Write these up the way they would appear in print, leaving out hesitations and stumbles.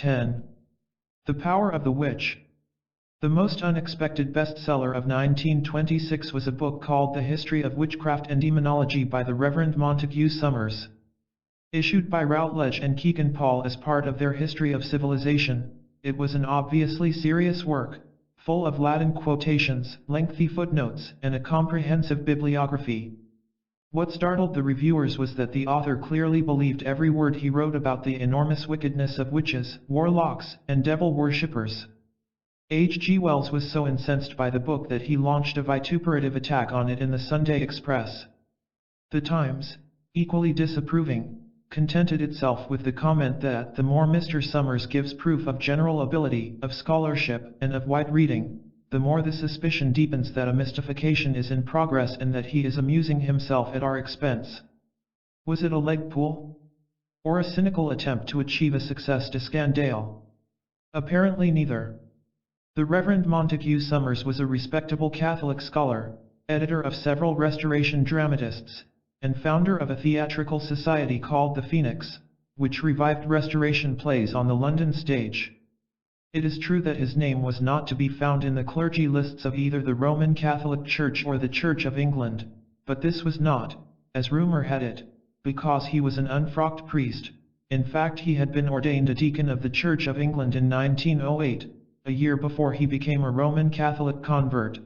10. The Power of the Witch. The most unexpected bestseller of 1926 was a book called The History of Witchcraft and Demonology by the Reverend Montague Summers. Issued by Routledge and Kegan Paul as part of their History of Civilization, it was an obviously serious work, full of Latin quotations, lengthy footnotes, and a comprehensive bibliography. What startled the reviewers was that the author clearly believed every word he wrote about the enormous wickedness of witches, warlocks, and devil worshippers. H. G. Wells was so incensed by the book that he launched a vituperative attack on it in the Sunday Express. The Times, equally disapproving, contented itself with the comment that the more Mr. Summers gives proof of general ability, of scholarship, and of wide reading, the more the suspicion deepens that a mystification is in progress and that he is amusing himself at our expense. Was it a leg pull? Or a cynical attempt to achieve a success de scandale? Apparently neither. The Reverend Montague Summers was a respectable Catholic scholar, editor of several Restoration dramatists, and founder of a theatrical society called the Phoenix, which revived Restoration plays on the London stage. It is true that his name was not to be found in the clergy lists of either the Roman Catholic Church or the Church of England, but this was not, as rumor had it, because he was an unfrocked priest. In fact, he had been ordained a deacon of the Church of England in 1908, a year before he became a Roman Catholic convert.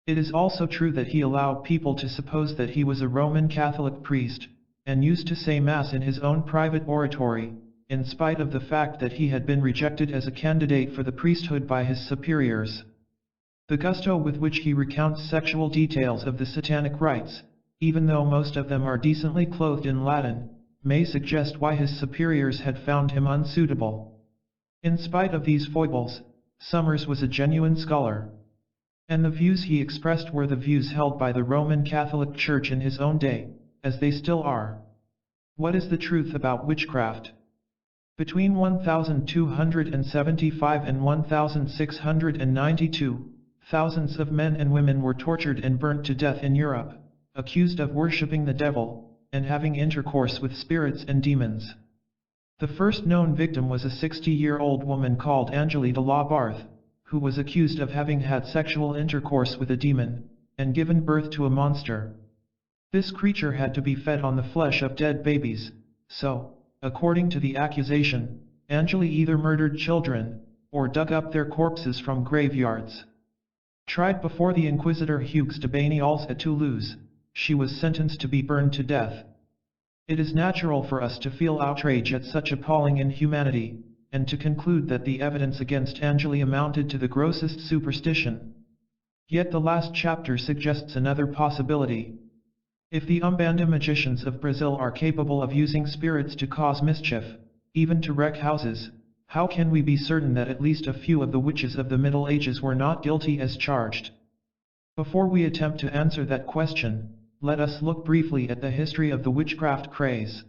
It is also true that he allowed people to suppose that he was a Roman Catholic priest, and used to say Mass in his own private oratory, in spite of the fact that he had been rejected as a candidate for the priesthood by his superiors. The gusto with which he recounts sexual details of the satanic rites, even though most of them are decently clothed in Latin, may suggest why his superiors had found him unsuitable. In spite of these foibles, Summers was a genuine scholar. And the views he expressed were the views held by the Roman Catholic Church in his own day, as they still are. What is the truth about witchcraft? Between 1275 and 1692, thousands of men and women were tortured and burnt to death in Europe, accused of worshipping the devil, and having intercourse with spirits and demons. The first known victim was a 60-year-old woman called Angélie de la Barthe, who was accused of having had sexual intercourse with a demon, and given birth to a monster. This creature had to be fed on the flesh of dead babies, so, according to the accusation, Angélie either murdered children, or dug up their corpses from graveyards. Tried before the Inquisitor Hugues de Banyals at Toulouse, she was sentenced to be burned to death. It is natural for us to feel outrage at such appalling inhumanity, and to conclude that the evidence against Angélie amounted to the grossest superstition. Yet the last chapter suggests another possibility. If the Umbanda magicians of Brazil are capable of using spirits to cause mischief, even to wreck houses, how can we be certain that at least a few of the witches of the Middle Ages were not guilty as charged? Before we attempt to answer that question, let us look briefly at the history of the witchcraft craze.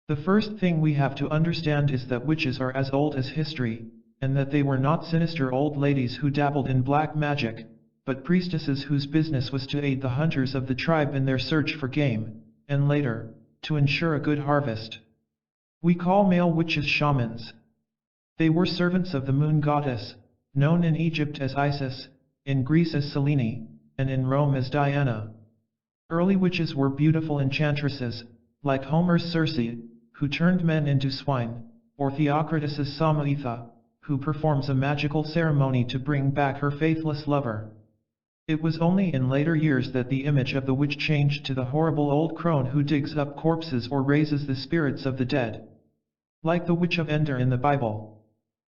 The first thing we have to understand is that witches are as old as history, and that they were not sinister old ladies who dabbled in black magic, but priestesses whose business was to aid the hunters of the tribe in their search for game, and later, to ensure a good harvest. We call male witches shamans. They were servants of the moon goddess, known in Egypt as Isis, in Greece as Selene, and in Rome as Diana. Early witches were beautiful enchantresses, like Homer's Circe, who turned men into swine, or Theocritus's Samaitha, who performs a magical ceremony to bring back her faithless lover. It was only in later years that the image of the witch changed to the horrible old crone who digs up corpses or raises the spirits of the dead. Like the witch of Endor in the Bible.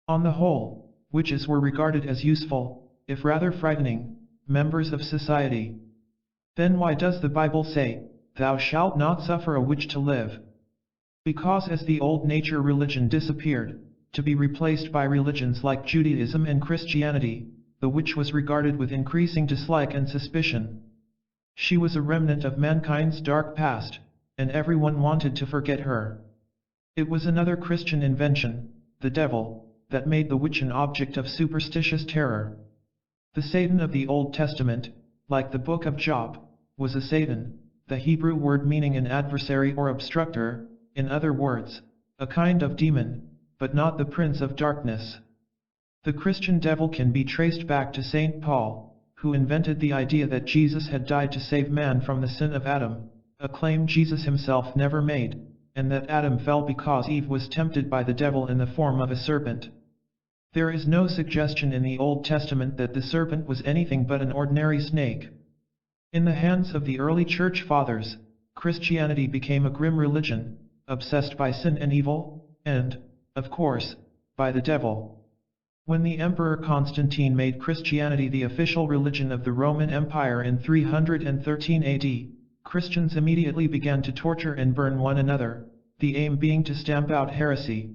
On the whole, witches were regarded as useful, if rather frightening, members of society. Then why does the Bible say, "Thou shalt not suffer a witch to live"? Because as the old nature religion disappeared, to be replaced by religions like Judaism and Christianity, the witch was regarded with increasing dislike and suspicion. She was a remnant of mankind's dark past, and everyone wanted to forget her. It was another Christian invention, the devil, that made the witch an object of superstitious terror. The Satan of the Old Testament, like the book of Job, was a Satan, the Hebrew word meaning an adversary or obstructor, in other words, a kind of demon, but not the prince of darkness. The Christian devil can be traced back to St. Paul, who invented the idea that Jesus had died to save man from the sin of Adam, a claim Jesus himself never made, and that Adam fell because Eve was tempted by the devil in the form of a serpent. There is no suggestion in the Old Testament that the serpent was anything but an ordinary snake. In the hands of the early church fathers, Christianity became a grim religion, obsessed by sin and evil, and, of course, by the devil. When the Emperor Constantine made Christianity the official religion of the Roman Empire in 313 AD, Christians immediately began to torture and burn one another, the aim being to stamp out heresy.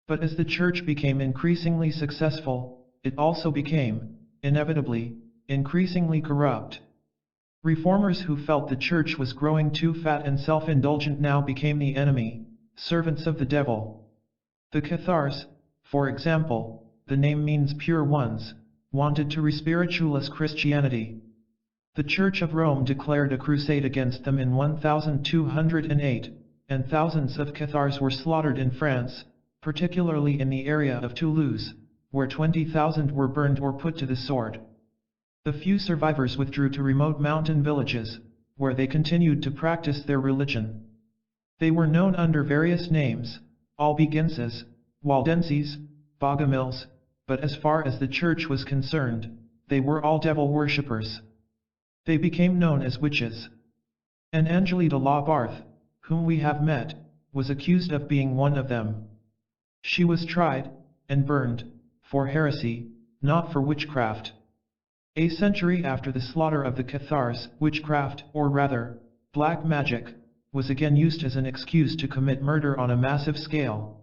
But as the Church became increasingly successful, it also became, inevitably, increasingly corrupt. Reformers who felt the Church was growing too fat and self-indulgent now became the enemy, servants of the devil. The Cathars, for example, the name means pure ones, wanted to respiritualize Christianity. The Church of Rome declared a crusade against them in 1208, and thousands of Cathars were slaughtered in France, particularly in the area of Toulouse, where 20,000 were burned or put to the sword. The few survivors withdrew to remote mountain villages, where they continued to practice their religion. They were known under various names, Albigenses, Waldenses, Bogomils, but as far as the Church was concerned, they were all devil worshippers. They became known as witches. And Angélie de la Barthe, whom we have met, was accused of being one of them. She was tried, and burned, for heresy, not for witchcraft. A century after the slaughter of the Cathars, witchcraft, or rather, black magic, was again used as an excuse to commit murder on a massive scale.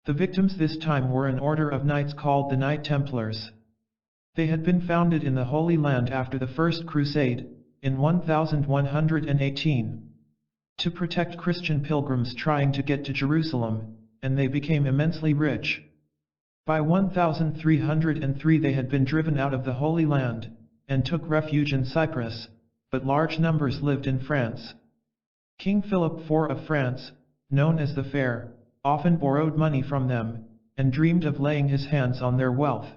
The victims this time were an order of knights called the Knight Templars. They had been founded in the Holy Land after the First Crusade, in 1118, to protect Christian pilgrims trying to get to Jerusalem, and they became immensely rich. By 1303 they had been driven out of the Holy Land, and took refuge in Cyprus, but large numbers lived in France. King Philip IV of France, known as the Fair, often borrowed money from them, and dreamed of laying his hands on their wealth.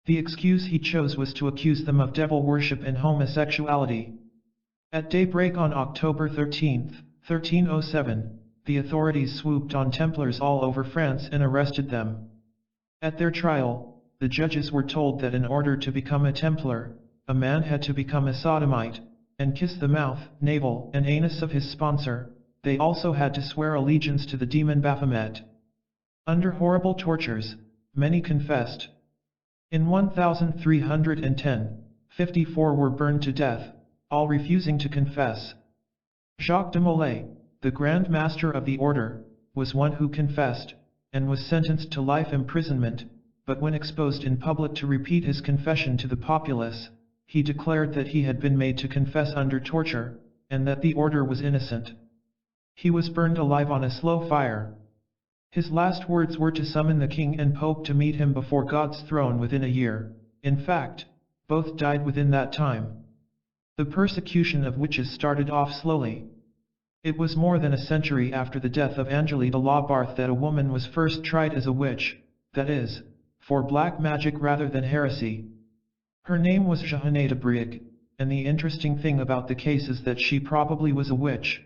The excuse he chose was to accuse them of devil worship and homosexuality. At daybreak on October 13, 1307, the authorities swooped on Templars all over France and arrested them. At their trial, the judges were told that in order to become a Templar, a man had to become a sodomite, and kiss the mouth, navel, and anus of his sponsor. They also had to swear allegiance to the demon Baphomet. Under horrible tortures, many confessed. In 1310, 54 were burned to death, all refusing to confess. Jacques de Molay, the Grand Master of the Order, was one who confessed, and was sentenced to life imprisonment, but when exposed in public to repeat his confession to the populace, he declared that he had been made to confess under torture, and that the order was innocent. He was burned alive on a slow fire. His last words were to summon the king and pope to meet him before God's throne within a year. In fact, both died within that time. The persecution of witches started off slowly. It was more than a century after the death of Angélie de la Barthe that a woman was first tried as a witch, that is, for black magic rather than heresy. Her name was Jehanne de Brieg, and the interesting thing about the case is that she probably was a witch.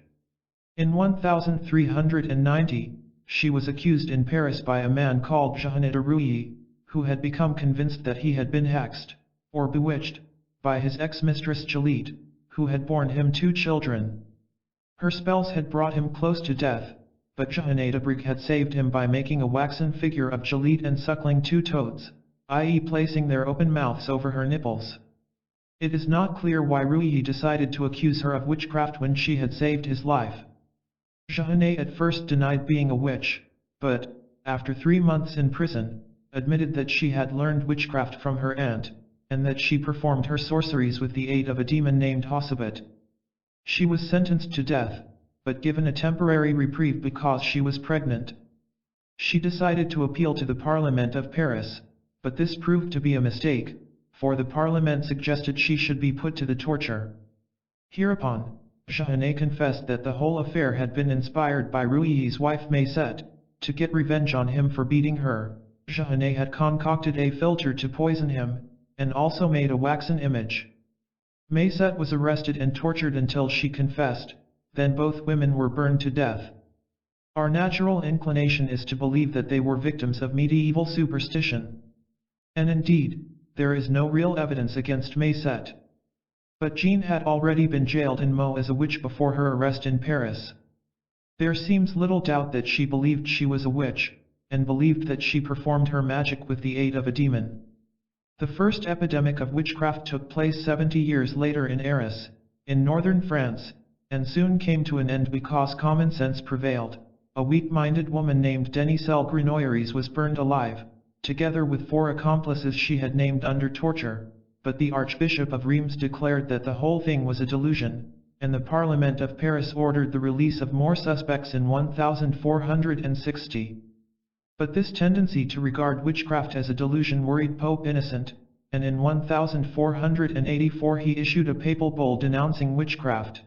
In 1390, she was accused in Paris by a man called Jehanne de Rouilly, who had become convinced that he had been hexed, or bewitched, by his ex-mistress Jolite, who had borne him 2 children. Her spells had brought him close to death, but Jehanne de Brieg had saved him by making a waxen figure of Jolite and suckling 2 toads, i.e. placing their open mouths over her nipples. It is not clear why Rouilly decided to accuse her of witchcraft when she had saved his life. Jehanne at first denied being a witch, but, after 3 months in prison, admitted that she had learned witchcraft from her aunt, and that she performed her sorceries with the aid of a demon named Hossabet. She was sentenced to death, but given a temporary reprieve because she was pregnant. She decided to appeal to the Parliament of Paris, but this proved to be a mistake, for the Parliament suggested she should be put to the torture. Hereupon, Jehanne confessed that the whole affair had been inspired by Rouilly's wife Maisette, to get revenge on him for beating her, Jehanne had concocted a filter to poison him, and also made a waxen image. Mayset was arrested and tortured until she confessed, then both women were burned to death. Our natural inclination is to believe that they were victims of medieval superstition. And indeed, there is no real evidence against Mayset. But Jean had already been jailed in Meaux as a witch before her arrest in Paris. There seems little doubt that she believed she was a witch, and believed that she performed her magic with the aid of a demon. The first epidemic of witchcraft took place 70 years later in Arras, in northern France, and soon came to an end because common sense prevailed. A weak-minded woman named Deniselle Grenoilleries was burned alive, together with 4 accomplices she had named under torture, but the Archbishop of Reims declared that the whole thing was a delusion, and the Parliament of Paris ordered the release of more suspects in 1460. But this tendency to regard witchcraft as a delusion worried Pope Innocent, and in 1484 he issued a papal bull denouncing witchcraft.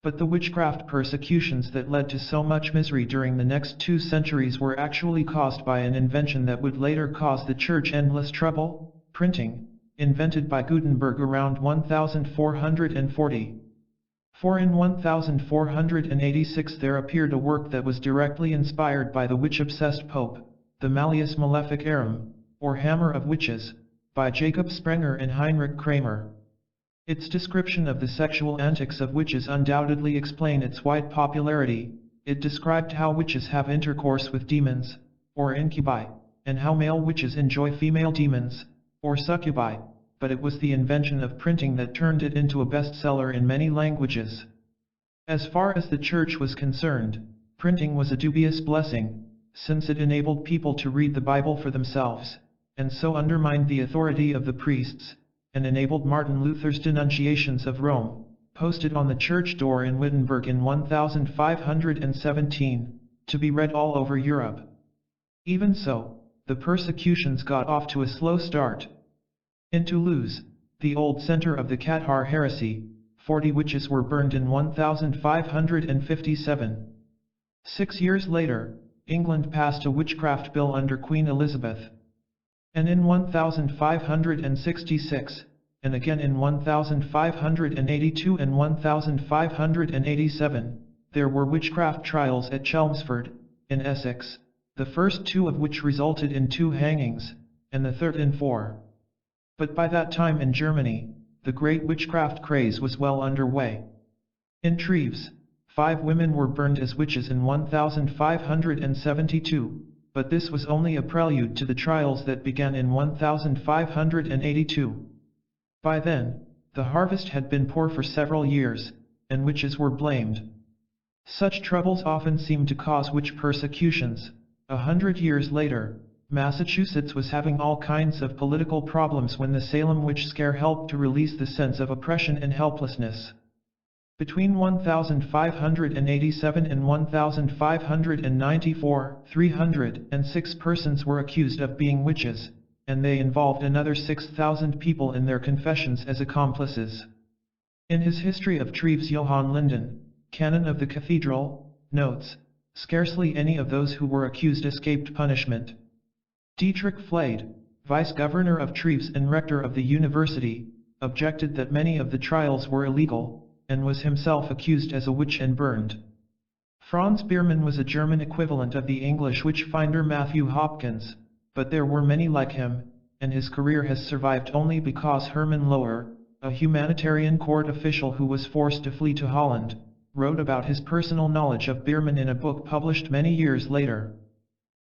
But the witchcraft persecutions that led to so much misery during the next 2 centuries were actually caused by an invention that would later cause the Church endless trouble: printing, invented by Gutenberg around 1440. For in 1486 there appeared a work that was directly inspired by the witch-obsessed Pope, the Malleus Maleficarum, or Hammer of Witches, by Jacob Sprenger and Heinrich Kramer. Its description of the sexual antics of witches undoubtedly explained its wide popularity. It described how witches have intercourse with demons, or incubi, and how male witches enjoy female demons, or succubi, but it was the invention of printing that turned it into a bestseller in many languages. As far as the Church was concerned, printing was a dubious blessing, since it enabled people to read the Bible for themselves, and so undermined the authority of the priests, and enabled Martin Luther's denunciations of Rome, posted on the church door in Wittenberg in 1517, to be read all over Europe. Even so, the persecutions got off to a slow start. In Toulouse, the old center of the Cathar heresy, 40 witches were burned in 1557. 6 years later, England passed a witchcraft bill under Queen Elizabeth. And in 1566, and again in 1582 and 1587, there were witchcraft trials at Chelmsford, in Essex, the first 2 of which resulted in 2 hangings, and the third in 4. But by that time in Germany, the great witchcraft craze was well underway. In Treves, 5 women were burned as witches in 1572, but this was only a prelude to the trials that began in 1582. By then, the harvest had been poor for several years, and witches were blamed. Such troubles often seem to cause witch persecutions. 100 years later, Massachusetts was having all kinds of political problems when the Salem witch scare helped to release the sense of oppression and helplessness. Between 1587 and 1594, 306 persons were accused of being witches, and they involved another 6,000 people in their confessions as accomplices. In his History of Treves, Johann Linden, canon of the cathedral, notes, scarcely any of those who were accused escaped punishment. Dietrich Flade, vice-governor of Treves and rector of the university, objected that many of the trials were illegal, and was himself accused as a witch and burned. Franz Biermann was a German equivalent of the English witch-finder Matthew Hopkins, but there were many like him, and his career has survived only because Herman Lohr, a humanitarian court official who was forced to flee to Holland, wrote about his personal knowledge of Biermann in a book published many years later.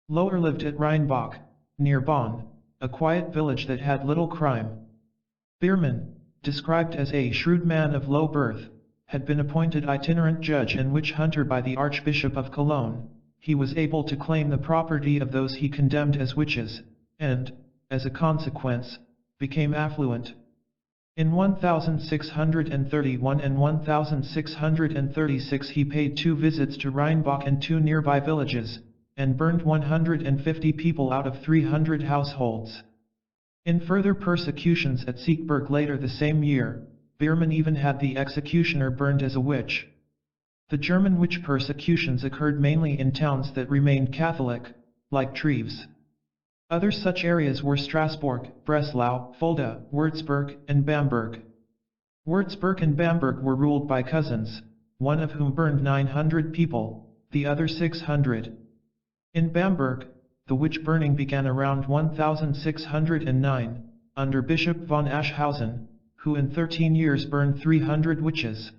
Lohr lived at Rheinbach, near Bonn, a quiet village that had little crime. Biermann, described as a shrewd man of low birth, had been appointed itinerant judge and witch hunter by the Archbishop of Cologne. He was able to claim the property of those he condemned as witches, and, as a consequence, became affluent. In 1631 and 1636 he paid 2 visits to Rheinbach and 2 nearby villages, and burned 150 people out of 300 households. In further persecutions at Siegburg later the same year, Biermann even had the executioner burned as a witch. The German witch persecutions occurred mainly in towns that remained Catholic, like Treves. Other such areas were Strasbourg, Breslau, Fulda, Würzburg, and Bamberg. Würzburg and Bamberg were ruled by cousins, one of whom burned 900 people, the other 600. In Bamberg, the witch burning began around 1609, under Bishop von Aschhausen, who in 13 years burned 300 witches.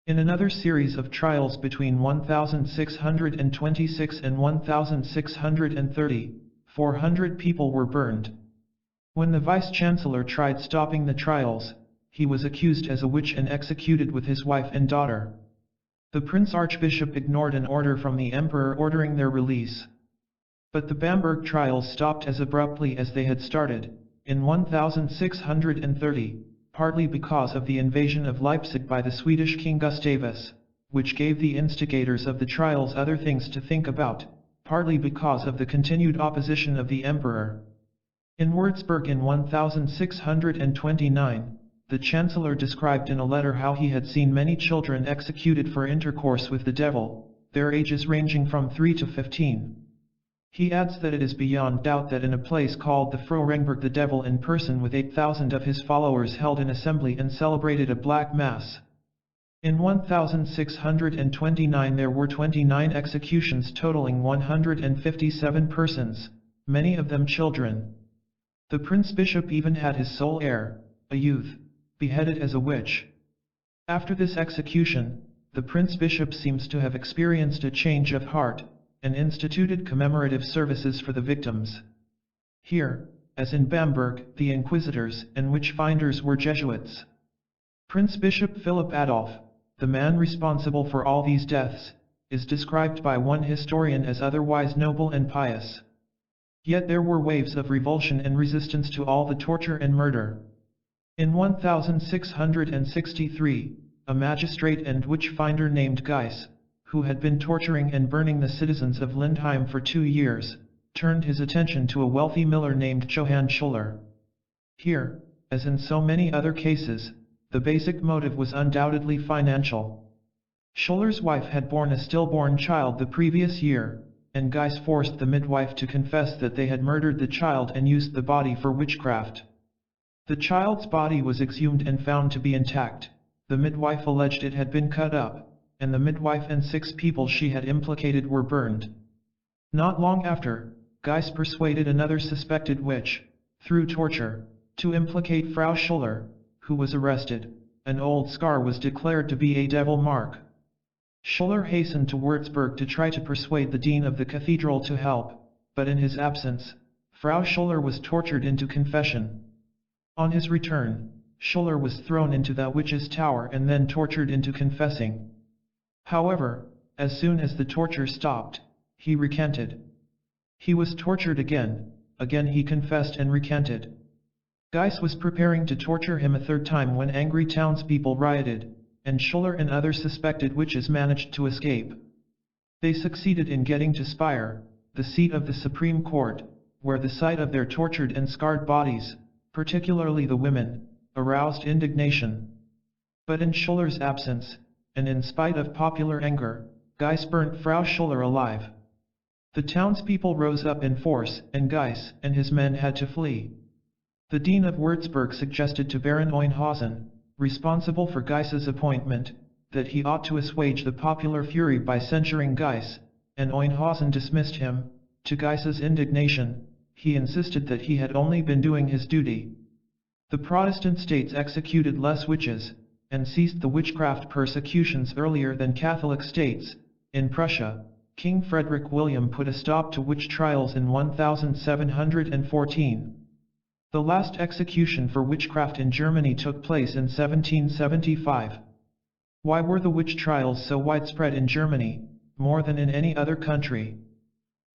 In another series of trials between 1626 and 1630, 400 people were burned. When the vice-chancellor tried stopping the trials, he was accused as a witch and executed with his wife and daughter. The Prince-Archbishop ignored an order from the emperor ordering their release. But the Bamberg trials stopped as abruptly as they had started, in 1630, partly because of the invasion of Leipzig by the Swedish King Gustavus, which gave the instigators of the trials other things to think about, partly because of the continued opposition of the emperor. In Würzburg in 1629, the chancellor described in a letter how he had seen many children executed for intercourse with the devil, their ages ranging from 3 to 15. He adds that it is beyond doubt that in a place called the Frohringberg the devil in person with 8,000 of his followers held an assembly and celebrated a black mass. In 1629 there were 29 executions totaling 157 persons, many of them children. The prince-bishop even had his sole heir, a youth, beheaded as a witch. After this execution, the prince-bishop seems to have experienced a change of heart, and instituted commemorative services for the victims. Here, as in Bamberg, the inquisitors and witch-finders were Jesuits. Prince Bishop Philip Adolf, the man responsible for all these deaths, is described by one historian as otherwise noble and pious. Yet there were waves of revulsion and resistance to all the torture and murder. In 1663, a magistrate and witch-finder named Geiss, who had been torturing and burning the citizens of Lindheim for 2 years, turned his attention to a wealthy miller named Johann Schuller. Here, as in so many other cases, the basic motive was undoubtedly financial. Schuller's wife had borne a stillborn child the previous year, and Geiss forced the midwife to confess that they had murdered the child and used the body for witchcraft. The child's body was exhumed and found to be intact. The midwife alleged it had been cut up, and the midwife and 6 people she had implicated were burned. Not long after, Geiss persuaded another suspected witch, through torture, to implicate Frau Schuller, who was arrested. An old scar was declared to be a devil mark. Schuller hastened to Würzburg to try to persuade the dean of the cathedral to help, but in his absence, Frau Schuller was tortured into confession. On his return, Schuller was thrown into the witch's tower and then tortured into confessing. However, as soon as the torture stopped, he recanted. He was tortured again he confessed and recanted. Geiss was preparing to torture him a 3rd time when angry townspeople rioted, and Schuller and other suspected witches managed to escape. They succeeded in getting to Speyer, the seat of the Supreme Court, where the sight of their tortured and scarred bodies, particularly the women, aroused indignation. But in Schuller's absence, and in spite of popular anger, Geiss burnt Frau Schuller alive. The townspeople rose up in force, and Geiss and his men had to flee. The Dean of Würzburg suggested to Baron Oeynhausen, responsible for Geiss's appointment, that he ought to assuage the popular fury by censuring Geiss, and Oeynhausen dismissed him. To Geiss's indignation, he insisted that he had only been doing his duty. The Protestant states executed less witches, and ceased the witchcraft persecutions earlier than Catholic states. In Prussia, King Frederick William put a stop to witch trials in 1714. The last execution for witchcraft in Germany took place in 1775. Why were the witch trials so widespread in Germany, more than in any other country?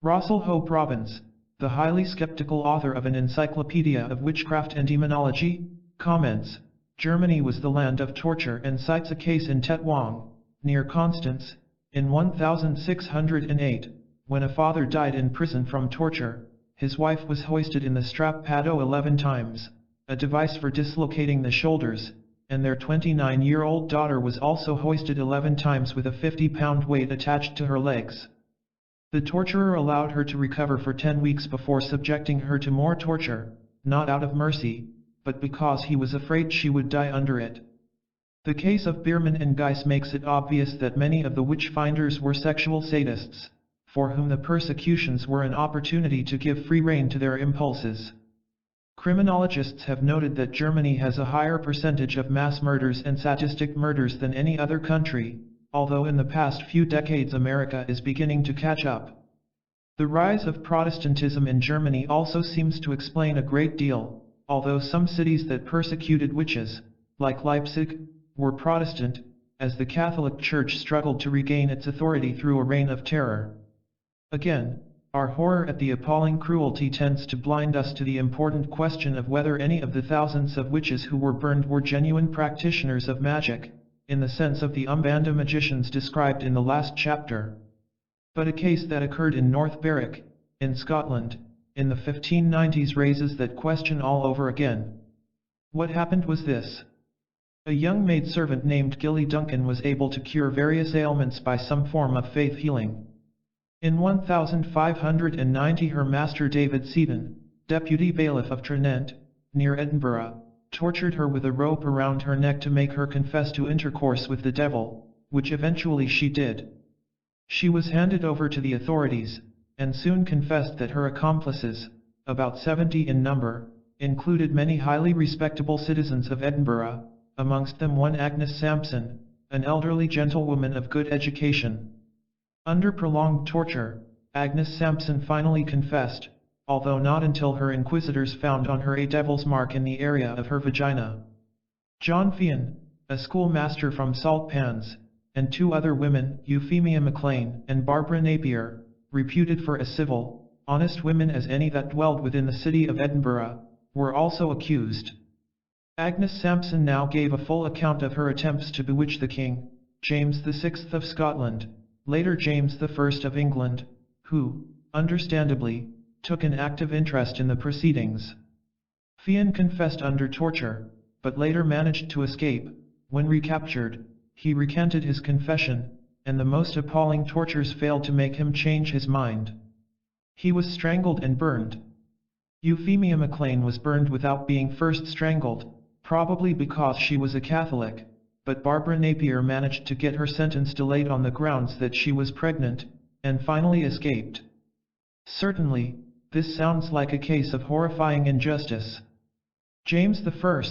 Russell Hope Robbins, the highly skeptical author of an encyclopedia of witchcraft and demonology, comments, Germany was the land of torture, and cites a case in Tettwang, near Constance, in 1608, when a father died in prison from torture. His wife was hoisted in the strap paddo 11 times, a device for dislocating the shoulders, and their 29-year-old daughter was also hoisted 11 times with a 50-pound weight attached to her legs. The torturer allowed her to recover for 10 weeks before subjecting her to more torture, not out of mercy, but because he was afraid she would die under it. The case of Biermann and Geis makes it obvious that many of the witch-finders were sexual sadists, for whom the persecutions were an opportunity to give free rein to their impulses. Criminologists have noted that Germany has a higher percentage of mass murders and sadistic murders than any other country, although in the past few decades America is beginning to catch up. The rise of Protestantism in Germany also seems to explain a great deal, although some cities that persecuted witches, like Leipzig, were Protestant, as the Catholic Church struggled to regain its authority through a reign of terror. Again, our horror at the appalling cruelty tends to blind us to the important question of whether any of the thousands of witches who were burned were genuine practitioners of magic, in the sense of the Umbanda magicians described in the last chapter. But a case that occurred in North Berwick, in Scotland, in the 1590s raises that question all over again. What happened was this. A young maidservant named Gilly Duncan was able to cure various ailments by some form of faith healing. In 1590 her master David Seaton, deputy bailiff of Tranent, near Edinburgh, tortured her with a rope around her neck to make her confess to intercourse with the devil, which eventually she did. She was handed over to the authorities, and soon confessed that her accomplices, about 70 in number, included many highly respectable citizens of Edinburgh, amongst them one Agnes Sampson, an elderly gentlewoman of good education. Under prolonged torture, Agnes Sampson finally confessed, although not until her inquisitors found on her a devil's mark in the area of her vagina. John Fian, a schoolmaster from Salt Pans, and two other women, Euphemia MacLean and Barbara Napier, reputed for as civil, honest women as any that dwelled within the city of Edinburgh, were also accused. Agnes Sampson now gave a full account of her attempts to bewitch the king, James VI of Scotland, later James I of England, who, understandably, took an active interest in the proceedings. Fian confessed under torture, but later managed to escape. When recaptured, he recanted his confession, and the most appalling tortures failed to make him change his mind. He was strangled and burned. Euphemia MacLean was burned without being first strangled, probably because she was a Catholic, but Barbara Napier managed to get her sentence delayed on the grounds that she was pregnant, and finally escaped. Certainly, this sounds like a case of horrifying injustice. James I,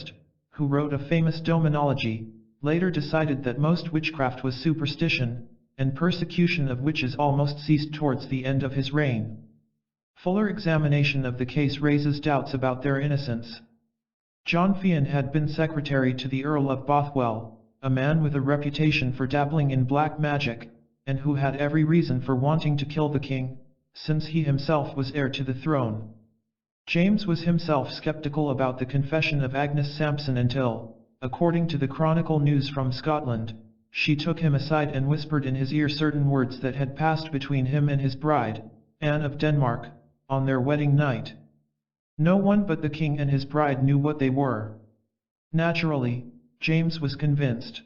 who wrote a famous Dominology, later decided that most witchcraft was superstition, and persecution of witches almost ceased towards the end of his reign. Fuller examination of the case raises doubts about their innocence. John Fian had been secretary to the Earl of Bothwell, a man with a reputation for dabbling in black magic, and who had every reason for wanting to kill the king, since he himself was heir to the throne. James was himself skeptical about the confession of Agnes Sampson until, according to the Chronicle News from Scotland, she took him aside and whispered in his ear certain words that had passed between him and his bride, Anne of Denmark, on their wedding night. No one but the king and his bride knew what they were. Naturally, James was convinced.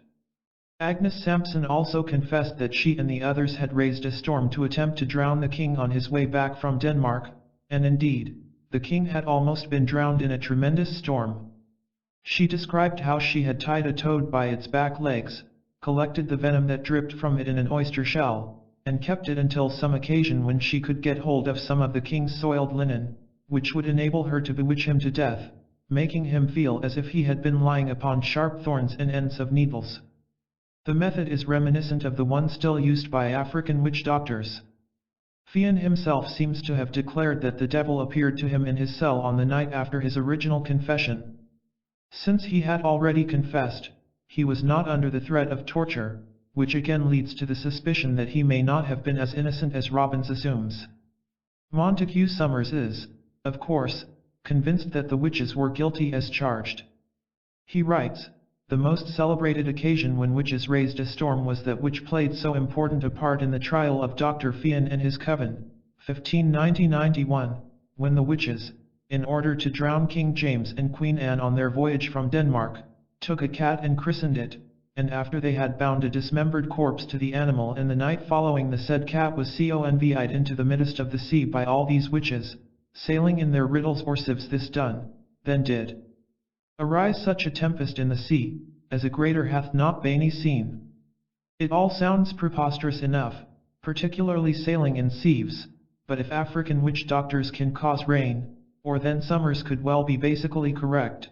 Agnes Sampson also confessed that she and the others had raised a storm to attempt to drown the king on his way back from Denmark, and indeed, the king had almost been drowned in a tremendous storm. She described how she had tied a toad by its back legs, collected the venom that dripped from it in an oyster shell, and kept it until some occasion when she could get hold of some of the king's soiled linen, which would enable her to bewitch him to death, making him feel as if he had been lying upon sharp thorns and ends of needles. The method is reminiscent of the one still used by African witch doctors. Fian himself seems to have declared that the devil appeared to him in his cell on the night after his original confession. Since he had already confessed, he was not under the threat of torture, which again leads to the suspicion that he may not have been as innocent as Robbins assumes. Montague Summers is, of course, convinced that the witches were guilty as charged. He writes, "The most celebrated occasion when witches raised a storm was that which played so important a part in the trial of Dr. Fian and his coven, 1590-91, when the witches, in order to drown King James and Queen Anne on their voyage from Denmark, took a cat and christened it, and after they had bound a dismembered corpse to the animal in the night following, the said cat was conveyed into the midst of the sea by all these witches, sailing in their riddles or sieves. This done, then did arise such a tempest in the sea, as a greater hath not been seen. It all sounds preposterous enough, particularly sailing in sieves, but if African witch doctors can cause rain, or then summers could well be basically correct.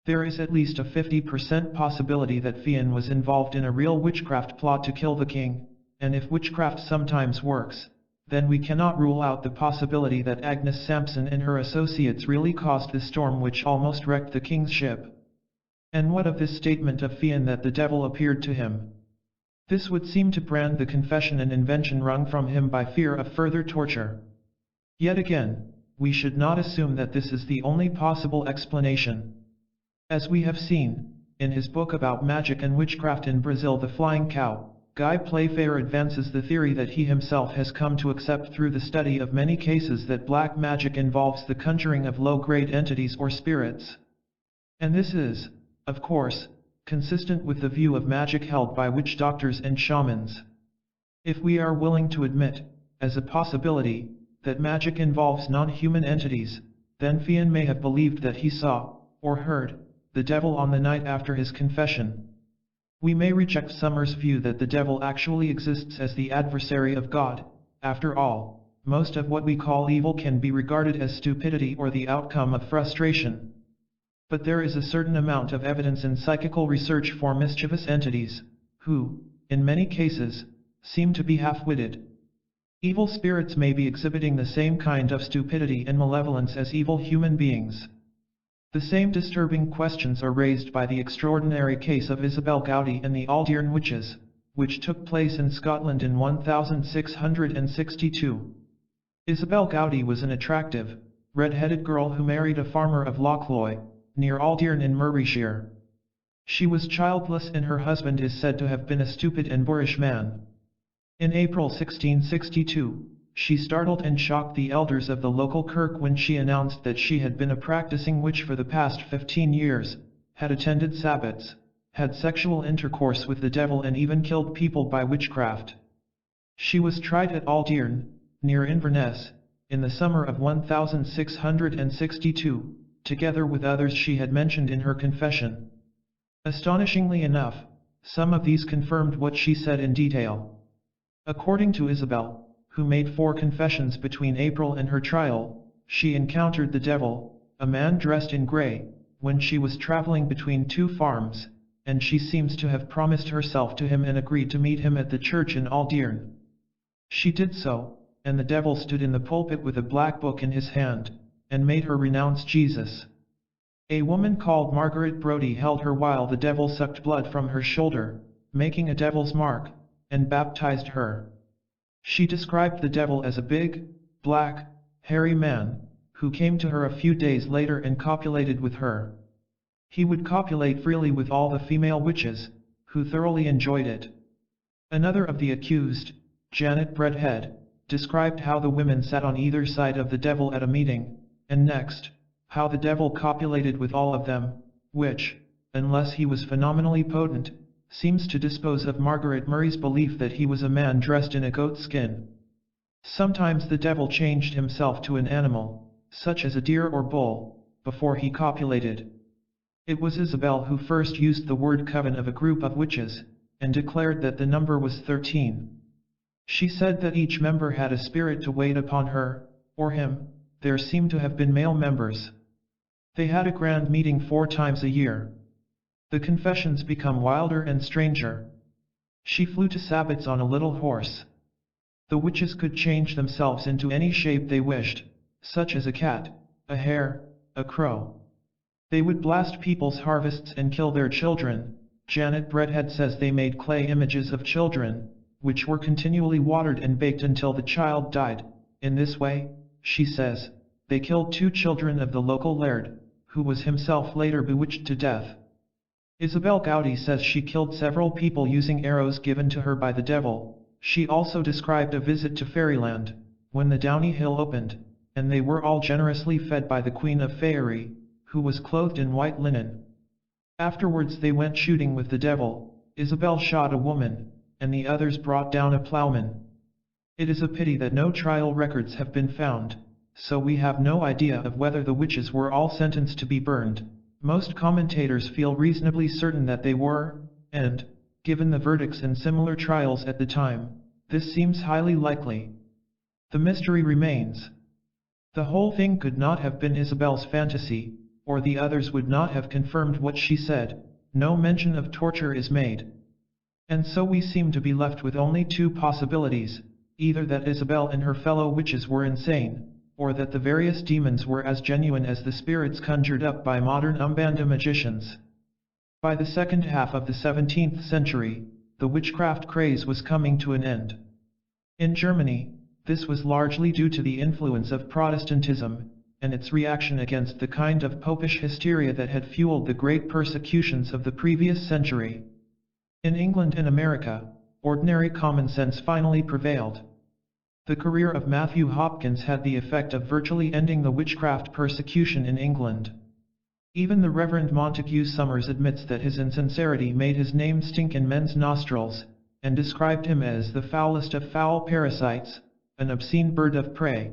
There is at least a 50% possibility that Fian was involved in a real witchcraft plot to kill the king, and if witchcraft sometimes works, then we cannot rule out the possibility that Agnes Sampson and her associates really caused the storm which almost wrecked the king's ship. And what of this statement of Fian that the devil appeared to him? This would seem to brand the confession an invention wrung from him by fear of further torture. Yet again, we should not assume that this is the only possible explanation. As we have seen, in his book about magic and witchcraft in Brazil, The Flying Cow, Guy Playfair advances the theory that he himself has come to accept through the study of many cases that black magic involves the conjuring of low-grade entities or spirits. And this is, of course, consistent with the view of magic held by witch doctors and shamans. If we are willing to admit, as a possibility, that magic involves non-human entities, then Fian may have believed that he saw, or heard, the devil on the night after his confession. We may reject Summers' view that the devil actually exists as the adversary of God. After all, most of what we call evil can be regarded as stupidity or the outcome of frustration. But there is a certain amount of evidence in psychical research for mischievous entities, who, in many cases, seem to be half-witted. Evil spirits may be exhibiting the same kind of stupidity and malevolence as evil human beings. The same disturbing questions are raised by the extraordinary case of Isabel Gowdy and the Aldearn witches, which took place in Scotland in 1662. Isabel Gowdy was an attractive, red-headed girl who married a farmer of Lochloy, near Aldearn in Murrayshire. She was childless and her husband is said to have been a stupid and boorish man. In April 1662, she startled and shocked the elders of the local kirk when she announced that she had been a practicing witch for the past 15 years, had attended sabbats, had sexual intercourse with the devil and even killed people by witchcraft. She was tried at Aldearn, near Inverness, in the summer of 1662, together with others she had mentioned in her confession. Astonishingly enough, some of these confirmed what she said in detail. According to Isabel, who made 4 confessions between April and her trial, she encountered the devil, a man dressed in grey, when she was traveling between 2 farms, and she seems to have promised herself to him and agreed to meet him at the church in Aldearn. She did so, and the devil stood in the pulpit with a black book in his hand, and made her renounce Jesus. A woman called Margaret Brodie held her while the devil sucked blood from her shoulder, making a devil's mark, and baptized her. She described the devil as a big, black, hairy man, who came to her a few days later and copulated with her. He would copulate freely with all the female witches, who thoroughly enjoyed it. Another of the accused, Janet Bredhead, described how the women sat on either side of the devil at a meeting, and next, how the devil copulated with all of them, which, unless he was phenomenally potent, seems to dispose of Margaret Murray's belief that he was a man dressed in a goat skin. Sometimes the devil changed himself to an animal, such as a deer or bull, before he copulated. It was Isabel who first used the word coven of a group of witches, and declared that the number was 13. She said that each member had a spirit to wait upon her, or him. There seemed to have been male members. They had a grand meeting 4 times a year. The confessions become wilder and stranger. She flew to sabbats on a little horse. The witches could change themselves into any shape they wished, such as a cat, a hare, a crow. They would blast people's harvests and kill their children. Janet Bredhead says they made clay images of children, which were continually watered and baked until the child died. In this way, she says, they killed 2 children of the local laird, who was himself later bewitched to death. Isabel Gowdy says she killed several people using arrows given to her by the devil. She also described a visit to Fairyland, when the Downy Hill opened, and they were all generously fed by the Queen of Faerie, who was clothed in white linen. Afterwards they went shooting with the devil. Isabel shot a woman, and the others brought down a plowman. It is a pity that no trial records have been found, so we have no idea of whether the witches were all sentenced to be burned. Most commentators feel reasonably certain that they were, and, given the verdicts in similar trials at the time, this seems highly likely. The mystery remains. The whole thing could not have been Isabel's fantasy, or the others would not have confirmed what she said. No mention of torture is made. And so we seem to be left with only two possibilities, either that Isabel and her fellow witches were insane, or that the various demons were as genuine as the spirits conjured up by modern Umbanda magicians. By the second half of the 17th century, the witchcraft craze was coming to an end. In Germany, this was largely due to the influence of Protestantism, and its reaction against the kind of popish hysteria that had fueled the great persecutions of the previous century. In England and America, ordinary common sense finally prevailed. The career of Matthew Hopkins had the effect of virtually ending the witchcraft persecution in England. Even the Reverend Montague Summers admits that his insincerity made his name stink in men's nostrils, and described him as the foulest of foul parasites, an obscene bird of prey.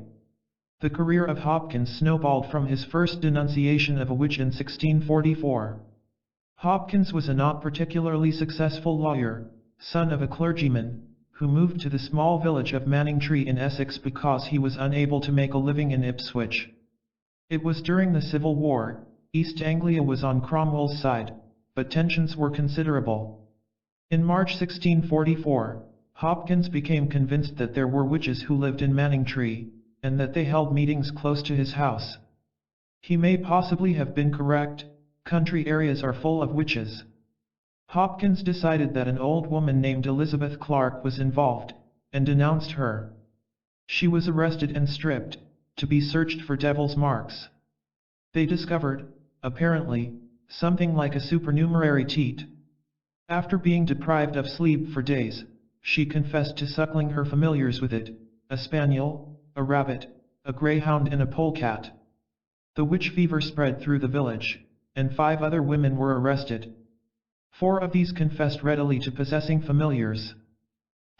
The career of Hopkins snowballed from his first denunciation of a witch in 1644. Hopkins was a not particularly successful lawyer, son of a clergyman, who moved to the small village of Manningtree in Essex because he was unable to make a living in Ipswich. It was during the Civil War. East Anglia was on Cromwell's side, but tensions were considerable. In March 1644, Hopkins became convinced that there were witches who lived in Manningtree, and that they held meetings close to his house. He may possibly have been correct. Country areas are full of witches. Hopkins decided that an old woman named Elizabeth Clark was involved, and denounced her. She was arrested and stripped, to be searched for devil's marks. They discovered, apparently, something like a supernumerary teat. After being deprived of sleep for days, she confessed to suckling her familiars with it, a spaniel, a rabbit, a greyhound and a polecat. The witch fever spread through the village, and 5 other women were arrested. 4 of these confessed readily to possessing familiars.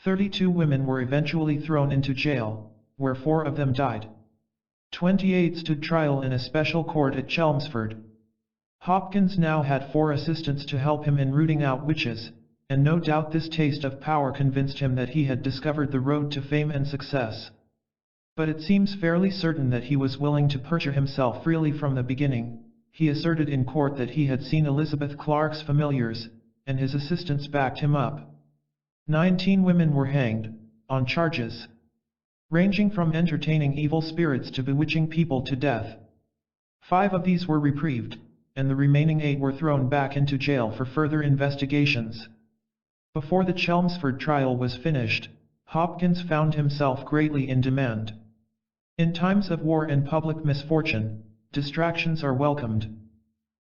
32 women were eventually thrown into jail, where 4 of them died. 28 stood trial in a special court at Chelmsford. Hopkins now had 4 assistants to help him in rooting out witches, and no doubt this taste of power convinced him that he had discovered the road to fame and success. But it seems fairly certain that he was willing to perjure himself freely from the beginning. He asserted in court that he had seen Elizabeth Clark's familiars, and his assistants backed him up. 19 women were hanged, on charges ranging from entertaining evil spirits to bewitching people to death. 5 of these were reprieved, and the remaining 8 were thrown back into jail for further investigations. Before the Chelmsford trial was finished, Hopkins found himself greatly in demand. In times of war and public misfortune, distractions are welcomed.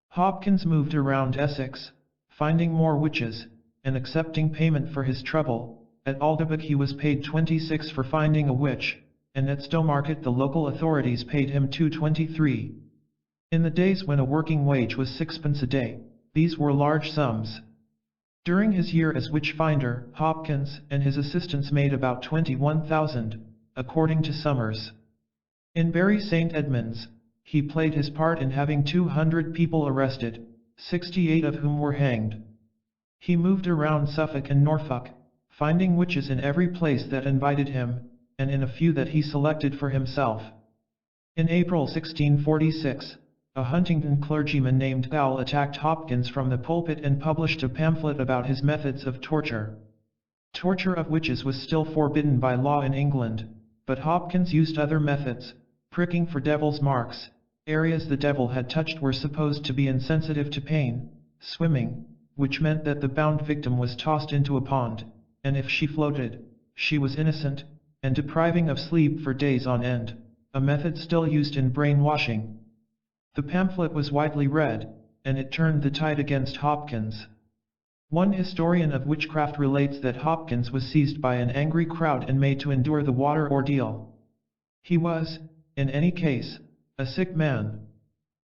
Hopkins moved around Essex, finding more witches, and accepting payment for his trouble. At Aldeburgh he was paid 26 for finding a witch, and at Stowmarket the local authorities paid him £2.23. In the days when a working wage was 6pence a day, these were large sums. During his year as witch finder, Hopkins and his assistants made about £21,000, according to Summers. In Bury St. Edmunds, he played his part in having 200 people arrested, 68 of whom were hanged. He moved around Suffolk and Norfolk, finding witches in every place that invited him, and in a few that he selected for himself. In April 1646, a Huntingdon clergyman named Gowell attacked Hopkins from the pulpit and published a pamphlet about his methods of torture. Torture of witches was still forbidden by law in England, but Hopkins used other methods. Pricking for devil's marks. Areas the devil had touched were supposed to be insensitive to pain. Swimming, which meant that the bound victim was tossed into a pond, and if she floated, she was innocent, and depriving of sleep for days on end, a method still used in brainwashing. The pamphlet was widely read, and it turned the tide against Hopkins. One historian of witchcraft relates that Hopkins was seized by an angry crowd and made to endure the water ordeal. He was, in any case, a sick man.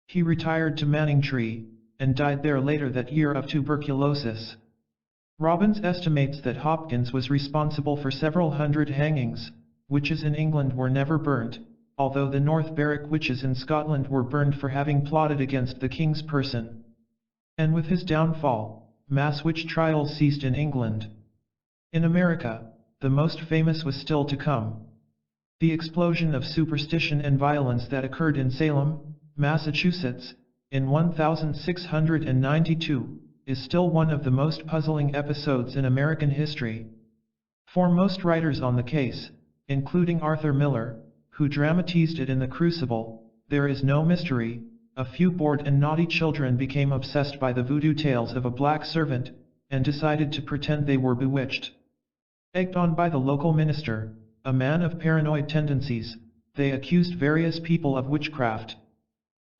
He retired to Manningtree, and died there later that year of tuberculosis. Robbins estimates that Hopkins was responsible for several hundred hangings. Witches in England were never burnt, although the North Berwick witches in Scotland were burned for having plotted against the king's person. And with his downfall, mass witch trials ceased in England. In America, the most famous was still to come. The explosion of superstition and violence that occurred in Salem, Massachusetts, in 1692, is still one of the most puzzling episodes in American history. For most writers on the case, including Arthur Miller, who dramatized it in The Crucible, there is no mystery. A few bored and naughty children became obsessed by the voodoo tales of a black servant, and decided to pretend they were bewitched. Egged on by the local minister, a man of paranoid tendencies, they accused various people of witchcraft.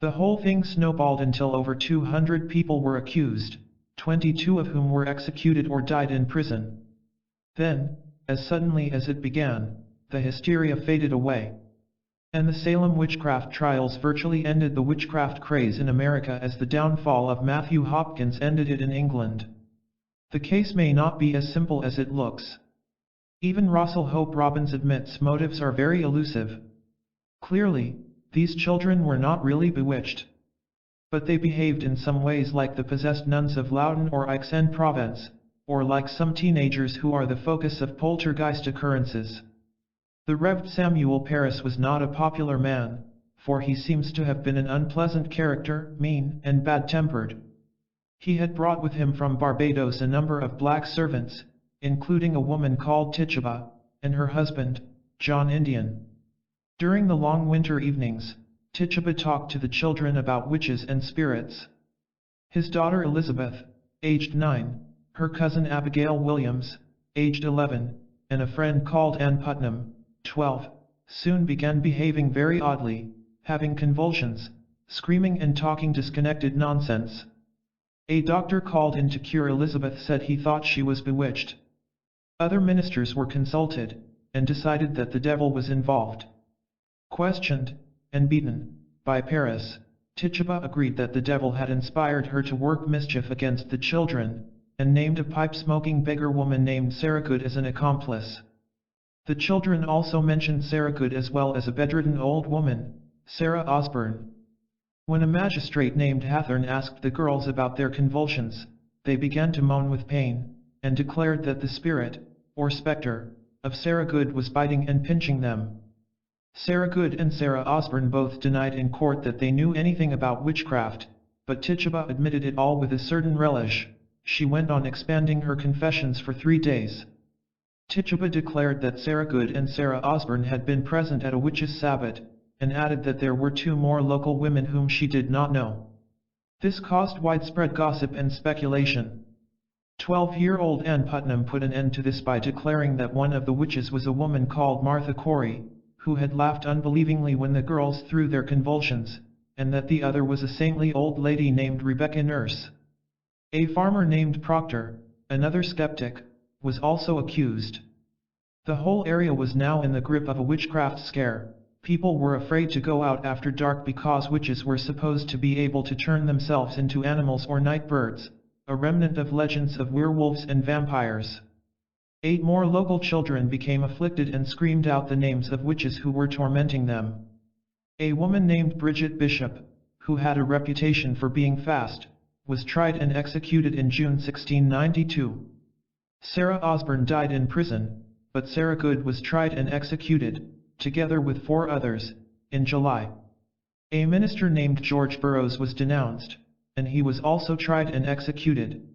The whole thing snowballed until over 200 people were accused, 22 of whom were executed or died in prison. Then, as suddenly as it began, the hysteria faded away. And the Salem witchcraft trials virtually ended the witchcraft craze in America as the downfall of Matthew Hopkins ended it in England. The case may not be as simple as it looks. Even Russell Hope Robbins admits motives are very elusive. Clearly, these children were not really bewitched. But they behaved in some ways like the possessed nuns of Loudun or Aix-en-Provence, or like some teenagers who are the focus of poltergeist occurrences. The Rev. Samuel Parris was not a popular man, for he seems to have been an unpleasant character, mean and bad-tempered. He had brought with him from Barbados a number of black servants, including a woman called Tituba, and her husband, John Indian. During the long winter evenings, Tituba talked to the children about witches and spirits. His daughter Elizabeth, aged 9, her cousin Abigail Williams, aged 11, and a friend called Ann Putnam, 12, soon began behaving very oddly, having convulsions, screaming and talking disconnected nonsense. A doctor called in to cure Elizabeth said he thought she was bewitched. Other ministers were consulted, and decided that the devil was involved. Questioned, and beaten, by Parris, Tituba agreed that the devil had inspired her to work mischief against the children, and named a pipe-smoking beggar woman named Sarah Good as an accomplice. The children also mentioned Sarah Good as well as a bedridden old woman, Sarah Osborne. When a magistrate named Hathorne asked the girls about their convulsions, they began to moan with pain, and declared that the spirit, or specter, of Sarah Good was biting and pinching them. Sarah Good and Sarah Osborne both denied in court that they knew anything about witchcraft, but Tituba admitted it all with a certain relish. She went on expanding her confessions for 3 days. Tituba declared that Sarah Good and Sarah Osborne had been present at a witches' sabbat, and added that there were 2 more local women whom she did not know. This caused widespread gossip and speculation. 12-year-old Ann Putnam put an end to this by declaring that one of the witches was a woman called Martha Corey, who had laughed unbelievingly when the girls threw their convulsions, and that the other was a saintly old lady named Rebecca Nurse. A farmer named Proctor, another skeptic, was also accused. The whole area was now in the grip of a witchcraft scare. People were afraid to go out after dark because witches were supposed to be able to turn themselves into animals or night birds, a remnant of legends of werewolves and vampires. 8 more local children became afflicted and screamed out the names of witches who were tormenting them. A woman named Bridget Bishop, who had a reputation for being fast, was tried and executed in June 1692. Sarah Osborne died in prison, but Sarah Good was tried and executed, together with 4 others, in July. A minister named George Burroughs was denounced, and he was also tried and executed.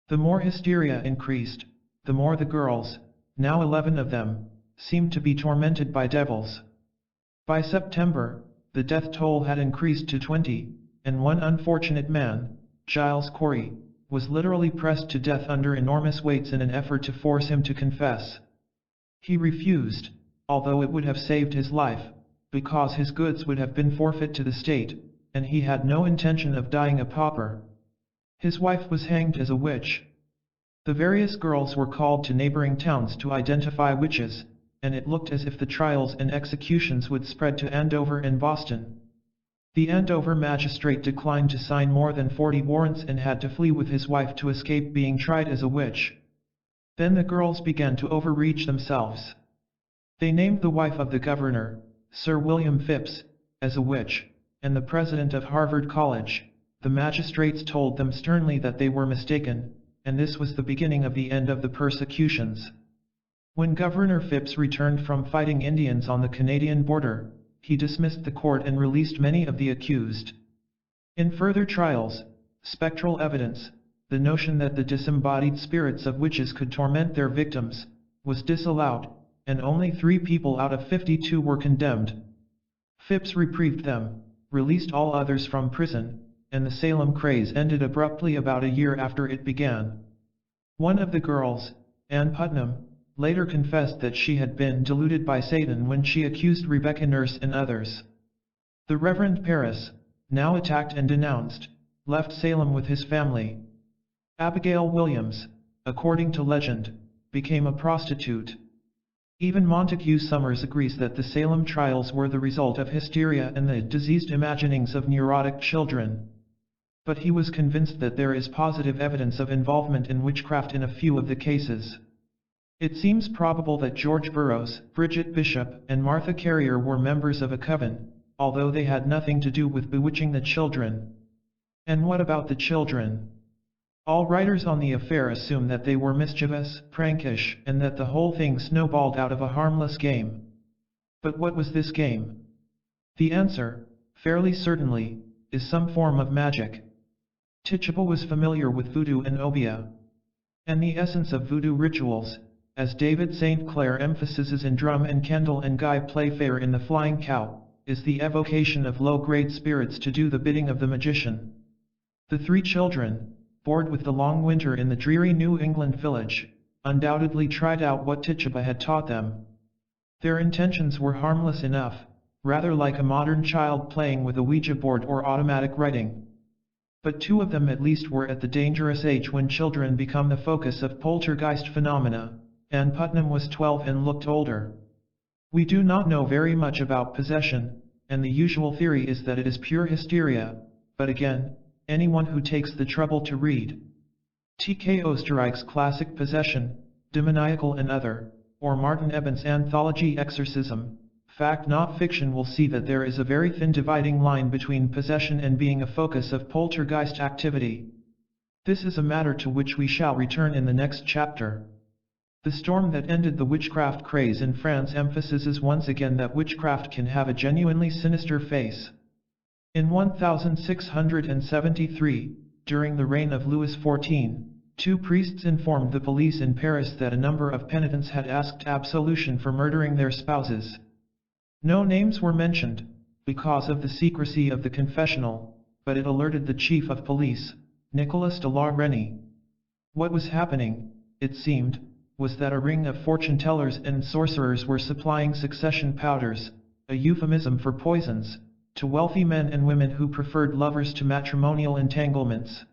The more hysteria increased, the more the girls, now 11 of them, seemed to be tormented by devils. By September, the death toll had increased to 20, and one unfortunate man, Giles Corey, was literally pressed to death under enormous weights in an effort to force him to confess. He refused, although it would have saved his life, because his goods would have been forfeit to the state, and he had no intention of dying a pauper. His wife was hanged as a witch. The various girls were called to neighboring towns to identify witches, and it looked as if the trials and executions would spread to Andover and Boston. The Andover magistrate declined to sign more than 40 warrants and had to flee with his wife to escape being tried as a witch. Then the girls began to overreach themselves. They named the wife of the governor, Sir William Phipps, as a witch, and the president of Harvard College. The magistrates told them sternly that they were mistaken, and this was the beginning of the end of the persecutions. When Governor Phipps returned from fighting Indians on the Canadian border, he dismissed the court and released many of the accused. In further trials, spectral evidence, the notion that the disembodied spirits of witches could torment their victims, was disallowed, and only 3 people out of 52 were condemned. Phipps reprieved them, released all others from prison, and the Salem craze ended abruptly about a year after it began. One of the girls, Ann Putnam, later confessed that she had been deluded by Satan when she accused Rebecca Nurse and others. The Reverend Parris, now attacked and denounced, left Salem with his family. Abigail Williams, according to legend, became a prostitute. Even Montague Summers agrees that the Salem trials were the result of hysteria and the diseased imaginings of neurotic children. But he was convinced that there is positive evidence of involvement in witchcraft in a few of the cases. It seems probable that George Burroughs, Bridget Bishop, and Martha Carrier were members of a coven, although they had nothing to do with bewitching the children. And what about the children? All writers on the affair assume that they were mischievous, prankish, and that the whole thing snowballed out of a harmless game. But what was this game? The answer, fairly certainly, is some form of magic. Tituba was familiar with voodoo and obeah. And the essence of voodoo rituals, as David St. Clair emphasizes in Drum and Kendall and Guy Playfair in The Flying Cow, is the evocation of low-grade spirits to do the bidding of the magician. The 3 children, bored with the long winter in the dreary New England village, undoubtedly tried out what Tituba had taught them. Their intentions were harmless enough, rather like a modern child playing with a Ouija board or automatic writing. But 2 of them at least were at the dangerous age when children become the focus of poltergeist phenomena. Ann Putnam was 12 and looked older. We do not know very much about possession, and the usual theory is that it is pure hysteria, but again, anyone who takes the trouble to read T.K. Oesterreich's classic Possession, Demoniacal and Other, or Martin Eben's anthology Exorcism, Fact Not Fiction will see that there is a very thin dividing line between possession and being a focus of poltergeist activity. This is a matter to which we shall return in the next chapter. The storm that ended the witchcraft craze in France emphasizes once again that witchcraft can have a genuinely sinister face. In 1673, during the reign of Louis XIV, 2 priests informed the police in Paris that a number of penitents had asked absolution for murdering their spouses. No names were mentioned, because of the secrecy of the confessional, but it alerted the chief of police, Nicolas de la Reynie. What was happening, it seemed, was that a ring of fortune-tellers and sorcerers were supplying succession powders, a euphemism for poisons, to wealthy men and women who preferred lovers to matrimonial entanglements.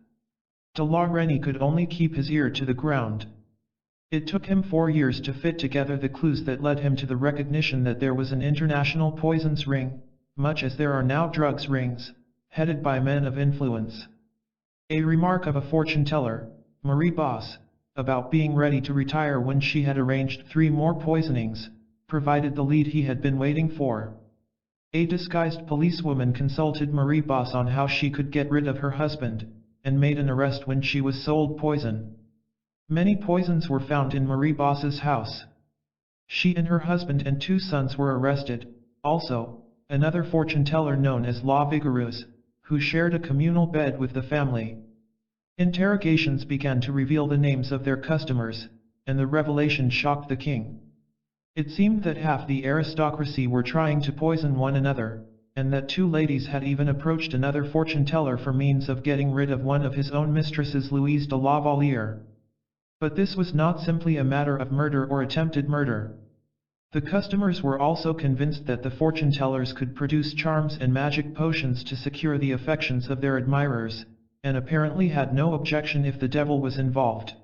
De la Reynie could only keep his ear to the ground. It took him 4 years to fit together the clues that led him to the recognition that there was an international poisons ring, much as there are now drugs rings, headed by men of influence. A remark of a fortune-teller, Marie Bosse, about being ready to retire when she had arranged 3 more poisonings, provided the lead he had been waiting for. A disguised policewoman consulted Marie Bosse on how she could get rid of her husband, and made an arrest when she was sold poison. Many poisons were found in Marie Bosse's house. She and her husband and 2 sons were arrested, also, another fortune-teller known as La Vigoureuse, who shared a communal bed with the family. Interrogations began to reveal the names of their customers, and the revelation shocked the king. It seemed that half the aristocracy were trying to poison one another, and that 2 ladies had even approached another fortune-teller for means of getting rid of one of his own mistresses, Louise de la Valliere. But this was not simply a matter of murder or attempted murder. The customers were also convinced that the fortune-tellers could produce charms and magic potions to secure the affections of their admirers, and apparently had no objection if the devil was involved.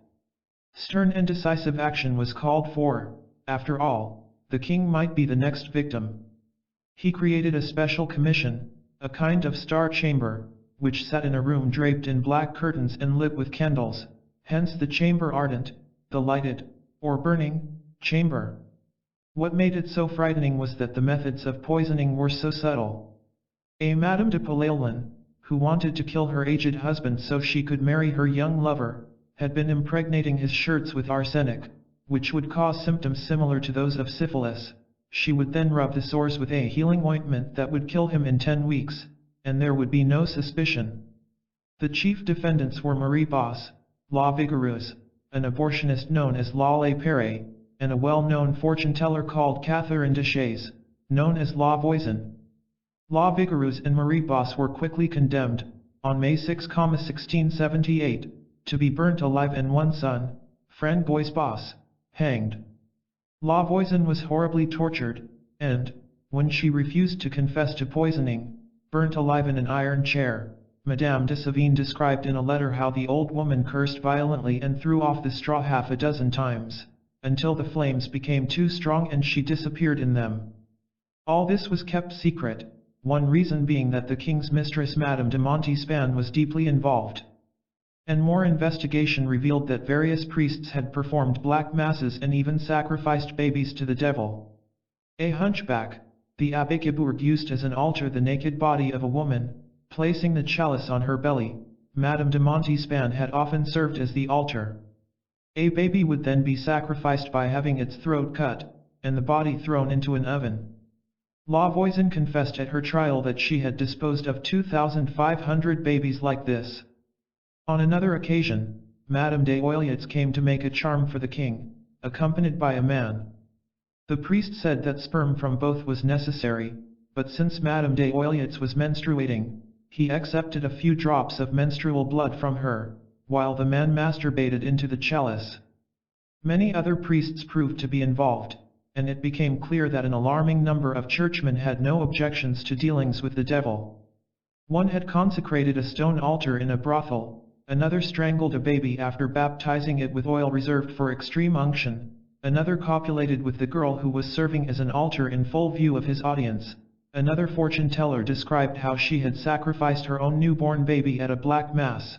Stern and decisive action was called for. After all, the king might be the next victim. He created a special commission, a kind of star chamber, which sat in a room draped in black curtains and lit with candles, hence the chamber ardent, the lighted, or burning, chamber. What made it so frightening was that the methods of poisoning were so subtle. A Madame de Palaolin, who wanted to kill her aged husband so she could marry her young lover, had been impregnating his shirts with arsenic, which would cause symptoms similar to those of syphilis. She would then rub the sores with a healing ointment that would kill him in 10 weeks, and there would be no suspicion. The chief defendants were Marie Bosse, La Vigoureuse, an abortionist known as La Lepere, and a well-known fortune-teller called Catherine Deschaze, known as La Voisin. La Vigoureuse and Marie Bosse were quickly condemned, on May 6, 1678, to be burnt alive, and one son, Francois Bosse, hanged. La Voisin was horribly tortured, and, when she refused to confess to poisoning, burnt alive in an iron chair. Madame de Sévigné described in a letter how the old woman cursed violently and threw off the straw half a dozen times, until the flames became too strong and she disappeared in them. All this was kept secret, one reason being that the king's mistress Madame de Montespan was deeply involved. And more investigation revealed that various priests had performed black masses and even sacrificed babies to the devil. A hunchback, the Abbé Guibourg, used as an altar the naked body of a woman, placing the chalice on her belly. Madame de Montespan had often served as the altar. A baby would then be sacrificed by having its throat cut, and the body thrown into an oven. La Voisin confessed at her trial that she had disposed of 2,500 babies like this. On another occasion, Madame des Oillots came to make a charm for the king, accompanied by a man. The priest said that sperm from both was necessary, but since Madame des Oillots was menstruating, he accepted a few drops of menstrual blood from her, while the man masturbated into the chalice. Many other priests proved to be involved, and it became clear that an alarming number of churchmen had no objections to dealings with the devil. One had consecrated a stone altar in a brothel. Another strangled a baby after baptizing it with oil reserved for extreme unction. Another copulated with the girl who was serving as an altar in full view of his audience. Another fortune-teller described how she had sacrificed her own newborn baby at a black mass.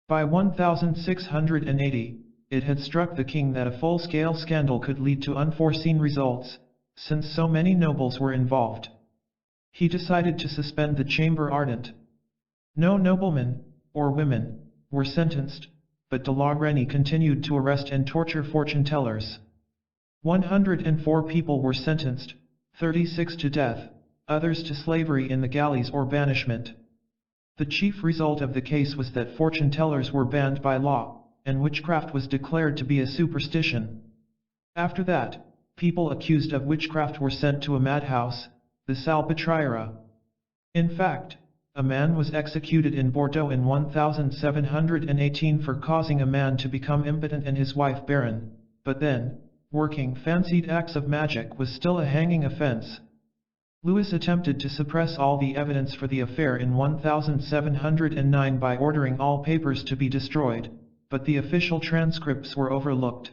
By 1680, it had struck the king that a full-scale scandal could lead to unforeseen results, since so many nobles were involved. He decided to suspend the chamber ardent. No noblemen, or women, were sentenced, but de la Reynie continued to arrest and torture fortune-tellers. 104 people were sentenced, 36 to death, others to slavery in the galleys or banishment. The chief result of the case was that fortune-tellers were banned by law, and witchcraft was declared to be a superstition. After that, people accused of witchcraft were sent to a madhouse, the Salpêtrière. In fact, a man was executed in Bordeaux in 1718 for causing a man to become impotent and his wife barren, but then, working fancied acts of magic was still a hanging offense. Louis attempted to suppress all the evidence for the affair in 1709 by ordering all papers to be destroyed, but the official transcripts were overlooked.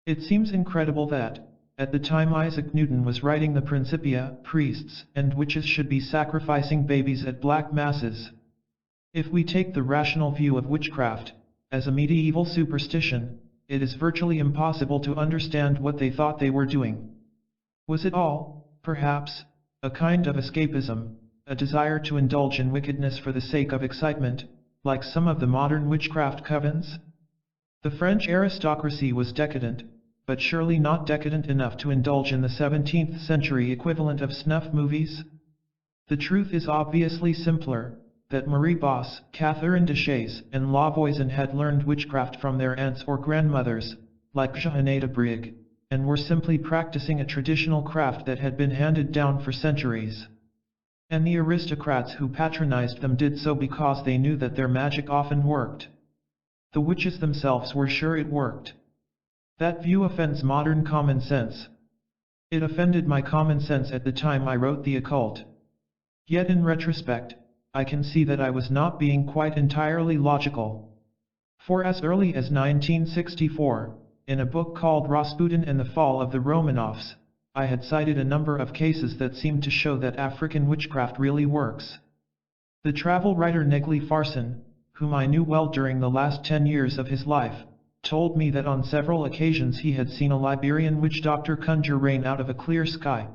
It seems incredible that, at the time Isaac Newton was writing the Principia, priests and witches should be sacrificing babies at black masses. If we take the rational view of witchcraft, as a medieval superstition, it is virtually impossible to understand what they thought they were doing. Was it all, perhaps, a kind of escapism, a desire to indulge in wickedness for the sake of excitement, like some of the modern witchcraft covens? The French aristocracy was decadent, but surely not decadent enough to indulge in the 17th century equivalent of snuff movies? The truth is obviously simpler, that Marie Bosse, Catherine Deschaze, and La Voisin had learned witchcraft from their aunts or grandmothers, like Jeanne de Brigg, and were simply practicing a traditional craft that had been handed down for centuries. And the aristocrats who patronized them did so because they knew that their magic often worked. The witches themselves were sure it worked. That view offends modern common sense. It offended my common sense at the time I wrote The Occult. Yet in retrospect, I can see that I was not being quite entirely logical. For as early as 1964, in a book called Rasputin and the Fall of the Romanovs, I had cited a number of cases that seemed to show that African witchcraft really works. The travel writer Negley Farson, whom I knew well during the last 10 years of his life, told me that on several occasions he had seen a Liberian witch doctor conjure rain out of a clear sky.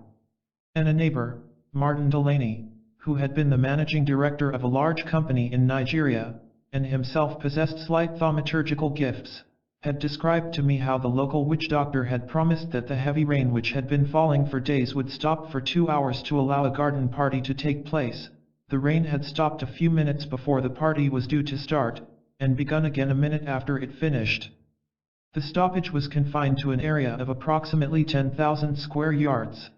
And a neighbor, Martin Delaney, who had been the managing director of a large company in Nigeria, and himself possessed slight thaumaturgical gifts, had described to me how the local witch doctor had promised that the heavy rain which had been falling for days would stop for 2 hours to allow a garden party to take place. The rain had stopped a few minutes before the party was due to start, and begun again a minute after it finished. The stoppage was confined to an area of approximately 10,000 square yards.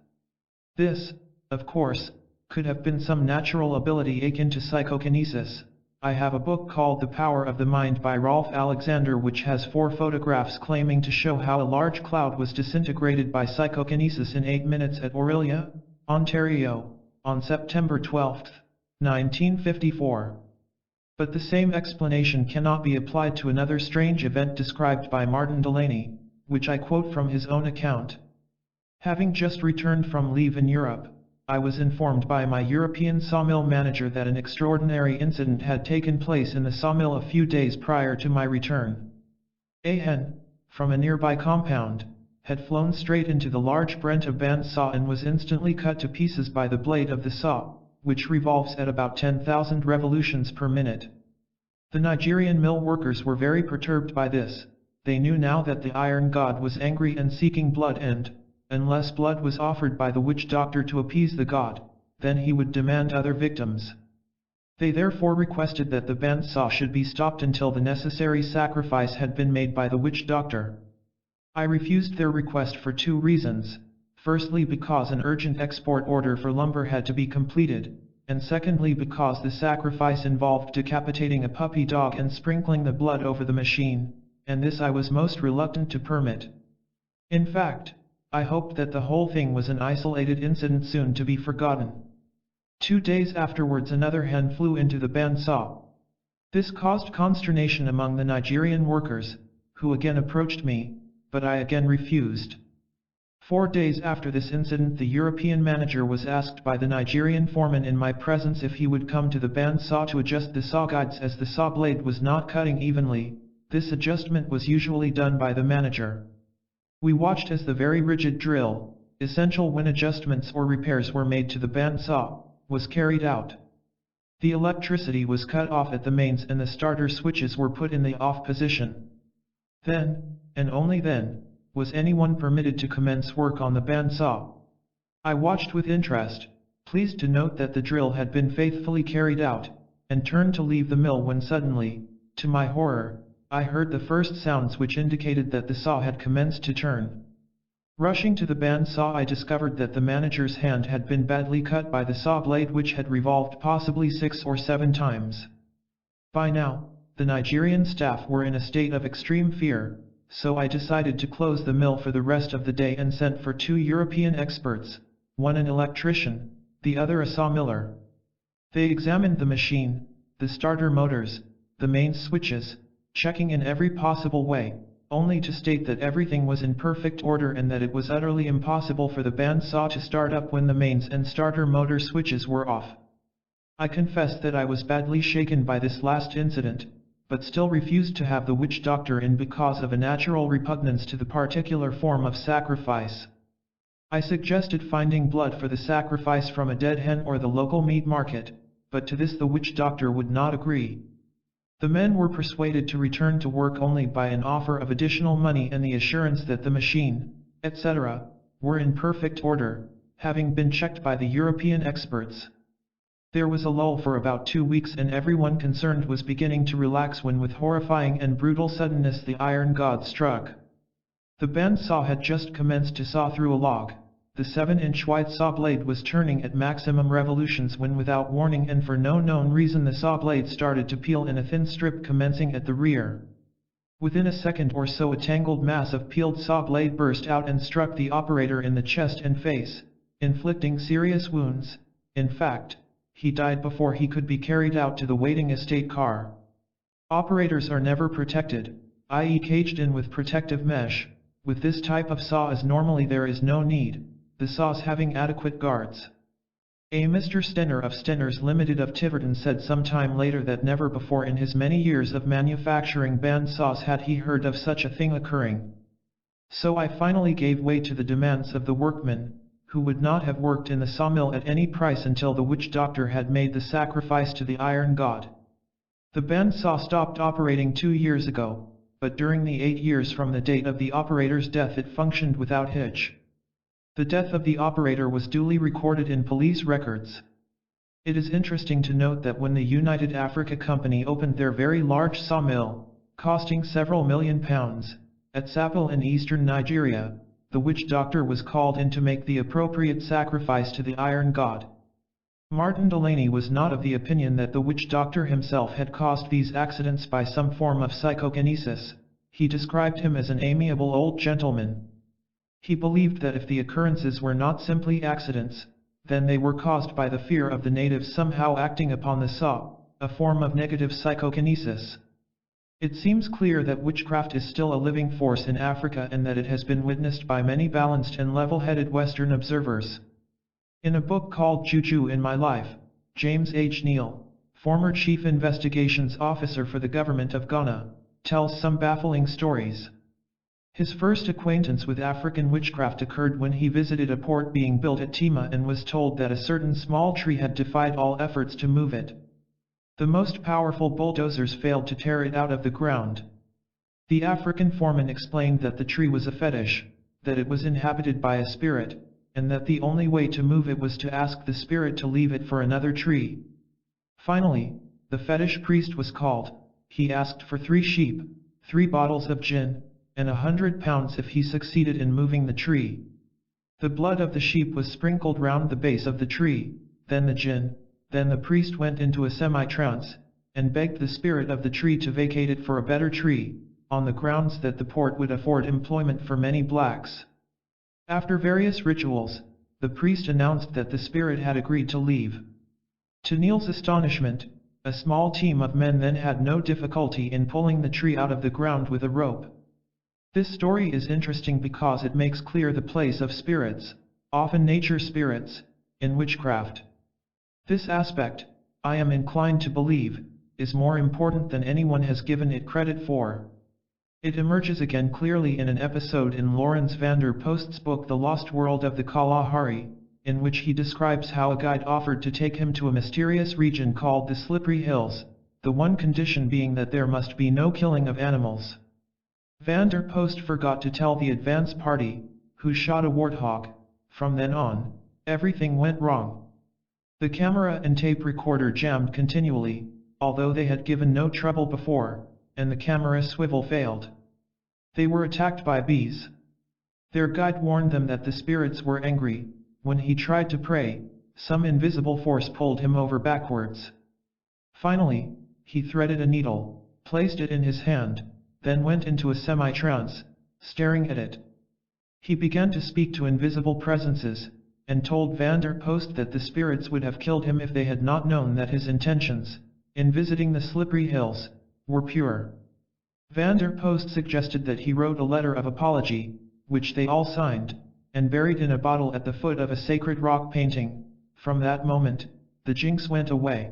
This, of course, could have been some natural ability akin to psychokinesis. I have a book called The Power of the Mind by Rolf Alexander, which has 4 photographs claiming to show how a large cloud was disintegrated by psychokinesis in 8 minutes at Orillia, Ontario, on September 12, 1954. But the same explanation cannot be applied to another strange event described by Martin Delaney, which I quote from his own account. Having just returned from leave in Europe, I was informed by my European sawmill manager that an extraordinary incident had taken place in the sawmill a few days prior to my return. A hen, from a nearby compound, had flown straight into the large Brenta bandsaw and was instantly cut to pieces by the blade of the saw, which revolves at about 10,000 revolutions per minute. The Nigerian mill workers were very perturbed by this. They knew now that the iron god was angry and seeking blood, and, unless blood was offered by the witch doctor to appease the god, then he would demand other victims. They therefore requested that the bandsaw should be stopped until the necessary sacrifice had been made by the witch doctor. I refused their request for 2 reasons. Firstly, because an urgent export order for lumber had to be completed, and secondly because the sacrifice involved decapitating a puppy dog and sprinkling the blood over the machine, and this I was most reluctant to permit. In fact, I hoped that the whole thing was an isolated incident soon to be forgotten. 2 days afterwards another hen flew into the bandsaw. This caused consternation among the Nigerian workers, who again approached me, but I again refused. 4 days after this incident, the European manager was asked by the Nigerian foreman in my presence if he would come to the bandsaw to adjust the saw guides as the saw blade was not cutting evenly. This adjustment was usually done by the manager. We watched as the very rigid drill, essential when adjustments or repairs were made to the bandsaw, was carried out. The electricity was cut off at the mains and the starter switches were put in the off position. Then, and only then, was anyone permitted to commence work on the bandsaw. I watched with interest, pleased to note that the drill had been faithfully carried out, and turned to leave the mill when suddenly, to my horror, I heard the first sounds which indicated that the saw had commenced to turn. Rushing to the bandsaw, I discovered that the manager's hand had been badly cut by the saw blade, which had revolved possibly 6 or 7 times. By now, the Nigerian staff were in a state of extreme fear, so I decided to close the mill for the rest of the day and sent for 2 European experts, one an electrician, the other a sawmiller. They examined the machine, the starter motors, the main switches, checking in every possible way, only to state that everything was in perfect order and that it was utterly impossible for the bandsaw to start up when the mains and starter motor switches were off. I confess that I was badly shaken by this last incident, but still refused to have the witch doctor in because of a natural repugnance to the particular form of sacrifice. I suggested finding blood for the sacrifice from a dead hen or the local meat market, but to this the witch doctor would not agree. The men were persuaded to return to work only by an offer of additional money and the assurance that the machine, etc., were in perfect order, having been checked by the European experts. There was a lull for about 2 weeks and everyone concerned was beginning to relax when with horrifying and brutal suddenness the iron god struck. The bandsaw had just commenced to saw through a log. The 7-inch wide saw blade was turning at maximum revolutions when without warning and for no known reason the saw blade started to peel in a thin strip commencing at the rear. Within a second or so a tangled mass of peeled saw blade burst out and struck the operator in the chest and face, inflicting serious wounds. In fact, he died before he could be carried out to the waiting estate car. Operators are never protected, i.e. caged in with protective mesh. With this type of saw, as normally there is no need. the saws having adequate guards. A Mr. Stenner of Stenner's Limited of Tiverton said sometime later that never before in his many years of manufacturing band saws had he heard of such a thing occurring. So I finally gave way to the demands of the workmen, who would not have worked in the sawmill at any price until the witch doctor had made the sacrifice to the iron god. The band saw stopped operating 2 years ago, but during the 8 years from the date of the operator's death it functioned without hitch. The death of the operator was duly recorded in police records. It is interesting to note that when the United Africa Company opened their very large sawmill, costing several £1,000,000, at Sapele in eastern Nigeria, the witch doctor was called in to make the appropriate sacrifice to the iron god. Martin Delaney was not of the opinion that the witch doctor himself had caused these accidents by some form of psychokinesis. He described him as an amiable old gentleman. He believed that if the occurrences were not simply accidents, then they were caused by the fear of the natives somehow acting upon the saw, a form of negative psychokinesis. It seems clear that witchcraft is still a living force in Africa and that it has been witnessed by many balanced and level-headed Western observers. In a book called Juju in My Life, James H. Neal, former Chief Investigations Officer for the Government of Ghana, tells some baffling stories. His first acquaintance with African witchcraft occurred when he visited a port being built at Tema and was told that a certain small tree had defied all efforts to move it. The most powerful bulldozers failed to tear it out of the ground. The African foreman explained that the tree was a fetish, that it was inhabited by a spirit, and that the only way to move it was to ask the spirit to leave it for another tree. Finally, the fetish priest was called. He asked for 3 sheep, 3 bottles of gin, and £100 if he succeeded in moving the tree. The blood of the sheep was sprinkled round the base of the tree, then the gin, then the priest went into a semi-trance, and begged the spirit of the tree to vacate it for a better tree, on the grounds that the port would afford employment for many blacks. After various rituals, the priest announced that the spirit had agreed to leave. To Neal's astonishment, a small team of men then had no difficulty in pulling the tree out of the ground with a rope. This story is interesting because it makes clear the place of spirits, often nature spirits, in witchcraft. This aspect, I am inclined to believe, is more important than anyone has given it credit for. It emerges again clearly in an episode in Lawrence van der Post's book The Lost World of the Kalahari, in which he describes how a guide offered to take him to a mysterious region called the Slippery Hills, the one condition being that there must be no killing of animals. Van der Post forgot to tell the advance party, who shot a warthog. From then on, everything went wrong. The camera and tape recorder jammed continually, although they had given no trouble before, and the camera swivel failed. They were attacked by bees. Their guide warned them that the spirits were angry. When he tried to pray, some invisible force pulled him over backwards. Finally, he threaded a needle, placed it in his hand, then went into a semi-trance, staring at it. He began to speak to invisible presences, and told Van der Post that the spirits would have killed him if they had not known that his intentions, in visiting the Slippery Hills, were pure. Van der Post suggested that he wrote a letter of apology, which they all signed, and buried in a bottle at the foot of a sacred rock painting. From that moment, the jinx went away.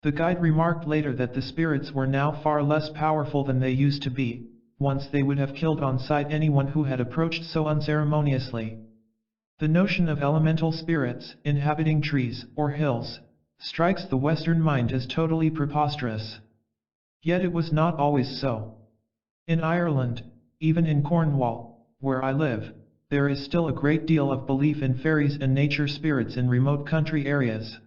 The guide remarked later that the spirits were now far less powerful than they used to be. Once they would have killed on sight anyone who had approached so unceremoniously. The notion of elemental spirits inhabiting trees or hills strikes the Western mind as totally preposterous. Yet it was not always so. In Ireland, even in Cornwall, where I live, there is still a great deal of belief in fairies and nature spirits in remote country areas.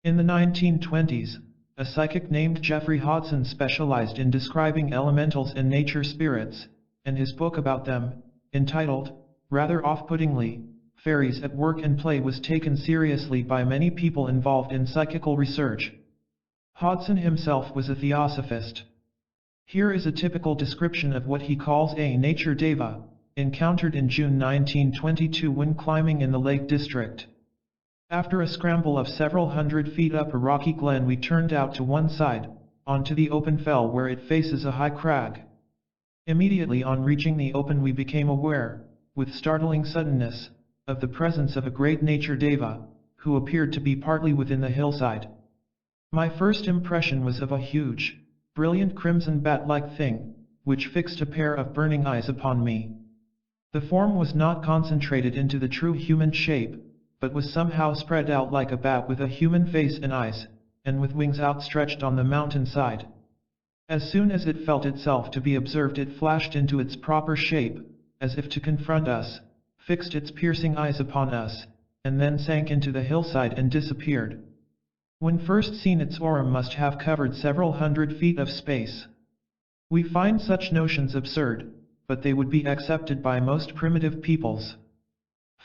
In the 1920s, a psychic named Geoffrey Hodson specialized in describing elementals and nature spirits, and his book about them, entitled, rather off-puttingly, Fairies at Work and Play, was taken seriously by many people involved in psychical research. Hodson himself was a theosophist. Here is a typical description of what he calls a nature deva, encountered in June 1922 when climbing in the Lake District. After a scramble of several hundred feet up a rocky glen, we turned out to one side, onto the open fell where it faces a high crag. Immediately on reaching the open we became aware, with startling suddenness, of the presence of a great nature deva, who appeared to be partly within the hillside. My first impression was of a huge, brilliant crimson bat-like thing, which fixed a pair of burning eyes upon me. The form was not concentrated into the true human shape, but was somehow spread out like a bat with a human face and eyes, and with wings outstretched on the mountainside. As soon as it felt itself to be observed, it flashed into its proper shape, as if to confront us, fixed its piercing eyes upon us, and then sank into the hillside and disappeared. When first seen, its aura must have covered several hundred feet of space. We find such notions absurd, but they would be accepted by most primitive peoples.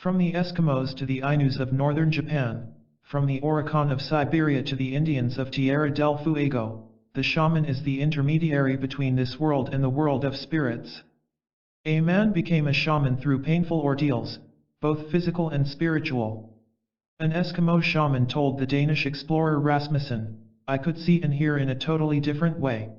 From the Eskimos to the Ainus of northern Japan, from the Oricon of Siberia to the Indians of Tierra del Fuego, the shaman is the intermediary between this world and the world of spirits. A man became a shaman through painful ordeals, both physical and spiritual. An Eskimo shaman told the Danish explorer Rasmussen, "I could see and hear in a totally different way.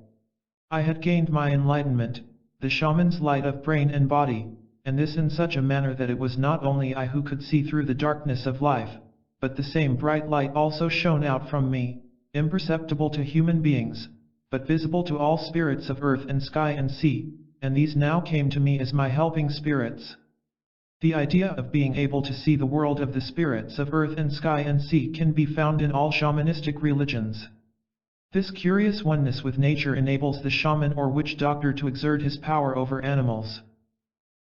I had gained my enlightenment, the shaman's light of brain and body, and this in such a manner that it was not only I who could see through the darkness of life, but the same bright light also shone out from me, imperceptible to human beings, but visible to all spirits of earth and sky and sea, and these now came to me as my helping spirits." The idea of being able to see the world of the spirits of earth and sky and sea can be found in all shamanistic religions. This curious oneness with nature enables the shaman or witch doctor to exert his power over animals.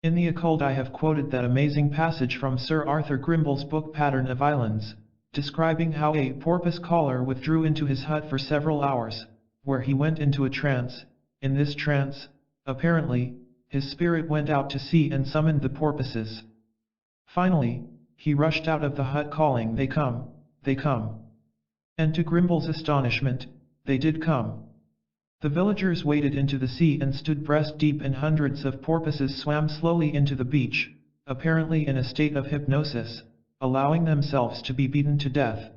In the occult, I have quoted that amazing passage from Sir Arthur Grimble's book Pattern of Islands, describing how a porpoise caller withdrew into his hut for several hours, where he went into a trance. In this trance, apparently, his spirit went out to sea and summoned the porpoises. Finally, he rushed out of the hut calling, "They come, they come." And to Grimble's astonishment, they did come. The villagers waded into the sea and stood breast deep, and hundreds of porpoises swam slowly into the beach, apparently in a state of hypnosis, allowing themselves to be beaten to death.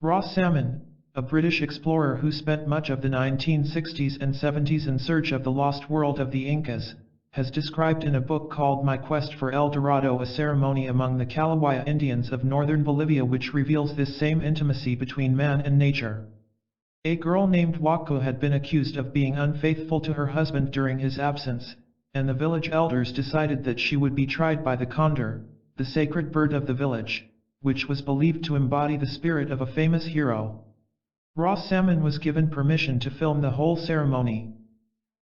Ross Salmon, a British explorer who spent much of the 1960s and 70s in search of the lost world of the Incas, has described in a book called My Quest for El Dorado a ceremony among the Calawaya Indians of northern Bolivia which reveals this same intimacy between man and nature. A girl named Wako had been accused of being unfaithful to her husband during his absence, and the village elders decided that she would be tried by the condor, the sacred bird of the village, which was believed to embody the spirit of a famous hero. Ross Salmon was given permission to film the whole ceremony.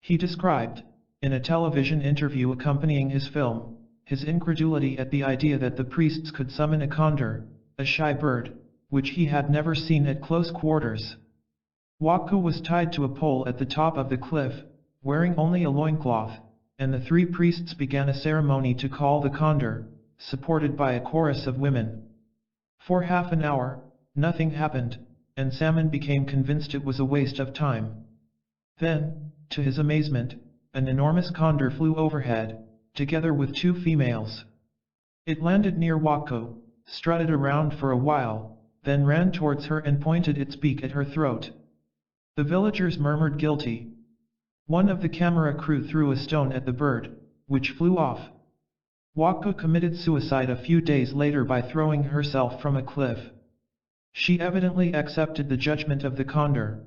He described, in a television interview accompanying his film, his incredulity at the idea that the priests could summon a condor, a shy bird, which he had never seen at close quarters. Wako was tied to a pole at the top of the cliff, wearing only a loincloth, and the three priests began a ceremony to call the condor, supported by a chorus of women. For half an hour, nothing happened, and Salmon became convinced it was a waste of time. Then, to his amazement, an enormous condor flew overhead, together with two females. It landed near Wako, strutted around for a while, then ran towards her and pointed its beak at her throat. The villagers murmured guilty. One of the camera crew threw a stone at the bird, which flew off. Wako committed suicide a few days later by throwing herself from a cliff. She evidently accepted the judgment of the condor.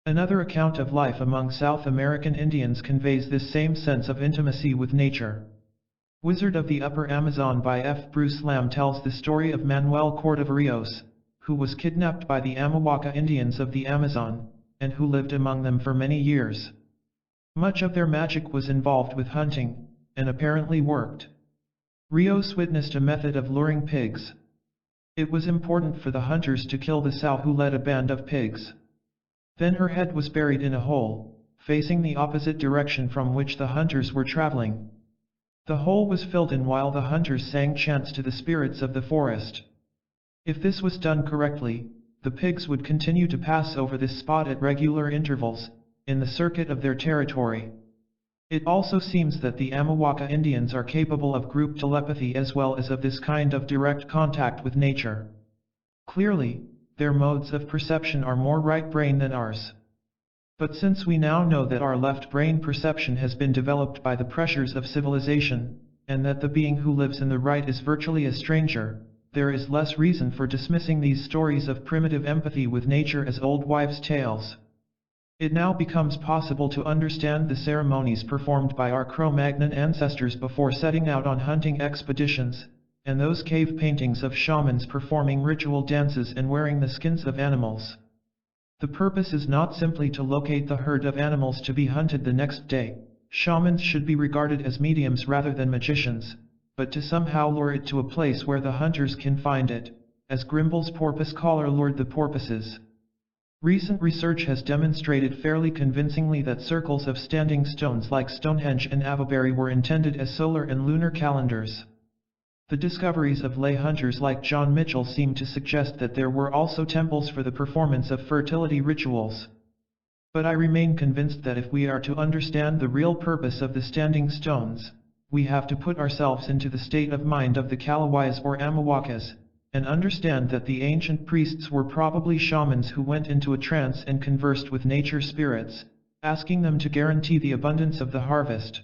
Another account of life among South American Indians conveys this same sense of intimacy with nature. Wizard of the Upper Amazon by F. Bruce Lamb tells the story of Manuel Cordoverios, who was kidnapped by the Amawaka Indians of the Amazon, and who lived among them for many years. Much of their magic was involved with hunting, and apparently worked. Rios witnessed a method of luring pigs. It was important for the hunters to kill the sow who led a band of pigs. Then her head was buried in a hole, facing the opposite direction from which the hunters were traveling. The hole was filled in while the hunters sang chants to the spirits of the forest. If this was done correctly, the pigs would continue to pass over this spot at regular intervals, in the circuit of their territory. It also seems that the Amawaka Indians are capable of group telepathy as well as of this kind of direct contact with nature. Clearly, their modes of perception are more right brain than ours. But since we now know that our left brain perception has been developed by the pressures of civilization, and that the being who lives in the right is virtually a stranger, there is less reason for dismissing these stories of primitive empathy with nature as old wives' tales. It now becomes possible to understand the ceremonies performed by our Cro-Magnon ancestors before setting out on hunting expeditions, and those cave paintings of shamans performing ritual dances and wearing the skins of animals. The purpose is not simply to locate the herd of animals to be hunted the next day. Shamans should be regarded as mediums rather than magicians, but to somehow lure it to a place where the hunters can find it, as Grimble's porpoise caller lured the porpoises. Recent research has demonstrated fairly convincingly that circles of standing stones like Stonehenge and Avebury were intended as solar and lunar calendars. The discoveries of lay hunters like John Mitchell seem to suggest that there were also temples for the performance of fertility rituals. But I remain convinced that if we are to understand the real purpose of the standing stones, we have to put ourselves into the state of mind of the Kalawais or Amawakas, and understand that the ancient priests were probably shamans who went into a trance and conversed with nature spirits, asking them to guarantee the abundance of the harvest.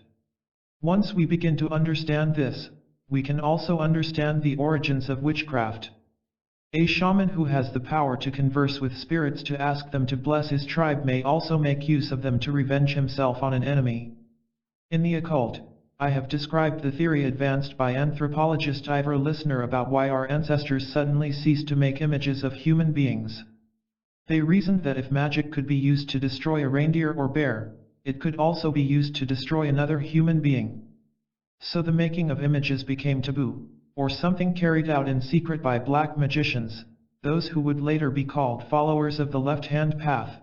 Once we begin to understand this, we can also understand the origins of witchcraft. A shaman who has the power to converse with spirits to ask them to bless his tribe may also make use of them to revenge himself on an enemy. In the occult, I have described the theory advanced by anthropologist Ivor Listener about why our ancestors suddenly ceased to make images of human beings. They reasoned that if magic could be used to destroy a reindeer or bear, it could also be used to destroy another human being. So the making of images became taboo, or something carried out in secret by black magicians, those who would later be called followers of the left-hand path.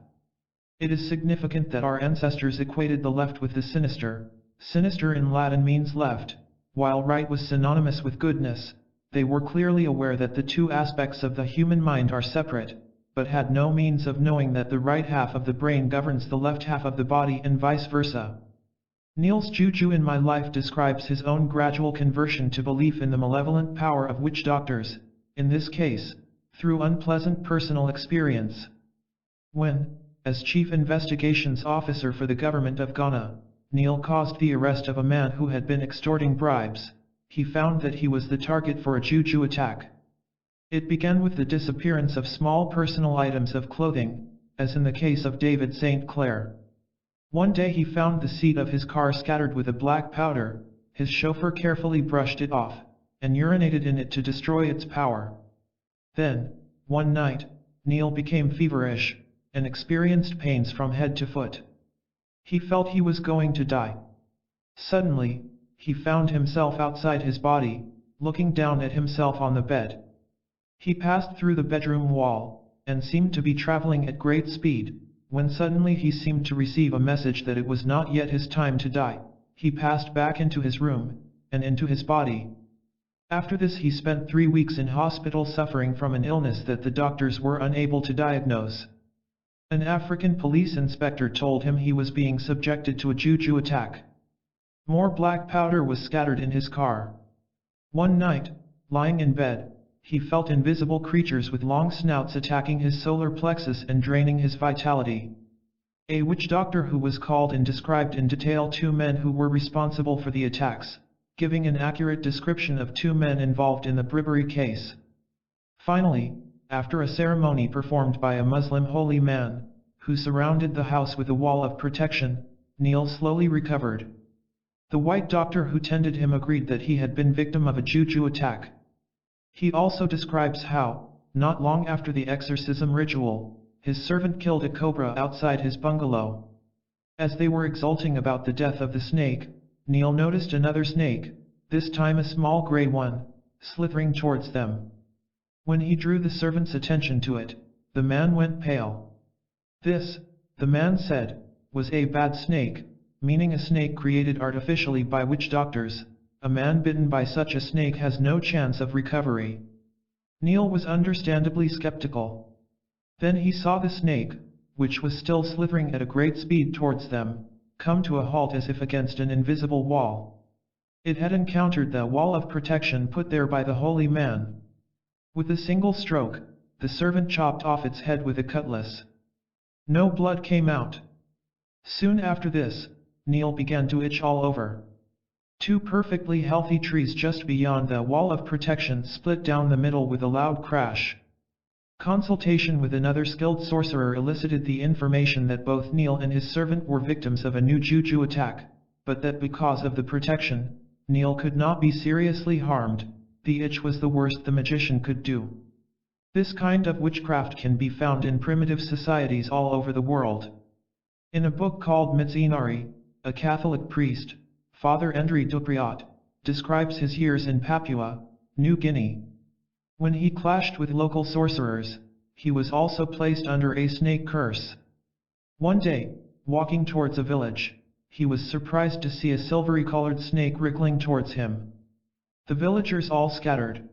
It is significant that our ancestors equated the left with the sinister. Sinister in Latin means left, while right was synonymous with goodness. They were clearly aware that the two aspects of the human mind are separate, but had no means of knowing that the right half of the brain governs the left half of the body and vice versa. Neil's Juju in My Life describes his own gradual conversion to belief in the malevolent power of witch doctors, in this case, through unpleasant personal experience. When, as Chief Investigations Officer for the government of Ghana, Neil caused the arrest of a man who had been extorting bribes, he found that he was the target for a juju attack. It began with the disappearance of small personal items of clothing, as in the case of David St. Clair. One day he found the seat of his car scattered with a black powder. His chauffeur carefully brushed it off, and urinated in it to destroy its power. Then, one night, Neil became feverish, and experienced pains from head to foot. He felt he was going to die. Suddenly, he found himself outside his body, looking down at himself on the bed. He passed through the bedroom wall, and seemed to be traveling at great speed, when suddenly he seemed to receive a message that it was not yet his time to die. He passed back into his room, and into his body. After this he spent 3 weeks in hospital suffering from an illness that the doctors were unable to diagnose. An African police inspector told him he was being subjected to a juju attack. More black powder was scattered in his car. One night, lying in bed, he felt invisible creatures with long snouts attacking his solar plexus and draining his vitality. A witch doctor who was called in described in detail 2 men who were responsible for the attacks, giving an accurate description of 2 men involved in the bribery case. Finally, after a ceremony performed by a Muslim holy man, who surrounded the house with a wall of protection, Neil slowly recovered. The white doctor who tended him agreed that he had been victim of a juju attack. He also describes how, not long after the exorcism ritual, his servant killed a cobra outside his bungalow. As they were exulting about the death of the snake, Neil noticed another snake, this time a small gray one, slithering towards them. When he drew the servant's attention to it, the man went pale. This, the man said, was a bad snake, meaning a snake created artificially by witch doctors. A man bitten by such a snake has no chance of recovery. Neil was understandably skeptical. Then he saw the snake, which was still slithering at a great speed towards them, come to a halt as if against an invisible wall. It had encountered the wall of protection put there by the holy man. With a single stroke, the servant chopped off its head with a cutlass. No blood came out. Soon after this, Neil began to itch all over. Two perfectly healthy trees just beyond the wall of protection split down the middle with a loud crash. Consultation with another skilled sorcerer elicited the information that both Neil and his servant were victims of a new juju attack, but that because of the protection, Neil could not be seriously harmed. The itch was the worst the magician could do. This kind of witchcraft can be found in primitive societies all over the world. In a book called Mitzinari, a Catholic priest, Father Andre Dupriat, describes his years in Papua, New Guinea. When he clashed with local sorcerers, he was also placed under a snake curse. One day, walking towards a village, he was surprised to see a silvery-colored snake wriggling towards him. The villagers all scattered.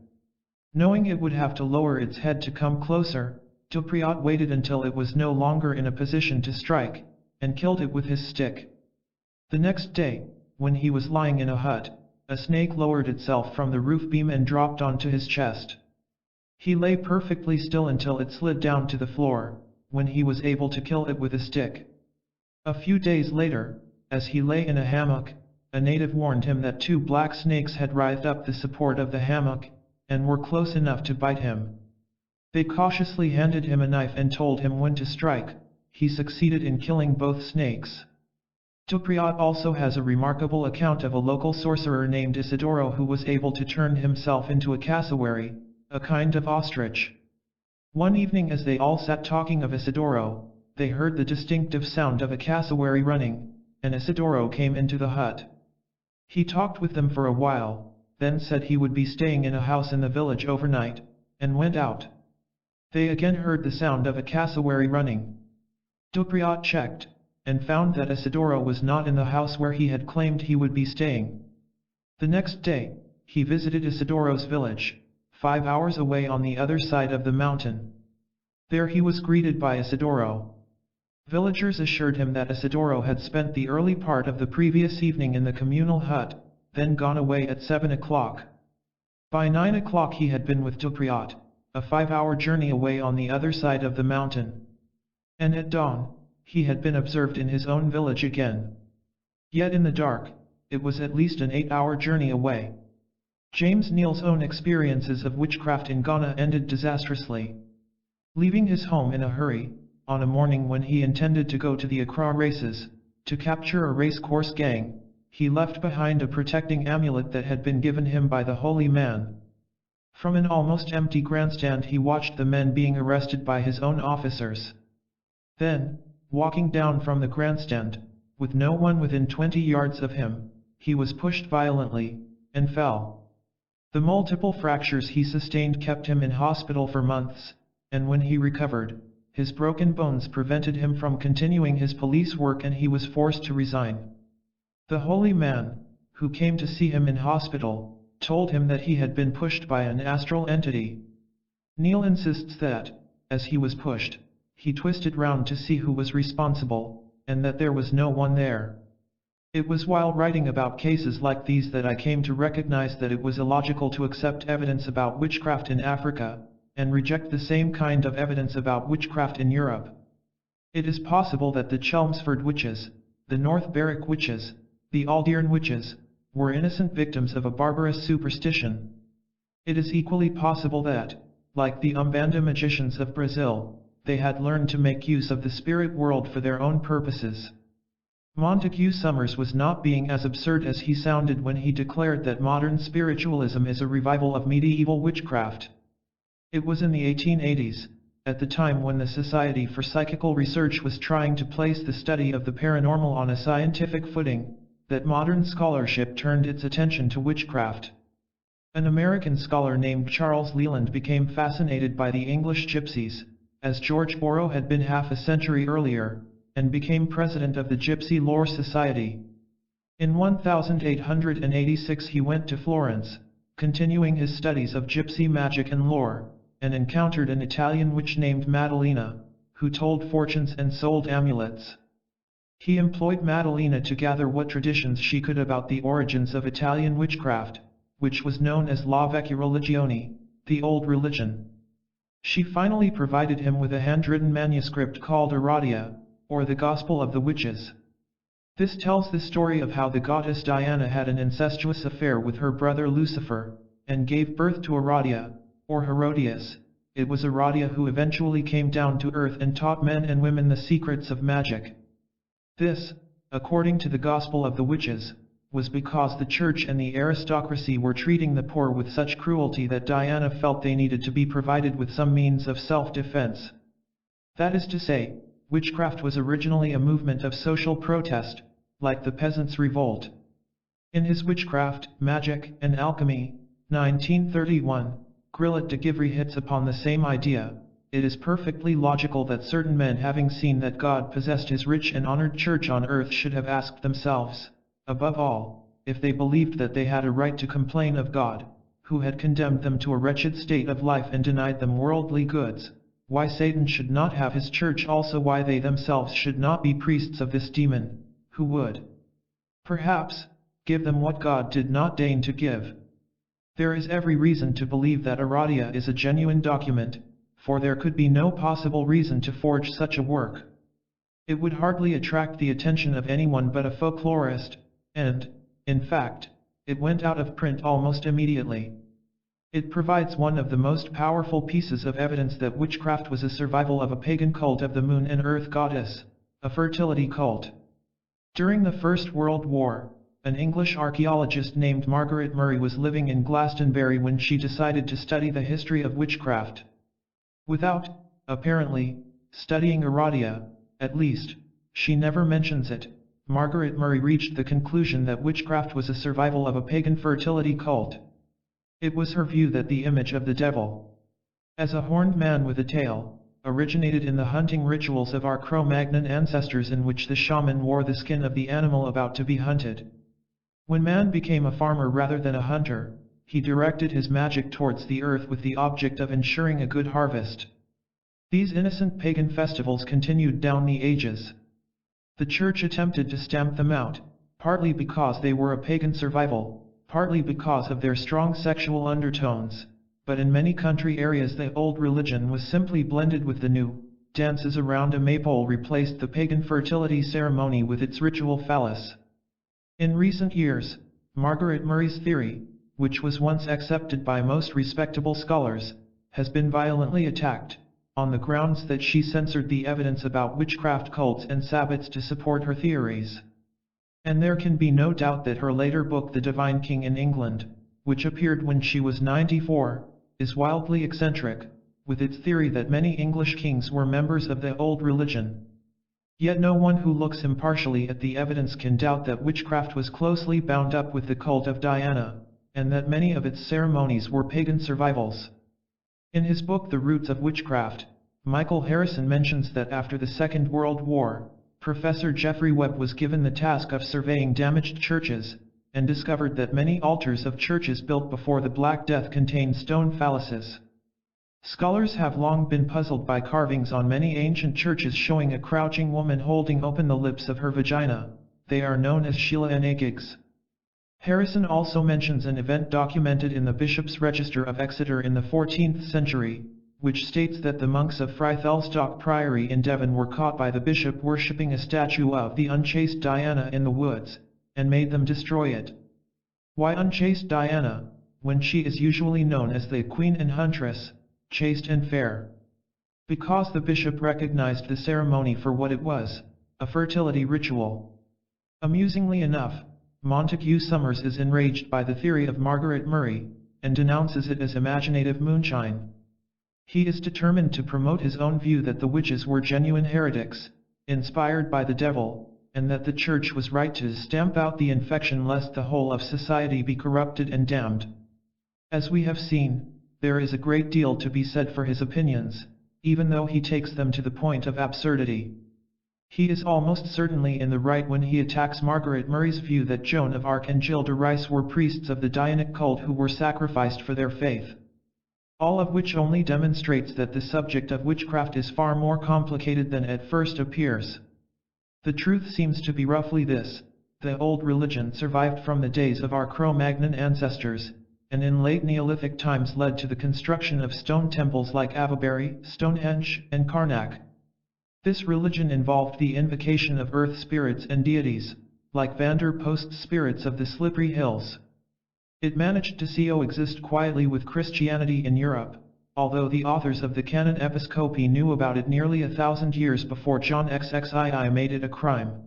Knowing it would have to lower its head to come closer, Dupriat waited until it was no longer in a position to strike, and killed it with his stick. The next day, when he was lying in a hut, a snake lowered itself from the roof beam and dropped onto his chest. He lay perfectly still until it slid down to the floor, when he was able to kill it with a stick. A few days later, as he lay in a hammock, a native warned him that two black snakes had writhed up the support of the hammock, and were close enough to bite him. They cautiously handed him a knife and told him when to strike. He succeeded in killing both snakes. Dupriat also has a remarkable account of a local sorcerer named Isidoro who was able to turn himself into a cassowary, a kind of ostrich. One evening as they all sat talking of Isidoro, they heard the distinctive sound of a cassowary running, and Isidoro came into the hut. He talked with them for a while, then said he would be staying in a house in the village overnight, and went out. They again heard the sound of a cassowary running. Dupriat checked, and found that Isidoro was not in the house where he had claimed he would be staying. The next day, he visited Isidoro's village, 5 hours away on the other side of the mountain. There he was greeted by Isidoro. Villagers assured him that Isidoro had spent the early part of the previous evening in the communal hut, then gone away at 7 o'clock. By 9 o'clock he had been with Dupriat, a 5-hour journey away on the other side of the mountain. And at dawn, he had been observed in his own village again. Yet in the dark, it was at least an 8-hour journey away. James Neal's own experiences of witchcraft in Ghana ended disastrously. Leaving his home in a hurry, on a morning when he intended to go to the Accra races, to capture a racecourse gang, he left behind a protecting amulet that had been given him by the holy man. From an almost empty grandstand he watched the men being arrested by his own officers. Then, walking down from the grandstand, with no one within 20 yards of him, he was pushed violently, and fell. The multiple fractures he sustained kept him in hospital for months, and when he recovered, his broken bones prevented him from continuing his police work and he was forced to resign. The holy man, who came to see him in hospital, told him that he had been pushed by an astral entity. Neal insists that, as he was pushed, he twisted round to see who was responsible, and that there was no one there. It was while writing about cases like these that I came to recognize that it was illogical to accept evidence about witchcraft in Africa, and reject the same kind of evidence about witchcraft in Europe. It is possible that the Chelmsford witches, the North Berwick witches, the Aldearn witches, were innocent victims of a barbarous superstition. It is equally possible that, like the Umbanda magicians of Brazil, they had learned to make use of the spirit world for their own purposes. Montague Summers was not being as absurd as he sounded when he declared that modern spiritualism is a revival of medieval witchcraft. It was in the 1880s, at the time when the Society for Psychical Research was trying to place the study of the paranormal on a scientific footing, that modern scholarship turned its attention to witchcraft. An American scholar named Charles Leland became fascinated by the English gypsies, as George Borrow had been half a century earlier, and became president of the Gypsy Lore Society. In 1886 he went to Florence, continuing his studies of gypsy magic and lore, and encountered an Italian witch named Madalena, who told fortunes and sold amulets. He employed Madalena to gather what traditions she could about the origins of Italian witchcraft, which was known as La Vecchia Religione, the old religion. She finally provided him with a handwritten manuscript called Aradia, or the Gospel of the Witches. This tells the story of how the goddess Diana had an incestuous affair with her brother Lucifer, and gave birth to Aradia, or Herodias. It was Aradia who eventually came down to earth and taught men and women the secrets of magic. This, according to the Gospel of the Witches, was because the church and the aristocracy were treating the poor with such cruelty that Diana felt they needed to be provided with some means of self-defense. That is to say, witchcraft was originally a movement of social protest, like the Peasants' Revolt. In his Witchcraft, Magic, and Alchemy, 1931, Grillet de Givry hits upon the same idea. It is perfectly logical that certain men, having seen that God possessed his rich and honored church on earth, should have asked themselves, above all, if they believed that they had a right to complain of God, who had condemned them to a wretched state of life and denied them worldly goods, why Satan should not have his church also, why they themselves should not be priests of this demon, who would, perhaps, give them what God did not deign to give. There is every reason to believe that Aradia is a genuine document, for there could be no possible reason to forge such a work. It would hardly attract the attention of anyone but a folklorist, and, in fact, it went out of print almost immediately. It provides one of the most powerful pieces of evidence that witchcraft was a survival of a pagan cult of the moon and earth goddess, a fertility cult. During the First World War, an English archaeologist named Margaret Murray was living in Glastonbury when she decided to study the history of witchcraft. Without, apparently, studying Aradia, at least, she never mentions it, Margaret Murray reached the conclusion that witchcraft was a survival of a pagan fertility cult. It was her view that the image of the devil, as a horned man with a tail, originated in the hunting rituals of our Cro-Magnon ancestors, in which the shaman wore the skin of the animal about to be hunted. When man became a farmer rather than a hunter, he directed his magic towards the earth with the object of ensuring a good harvest. These innocent pagan festivals continued down the ages. The church attempted to stamp them out, partly because they were a pagan survival, partly because of their strong sexual undertones, but in many country areas the old religion was simply blended with the new. Dances around a maypole replaced the pagan fertility ceremony with its ritual phallus. In recent years, Margaret Murray's theory, which was once accepted by most respectable scholars, has been violently attacked, on the grounds that she censored the evidence about witchcraft cults and sabbats to support her theories. And there can be no doubt that her later book The Divine King in England, which appeared when she was 94, is wildly eccentric, with its theory that many English kings were members of the old religion. Yet no one who looks impartially at the evidence can doubt that witchcraft was closely bound up with the cult of Diana, and that many of its ceremonies were pagan survivals. In his book The Roots of Witchcraft, Michael Harrison mentions that after the Second World War, Professor Geoffrey Webb was given the task of surveying damaged churches, and discovered that many altars of churches built before the Black Death contained stone phalluses. Scholars have long been puzzled by carvings on many ancient churches showing a crouching woman holding open the lips of her vagina. They are known as Sheila and Agigs. Harrison also mentions an event documented in the Bishop's Register of Exeter in the 14th century, which states that the monks of Frythelstock Priory in Devon were caught by the bishop worshipping a statue of the unchaste Diana in the woods, and made them destroy it. Why unchaste Diana, when she is usually known as the Queen and Huntress, chaste and fair? Because the bishop recognized the ceremony for what it was, a fertility ritual. Amusingly enough, Montague Summers is enraged by the theory of Margaret Murray, and denounces it as imaginative moonshine. He is determined to promote his own view that the witches were genuine heretics, inspired by the devil, and that the church was right to stamp out the infection lest the whole of society be corrupted and damned. As we have seen, there is a great deal to be said for his opinions, even though he takes them to the point of absurdity. He is almost certainly in the right when he attacks Margaret Murray's view that Joan of Arc and Gilles de Rais were priests of the Dianic cult who were sacrificed for their faith. All of which only demonstrates that the subject of witchcraft is far more complicated than at first appears. The truth seems to be roughly this: the old religion survived from the days of our Cro-Magnon ancestors, and in late Neolithic times led to the construction of stone temples like Avebury, Stonehenge, and Karnak. This religion involved the invocation of earth spirits and deities, like Vander Post's spirits of the slippery hills. It managed to coexist quietly with Christianity in Europe, although the authors of the Canon Episcopi knew about it nearly 1,000 years before John XXII made it a crime.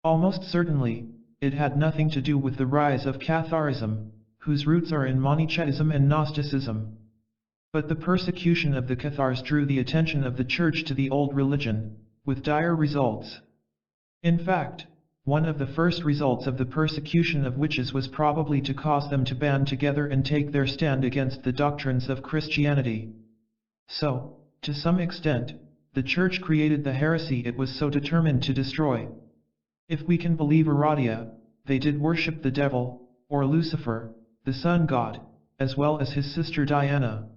Almost certainly, it had nothing to do with the rise of Catharism, whose roots are in Manichaeism and Gnosticism. But the persecution of the Cathars drew the attention of the Church to the old religion, with dire results. In fact, one of the first results of the persecution of witches was probably to cause them to band together and take their stand against the doctrines of Christianity. So, to some extent, the Church created the heresy it was so determined to destroy. If we can believe Aradia, they did worship the devil, or Lucifer, the sun god, as well as his sister Diana.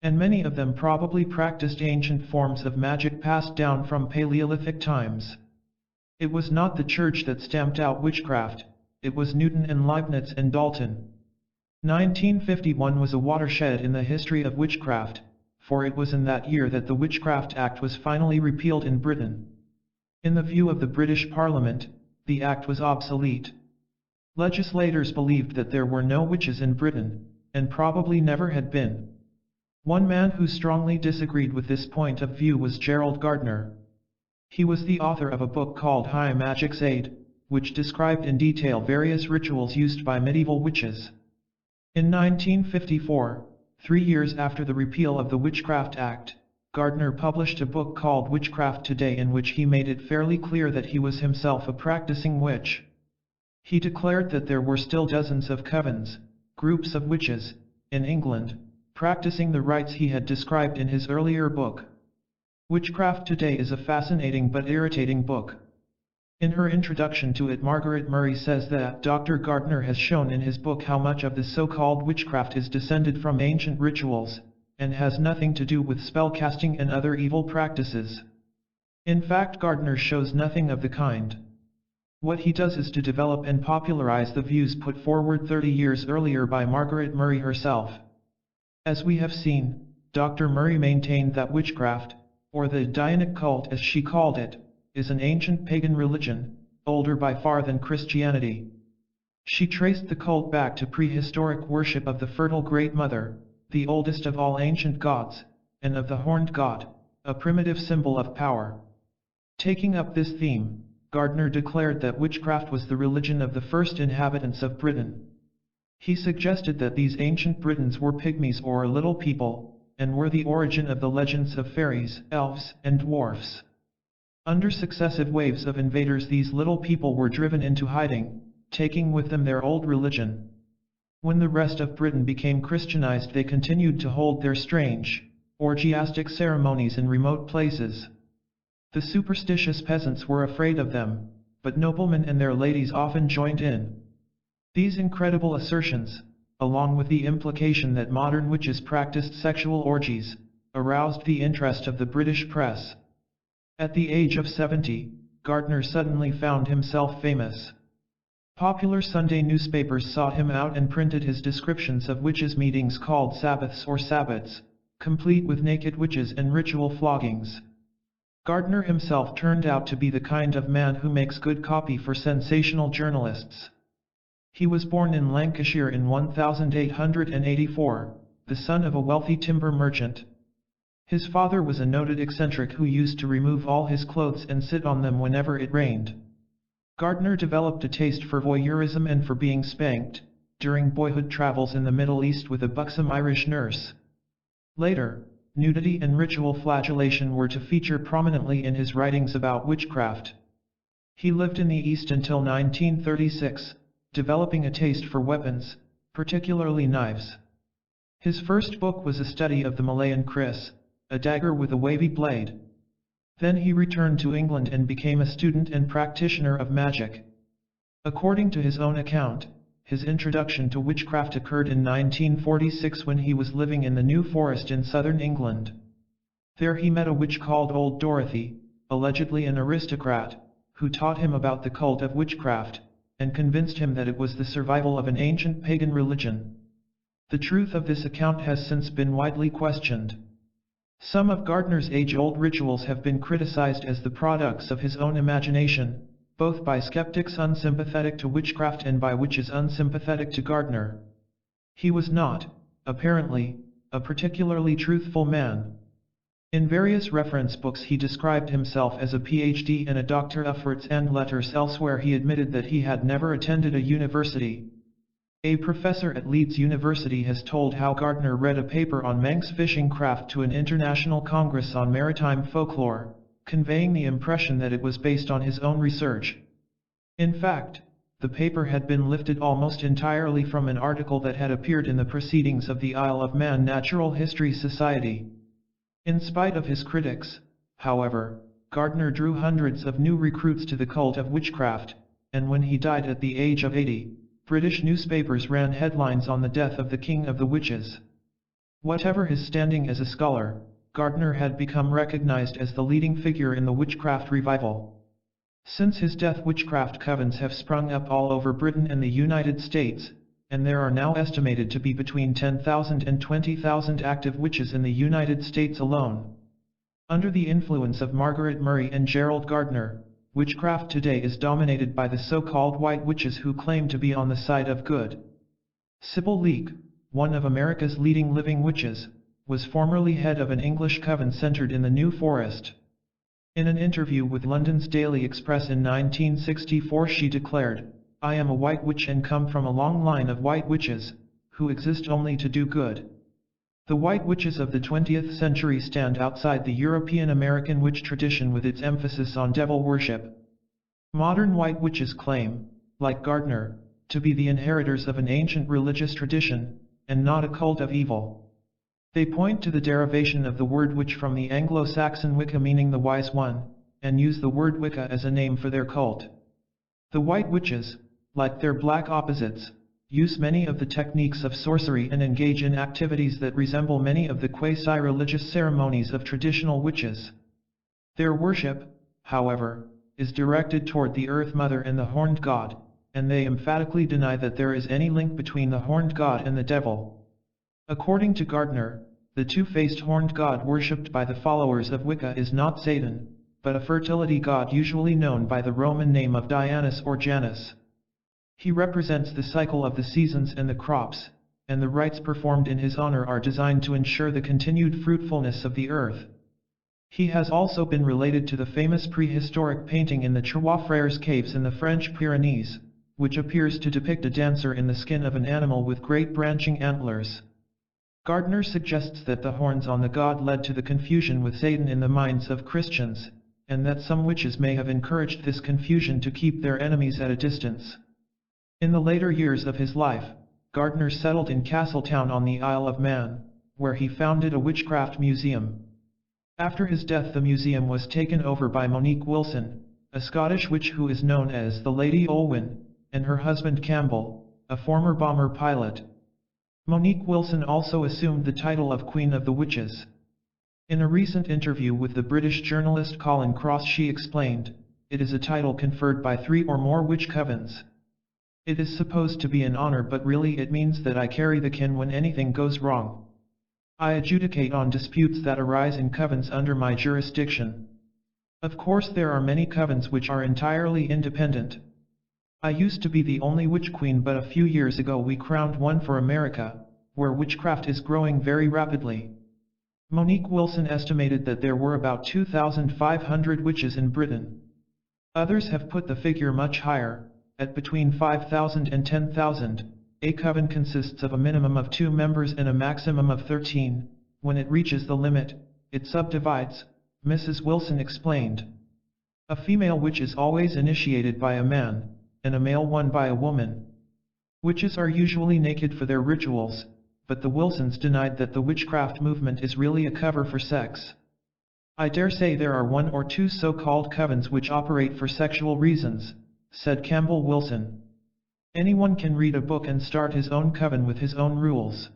And many of them probably practiced ancient forms of magic passed down from Paleolithic times. It was not the Church that stamped out witchcraft, it was Newton and Leibniz and Dalton. 1951 was a watershed in the history of witchcraft, for it was in that year that the Witchcraft Act was finally repealed in Britain. In the view of the British Parliament, the Act was obsolete. Legislators believed that there were no witches in Britain, and probably never had been. One man who strongly disagreed with this point of view was Gerald Gardner. He was the author of a book called High Magic's Aid, which described in detail various rituals used by medieval witches. In 1954, 3 years after the repeal of the Witchcraft Act, Gardner published a book called Witchcraft Today, in which he made it fairly clear that he was himself a practicing witch. He declared that there were still dozens of covens, groups of witches, in England, practicing the rites he had described in his earlier book. Witchcraft Today is a fascinating but irritating book. In her introduction to it, Margaret Murray says that Dr. Gardner has shown in his book how much of the so-called witchcraft is descended from ancient rituals, and has nothing to do with spellcasting and other evil practices. In fact, Gardner shows nothing of the kind. What he does is to develop and popularize the views put forward 30 years earlier by Margaret Murray herself. As we have seen, Dr. Murray maintained that witchcraft, or the Dianic cult as she called it, is an ancient pagan religion, older by far than Christianity. She traced the cult back to prehistoric worship of the fertile Great Mother, the oldest of all ancient gods, and of the horned god, a primitive symbol of power. Taking up this theme, Gardner declared that witchcraft was the religion of the first inhabitants of Britain. He suggested that these ancient Britons were pygmies or little people, and were the origin of the legends of fairies, elves, and dwarfs. Under successive waves of invaders, these little people were driven into hiding, taking with them their old religion. When the rest of Britain became Christianized, they continued to hold their strange, orgiastic ceremonies in remote places. The superstitious peasants were afraid of them, but noblemen and their ladies often joined in. These incredible assertions, along with the implication that modern witches practiced sexual orgies, aroused the interest of the British press. At the age of 70, Gardner suddenly found himself famous. Popular Sunday newspapers sought him out and printed his descriptions of witches' meetings called Sabbaths or Sabbats, complete with naked witches and ritual floggings. Gardner himself turned out to be the kind of man who makes good copy for sensational journalists. He was born in Lancashire in 1884, the son of a wealthy timber merchant. His father was a noted eccentric who used to remove all his clothes and sit on them whenever it rained. Gardner developed a taste for voyeurism and for being spanked, during boyhood travels in the Middle East with a buxom Irish nurse. Later, nudity and ritual flagellation were to feature prominently in his writings about witchcraft. He lived in the East until 1936, developing a taste for weapons, particularly knives. His first book was a study of the Malayan kris, a dagger with a wavy blade. Then he returned to England and became a student and practitioner of magic. According to his own account, his introduction to witchcraft occurred in 1946 when he was living in the New Forest in southern England. There he met a witch called Old Dorothy, allegedly an aristocrat, who taught him about the cult of witchcraft, and convinced him that it was the survival of an ancient pagan religion. The truth of this account has since been widely questioned. Some of Gardner's age-old rituals have been criticized as the products of his own imagination, both by skeptics unsympathetic to witchcraft and by witches unsympathetic to Gardner. He was not, apparently, a particularly truthful man. In various reference books he described himself as a PhD and a doctor of arts, and letters elsewhere he admitted that he had never attended a university. A professor at Leeds University has told how Gardner read a paper on Manx fishing craft to an international congress on maritime folklore, conveying the impression that it was based on his own research. In fact, the paper had been lifted almost entirely from an article that had appeared in the Proceedings of the Isle of Man Natural History Society. In spite of his critics, however, Gardner drew hundreds of new recruits to the cult of witchcraft, and when he died at the age of 80, British newspapers ran headlines on the death of the King of the Witches. Whatever his standing as a scholar, Gardner had become recognized as the leading figure in the witchcraft revival. Since his death, witchcraft covens have sprung up all over Britain and the United States, and there are now estimated to be between 10,000 and 20,000 active witches in the United States alone. Under the influence of Margaret Murray and Gerald Gardner, witchcraft today is dominated by the so-called white witches who claim to be on the side of good. Sybil Leek, one of America's leading living witches, was formerly head of an English coven centered in the New Forest. In an interview with London's Daily Express in 1964 she declared, "I am a white witch and come from a long line of white witches, who exist only to do good." The white witches of the 20th century stand outside the European American witch tradition with its emphasis on devil worship. Modern white witches claim, like Gardner, to be the inheritors of an ancient religious tradition, and not a cult of evil. They point to the derivation of the word witch from the Anglo-Saxon Wicca, meaning the wise one, and use the word Wicca as a name for their cult. The white witches, like their black opposites, use many of the techniques of sorcery and engage in activities that resemble many of the quasi-religious ceremonies of traditional witches. Their worship, however, is directed toward the Earth Mother and the Horned God, and they emphatically deny that there is any link between the Horned God and the devil. According to Gardner, the two-faced Horned God worshipped by the followers of Wicca is not Satan, but a fertility god usually known by the Roman name of Dianus or Janus. He represents the cycle of the seasons and the crops, and the rites performed in his honor are designed to ensure the continued fruitfulness of the earth. He has also been related to the famous prehistoric painting in the Trois Frères caves in the French Pyrenees, which appears to depict a dancer in the skin of an animal with great branching antlers. Gardner suggests that the horns on the god led to the confusion with Satan in the minds of Christians, and that some witches may have encouraged this confusion to keep their enemies at a distance. In the later years of his life, Gardner settled in Castletown on the Isle of Man, where he founded a witchcraft museum. After his death, the museum was taken over by Monique Wilson, a Scottish witch who is known as the Lady Olwen, and her husband Campbell, a former bomber pilot. Monique Wilson also assumed the title of Queen of the Witches. In a recent interview with the British journalist Colin Cross, she explained, "It is a title conferred by 3 or more witch covens. It is supposed to be an honor, but really it means that I carry the kin when anything goes wrong. I adjudicate on disputes that arise in covens under my jurisdiction. Of course there are many covens which are entirely independent. I used to be the only witch queen, but a few years ago we crowned one for America, where witchcraft is growing very rapidly." Monique Wilson estimated that there were about 2,500 witches in Britain. Others have put the figure much higher, at between 5,000 and 10,000. A coven consists of a minimum of 2 members and a maximum of 13. When it reaches the limit, it subdivides, Mrs. Wilson explained. A female witch is always initiated by a man, and a male one by a woman. Witches are usually naked for their rituals, but the Wilsons denied that the witchcraft movement is really a cover for sex. "I dare say there are 1 or 2 so-called covens which operate for sexual reasons," said Campbell Wilson. "Anyone can read a book and start his own coven with his own rules.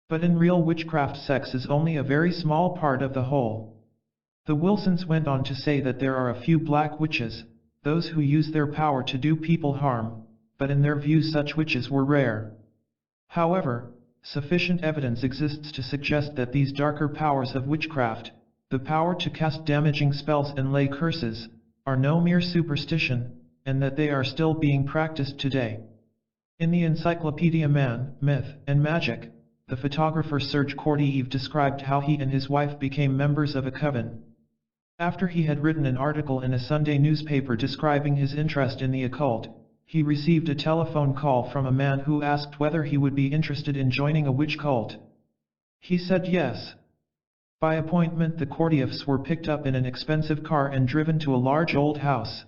But in real witchcraft, sex is only a very small part of the whole." The Wilsons went on to say that there are a few black witches, those who use their power to do people harm, but in their view such witches were rare. However, sufficient evidence exists to suggest that these darker powers of witchcraft, the power to cast damaging spells and lay curses, are no mere superstition, and that they are still being practiced today. In the encyclopedia Man, Myth, and Magic, the photographer Serge Kordiev described how he and his wife became members of a coven. After he had written an article in a Sunday newspaper describing his interest in the occult, he received a telephone call from a man who asked whether he would be interested in joining a witch cult. He said yes. By appointment, the Kordievs were picked up in an expensive car and driven to a large old house.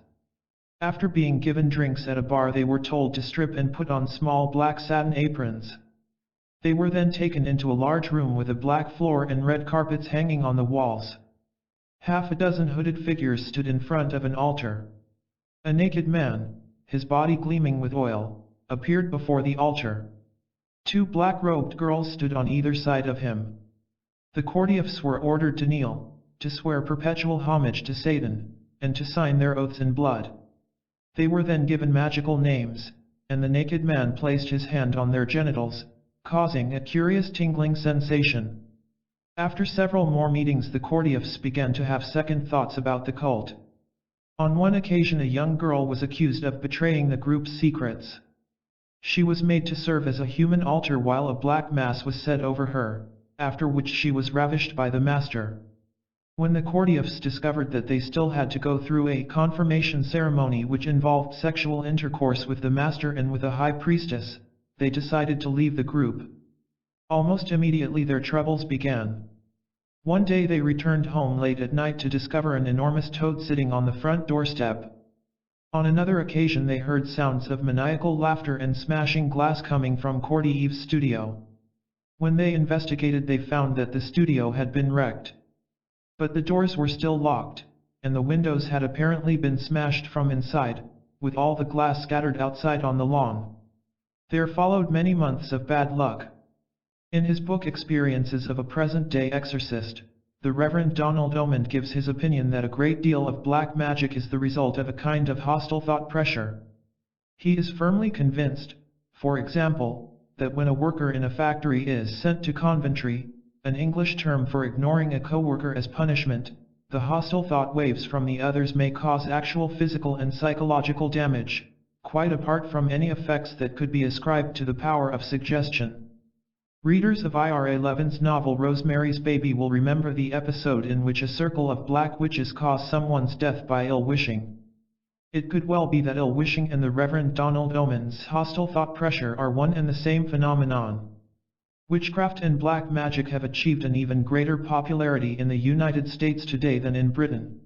After being given drinks at a bar, they were told to strip and put on small black satin aprons. They were then taken into a large room with a black floor and red carpets hanging on the walls. Half a dozen hooded figures stood in front of an altar. A naked man, his body gleaming with oil, appeared before the altar. Two black-robed girls stood on either side of him. The Kordievs were ordered to kneel, to swear perpetual homage to Satan, and to sign their oaths in blood. They were then given magical names, and the naked man placed his hand on their genitals, causing a curious tingling sensation. After several more meetings, the Kordievs began to have second thoughts about the cult. On one occasion, a young girl was accused of betraying the group's secrets. She was made to serve as a human altar while a black mass was said over her, after which she was ravished by the master. When the Kordievs discovered that they still had to go through a confirmation ceremony which involved sexual intercourse with the master and with a high priestess, they decided to leave the group. Almost immediately their troubles began. One day they returned home late at night to discover an enormous toad sitting on the front doorstep. On another occasion they heard sounds of maniacal laughter and smashing glass coming from Kordiev's studio. When they investigated, they found that the studio had been wrecked. But the doors were still locked, and the windows had apparently been smashed from inside, with all the glass scattered outside on the lawn. There followed many months of bad luck. In his book Experiences of a Present-Day Exorcist, the Reverend Donald Omond gives his opinion that a great deal of black magic is the result of a kind of hostile thought pressure. He is firmly convinced, for example, that when a worker in a factory is sent to Coventry, an English term for ignoring a co-worker as punishment, the hostile thought waves from the others may cause actual physical and psychological damage, quite apart from any effects that could be ascribed to the power of suggestion. Readers of Ira Levin's novel Rosemary's Baby will remember the episode in which a circle of black witches caused someone's death by ill-wishing. It could well be that ill-wishing and the Reverend Donald Omond's hostile thought pressure are one and the same phenomenon. Witchcraft and black magic have achieved an even greater popularity in the United States today than in Britain.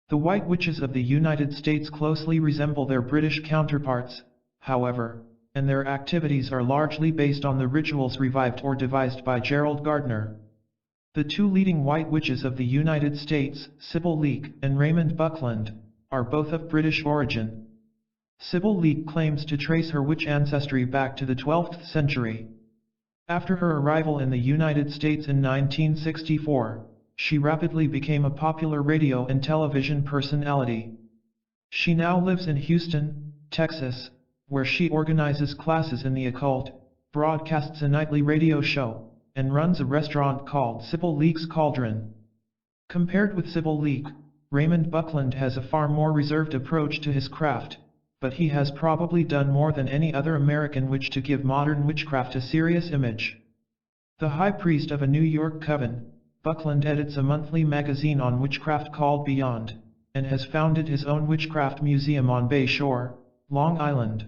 The White Witches of the United States closely resemble their British counterparts, however, and their activities are largely based on the rituals revived or devised by Gerald Gardner. The two leading White Witches of the United States, Sybil Leek and Raymond Buckland, are both of British origin. Sybil Leek claims to trace her witch ancestry back to the 12th century. After her arrival in the United States in 1964, she rapidly became a popular radio and television personality. She now lives in Houston, Texas, where she organizes classes in the occult, broadcasts a nightly radio show, and runs a restaurant called Sybil Leek's Cauldron. Compared with Sybil Leek, Raymond Buckland has a far more reserved approach to his craft, but he has probably done more than any other American witch to give modern witchcraft a serious image. The high priest of a New York coven, Buckland edits a monthly magazine on witchcraft called Beyond, and has founded his own witchcraft museum on Bay Shore, Long Island.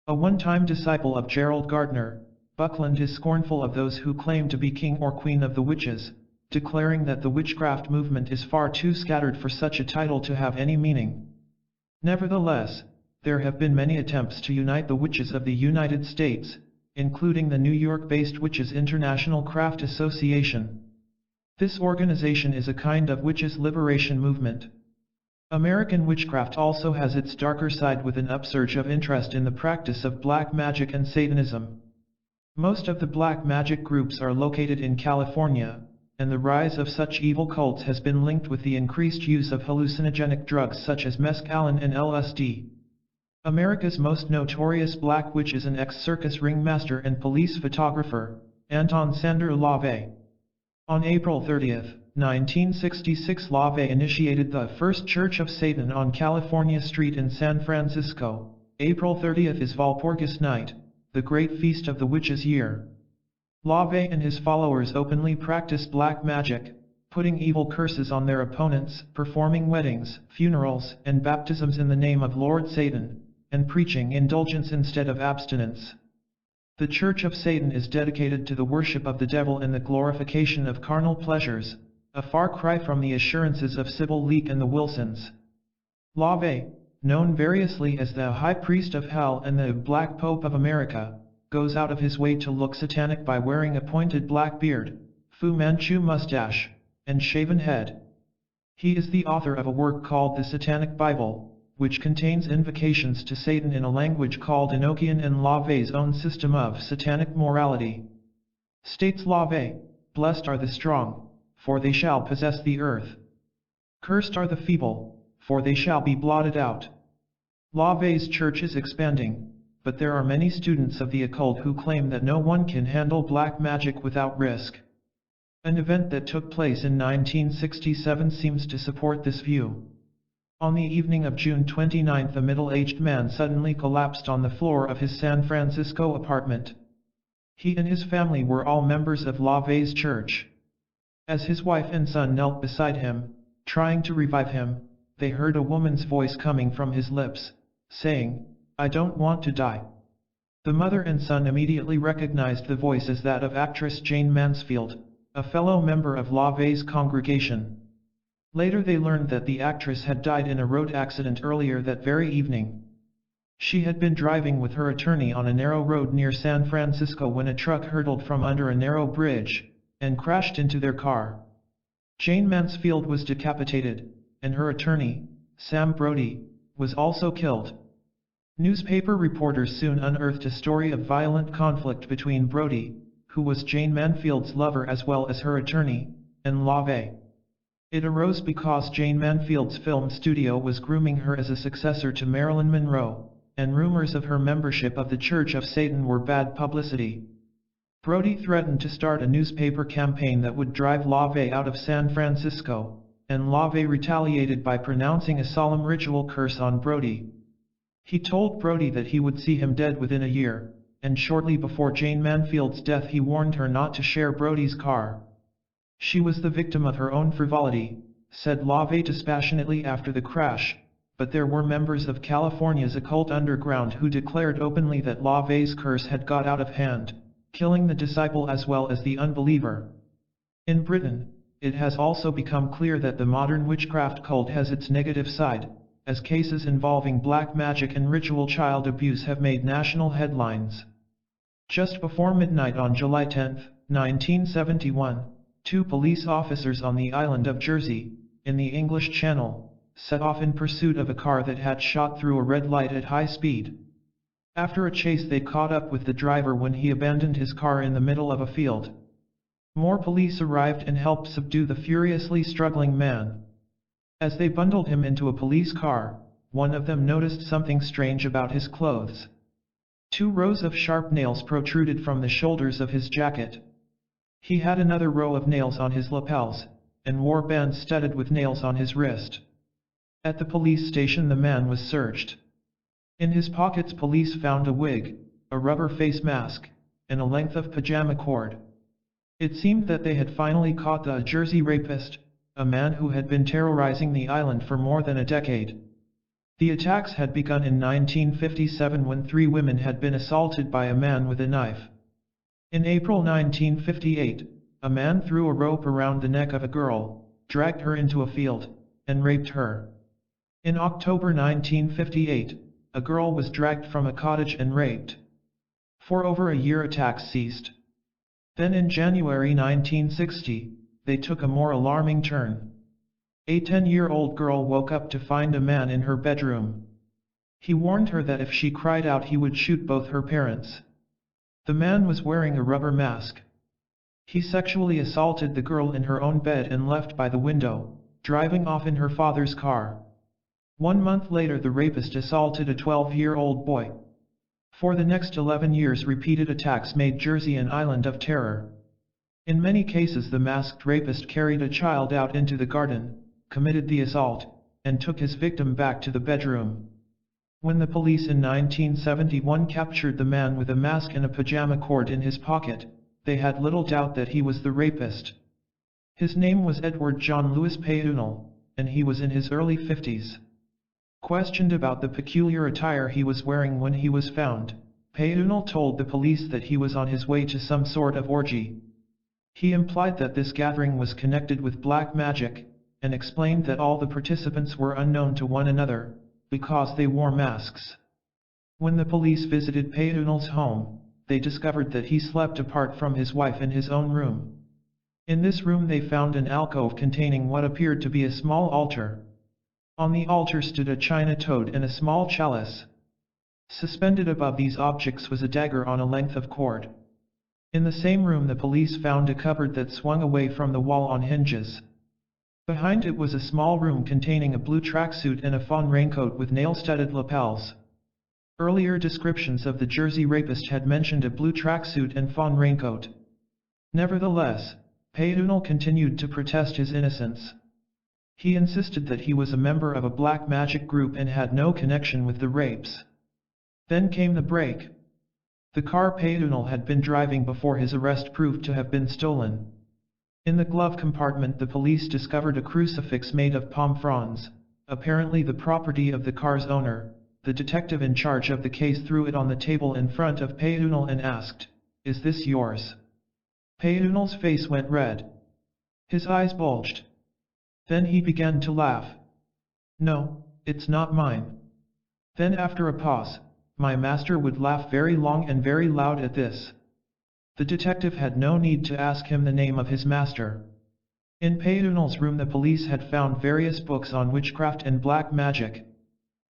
A one-time disciple of Gerald Gardner, Buckland is scornful of those who claim to be king or queen of the witches, declaring that the witchcraft movement is far too scattered for such a title to have any meaning. Nevertheless, there have been many attempts to unite the witches of the United States, including the New York-based Witches International Craft Association. This organization is a kind of witches' liberation movement. American witchcraft also has its darker side with an upsurge of interest in the practice of black magic and Satanism. Most of the black magic groups are located in California, and the rise of such evil cults has been linked with the increased use of hallucinogenic drugs such as mescaline and LSD. America's most notorious black witch is an ex-circus ringmaster and police photographer, Anton Sander LaVey. On April 30, 1966, LaVey initiated the First Church of Satan on California Street in San Francisco. April 30th is Walpurgis Night, the great feast of the witches' year. LaVey and his followers openly practiced black magic, putting evil curses on their opponents, performing weddings, funerals, and baptisms in the name of Lord Satan, and preaching indulgence instead of abstinence. The Church of Satan is dedicated to the worship of the devil and the glorification of carnal pleasures, a far cry from the assurances of Sybil Leek and the Wilsons. LaVey, known variously as the High Priest of Hell and the Black Pope of America, goes out of his way to look satanic by wearing a pointed black beard, Fu Manchu mustache, and shaven head. He is the author of a work called the Satanic Bible, which contains invocations to Satan in a language called Enochian and LaVey's own system of satanic morality. States LaVey, "Blessed are the strong, for they shall possess the earth. Cursed are the feeble, for they shall be blotted out." LaVey's church is expanding, but there are many students of the occult who claim that no one can handle black magic without risk. An event that took place in 1967 seems to support this view. On the evening of June 29, a middle-aged man suddenly collapsed on the floor of his San Francisco apartment. He and his family were all members of LaVey's church. As his wife and son knelt beside him, trying to revive him, they heard a woman's voice coming from his lips, saying, "I don't want to die." The mother and son immediately recognized the voice as that of actress Jane Mansfield, a fellow member of LaVey's congregation. Later they learned that the actress had died in a road accident earlier that very evening. She had been driving with her attorney on a narrow road near San Francisco when a truck hurtled from under a narrow bridge, and crashed into their car. Jane Mansfield was decapitated, and her attorney, Sam Brody, was also killed. Newspaper reporters soon unearthed a story of violent conflict between Brody, who was Jane Mansfield's lover as well as her attorney, and LaVey. It arose because Jane Mansfield's film studio was grooming her as a successor to Marilyn Monroe, and rumors of her membership of the Church of Satan were bad publicity. Brody threatened to start a newspaper campaign that would drive LaVey out of San Francisco, and LaVey retaliated by pronouncing a solemn ritual curse on Brody. He told Brody that he would see him dead within a year, and shortly before Jane Mansfield's death he warned her not to share Brody's car. She was the victim of her own frivolity, said LaVey dispassionately after the crash, but there were members of California's occult underground who declared openly that LaVey's curse had got out of hand, killing the disciple as well as the unbeliever. In Britain, it has also become clear that the modern witchcraft cult has its negative side, as cases involving black magic and ritual child abuse have made national headlines. Just before midnight on July 10, 1971, 2 police officers on the island of Jersey, in the English Channel, set off in pursuit of a car that had shot through a red light at high speed. After a chase they caught up with the driver when he abandoned his car in the middle of a field. More police arrived and helped subdue the furiously struggling man. As they bundled him into a police car, one of them noticed something strange about his clothes. 2 rows of sharp nails protruded from the shoulders of his jacket. He had another row of nails on his lapels, and wore bands studded with nails on his wrist. At the police station the man was searched. In his pockets police found a wig, a rubber face mask, and a length of pajama cord. It seemed that they had finally caught the Jersey rapist, a man who had been terrorizing the island for more than a decade. The attacks had begun in 1957 when 3 women had been assaulted by a man with a knife. In April 1958, a man threw a rope around the neck of a girl, dragged her into a field, and raped her. In October 1958, a girl was dragged from a cottage and raped. For over a year attacks ceased. Then in January 1960, they took a more alarming turn. A 10-year-old girl woke up to find a man in her bedroom. He warned her that if she cried out he would shoot both her parents. The man was wearing a rubber mask. He sexually assaulted the girl in her own bed and left by the window, driving off in her father's car. 1 month later the rapist assaulted a 12-year-old boy. For the next 11 years repeated attacks made Jersey an island of terror. In many cases the masked rapist carried a child out into the garden, committed the assault, and took his victim back to the bedroom. When the police in 1971 captured the man with a mask and a pajama cord in his pocket, they had little doubt that he was the rapist. His name was Edward John Louis Payunel, and he was in his early 50s. Questioned about the peculiar attire he was wearing when he was found, Payunel told the police that he was on his way to some sort of orgy. He implied that this gathering was connected with black magic, and explained that all the participants were unknown to one another, because they wore masks. When the police visited Payunel's home, they discovered that he slept apart from his wife in his own room. In this room they found an alcove containing what appeared to be a small altar. On the altar stood a china toad and a small chalice. Suspended above these objects was a dagger on a length of cord. In the same room the police found a cupboard that swung away from the wall on hinges. Behind it was a small room containing a blue tracksuit and a fawn raincoat with nail-studded lapels. Earlier descriptions of the Jersey rapist had mentioned a blue tracksuit and fawn raincoat. Nevertheless, Payunel continued to protest his innocence. He insisted that he was a member of a black magic group and had no connection with the rapes. Then came the break. The car Payunel had been driving before his arrest proved to have been stolen. In the glove compartment the police discovered a crucifix made of palm fronds, apparently the property of the car's owner. The detective in charge of the case threw it on the table in front of Payunel and asked, "Is this yours?" Payunel's face went red. His eyes bulged. Then he began to laugh. "No, it's not mine." Then after a pause, "My master would laugh very long and very loud at this." The detective had no need to ask him the name of his master. In Payunel's room the police had found various books on witchcraft and black magic.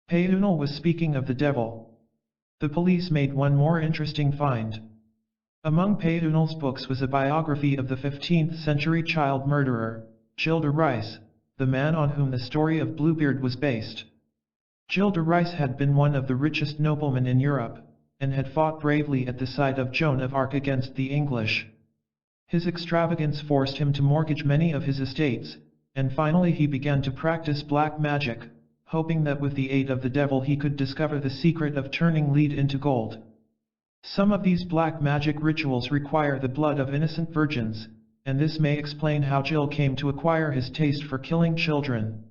Payunel was speaking of the devil. The police made one more interesting find. Among Payunel's books was a biography of the 15th century child murderer, Gilda Rice, the man on whom the story of Bluebeard was based. Gilda Rice had been one of the richest noblemen in Europe, and had fought bravely at the side of Joan of Arc against the English. His extravagance forced him to mortgage many of his estates, and finally he began to practice black magic, hoping that with the aid of the devil he could discover the secret of turning lead into gold. Some of these black magic rituals require the blood of innocent virgins, and this may explain how Jill came to acquire his taste for killing children.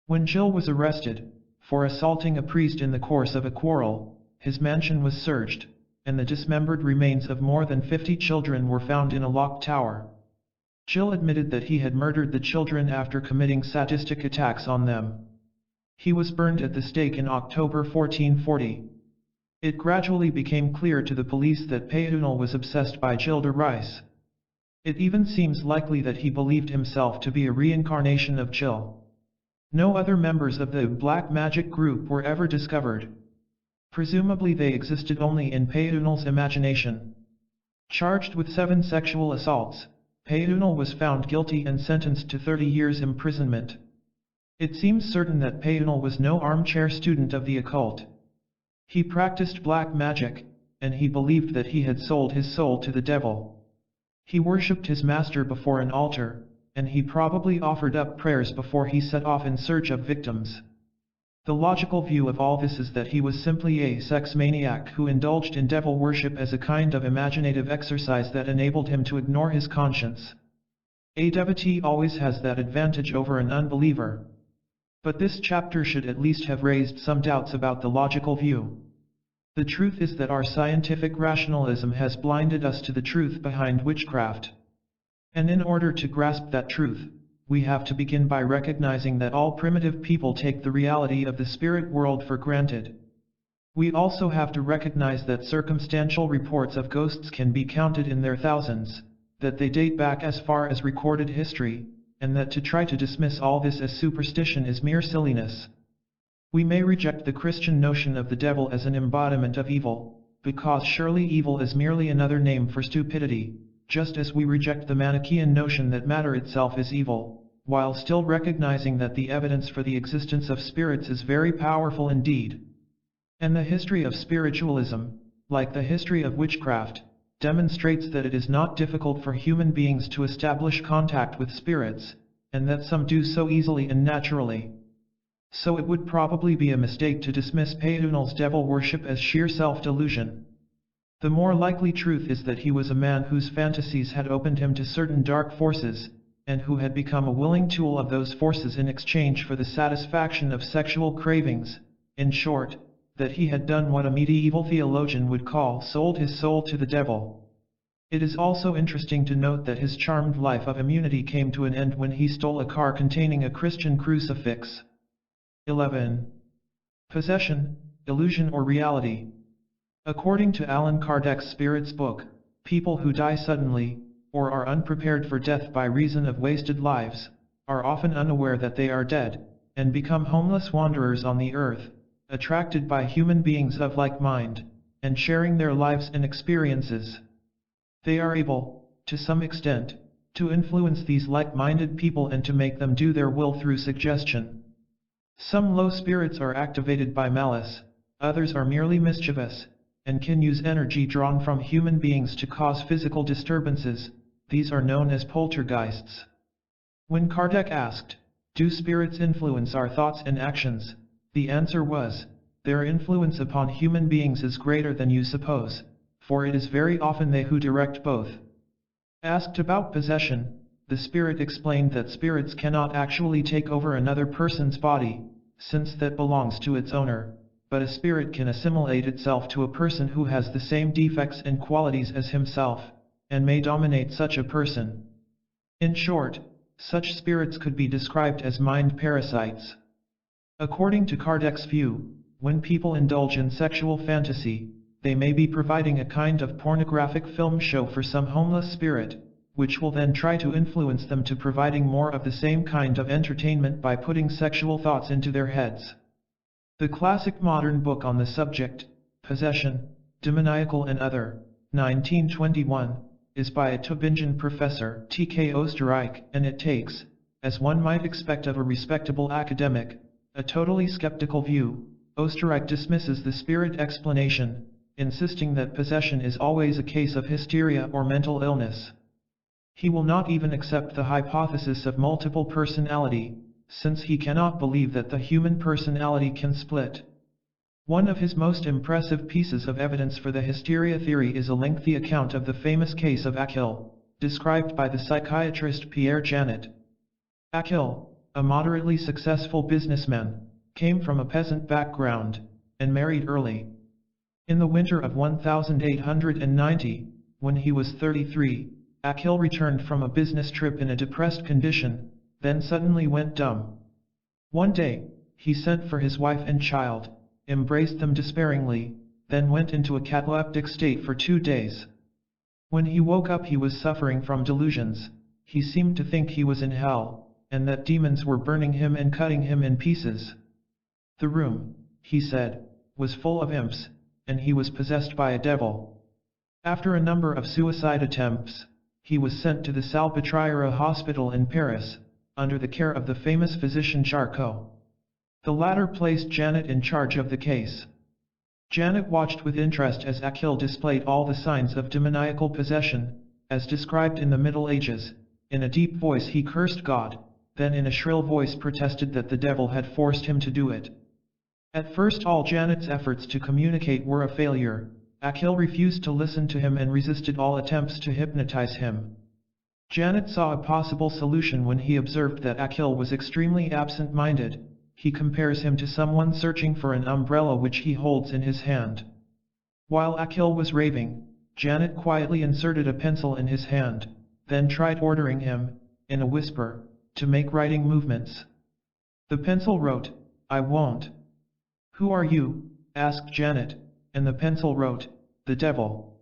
When Jill was arrested, for assaulting a priest in the course of a quarrel, his mansion was searched, and the dismembered remains of more than 50 children were found in a locked tower. Jill admitted that he had murdered the children after committing sadistic attacks on them. He was burned at the stake in October 1440. It gradually became clear to the police that Payunel was obsessed by Gilda Rice. It even seems likely that he believed himself to be a reincarnation of Jill. No other members of the black magic group were ever discovered. Presumably they existed only in Payunel's imagination. Charged with 7 sexual assaults, Payunel was found guilty and sentenced to 30 years imprisonment. It seems certain that Payunel was no armchair student of the occult. He practiced black magic, and he believed that he had sold his soul to the devil. He worshipped his master before an altar, and he probably offered up prayers before he set off in search of victims. The logical view of all this is that he was simply a sex maniac who indulged in devil worship as a kind of imaginative exercise that enabled him to ignore his conscience. A devotee always has that advantage over an unbeliever. But this chapter should at least have raised some doubts about the logical view. The truth is that our scientific rationalism has blinded us to the truth behind witchcraft. And in order to grasp that truth, we have to begin by recognizing that all primitive people take the reality of the spirit world for granted. We also have to recognize that circumstantial reports of ghosts can be counted in their thousands, that they date back as far as recorded history, and that to try to dismiss all this as superstition is mere silliness. We may reject the Christian notion of the devil as an embodiment of evil, because surely evil is merely another name for stupidity, just as we reject the Manichaean notion that matter itself is evil, while still recognizing that the evidence for the existence of spirits is very powerful indeed. And the history of spiritualism, like the history of witchcraft, demonstrates that it is not difficult for human beings to establish contact with spirits, and that some do so easily and naturally. So it would probably be a mistake to dismiss Peyton's devil worship as sheer self-delusion. The more likely truth is that he was a man whose fantasies had opened him to certain dark forces, and who had become a willing tool of those forces in exchange for the satisfaction of sexual cravings. In short, that he had done what a medieval theologian would call sold his soul to the devil. It is also interesting to note that his charmed life of immunity came to an end when he stole a car containing a Christian crucifix. 11. Possession, illusion or reality. According to Allan Kardec's Spirits book, people who die suddenly, or are unprepared for death by reason of wasted lives, are often unaware that they are dead, and become homeless wanderers on the earth, attracted by human beings of like mind, and sharing their lives and experiences. They are able, to some extent, to influence these like-minded people and to make them do their will through suggestion. Some low spirits are activated by malice, others are merely mischievous, and can use energy drawn from human beings to cause physical disturbances. These are known as poltergeists. When Kardec asked, "Do spirits influence our thoughts and actions?" the answer was, "Their influence upon human beings is greater than you suppose, for it is very often they who direct both." Asked about possession, the spirit explained that spirits cannot actually take over another person's body, since that belongs to its owner, but a spirit can assimilate itself to a person who has the same defects and qualities as himself, and may dominate such a person. In short, such spirits could be described as mind parasites. According to Kardec's view, when people indulge in sexual fantasy, they may be providing a kind of pornographic film show for some homeless spirit, which will then try to influence them to providing more of the same kind of entertainment by putting sexual thoughts into their heads. The classic modern book on the subject, Possession, Demoniacal and Other, 1921, is by a Tübingen professor, T.K. Oostenrijk, and it takes, as one might expect of a respectable academic, a totally skeptical view. Oostenrijk dismisses the spirit explanation, insisting that possession is always a case of hysteria or mental illness. He will not even accept the hypothesis of multiple personality, since he cannot believe that the human personality can split. One of his most impressive pieces of evidence for the hysteria theory is a lengthy account of the famous case of Achille, described by the psychiatrist Pierre Janet. Achille, a moderately successful businessman, came from a peasant background, and married early. In the winter of 1890, when he was 33, Achille returned from a business trip in a depressed condition, then suddenly went dumb. One day, he sent for his wife and child, embraced them despairingly, then went into a cataleptic state for 2 days. When he woke up he was suffering from delusions. He seemed to think he was in hell, and that demons were burning him and cutting him in pieces. The room, he said, was full of imps, and he was possessed by a devil. After a number of suicide attempts, he was sent to the Salpêtrière hospital in Paris, under the care of the famous physician Charcot. The latter placed Janet in charge of the case. Janet watched with interest as Achille displayed all the signs of demoniacal possession, as described in the Middle Ages. In a deep voice he cursed God, then in a shrill voice protested that the devil had forced him to do it. At first all Janet's efforts to communicate were a failure. Achille refused to listen to him and resisted all attempts to hypnotize him. Janet saw a possible solution when he observed that Achille was extremely absent-minded. He compares him to someone searching for an umbrella which he holds in his hand. While Achille was raving, Janet quietly inserted a pencil in his hand, then tried ordering him, in a whisper, to make writing movements. The pencil wrote, "I won't." "Who are you?" asked Janet, and the pencil wrote, "The devil."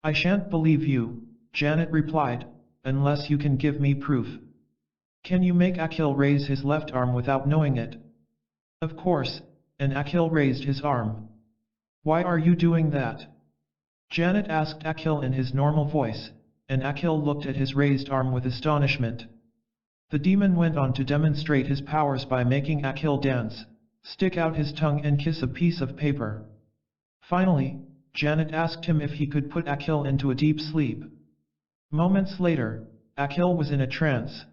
"I shan't believe you," Janet replied, "unless you can give me proof. Can you make Achille raise his left arm without knowing it?" "Of course," and Achille raised his arm. "Why are you doing that?" Janet asked Achille in his normal voice, and Achille looked at his raised arm with astonishment. The demon went on to demonstrate his powers by making Achille dance, stick out his tongue and kiss a piece of paper. Finally, Janet asked him if he could put Akhil into a deep sleep. Moments later, Akhil was in a trance.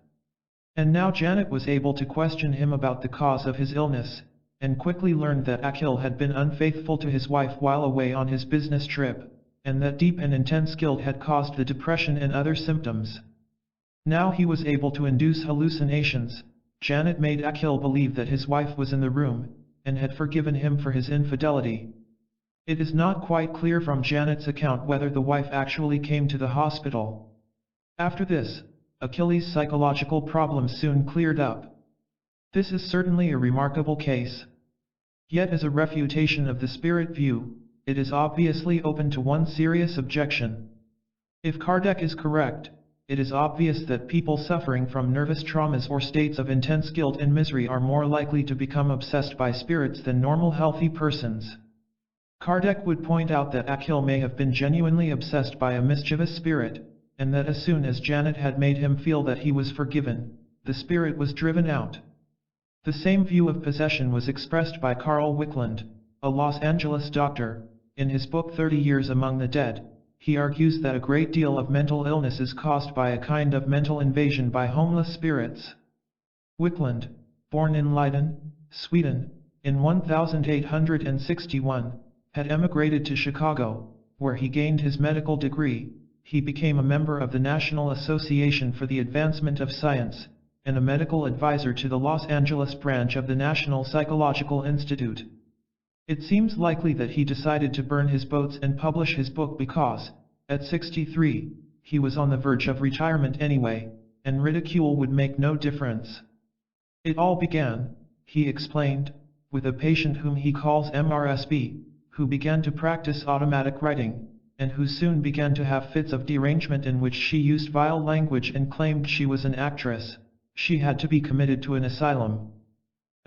And now Janet was able to question him about the cause of his illness, and quickly learned that Akhil had been unfaithful to his wife while away on his business trip, and that deep and intense guilt had caused the depression and other symptoms. Now he was able to induce hallucinations. Janet made Akhil believe that his wife was in the room, and had forgiven him for his infidelity. It is not quite clear from Janet's account whether the wife actually came to the hospital. After this, Akhil's psychological problems soon cleared up. This is certainly a remarkable case. Yet as a refutation of the spirit view, it is obviously open to one serious objection. If Kardec is correct, it is obvious that people suffering from nervous traumas or states of intense guilt and misery are more likely to become obsessed by spirits than normal healthy persons. Kardec would point out that Akhil may have been genuinely obsessed by a mischievous spirit, and that as soon as Janet had made him feel that he was forgiven, the spirit was driven out. The same view of possession was expressed by Carl Wickland, a Los Angeles doctor. In his book 30 Years Among the Dead, he argues that a great deal of mental illness is caused by a kind of mental invasion by homeless spirits. Wickland, born in Leiden, Sweden, in 1861, had emigrated to Chicago, where he gained his medical degree. He became a member of the National Association for the Advancement of Science, and a medical advisor to the Los Angeles branch of the National Psychological Institute. It seems likely that he decided to burn his boats and publish his book because, at 63, he was on the verge of retirement anyway, and ridicule would make no difference. It all began, he explained, with a patient whom he calls MRSB, who began to practice automatic writing, and who soon began to have fits of derangement in which she used vile language and claimed she was an actress. She had to be committed to an asylum.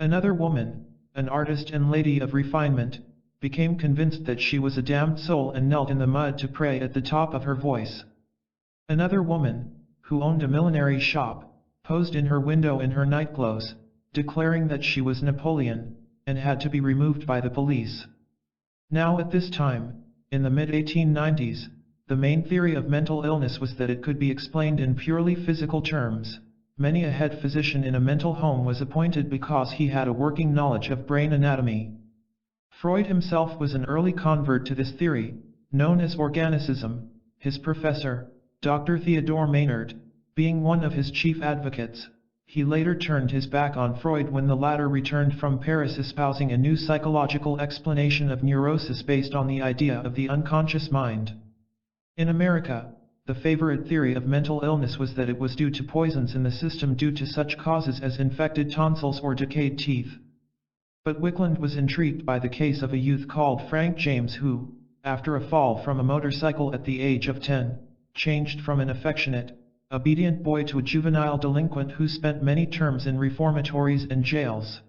Another woman, an artist and lady of refinement, became convinced that she was a damned soul and knelt in the mud to pray at the top of her voice. Another woman, who owned a millinery shop, posed in her window in her nightclothes, declaring that she was Napoleon, and had to be removed by the police. Now at this time, in the mid-1890s, the main theory of mental illness was that it could be explained in purely physical terms. Many a head physician in a mental home was appointed because he had a working knowledge of brain anatomy. Freud himself was an early convert to this theory, known as organicism, his professor, Dr. Theodore Maynard, being one of his chief advocates. He later turned his back on Freud when the latter returned from Paris espousing a new psychological explanation of neurosis based on the idea of the unconscious mind. In America, the favorite theory of mental illness was that it was due to poisons in the system due to such causes as infected tonsils or decayed teeth. But Wickland was intrigued by the case of a youth called Frank James who, after a fall from a motorcycle at the age of 10, changed from an affectionate, obedient boy to a juvenile delinquent who spent many terms in reformatories and jails.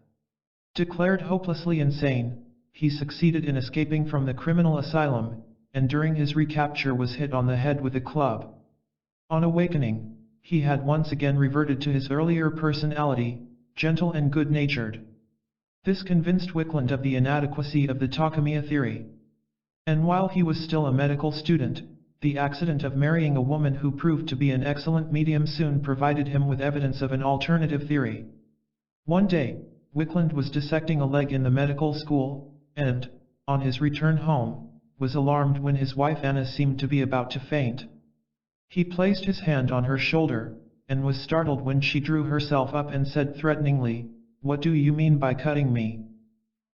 Declared hopelessly insane, he succeeded in escaping from the criminal asylum, and during his recapture was hit on the head with a club. On awakening, he had once again reverted to his earlier personality, gentle and good-natured. This convinced Wickland of the inadequacy of the Takamiya theory. And while he was still a medical student, the accident of marrying a woman who proved to be an excellent medium soon provided him with evidence of an alternative theory. One day, Wickland was dissecting a leg in the medical school, and, on his return home, was alarmed when his wife Anna seemed to be about to faint. He placed his hand on her shoulder, and was startled when she drew herself up and said threateningly, "What do you mean by cutting me?"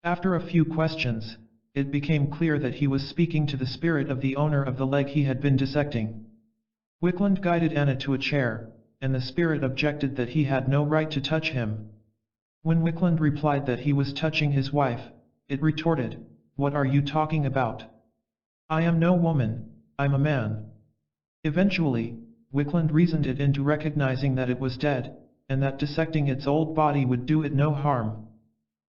After a few questions, it became clear that he was speaking to the spirit of the owner of the leg he had been dissecting. Wickland guided Anna to a chair, and the spirit objected that he had no right to touch him. When Wickland replied that he was touching his wife, it retorted, "What are you talking about? I am no woman, I'm a man." Eventually, Wickland reasoned it into recognizing that it was dead, and that dissecting its old body would do it no harm.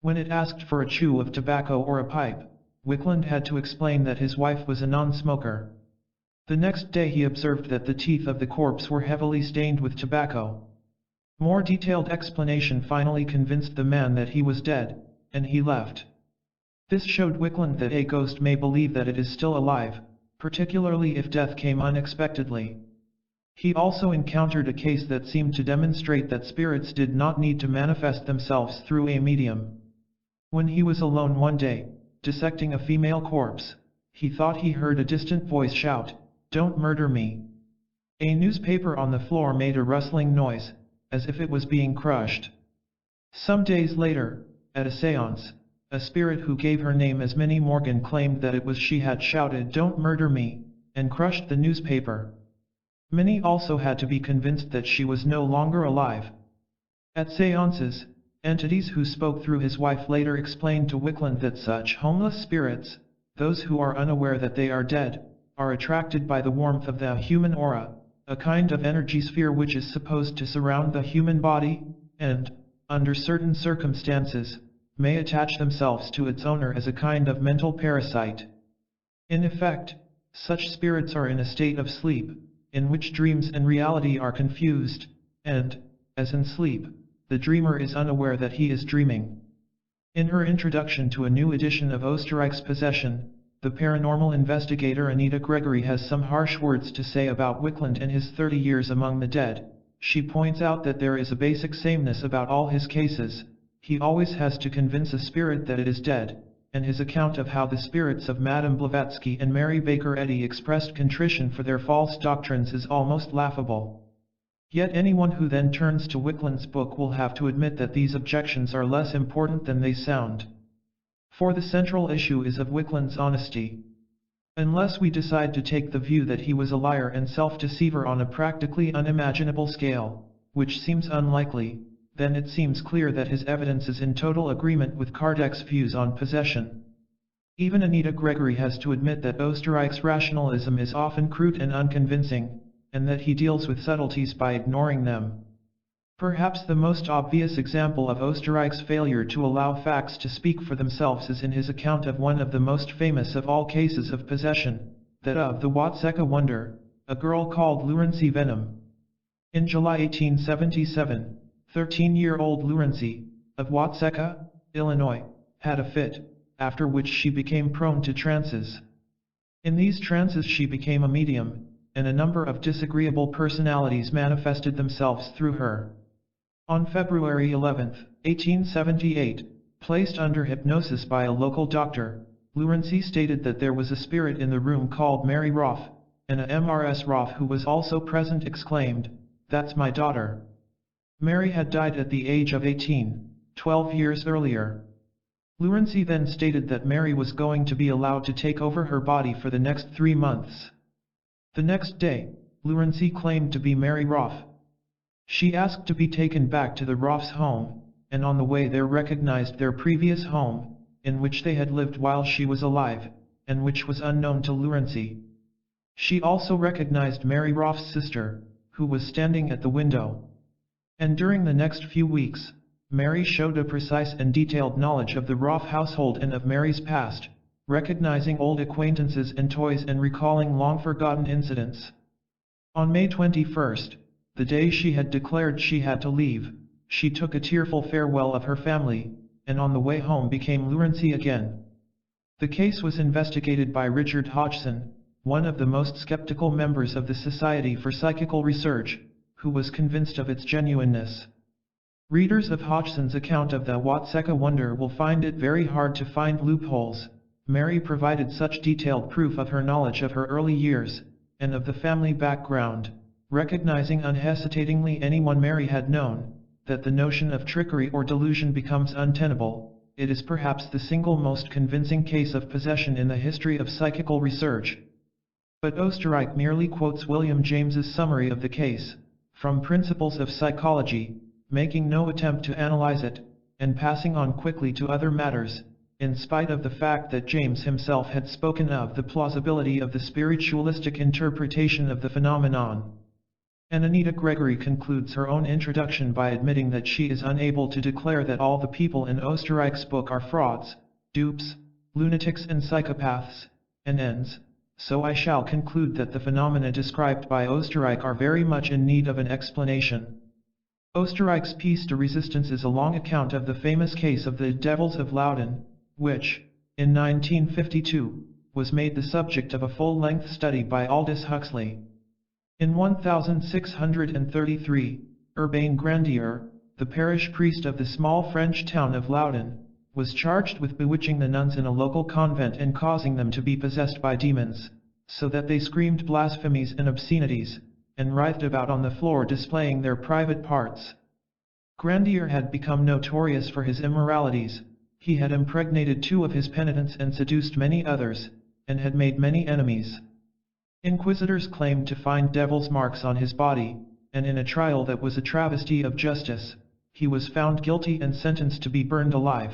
When it asked for a chew of tobacco or a pipe, Wickland had to explain that his wife was a non-smoker. The next day he observed that the teeth of the corpse were heavily stained with tobacco. More detailed explanation finally convinced the man that he was dead, and he left. This showed Wickland that a ghost may believe that it is still alive, particularly if death came unexpectedly. He also encountered a case that seemed to demonstrate that spirits did not need to manifest themselves through a medium. When he was alone one day, dissecting a female corpse, he thought he heard a distant voice shout, "Don't murder me." A newspaper on the floor made a rustling noise, as if it was being crushed. Some days later, at a séance, a spirit who gave her name as Minnie Morgan claimed that it was she had shouted, "Don't murder me," and crushed the newspaper. Minnie also had to be convinced that she was no longer alive. At séances, entities who spoke through his wife later explained to Wickland that such homeless spirits, those who are unaware that they are dead, are attracted by the warmth of the human aura, a kind of energy sphere which is supposed to surround the human body, and, under certain circumstances, may attach themselves to its owner as a kind of mental parasite. In effect, such spirits are in a state of sleep, in which dreams and reality are confused, and, as in sleep, the dreamer is unaware that he is dreaming. In her introduction to a new edition of Oostenrijk's Possession, the paranormal investigator Anita Gregory has some harsh words to say about Wickland and his 30 years among the dead. She points out that there is a basic sameness about all his cases. He always has to convince a spirit that it is dead, and his account of how the spirits of Madame Blavatsky and Mary Baker Eddy expressed contrition for their false doctrines is almost laughable. Yet anyone who then turns to Wickland's book will have to admit that these objections are less important than they sound. For the central issue is of Wickland's honesty. Unless we decide to take the view that he was a liar and self-deceiver on a practically unimaginable scale, which seems unlikely, then it seems clear that his evidence is in total agreement with Kardec's views on possession. Even Anita Gregory has to admit that Oostenrijk's rationalism is often crude and unconvincing, and that he deals with subtleties by ignoring them. Perhaps the most obvious example of Oostenrijk's failure to allow facts to speak for themselves is in his account of one of the most famous of all cases of possession, that of the Watseka Wonder, a girl called Lurency Venom. In July 1877, 13-year-old Lurency, of Watseka, Illinois, had a fit, after which she became prone to trances. In these trances she became a medium, and a number of disagreeable personalities manifested themselves through her. On February 11, 1878, placed under hypnosis by a local doctor, Lurency stated that there was a spirit in the room called Mary Roth, and a Mrs. Roth who was also present exclaimed, "That's my daughter." Mary had died at the age of 18, 12 years earlier. Lurency then stated that Mary was going to be allowed to take over her body for the next 3 months. The next day, Lurency claimed to be Mary Roth. She asked to be taken back to the Roth's home, and on the way there recognized their previous home, in which they had lived while she was alive, and which was unknown to Lurency. She also recognized Mary Roth's sister, who was standing at the window. And during the next few weeks, Mary showed a precise and detailed knowledge of the Roth household and of Mary's past, recognizing old acquaintances and toys and recalling long-forgotten incidents. On May 21, the day she had declared she had to leave, she took a tearful farewell of her family, and on the way home became Lurency again. The case was investigated by Richard Hodgson, one of the most skeptical members of the Society for Psychical Research, who was convinced of its genuineness. Readers of Hodgson's account of the Watseka Wonder will find it very hard to find loopholes. Mary provided such detailed proof of her knowledge of her early years, and of the family background, recognizing unhesitatingly anyone Mary had known, that the notion of trickery or delusion becomes untenable. It is perhaps the single most convincing case of possession in the history of psychical research. But Oostenrijk merely quotes William James's summary of the case, from Principles of Psychology, making no attempt to analyze it, and passing on quickly to other matters, in spite of the fact that James himself had spoken of the plausibility of the spiritualistic interpretation of the phenomenon. And Anita Gregory concludes her own introduction by admitting that she is unable to declare that all the people in Oostenrijk's book are frauds, dupes, lunatics and psychopaths, and ends, so I shall conclude that the phenomena described by Oostenrijk are very much in need of an explanation. Oostenrijk's piece de resistance is a long account of the famous case of the Devils of Loudun, which, in 1952, was made the subject of a full-length study by Aldous Huxley. In 1633, Urbain Grandier, the parish priest of the small French town of Loudun, was charged with bewitching the nuns in a local convent and causing them to be possessed by demons, so that they screamed blasphemies and obscenities, and writhed about on the floor displaying their private parts. Grandier had become notorious for his immoralities. He had impregnated 2 of his penitents and seduced many others, and had made many enemies. Inquisitors claimed to find devil's marks on his body, and in a trial that was a travesty of justice, he was found guilty and sentenced to be burned alive.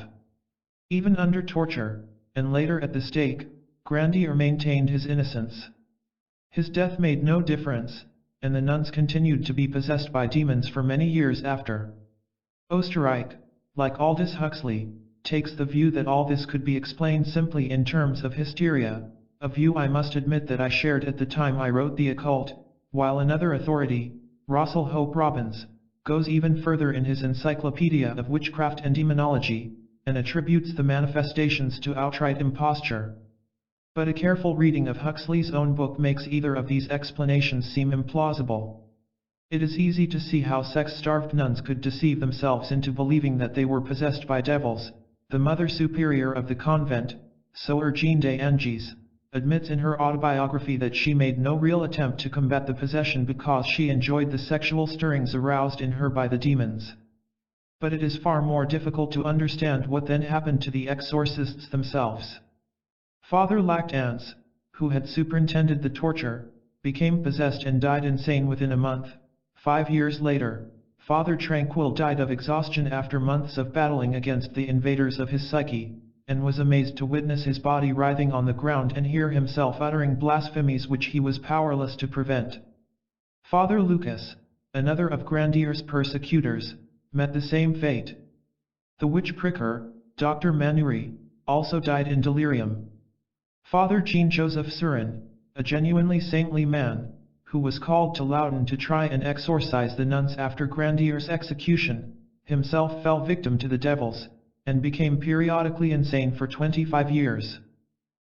Even under torture, and later at the stake, Grandier maintained his innocence. His death made no difference, and the nuns continued to be possessed by demons for many years after. Oostenrijk, like Aldous Huxley, takes the view that all this could be explained simply in terms of hysteria, a view I must admit that I shared at the time I wrote The Occult, while another authority, Russell Hope Robbins, goes even further in his Encyclopedia of Witchcraft and Demonology, and attributes the manifestations to outright imposture. But a careful reading of Huxley's own book makes either of these explanations seem implausible. It is easy to see how sex-starved nuns could deceive themselves into believing that they were possessed by devils. The Mother Superior of the convent, Soeur Jeanne de Angers, admits in her autobiography that she made no real attempt to combat the possession because she enjoyed the sexual stirrings aroused in her by the demons. But it is far more difficult to understand what then happened to the exorcists themselves. Father Lactance, who had superintended the torture, became possessed and died insane within a month. 5 years later, Father Tranquil died of exhaustion after months of battling against the invaders of his psyche, and was amazed to witness his body writhing on the ground and hear himself uttering blasphemies which he was powerless to prevent. Father Lucas, another of Grandier's persecutors, met the same fate. The witch pricker, Dr. Manuri, also died in delirium. Father Jean-Joseph Surin, a genuinely saintly man, who was called to Loudun to try and exorcise the nuns after Grandier's execution, himself fell victim to the devils, and became periodically insane for 25 years.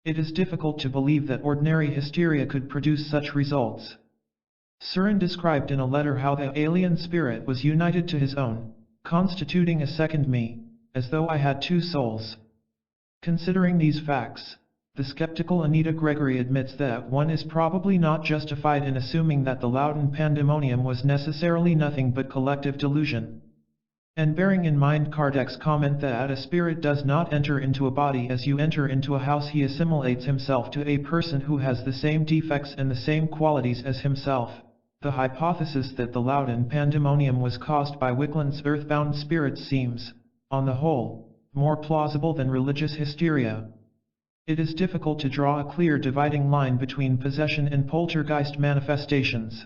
It is difficult to believe that ordinary hysteria could produce such results. Surin described in a letter how the alien spirit was united to his own, constituting a second me, as though I had 2 souls. Considering these facts, the skeptical Anita Gregory admits that one is probably not justified in assuming that the Loudun pandemonium was necessarily nothing but collective delusion. And bearing in mind Kardec's comment that a spirit does not enter into a body as you enter into a house, he assimilates himself to a person who has the same defects and the same qualities as himself. The hypothesis that the Loudun pandemonium was caused by Wickland's earthbound spirits seems, on the whole, more plausible than religious hysteria. It is difficult to draw a clear dividing line between possession and poltergeist manifestations.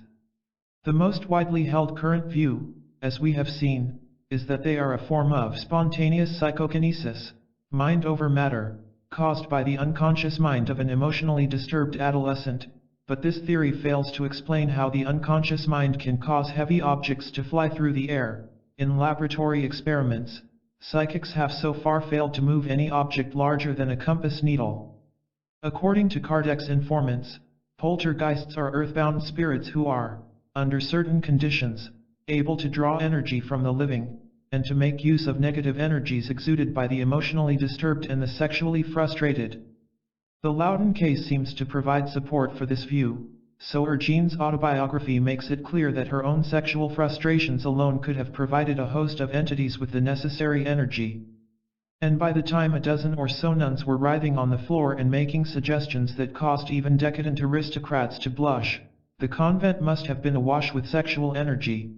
The most widely held current view, as we have seen, is that they are a form of spontaneous psychokinesis, mind over matter, caused by the unconscious mind of an emotionally disturbed adolescent, but this theory fails to explain how the unconscious mind can cause heavy objects to fly through the air. In laboratory experiments, psychics have so far failed to move any object larger than a compass needle. According to Kardec's informants, poltergeists are earthbound spirits who are, under certain conditions, able to draw energy from the living, and to make use of negative energies exuded by the emotionally disturbed and the sexually frustrated. The Loudun case seems to provide support for this view. Soeur Jeanne's autobiography makes it clear that her own sexual frustrations alone could have provided a host of entities with the necessary energy. And by the time a dozen or so nuns were writhing on the floor and making suggestions that caused even decadent aristocrats to blush, the convent must have been awash with sexual energy.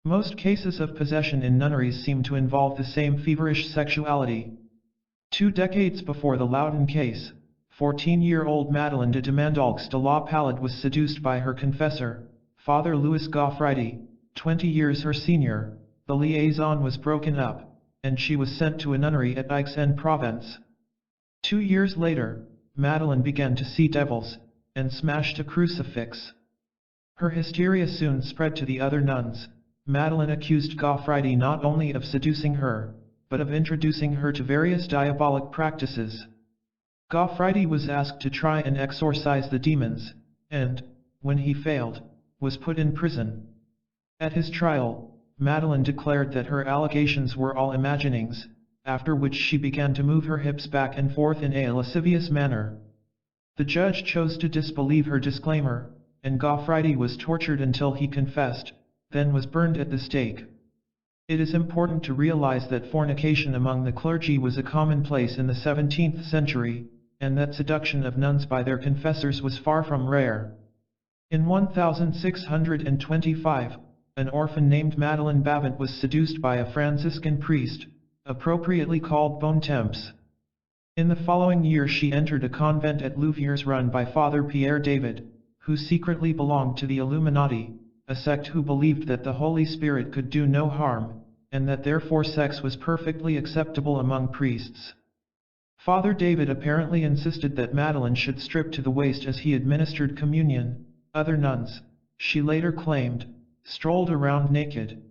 Most cases of possession in nunneries seem to involve the same feverish sexuality. 2 decades before the Loudun case, 14-year-old Madeleine de Demandolx de la Palade was seduced by her confessor, Father Louis Gaufridi, 20 years her senior. The liaison was broken up, and she was sent to a nunnery at Aix-en-Provence. 2 years later, Madeleine began to see devils, and smashed a crucifix. Her hysteria soon spread to the other nuns. Madeleine accused Gaufridi not only of seducing her, but of introducing her to various diabolic practices. Goffridi was asked to try and exorcise the demons, and, when he failed, was put in prison. At his trial, Madeline declared that her allegations were all imaginings, after which she began to move her hips back and forth in a lascivious manner. The judge chose to disbelieve her disclaimer, and Goffridi was tortured until he confessed, then was burned at the stake. It is important to realize that fornication among the clergy was a commonplace in the 17th century, and that seduction of nuns by their confessors was far from rare. In 1625, an orphan named Madeleine Bavant was seduced by a Franciscan priest, appropriately called Bontemps. In the following year she entered a convent at Louviers run by Father Pierre David, who secretly belonged to the Illuminati, a sect who believed that the Holy Spirit could do no harm, and that therefore sex was perfectly acceptable among priests. Father David apparently insisted that Madeleine should strip to the waist as he administered communion. Other nuns, she later claimed, strolled around naked.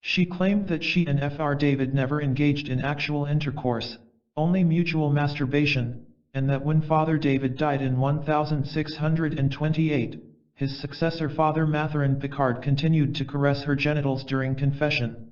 She claimed that she and Fr. David never engaged in actual intercourse, only mutual masturbation, and that when Father David died in 1628, his successor Father Mathurin Picard continued to caress her genitals during confession.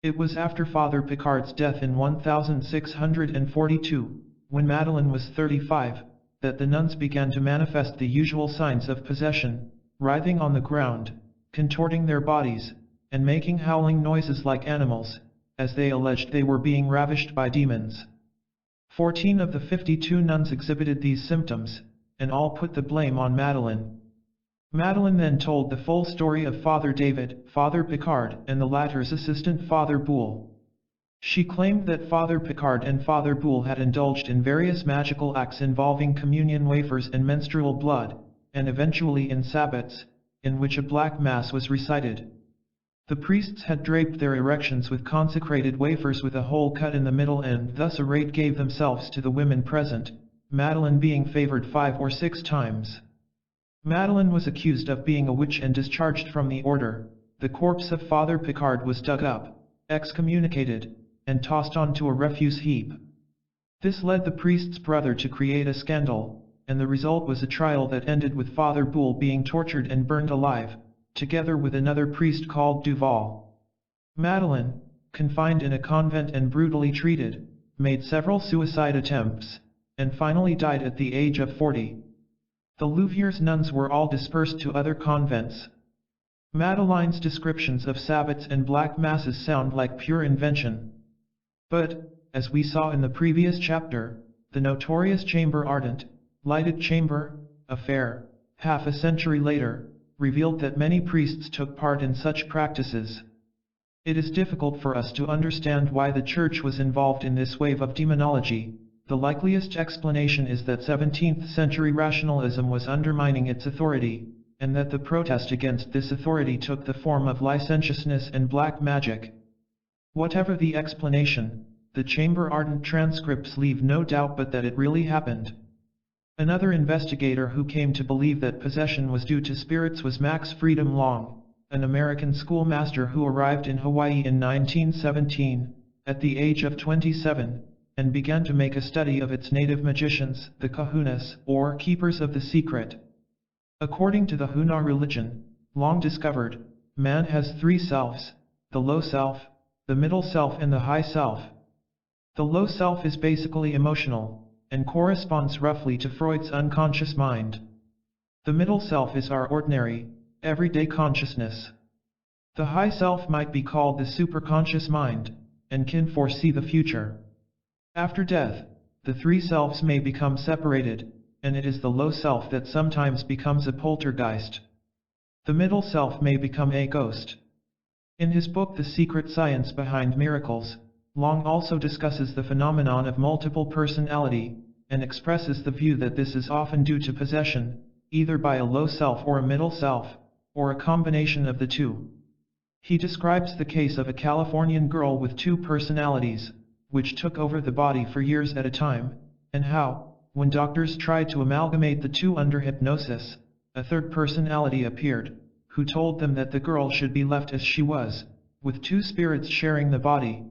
It was after Father Picard's death in 1642, when Madeleine was 35, that the nuns began to manifest the usual signs of possession, writhing on the ground, contorting their bodies, and making howling noises like animals, as they alleged they were being ravished by demons. 14 of the 52 nuns exhibited these symptoms, and all put the blame on Madeleine. Madeleine then told the full story of Father David, Father Picard, and the latter's assistant Father Boule. She claimed that Father Picard and Father Boule had indulged in various magical acts involving communion wafers and menstrual blood, and eventually in sabbats, in which a black mass was recited. The priests had draped their erections with consecrated wafers with a hole cut in the middle and thus arrayed gave themselves to the women present, Madeleine being favored 5 or 6 times. Madeleine was accused of being a witch and discharged from the order. The corpse of Father Picard was dug up, excommunicated, and tossed onto a refuse heap. This led the priest's brother to create a scandal, and the result was a trial that ended with Father Boule being tortured and burned alive, together with another priest called Duval. Madeleine, confined in a convent and brutally treated, made several suicide attempts, and finally died at the age of 40. The Louviers nuns were all dispersed to other convents. Madeleine's descriptions of sabbats and black masses sound like pure invention. But, as we saw in the previous chapter, the notorious chamber ardent, lighted chamber affair, half a century later, revealed that many priests took part in such practices. It is difficult for us to understand why the Church was involved in this wave of demonology. The likeliest explanation is that 17th century rationalism was undermining its authority, and that the protest against this authority took the form of licentiousness and black magic. Whatever the explanation, the chamber ardent transcripts leave no doubt but that it really happened. Another investigator who came to believe that possession was due to spirits was Max Freedom Long, an American schoolmaster who arrived in Hawaii in 1917, at the age of 27, and began to make a study of its native magicians, the kahunas, or keepers of the secret. According to the Huna religion, Long discovered, man has 3 selves, the low self, the middle self and the high self. The low self is basically emotional, and corresponds roughly to Freud's unconscious mind. The middle self is our ordinary, everyday consciousness. The high self might be called the superconscious mind, and can foresee the future. After death, the 3 selves may become separated, and it is the low self that sometimes becomes a poltergeist. The middle self may become a ghost. In his book The Secret Science Behind Miracles, Long also discusses the phenomenon of multiple personality, and expresses the view that this is often due to possession, either by a low self or a middle self, or a combination of the two. He describes the case of a Californian girl with 2 personalities, which took over the body for years at a time, and how, when doctors tried to amalgamate the 2 under hypnosis, a 3rd personality appeared, who told them that the girl should be left as she was, with 2 spirits sharing the body.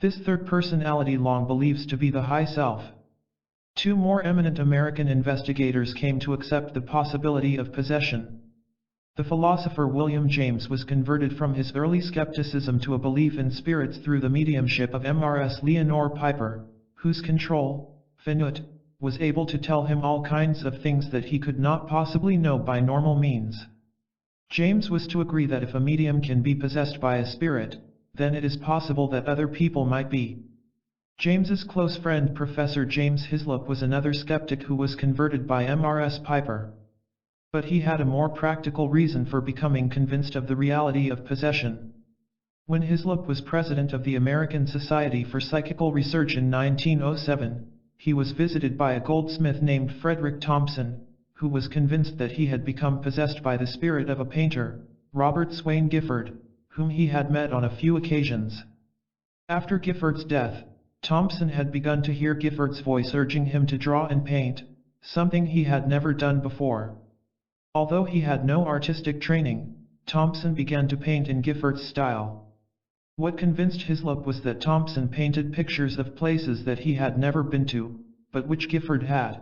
This 3rd personality Long believes to be the high self. Two more eminent American investigators came to accept the possibility of possession. The philosopher William James was converted from his early skepticism to a belief in spirits through the mediumship of Mrs. Leonore Piper, whose control, finute, was able to tell him all kinds of things that he could not possibly know by normal means. James was to agree that if a medium can be possessed by a spirit, then it is possible that other people might be. James's close friend Professor James Hislop was another skeptic who was converted by Mrs. Piper. But he had a more practical reason for becoming convinced of the reality of possession. When Hislop was president of the American Society for Psychical Research in 1907, he was visited by a goldsmith named Frederick Thompson, who was convinced that he had become possessed by the spirit of a painter, Robert Swain Gifford, whom he had met on a few occasions. After Gifford's death, Thompson had begun to hear Gifford's voice urging him to draw and paint, something he had never done before. Although he had no artistic training, Thompson began to paint in Gifford's style. What convinced Hislop was that Thompson painted pictures of places that he had never been to, but which Gifford had.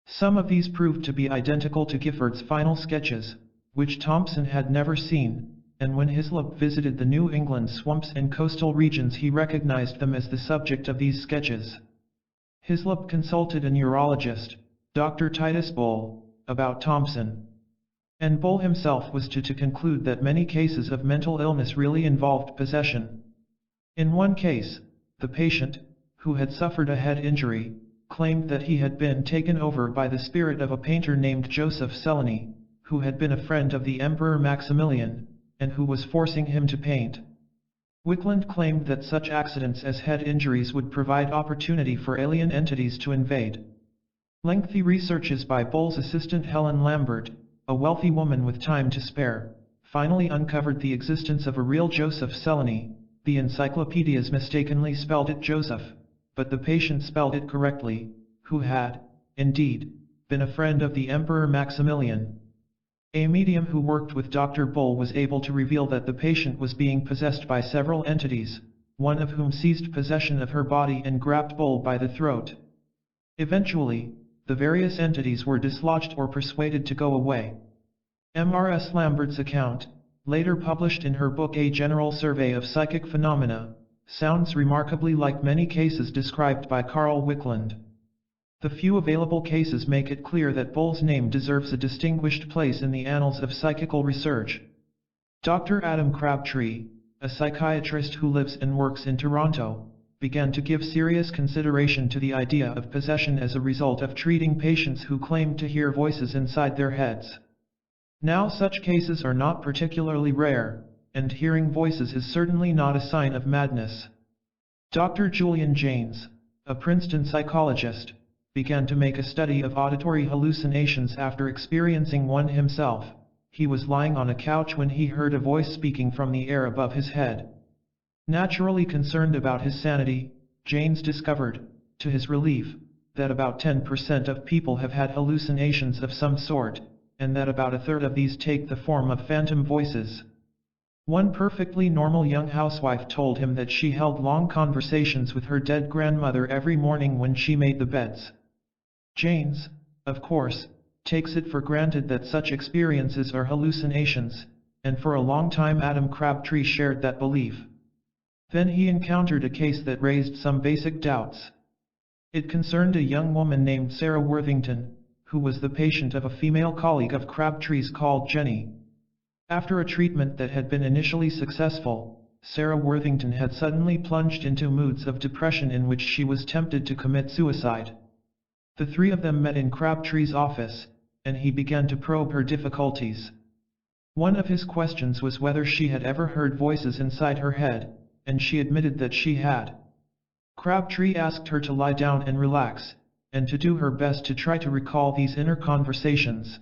Some of these proved to be identical to Gifford's final sketches, which Thompson had never seen, and when Hislop visited the New England swamps and coastal regions he recognized them as the subject of these sketches. Hislop consulted a neurologist, Dr. Titus Bull, about Thompson. And Bull himself was to conclude that many cases of mental illness really involved possession. In one case, the patient, who had suffered a head injury, claimed that he had been taken over by the spirit of a painter named Joseph Seleny, who had been a friend of the Emperor Maximilian, and who was forcing him to paint. Wickland claimed that such accidents as head injuries would provide opportunity for alien entities to invade. Lengthy researches by Bull's assistant Helen Lambert, a wealthy woman with time to spare, finally uncovered the existence of a real Joseph Seleny. The encyclopedias mistakenly spelled it Joseph, but the patient spelled it correctly, who had, indeed, been a friend of the Emperor Maximilian. A medium who worked with Dr. Bull was able to reveal that the patient was being possessed by several entities, one of whom seized possession of her body and grabbed Bull by the throat. Eventually, the various entities were dislodged or persuaded to go away. Mrs. Lambert's account, later published in her book A General Survey of Psychic Phenomena, sounds remarkably like many cases described by Carl Wickland. The few available cases make it clear that Bull's name deserves a distinguished place in the annals of psychical research. Dr. Adam Crabtree, a psychiatrist who lives and works in Toronto, began to give serious consideration to the idea of possession as a result of treating patients who claimed to hear voices inside their heads. Now such cases are not particularly rare, and hearing voices is certainly not a sign of madness. Dr. Julian Jaynes, a Princeton psychologist, began to make a study of auditory hallucinations after experiencing one himself. He was lying on a couch when he heard a voice speaking from the air above his head. Naturally concerned about his sanity, Jaynes discovered, to his relief, that about 10% of people have had hallucinations of some sort, and that about a third of these take the form of phantom voices. One perfectly normal young housewife told him that she held long conversations with her dead grandmother every morning when she made the beds. Jaynes, of course, takes it for granted that such experiences are hallucinations, and for a long time Adam Crabtree shared that belief. Then he encountered a case that raised some basic doubts. It concerned a young woman named Sarah Worthington, who was the patient of a female colleague of Crabtree's called Jenny. After a treatment that had been initially successful, Sarah Worthington had suddenly plunged into moods of depression in which she was tempted to commit suicide. The three of them met in Crabtree's office, and he began to probe her difficulties. One of his questions was whether she had ever heard voices inside her head, and she admitted that she had. Crabtree asked her to lie down and relax, and to do her best to try to recall these inner conversations.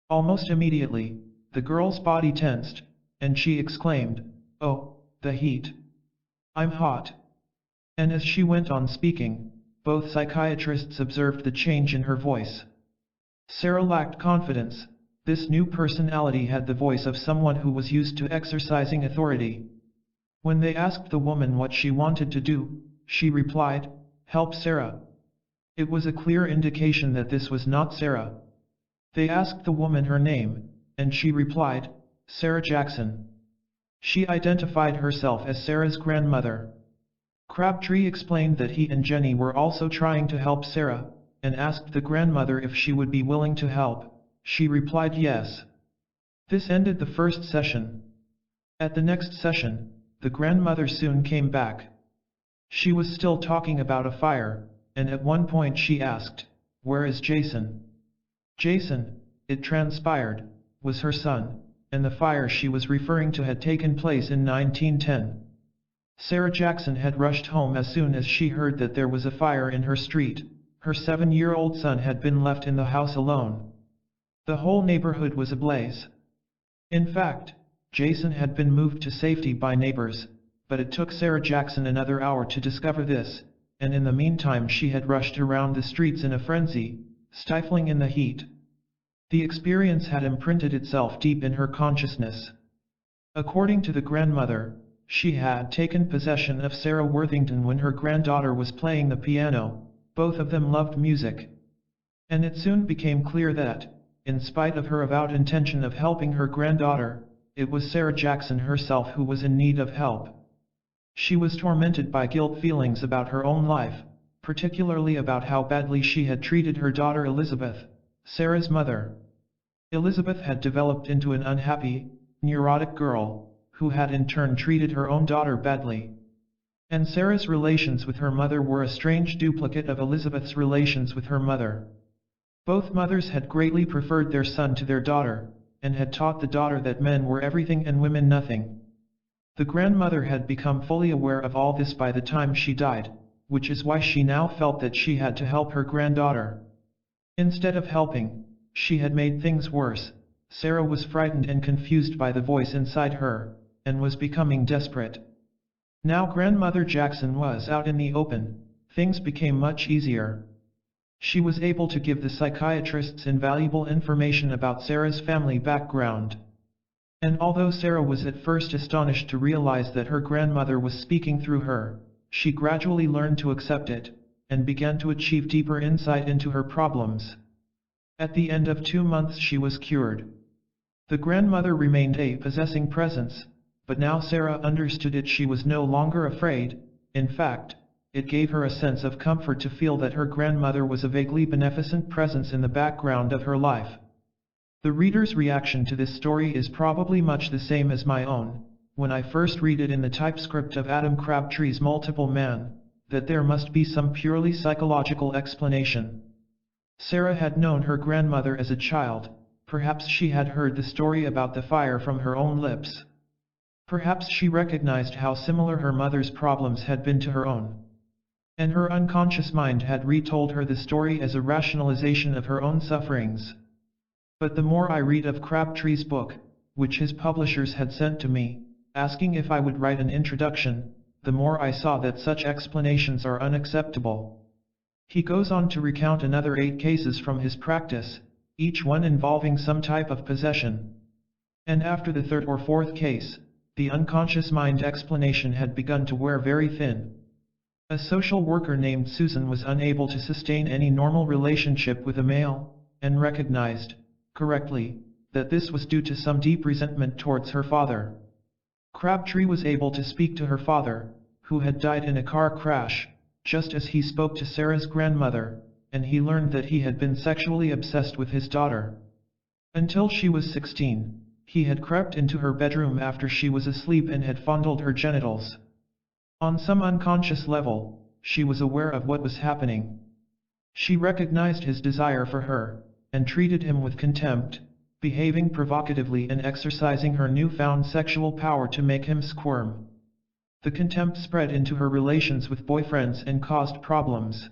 Almost immediately, the girl's body tensed, and she exclaimed, "Oh, the heat! I'm hot." And as she went on speaking, both psychiatrists observed the change in her voice. Sarah lacked confidence. This new personality had the voice of someone who was used to exercising authority. When they asked the woman what she wanted to do, she replied, "Help Sarah." It was a clear indication that this was not Sarah. They asked the woman her name, and she replied, "Sarah Jackson." She identified herself as Sarah's grandmother. Crabtree explained that he and Jenny were also trying to help Sarah, and asked the grandmother if she would be willing to help. She replied yes. This ended the first session. At the next session, the grandmother soon came back. She was still talking about a fire, and at one point she asked, "Where is Jason?" Jason, it transpired, was her son, and the fire she was referring to had taken place in 1910. Sarah Jackson had rushed home as soon as she heard that there was a fire in her street. Her 7-year-old son had been left in the house alone. The whole neighborhood was ablaze. In fact, Jason had been moved to safety by neighbors, but it took Sarah Jackson another hour to discover this, and in the meantime she had rushed around the streets in a frenzy, stifling in the heat. The experience had imprinted itself deep in her consciousness. According to the grandmother, she had taken possession of Sarah Worthington when her granddaughter was playing the piano. Both of them loved music. And it soon became clear that, in spite of her avowed intention of helping her granddaughter, it was Sarah Jackson herself who was in need of help. She was tormented by guilt feelings about her own life, particularly about how badly she had treated her daughter Elizabeth, Sarah's mother. Elizabeth had developed into an unhappy, neurotic girl, who had in turn treated her own daughter badly. And Sarah's relations with her mother were a strange duplicate of Elizabeth's relations with her mother. Both mothers had greatly preferred their son to their daughter, and had taught the daughter that men were everything and women nothing. The grandmother had become fully aware of all this by the time she died, which is why she now felt that she had to help her granddaughter. Instead of helping, she had made things worse. Sarah was frightened and confused by the voice inside her, and was becoming desperate. Now Grandmother Jackson was out in the open, things became much easier. She was able to give the psychiatrists invaluable information about Sarah's family background. And although Sarah was at first astonished to realize that her grandmother was speaking through her, she gradually learned to accept it, and began to achieve deeper insight into her problems. At the end of 2 months she was cured. The grandmother remained a possessing presence, but now Sarah understood it. She was no longer afraid. In fact, it gave her a sense of comfort to feel that her grandmother was a vaguely beneficent presence in the background of her life. The reader's reaction to this story is probably much the same as my own, when I first read it in the typescript of Adam Crabtree's Multiple Man, that there must be some purely psychological explanation. Sarah had known her grandmother as a child. Perhaps she had heard the story about the fire from her own lips. Perhaps she recognized how similar her mother's problems had been to her own. And her unconscious mind had retold her the story as a rationalization of her own sufferings. But the more I read of Crabtree's book, which his publishers had sent to me, asking if I would write an introduction, the more I saw that such explanations are unacceptable. He goes on to recount another 8 cases from his practice, each one involving some type of possession. And after the 3rd or 4th case, the unconscious mind explanation had begun to wear very thin. A social worker named Susan was unable to sustain any normal relationship with a male, and recognized, correctly, that this was due to some deep resentment towards her father. Crabtree was able to speak to her father, who had died in a car crash, just as he spoke to Sarah's grandmother, and he learned that he had been sexually obsessed with his daughter. Until she was 16, he had crept into her bedroom after she was asleep and had fondled her genitals. On some unconscious level, she was aware of what was happening. She recognized his desire for her, and treated him with contempt, behaving provocatively and exercising her newfound sexual power to make him squirm. The contempt spread into her relations with boyfriends and caused problems.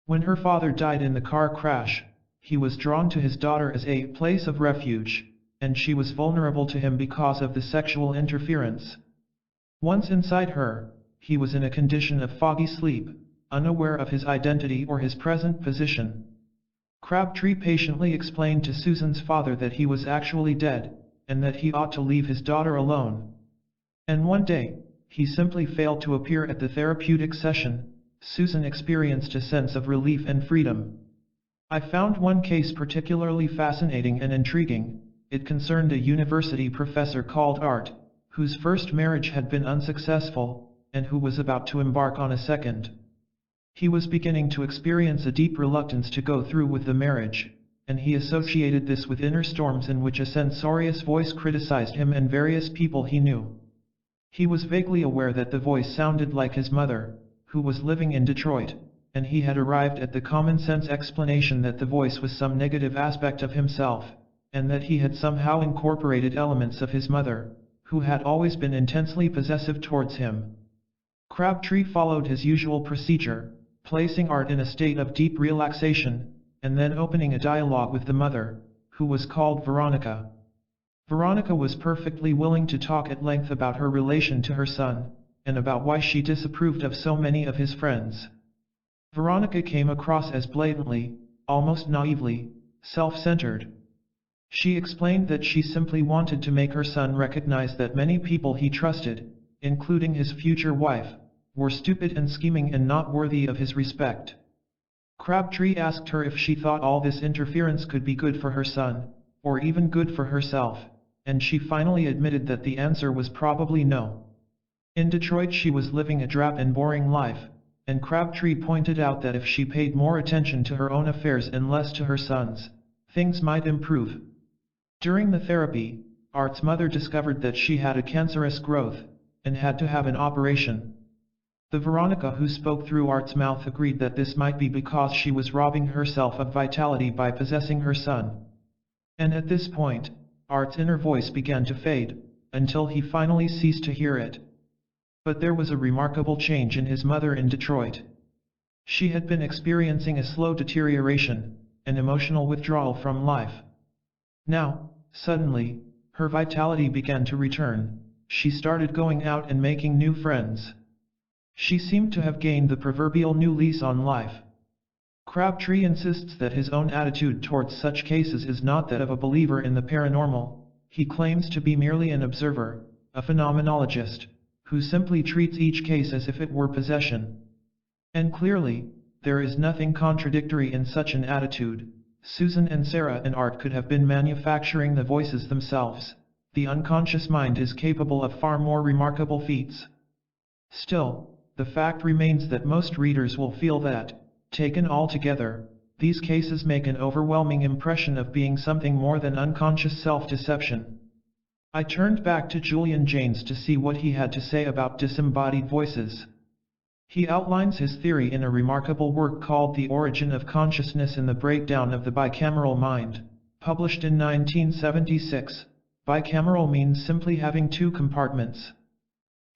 When her father died in the car crash, he was drawn to his daughter as a place of refuge, and she was vulnerable to him because of the sexual interference. Once inside her, he was in a condition of foggy sleep, unaware of his identity or his present position. Crabtree patiently explained to Susan's father that he was actually dead, and that he ought to leave his daughter alone. And one day, he simply failed to appear at the therapeutic session, Susan experienced a sense of relief and freedom. I found one case particularly fascinating and intriguing. It concerned a university professor called Art, whose first marriage had been unsuccessful, and who was about to embark on a second. He was beginning to experience a deep reluctance to go through with the marriage, and he associated this with inner storms in which a censorious voice criticized him and various people he knew. He was vaguely aware that the voice sounded like his mother, who was living in Detroit, and he had arrived at the common-sense explanation that the voice was some negative aspect of himself, and that he had somehow incorporated elements of his mother, who had always been intensely possessive towards him. Crabtree followed his usual procedure, placing Art in a state of deep relaxation, and then opening a dialogue with the mother, who was called Veronica. Veronica was perfectly willing to talk at length about her relation to her son, and about why she disapproved of so many of his friends. Veronica came across as blatantly, almost naively, self-centered. She explained that she simply wanted to make her son recognize that many people he trusted, including his future wife, were stupid and scheming and not worthy of his respect. Crabtree asked her if she thought all this interference could be good for her son, or even good for herself, and she finally admitted that the answer was probably no. In Detroit she was living a drab and boring life, and Crabtree pointed out that if she paid more attention to her own affairs and less to her son's, things might improve. During the therapy, Art's mother discovered that she had a cancerous growth, and had to have an operation. The Veronica who spoke through Art's mouth agreed that this might be because she was robbing herself of vitality by possessing her son. And at this point, Art's inner voice began to fade, until he finally ceased to hear it. But there was a remarkable change in his mother in Detroit. She had been experiencing a slow deterioration, an emotional withdrawal from life. Now, suddenly, her vitality began to return. She started going out and making new friends. She seemed to have gained the proverbial new lease on life. Crabtree insists that his own attitude towards such cases is not that of a believer in the paranormal. He claims to be merely an observer, a phenomenologist, who simply treats each case as if it were possession. And clearly, there is nothing contradictory in such an attitude. Susan and Sarah and Art could have been manufacturing the voices themselves. The unconscious mind is capable of far more remarkable feats. Still, the fact remains that most readers will feel that, taken all together, these cases make an overwhelming impression of being something more than unconscious self-deception. I turned back to Julian Jaynes to see what he had to say about disembodied voices. He outlines his theory in a remarkable work called The Origin of Consciousness and the Breakdown of the Bicameral Mind, published in 1976. Bicameral means simply having two compartments.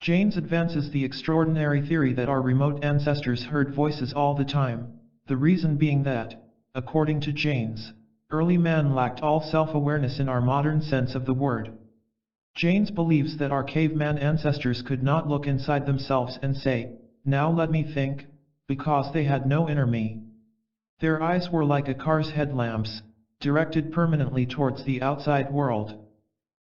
Jaynes advances the extraordinary theory that our remote ancestors heard voices all the time, the reason being that, according to Jaynes, early man lacked all self-awareness in our modern sense of the word. Jaynes believes that our caveman ancestors could not look inside themselves and say, "Now let me think," because they had no inner me. Their eyes were like a car's headlamps, directed permanently towards the outside world.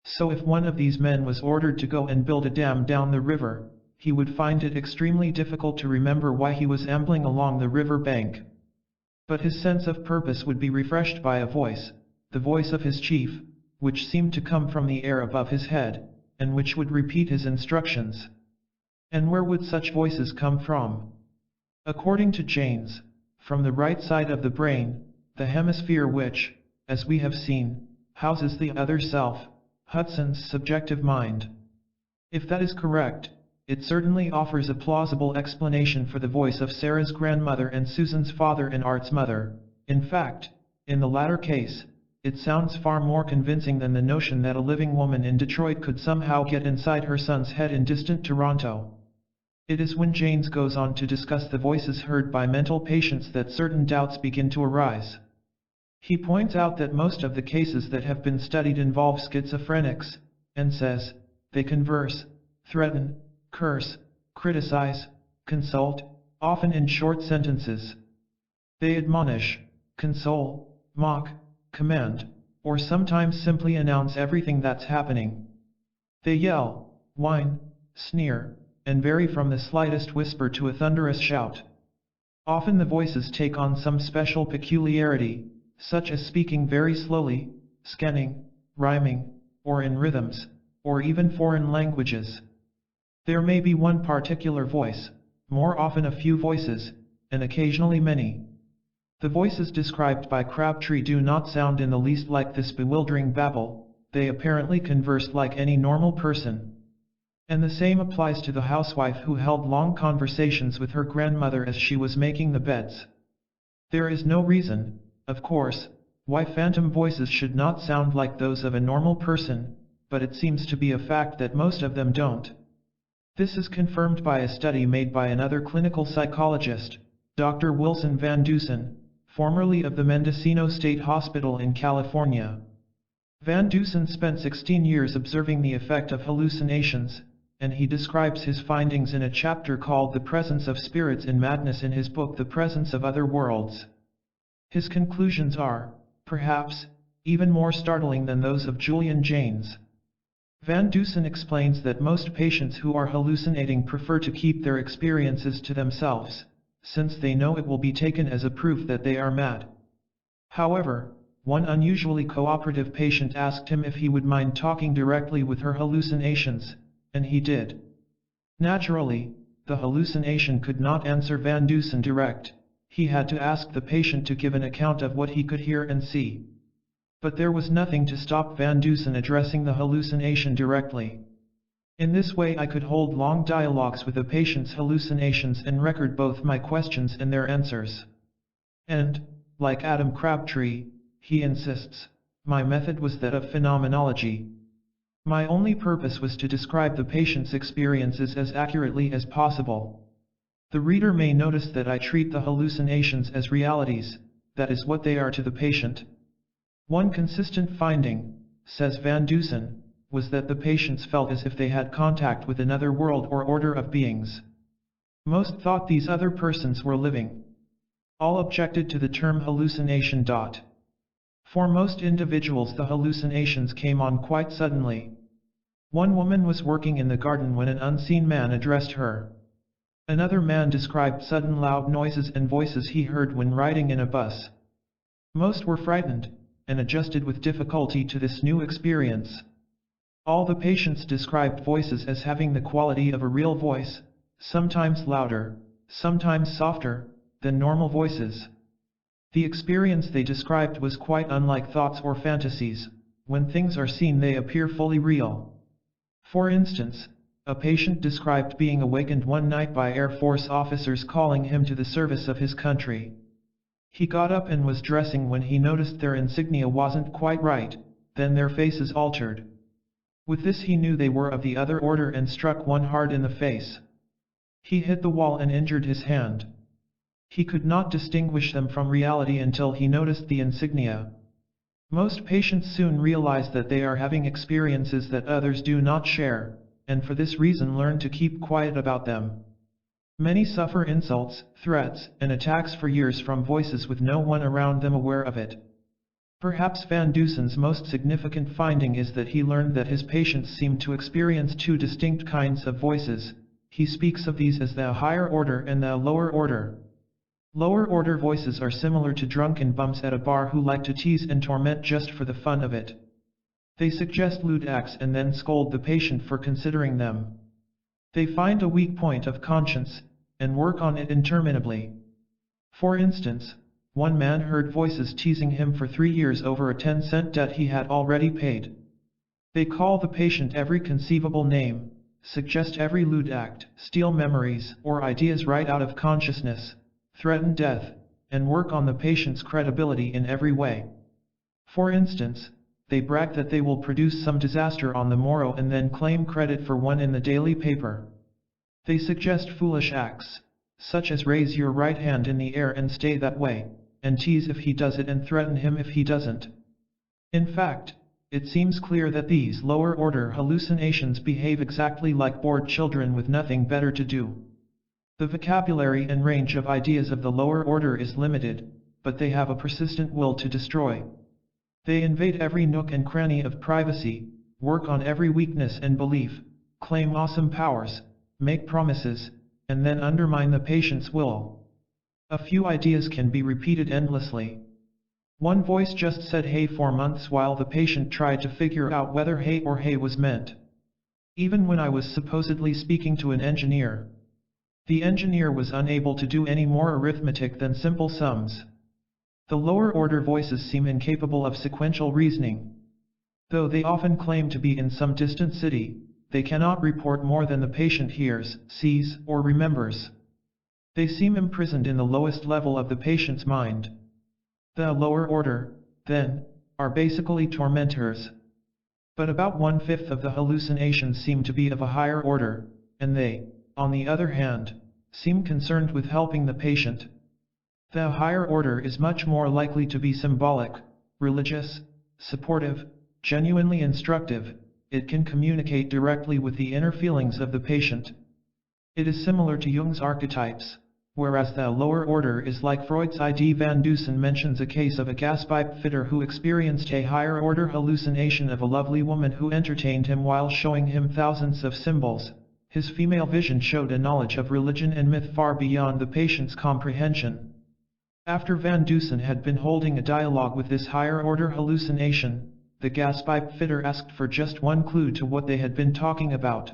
So if one of these men was ordered to go and build a dam down the river, he would find it extremely difficult to remember why he was ambling along the river bank. But his sense of purpose would be refreshed by a voice, the voice of his chief, which seemed to come from the air above his head, and which would repeat his instructions. And where would such voices come from? According to Jaynes, from the right side of the brain, the hemisphere which, as we have seen, houses the other self, Hudson's subjective mind. If that is correct, it certainly offers a plausible explanation for the voice of Sarah's grandmother and Susan's father and Art's mother. In fact, in the latter case, it sounds far more convincing than the notion that a living woman in Detroit could somehow get inside her son's head in distant Toronto. It is when Jaynes goes on to discuss the voices heard by mental patients that certain doubts begin to arise. He points out that most of the cases that have been studied involve schizophrenics, and says, they converse, threaten, curse, criticize, consult, often in short sentences. They admonish, console, mock, command, or sometimes simply announce everything that's happening. They yell, whine, sneer, and vary from the slightest whisper to a thunderous shout. Often the voices take on some special peculiarity, such as speaking very slowly, scanning, rhyming, or in rhythms, or even foreign languages. There may be one particular voice, more often a few voices, and occasionally many. The voices described by Crabtree do not sound in the least like this bewildering babble, they apparently converse like any normal person. And the same applies to the housewife who held long conversations with her grandmother as she was making the beds. There is no reason, of course, why phantom voices should not sound like those of a normal person, but it seems to be a fact that most of them don't. This is confirmed by a study made by another clinical psychologist, Dr. Wilson Van Dusen, formerly of the Mendocino State Hospital in California. Van Dusen spent 16 years observing the effect of hallucinations, and he describes his findings in a chapter called The Presence of Spirits in Madness in his book The Presence of Other Worlds. His conclusions are, perhaps, even more startling than those of Julian Jaynes. Van Dusen explains that most patients who are hallucinating prefer to keep their experiences to themselves, since they know it will be taken as a proof that they are mad. However, one unusually cooperative patient asked him if he would mind talking directly with her hallucinations, and he did. Naturally, the hallucination could not answer Van Dusen direct. He had to ask the patient to give an account of what he could hear and see. But there was nothing to stop Van Dusen addressing the hallucination directly. In this way I could hold long dialogues with a patient's hallucinations and record both my questions and their answers. And, like Adam Crabtree, he insists, my method was that of phenomenology. My only purpose was to describe the patient's experiences as accurately as possible. The reader may notice that I treat the hallucinations as realities, that is what they are to the patient. One consistent finding, says Van Dusen, was that the patients felt as if they had contact with another world or order of beings. Most thought these other persons were living. All objected to the term hallucination. For most individuals the hallucinations came on quite suddenly. One woman was working in the garden when an unseen man addressed her. Another man described sudden loud noises and voices he heard when riding in a bus. Most were frightened, and adjusted with difficulty to this new experience. All the patients described voices as having the quality of a real voice, sometimes louder, sometimes softer, than normal voices. The experience they described was quite unlike thoughts or fantasies. When things are seen they appear fully real. For instance, a patient described being awakened one night by Air Force officers calling him to the service of his country. He got up and was dressing when he noticed their insignia wasn't quite right, then their faces altered. With this he knew they were of the other order and struck one hard in the face. He hit the wall and injured his hand. He could not distinguish them from reality until he noticed the insignia. Most patients soon realize that they are having experiences that others do not share, and for this reason learn to keep quiet about them. Many suffer insults, threats, and attacks for years from voices with no one around them aware of it. Perhaps Van Dusen's most significant finding is that he learned that his patients seem to experience two distinct kinds of voices. He speaks of these as the higher order and the lower order. Lower order voices are similar to drunken bums at a bar who like to tease and torment just for the fun of it. They suggest lewd acts and then scold the patient for considering them. They find a weak point of conscience, and work on it interminably. For instance, one man heard voices teasing him for 3 years over a 10-cent debt he had already paid. They call the patient every conceivable name, suggest every lewd act, steal memories or ideas right out of consciousness, threaten death, and work on the patient's credibility in every way. For instance, they brag that they will produce some disaster on the morrow and then claim credit for one in the daily paper. They suggest foolish acts, such as raise your right hand in the air and stay that way, and tease if he does it and threaten him if he doesn't. In fact, it seems clear that these lower-order hallucinations behave exactly like bored children with nothing better to do. The vocabulary and range of ideas of the lower order is limited, but they have a persistent will to destroy. They invade every nook and cranny of privacy, work on every weakness and belief, claim awesome powers, make promises, and then undermine the patient's will. A few ideas can be repeated endlessly. One voice just said hey for months while the patient tried to figure out whether hey or hey was meant. Even when I was supposedly speaking to an engineer, the engineer was unable to do any more arithmetic than simple sums. The lower order voices seem incapable of sequential reasoning. Though they often claim to be in some distant city, they cannot report more than the patient hears, sees, or remembers. They seem imprisoned in the lowest level of the patient's mind. The lower order, then, are basically tormentors. But about 1/5 of the hallucinations seem to be of a higher order, and they, on the other hand, seem concerned with helping the patient. The higher order is much more likely to be symbolic, religious, supportive, genuinely instructive. It can communicate directly with the inner feelings of the patient. It is similar to Jung's archetypes, whereas the lower order is like Freud's ID. Van Dusen mentions a case of a gaspipe fitter who experienced a higher order hallucination of a lovely woman who entertained him while showing him thousands of symbols. His female vision showed a knowledge of religion and myth far beyond the patient's comprehension. After Van Dusen had been holding a dialogue with this higher order hallucination, the gaspipe fitter asked for just one clue to what they had been talking about.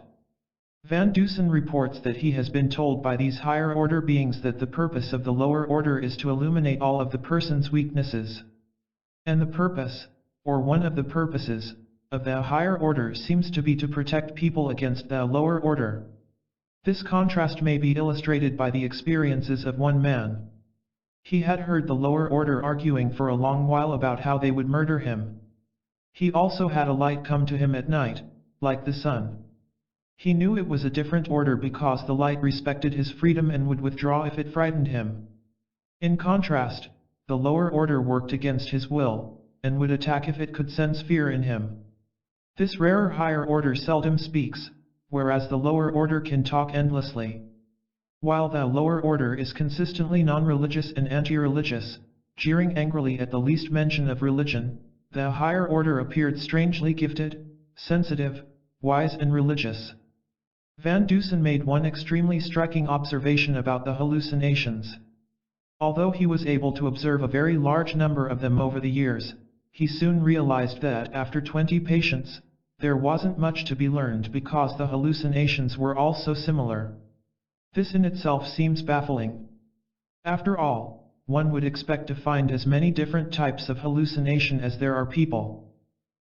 Van Dusen reports that he has been told by these higher order beings that the purpose of the lower order is to illuminate all of the person's weaknesses. And the purpose, or one of the purposes, of the higher order seems to be to protect people against the lower order. This contrast may be illustrated by the experiences of one man. He had heard the lower order arguing for a long while about how they would murder him. He also had a light come to him at night, like the sun. He knew it was a different order because the light respected his freedom and would withdraw if it frightened him. In contrast, the lower order worked against his will, and would attack if it could sense fear in him. This rarer higher order seldom speaks, whereas the lower order can talk endlessly. While the lower order is consistently non-religious and anti-religious, jeering angrily at the least mention of religion, the higher order appeared strangely gifted, sensitive, wise and religious. Van Dusen made one extremely striking observation about the hallucinations. Although he was able to observe a very large number of them over the years, he soon realized that after 20 patients, there wasn't much to be learned because the hallucinations were all so similar. This in itself seems baffling. After all, one would expect to find as many different types of hallucination as there are people.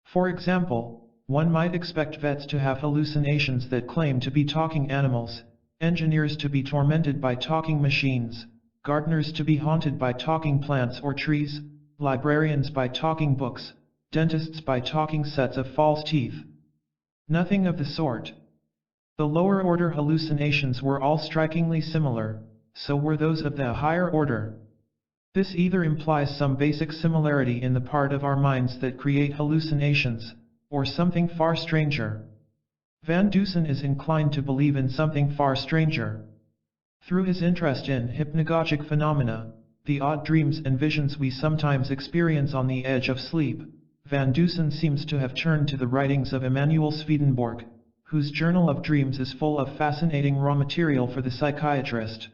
For example, one might expect vets to have hallucinations that claim to be talking animals, engineers to be tormented by talking machines, gardeners to be haunted by talking plants or trees, librarians by talking books, dentists by talking sets of false teeth. Nothing of the sort. The lower order hallucinations were all strikingly similar, so were those of the higher order. This either implies some basic similarity in the part of our minds that create hallucinations, or something far stranger. Van Dusen is inclined to believe in something far stranger. Through his interest in hypnagogic phenomena, the odd dreams and visions we sometimes experience on the edge of sleep, Van Dusen seems to have turned to the writings of Emanuel Swedenborg, whose Journal of Dreams is full of fascinating raw material for the psychiatrist.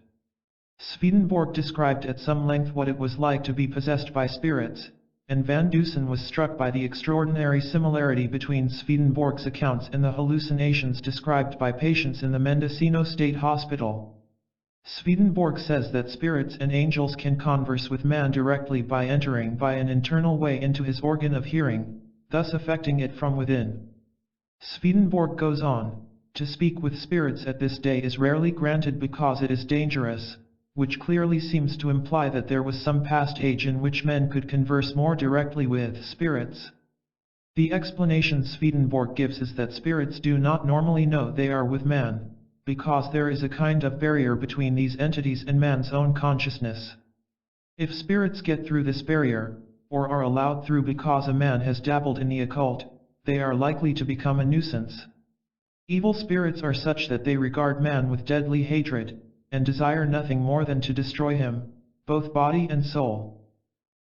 Swedenborg described at some length what it was like to be possessed by spirits, and Van Dusen was struck by the extraordinary similarity between Swedenborg's accounts and the hallucinations described by patients in the Mendocino State Hospital. Swedenborg says that spirits and angels can converse with man directly by entering by an internal way into his organ of hearing, thus affecting it from within. Swedenborg goes on, to speak with spirits at this day is rarely granted because it is dangerous, which clearly seems to imply that there was some past age in which men could converse more directly with spirits. The explanation Swedenborg gives is that spirits do not normally know they are with man, because there is a kind of barrier between these entities and man's own consciousness. If spirits get through this barrier, or are allowed through because a man has dabbled in the occult, they are likely to become a nuisance. Evil spirits are such that they regard man with deadly hatred, and desire nothing more than to destroy him, both body and soul.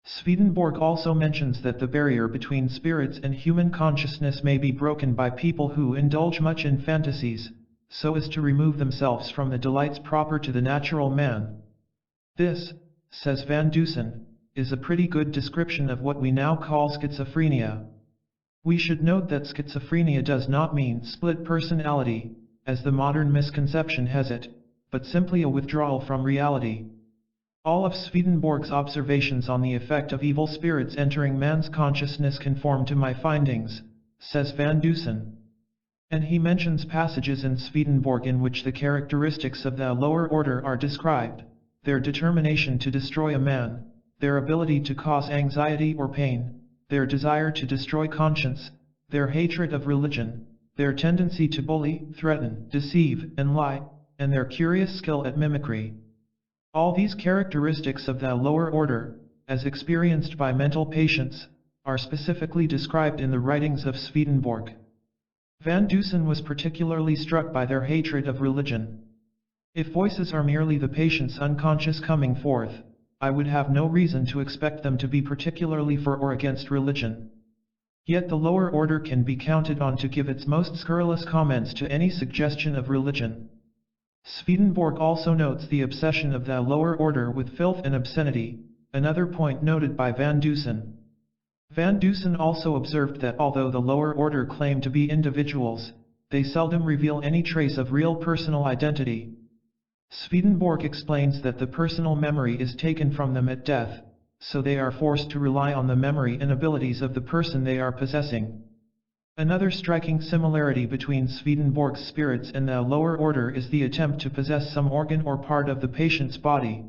Swedenborg also mentions that the barrier between spirits and human consciousness may be broken by people who indulge much in fantasies, so as to remove themselves from the delights proper to the natural man. This, says Van Dusen, is a pretty good description of what we now call schizophrenia. We should note that schizophrenia does not mean split personality, as the modern misconception has it, but simply a withdrawal from reality. All of Swedenborg's observations on the effect of evil spirits entering man's consciousness conform to my findings, says Van Dusen. And he mentions passages in Swedenborg in which the characteristics of the lower order are described, their determination to destroy a man, their ability to cause anxiety or pain, their desire to destroy conscience, their hatred of religion, their tendency to bully, threaten, deceive, and lie, and their curious skill at mimicry. All these characteristics of the lower order, as experienced by mental patients, are specifically described in the writings of Swedenborg. Van Dusen was particularly struck by their hatred of religion. If voices are merely the patient's unconscious coming forth, I would have no reason to expect them to be particularly for or against religion. Yet the lower order can be counted on to give its most scurrilous comments to any suggestion of religion. Swedenborg also notes the obsession of the lower order with filth and obscenity, another point noted by Van Dusen. Van Dusen also observed that although the lower order claim to be individuals, they seldom reveal any trace of real personal identity. Swedenborg explains that the personal memory is taken from them at death, so they are forced to rely on the memory and abilities of the person they are possessing. Another striking similarity between Swedenborg's spirits and the lower order is the attempt to possess some organ or part of the patient's body.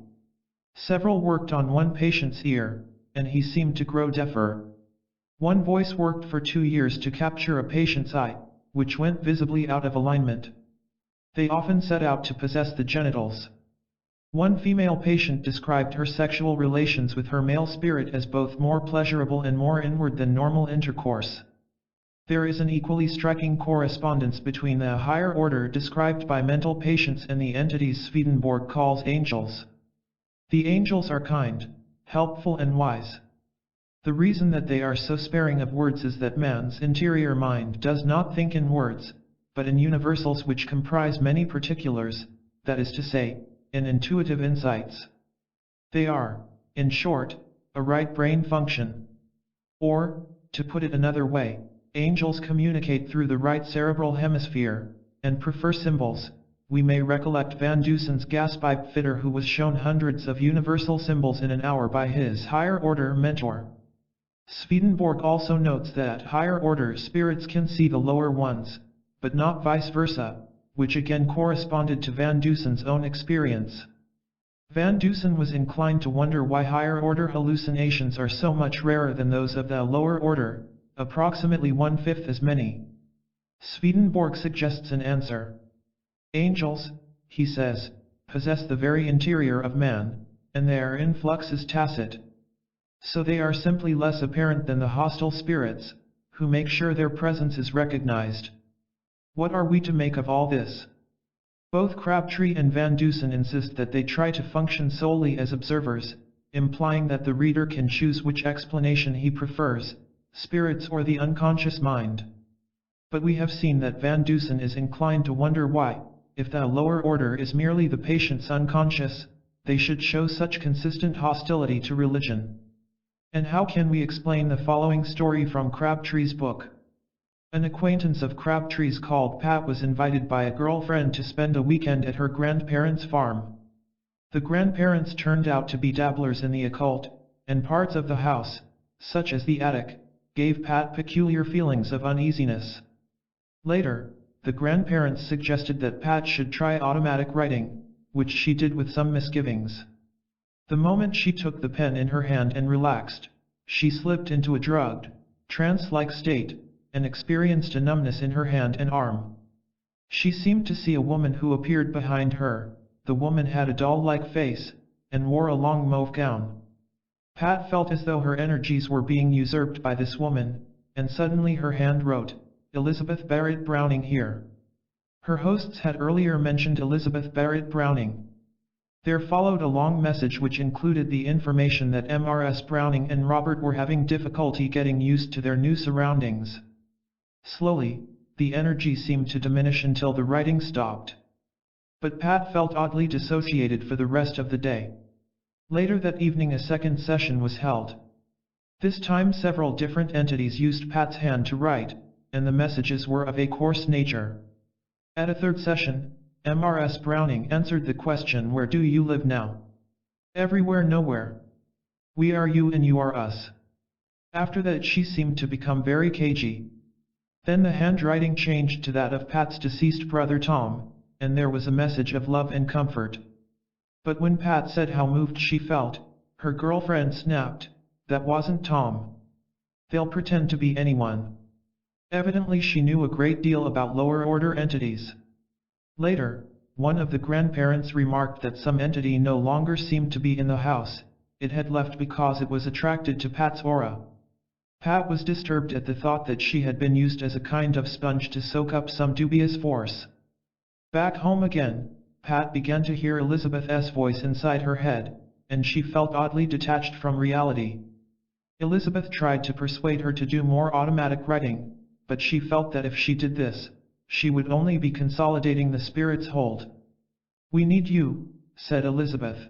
Several worked on one patient's ear, and he seemed to grow deafer. One voice worked for 2 years to capture a patient's eye, which went visibly out of alignment. They often set out to possess the genitals. One female patient described her sexual relations with her male spirit as both more pleasurable and more inward than normal intercourse. There is an equally striking correspondence between the higher order described by mental patients and the entities Swedenborg calls angels. The angels are kind, helpful and wise. The reason that they are so sparing of words is that man's interior mind does not think in words, but in universals which comprise many particulars, that is to say, in intuitive insights. They are, in short, a right brain function. Or, to put it another way, angels communicate through the right cerebral hemisphere, and prefer symbols. We may recollect Van Dusen's gas pipe fitter who was shown hundreds of universal symbols in an hour by his higher order mentor. Swedenborg also notes that higher order spirits can see the lower ones, but not vice versa, which again corresponded to Van Dusen's own experience. Van Dusen was inclined to wonder why higher order hallucinations are so much rarer than those of the lower order, approximately 1/5 as many. Swedenborg suggests an answer. Angels, he says, possess the very interior of man, and their influx is tacit. So they are simply less apparent than the hostile spirits, who make sure their presence is recognized. What are we to make of all this? Both Crabtree and Van Dusen insist that they try to function solely as observers, implying that the reader can choose which explanation he prefers, spirits or the unconscious mind. But we have seen that Van Dusen is inclined to wonder why, if the lower order is merely the patient's unconscious, they should show such consistent hostility to religion. And how can we explain the following story from Crabtree's book? An acquaintance of Crabtree's called Pat was invited by a girlfriend to spend a weekend at her grandparents' farm. The grandparents turned out to be dabblers in the occult, and parts of the house, such as the attic, gave Pat peculiar feelings of uneasiness. Later, the grandparents suggested that Pat should try automatic writing, which she did with some misgivings. The moment she took the pen in her hand and relaxed, she slipped into a drugged, trance-like state, and experienced a numbness in her hand and arm. She seemed to see a woman who appeared behind her. The woman had a doll-like face, and wore a long mauve gown. Pat felt as though her energies were being usurped by this woman, and suddenly her hand wrote, "Elizabeth Barrett Browning here." Her hosts had earlier mentioned Elizabeth Barrett Browning. There followed a long message which included the information that Mrs. Browning and Robert were having difficulty getting used to their new surroundings. Slowly, the energy seemed to diminish until the writing stopped. But Pat felt oddly dissociated for the rest of the day. Later that evening a second session was held. This time several different entities used Pat's hand to write, and the messages were of a coarse nature. At a third session, Mrs. Browning answered the question, "Where do you live now?" "Everywhere, nowhere. We are you and you are us." After that she seemed to become very cagey. Then the handwriting changed to that of Pat's deceased brother Tom, and there was a message of love and comfort. But when Pat said how moved she felt, her girlfriend snapped, "That wasn't Tom. They'll pretend to be anyone." Evidently she knew a great deal about lower order entities. Later, one of the grandparents remarked that some entity no longer seemed to be in the house. It had left because it was attracted to Pat's aura. Pat was disturbed at the thought that she had been used as a kind of sponge to soak up some dubious force. Back home again, Pat began to hear Elizabeth's voice inside her head, and she felt oddly detached from reality. Elizabeth tried to persuade her to do more automatic writing, but she felt that if she did this, she would only be consolidating the spirit's hold. "We need you," said Elizabeth.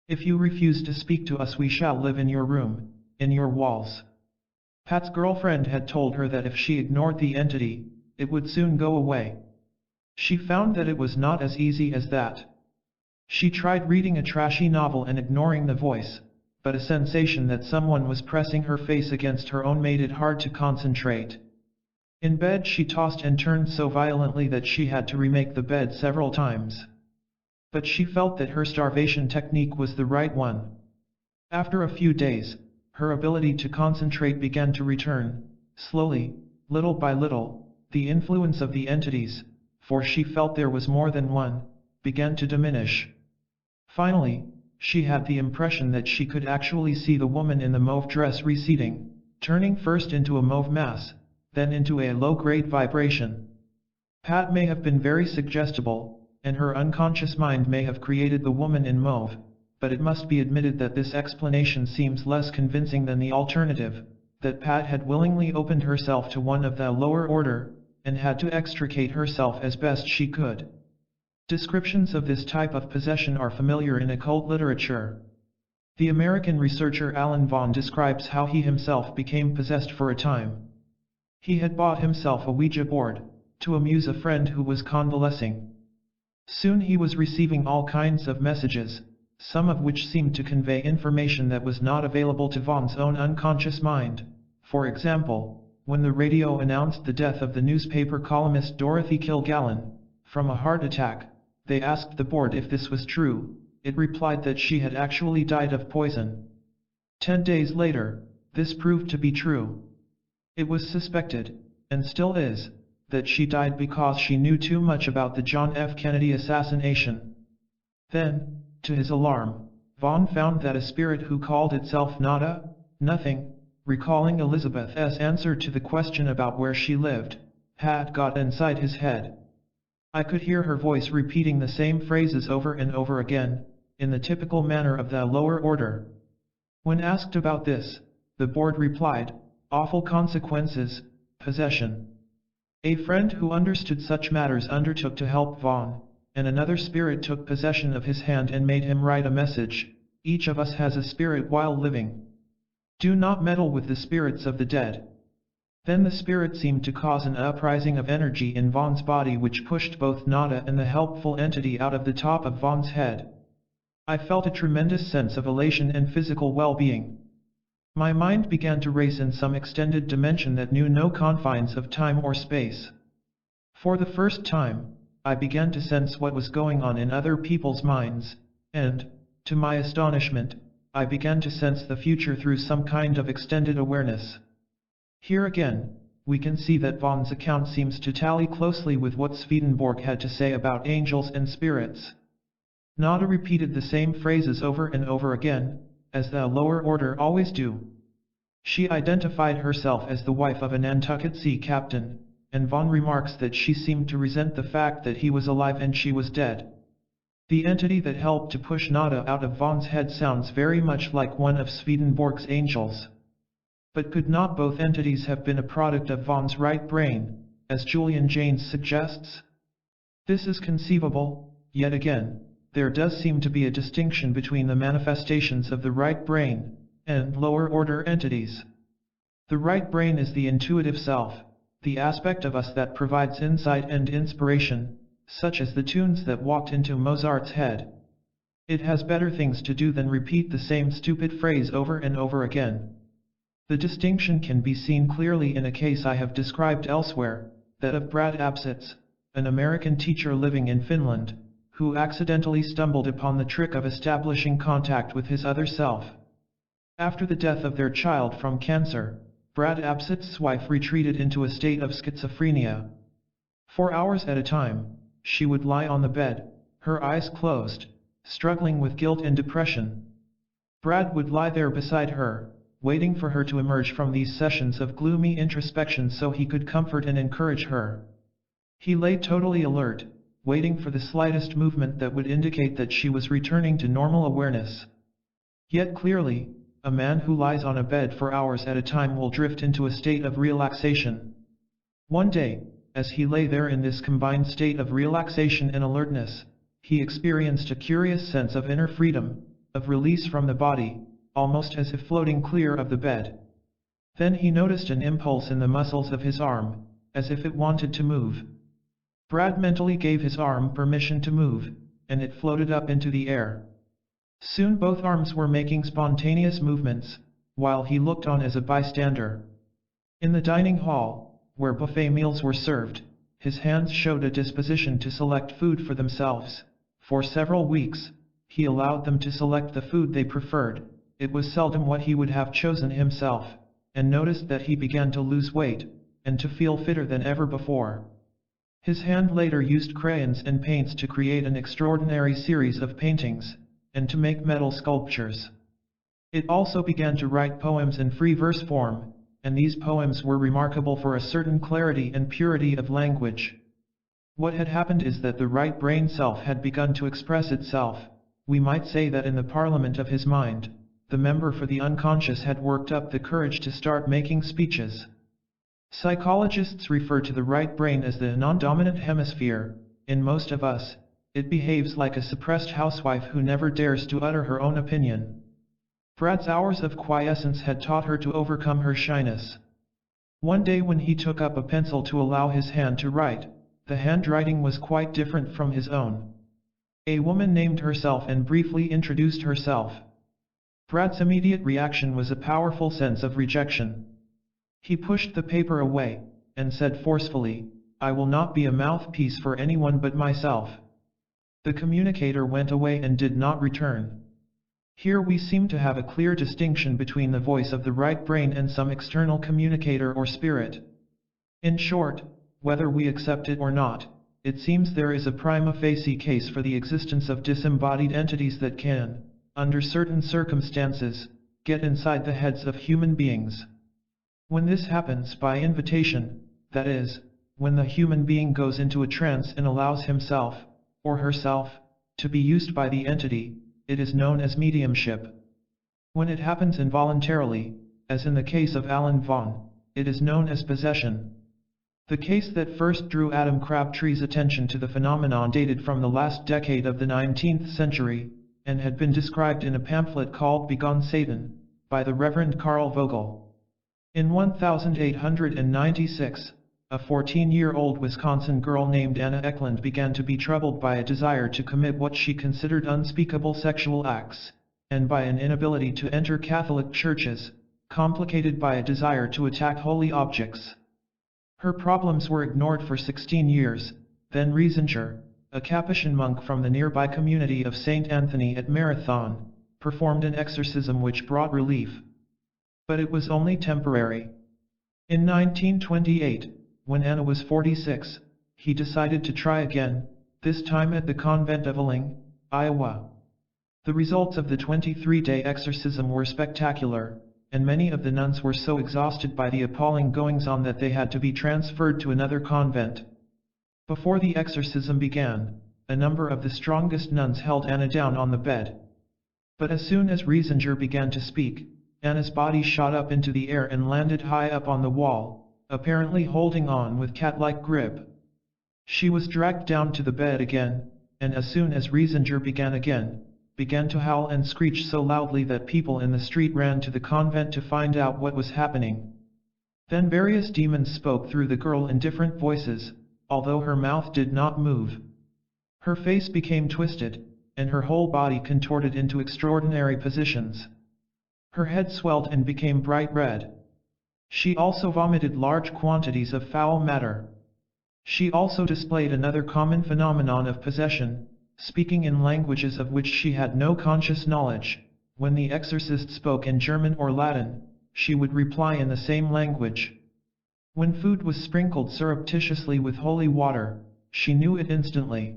"If you refuse to speak to us, we shall live in your room, in your walls." Pat's girlfriend had told her that if she ignored the entity, it would soon go away. She found that it was not as easy as that. She tried reading a trashy novel and ignoring the voice, but a sensation that someone was pressing her face against her own made it hard to concentrate. In bed she tossed and turned so violently that she had to remake the bed several times. But she felt that her starvation technique was the right one. After a few days, her ability to concentrate began to return. Slowly, little by little, the influence of the entities, for she felt there was more than one, began to diminish. Finally, she had the impression that she could actually see the woman in the mauve dress receding, turning first into a mauve mass, then into a low-grade vibration. Pat may have been very suggestible, and her unconscious mind may have created the woman in mauve, but it must be admitted that this explanation seems less convincing than the alternative, that Pat had willingly opened herself to one of the lower order, and had to extricate herself as best she could. Descriptions of this type of possession are familiar in occult literature. The American researcher Alan Vaughan describes how he himself became possessed for a time. He had bought himself a Ouija board, to amuse a friend who was convalescing. Soon he was receiving all kinds of messages, some of which seemed to convey information that was not available to Vaughan's own unconscious mind. For example, when the radio announced the death of the newspaper columnist Dorothy Kilgallen, from a heart attack, they asked the board if this was true. It replied that she had actually died of poison. 10 days later, this proved to be true. It was suspected, and still is, that she died because she knew too much about the John F. Kennedy assassination. Then, to his alarm, Vaughan found that a spirit who called itself Nada, nothing, recalling Elizabeth's answer to the question about where she lived, had got inside his head. I could hear her voice repeating the same phrases over and over again, in the typical manner of the lower order. When asked about this, the board replied, "Awful consequences, possession." A friend who understood such matters undertook to help Vaughan, and another spirit took possession of his hand and made him write a message. "Each of us has a spirit while living. Do not meddle with the spirits of the dead." Then the spirit seemed to cause an uprising of energy in Vaughan's body which pushed both Nada and the helpful entity out of the top of Vaughan's head. I felt a tremendous sense of elation and physical well-being. My mind began to race in some extended dimension that knew no confines of time or space. For the first time, I began to sense what was going on in other people's minds, and, to my astonishment, I began to sense the future through some kind of extended awareness. Here again, we can see that Vaughan's account seems to tally closely with what Swedenborg had to say about angels and spirits. Nada repeated the same phrases over and over again, as the lower order always do. She identified herself as the wife of a Nantucket sea captain, and Vaughan remarks that she seemed to resent the fact that he was alive and she was dead. The entity that helped to push Nada out of Vaughan's head sounds very much like one of Swedenborg's angels. But could not both entities have been a product of Vaughan's right brain, as Julian Jaynes suggests? This is conceivable. Yet again, there does seem to be a distinction between the manifestations of the right brain and lower-order entities. The right brain is the intuitive self, the aspect of us that provides insight and inspiration, such as the tunes that walked into Mozart's head. It has better things to do than repeat the same stupid phrase over and over again. The distinction can be seen clearly in a case I have described elsewhere, that of Brad Absitz, an American teacher living in Finland, who accidentally stumbled upon the trick of establishing contact with his other self. After the death of their child from cancer, Brad Absitz's wife retreated into a state of schizophrenia. For hours at a time, she would lie on the bed, her eyes closed, struggling with guilt and depression. Brad would lie there beside her, waiting for her to emerge from these sessions of gloomy introspection so he could comfort and encourage her. He lay totally alert, waiting for the slightest movement that would indicate that she was returning to normal awareness. Yet clearly, a man who lies on a bed for hours at a time will drift into a state of relaxation. One day, as he lay there in this combined state of relaxation and alertness, he experienced a curious sense of inner freedom, of release from the body, almost as if floating clear of the bed. Then he noticed an impulse in the muscles of his arm, as if it wanted to move. Brad mentally gave his arm permission to move, and it floated up into the air. Soon both arms were making spontaneous movements, while he looked on as a bystander. In the dining hall, where buffet meals were served, his hands showed a disposition to select food for themselves. For several weeks, he allowed them to select the food they preferred. It was seldom what he would have chosen himself, and noticed that he began to lose weight, and to feel fitter than ever before. His hand later used crayons and paints to create an extraordinary series of paintings, and to make metal sculptures. It also began to write poems in free verse form, and these poems were remarkable for a certain clarity and purity of language. What had happened is that the right brain self had begun to express itself. We might say that in the parliament of his mind, the member for the unconscious had worked up the courage to start making speeches. Psychologists refer to the right brain as the non-dominant hemisphere. In most of us, it behaves like a suppressed housewife who never dares to utter her own opinion. Brad's hours of quiescence had taught her to overcome her shyness. One day when he took up a pencil to allow his hand to write, the handwriting was quite different from his own. A woman named herself and briefly introduced herself. Brad's immediate reaction was a powerful sense of rejection. He pushed the paper away, and said forcefully, "I will not be a mouthpiece for anyone but myself." The communicator went away and did not return. Here we seem to have a clear distinction between the voice of the right brain and some external communicator or spirit. In short, whether we accept it or not, it seems there is a prima facie case for the existence of disembodied entities that can, under certain circumstances, get inside the heads of human beings. When this happens by invitation, that is, when the human being goes into a trance and allows himself, or herself, to be used by the entity, it is known as mediumship. When it happens involuntarily, as in the case of Alan Vaughan, it is known as possession. The case that first drew Adam Crabtree's attention to the phenomenon dated from the last decade of the 19th century, and had been described in a pamphlet called Begone Satan, by the Reverend Carl Vogel. In 1896, a 14-year-old Wisconsin girl named Anna Eklund began to be troubled by a desire to commit what she considered unspeakable sexual acts, and by an inability to enter Catholic churches, complicated by a desire to attack holy objects. Her problems were ignored for 16 years, then Riesinger, a Capuchin monk from the nearby community of St. Anthony at Marathon, performed an exorcism which brought relief. But it was only temporary. In 1928, when Anna was 46, he decided to try again, this time at the convent of Ealing, Iowa. The results of the 23-day exorcism were spectacular, and many of the nuns were so exhausted by the appalling goings-on that they had to be transferred to another convent. Before the exorcism began, a number of the strongest nuns held Anna down on the bed. But as soon as Riesinger began to speak, Anna's body shot up into the air and landed high up on the wall, apparently holding on with cat-like grip. She was dragged down to the bed again, and as soon as Riesinger began to howl and screech so loudly that people in the street ran to the convent to find out what was happening. Then various demons spoke through the girl in different voices, although her mouth did not move. Her face became twisted, and her whole body contorted into extraordinary positions. Her head swelled and became bright red. She also vomited large quantities of foul matter. She also displayed another common phenomenon of possession, speaking in languages of which she had no conscious knowledge. When the exorcist spoke in German or Latin, she would reply in the same language. When food was sprinkled surreptitiously with holy water, she knew it instantly.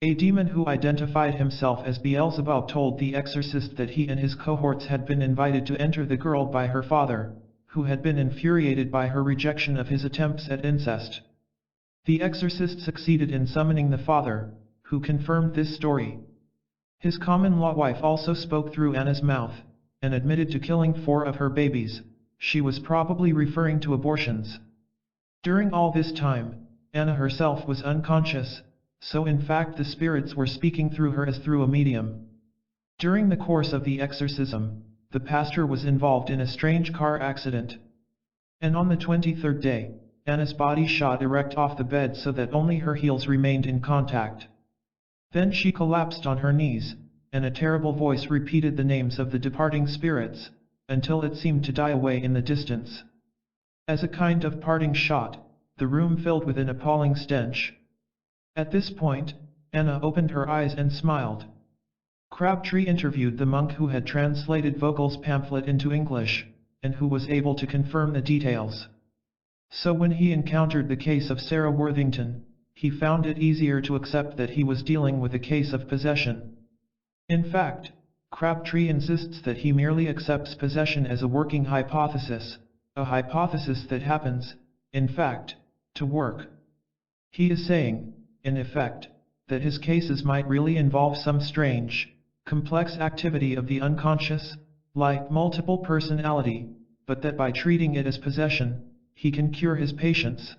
A demon who identified himself as Beelzebub told the exorcist that he and his cohorts had been invited to enter the girl by her father, who had been infuriated by her rejection of his attempts at incest. The exorcist succeeded in summoning the father, who confirmed this story. His common-law wife also spoke through Anna's mouth, and admitted to killing 4 of her babies. She was probably referring to abortions. During all this time, Anna herself was unconscious, so in fact the spirits were speaking through her as through a medium. During the course of the exorcism, the pastor was involved in a strange car accident. And on the 23rd day, Anna's body shot erect off the bed so that only her heels remained in contact. Then she collapsed on her knees, and a terrible voice repeated the names of the departing spirits, until it seemed to die away in the distance. As a kind of parting shot, the room filled with an appalling stench. At this point, Anna opened her eyes and smiled. Crabtree interviewed the monk who had translated Vogel's pamphlet into English, and who was able to confirm the details. So when he encountered the case of Sarah Worthington, he found it easier to accept that he was dealing with a case of possession. In fact, Crabtree insists that he merely accepts possession as a working hypothesis, a hypothesis that happens, in fact, to work. He is saying, in effect, that his cases might really involve some strange, complex activity of the unconscious, like multiple personality, but that by treating it as possession, he can cure his patients.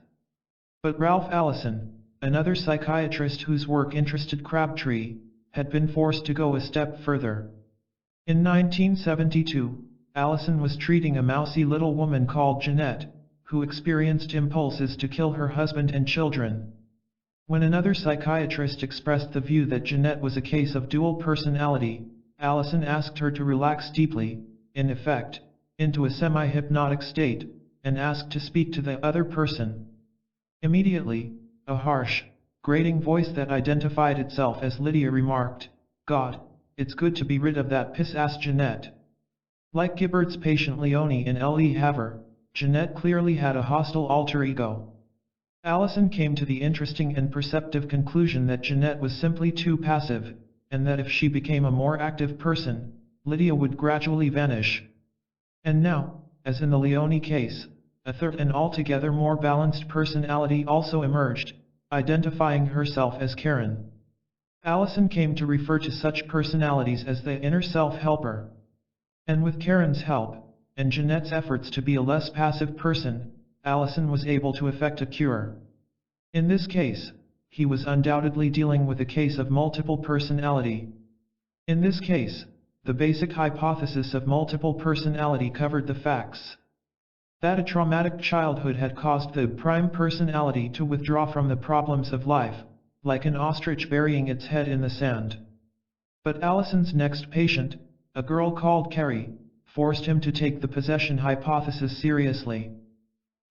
But Ralph Allison, another psychiatrist whose work interested Crabtree, had been forced to go a step further. In 1972, Allison was treating a mousy little woman called Jeanette, who experienced impulses to kill her husband and children. When another psychiatrist expressed the view that Jeanette was a case of dual personality, Allison asked her to relax deeply, in effect, into a semi-hypnotic state, and asked to speak to the other person. Immediately, a harsh, grating voice that identified itself as Lydia remarked, "God, it's good to be rid of that piss-ass Jeanette." Like Gibbert's patient Leonie in L.E. Haver, Jeanette clearly had a hostile alter ego. Allison came to the interesting and perceptive conclusion that Jeanette was simply too passive, and that if she became a more active person, Lydia would gradually vanish. And now, as in the Leonie case, a third and altogether more balanced personality also emerged, identifying herself as Karen. Allison came to refer to such personalities as the inner self-helper. And with Karen's help, and Jeanette's efforts to be a less passive person, Allison was able to effect a cure. In this case, he was undoubtedly dealing with a case of multiple personality. In this case, the basic hypothesis of multiple personality covered the facts that a traumatic childhood had caused the prime personality to withdraw from the problems of life, like an ostrich burying its head in the sand. But Allison's next patient, a girl called Carrie, forced him to take the possession hypothesis seriously.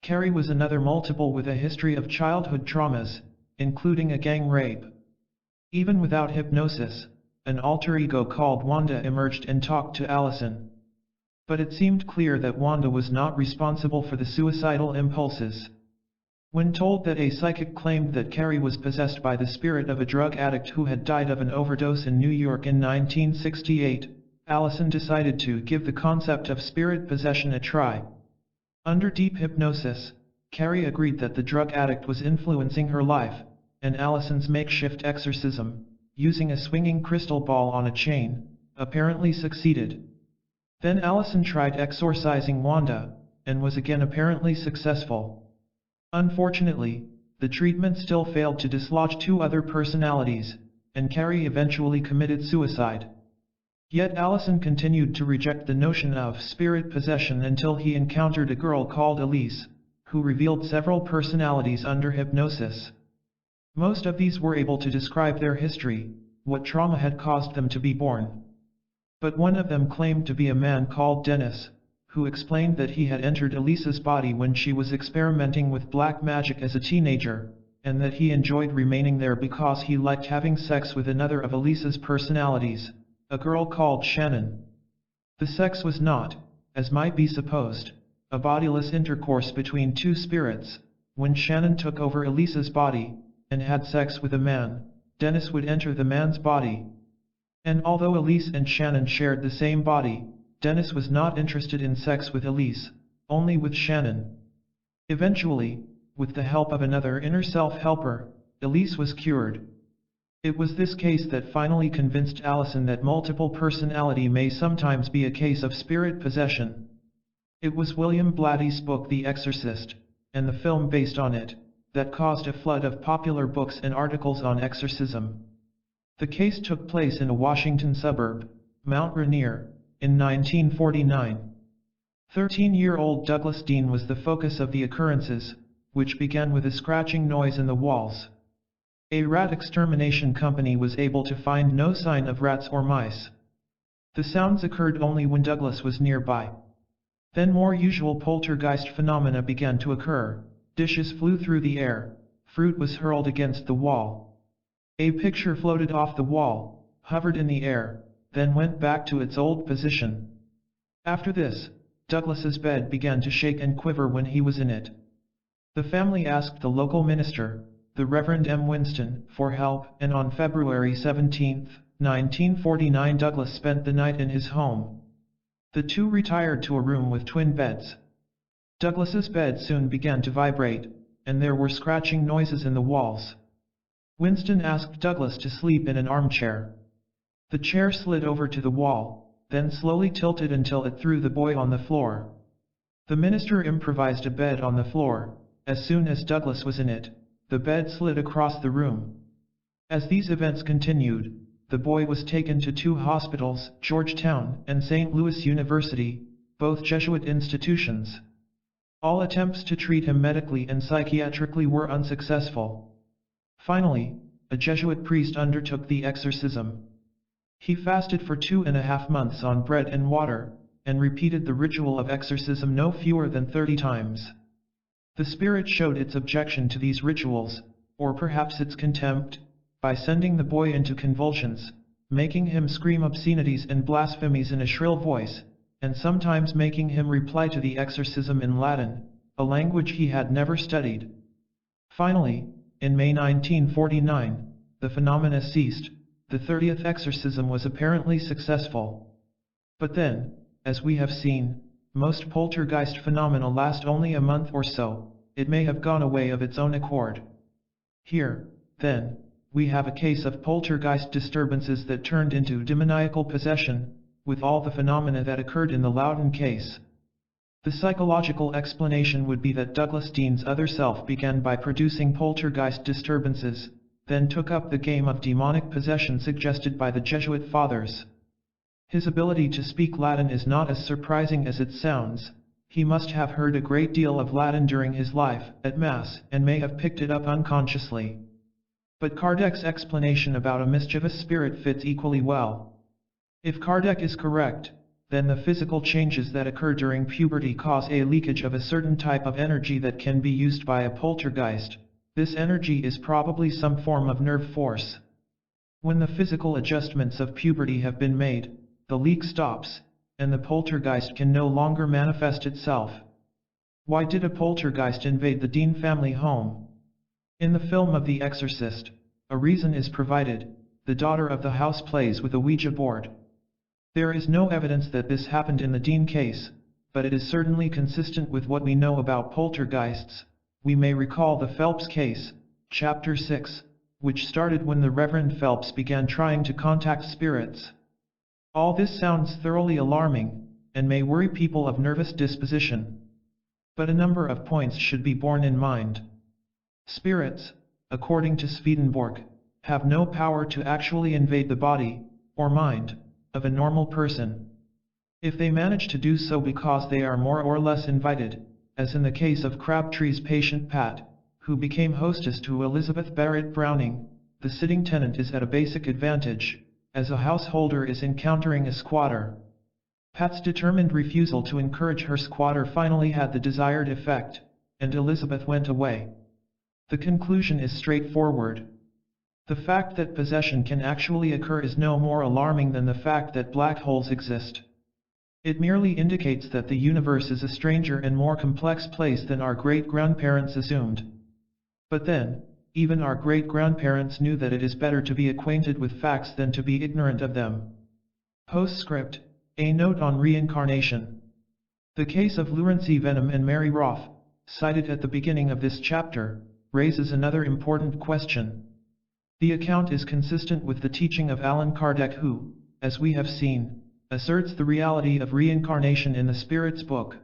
Carrie was another multiple with a history of childhood traumas, including a gang rape. Even without hypnosis, an alter ego called Wanda emerged and talked to Allison. But it seemed clear that Wanda was not responsible for the suicidal impulses. When told that a psychic claimed that Carrie was possessed by the spirit of a drug addict who had died of an overdose in New York in 1968, Allison decided to give the concept of spirit possession a try. Under deep hypnosis, Carrie agreed that the drug addict was influencing her life, and Allison's makeshift exorcism, using a swinging crystal ball on a chain, apparently succeeded. Then Allison tried exorcising Wanda, and was again apparently successful. Unfortunately, the treatment still failed to dislodge 2 other personalities, and Carrie eventually committed suicide. Yet Allison continued to reject the notion of spirit possession until he encountered a girl called Elise, who revealed several personalities under hypnosis. Most of these were able to describe their history, what trauma had caused them to be born. But one of them claimed to be a man called Dennis, who explained that he had entered Elise's body when she was experimenting with black magic as a teenager, and that he enjoyed remaining there because he liked having sex with another of Elise's personalities, a girl called Shannon. The sex was not, as might be supposed, a bodiless intercourse between two spirits. When Shannon took over Elise's body, and had sex with a man, Dennis would enter the man's body. And although Elise and Shannon shared the same body, Dennis was not interested in sex with Elise, only with Shannon. Eventually, with the help of another inner self helper, Elise was cured. It was this case that finally convinced Allison that multiple personality may sometimes be a case of spirit possession. It was William Blatty's book The Exorcist, and the film based on it, that caused a flood of popular books and articles on exorcism. The case took place in a Washington suburb, Mount Rainier, in 1949. 13-year-old Douglas Dean was the focus of the occurrences, which began with a scratching noise in the walls. A rat extermination company was able to find no sign of rats or mice. The sounds occurred only when Douglas was nearby. Then more usual poltergeist phenomena began to occur. Dishes flew through the air, fruit was hurled against the wall. A picture floated off the wall, hovered in the air, then went back to its old position. After this, Douglas's bed began to shake and quiver when he was in it. The family asked the local minister, the Reverend M. Winston, for help, and on February 17, 1949, Douglas spent the night in his home. The two retired to a room with twin beds. Douglas's bed soon began to vibrate, and there were scratching noises in the walls. Winston asked Douglas to sleep in an armchair. The chair slid over to the wall, then slowly tilted until it threw the boy on the floor. The minister improvised a bed on the floor. As soon as Douglas was in it, the bed slid across the room. As these events continued, the boy was taken to two hospitals, Georgetown and St. Louis University, both Jesuit institutions. All attempts to treat him medically and psychiatrically were unsuccessful. Finally, a Jesuit priest undertook the exorcism. He fasted for 2.5 months on bread and water, and repeated the ritual of exorcism no fewer than 30 times. The spirit showed its objection to these rituals, or perhaps its contempt, by sending the boy into convulsions, making him scream obscenities and blasphemies in a shrill voice, and sometimes making him reply to the exorcism in Latin, a language he had never studied. Finally, in May 1949, the phenomena ceased. The 30th exorcism was apparently successful. But then, as we have seen, most poltergeist phenomena last only a month or so. It may have gone away of its own accord. Here, then, we have a case of poltergeist disturbances that turned into demoniacal possession, with all the phenomena that occurred in the Loudon case. The psychological explanation would be that Douglas Dean's other self began by producing poltergeist disturbances, then took up the game of demonic possession suggested by the Jesuit fathers. His ability to speak Latin is not as surprising as it sounds. He must have heard a great deal of Latin during his life, at Mass, and may have picked it up unconsciously. But Kardec's explanation about a mischievous spirit fits equally well. If Kardec is correct, then the physical changes that occur during puberty cause a leakage of a certain type of energy that can be used by a poltergeist. This energy is probably some form of nerve force. When the physical adjustments of puberty have been made, the leak stops, and the poltergeist can no longer manifest itself. Why did a poltergeist invade the Dean family home? In the film of The Exorcist, a reason is provided. The daughter of the house plays with a Ouija board. There is no evidence that this happened in the Dean case, but it is certainly consistent with what we know about poltergeists. We may recall the Phelps case, Chapter 6, which started when the Reverend Phelps began trying to contact spirits. All this sounds thoroughly alarming, and may worry people of nervous disposition. But a number of points should be borne in mind. Spirits, according to Swedenborg, have no power to actually invade the body, or mind, of a normal person. If they manage to do so because they are more or less invited, as in the case of Crabtree's patient Pat, who became hostess to Elizabeth Barrett Browning, the sitting tenant is at a basic advantage, as a householder is encountering a squatter. Pat's determined refusal to encourage her squatter finally had the desired effect, and Elizabeth went away. The conclusion is straightforward. The fact that possession can actually occur is no more alarming than the fact that black holes exist. It merely indicates that the universe is a stranger and more complex place than our great-grandparents assumed. But then, even our great-grandparents knew that it is better to be acquainted with facts than to be ignorant of them. Postscript, a note on reincarnation. The case of Lurency Venom and Mary Roth, cited at the beginning of this chapter, raises another important question. The account is consistent with the teaching of Allan Kardec who, as we have seen, asserts the reality of reincarnation in the Spirit's book.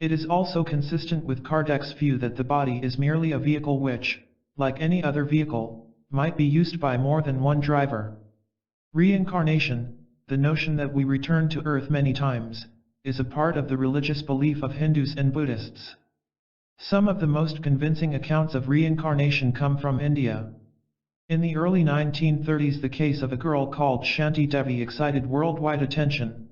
It is also consistent with Kardec's view that the body is merely a vehicle which, like any other vehicle, might be used by more than one driver. Reincarnation, the notion that we return to Earth many times, is a part of the religious belief of Hindus and Buddhists. Some of the most convincing accounts of reincarnation come from India. In the early 1930s, the case of a girl called Shanti Devi excited worldwide attention.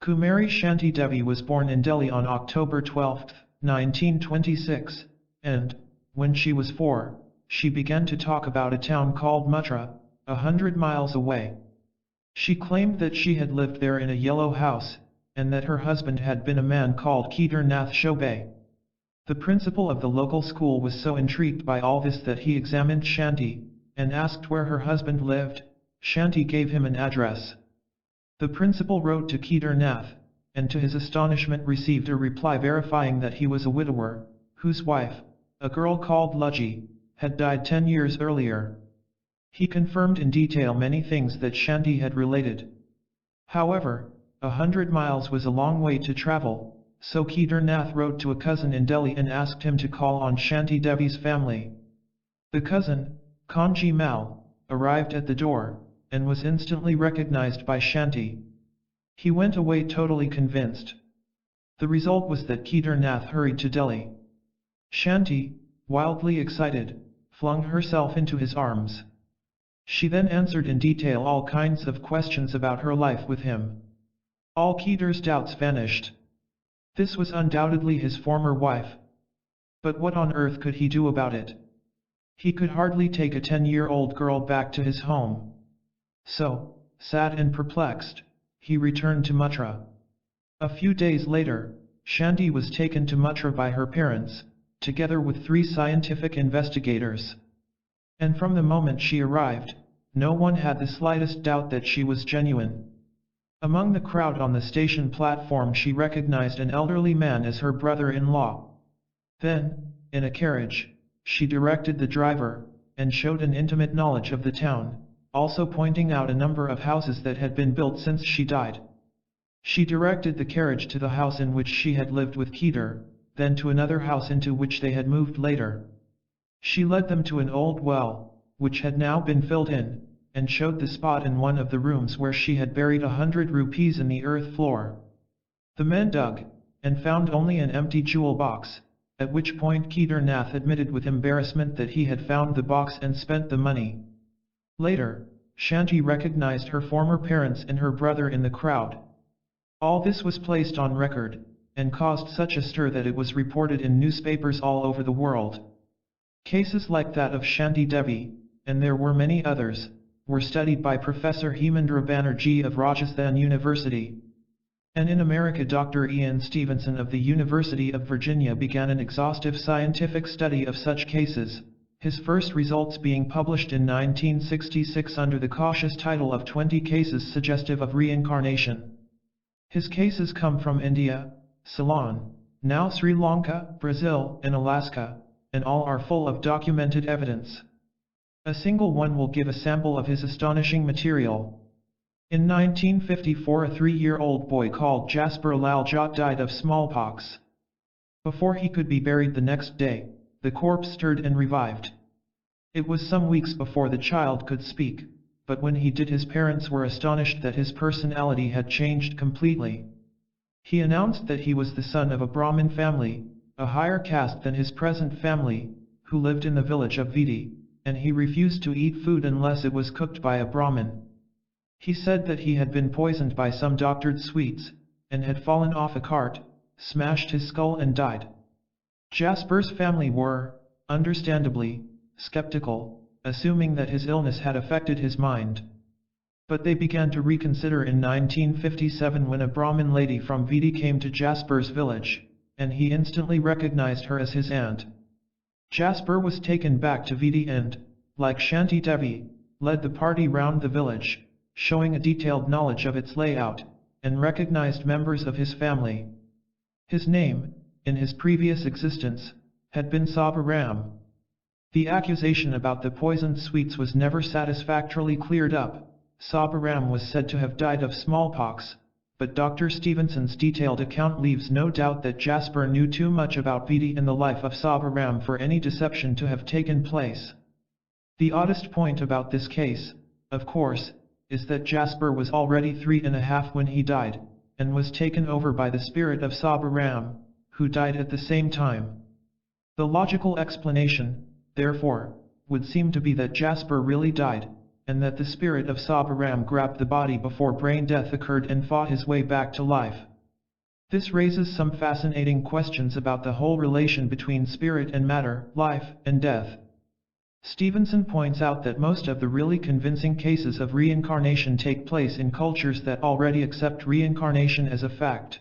Kumari Shanti Devi was born in Delhi on October 12, 1926, and, when she was 4, she began to talk about a town called Mathura, 100 miles away. She claimed that she had lived there in a yellow house, and that her husband had been a man called Kedar Nath Shobhay. The principal of the local school was so intrigued by all this that he examined Shanti, and asked where her husband lived. Shanti gave him an address. The principal wrote to Kedar Nath, and to his astonishment received a reply verifying that he was a widower, whose wife, a girl called Luji, had died 10 years earlier. He confirmed in detail many things that Shanti had related. However, 100 miles was a long way to travel, so Kedar Nath wrote to a cousin in Delhi and asked him to call on Shanti Devi's family. The cousin, Kanji Mal, arrived at the door, and was instantly recognized by Shanti. He went away totally convinced. The result was that Kedar Nath hurried to Delhi. Shanti, wildly excited, flung herself into his arms. She then answered in detail all kinds of questions about her life with him. All Kedar's doubts vanished. This was undoubtedly his former wife. But what on earth could he do about it? He could hardly take a 10-year-old girl back to his home. So, sad and perplexed, he returned to Mathura. A few days later, Shanti was taken to Mathura by her parents, together with 3 scientific investigators. And from the moment she arrived, no one had the slightest doubt that she was genuine. Among the crowd on the station platform she recognized an elderly man as her brother-in-law. Then, in a carriage, she directed the driver, and showed an intimate knowledge of the town, also pointing out a number of houses that had been built since she died. She directed the carriage to the house in which she had lived with Kedar, then to another house into which they had moved later. She led them to an old well, which had now been filled in, and showed the spot in one of the rooms where she had buried 100 rupees in the earth floor. The men dug, and found only an empty jewel box, at which point Kedar Nath admitted with embarrassment that he had found the box and spent the money. Later, Shanti recognized her former parents and her brother in the crowd. All this was placed on record, and caused such a stir that it was reported in newspapers all over the world. Cases like that of Shanti Devi, and there were many others, were studied by Professor Hemendra Banerjee of Rajasthan University. And in America, Dr. Ian Stevenson of the University of Virginia began an exhaustive scientific study of such cases, his first results being published in 1966 under the cautious title of 20 Cases Suggestive of Reincarnation. His cases come from India, Ceylon, now Sri Lanka, Brazil, and Alaska, and all are full of documented evidence. A single one will give a sample of his astonishing material. In 1954, a 3-year-old boy called Jasper Lal Jot died of smallpox. Before he could be buried the next day, the corpse stirred and revived. It was some weeks before the child could speak, but when he did his parents were astonished that his personality had changed completely. He announced that he was the son of a Brahmin family, a higher caste than his present family, who lived in the village of Vidi, and he refused to eat food unless it was cooked by a Brahmin. He said that he had been poisoned by some doctored sweets, and had fallen off a cart, smashed his skull and died. Jasper's family were, understandably, skeptical, assuming that his illness had affected his mind. But they began to reconsider in 1957 when a Brahmin lady from Vidi came to Jasper's village, and he instantly recognized her as his aunt. Jasper was taken back to Vidi and, like Shanti Devi, led the party round the village, showing a detailed knowledge of its layout, and recognized members of his family. His name, in his previous existence, had been Sabaram. The accusation about the poisoned sweets was never satisfactorily cleared up. Sabaram was said to have died of smallpox, but Dr. Stevenson's detailed account leaves no doubt that Jasper knew too much about Vidi and the life of Sabaram for any deception to have taken place. The oddest point about this case, of course, is that Jasper was already 3.5 when he died, and was taken over by the spirit of Sabaram, who died at the same time. The logical explanation, therefore, would seem to be that Jasper really died, and that the spirit of Sabaram grabbed the body before brain death occurred and fought his way back to life. This raises some fascinating questions about the whole relation between spirit and matter, life and death. Stevenson points out that most of the really convincing cases of reincarnation take place in cultures that already accept reincarnation as a fact.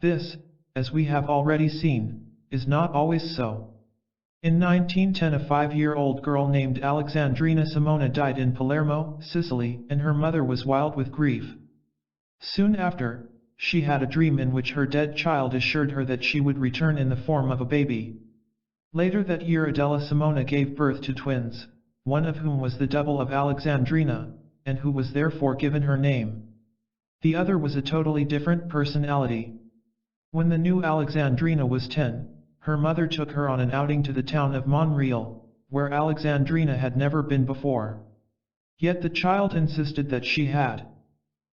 This, as we have already seen, is not always so. In 1910 a 5-year-old girl named Alexandrina Simona died in Palermo, Sicily, and her mother was wild with grief. Soon after, she had a dream in which her dead child assured her that she would return in the form of a baby. Later that year Adela Simona gave birth to twins, one of whom was the double of Alexandrina, and who was therefore given her name. The other was a totally different personality. When the new Alexandrina was 10, her mother took her on an outing to the town of Montreal, where Alexandrina had never been before. Yet the child insisted that she had.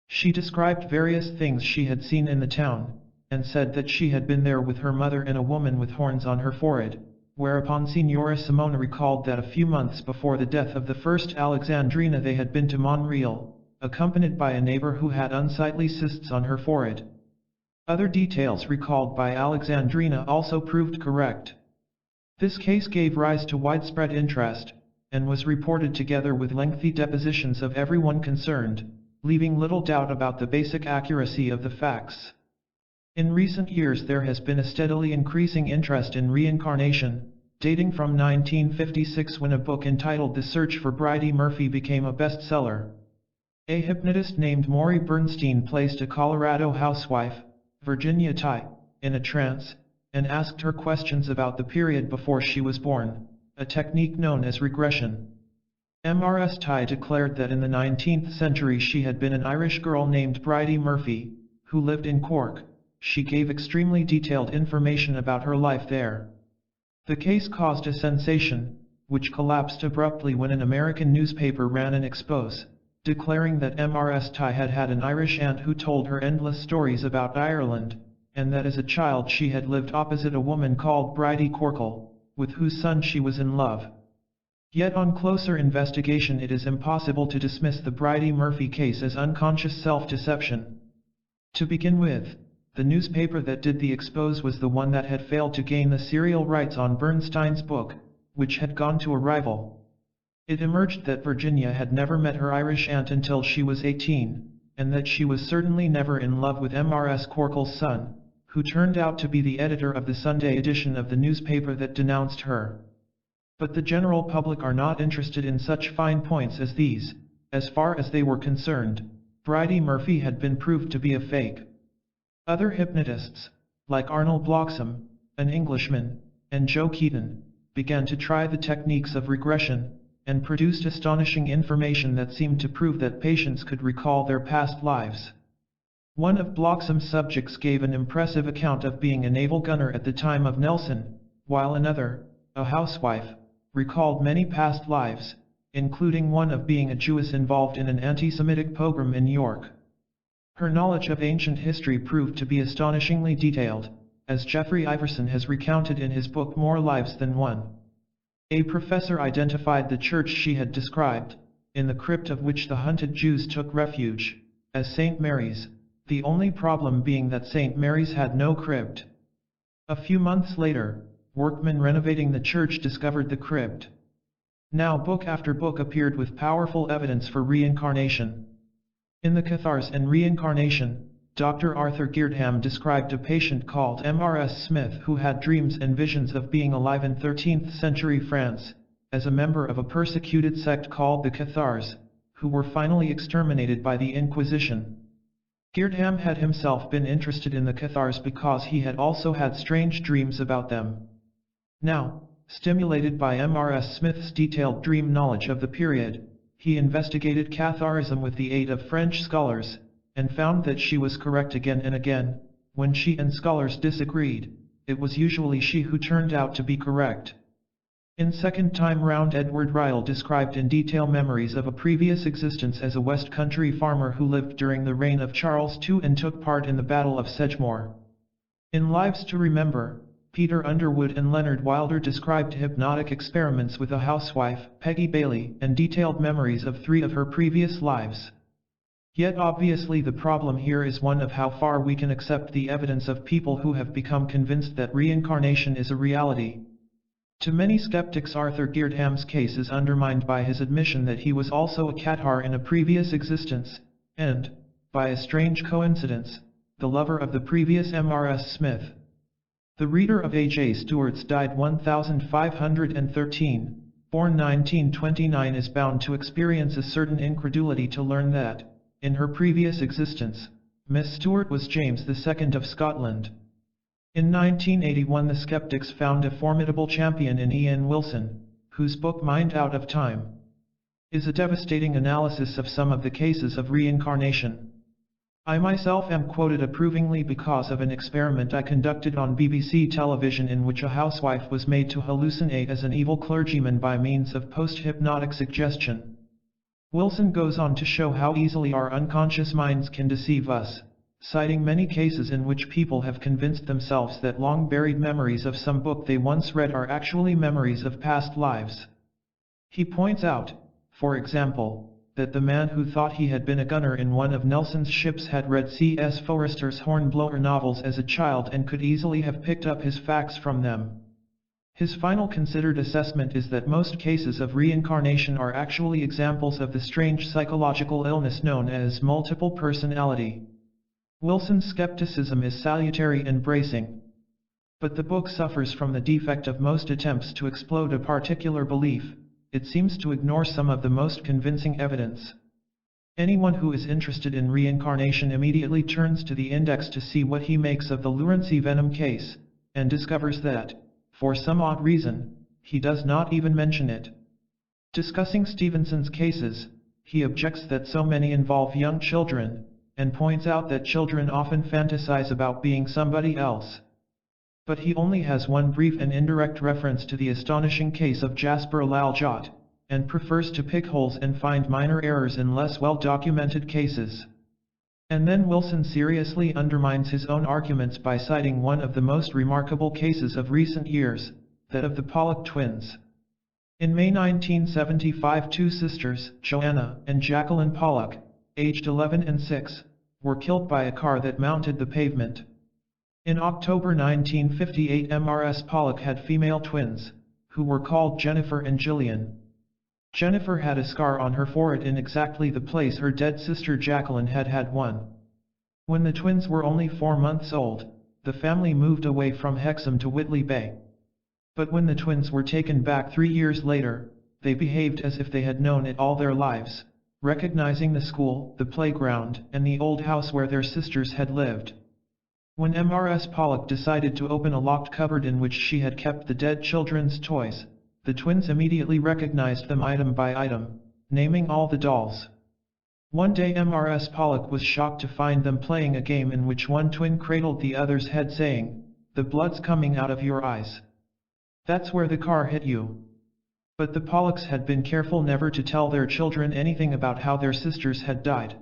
She described various things she had seen in the town, and said that she had been there with her mother and a woman with horns on her forehead, whereupon Signora Simona recalled that a few months before the death of the first Alexandrina they had been to Montreal, accompanied by a neighbor who had unsightly cysts on her forehead. Other details recalled by Alexandrina also proved correct. This case gave rise to widespread interest, and was reported together with lengthy depositions of everyone concerned, leaving little doubt about the basic accuracy of the facts. In recent years there has been a steadily increasing interest in reincarnation, dating from 1956 when a book entitled The Search for Bridie Murphy became a bestseller. A hypnotist named Maury Bernstein placed a Colorado housewife, Virginia Ty, in a trance, and asked her questions about the period before she was born, a technique known as regression. Ms. Ty declared that in the 19th century she had been an Irish girl named Bridie Murphy, who lived in Cork. She gave extremely detailed information about her life there. The case caused a sensation, which collapsed abruptly when an American newspaper ran an expose, declaring that Ms. Ty had had an Irish aunt who told her endless stories about Ireland, and that as a child she had lived opposite a woman called Bridie Corkle, with whose son she was in love. Yet on closer investigation it is impossible to dismiss the Bridie Murphy case as unconscious self-deception. To begin with, the newspaper that did the expose was the one that had failed to gain the serial rights on Bernstein's book, which had gone to a rival. It emerged that Virginia had never met her Irish aunt until she was 18, and that she was certainly never in love with Ms. Corkle's son, who turned out to be the editor of the Sunday edition of the newspaper that denounced her. But the general public are not interested in such fine points as these. As far as they were concerned, Bridie Murphy had been proved to be a fake. Other hypnotists, like Arnold Bloxham, an Englishman, and Joe Keaton, began to try the techniques of regression, and produced astonishing information that seemed to prove that patients could recall their past lives. One of Bloxham's subjects gave an impressive account of being a naval gunner at the time of Nelson, while another, a housewife, recalled many past lives, including one of being a Jewess involved in an anti-Semitic pogrom in New York. Her knowledge of ancient history proved to be astonishingly detailed, as Jeffrey Iverson has recounted in his book More Lives Than One. A professor identified the church she had described, in the crypt of which the hunted Jews took refuge, as St. Mary's, the only problem being that St. Mary's had no crypt. A few months later, workmen renovating the church discovered the crypt. Now book after book appeared with powerful evidence for reincarnation. In The Cathars and Reincarnation, Dr. Arthur Girdham described a patient called M.R.S. Smith who had dreams and visions of being alive in 13th century France, as a member of a persecuted sect called the Cathars, who were finally exterminated by the Inquisition. Girdham had himself been interested in the Cathars because he had also had strange dreams about them. Now, stimulated by M.R.S. Smith's detailed dream knowledge of the period, he investigated Catharism with the aid of French scholars, and found that she was correct again and again. When she and scholars disagreed, it was usually she who turned out to be correct. In Second Time Round, Edward Ryle described in detail memories of a previous existence as a West Country farmer who lived during the reign of Charles II and took part in the Battle of Sedgemoor. In Lives to Remember, Peter Underwood and Leonard Wilder described hypnotic experiments with a housewife, Peggy Bailey, and detailed memories of 3 of her previous lives. Yet obviously the problem here is one of how far we can accept the evidence of people who have become convinced that reincarnation is a reality. To many skeptics, Arthur Girdham's case is undermined by his admission that he was also a Cathar in a previous existence, and, by a strange coincidence, the lover of the previous M.R.S. Smith. The reader of H.A. Stewart's died 1513, born 1929, is bound to experience a certain incredulity to learn that, in her previous existence, Miss Stewart was James II of Scotland. In 1981 the skeptics found a formidable champion in Colin Wilson, whose book Mind Out of Time is a devastating analysis of some of the cases of reincarnation. I myself am quoted approvingly because of an experiment I conducted on BBC television in which a housewife was made to hallucinate as an evil clergyman by means of post-hypnotic suggestion. Wilson goes on to show how easily our unconscious minds can deceive us, citing many cases in which people have convinced themselves that long-buried memories of some book they once read are actually memories of past lives. He points out, for example, that the man who thought he had been a gunner in one of Nelson's ships had read C.S. Forrester's Hornblower novels as a child and could easily have picked up his facts from them. His final considered assessment is that most cases of reincarnation are actually examples of the strange psychological illness known as multiple personality. Wilson's skepticism is salutary and bracing. But the book suffers from the defect of most attempts to explode a particular belief. It seems to ignore some of the most convincing evidence. Anyone who is interested in reincarnation immediately turns to the index to see what he makes of the Lurency Venom case, and discovers that, for some odd reason, he does not even mention it. Discussing Stevenson's cases, he objects that so many involve young children, and points out that children often fantasize about being somebody else. But he only has one brief and indirect reference to the astonishing case of Jasper Lal Jot, and prefers to pick holes and find minor errors in less well-documented cases. And then Wilson seriously undermines his own arguments by citing one of the most remarkable cases of recent years, that of the Pollock twins. In May 1975, 2 sisters, Joanna and Jacqueline Pollock, aged 11 and 6, were killed by a car that mounted the pavement. In October 1958, M.R.S. Pollock had female twins, who were called Jennifer and Jillian. Jennifer had a scar on her forehead in exactly the place her dead sister Jacqueline had had one. When the twins were only 4 months old, the family moved away from Hexham to Whitley Bay. But when the twins were taken back 3 years later, they behaved as if they had known it all their lives, recognizing the school, the playground, and the old house where their sisters had lived. When M.R.S. Pollock decided to open a locked cupboard in which she had kept the dead children's toys, the twins immediately recognized them item by item, naming all the dolls. One day M.R.S. Pollock was shocked to find them playing a game in which one twin cradled the other's head saying, "The blood's coming out of your eyes. That's where the car hit you." But the Pollocks had been careful never to tell their children anything about how their sisters had died.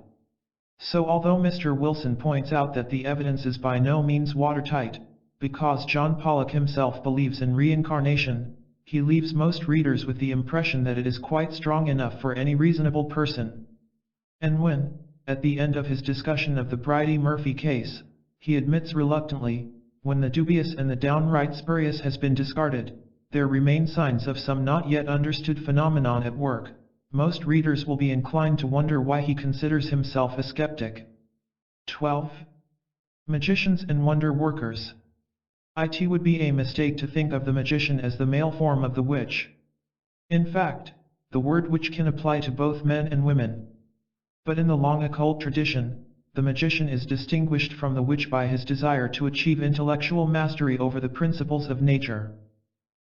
So although Mr. Wilson points out that the evidence is by no means watertight, because John Pollock himself believes in reincarnation, he leaves most readers with the impression that it is quite strong enough for any reasonable person. And when, at the end of his discussion of the Bridie Murphy case, he admits reluctantly, when the dubious and the downright spurious has been discarded, there remain signs of some not yet understood phenomenon at work, most readers will be inclined to wonder why he considers himself a skeptic. 12. Magicians and Wonder Workers. It would be a mistake to think of the magician as the male form of the witch. In fact, the word witch can apply to both men and women. But in the long occult tradition, the magician is distinguished from the witch by his desire to achieve intellectual mastery over the principles of nature.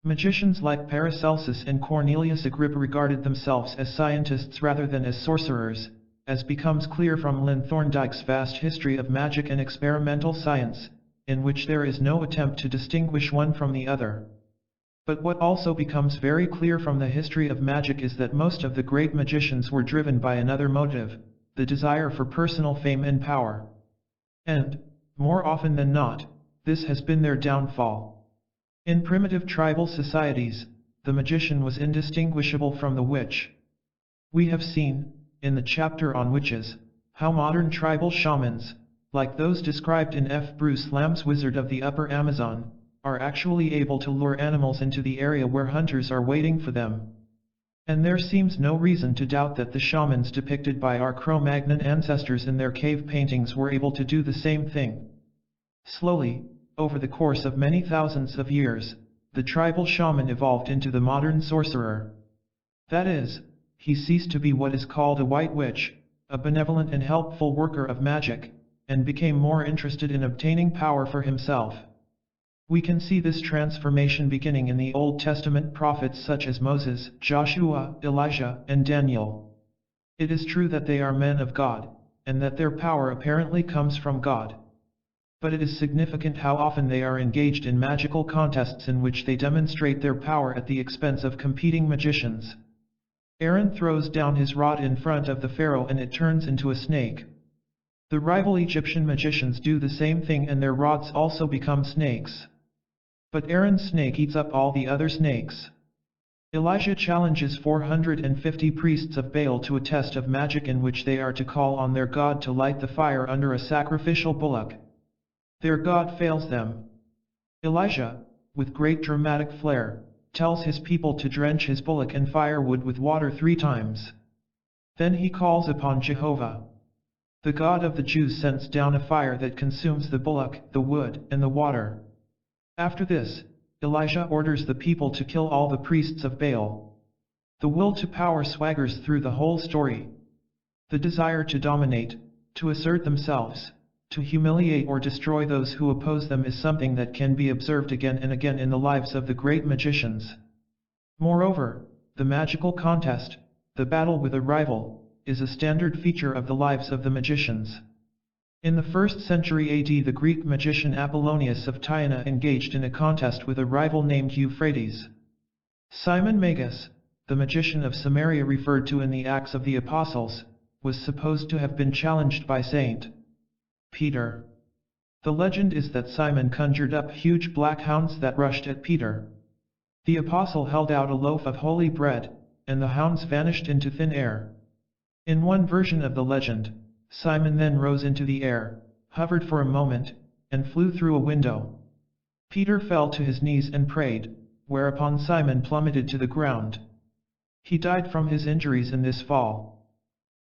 Magicians like Paracelsus and Cornelius Agrippa regarded themselves as scientists rather than as sorcerers, as becomes clear from Lynn Thorndike's vast history of magic and experimental science, in which there is no attempt to distinguish one from the other. But what also becomes very clear from the history of magic is that most of the great magicians were driven by another motive, the desire for personal fame and power. And, more often than not, this has been their downfall. In primitive tribal societies, the magician was indistinguishable from the witch. We have seen, in the chapter on witches, how modern tribal shamans, like those described in F. Bruce Lamb's Wizard of the Upper Amazon, are actually able to lure animals into the area where hunters are waiting for them. And there seems no reason to doubt that the shamans depicted by our Cro-Magnon ancestors in their cave paintings were able to do the same thing. Slowly, over the course of many thousands of years, the tribal shaman evolved into the modern sorcerer. That is, he ceased to be what is called a white witch, a benevolent and helpful worker of magic, and became more interested in obtaining power for himself. We can see this transformation beginning in the Old Testament prophets such as Moses, Joshua, Elijah, and Daniel. It is true that they are men of God, and that their power apparently comes from God. But it is significant how often they are engaged in magical contests in which they demonstrate their power at the expense of competing magicians. Aaron throws down his rod in front of the pharaoh and it turns into a snake. The rival Egyptian magicians do the same thing and their rods also become snakes. But Aaron's snake eats up all the other snakes. Elijah challenges 450 priests of Baal to a test of magic in which they are to call on their god to light the fire under a sacrificial bullock. Their god fails them. Elijah, with great dramatic flair, tells his people to drench his bullock and firewood with water 3 times. Then he calls upon Jehovah. The God of the Jews sends down a fire that consumes the bullock, the wood, and the water. After this, Elijah orders the people to kill all the priests of Baal. The will to power swaggers through the whole story. The desire to dominate, to assert themselves, to humiliate or destroy those who oppose them is something that can be observed again and again in the lives of the great magicians. Moreover, the magical contest, the battle with a rival, is a standard feature of the lives of the magicians. In the 1st century AD, the Greek magician Apollonius of Tyana engaged in a contest with a rival named Euphrates. Simon Magus, the magician of Samaria referred to in the Acts of the Apostles, was supposed to have been challenged by St. Peter. The legend is that Simon conjured up huge black hounds that rushed at Peter. The apostle held out a loaf of holy bread, and the hounds vanished into thin air. In one version of the legend, Simon then rose into the air, hovered for a moment, and flew through a window. Peter fell to his knees and prayed, whereupon Simon plummeted to the ground. He died from his injuries in this fall.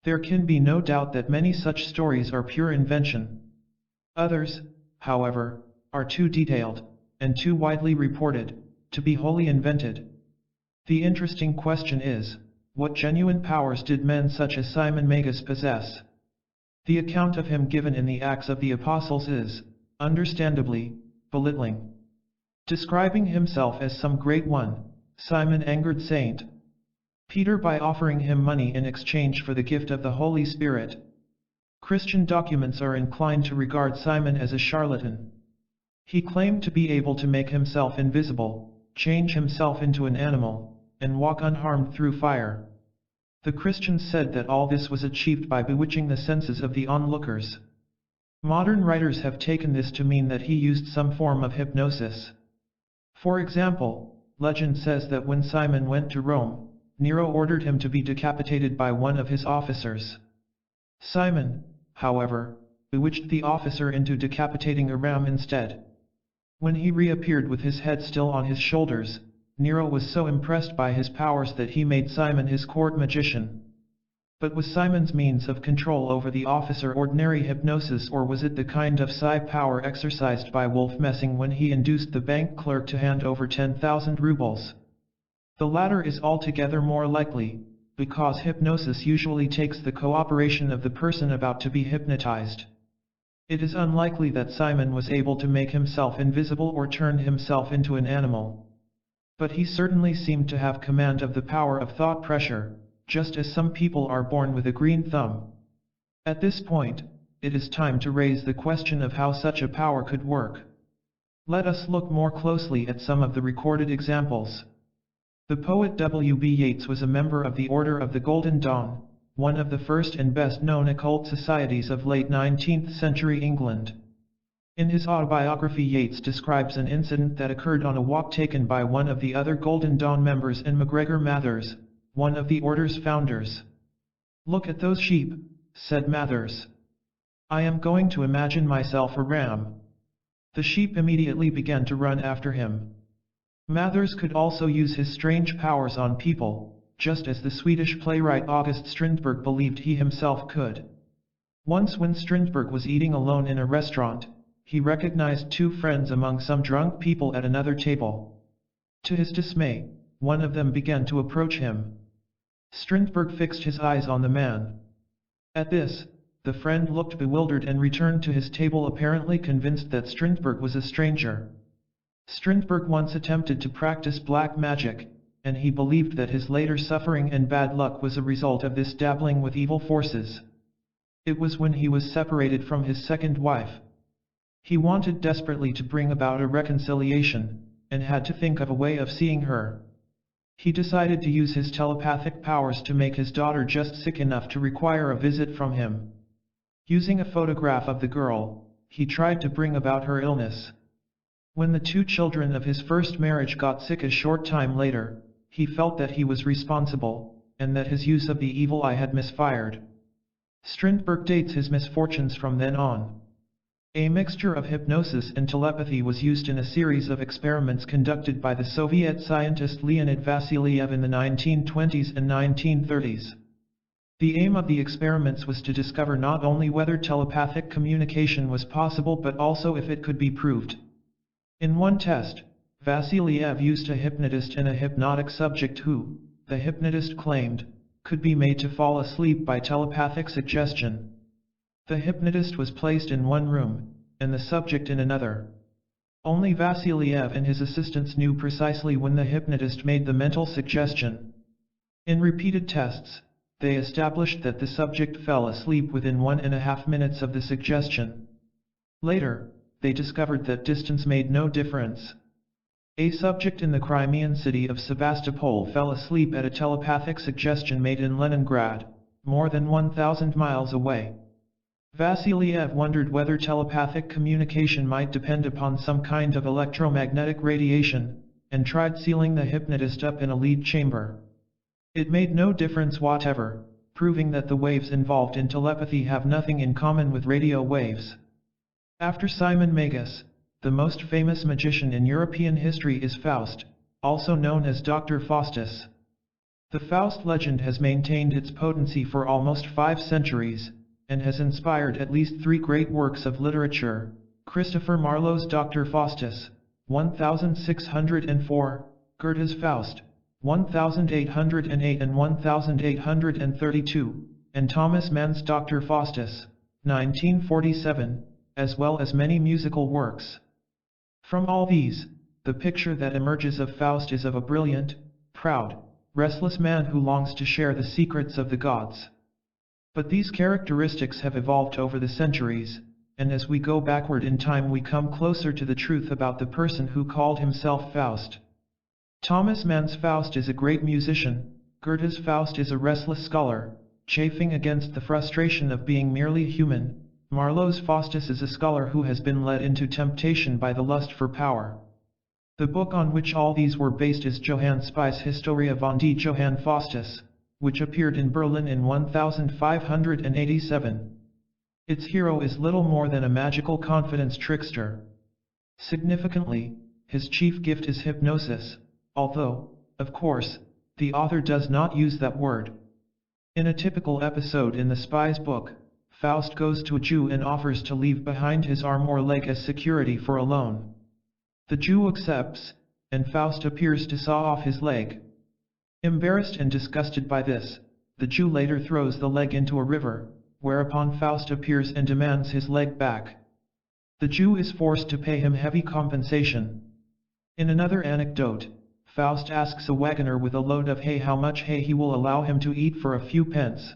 There can be no doubt that many such stories are pure invention. Others, however, are too detailed, and too widely reported, to be wholly invented. The interesting question is, what genuine powers did men such as Simon Magus possess? The account of him given in the Acts of the Apostles is, understandably, belittling. Describing himself as some great one, Simon angered St. Peter by offering him money in exchange for the gift of the Holy Spirit. Christian documents are inclined to regard Simon as a charlatan. He claimed to be able to make himself invisible, change himself into an animal, and walk unharmed through fire. The Christians said that all this was achieved by bewitching the senses of the onlookers. Modern writers have taken this to mean that he used some form of hypnosis. For example, legend says that when Simon went to Rome, Nero ordered him to be decapitated by one of his officers. Simon, however, bewitched the officer into decapitating a ram instead. When he reappeared with his head still on his shoulders, Nero was so impressed by his powers that he made Simon his court magician. But was Simon's means of control over the officer ordinary hypnosis, or was it the kind of psi power exercised by Wolf Messing when he induced the bank clerk to hand over 10,000 rubles? The latter is altogether more likely, because hypnosis usually takes the cooperation of the person about to be hypnotized. It is unlikely that Simon was able to make himself invisible or turn himself into an animal. But he certainly seemed to have command of the power of thought pressure, just as some people are born with a green thumb. At this point, it is time to raise the question of how such a power could work. Let us look more closely at some of the recorded examples. The poet W.B. Yeats was a member of the Order of the Golden Dawn, one of the first and best-known occult societies of late 19th century England. In his autobiography, Yeats describes an incident that occurred on a walk taken by one of the other Golden Dawn members and MacGregor Mathers, one of the Order's founders. "Look at those sheep," said Mathers. "I am going to imagine myself a ram." The sheep immediately began to run after him. Mathers could also use his strange powers on people, just as the Swedish playwright August Strindberg believed he himself could. Once when Strindberg was eating alone in a restaurant, he recognized two friends among some drunk people at another table. To his dismay, one of them began to approach him. Strindberg fixed his eyes on the man. At this, the friend looked bewildered and returned to his table, apparently convinced that Strindberg was a stranger. Strindberg once attempted to practice black magic, and he believed that his later suffering and bad luck was a result of this dabbling with evil forces. It was when he was separated from his second wife. He wanted desperately to bring about a reconciliation, and had to think of a way of seeing her. He decided to use his telepathic powers to make his daughter just sick enough to require a visit from him. Using a photograph of the girl, he tried to bring about her illness. When the two children of his first marriage got sick a short time later, he felt that he was responsible, and that his use of the evil eye had misfired. Strindberg dates his misfortunes from then on. A mixture of hypnosis and telepathy was used in a series of experiments conducted by the Soviet scientist Leonid Vassiliev in the 1920s and 1930s. The aim of the experiments was to discover not only whether telepathic communication was possible but also if it could be proved. In one test, Vassiliev used a hypnotist and a hypnotic subject who, the hypnotist claimed, could be made to fall asleep by telepathic suggestion. The hypnotist was placed in one room, and the subject in another. Only Vassiliev and his assistants knew precisely when the hypnotist made the mental suggestion. In repeated tests, they established that the subject fell asleep within 1.5 minutes of the suggestion. Later, they discovered that distance made no difference. A subject in the Crimean city of Sebastopol fell asleep at a telepathic suggestion made in Leningrad, more than 1,000 miles away. Vassiliev wondered whether telepathic communication might depend upon some kind of electromagnetic radiation, and tried sealing the hypnotist up in a lead chamber. It made no difference whatever, proving that the waves involved in telepathy have nothing in common with radio waves. After Simon Magus, the most famous magician in European history is Faust, also known as Dr. Faustus. The Faust legend has maintained its potency for almost 5 centuries, and has inspired at least 3 great works of literature: Christopher Marlowe's Dr. Faustus, 1604, Goethe's Faust, 1808 and 1832, and Thomas Mann's Dr. Faustus, 1947, as well as many musical works. From all these, the picture that emerges of Faust is of a brilliant, proud, restless man who longs to share the secrets of the gods. But these characteristics have evolved over the centuries, and as we go backward in time we come closer to the truth about the person who called himself Faust. Thomas Mann's Faust is a great musician, Goethe's Faust is a restless scholar, chafing against the frustration of being merely human. Marlowe's Faustus is a scholar who has been led into temptation by the lust for power. The book on which all these were based is Johann Spey's Historia von D. Johann Faustus, which appeared in Berlin in 1587. Its hero is little more than a magical confidence trickster. Significantly, his chief gift is hypnosis, although, of course, the author does not use that word. In a typical episode in the spy's book, Faust goes to a Jew and offers to leave behind his arm or leg as security for a loan. The Jew accepts, and Faust appears to saw off his leg. Embarrassed and disgusted by this, the Jew later throws the leg into a river, whereupon Faust appears and demands his leg back. The Jew is forced to pay him heavy compensation. In another anecdote, Faust asks a wagoner with a load of hay how much hay he will allow him to eat for a few pence.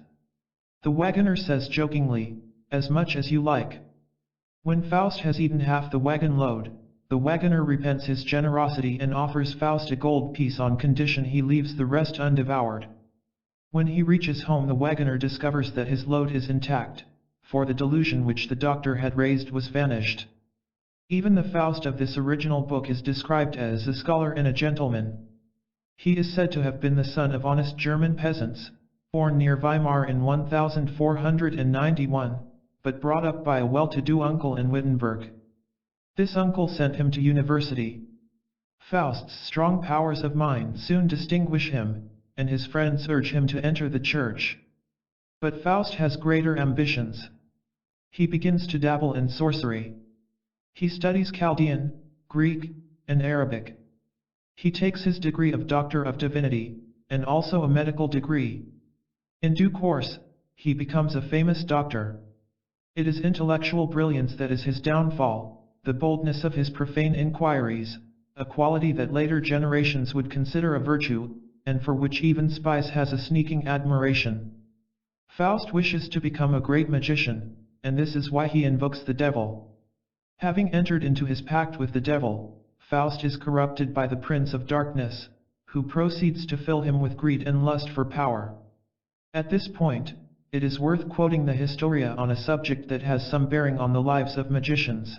The wagoner says jokingly, "As much as you like." When Faust has eaten half the wagon load, the wagoner repents his generosity and offers Faust a gold piece on condition he leaves the rest undevoured. When he reaches home, the wagoner discovers that his load is intact, for the delusion which the doctor had raised was vanished. Even the Faust of this original book is described as a scholar and a gentleman. He is said to have been the son of honest German peasants, born near Weimar in 1491, but brought up by a well-to-do uncle in Wittenberg. This uncle sent him to university. Faust's strong powers of mind soon distinguish him, and his friends urge him to enter the church. But Faust has greater ambitions. He begins to dabble in sorcery. He studies Chaldean, Greek, and Arabic. He takes his degree of Doctor of Divinity, and also a medical degree. In due course, he becomes a famous doctor. It is intellectual brilliance that is his downfall, the boldness of his profane inquiries, a quality that later generations would consider a virtue, and for which even Spies has a sneaking admiration. Faust wishes to become a great magician, and this is why he invokes the devil. Having entered into his pact with the devil, Faust is corrupted by the Prince of Darkness, who proceeds to fill him with greed and lust for power. At this point, it is worth quoting the Historia on a subject that has some bearing on the lives of magicians.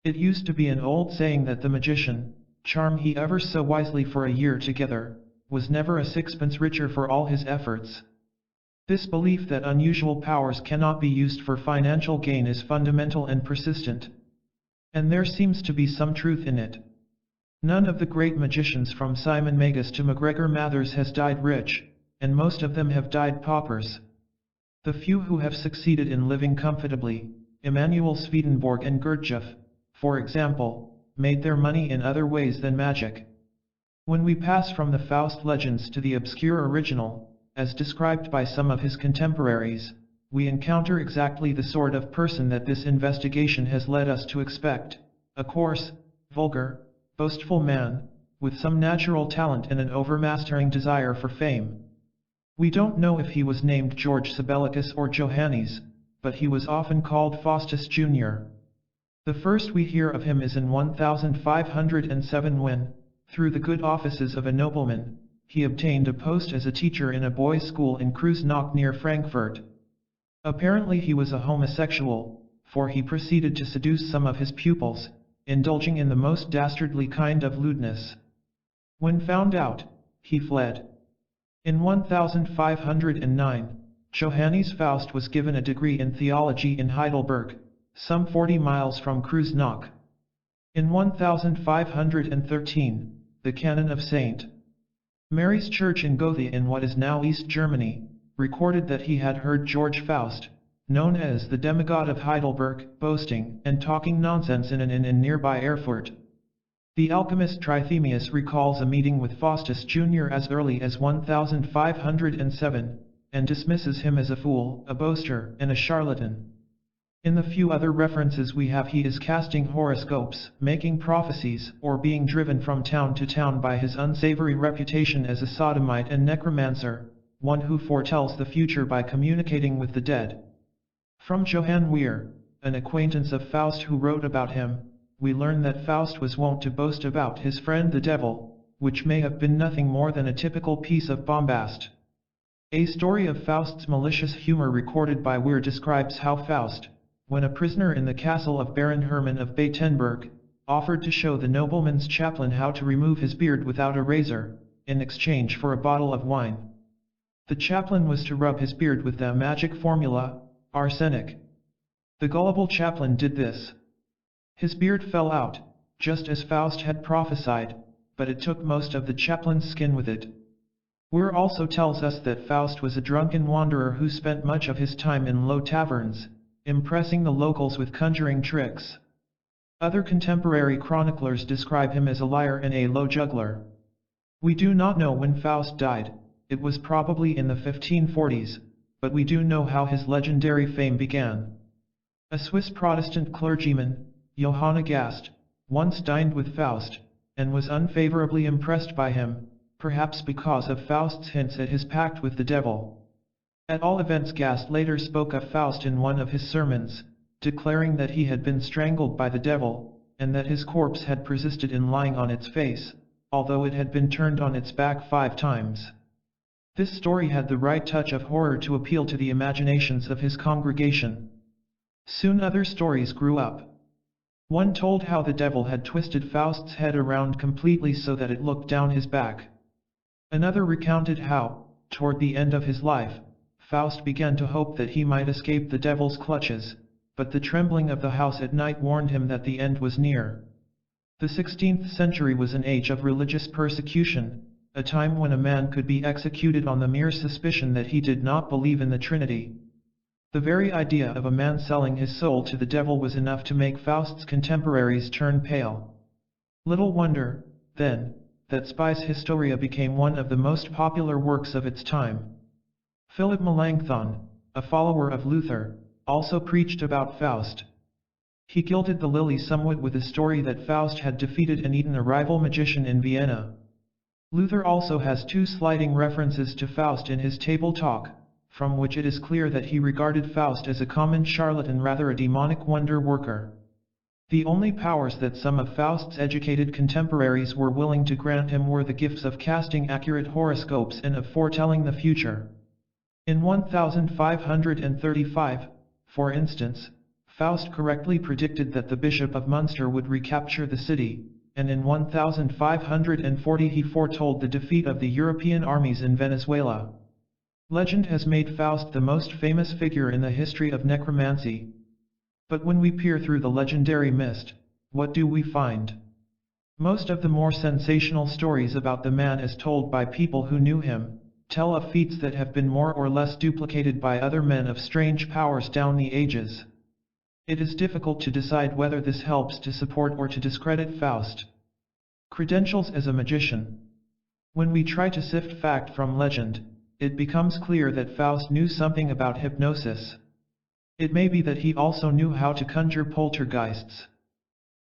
It used to be an old saying that the magician, charm he ever so wisely for a year together, was never a sixpence richer for all his efforts. This belief that unusual powers cannot be used for financial gain is fundamental and persistent. And there seems to be some truth in it. None of the great magicians from Simon Magus to MacGregor Mathers has died rich, and most of them have died paupers. The few who have succeeded in living comfortably, Emanuel Swedenborg and Gurdjieff, for example, made their money in other ways than magic. When we pass from the Faust legends to the obscure original, as described by some of his contemporaries, we encounter exactly the sort of person that this investigation has led us to expect: a coarse, vulgar, boastful man, with some natural talent and an overmastering desire for fame. We don't know if he was named George Sibelius or Johannes, but he was often called Faustus Jr. The first we hear of him is in 1507 when, through the good offices of a nobleman, he obtained a post as a teacher in a boys' school in Kreuznach near Frankfurt. Apparently he was a homosexual, for he proceeded to seduce some of his pupils, indulging in the most dastardly kind of lewdness. When found out, he fled. In 1509, Johannes Faust was given a degree in theology in Heidelberg, some 40 miles from Kreuznach. In 1513, the canon of St. Mary's Church in Gothia in what is now East Germany, recorded that he had heard George Faust, known as the demigod of Heidelberg, boasting and talking nonsense in an inn in nearby Erfurt. The alchemist Trithemius recalls a meeting with Faustus Jr. as early as 1507, and dismisses him as a fool, a boaster, and a charlatan. In the few other references we have, he is casting horoscopes, making prophecies, or being driven from town to town by his unsavory reputation as a sodomite and necromancer, one who foretells the future by communicating with the dead. From Johann Weir, an acquaintance of Faust who wrote about him, we learn that Faust was wont to boast about his friend the devil, which may have been nothing more than a typical piece of bombast. A story of Faust's malicious humor recorded by Weir describes how Faust, when a prisoner in the castle of Baron Hermann of Battenberg, offered to show the nobleman's chaplain how to remove his beard without a razor, in exchange for a bottle of wine. The chaplain was to rub his beard with the magic formula, arsenic. The gullible chaplain did this. His beard fell out, just as Faust had prophesied, but it took most of the chaplain's skin with it. Weir also tells us that Faust was a drunken wanderer who spent much of his time in low taverns, impressing the locals with conjuring tricks. Other contemporary chroniclers describe him as a liar and a low juggler. We do not know when Faust died. It was probably in the 1540s, but we do know how his legendary fame began. A Swiss Protestant clergyman, Johann Gast, once dined with Faust, and was unfavorably impressed by him, perhaps because of Faust's hints at his pact with the devil. At all events, Gast later spoke of Faust in one of his sermons, declaring that he had been strangled by the devil, and that his corpse had persisted in lying on its face, although it had been turned on its back 5 times. This story had the right touch of horror to appeal to the imaginations of his congregation. Soon other stories grew up. One told how the devil had twisted Faust's head around completely so that it looked down his back. Another recounted how, toward the end of his life, Faust began to hope that he might escape the devil's clutches, but the trembling of the house at night warned him that the end was near. The 16th century was an age of religious persecution, a time when a man could be executed on the mere suspicion that he did not believe in the Trinity. The very idea of a man selling his soul to the devil was enough to make Faust's contemporaries turn pale. Little wonder, then, that Spy's Historia became one of the most popular works of its time. Philip Melanchthon, a follower of Luther, also preached about Faust. He gilded the lily somewhat with the story that Faust had defeated and eaten a rival magician in Vienna. Luther also has 2 slighting references to Faust in his Table Talk, from which it is clear that he regarded Faust as a common charlatan rather a demonic wonder worker. The only powers that some of Faust's educated contemporaries were willing to grant him were the gifts of casting accurate horoscopes and of foretelling the future. In 1535, for instance, Faust correctly predicted that the Bishop of Munster would recapture the city, and in 1540 he foretold the defeat of the European armies in Venezuela. Legend has made Faust the most famous figure in the history of necromancy. But when we peer through the legendary mist, what do we find? Most of the more sensational stories about the man as told by people who knew him, tell of feats that have been more or less duplicated by other men of strange powers down the ages. It is difficult to decide whether this helps to support or to discredit Faust. Credentials as a magician. When we try to sift fact from legend, it becomes clear that Faust knew something about hypnosis. It may be that he also knew how to conjure poltergeists.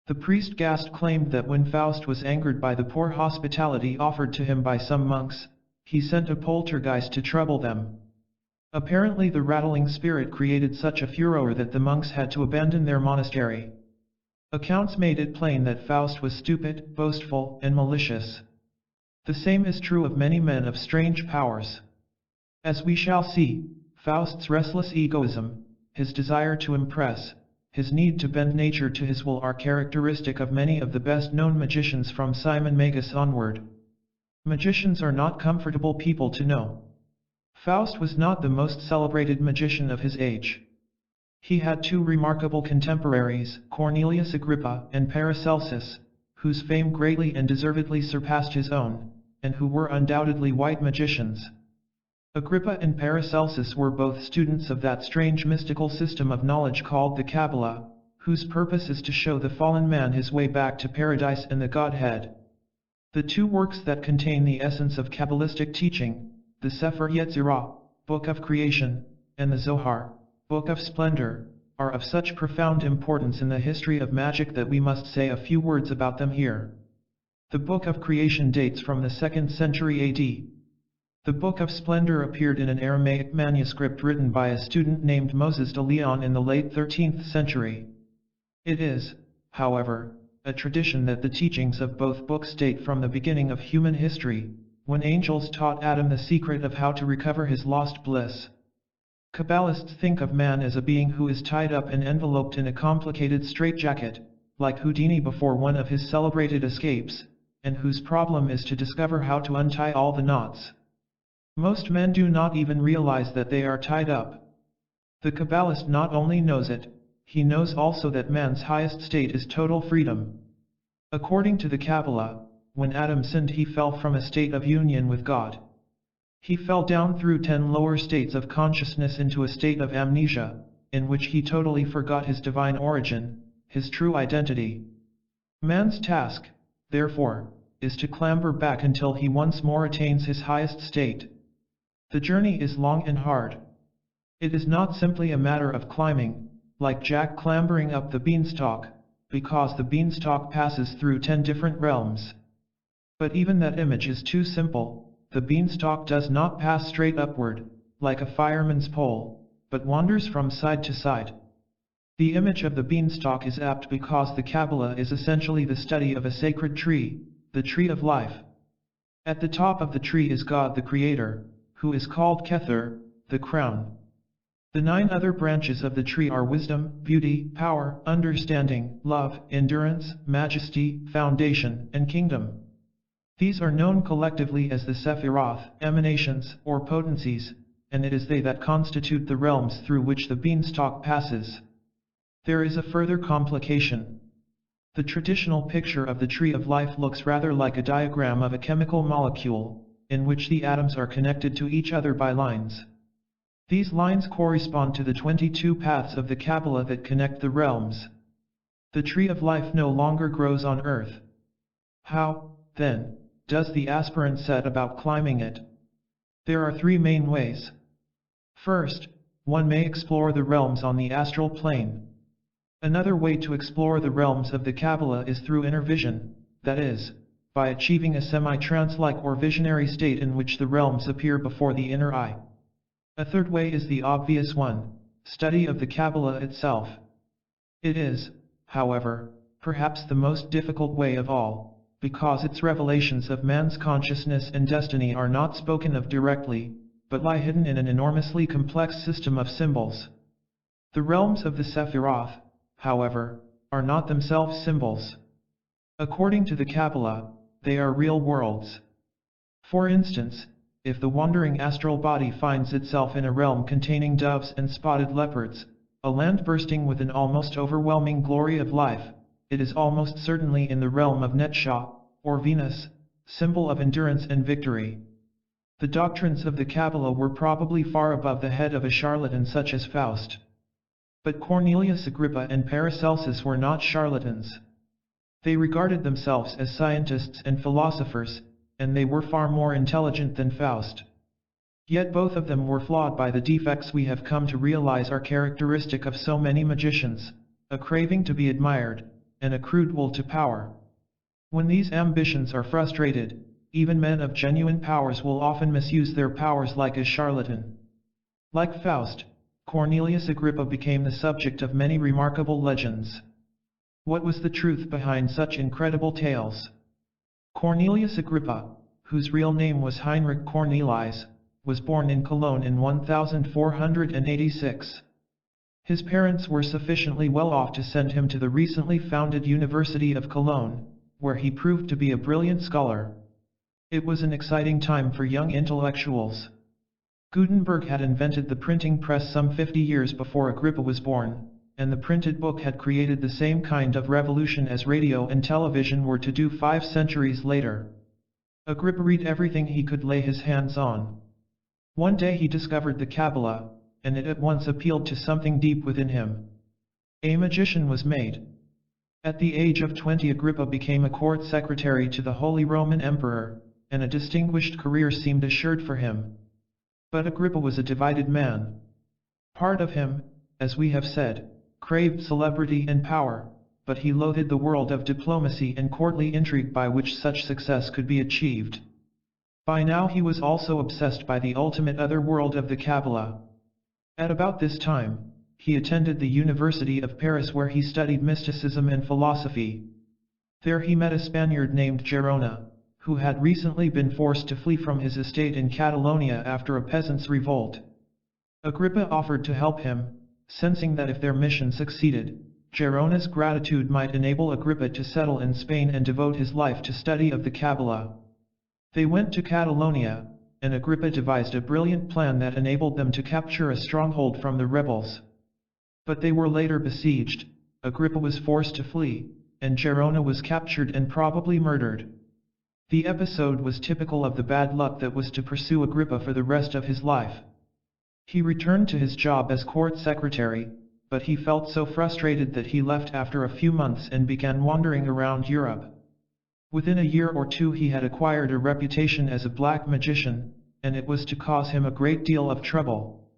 The priest Gast claimed that when Faust was angered by the poor hospitality offered to him by some monks, he sent a poltergeist to trouble them. Apparently the rattling spirit created such a furor that the monks had to abandon their monastery. Accounts made it plain that Faust was stupid, boastful, and malicious. The same is true of many men of strange powers. As we shall see, Faust's restless egoism, his desire to impress, his need to bend nature to his will are characteristic of many of the best-known magicians from Simon Magus onward. Magicians are not comfortable people to know. Faust was not the most celebrated magician of his age. He had 2 remarkable contemporaries, Cornelius Agrippa and Paracelsus, whose fame greatly and deservedly surpassed his own, and who were undoubtedly white magicians. Agrippa and Paracelsus were both students of that strange mystical system of knowledge called the Kabbalah, whose purpose is to show the fallen man his way back to paradise and the Godhead. The 2 works that contain the essence of Kabbalistic teaching, the Sefer Yetzirah, Book of Creation, and the Zohar, Book of Splendor, are of such profound importance in the history of magic that we must say a few words about them here. The Book of Creation dates from the 2nd century AD. The Book of Splendor appeared in an Aramaic manuscript written by a student named Moses de Leon in the late 13th century. It is, however, a tradition that the teachings of both books date from the beginning of human history, when angels taught Adam the secret of how to recover his lost bliss. Kabbalists think of man as a being who is tied up and enveloped in a complicated straitjacket, like Houdini before one of his celebrated escapes, and whose problem is to discover how to untie all the knots. Most men do not even realize that they are tied up. The Kabbalist not only knows it, he knows also that man's highest state is total freedom. According to the Kabbalah, when Adam sinned he fell from a state of union with God. He fell down through 10 lower states of consciousness into a state of amnesia, in which he totally forgot his divine origin, his true identity. Man's task, therefore, is to clamber back until he once more attains his highest state. The journey is long and hard. It is not simply a matter of climbing, like Jack clambering up the beanstalk, because the beanstalk passes through 10 different realms. But even that image is too simple. The beanstalk does not pass straight upward, like a fireman's pole, but wanders from side to side. The image of the beanstalk is apt because the Kabbalah is essentially the study of a sacred tree, the tree of life. At the top of the tree is God the Creator, who is called Kether, the crown. The 9 other branches of the tree are wisdom, beauty, power, understanding, love, endurance, majesty, foundation, and kingdom. These are known collectively as the Sephiroth, emanations, or potencies, and it is they that constitute the realms through which the beanstalk passes. There is a further complication. The traditional picture of the tree of life looks rather like a diagram of a chemical molecule, in which the atoms are connected to each other by lines. These lines correspond to the 22 paths of the Kabbalah that connect the realms. The tree of life no longer grows on earth. How, then, does the aspirant set about climbing it? There are 3 main ways. First, one may explore the realms on the astral plane. Another way to explore the realms of the Kabbalah is through inner vision, that is, by achieving a semi-trance-like or visionary state in which the realms appear before the inner eye. A third way is the obvious one, study of the Kabbalah itself. It is, however, perhaps the most difficult way of all, because its revelations of man's consciousness and destiny are not spoken of directly, but lie hidden in an enormously complex system of symbols. The realms of the Sephiroth, however, are not themselves symbols. According to the Kabbalah, they are real worlds. For instance, if the wandering astral body finds itself in a realm containing doves and spotted leopards, a land bursting with an almost overwhelming glory of life, it is almost certainly in the realm of Netsha, or Venus, symbol of endurance and victory. The doctrines of the Kabbalah were probably far above the head of a charlatan such as Faust. But Cornelius Agrippa and Paracelsus were not charlatans. They regarded themselves as scientists and philosophers, and they were far more intelligent than Faust. Yet both of them were flawed by the defects we have come to realize are characteristic of so many magicians, a craving to be admired, and a crude will to power. When these ambitions are frustrated, even men of genuine powers will often misuse their powers like a charlatan. Like Faust, Cornelius Agrippa became the subject of many remarkable legends. What was the truth behind such incredible tales? Cornelius Agrippa, whose real name was Heinrich Cornelis, was born in Cologne in 1486. His parents were sufficiently well off to send him to the recently founded University of Cologne, where he proved to be a brilliant scholar. It was an exciting time for young intellectuals. Gutenberg had invented the printing press some 50 years before Agrippa was born, and the printed book had created the same kind of revolution as radio and television were to do 5 centuries later. Agrippa read everything he could lay his hands on. One day he discovered the Kabbalah, and it at once appealed to something deep within him. A magician was made. At the age of 20 Agrippa became a court secretary to the Holy Roman Emperor, and a distinguished career seemed assured for him. But Agrippa was a divided man. Part of him, as we have said, craved celebrity and power, but he loathed the world of diplomacy and courtly intrigue by which such success could be achieved. By now he was also obsessed by the ultimate other world of the Kabbalah. At about this time, he attended the University of Paris where he studied mysticism and philosophy. There he met a Spaniard named Gerona, who had recently been forced to flee from his estate in Catalonia after a peasants' revolt. Agrippa offered to help him, sensing that if their mission succeeded, Gerona's gratitude might enable Agrippa to settle in Spain and devote his life to study of the Kabbalah. They went to Catalonia, and Agrippa devised a brilliant plan that enabled them to capture a stronghold from the rebels. But they were later besieged, Agrippa was forced to flee, and Gerona was captured and probably murdered. The episode was typical of the bad luck that was to pursue Agrippa for the rest of his life. He returned to his job as court secretary, but he felt so frustrated that he left after a few months and began wandering around Europe. Within a year or two he had acquired a reputation as a black magician, and it was to cause him a great deal of trouble.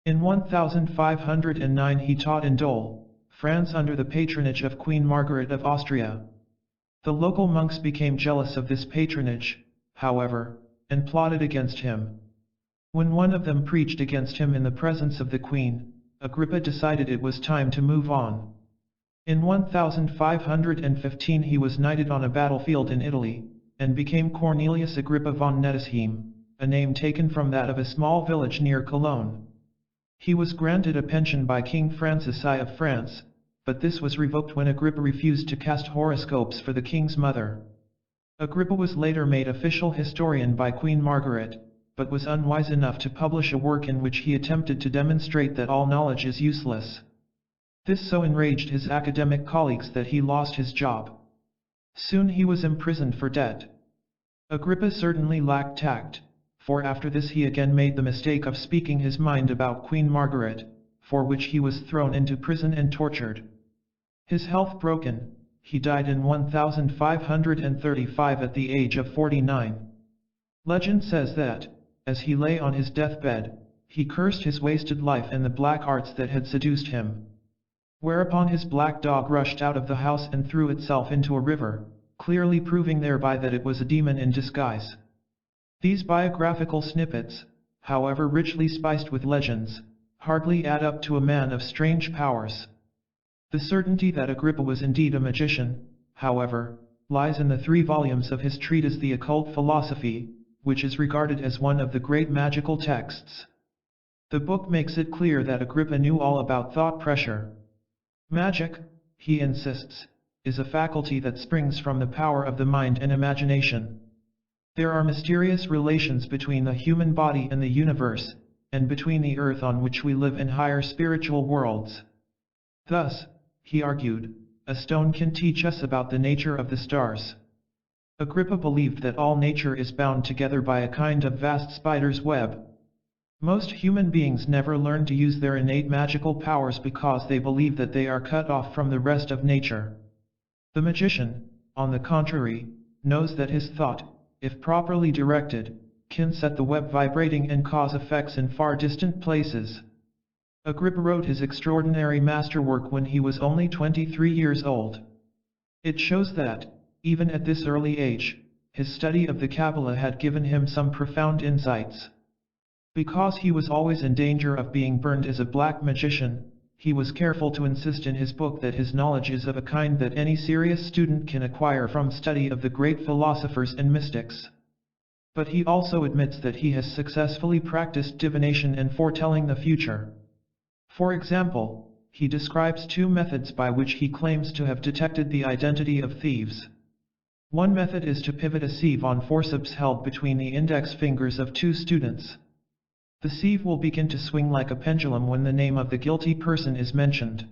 In 1509 he taught in Dole, France under the patronage of Queen Margaret of Austria. The local monks became jealous of this patronage, however, and plotted against him. When one of them preached against him in the presence of the Queen, Agrippa decided it was time to move on. In 1515 he was knighted on a battlefield in Italy, and became Cornelius Agrippa von Nettesheim, a name taken from that of a small village near Cologne. He was granted a pension by King Francis I of France, but this was revoked when Agrippa refused to cast horoscopes for the king's mother. Agrippa was later made official historian by Queen Margaret, but was unwise enough to publish a work in which he attempted to demonstrate that all knowledge is useless. This so enraged his academic colleagues that he lost his job. Soon he was imprisoned for debt. Agrippa certainly lacked tact, for after this he again made the mistake of speaking his mind about Queen Margaret, for which he was thrown into prison and tortured. His health broken, he died in 1535 at the age of 49. Legend says that, as he lay on his deathbed, he cursed his wasted life and the black arts that had seduced him. Whereupon his black dog rushed out of the house and threw itself into a river, clearly proving thereby that it was a demon in disguise. These biographical snippets, however richly spiced with legends, hardly add up to a man of strange powers. The certainty that Agrippa was indeed a magician, however, lies in the 3 volumes of his treatise The Occult Philosophy, which is regarded as one of the great magical texts. The book makes it clear that Agrippa knew all about thought pressure. Magic, he insists, is a faculty that springs from the power of the mind and imagination. There are mysterious relations between the human body and the universe, and between the earth on which we live and higher spiritual worlds. Thus, he argued, a stone can teach us about the nature of the stars. Agrippa believed that all nature is bound together by a kind of vast spider's web. Most human beings never learn to use their innate magical powers because they believe that they are cut off from the rest of nature. The magician, on the contrary, knows that his thought, if properly directed, can set the web vibrating and cause effects in far distant places. Agrippa wrote his extraordinary masterwork when he was only 23 years old. It shows that, even at this early age, his study of the Kabbalah had given him some profound insights. Because he was always in danger of being burned as a black magician, he was careful to insist in his book that his knowledge is of a kind that any serious student can acquire from study of the great philosophers and mystics. But he also admits that he has successfully practiced divination and foretelling the future. For example, he describes 2 methods by which he claims to have detected the identity of thieves. One method is to pivot a sieve on forceps held between the index fingers of 2 students. The sieve will begin to swing like a pendulum when the name of the guilty person is mentioned.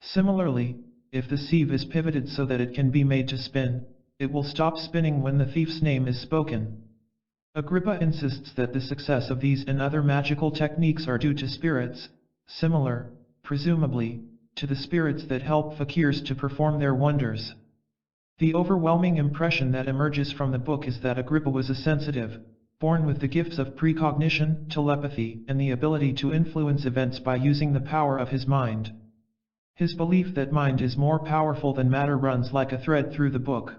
Similarly, if the sieve is pivoted so that it can be made to spin, it will stop spinning when the thief's name is spoken. Agrippa insists that the success of these and other magical techniques are due to spirits, similar, presumably, to the spirits that help fakirs to perform their wonders. The overwhelming impression that emerges from the book is that Agrippa was a sensitive, born with the gifts of precognition, telepathy, and the ability to influence events by using the power of his mind. His belief that mind is more powerful than matter runs like a thread through the book.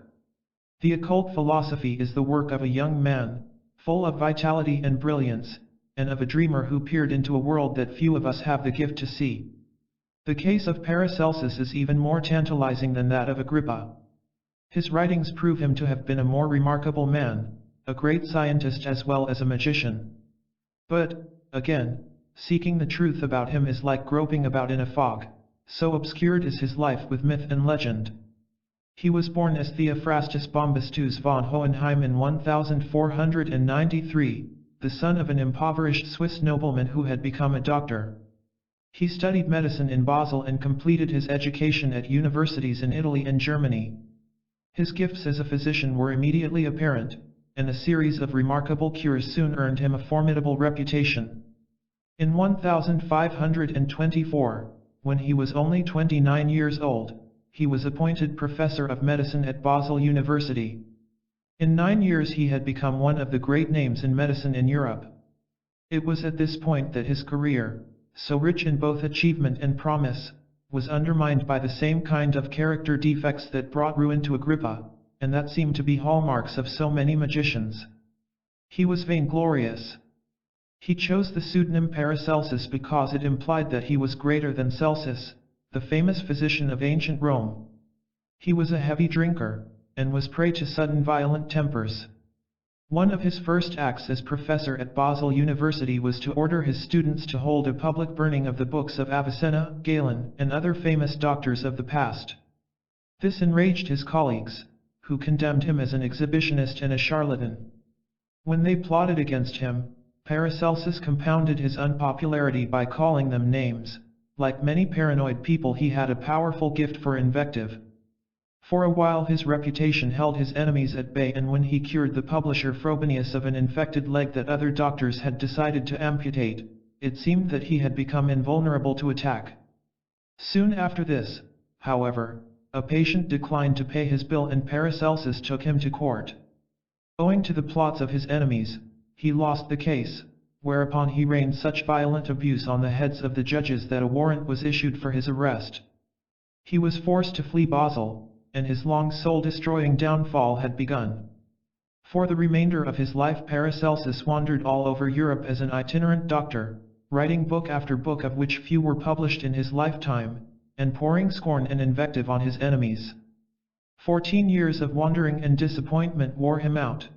The Occult Philosophy is the work of a young man, full of vitality and brilliance, and of a dreamer who peered into a world that few of us have the gift to see. The case of Paracelsus is even more tantalizing than that of Agrippa. His writings prove him to have been a more remarkable man, a great scientist as well as a magician. But, again, seeking the truth about him is like groping about in a fog, so obscured is his life with myth and legend. He was born as Theophrastus Bombastus von Hohenheim in 1493, the son of an impoverished Swiss nobleman who had become a doctor. He studied medicine in Basel and completed his education at universities in Italy and Germany. His gifts as a physician were immediately apparent, and a series of remarkable cures soon earned him a formidable reputation. In 1524, when he was only 29 years old, he was appointed professor of medicine at Basel University. In 9 years he had become one of the great names in medicine in Europe. It was at this point that his career, so rich in both achievement and promise, was undermined by the same kind of character defects that brought ruin to Agrippa, and that seemed to be hallmarks of so many magicians. He was vainglorious. He chose the pseudonym Paracelsus because it implied that he was greater than Celsus, the famous physician of ancient Rome. He was a heavy drinker, and was prey to sudden violent tempers. One of his first acts as professor at Basel University was to order his students to hold a public burning of the books of Avicenna, Galen, and other famous doctors of the past. This enraged his colleagues, who condemned him as an exhibitionist and a charlatan. When they plotted against him, Paracelsus compounded his unpopularity by calling them names. Like many paranoid people, he had a powerful gift for invective. For a while his reputation held his enemies at bay, and when he cured the publisher Frobenius of an infected leg that other doctors had decided to amputate, it seemed that he had become invulnerable to attack. Soon after this, however, a patient declined to pay his bill and Paracelsus took him to court. Owing to the plots of his enemies, he lost the case, whereupon he rained such violent abuse on the heads of the judges that a warrant was issued for his arrest. He was forced to flee Basel, and his long soul-destroying downfall had begun. For the remainder of his life Paracelsus wandered all over Europe as an itinerant doctor, writing book after book of which few were published in his lifetime, and pouring scorn and invective on his enemies. 14 years of wandering and disappointment wore him out.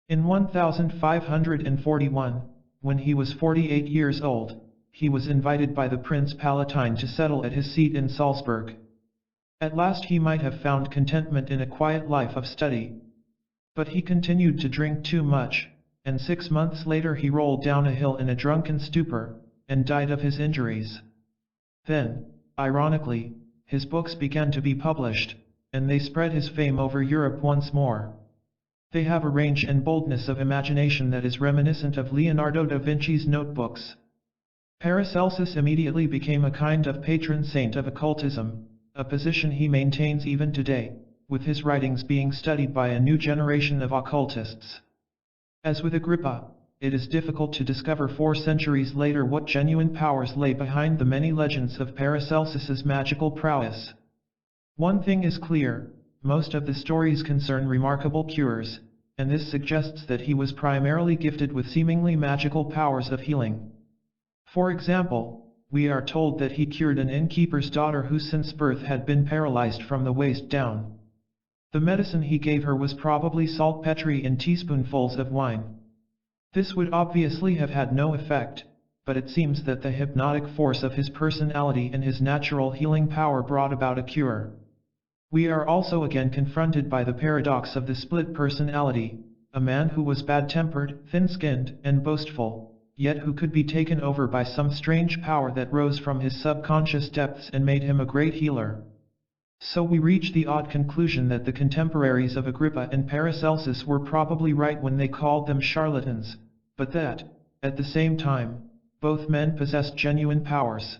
In 1541, when he was 48 years old, he was invited by the Prince Palatine to settle at his seat in Salzburg. At last he might have found contentment in a quiet life of study. But he continued to drink too much, and 6 months later he rolled down a hill in a drunken stupor, and died of his injuries. Then, ironically, his books began to be published, and they spread his fame over Europe once more. They have a range and boldness of imagination that is reminiscent of Leonardo da Vinci's notebooks. Paracelsus immediately became a kind of patron saint of occultism, a position he maintains even today, with his writings being studied by a new generation of occultists. As with Agrippa, it is difficult to discover 4 centuries later what genuine powers lay behind the many legends of Paracelsus's magical prowess. One thing is clear, most of the stories concern remarkable cures, and this suggests that he was primarily gifted with seemingly magical powers of healing. For example, we are told that he cured an innkeeper's daughter who since birth had been paralyzed from the waist down. The medicine he gave her was probably saltpetre in teaspoonfuls of wine. This would obviously have had no effect, but it seems that the hypnotic force of his personality and his natural healing power brought about a cure. We are also again confronted by the paradox of the split personality, a man who was bad-tempered, thin-skinned, and boastful, yet who could be taken over by some strange power that rose from his subconscious depths and made him a great healer. So we reach the odd conclusion that the contemporaries of Agrippa and Paracelsus were probably right when they called them charlatans, but that, at the same time, both men possessed genuine powers.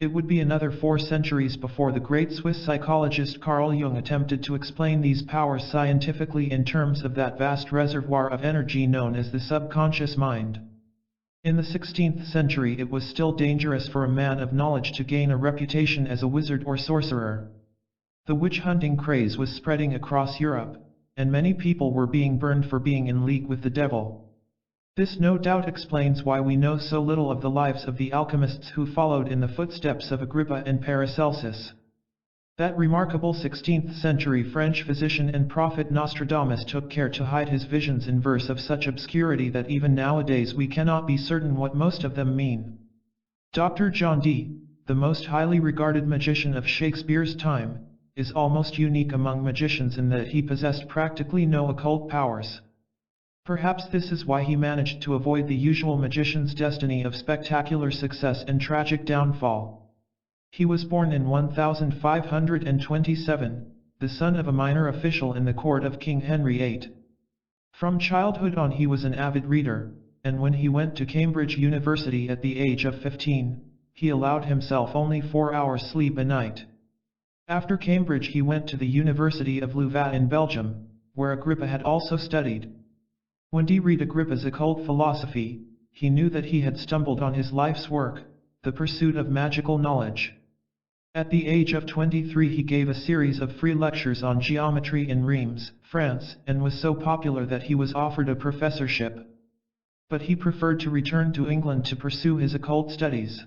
It would be another 4 centuries before the great Swiss psychologist Carl Jung attempted to explain these powers scientifically in terms of that vast reservoir of energy known as the subconscious mind. In the 16th century it was still dangerous for a man of knowledge to gain a reputation as a wizard or sorcerer. The witch-hunting craze was spreading across Europe, and many people were being burned for being in league with the devil. This no doubt explains why we know so little of the lives of the alchemists who followed in the footsteps of Agrippa and Paracelsus. That remarkable 16th-century French physician and prophet Nostradamus took care to hide his visions in verse of such obscurity that even nowadays we cannot be certain what most of them mean. Dr. John Dee, the most highly regarded magician of Shakespeare's time, is almost unique among magicians in that he possessed practically no occult powers. Perhaps this is why he managed to avoid the usual magician's destiny of spectacular success and tragic downfall. He was born in 1527, the son of a minor official in the court of King Henry VIII. From childhood on he was an avid reader, and when he went to Cambridge University at the age of 15, he allowed himself only 4 hours sleep a night. After Cambridge he went to the University of Louvain in Belgium, where Agrippa had also studied. When he read Agrippa's occult philosophy, he knew that he had stumbled on his life's work, the pursuit of magical knowledge. At the age of 23 he gave a series of free lectures on geometry in Reims, France, and was so popular that he was offered a professorship. But he preferred to return to England to pursue his occult studies.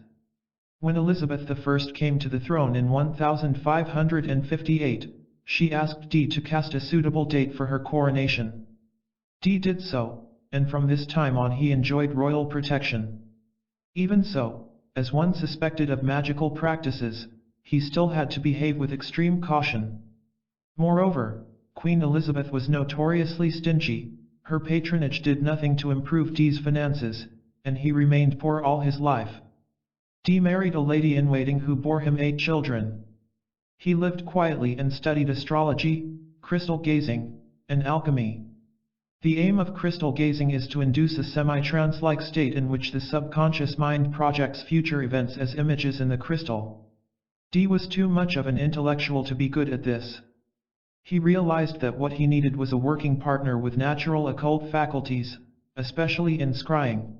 When Elizabeth I came to the throne in 1558, she asked Dee to cast a suitable date for her coronation. Dee did so, and from this time on he enjoyed royal protection. Even so, as one suspected of magical practices, he still had to behave with extreme caution. Moreover, Queen Elizabeth was notoriously stingy, her patronage did nothing to improve Dee's finances, and he remained poor all his life. Dee married a lady-in-waiting who bore him 8 children. He lived quietly and studied astrology, crystal gazing, and alchemy. The aim of crystal gazing is to induce a semi-trance-like state in which the subconscious mind projects future events as images in the crystal. Dee was too much of an intellectual to be good at this. He realized that what he needed was a working partner with natural occult faculties, especially in scrying.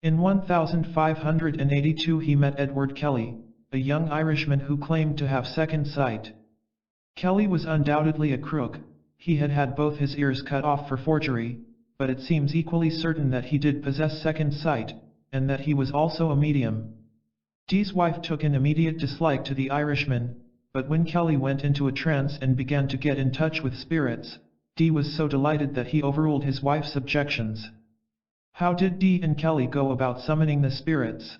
In 1582 he met Edward Kelly, a young Irishman who claimed to have second sight. Kelly was undoubtedly a crook. He had had both his ears cut off for forgery, but it seems equally certain that he did possess second sight, and that he was also a medium. Dee's wife took an immediate dislike to the Irishman, but when Kelly went into a trance and began to get in touch with spirits, Dee was so delighted that he overruled his wife's objections. How did Dee and Kelly go about summoning the spirits?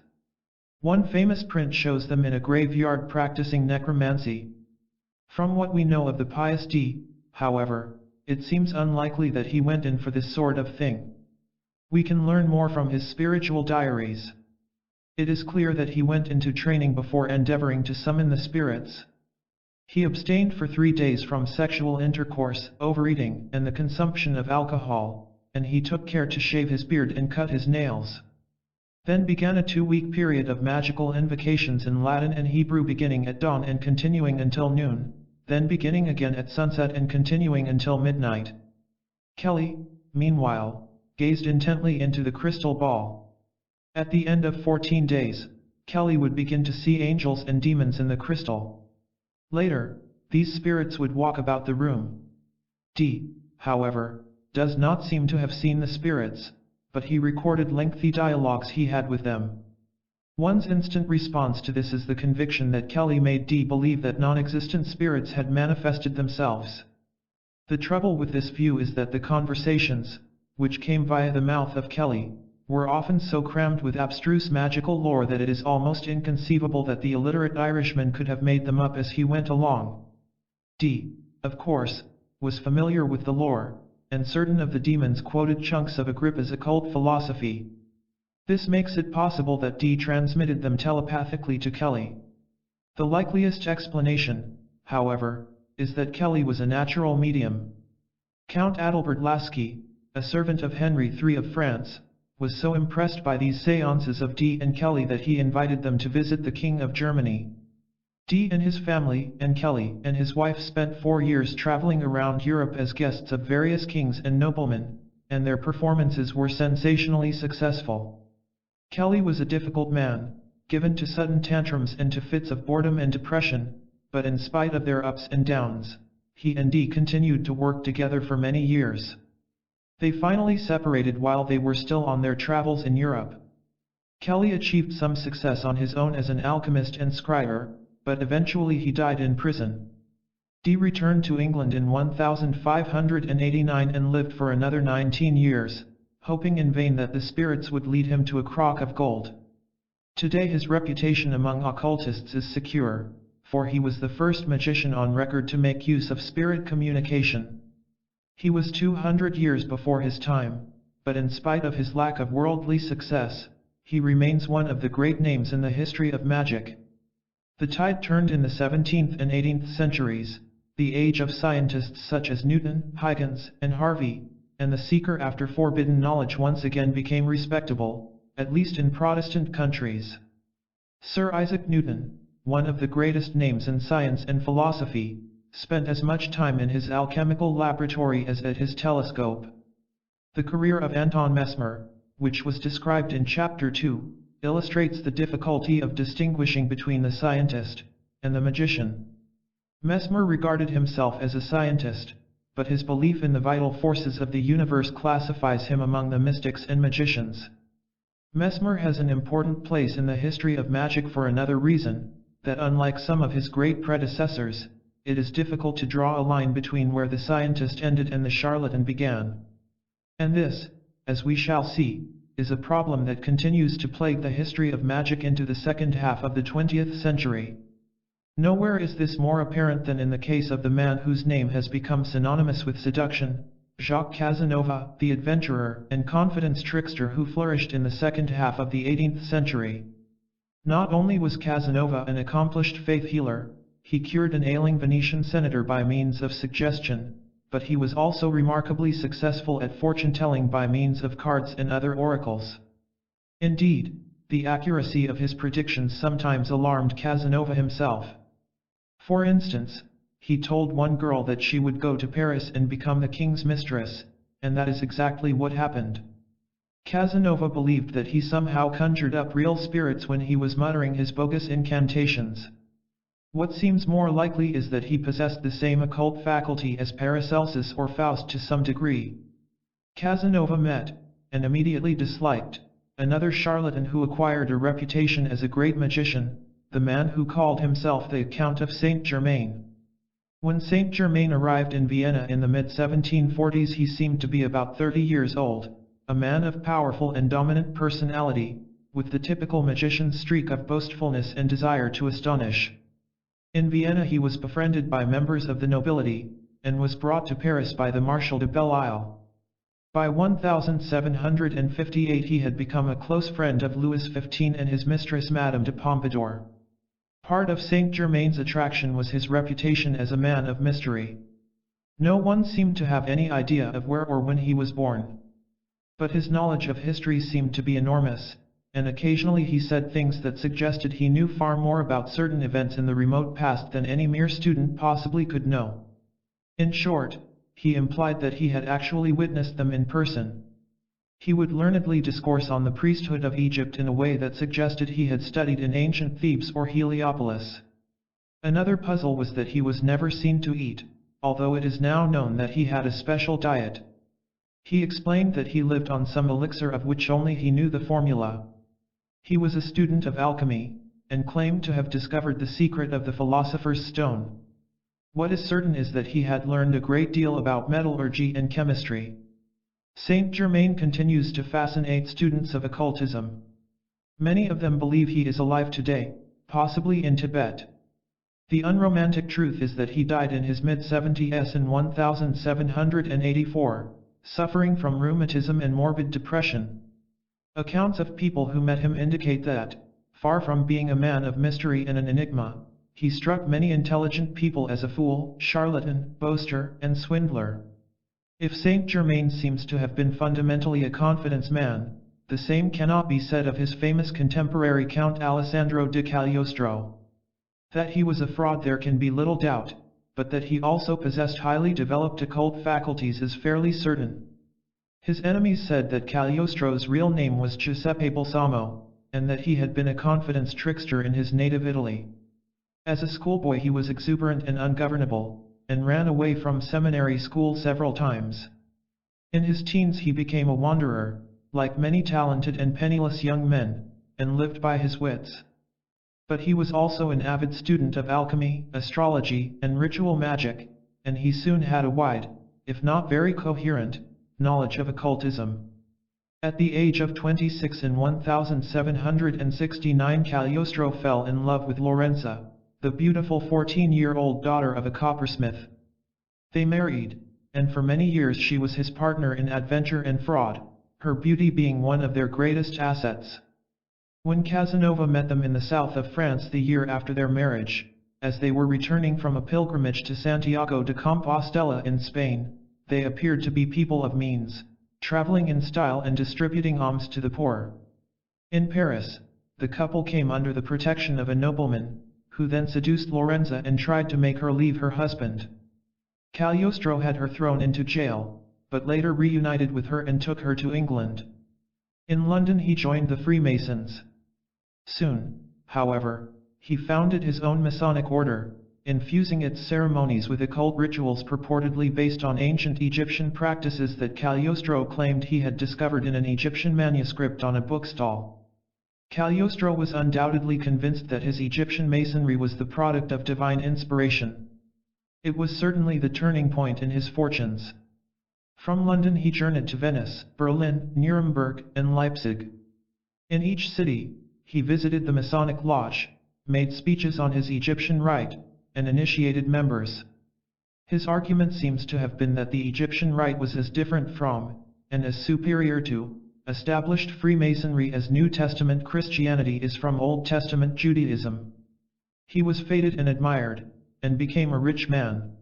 One famous print shows them in a graveyard practicing necromancy. From what we know of the pious Dee, however, it seems unlikely that he went in for this sort of thing. We can learn more from his spiritual diaries. It is clear that he went into training before endeavoring to summon the spirits. He abstained for 3 days from sexual intercourse, overeating, and the consumption of alcohol, and he took care to shave his beard and cut his nails. Then began a 2-week period of magical invocations in Latin and Hebrew beginning at dawn and continuing until noon, then beginning again at sunset and continuing until midnight. Kelly, meanwhile, gazed intently into the crystal ball. At the end of 14 days, Kelly would begin to see angels and demons in the crystal. Later, these spirits would walk about the room. Dee, however, does not seem to have seen the spirits, but he recorded lengthy dialogues he had with them. One's instant response to this is the conviction that Kelly made Dee believe that non-existent spirits had manifested themselves. The trouble with this view is that the conversations, which came via the mouth of Kelly, were often so crammed with abstruse magical lore that it is almost inconceivable that the illiterate Irishman could have made them up as he went along. Dee, of course, was familiar with the lore, and certain of the demons quoted chunks of Agrippa's occult philosophy. This makes it possible that Dee transmitted them telepathically to Kelly. The likeliest explanation, however, is that Kelly was a natural medium. Count Adalbert Lasky, a servant of Henry III of France, was so impressed by these seances of Dee and Kelly that he invited them to visit the King of Germany. Dee and his family, and Kelly and his wife spent 4 years traveling around Europe as guests of various kings and noblemen, and their performances were sensationally successful. Kelly was a difficult man, given to sudden tantrums and to fits of boredom and depression, but in spite of their ups and downs, he and Dee continued to work together for many years. They finally separated while they were still on their travels in Europe. Kelly achieved some success on his own as an alchemist and scryer, but eventually he died in prison. Dee returned to England in 1589 and lived for another 19 years, hoping in vain that the spirits would lead him to a crock of gold. Today his reputation among occultists is secure, for he was the first magician on record to make use of spirit communication. He was 200 years before his time, but in spite of his lack of worldly success, he remains one of the great names in the history of magic. The tide turned in the 17th and 18th centuries, the age of scientists such as Newton, Huygens, and Harvey, and the seeker after forbidden knowledge once again became respectable, at least in Protestant countries. Sir Isaac Newton, one of the greatest names in science and philosophy, spent as much time in his alchemical laboratory as at his telescope. The career of Anton Mesmer, which was described in Chapter 2, illustrates the difficulty of distinguishing between the scientist and the magician. Mesmer regarded himself as a scientist, but his belief in the vital forces of the universe classifies him among the mystics and magicians. Mesmer has an important place in the history of magic for another reason, that unlike some of his great predecessors, it is difficult to draw a line between where the scientist ended and the charlatan began. And this, as we shall see, is a problem that continues to plague the history of magic into the second half of the 20th century. Nowhere is this more apparent than in the case of the man whose name has become synonymous with seduction, Jacques Casanova, the adventurer and confidence trickster who flourished in the second half of the 18th century. Not only was Casanova an accomplished faith healer, he cured an ailing Venetian senator by means of suggestion, but he was also remarkably successful at fortune-telling by means of cards and other oracles. Indeed, the accuracy of his predictions sometimes alarmed Casanova himself. For instance, he told one girl that she would go to Paris and become the king's mistress, and that is exactly what happened. Casanova believed that he somehow conjured up real spirits when he was muttering his bogus incantations. What seems more likely is that he possessed the same occult faculty as Paracelsus or Faust to some degree. Casanova met, and immediately disliked, another charlatan who acquired a reputation as a great magician, the man who called himself the Count of Saint Germain. When Saint Germain arrived in Vienna in the mid-1740s, he seemed to be about 30 years old, a man of powerful and dominant personality, with the typical magician's streak of boastfulness and desire to astonish. In Vienna he was befriended by members of the nobility, and was brought to Paris by the Marshal de Belle-Isle. By 1758 he had become a close friend of Louis XV and his mistress Madame de Pompadour. Part of Saint Germain's attraction was his reputation as a man of mystery. No one seemed to have any idea of where or when he was born. But his knowledge of history seemed to be enormous, and occasionally he said things that suggested he knew far more about certain events in the remote past than any mere student possibly could know. In short, he implied that he had actually witnessed them in person. He would learnedly discourse on the priesthood of Egypt in a way that suggested he had studied in ancient Thebes or Heliopolis. Another puzzle was that he was never seen to eat, although it is now known that he had a special diet. He explained that he lived on some elixir of which only he knew the formula. He was a student of alchemy, and claimed to have discovered the secret of the philosopher's stone. What is certain is that he had learned a great deal about metallurgy and chemistry. Saint Germain continues to fascinate students of occultism. Many of them believe he is alive today, possibly in Tibet. The unromantic truth is that he died in his mid-70s in 1784, suffering from rheumatism and morbid depression. Accounts of people who met him indicate that, far from being a man of mystery and an enigma, he struck many intelligent people as a fool, charlatan, boaster, and swindler. If Saint Germain seems to have been fundamentally a confidence man, the same cannot be said of his famous contemporary Count Alessandro di Cagliostro. That he was a fraud there can be little doubt, but that he also possessed highly developed occult faculties is fairly certain. His enemies said that Cagliostro's real name was Giuseppe Balsamo, and that he had been a confidence trickster in his native Italy. As a schoolboy he was exuberant and ungovernable, and ran away from seminary school several times. In his teens he became a wanderer, like many talented and penniless young men, and lived by his wits. But he was also an avid student of alchemy, astrology, and ritual magic, and he soon had a wide, if not very coherent, knowledge of occultism. At the age of 26 in 1769, Cagliostro fell in love with Lorenza, the beautiful 14-year-old daughter of a coppersmith. They married, and for many years she was his partner in adventure and fraud, her beauty being one of their greatest assets. When Casanova met them in the south of France the year after their marriage, as they were returning from a pilgrimage to Santiago de Compostela in Spain, they appeared to be people of means, traveling in style and distributing alms to the poor. In Paris, the couple came under the protection of a nobleman, who then seduced Lorenza and tried to make her leave her husband. Cagliostro had her thrown into jail, but later reunited with her and took her to England. In London he joined the Freemasons. Soon, however, he founded his own Masonic order, infusing its ceremonies with occult rituals purportedly based on ancient Egyptian practices that Cagliostro claimed he had discovered in an Egyptian manuscript on a bookstall. Cagliostro was undoubtedly convinced that his Egyptian masonry was the product of divine inspiration. It was certainly the turning point in his fortunes. From London he journeyed to Venice, Berlin, Nuremberg, and Leipzig. In each city, he visited the Masonic Lodge, made speeches on his Egyptian rite, and initiated members. His argument seems to have been that the Egyptian rite was as different from, and as superior to, established Freemasonry as New Testament Christianity is from Old Testament Judaism. He was feted and admired, and became a rich man.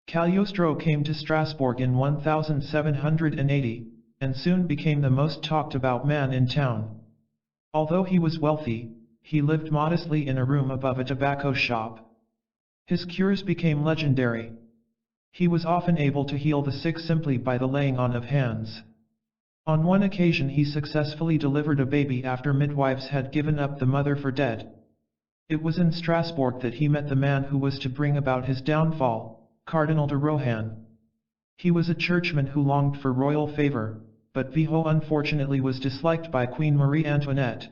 Cagliostro came to Strasbourg in 1780, and soon became the most talked about man in town. Although he was wealthy, he lived modestly in a room above a tobacco shop. His cures became legendary. He was often able to heal the sick simply by the laying on of hands. On one occasion he successfully delivered a baby after midwives had given up the mother for dead. It was in Strasbourg that he met the man who was to bring about his downfall, Cardinal de Rohan. He was a churchman who longed for royal favor, but Viho unfortunately was disliked by Queen Marie Antoinette.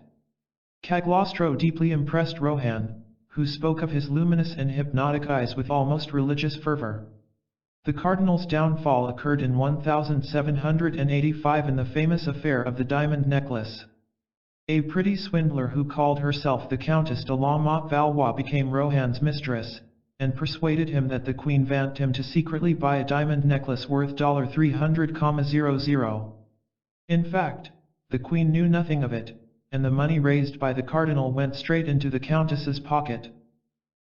Cagliostro deeply impressed Rohan, who spoke of his luminous and hypnotic eyes with almost religious fervor. The cardinal's downfall occurred in 1785 in the famous affair of the diamond necklace. A pretty swindler who called herself the Countess de la Motte Valois became Rohan's mistress, and persuaded him that the queen wanted him to secretly buy a diamond necklace worth $300,000. In fact, the queen knew nothing of it, and the money raised by the cardinal went straight into the countess's pocket.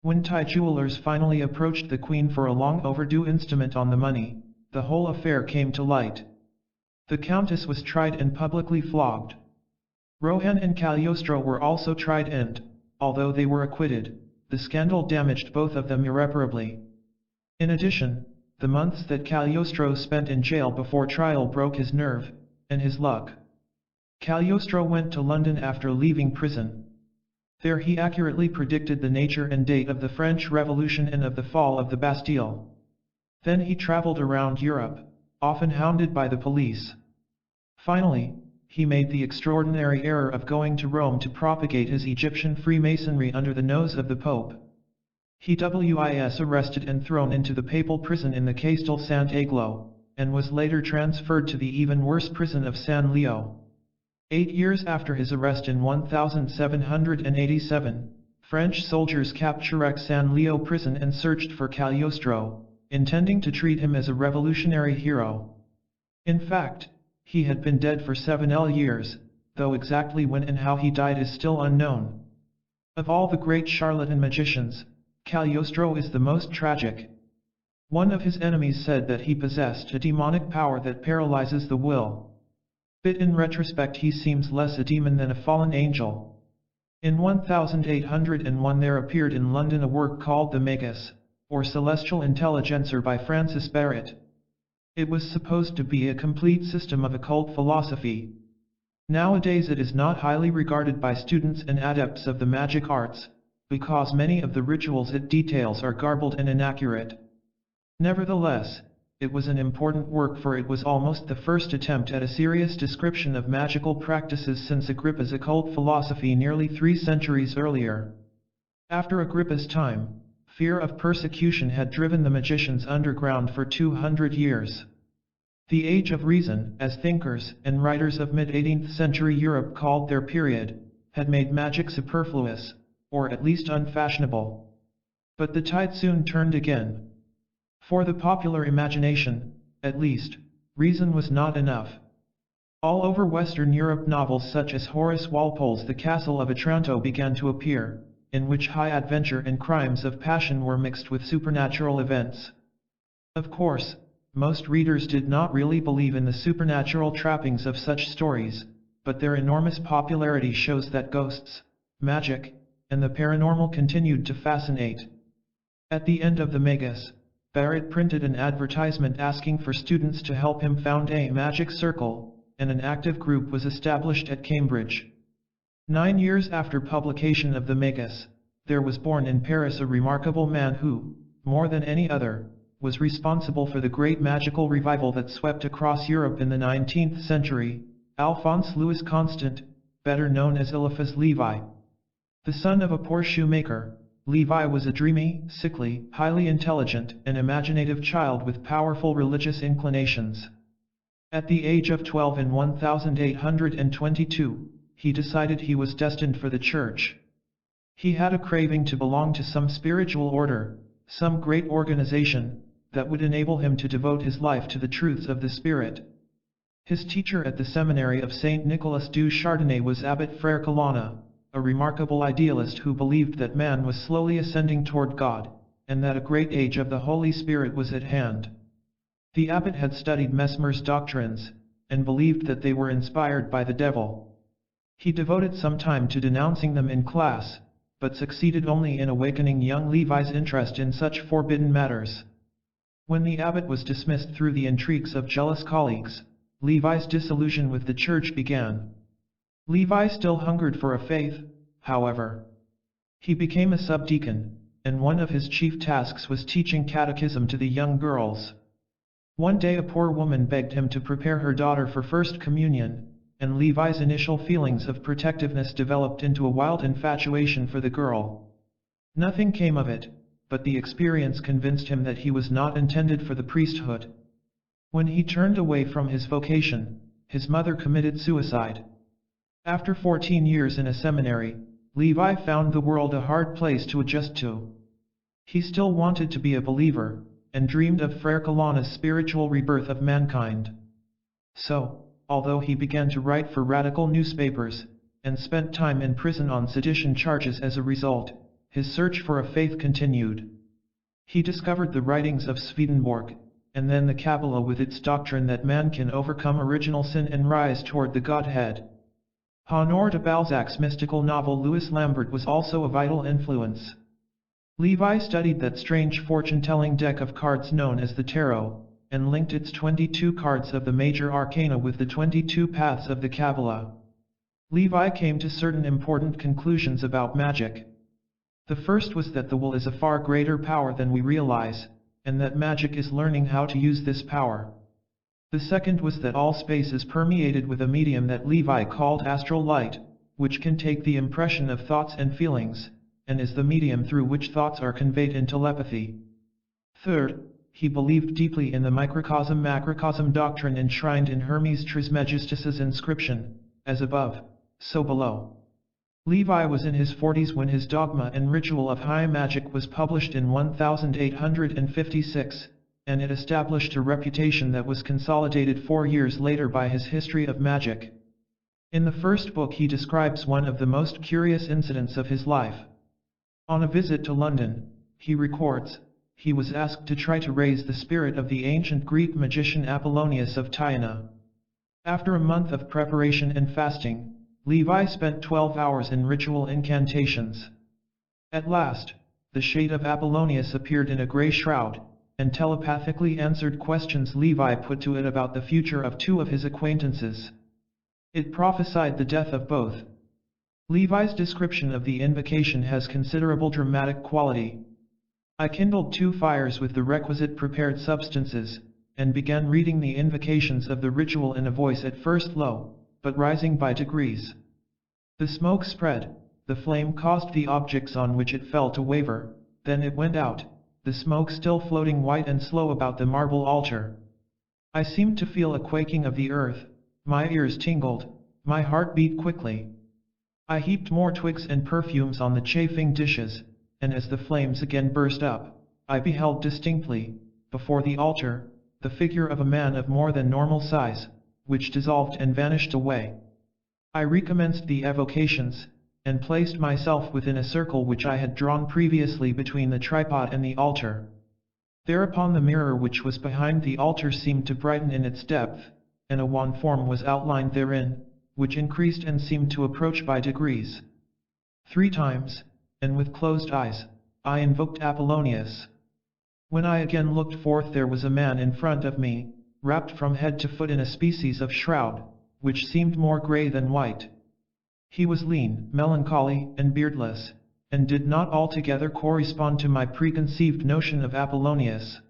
When Thai jewelers finally approached the queen for a long overdue installment on the money, the whole affair came to light. The countess was tried and publicly flogged. Rohan and Cagliostro were also tried and, although they were acquitted, the scandal damaged both of them irreparably. In addition, the months that Cagliostro spent in jail before trial broke his nerve, and his luck. Cagliostro went to London after leaving prison. There he accurately predicted the nature and date of the French Revolution and of the fall of the Bastille. Then he traveled around Europe, often hounded by the police. Finally, he made the extraordinary error of going to Rome to propagate his Egyptian Freemasonry under the nose of the Pope. He was arrested and thrown into the papal prison in the Castel Sant'Aglo, and was later transferred to the even worse prison of San Leo. 8 years after his arrest in 1787, French soldiers captured San Leo prison and searched for Cagliostro, intending to treat him as a revolutionary hero. In fact, he had been dead for 7 years, though exactly when and how he died is still unknown. Of all the great charlatan magicians, Cagliostro is the most tragic. One of his enemies said that he possessed a demonic power that paralyzes the will. But in retrospect he seems less a demon than a fallen angel. In 1801 there appeared in London a work called The Magus, or Celestial Intelligencer by Francis Barrett. It was supposed to be a complete system of occult philosophy. Nowadays it is not highly regarded by students and adepts of the magic arts, because many of the rituals it details are garbled and inaccurate. Nevertheless, it was an important work, for it was almost the first attempt at a serious description of magical practices since Agrippa's occult philosophy nearly 3 centuries earlier. After Agrippa's time, fear of persecution had driven the magicians underground for 200 years. The Age of Reason, as thinkers and writers of mid-18th century Europe called their period, had made magic superfluous, or at least unfashionable. But the tide soon turned again. For the popular imagination, at least, reason was not enough. All over Western Europe novels such as Horace Walpole's The Castle of Otranto began to appear, in which high adventure and crimes of passion were mixed with supernatural events. Of course, most readers did not really believe in the supernatural trappings of such stories, but their enormous popularity shows that ghosts, magic, and the paranormal continued to fascinate. At the end of the Magus, Barrett printed an advertisement asking for students to help him found a magic circle, and an active group was established at Cambridge. 9 years after publication of the Magus, there was born in Paris a remarkable man who, more than any other, was responsible for the great magical revival that swept across Europe in the 19th century, Alphonse Louis Constant, better known as Eliphas Levi. The son of a poor shoemaker, Levi was a dreamy, sickly, highly intelligent, and imaginative child with powerful religious inclinations. At the age of 12 in 1822, he decided he was destined for the church. He had a craving to belong to some spiritual order, some great organization, that would enable him to devote his life to the truths of the Spirit. His teacher at the seminary of Saint Nicholas du Chardonnay was Abbot Frère Colonna, a remarkable idealist who believed that man was slowly ascending toward God, and that a great age of the Holy Spirit was at hand. The abbot had studied Mesmer's doctrines, and believed that they were inspired by the devil. He devoted some time to denouncing them in class, but succeeded only in awakening young Levi's interest in such forbidden matters. When the abbot was dismissed through the intrigues of jealous colleagues, Levi's disillusion with the church began. Levi still hungered for a faith, however. He became a subdeacon, and one of his chief tasks was teaching catechism to the young girls. One day a poor woman begged him to prepare her daughter for First Communion, and Levi's initial feelings of protectiveness developed into a wild infatuation for the girl. Nothing came of it, but the experience convinced him that he was not intended for the priesthood. When he turned away from his vocation, his mother committed suicide. After 14 years in a seminary, Levi found the world a hard place to adjust to. He still wanted to be a believer, and dreamed of Frère Colonna's spiritual rebirth of mankind. So, although he began to write for radical newspapers, and spent time in prison on sedition charges as a result, his search for a faith continued. He discovered the writings of Swedenborg, and then the Kabbalah with its doctrine that man can overcome original sin and rise toward the Godhead. Honoré de Balzac's mystical novel Louis Lambert was also a vital influence. Levi studied that strange fortune-telling deck of cards known as the Tarot, and linked its 22 cards of the major arcana with the 22 paths of the Kabbalah. Levi came to certain important conclusions about magic. The first was that the will is a far greater power than we realize, and that magic is learning how to use this power. The second was that all space is permeated with a medium that Levi called astral light, which can take the impression of thoughts and feelings, and is the medium through which thoughts are conveyed in telepathy. Third, he believed deeply in the microcosm-macrocosm doctrine enshrined in Hermes Trismegistus's inscription, as above, so below. Levi was in his 40s when his Dogma and Ritual of High Magic was published in 1856, and it established a reputation that was consolidated 4 years later by his History of Magic. In the first book he describes one of the most curious incidents of his life. On a visit to London, he records, he was asked to try to raise the spirit of the ancient Greek magician Apollonius of Tyana. After a month of preparation and fasting, Levi spent 12 hours in ritual incantations. At last, the shade of Apollonius appeared in a grey shroud, and telepathically answered questions Levi put to it about the future of 2 of his acquaintances. It prophesied the death of both. Levi's description of the invocation has considerable dramatic quality. I kindled 2 fires with the requisite prepared substances, and began reading the invocations of the ritual in a voice at first low, but rising by degrees. The smoke spread, the flame caused the objects on which it fell to waver, then it went out, the smoke still floating white and slow about the marble altar. I seemed to feel a quaking of the earth, my ears tingled, my heart beat quickly. I heaped more twigs and perfumes on the chafing dishes, and as the flames again burst up, I beheld distinctly, before the altar, the figure of a man of more than normal size, which dissolved and vanished away. I recommenced the evocations, and placed myself within a circle which I had drawn previously between the tripod and the altar. Thereupon the mirror which was behind the altar seemed to brighten in its depth, and a wan form was outlined therein, which increased and seemed to approach by degrees. 3 times, and with closed eyes, I invoked Apollonius. When I again looked forth there was a man in front of me, wrapped from head to foot in a species of shroud, which seemed more grey than white. He was lean, melancholy, and beardless, and did not altogether correspond to my preconceived notion of Apollonius.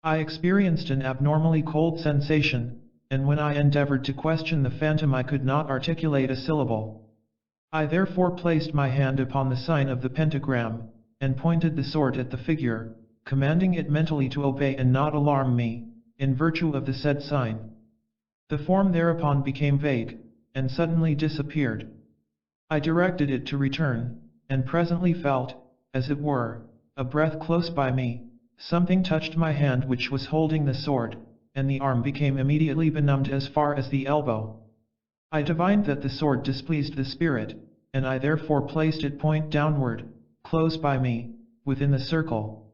I experienced an abnormally cold sensation, and when I endeavored to question the phantom I could not articulate a syllable. I therefore placed my hand upon the sign of the pentagram, and pointed the sword at the figure, commanding it mentally to obey and not alarm me, in virtue of the said sign. The form thereupon became vague, and suddenly disappeared. I directed it to return, and presently felt, as it were, a breath close by me. Something touched my hand which was holding the sword, and the arm became immediately benumbed as far as the elbow. I divined that the sword displeased the spirit, and I therefore placed it point downward, close by me, within the circle.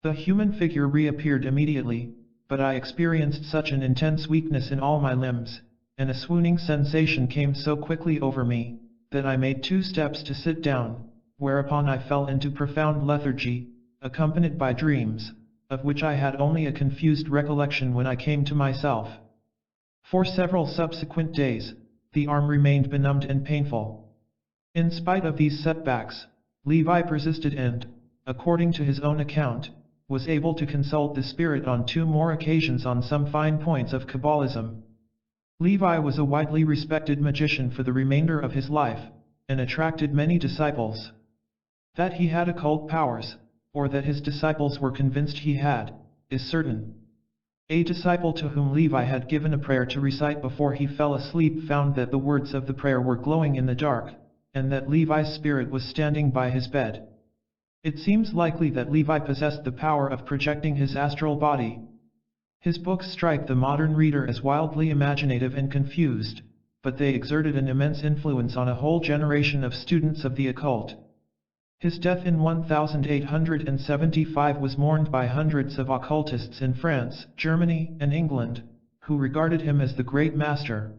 The human figure reappeared immediately, but I experienced such an intense weakness in all my limbs, and a swooning sensation came so quickly over me, that I made 2 steps to sit down, whereupon I fell into profound lethargy, accompanied by dreams, of which I had only a confused recollection when I came to myself. For several subsequent days, the arm remained benumbed and painful. In spite of these setbacks, Levi persisted and, according to his own account, was able to consult the spirit on 2 more occasions on some fine points of Kabbalism. Levi was a widely respected magician for the remainder of his life, and attracted many disciples. That he had occult powers, or that his disciples were convinced he had, is certain. A disciple to whom Levi had given a prayer to recite before he fell asleep found that the words of the prayer were glowing in the dark, and that Levi's spirit was standing by his bed. It seems likely that Levi possessed the power of projecting his astral body. His books strike the modern reader as wildly imaginative and confused, but they exerted an immense influence on a whole generation of students of the occult. His death in 1875 was mourned by hundreds of occultists in France, Germany, and England, who regarded him as the great master.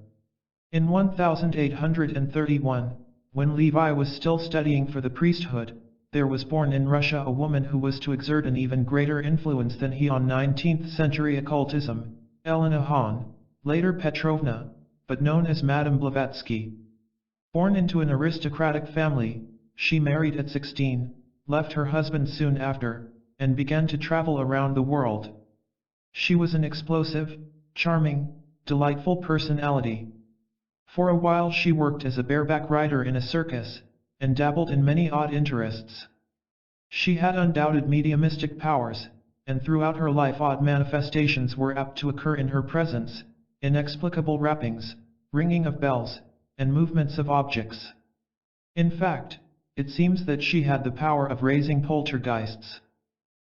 In 1831, when Levi was still studying for the priesthood, there was born in Russia a woman who was to exert an even greater influence than he on 19th-century occultism, Elena Hahn, later Petrovna, but known as Madame Blavatsky. Born into an aristocratic family, she married at 16, left her husband soon after, and began to travel around the world. She was an explosive, charming, delightful personality. For a while she worked as a bareback rider in a circus, and dabbled in many odd interests. She had undoubted mediumistic powers, and throughout her life odd manifestations were apt to occur in her presence, inexplicable rappings, ringing of bells, and movements of objects. In fact, it seems that she had the power of raising poltergeists.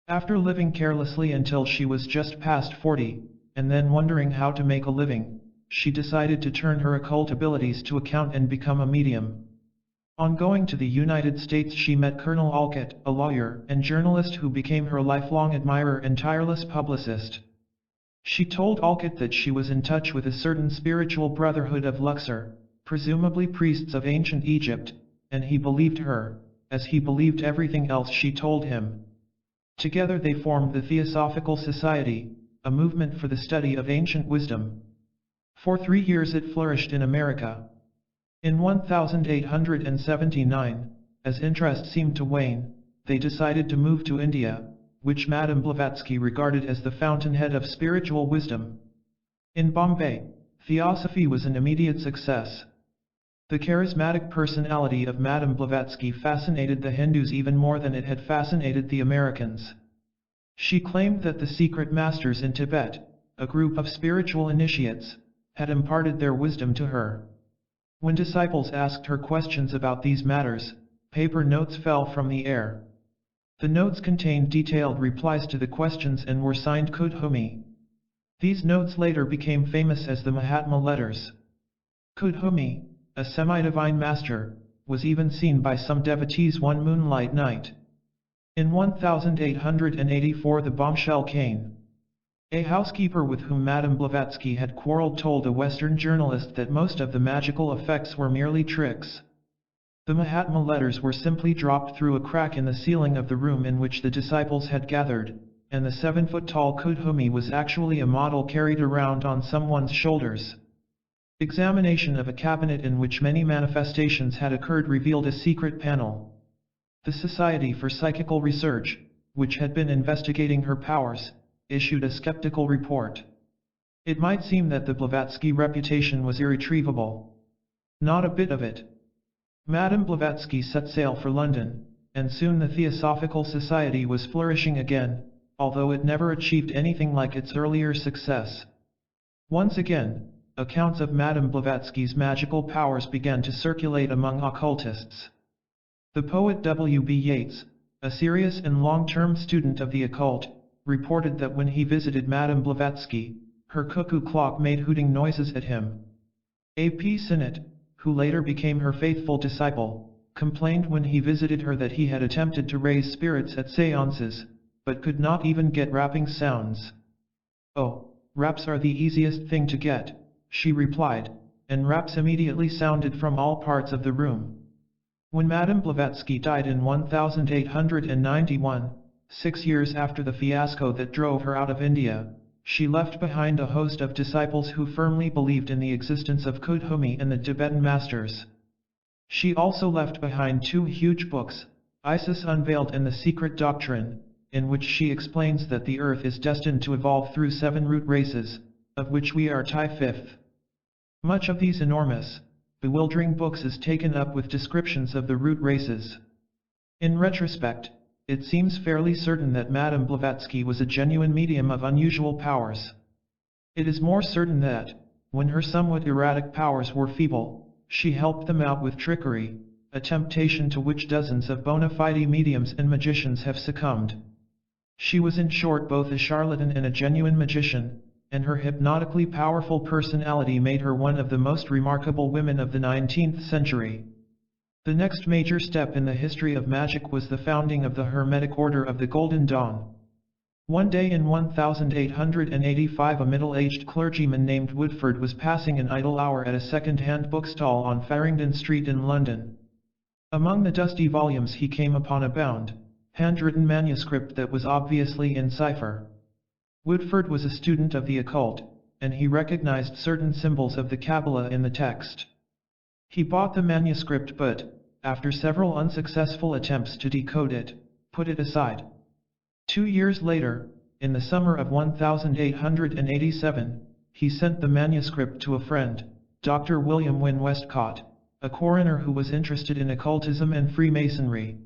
After living carelessly until she was just past 40, and then wondering how to make a living, she decided to turn her occult abilities to account and become a medium. On going to the United States she met Colonel Alcott, a lawyer and journalist who became her lifelong admirer and tireless publicist. She told Alcott that she was in touch with a certain spiritual brotherhood of Luxor, presumably priests of ancient Egypt, and he believed her, as he believed everything else she told him. Together they formed the Theosophical Society, a movement for the study of ancient wisdom. For 3 years it flourished in America. In 1879, as interest seemed to wane, they decided to move to India, which Madame Blavatsky regarded as the fountainhead of spiritual wisdom. In Bombay, Theosophy was an immediate success. The charismatic personality of Madame Blavatsky fascinated the Hindus even more than it had fascinated the Americans. She claimed that the secret masters in Tibet, a group of spiritual initiates, had imparted their wisdom to her. When disciples asked her questions about these matters, paper notes fell from the air. The notes contained detailed replies to the questions and were signed Kudhumi. These notes later became famous as the Mahatma letters. Kudhumi, a semi-divine master, was even seen by some devotees one moonlight night. In 1884 the bombshell came. A housekeeper with whom Madame Blavatsky had quarreled told a Western journalist that most of the magical effects were merely tricks. The Mahatma letters were simply dropped through a crack in the ceiling of the room in which the disciples had gathered, and the 7-foot-tall Kudhumi was actually a model carried around on someone's shoulders. Examination of a cabinet in which many manifestations had occurred revealed a secret panel. The Society for Psychical Research, which had been investigating her powers, issued a skeptical report. It might seem that the Blavatsky reputation was irretrievable. Not a bit of it. Madame Blavatsky set sail for London, and soon the Theosophical Society was flourishing again, although it never achieved anything like its earlier success. Once again, accounts of Madame Blavatsky's magical powers began to circulate among occultists. The poet W.B. Yeats, a serious and long-term student of the occult, reported that when he visited Madame Blavatsky, her cuckoo clock made hooting noises at him. A.P. Sinnett, who later became her faithful disciple, complained when he visited her that he had attempted to raise spirits at seances, but could not even get rapping sounds. "Oh, raps are the easiest thing to get," she replied, and raps immediately sounded from all parts of the room. When Madame Blavatsky died in 1891, 6 years after the fiasco that drove her out of India, she left behind a host of disciples who firmly believed in the existence of Kudhumi and the Tibetan masters. She also left behind 2 huge books, Isis Unveiled and The Secret Doctrine, in which she explains that the Earth is destined to evolve through 7 root races, of which we are Thai 5th. Much of these enormous, bewildering books is taken up with descriptions of the root races. In retrospect, it seems fairly certain that Madame Blavatsky was a genuine medium of unusual powers. It is more certain that, when her somewhat erratic powers were feeble, she helped them out with trickery, a temptation to which dozens of bona fide mediums and magicians have succumbed. She was in short both a charlatan and a genuine magician, and her hypnotically powerful personality made her one of the most remarkable women of the 19th century. The next major step in the history of magic was the founding of the Hermetic Order of the Golden Dawn. One day in 1885 a middle-aged clergyman named Woodford was passing an idle hour at a second-hand bookstall on Farringdon Street in London. Among the dusty volumes he came upon a bound, handwritten manuscript that was obviously in cipher. Woodford was a student of the occult, and he recognized certain symbols of the Kabbalah in the text. He bought the manuscript but, after several unsuccessful attempts to decode it, put it aside. 2 years later, in the summer of 1887, he sent the manuscript to a friend, Dr. William Wynne Westcott, a coroner who was interested in occultism and Freemasonry.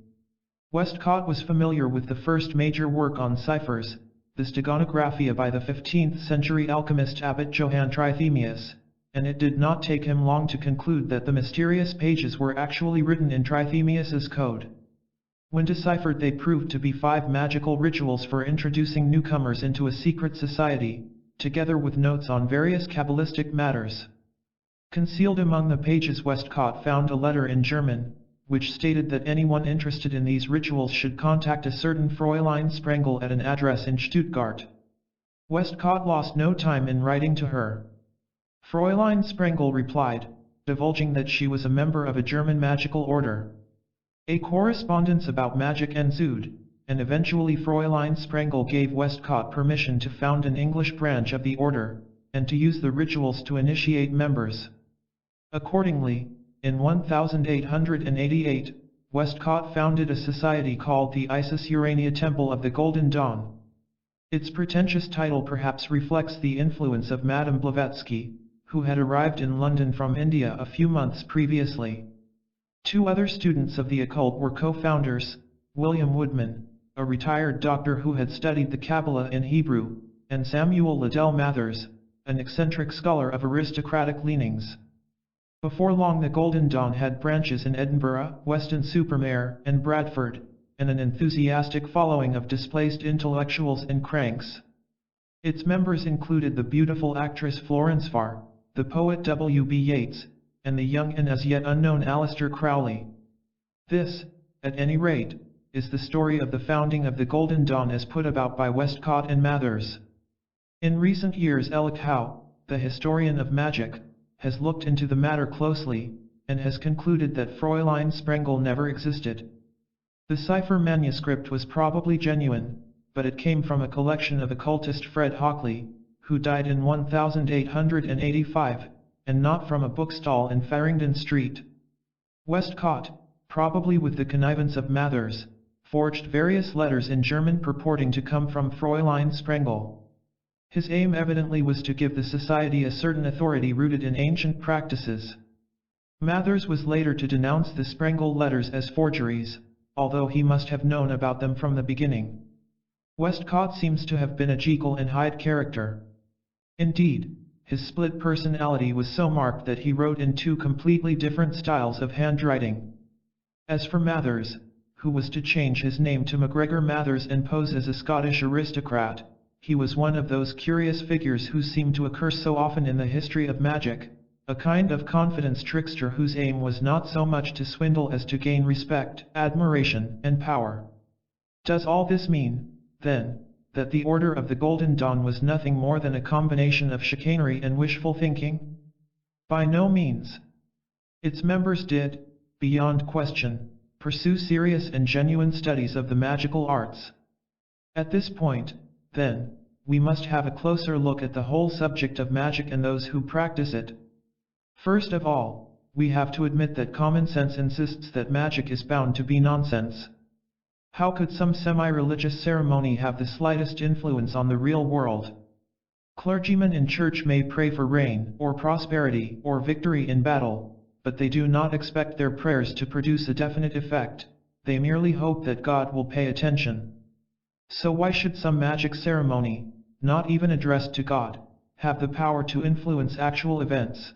Westcott was familiar with the first major work on ciphers, the Stegonographia by the 15th century alchemist Abbot Johann Trithemius, and it did not take him long to conclude that the mysterious pages were actually written in Trithemius's code. When deciphered, they proved to be 5 magical rituals for introducing newcomers into a secret society, together with notes on various Kabbalistic matters. Concealed among the pages Westcott found a letter in German, which stated that anyone interested in these rituals should contact a certain Fräulein Sprengel at an address in Stuttgart. Westcott lost no time in writing to her. Fräulein Sprengel replied, divulging that she was a member of a German magical order. A correspondence about magic ensued, and eventually Fräulein Sprengel gave Westcott permission to found an English branch of the order, and to use the rituals to initiate members. Accordingly, in 1888, Westcott founded a society called the Isis Urania Temple of the Golden Dawn. Its pretentious title perhaps reflects the influence of Madame Blavatsky, who had arrived in London from India a few months previously. Two other students of the occult were co-founders, William Woodman, a retired doctor who had studied the Kabbalah in Hebrew, and Samuel Liddell Mathers, an eccentric scholar of aristocratic leanings. Before long the Golden Dawn had branches in Edinburgh, Weston-super-Mare, and Bradford, and an enthusiastic following of displaced intellectuals and cranks. Its members included the beautiful actress Florence Farr, the poet W.B. Yeats, and the young and as yet unknown Aleister Crowley. This, at any rate, is the story of the founding of the Golden Dawn as put about by Westcott and Mathers. In recent years Ellick Howe, the historian of magic, has looked into the matter closely, and has concluded that Fräulein Sprengel never existed. The cipher manuscript was probably genuine, but it came from a collection of occultist Fred Hockley, who died in 1885, and not from a bookstall in Farringdon Street. Westcott, probably with the connivance of Mathers, forged various letters in German purporting to come from Fräulein Sprengel. His aim evidently was to give the society a certain authority rooted in ancient practices. Mathers was later to denounce the Sprengel letters as forgeries, although he must have known about them from the beginning. Westcott seems to have been a Jekyll and Hyde character. Indeed, his split personality was so marked that he wrote in two completely different styles of handwriting. As for Mathers, who was to change his name to MacGregor Mathers and pose as a Scottish aristocrat, he was one of those curious figures who seem to occur so often in the history of magic, a kind of confidence trickster whose aim was not so much to swindle as to gain respect, admiration, and power. Does all this mean, then, that the Order of the Golden Dawn was nothing more than a combination of chicanery and wishful thinking? By no means. Its members did, beyond question, pursue serious and genuine studies of the magical arts. At this point, then, we must have a closer look at the whole subject of magic and those who practice it. First of all, we have to admit that common sense insists that magic is bound to be nonsense. How could some semi-religious ceremony have the slightest influence on the real world? Clergymen in church may pray for rain, or prosperity, or victory in battle, but they do not expect their prayers to produce a definite effect. They merely hope that God will pay attention. So why should some magic ceremony, not even addressed to God, have the power to influence actual events?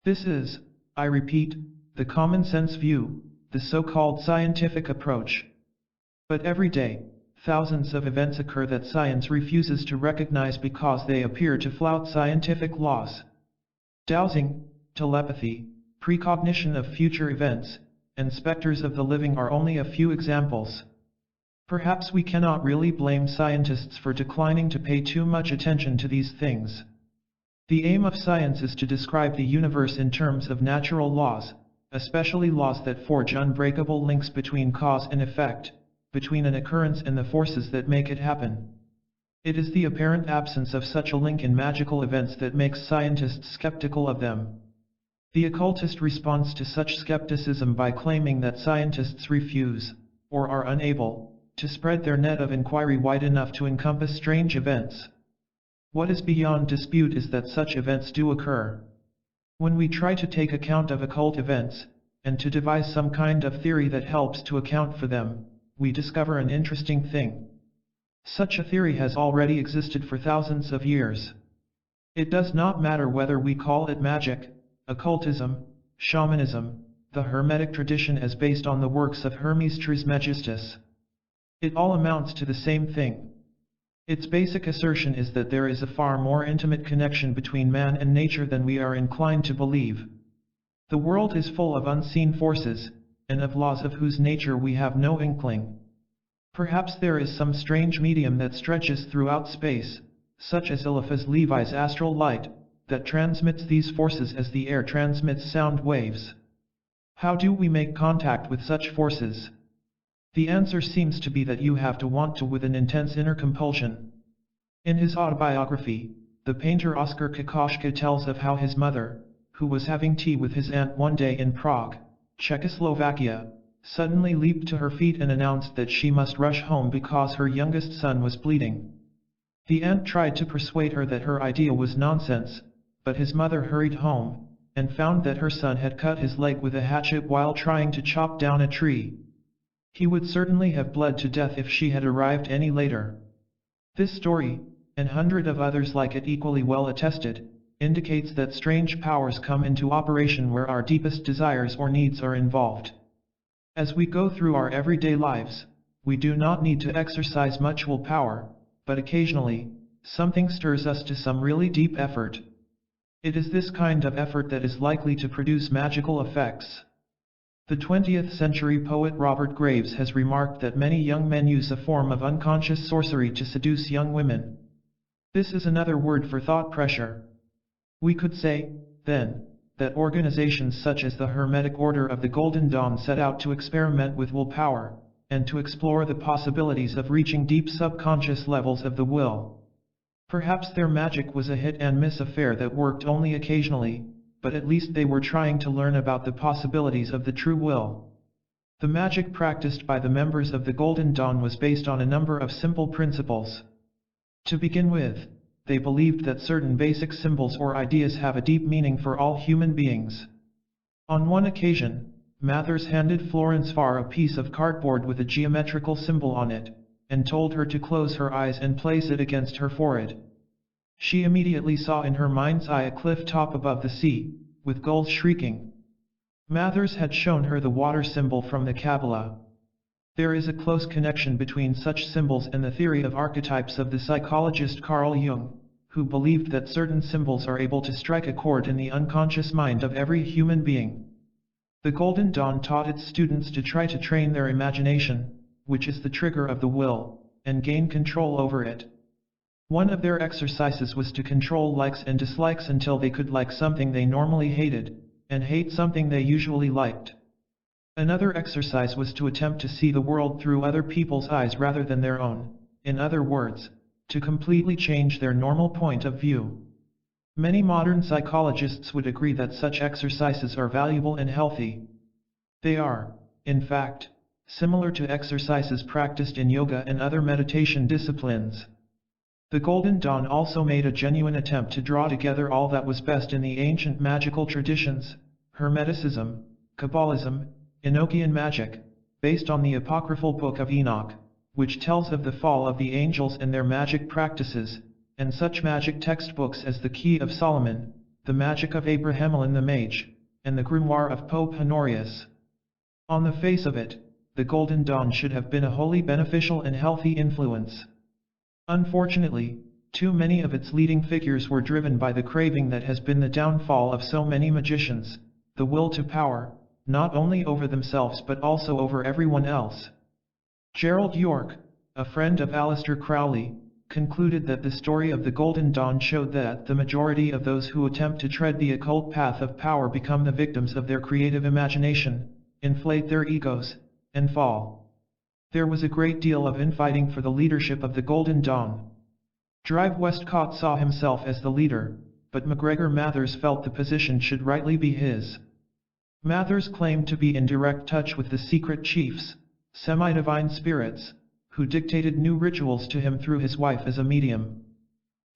This is, I repeat, the common sense view, the so-called scientific approach. But every day, thousands of events occur that science refuses to recognize because they appear to flout scientific laws. Dowsing, telepathy, precognition of future events, and specters of the living are only a few examples. Perhaps we cannot really blame scientists for declining to pay too much attention to these things. The aim of science is to describe the universe in terms of natural laws, especially laws that forge unbreakable links between cause and effect, between an occurrence and the forces that make it happen. It is the apparent absence of such a link in magical events that makes scientists skeptical of them. The occultist responds to such skepticism by claiming that scientists refuse, or are unable, to spread their net of inquiry wide enough to encompass strange events. What is beyond dispute is that such events do occur. When we try to take account of occult events, and to devise some kind of theory that helps to account for them, we discover an interesting thing. Such a theory has already existed for thousands of years. It does not matter whether we call it magic, occultism, shamanism, the Hermetic tradition as based on the works of Hermes Trismegistus. It all amounts to the same thing. Its basic assertion is that there is a far more intimate connection between man and nature than we are inclined to believe. The world is full of unseen forces, and of laws of whose nature we have no inkling. Perhaps there is some strange medium that stretches throughout space, such as Eliphas Levi's astral light, that transmits these forces as the air transmits sound waves. How do we make contact with such forces? The answer seems to be that you have to want to with an intense inner compulsion. In his autobiography, the painter Oskar Kokoschka tells of how his mother, who was having tea with his aunt one day in Prague, Czechoslovakia, suddenly leaped to her feet and announced that she must rush home because her youngest son was bleeding. The aunt tried to persuade her that her idea was nonsense, but his mother hurried home, and found that her son had cut his leg with a hatchet while trying to chop down a tree. He would certainly have bled to death if she had arrived any later. This story, and hundreds of others like it equally well attested, indicates that strange powers come into operation where our deepest desires or needs are involved. As we go through our everyday lives, we do not need to exercise much willpower, but occasionally, something stirs us to some really deep effort. It is this kind of effort that is likely to produce magical effects. The 20th century poet Robert Graves has remarked that many young men use a form of unconscious sorcery to seduce young women. This is another word for thought pressure. We could say, then, that organizations such as the Hermetic Order of the Golden Dawn set out to experiment with willpower, and to explore the possibilities of reaching deep subconscious levels of the will. Perhaps their magic was a hit-and-miss affair that worked only occasionally, but at least they were trying to learn about the possibilities of the true will. The magic practiced by the members of the Golden Dawn was based on a number of simple principles. To begin with, they believed that certain basic symbols or ideas have a deep meaning for all human beings. On one occasion, Mathers handed Florence Farr a piece of cardboard with a geometrical symbol on it, and told her to close her eyes and place it against her forehead. She immediately saw in her mind's eye a cliff top above the sea, with gulls shrieking. Mathers had shown her the water symbol from the Kabbalah. There is a close connection between such symbols and the theory of archetypes of the psychologist Carl Jung, who believed that certain symbols are able to strike a chord in the unconscious mind of every human being. The Golden Dawn taught its students to try to train their imagination, which is the trigger of the will, and gain control over it. One of their exercises was to control likes and dislikes until they could like something they normally hated, and hate something they usually liked. Another exercise was to attempt to see the world through other people's eyes rather than their own, in other words, to completely change their normal point of view. Many modern psychologists would agree that such exercises are valuable and healthy. They are, in fact, similar to exercises practiced in yoga and other meditation disciplines. The Golden Dawn also made a genuine attempt to draw together all that was best in the ancient magical traditions, Hermeticism, Kabbalism, Enochian magic, based on the apocryphal Book of Enoch, which tells of the fall of the angels and their magic practices, and such magic textbooks as the Key of Solomon, the Magic of Abramelin the Mage, and the Grimoire of Pope Honorius. On the face of it, the Golden Dawn should have been a wholly beneficial and healthy influence. Unfortunately, too many of its leading figures were driven by the craving that has been the downfall of so many magicians, the will to power, not only over themselves but also over everyone else. Gerald York, a friend of Aleister Crowley, concluded that the story of the Golden Dawn showed that the majority of those who attempt to tread the occult path of power become the victims of their creative imagination, inflate their egos, and fall. There was a great deal of infighting for the leadership of the Golden Dawn. Drive Westcott saw himself as the leader, but MacGregor Mathers felt the position should rightly be his. Mathers claimed to be in direct touch with the secret chiefs, semi-divine spirits, who dictated new rituals to him through his wife as a medium.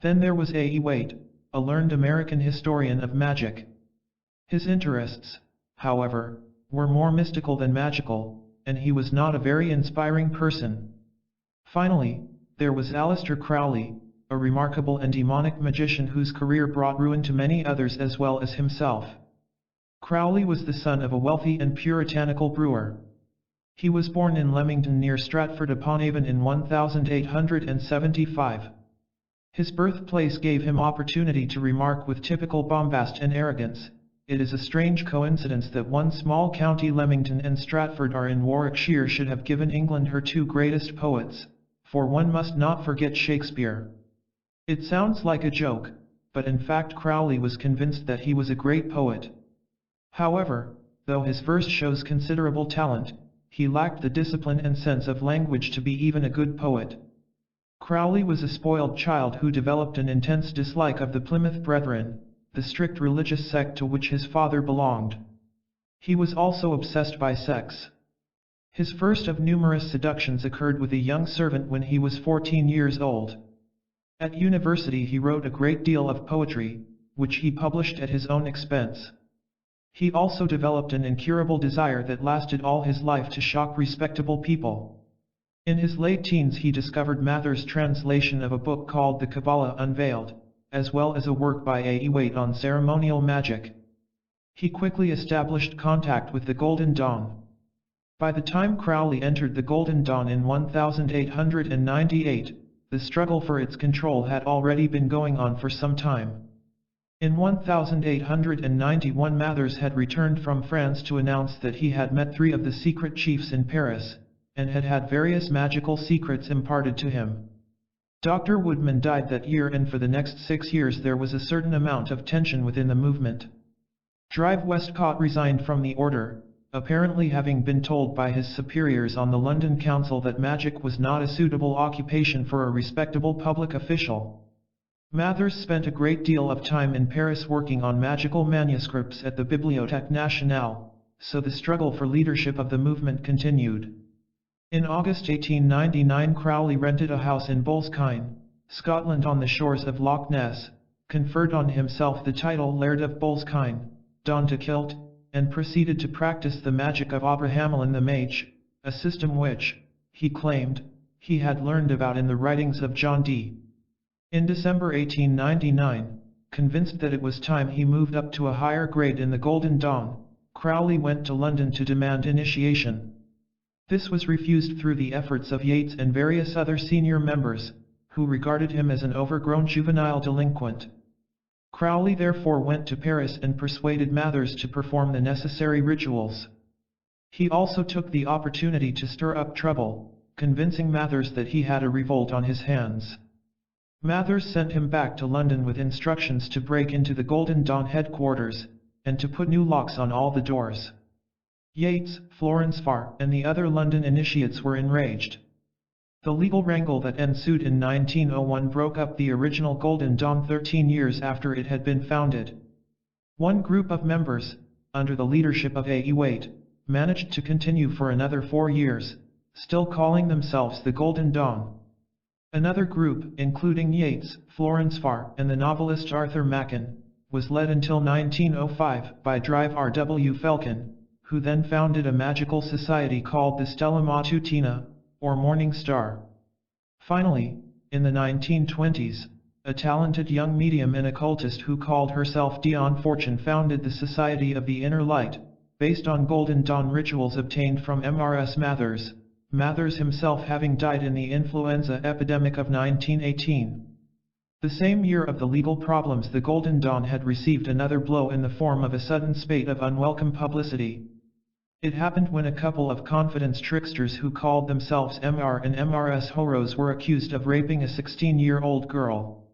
Then there was A. E. Waite, a learned American historian of magic. His interests, however, were more mystical than magical, and he was not a very inspiring person. Finally, there was Aleister Crowley, a remarkable and demonic magician whose career brought ruin to many others as well as himself. Crowley was the son of a wealthy and puritanical brewer. He was born in Leamington near Stratford-upon-Avon in 1875. His birthplace gave him opportunity to remark with typical bombast and arrogance, "It is a strange coincidence that one small county Leamington and Stratford are in Warwickshire should have given England her two greatest poets, for one must not forget Shakespeare." It sounds like a joke, but in fact Crowley was convinced that he was a great poet. However, though his verse shows considerable talent, he lacked the discipline and sense of language to be even a good poet. Crowley was a spoiled child who developed an intense dislike of the Plymouth Brethren, the strict religious sect to which his father belonged. He was also obsessed by sex. His first of numerous seductions occurred with a young servant when he was 14 years old. At university he wrote a great deal of poetry, which he published at his own expense. He also developed an incurable desire that lasted all his life to shock respectable people. In his late teens he discovered Mather's translation of a book called The Kabbalah Unveiled, as well as a work by A. E. Waite on ceremonial magic. He quickly established contact with the Golden Dawn. By the time Crowley entered the Golden Dawn in 1898, the struggle for its control had already been going on for some time. In 1891 Mathers had returned from France to announce that he had met 3 of the secret chiefs in Paris, and had had various magical secrets imparted to him. Dr. Woodman died that year, and for the next 6 years there was a certain amount of tension within the movement. Drive Westcott resigned from the order, apparently having been told by his superiors on the London Council that magic was not a suitable occupation for a respectable public official. Mathers spent a great deal of time in Paris working on magical manuscripts at the Bibliothèque Nationale, so the struggle for leadership of the movement continued. In August 1899 Crowley rented a house in Boleskine, Scotland on the shores of Loch Ness, conferred on himself the title Laird of Boleskine, donned a kilt, and proceeded to practice the magic of Abrahamelin the Mage, a system which, he claimed, he had learned about in the writings of John Dee. In December 1899, convinced that it was time he moved up to a higher grade in the Golden Dawn, Crowley went to London to demand initiation. This was refused through the efforts of Yeats and various other senior members, who regarded him as an overgrown juvenile delinquent. Crowley therefore went to Paris and persuaded Mathers to perform the necessary rituals. He also took the opportunity to stir up trouble, convincing Mathers that he had a revolt on his hands. Mathers sent him back to London with instructions to break into the Golden Dawn headquarters, and to put new locks on all the doors. Yeats, Florence Farr, and the other London initiates were enraged. The legal wrangle that ensued in 1901 broke up the original Golden Dawn 13 years after it had been founded. One group of members, under the leadership of A. E. Waite, managed to continue for another 4 years, still calling themselves the Golden Dawn. Another group, including Yeats, Florence Farr, and the novelist Arthur Machen, was led until 1905 by Drive R. W. Felkin, who then founded a magical society called the Stella Matutina, or Morning Star. Finally, in the 1920s, a talented young medium and occultist who called herself Dion Fortune founded the Society of the Inner Light, based on Golden Dawn rituals obtained from M.R.S. Mathers, Mathers himself having died in the influenza epidemic of 1918. The same year of the legal problems, the Golden Dawn had received another blow in the form of a sudden spate of unwelcome publicity. It happened when a couple of confidence tricksters who called themselves M.R. and M.R.S. Horose were accused of raping a 16-year-old girl.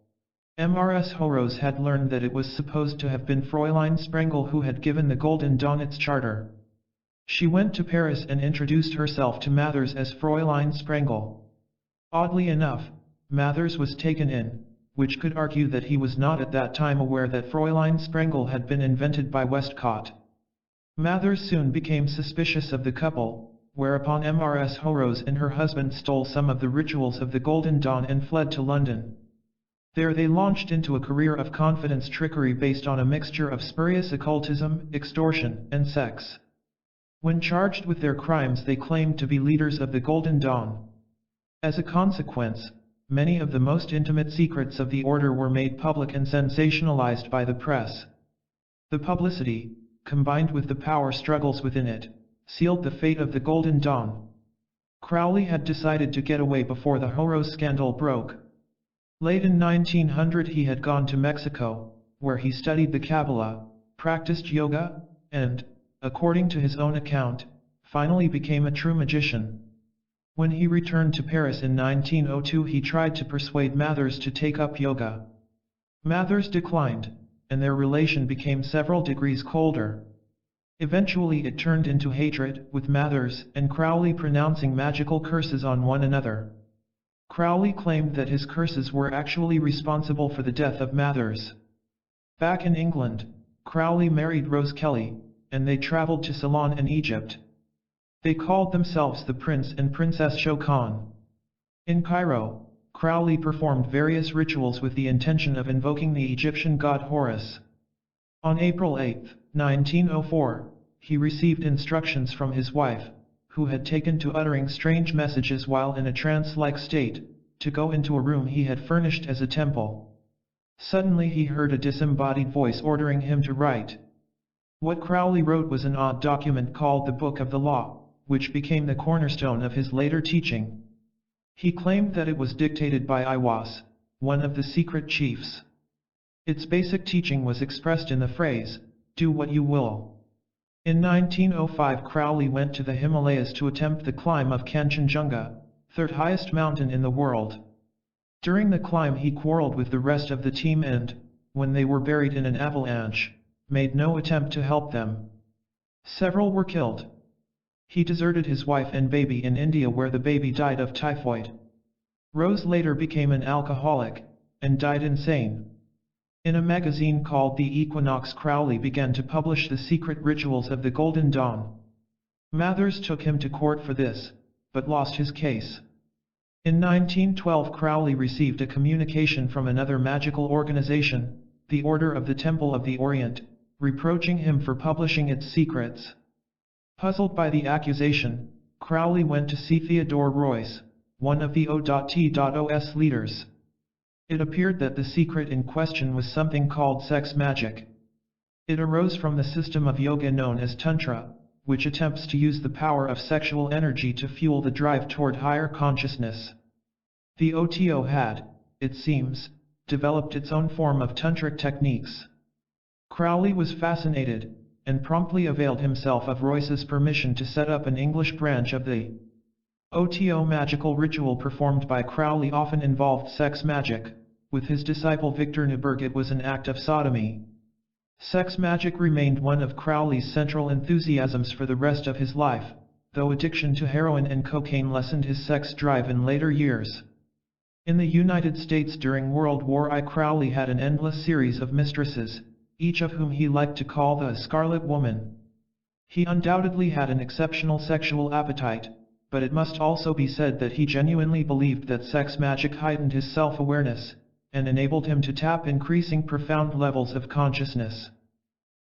M.R.S. Horose had learned that it was supposed to have been Fräulein Sprengel who had given the Golden Dawn its charter. She went to Paris and introduced herself to Mathers as Fräulein Sprengel. Oddly enough, Mathers was taken in, which could argue that he was not at that time aware that Fräulein Sprengel had been invented by Westcott. Mathers soon became suspicious of the couple, whereupon M.R.S. Horose and her husband stole some of the rituals of the Golden Dawn and fled to London. There they launched into a career of confidence trickery based on a mixture of spurious occultism, extortion, and sex. When charged with their crimes, they claimed to be leaders of the Golden Dawn. As a consequence, many of the most intimate secrets of the order were made public and sensationalized by the press. The publicity, combined with the power struggles within it, sealed the fate of the Golden Dawn. Crowley had decided to get away before the Horose scandal broke. Late in 1900 he had gone to Mexico, where he studied the Kabbalah, practiced yoga, and, according to his own account, finally became a true magician. When he returned to Paris in 1902 he tried to persuade Mathers to take up yoga. Mathers declined, and their relation became several degrees colder. Eventually it turned into hatred, with Mathers and Crowley pronouncing magical curses on one another. Crowley claimed that his curses were actually responsible for the death of Mathers. Back in England, Crowley married Rose Kelly, and they traveled to Ceylon and Egypt. They called themselves the Prince and Princess Shokan. In Cairo, Crowley performed various rituals with the intention of invoking the Egyptian god Horus. On April 8, 1904, he received instructions from his wife, who had taken to uttering strange messages while in a trance-like state, to go into a room he had furnished as a temple. Suddenly he heard a disembodied voice ordering him to write. What Crowley wrote was an odd document called the Book of the Law, which became the cornerstone of his later teaching. He claimed that it was dictated by Iwas, one of the secret chiefs. Its basic teaching was expressed in the phrase, "Do what you will." In 1905 Crowley went to the Himalayas to attempt the climb of Kanchenjunga, third highest mountain in the world. During the climb he quarreled with the rest of the team and, when they were buried in an avalanche, made no attempt to help them. Several were killed. He deserted his wife and baby in India where the baby died of typhoid. Rose later became an alcoholic, and died insane. In a magazine called The Equinox Crowley began to publish the secret rituals of the Golden Dawn. Mathers took him to court for this, but lost his case. In 1912 Crowley received a communication from another magical organization, the Order of the Temple of the Orient, reproaching him for publishing its secrets. Puzzled by the accusation, Crowley went to see Theodore Royce, one of the O.T.OS leaders. It appeared that the secret in question was something called sex magic. It arose from the system of yoga known as Tantra, which attempts to use the power of sexual energy to fuel the drive toward higher consciousness. The OTO had, it seems, developed its own form of tantric techniques. Crowley was fascinated, and promptly availed himself of Royce's permission to set up an English branch of the OTO. Magical ritual performed by Crowley often involved sex magic. With his disciple Victor Newberg it was an act of sodomy. Sex magic remained one of Crowley's central enthusiasms for the rest of his life, though addiction to heroin and cocaine lessened his sex drive in later years. In the United States during World War I, Crowley had an endless series of mistresses, each of whom he liked to call the Scarlet Woman. He undoubtedly had an exceptional sexual appetite, but it must also be said that he genuinely believed that sex magic heightened his self-awareness, and enabled him to tap increasing profound levels of consciousness.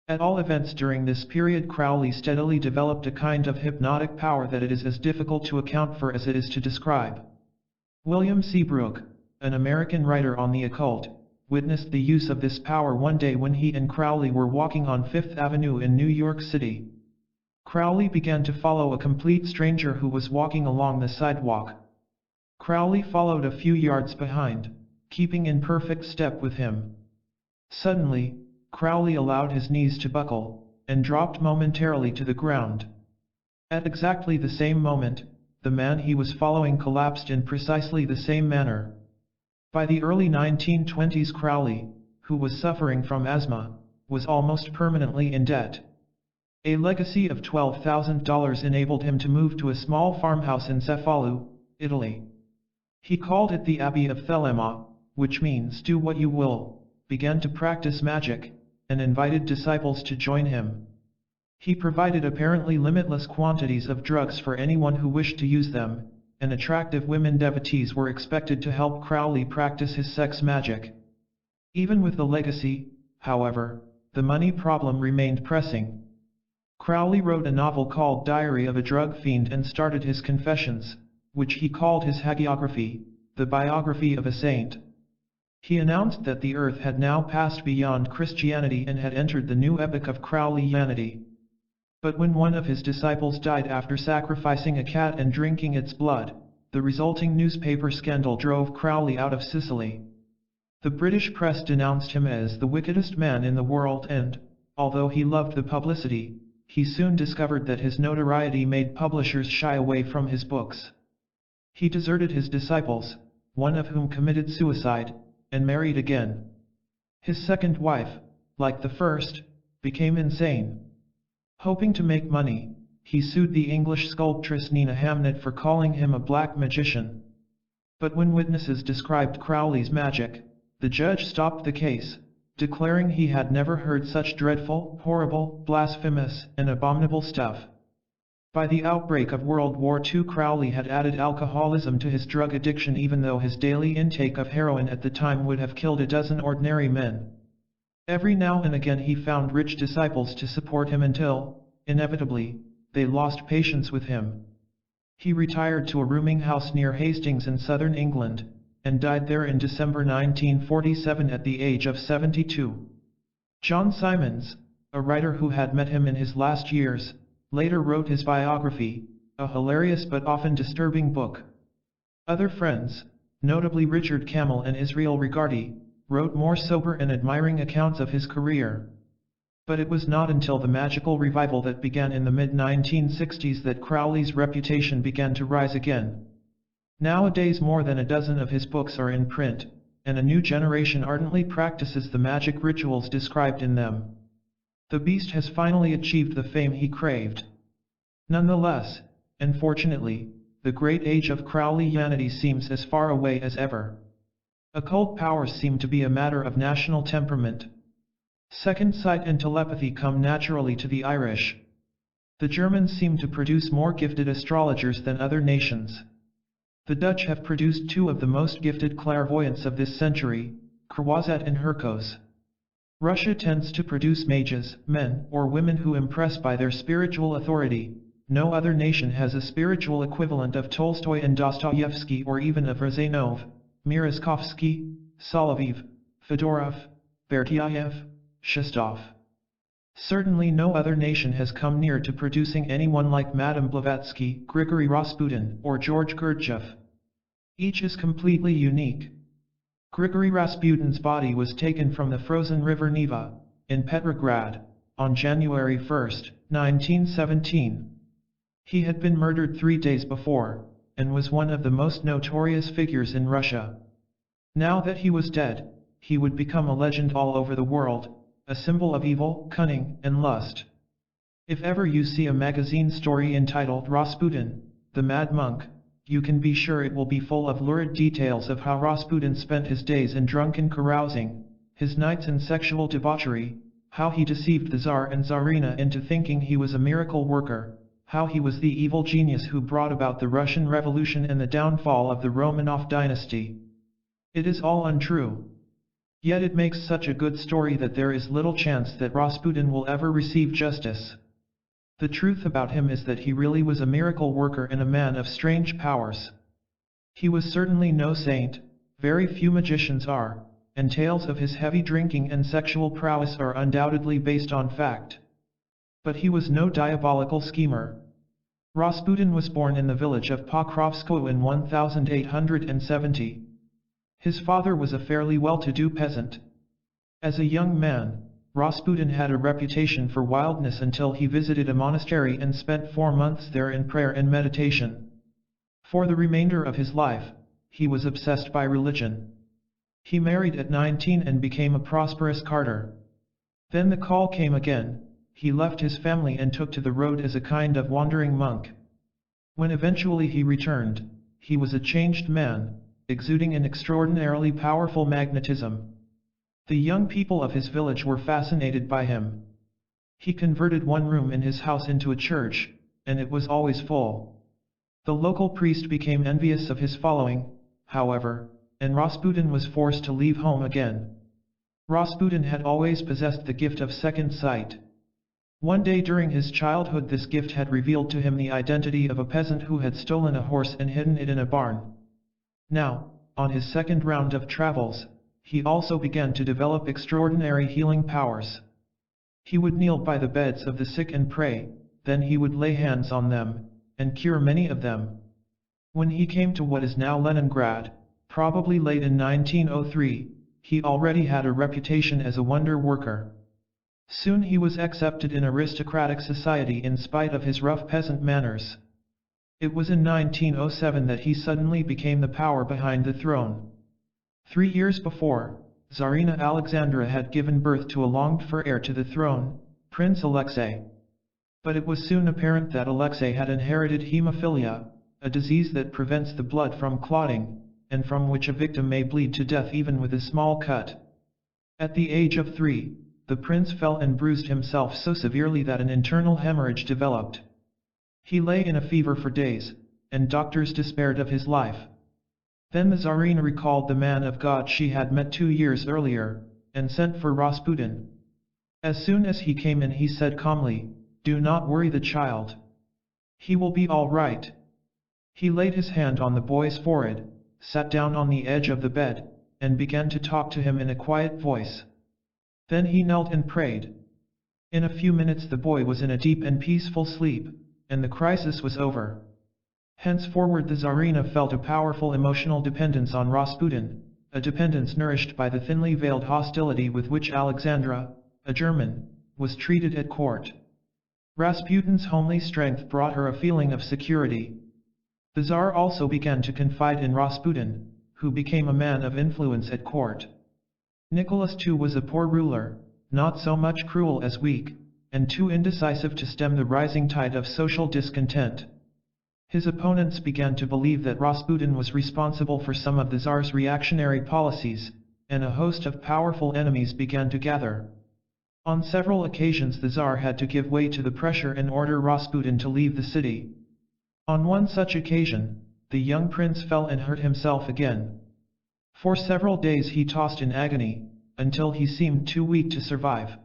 At all events during this period Crowley steadily developed a kind of hypnotic power that it is as difficult to account for as it is to describe. William Seabrook, an American writer on the occult, witnessed the use of this power one day when he and Crowley were walking on Fifth Avenue in New York City. Crowley began to follow a complete stranger who was walking along the sidewalk. Crowley followed a few yards behind, keeping in perfect step with him. Suddenly, Crowley allowed his knees to buckle, and dropped momentarily to the ground. At exactly the same moment, the man he was following collapsed in precisely the same manner. By the early 1920s Crowley, who was suffering from asthma, was almost permanently in debt. A legacy of $12,000 enabled him to move to a small farmhouse in Cefalù, Italy. He called it the Abbey of Thelema, which means do what you will, began to practice magic, and invited disciples to join him. He provided apparently limitless quantities of drugs for anyone who wished to use them, and attractive women devotees were expected to help Crowley practice his sex magic. Even with the legacy, however, the money problem remained pressing. Crowley wrote a novel called Diary of a Drug Fiend and started his confessions, which he called his hagiography, the biography of a saint. He announced that the earth had now passed beyond Christianity and had entered the new epoch of Crowleyanity. But when one of his disciples died after sacrificing a cat and drinking its blood, the resulting newspaper scandal drove Crowley out of Sicily. The British press denounced him as the wickedest man in the world and, although he loved the publicity, he soon discovered that his notoriety made publishers shy away from his books. He deserted his disciples, one of whom committed suicide, and married again. His second wife, like the first, became insane. Hoping to make money, he sued the English sculptress Nina Hamnet for calling him a black magician. But when witnesses described Crowley's magic, the judge stopped the case, declaring he had never heard such dreadful, horrible, blasphemous, and abominable stuff. By the outbreak of World War II, Crowley had added alcoholism to his drug addiction, even though his daily intake of heroin at the time would have killed a dozen ordinary men. Every now and again he found rich disciples to support him until, inevitably, they lost patience with him. He retired to a rooming house near Hastings in southern England, and died there in December 1947 at the age of 72. John Simons, a writer who had met him in his last years, later wrote his biography, a hilarious but often disturbing book. Other friends, notably Richard Camel and Israel Regardie, wrote more sober and admiring accounts of his career. But it was not until the magical revival that began in the mid-1960s that Crowley's reputation began to rise again. Nowadays more than a dozen of his books are in print, and a new generation ardently practices the magic rituals described in them. The beast has finally achieved the fame he craved. Nonetheless, and fortunately, the great age of Crowleyanity seems as far away as ever. Occult powers seem to be a matter of national temperament. Second sight and telepathy come naturally to the Irish. The Germans seem to produce more gifted astrologers than other nations. The Dutch have produced two of the most gifted clairvoyants of this century, Croizet and Hercos. Russia tends to produce mages, men or women who impress by their spiritual authority. No other nation has a spiritual equivalent of Tolstoy and Dostoevsky, or even of Rezanov, Merezhkovsky, Soloviev, Fedorov, Berdiaev, Shestov. Certainly no other nation has come near to producing anyone like Madame Blavatsky, Grigory Rasputin, or George Gurdjieff. Each is completely unique. Grigory Rasputin's body was taken from the frozen river Neva, in Petrograd, on January 1, 1917. He had been murdered 3 days before, and was one of the most notorious figures in Russia. Now that he was dead, he would become a legend all over the world, a symbol of evil, cunning, and lust. If ever you see a magazine story entitled Rasputin, the Mad Monk, you can be sure it will be full of lurid details of how Rasputin spent his days in drunken carousing, his nights in sexual debauchery, how he deceived the Tsar and Tsarina into thinking he was a miracle worker, how he was the evil genius who brought about the Russian Revolution and the downfall of the Romanov dynasty. It is all untrue. Yet it makes such a good story that there is little chance that Rasputin will ever receive justice. The truth about him is that he really was a miracle worker and a man of strange powers. He was certainly no saint, very few magicians are, and tales of his heavy drinking and sexual prowess are undoubtedly based on fact. But he was no diabolical schemer. Rasputin was born in the village of Pokrovskoe in 1870. His father was a fairly well-to-do peasant. As a young man, Rasputin had a reputation for wildness until he visited a monastery and spent 4 months there in prayer and meditation. For the remainder of his life, he was obsessed by religion. He married at 19 and became a prosperous carter. Then the call came again. He left his family and took to the road as a kind of wandering monk. When eventually he returned, he was a changed man, exuding an extraordinarily powerful magnetism. The young people of his village were fascinated by him. He converted one room in his house into a church, and it was always full. The local priest became envious of his following, however, and Rasputin was forced to leave home again. Rasputin had always possessed the gift of second sight. One day during his childhood this gift had revealed to him the identity of a peasant who had stolen a horse and hidden it in a barn. Now, on his second round of travels, he also began to develop extraordinary healing powers. He would kneel by the beds of the sick and pray, then he would lay hands on them, and cure many of them. When he came to what is now Leningrad, probably late in 1903, he already had a reputation as a wonder worker. Soon he was accepted in aristocratic society in spite of his rough peasant manners. It was in 1907 that he suddenly became the power behind the throne. 3 years before, Tsarina Alexandra had given birth to a longed-for heir to the throne, Prince Alexei. But it was soon apparent that Alexei had inherited hemophilia, a disease that prevents the blood from clotting, and from which a victim may bleed to death even with a small cut. At the age of 3, the prince fell and bruised himself so severely that an internal hemorrhage developed. He lay in a fever for days, and doctors despaired of his life. Then the Tsarina recalled the man of God she had met 2 years earlier, and sent for Rasputin. As soon as he came in, he said calmly, "Do not worry the child. He will be all right." He laid his hand on the boy's forehead, sat down on the edge of the bed, and began to talk to him in a quiet voice. Then he knelt and prayed. In a few minutes the boy was in a deep and peaceful sleep, and the crisis was over. Henceforward the Tsarina felt a powerful emotional dependence on Rasputin, a dependence nourished by the thinly veiled hostility with which Alexandra, a German, was treated at court. Rasputin's homely strength brought her a feeling of security. The Tsar also began to confide in Rasputin, who became a man of influence at court. Nicholas too was a poor ruler, not so much cruel as weak, and too indecisive to stem the rising tide of social discontent. His opponents began to believe that Rasputin was responsible for some of the Tsar's reactionary policies, and a host of powerful enemies began to gather. On several occasions the Tsar had to give way to the pressure and order Rasputin to leave the city. On one such occasion, the young prince fell and hurt himself again. For several days he tossed in agony, until he seemed too weak to survive.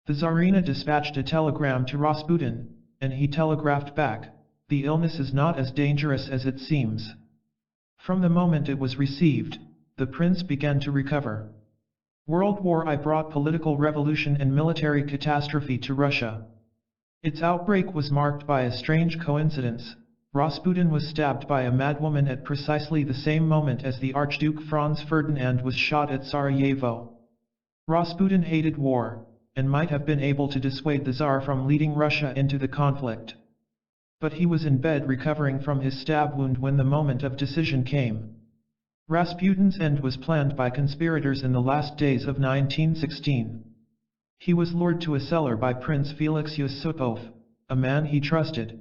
The Tsarina dispatched a telegram to Rasputin, and he telegraphed back, "The illness is not as dangerous as it seems." From the moment it was received, the prince began to recover. World War I brought political revolution and military catastrophe to Russia. Its outbreak was marked by a strange coincidence. Rasputin was stabbed by a madwoman at precisely the same moment as the Archduke Franz Ferdinand was shot at Sarajevo. Rasputin hated war, and might have been able to dissuade the Tsar from leading Russia into the conflict. But he was in bed recovering from his stab wound when the moment of decision came. Rasputin's end was planned by conspirators in the last days of 1916. He was lured to a cellar by Prince Felix Yusupov, a man he trusted.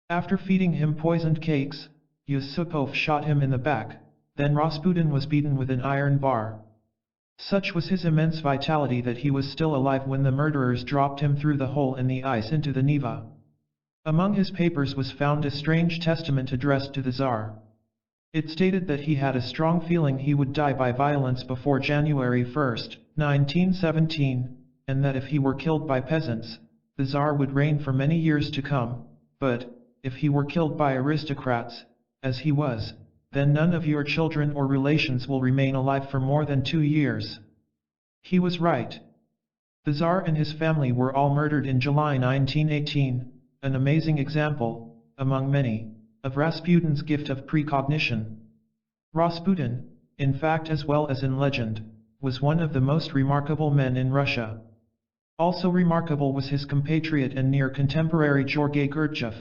After feeding him poisoned cakes, Yusupov shot him in the back, then Rasputin was beaten with an iron bar. Such was his immense vitality that he was still alive when the murderers dropped him through the hole in the ice into the Neva. Among his papers was found a strange testament addressed to the Tsar. It stated that he had a strong feeling he would die by violence before January 1, 1917, and that if he were killed by peasants, the Tsar would reign for many years to come, but, if he were killed by aristocrats, as he was, then none of your children or relations will remain alive for more than 2 years. He was right. The Tsar and his family were all murdered in July 1918, an amazing example, among many, of Rasputin's gift of precognition. Rasputin, in fact as well as in legend, was one of the most remarkable men in Russia. Also remarkable was his compatriot and near contemporary Georgy Gurdjieff,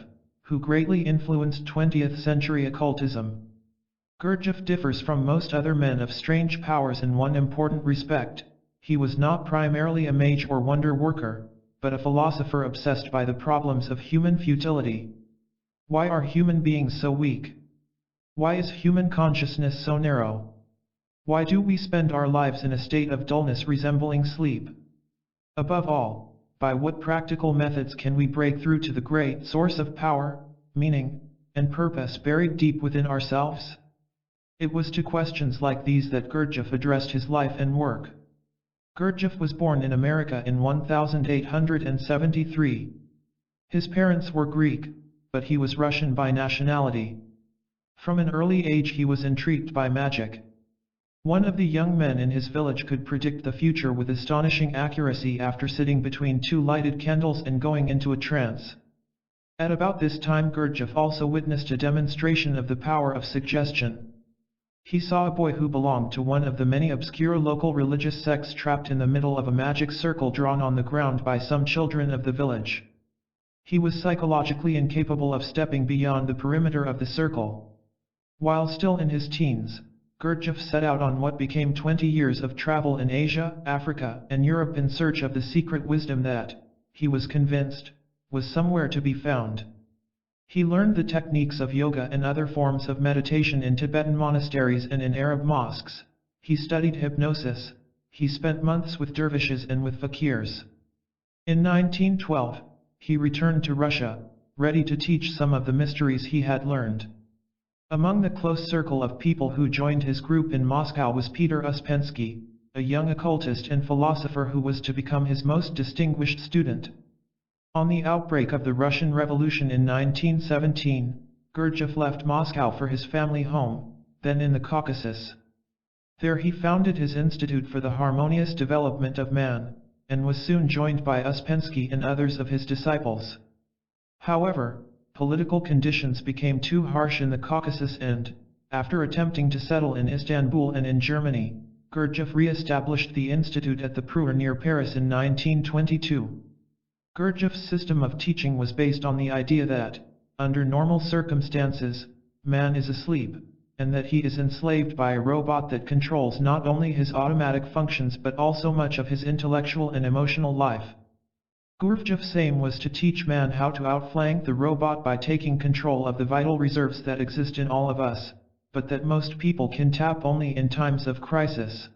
who greatly influenced 20th century occultism. Gurdjieff differs from most other men of strange powers in one important respect: he was not primarily a mage or wonder worker, but a philosopher obsessed by the problems of human futility. Why are human beings so weak? Why is human consciousness so narrow? Why do we spend our lives in a state of dullness resembling sleep? Above all, by what practical methods can we break through to the great source of power, meaning, and purpose buried deep within ourselves? It was to questions like these that Gurdjieff addressed his life and work. Gurdjieff was born in America in 1873. His parents were Greek, but he was Russian by nationality. From an early age he was intrigued by magic. One of the young men in his village could predict the future with astonishing accuracy after sitting between two lighted candles and going into a trance. At about this time Gurdjieff also witnessed a demonstration of the power of suggestion. He saw a boy who belonged to one of the many obscure local religious sects trapped in the middle of a magic circle drawn on the ground by some children of the village. He was psychologically incapable of stepping beyond the perimeter of the circle. While still in his teens, Gurdjieff set out on what became 20 years of travel in Asia, Africa, and Europe in search of the secret wisdom that, he was convinced, was somewhere to be found. He learned the techniques of yoga and other forms of meditation in Tibetan monasteries and in Arab mosques. He studied hypnosis. He spent months with dervishes and with fakirs. In 1912, he returned to Russia, ready to teach some of the mysteries he had learned. Among the close circle of people who joined his group in Moscow was Peter Uspensky, a young occultist and philosopher who was to become his most distinguished student. On the outbreak of the Russian Revolution in 1917, Gurdjieff left Moscow for his family home, then in the Caucasus. There he founded his Institute for the Harmonious Development of Man, and was soon joined by Uspensky and others of his disciples. However, political conditions became too harsh in the Caucasus and, after attempting to settle in Istanbul and in Germany, Gurdjieff re-established the institute at the Pruer near Paris in 1922. Gurdjieff's system of teaching was based on the idea that, under normal circumstances, man is asleep, and that he is enslaved by a robot that controls not only his automatic functions but also much of his intellectual and emotional life. Gurdjieff's aim was to teach man how to outflank the robot by taking control of the vital reserves that exist in all of us, but that most people can tap only in times of crisis.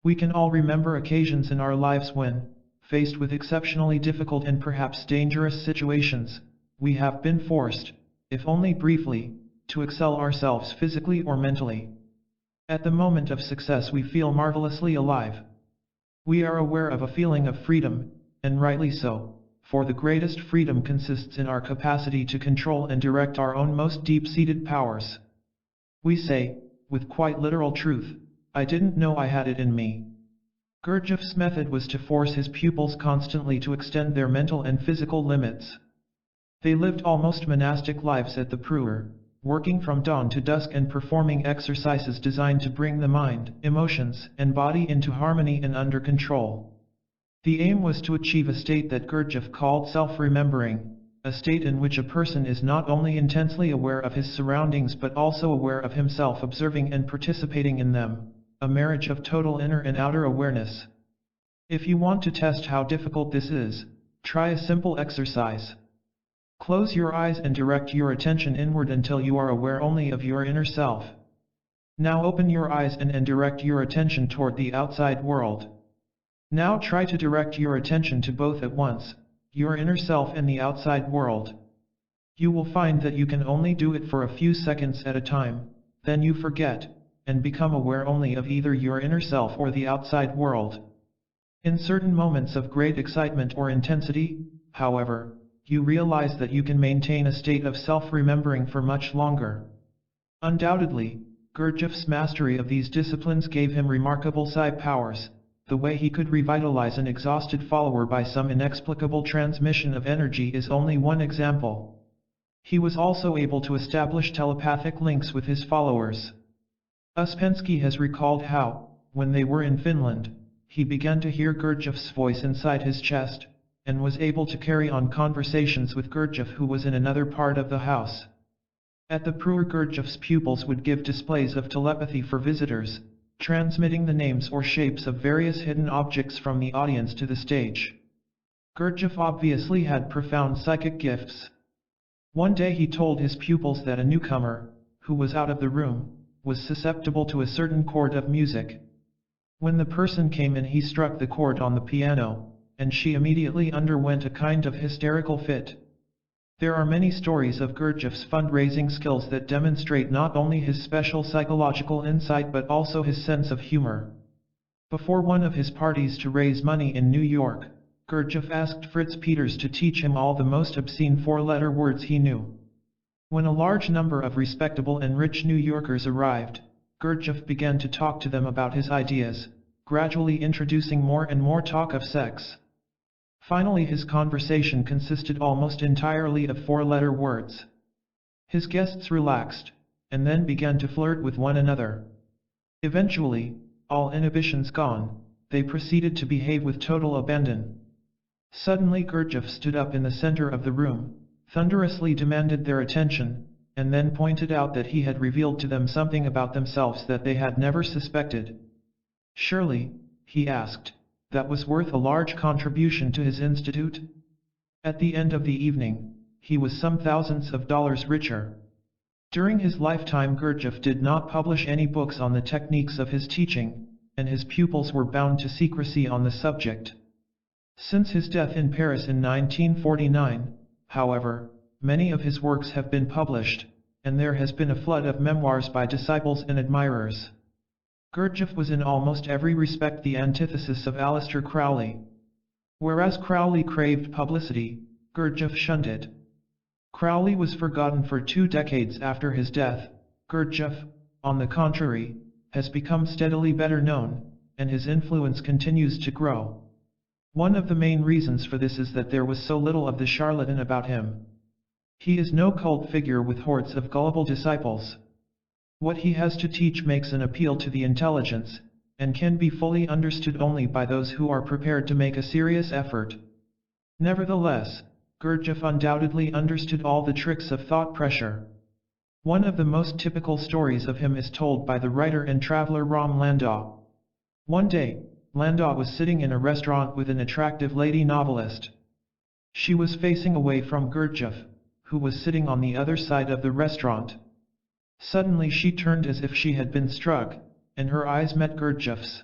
We can all remember occasions in our lives when, faced with exceptionally difficult and perhaps dangerous situations, we have been forced, if only briefly, to excel ourselves physically or mentally. At the moment of success we feel marvelously alive. We are aware of a feeling of freedom, and rightly so, for the greatest freedom consists in our capacity to control and direct our own most deep-seated powers. We say, with quite literal truth, "I didn't know I had it in me." Gurdjieff's method was to force his pupils constantly to extend their mental and physical limits. They lived almost monastic lives at the Pruer, working from dawn to dusk and performing exercises designed to bring the mind, emotions, and body into harmony and under control. The aim was to achieve a state that Gurdjieff called self-remembering, a state in which a person is not only intensely aware of his surroundings but also aware of himself, observing and participating in them, a marriage of total inner and outer awareness. If you want to test how difficult this is, try a simple exercise. Close your eyes and direct your attention inward until you are aware only of your inner self. Now open your eyes and direct your attention toward the outside world. Now try to direct your attention to both at once, your inner self and the outside world. You will find that you can only do it for a few seconds at a time, then you forget, and become aware only of either your inner self or the outside world. In certain moments of great excitement or intensity, however, you realize that you can maintain a state of self-remembering for much longer. Undoubtedly, Gurdjieff's mastery of these disciplines gave him remarkable psi powers. The way he could revitalize an exhausted follower by some inexplicable transmission of energy is only one example. He was also able to establish telepathic links with his followers. Uspensky has recalled how, when they were in Finland, he began to hear Gurdjieff's voice inside his chest, and was able to carry on conversations with Gurdjieff, who was in another part of the house. At the Pruer, Gurdjieff's pupils would give displays of telepathy for visitors, transmitting the names or shapes of various hidden objects from the audience to the stage. Gurdjieff obviously had profound psychic gifts. One day he told his pupils that a newcomer, who was out of the room, was susceptible to a certain chord of music. When the person came in, he struck the chord on the piano, and she immediately underwent a kind of hysterical fit. There are many stories of Gurdjieff's fundraising skills that demonstrate not only his special psychological insight but also his sense of humor. Before one of his parties to raise money in New York, Gurdjieff asked Fritz Peters to teach him all the most obscene four-letter words he knew. When a large number of respectable and rich New Yorkers arrived, Gurdjieff began to talk to them about his ideas, gradually introducing more and more talk of sex. Finally, his conversation consisted almost entirely of four-letter words. His guests relaxed, and then began to flirt with one another. Eventually, all inhibitions gone, they proceeded to behave with total abandon. Suddenly Gurdjieff stood up in the center of the room, thunderously demanded their attention, and then pointed out that he had revealed to them something about themselves that they had never suspected. Surely, he asked, that was worth a large contribution to his institute? At the end of the evening, he was some thousands of dollars richer. During his lifetime, Gurdjieff did not publish any books on the techniques of his teaching, and his pupils were bound to secrecy on the subject. Since his death in Paris in 1949, however, many of his works have been published, and there has been a flood of memoirs by disciples and admirers. Gurdjieff was in almost every respect the antithesis of Aleister Crowley. Whereas Crowley craved publicity, Gurdjieff shunned it. Crowley was forgotten for 2 decades after his death. Gurdjieff, on the contrary, has become steadily better known, and his influence continues to grow. One of the main reasons for this is that there was so little of the charlatan about him. He is no cult figure with hordes of gullible disciples. What he has to teach makes an appeal to the intelligence, and can be fully understood only by those who are prepared to make a serious effort. Nevertheless, Gurdjieff undoubtedly understood all the tricks of thought pressure. One of the most typical stories of him is told by the writer and traveler Ram Landau. One day, Landau was sitting in a restaurant with an attractive lady novelist. She was facing away from Gurdjieff, who was sitting on the other side of the restaurant. Suddenly she turned as if she had been struck, and her eyes met Gurdjieff's.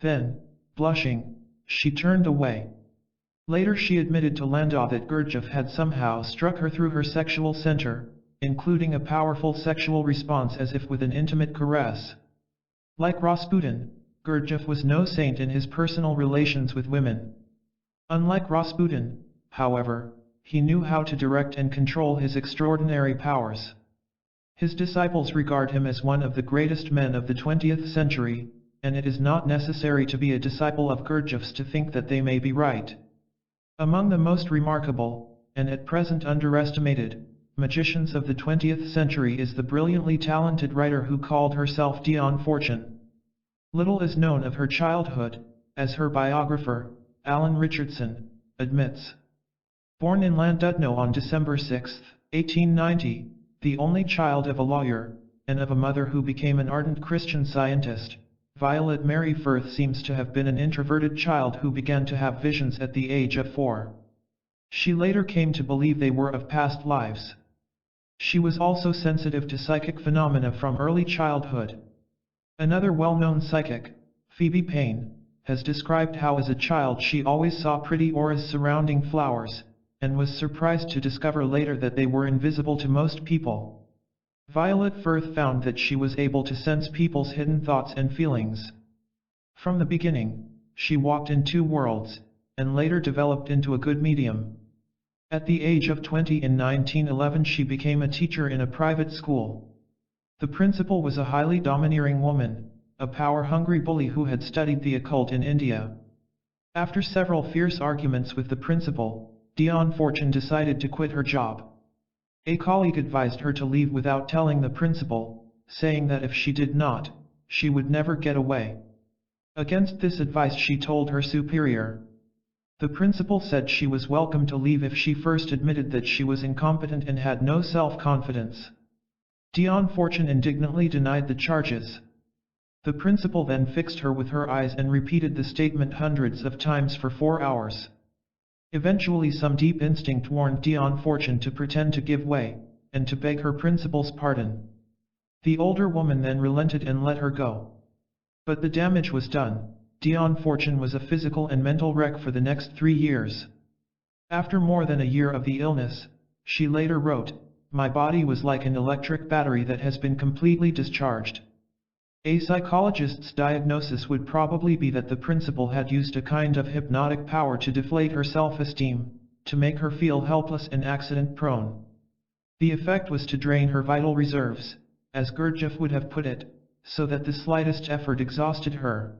Then, blushing, she turned away. Later she admitted to Landau that Gurdjieff had somehow struck her through her sexual center, including a powerful sexual response as if with an intimate caress. Like Rasputin, Gurdjieff was no saint in his personal relations with women. Unlike Rasputin, however, he knew how to direct and control his extraordinary powers. His disciples regard him as one of the greatest men of the 20th century, and it is not necessary to be a disciple of Gurdjieff's to think that they may be right. Among the most remarkable, and at present underestimated, magicians of the 20th century is the brilliantly talented writer who called herself Dion Fortune. Little is known of her childhood, as her biographer, Alan Richardson, admits. Born in Llandudno on December 6, 1890, the only child of a lawyer, and of a mother who became an ardent Christian Scientist, Violet Mary Firth seems to have been an introverted child who began to have visions at the age of 4. She later came to believe they were of past lives. She was also sensitive to psychic phenomena from early childhood. Another well-known psychic, Phoebe Payne, has described how as a child she always saw pretty auras surrounding flowers, and was surprised to discover later that they were invisible to most people. Violet Firth found that she was able to sense people's hidden thoughts and feelings. From the beginning, she walked in 2 worlds, and later developed into a good medium. At the age of 20 in 1911 she became a teacher in a private school. The principal was a highly domineering woman, a power-hungry bully who had studied the occult in India. After several fierce arguments with the principal, Dion Fortune decided to quit her job. A colleague advised her to leave without telling the principal, saying that if she did not, she would never get away. Against this advice she told her superior. The principal said she was welcome to leave if she first admitted that she was incompetent and had no self-confidence. Dion Fortune indignantly denied the charges. The principal then fixed her with her eyes and repeated the statement hundreds of times for 4 hours. Eventually some deep instinct warned Dion Fortune to pretend to give way, and to beg her principal's pardon. The older woman then relented and let her go. But the damage was done. Dion Fortune was a physical and mental wreck for the next 3 years. After more than a year of the illness, she later wrote, "My body was like an electric battery that has been completely discharged." A psychologist's diagnosis would probably be that the principal had used a kind of hypnotic power to deflate her self-esteem, to make her feel helpless and accident-prone. The effect was to drain her vital reserves, as Gurdjieff would have put it, so that the slightest effort exhausted her.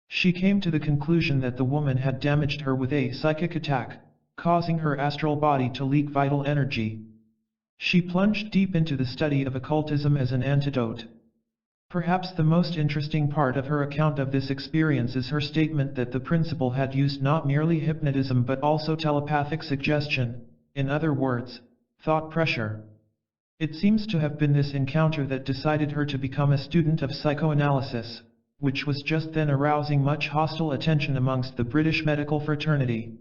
She came to the conclusion that the woman had damaged her with a psychic attack, causing her astral body to leak vital energy. She plunged deep into the study of occultism as an antidote. Perhaps the most interesting part of her account of this experience is her statement that the principal had used not merely hypnotism but also telepathic suggestion, in other words, thought pressure. It seems to have been this encounter that decided her to become a student of psychoanalysis, which was just then arousing much hostile attention amongst the British medical fraternity.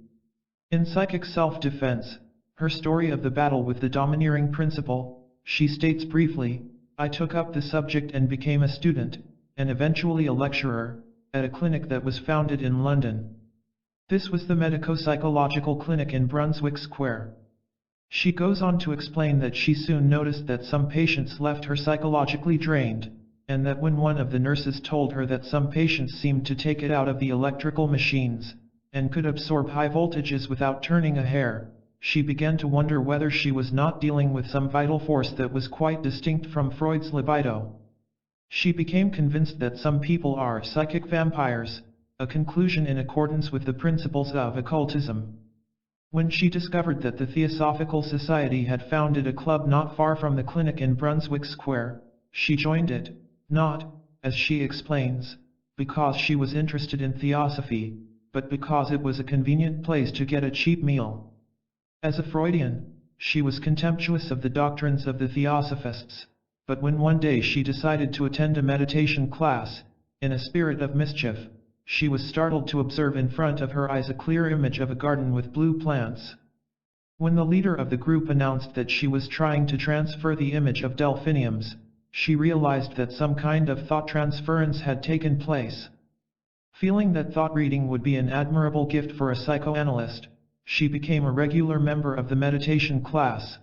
In Psychic Self-Defense, her story of the battle with the domineering principal, she states briefly, "I took up the subject and became a student, and eventually a lecturer, at a clinic that was founded in London. This was the Medico-Psychological Clinic in Brunswick Square. She goes on to explain that she soon noticed that some patients left her psychologically drained, and that when one of the nurses told her that some patients seemed to take it out of the electrical machines, and could absorb high voltages without turning a hair, she began to wonder whether she was not dealing with some vital force that was quite distinct from Freud's libido. She became convinced that some people are psychic vampires, a conclusion in accordance with the principles of occultism. When she discovered that the Theosophical Society had founded a club not far from the clinic in Brunswick Square, she joined it, not, as she explains, because she was interested in theosophy, but because it was a convenient place to get a cheap meal. As a Freudian, she was contemptuous of the doctrines of the Theosophists, but when one day she decided to attend a meditation class, in a spirit of mischief, she was startled to observe in front of her eyes a clear image of a garden with blue plants. When the leader of the group announced that she was trying to transfer the image of delphiniums, she realized that some kind of thought transference had taken place. Feeling that thought reading would be an admirable gift for a psychoanalyst, she became a regular member of the meditation class.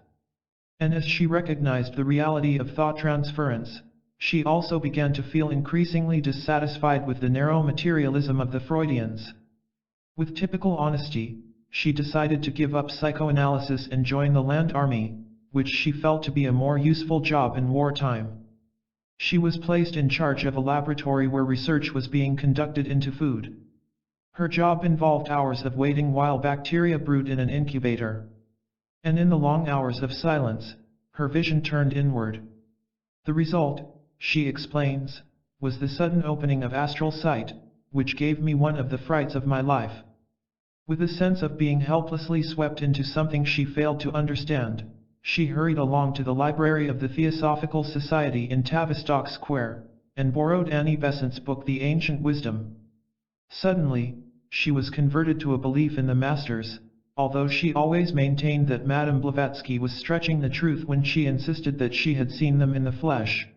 And as she recognized the reality of thought transference, she also began to feel increasingly dissatisfied with the narrow materialism of the Freudians. With typical honesty, she decided to give up psychoanalysis and join the Land Army, which she felt to be a more useful job in wartime. She was placed in charge of a laboratory where research was being conducted into food. Her job involved hours of waiting while bacteria brewed in an incubator. And in the long hours of silence, her vision turned inward. The result, she explains, was the sudden opening of astral sight, which gave me one of the frights of my life. With a sense of being helplessly swept into something she failed to understand, she hurried along to the library of the Theosophical Society in Tavistock Square, and borrowed Annie Besant's book The Ancient Wisdom. Suddenly, she was converted to a belief in the masters, although she always maintained that Madame Blavatsky was stretching the truth when she insisted that she had seen them in the flesh.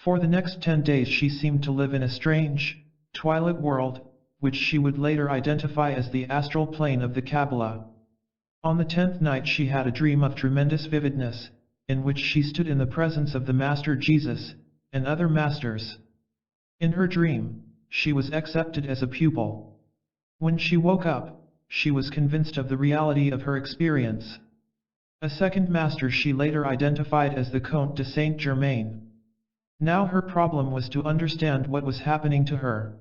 For the next 10 days she seemed to live in a strange, twilight world, which she would later identify as the astral plane of the Kabbalah. On the 10th night she had a dream of tremendous vividness, in which she stood in the presence of the Master Jesus, and other masters. In her dream, she was accepted as a pupil. When she woke up, she was convinced of the reality of her experience. A second master she later identified as the Comte de Saint-Germain. Now her problem was to understand what was happening to her.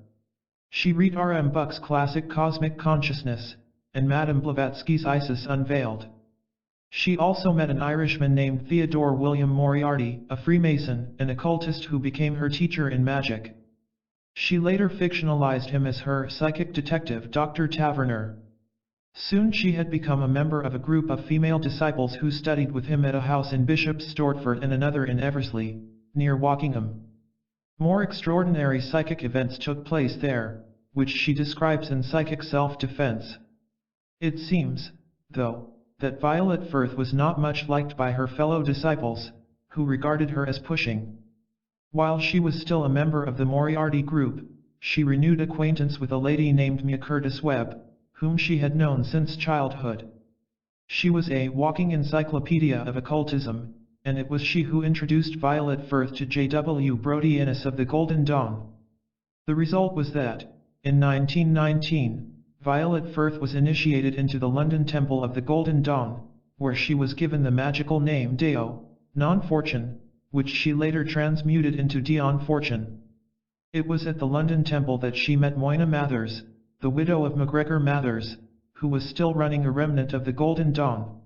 She read R.M. Buck's classic Cosmic Consciousness, and Madame Blavatsky's Isis Unveiled. She also met an Irishman named Theodore William Moriarty, a Freemason and occultist who became her teacher in magic. She later fictionalized him as her psychic detective Dr. Taverner. Soon she had become a member of a group of female disciples who studied with him at a house in Bishop's Stortford and another in Eversley, near Wokingham. More extraordinary psychic events took place there, which she describes in Psychic Self-Defense. It seems, though, that Violet Firth was not much liked by her fellow disciples, who regarded her as pushing. While she was still a member of the Moriarty group, she renewed acquaintance with a lady named Mia Curtis Webb, whom she had known since childhood. She was a walking encyclopedia of occultism, and it was she who introduced Violet Firth to J.W. Brodie Innes of the Golden Dawn. The result was that, in 1919, Violet Firth was initiated into the London Temple of the Golden Dawn, where she was given the magical name Deo, non-Fortune, which she later transmuted into Dion Fortune. It was at the London Temple that she met Moina Mathers, the widow of MacGregor Mathers, who was still running a remnant of the Golden Dawn.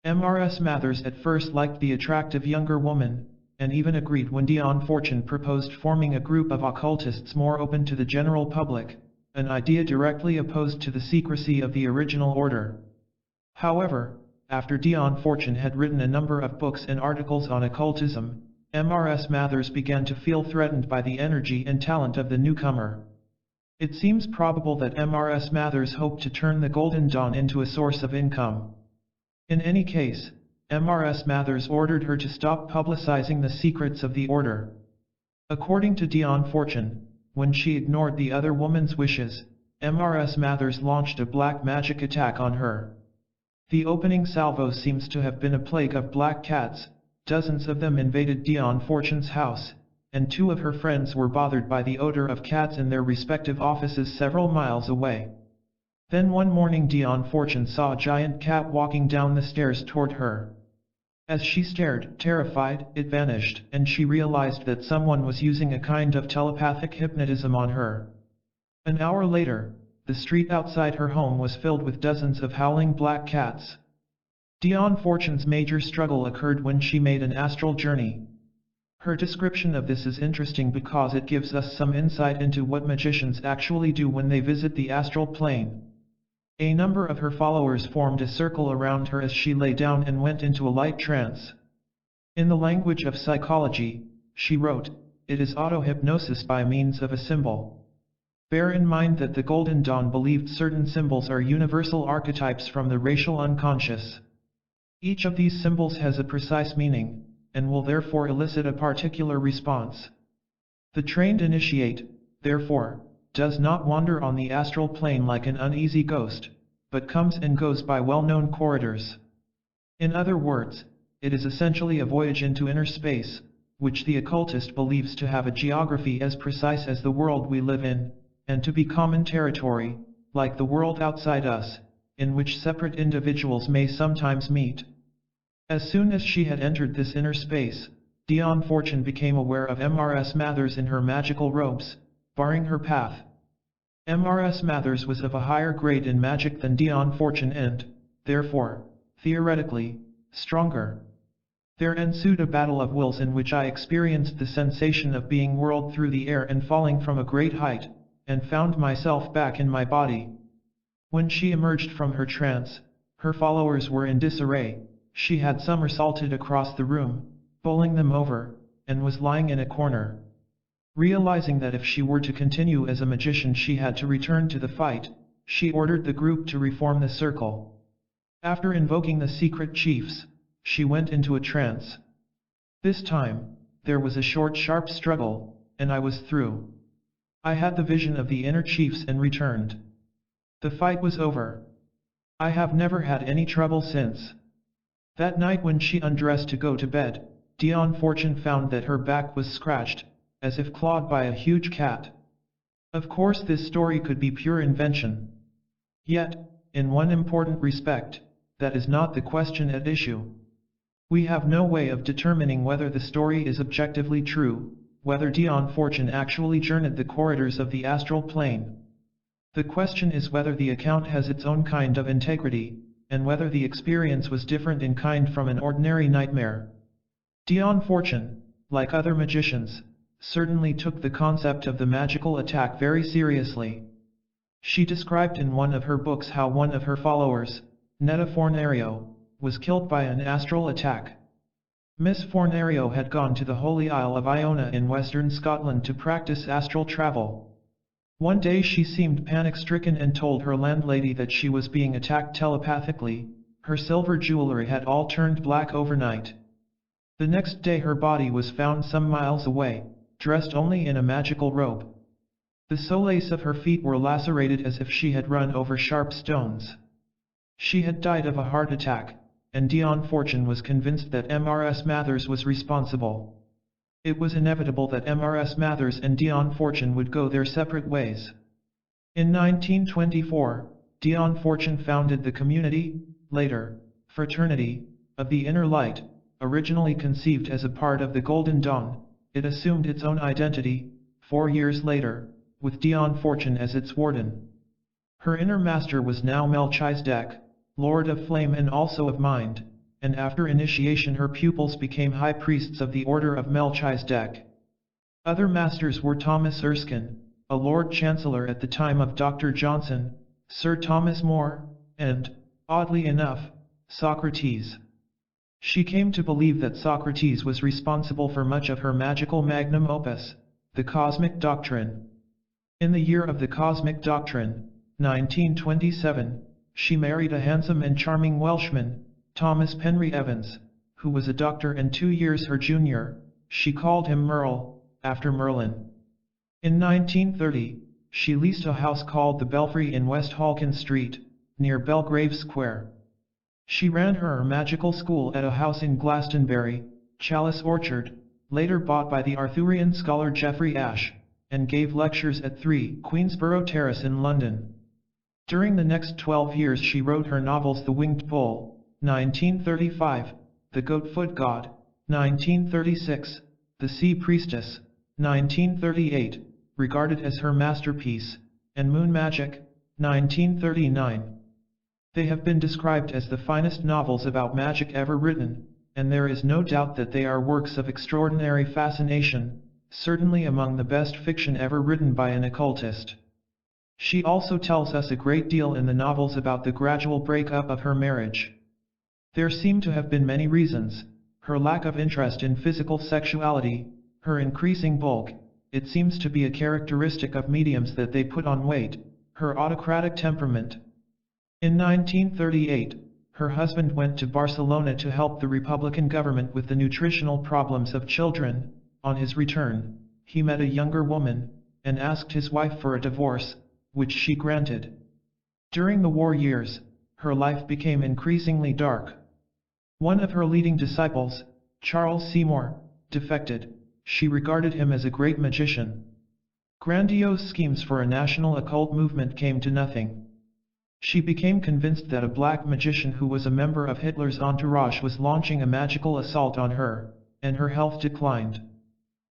M.R.S. Mathers at first liked the attractive younger woman, and even agreed when Dion Fortune proposed forming a group of occultists more open to the general public, an idea directly opposed to the secrecy of the original order. However, after Dion Fortune had written a number of books and articles on occultism, M.R.S. Mathers began to feel threatened by the energy and talent of the newcomer. It seems probable that M.R.S. Mathers hoped to turn the Golden Dawn into a source of income. In any case, M.R.S. Mathers ordered her to stop publicizing the secrets of the order. According to Dion Fortune, when she ignored the other woman's wishes, M.R.S. Mathers launched a black magic attack on her. The opening salvo seems to have been a plague of black cats. Dozens of them invaded Dion Fortune's house, and two of her friends were bothered by the odor of cats in their respective offices several miles away. Then one morning Dion Fortune saw a giant cat walking down the stairs toward her. As she stared, terrified, it vanished, and she realized that someone was using a kind of telepathic hypnotism on her. An hour later, the street outside her home was filled with dozens of howling black cats. Dion Fortune's major struggle occurred when she made an astral journey. Her description of this is interesting because it gives us some insight into what magicians actually do when they visit the astral plane. A number of her followers formed a circle around her as she lay down and went into a light trance. In the language of psychology, she wrote, "It is auto-hypnosis by means of a symbol." Bear in mind that the Golden Dawn believed certain symbols are universal archetypes from the racial unconscious. Each of these symbols has a precise meaning, and will therefore elicit a particular response. The trained initiate, therefore, does not wander on the astral plane like an uneasy ghost, but comes and goes by well-known corridors. In other words, it is essentially a voyage into inner space, which the occultist believes to have a geography as precise as the world we live in, and to be common territory, like the world outside us, in which separate individuals may sometimes meet. As soon as she had entered this inner space, Dion Fortune became aware of Mrs. Mathers in her magical robes, barring her path. Mrs. Mathers was of a higher grade in magic than Dion Fortune and, therefore, theoretically, stronger. There ensued a battle of wills in which I experienced the sensation of being whirled through the air and falling from a great height, and found myself back in my body. When she emerged from her trance, her followers were in disarray. She had somersaulted across the room, bowling them over, and was lying in a corner. Realizing that if she were to continue as a magician she had to return to the fight, she ordered the group to reform the circle. After invoking the secret chiefs, she went into a trance. This time, there was a short sharp struggle, and I was through. I had the vision of the inner chiefs and returned. The fight was over. I have never had any trouble since. That night when she undressed to go to bed, Dion Fortune found that her back was scratched, as if clawed by a huge cat. Of course this story could be pure invention. Yet, in one important respect, that is not the question at issue. We have no way of determining whether the story is objectively true, whether Dion Fortune actually journeyed the corridors of the astral plane. The question is whether the account has its own kind of integrity, and whether the experience was different in kind from an ordinary nightmare. Dion Fortune, like other magicians, certainly took the concept of the magical attack very seriously. She described in one of her books how one of her followers, Netta Fornario, was killed by an astral attack. Miss Fornario had gone to the Holy Isle of Iona in western Scotland to practice astral travel. One day she seemed panic-stricken and told her landlady that she was being attacked telepathically. Her silver jewelry had all turned black overnight. The next day her body was found some miles away, dressed only in a magical robe. The soles of her feet were lacerated as if she had run over sharp stones. She had died of a heart attack, and Dion Fortune was convinced that Mrs. Mathers was responsible. It was inevitable that Mrs. Mathers and Dion Fortune would go their separate ways. In 1924, Dion Fortune founded the community, later, Fraternity, of the Inner Light. Originally conceived as a part of the Golden Dawn, it assumed its own identity, 4 years later, with Dion Fortune as its warden. Her inner master was now Melchizedek, Lord of Flame and also of Mind, and after initiation her pupils became high priests of the Order of Melchizedek. Other masters were Thomas Erskine, a Lord Chancellor at the time of Dr. Johnson, Sir Thomas More, and, oddly enough, Socrates. She came to believe that Socrates was responsible for much of her magical magnum opus, the Cosmic Doctrine. In the year of the Cosmic Doctrine, 1927, she married a handsome and charming Welshman, Thomas Penry Evans, who was a doctor and 2 years her junior. She called him Merle, after Merlin. In 1930, she leased a house called the Belfry in West Halkin Street, near Belgrave Square. She ran her magical school at a house in Glastonbury, Chalice Orchard, later bought by the Arthurian scholar Geoffrey Ashe, and gave lectures at 3 Queensborough Terrace in London. During the next 12 years she wrote her novels The Winged Bull, 1935, The Goat-Foot God, 1936, The Sea Priestess, 1938, regarded as her masterpiece, and Moon Magic, 1939. They have been described as the finest novels about magic ever written, and there is no doubt that they are works of extraordinary fascination, certainly among the best fiction ever written by an occultist. She also tells us a great deal in the novels about the gradual breakup of her marriage. There seem to have been many reasons: her lack of interest in physical sexuality, her increasing bulk, it seems to be a characteristic of mediums that they put on weight, her autocratic temperament. In 1938, her husband went to Barcelona to help the Republican government with the nutritional problems of children. On his return, he met a younger woman, and asked his wife for a divorce, which she granted. During the war years, her life became increasingly dark. One of her leading disciples, Charles Seymour, defected. She regarded him as a great magician. Grandiose schemes for a national occult movement came to nothing. She became convinced that a black magician who was a member of Hitler's entourage was launching a magical assault on her, and her health declined.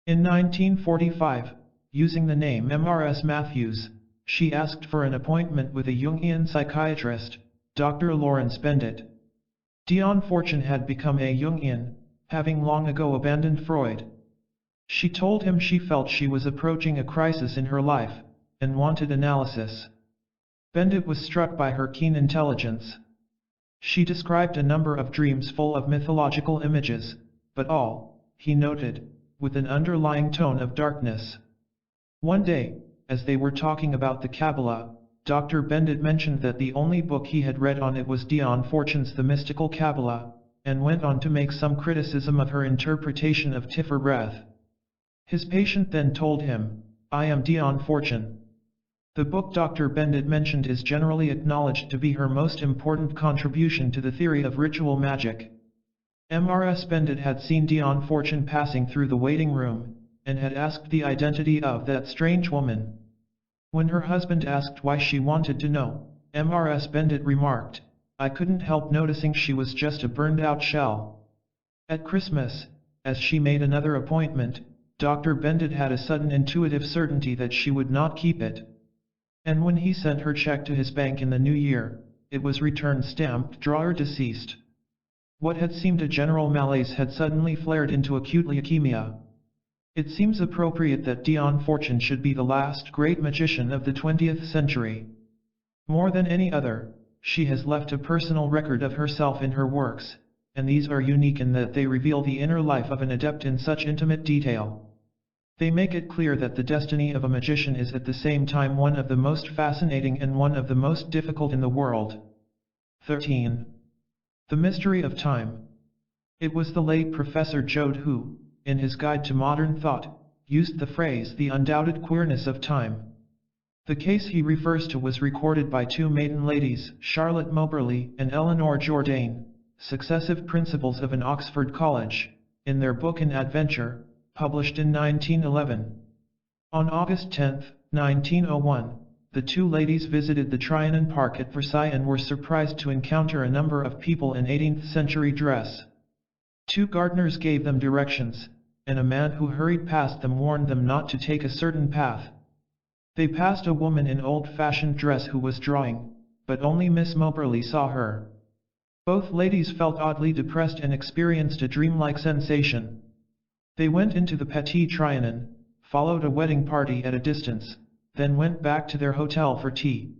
In 1945, using the name M.R.S. Matthews, she asked for an appointment with a Jungian psychiatrist, Dr. Lawrence Bendit. Dion Fortune had become a Jungian, having long ago abandoned Freud. She told him she felt she was approaching a crisis in her life, and wanted analysis. Bendit was struck by her keen intelligence. She described a number of dreams full of mythological images, but all, he noted, with an underlying tone of darkness. One day, as they were talking about the Kabbalah, Dr. Bendit mentioned that the only book he had read on it was Dion Fortune's The Mystical Kabbalah, and went on to make some criticism of her interpretation of Tifer-Reth. His patient then told him, "I am Dion Fortune." The book Dr. Bendit mentioned is generally acknowledged to be her most important contribution to the theory of ritual magic. M.R.S. Bendit had seen Dion Fortune passing through the waiting room, and had asked the identity of that strange woman. When her husband asked why she wanted to know, M.R.S. Bendit remarked, "I couldn't help noticing she was just a burned-out shell." At Christmas, as she made another appointment, Dr. Bendit had a sudden intuitive certainty that she would not keep it. And when he sent her check to his bank in the new year, it was returned stamped "Drawer deceased." What had seemed a general malaise had suddenly flared into acute leukemia. It seems appropriate that Dion Fortune should be the last great magician of the 20th century. More than any other, she has left a personal record of herself in her works, and these are unique in that they reveal the inner life of an adept in such intimate detail. They make it clear that the destiny of a magician is at the same time one of the most fascinating and one of the most difficult in the world. 13. The Mystery of Time. It was the late Professor Joad who, in his Guide to Modern Thought, used the phrase "the undoubted queerness of time." The case he refers to was recorded by two maiden ladies, Charlotte Moberly and Eleanor Jourdain, successive principals of an Oxford college, in their book An Adventure, published in 1911. On August 10, 1901, the two ladies visited the Trianon Park at Versailles and were surprised to encounter a number of people in 18th century dress. Two gardeners gave them directions, and a man who hurried past them warned them not to take a certain path. They passed a woman in old-fashioned dress who was drawing, but only Miss Moberly saw her. Both ladies felt oddly depressed and experienced a dreamlike sensation. They went into the Petit Trianon, followed a wedding party at a distance, then went back to their hotel for tea.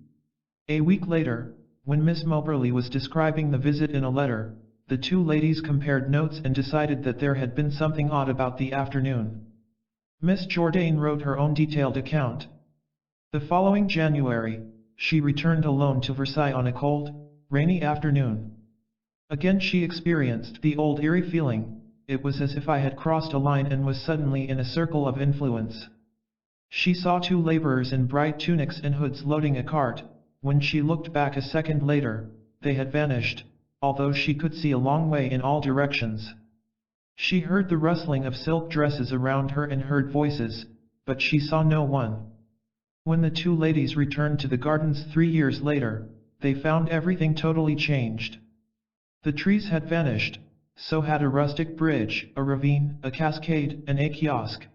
A week later, when Miss Moberly was describing the visit in a letter, the two ladies compared notes and decided that there had been something odd about the afternoon. Miss Jourdain wrote her own detailed account. The following January, she returned alone to Versailles on a cold, rainy afternoon. Again she experienced the old eerie feeling. It was as if I had crossed a line and was suddenly in a circle of influence. She saw two laborers in bright tunics and hoods loading a cart. When she looked back a second later, they had vanished. although she could see a long way in all directions. She heard the rustling of silk dresses around her and heard voices, but she saw no one. When the two ladies returned to the gardens 3 years later, they found everything totally changed. The trees had vanished, so had a rustic bridge, a ravine, a cascade, and a kiosk.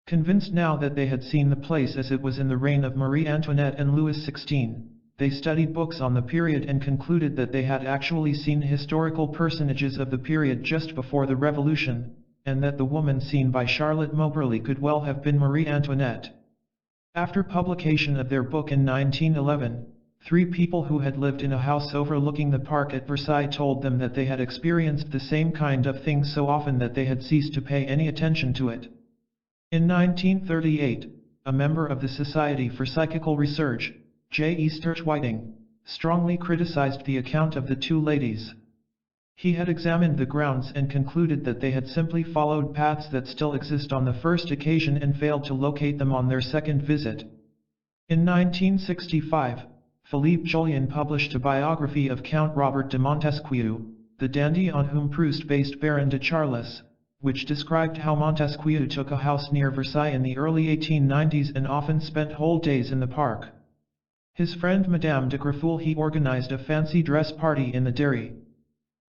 Convinced now that they had seen the place as it was in the reign of Marie Antoinette and Louis XVI, they studied books on the period and concluded that they had actually seen historical personages of the period just before the Revolution, and that the woman seen by Charlotte Moberly could well have been Marie Antoinette. After publication of their book in 1911, 3 people who had lived in a house overlooking the park at Versailles told them that they had experienced the same kind of thing so often that they had ceased to pay any attention to it. In 1938, a member of the Society for Psychical Research, J. E. Sturtwhite, strongly criticized the account of the two ladies. He had examined the grounds and concluded that they had simply followed paths that still exist on the first occasion and failed to locate them on their second visit. In 1965, Philippe Jolien published a biography of Count Robert de Montesquieu, the dandy on whom Proust based Baron de Charlis, which described how Montesquieu took a house near Versailles in the early 1890s and often spent whole days in the park. His friend Madame de Greffulhe organized a fancy dress party in the dairy.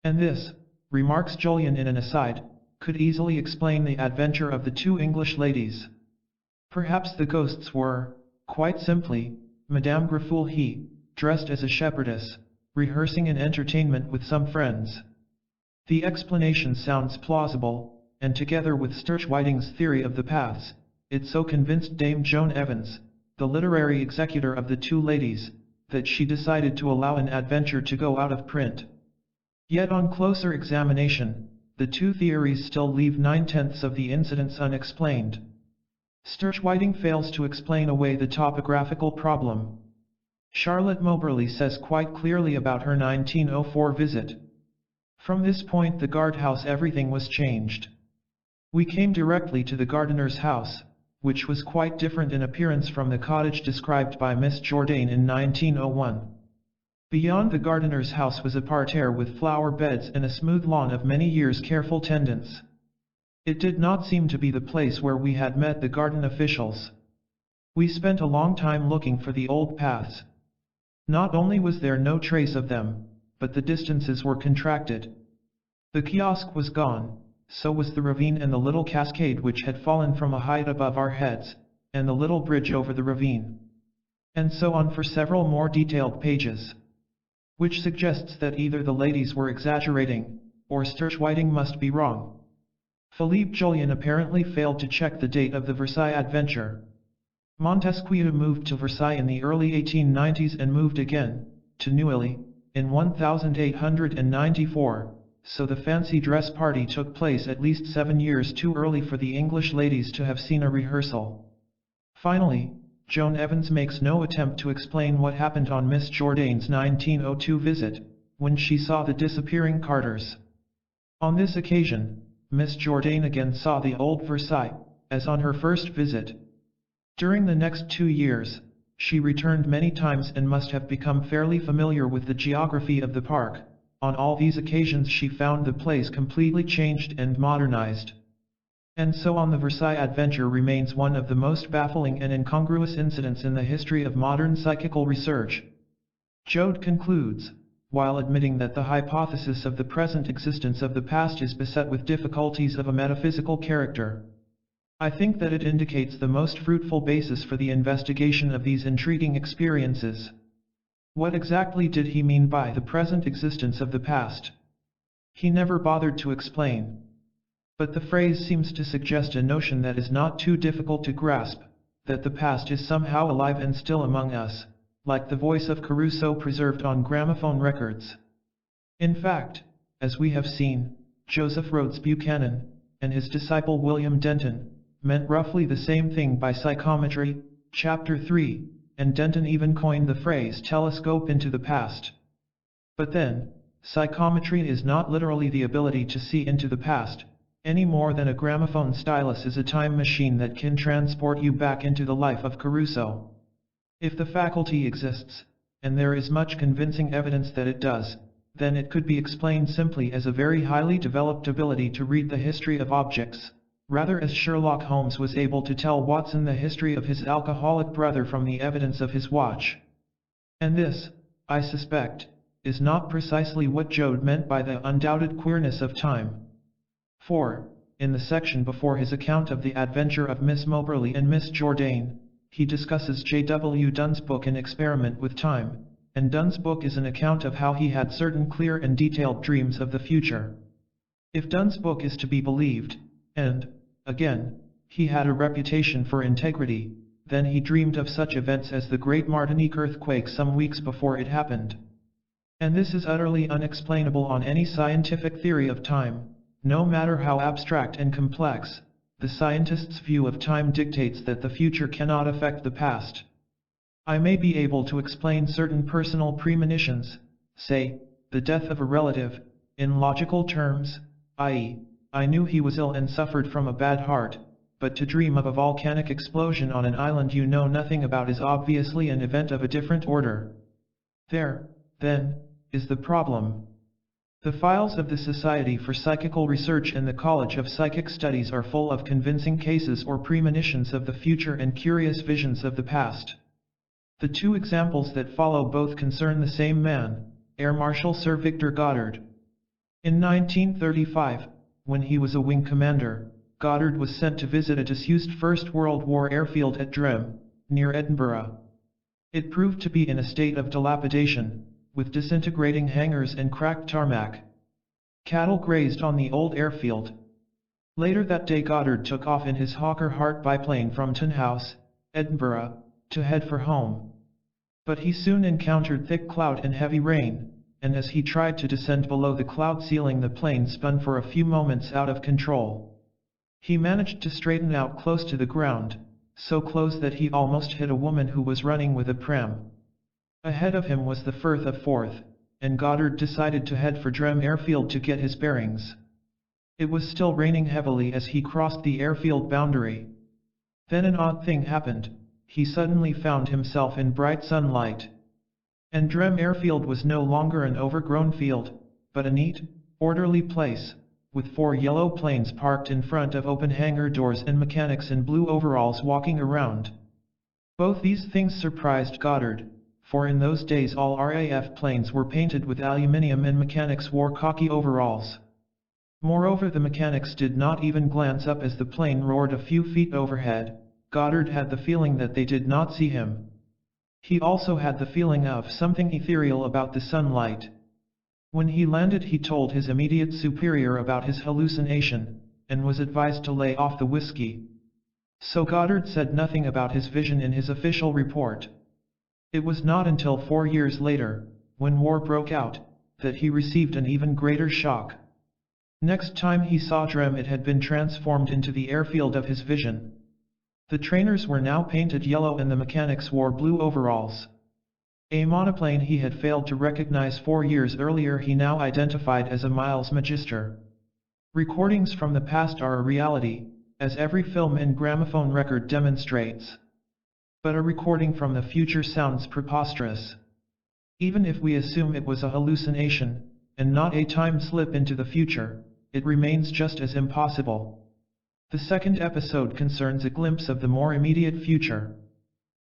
And this, remarks Jolien in an aside, could easily explain the adventure of the two English ladies. Perhaps the ghosts were, quite simply, Madame Greffulhe, dressed as a shepherdess, rehearsing an entertainment with some friends. The explanation sounds plausible, and together with Sturtwhite's theory of the paths, it so convinced Dame Joan Evans, the literary executor of the two ladies, that she decided to allow an adventure to go out of print. Yet on closer examination, the two theories still leave 9/10 of the incidents unexplained. Sturtwhite fails to explain away the topographical problem. Charlotte Moberly says quite clearly about her 1904 visit. From this point the guardhouse everything was changed. We came directly to the gardener's house, which was quite different in appearance from the cottage described by Miss Jourdain in 1901. Beyond the gardener's house was a parterre with flower beds and a smooth lawn of many years' careful tendance. It did not seem to be the place where we had met the garden officials. We spent a long time looking for the old paths. Not only was there no trace of them, but the distances were contracted. The kiosk was gone, so was the ravine and the little cascade which had fallen from a height above our heads, and the little bridge over the ravine. And so on for several more detailed pages. Which suggests that either the ladies were exaggerating, or Sturtwhite must be wrong. Philippe Jolien apparently failed to check the date of the Versailles adventure. Montesquieu moved to Versailles in the early 1890s and moved again, to Neuilly, in 1894, so the fancy dress party took place at least 7 years too early for the English ladies to have seen a rehearsal. Finally, Joan Evans makes no attempt to explain what happened on Miss Jourdain's 1902 visit, when she saw the disappearing Carters. On this occasion, Miss Jourdain again saw the old Versailles, as on her first visit. During the next 2 years, she returned many times and must have become fairly familiar with the geography of the park. On all these occasions she found the place completely changed and modernized. And so on the Versailles adventure remains one of the most baffling and incongruous incidents in the history of modern psychical research. Jode concludes, while admitting that the hypothesis of the present existence of the past is beset with difficulties of a metaphysical character. I think that it indicates the most fruitful basis for the investigation of these intriguing experiences. What exactly did he mean by the present existence of the past? He never bothered to explain. But the phrase seems to suggest a notion that is not too difficult to grasp, that the past is somehow alive and still among us, like the voice of Caruso preserved on gramophone records. In fact, as we have seen, Joseph Rhodes Buchanan, and his disciple William Denton, meant roughly the same thing by psychometry, Chapter 3, and Denton even coined the phrase telescope into the past. But then, psychometry is not literally the ability to see into the past, any more than a gramophone stylus is a time machine that can transport you back into the life of Caruso. If the faculty exists, and there is much convincing evidence that it does, then it could be explained simply as a very highly developed ability to read the history of objects, rather as Sherlock Holmes was able to tell Watson the history of his alcoholic brother from the evidence of his watch. And this, I suspect, is not precisely what Joad meant by the undoubted queerness of time. For, in the section before his account of the adventure of Miss Moberly and Miss Jourdain, he discusses J.W. Dunn's book An Experiment with Time, and Dunn's book is an account of how he had certain clear and detailed dreams of the future. If Dunn's book is to be believed, and, again, he had a reputation for integrity, then he dreamed of such events as the Great Martinique earthquake some weeks before it happened. And this is utterly unexplainable on any scientific theory of time, no matter how abstract and complex. The scientist's view of time dictates that the future cannot affect the past. I may be able to explain certain personal premonitions, say, the death of a relative, in logical terms, i.e., I knew he was ill and suffered from a bad heart, but to dream of a volcanic explosion on an island you know nothing about is obviously an event of a different order. There, then, is the problem. The files of the Society for Psychical Research and the College of Psychic Studies are full of convincing cases or premonitions of the future and curious visions of the past. The two examples that follow both concern the same man, Air Marshal Sir Victor Goddard. In 1935, when he was a wing commander, Goddard was sent to visit a disused First World War airfield at Drem, near Edinburgh. It proved to be in a state of dilapidation, with disintegrating hangars and cracked tarmac. Cattle grazed on the old airfield. Later that day Goddard took off in his Hawker Hart biplane from Tonhouse, Edinburgh, to head for home. But he soon encountered thick cloud and heavy rain, and as he tried to descend below the cloud ceiling the plane spun for a few moments out of control. He managed to straighten out close to the ground, so close that he almost hit a woman who was running with a pram. Ahead of him was the Firth of Forth, and Goddard decided to head for Drem Airfield to get his bearings. It was still raining heavily as he crossed the airfield boundary. Then an odd thing happened. He suddenly found himself in bright sunlight. And Drem Airfield was no longer an overgrown field, but a neat, orderly place, with 4 yellow planes parked in front of open hangar doors and mechanics in blue overalls walking around. Both these things surprised Goddard, for in those days all RAF planes were painted with aluminium and mechanics wore khaki overalls. Moreover, the mechanics did not even glance up as the plane roared a few feet overhead. Goddard had the feeling that they did not see him. He also had the feeling of something ethereal about the sunlight. When he landed he told his immediate superior about his hallucination, and was advised to lay off the whiskey. So Goddard said nothing about his vision in his official report. It was not until 4 years later, when war broke out, that he received an even greater shock. Next time he saw Drem it had been transformed into the airfield of his vision. The trainers were now painted yellow and the mechanics wore blue overalls. A monoplane he had failed to recognize 4 years earlier he now identified as a Miles Magister. Recordings from the past are a reality, as every film and gramophone record demonstrates. But a recording from the future sounds preposterous. Even if we assume it was a hallucination, and not a time slip into the future, it remains just as impossible. The second episode concerns a glimpse of the more immediate future.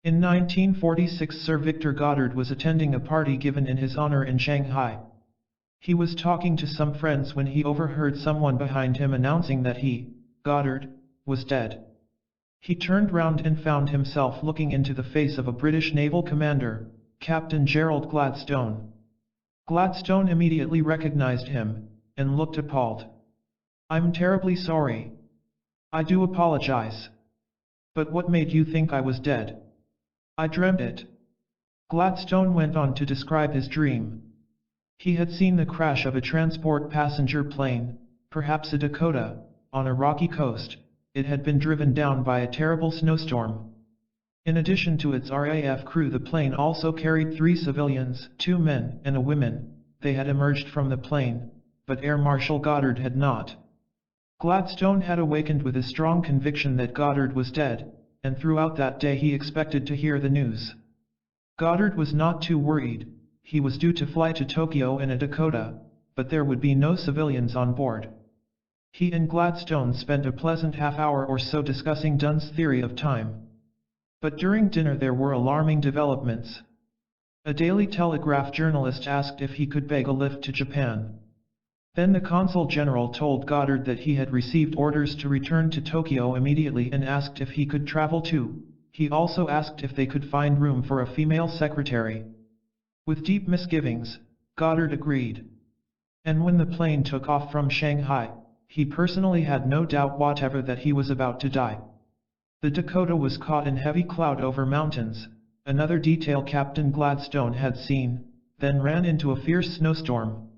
In 1946 Sir Victor Goddard was attending a party given in his honor in Shanghai. He was talking to some friends when he overheard someone behind him announcing that he, Goddard, was dead. He turned round and found himself looking into the face of a British naval commander, Captain Gerald Gladstone. Gladstone immediately recognized him, and looked appalled. "I'm terribly sorry. I do apologize. But what made you think I was dead?" "I dreamt it." Gladstone went on to describe his dream. He had seen the crash of a transport passenger plane, perhaps a Dakota, on a rocky coast. It had been driven down by a terrible snowstorm. In addition to its RAF crew, the plane also carried 3 civilians, 2 men and a woman. They had emerged from the plane, but Air Marshal Goddard had not. Gladstone had awakened with a strong conviction that Goddard was dead, and throughout that day he expected to hear the news. Goddard was not too worried. he was due to fly to Tokyo in a Dakota, but there would be no civilians on board. He and Gladstone spent a pleasant half-hour or so discussing Dunn's theory of time. But during dinner there were alarming developments. A Daily Telegraph journalist asked if he could beg a lift to Japan. Then the Consul General told Goddard that he had received orders to return to Tokyo immediately and asked if he could travel too. He also asked if they could find room for a female secretary. With deep misgivings, Goddard agreed. And when the plane took off from Shanghai, he personally had no doubt whatever that he was about to die. The Dakota was caught in heavy cloud over mountains, another detail Captain Gladstone had seen, then ran into a fierce snowstorm.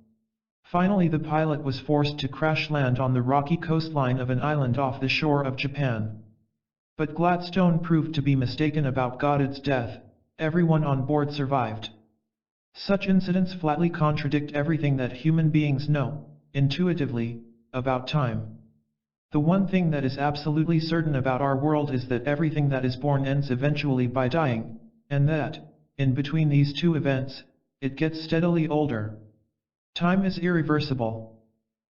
Finally the pilot was forced to crash land on the rocky coastline of an island off the shore of Japan. But Gladstone proved to be mistaken about Goddard's death. Everyone on board survived. Such incidents flatly contradict everything that human beings know, intuitively, about time. The one thing that is absolutely certain about our world is that everything that is born ends eventually by dying, and that, in between these two events, it gets steadily older. Time is irreversible.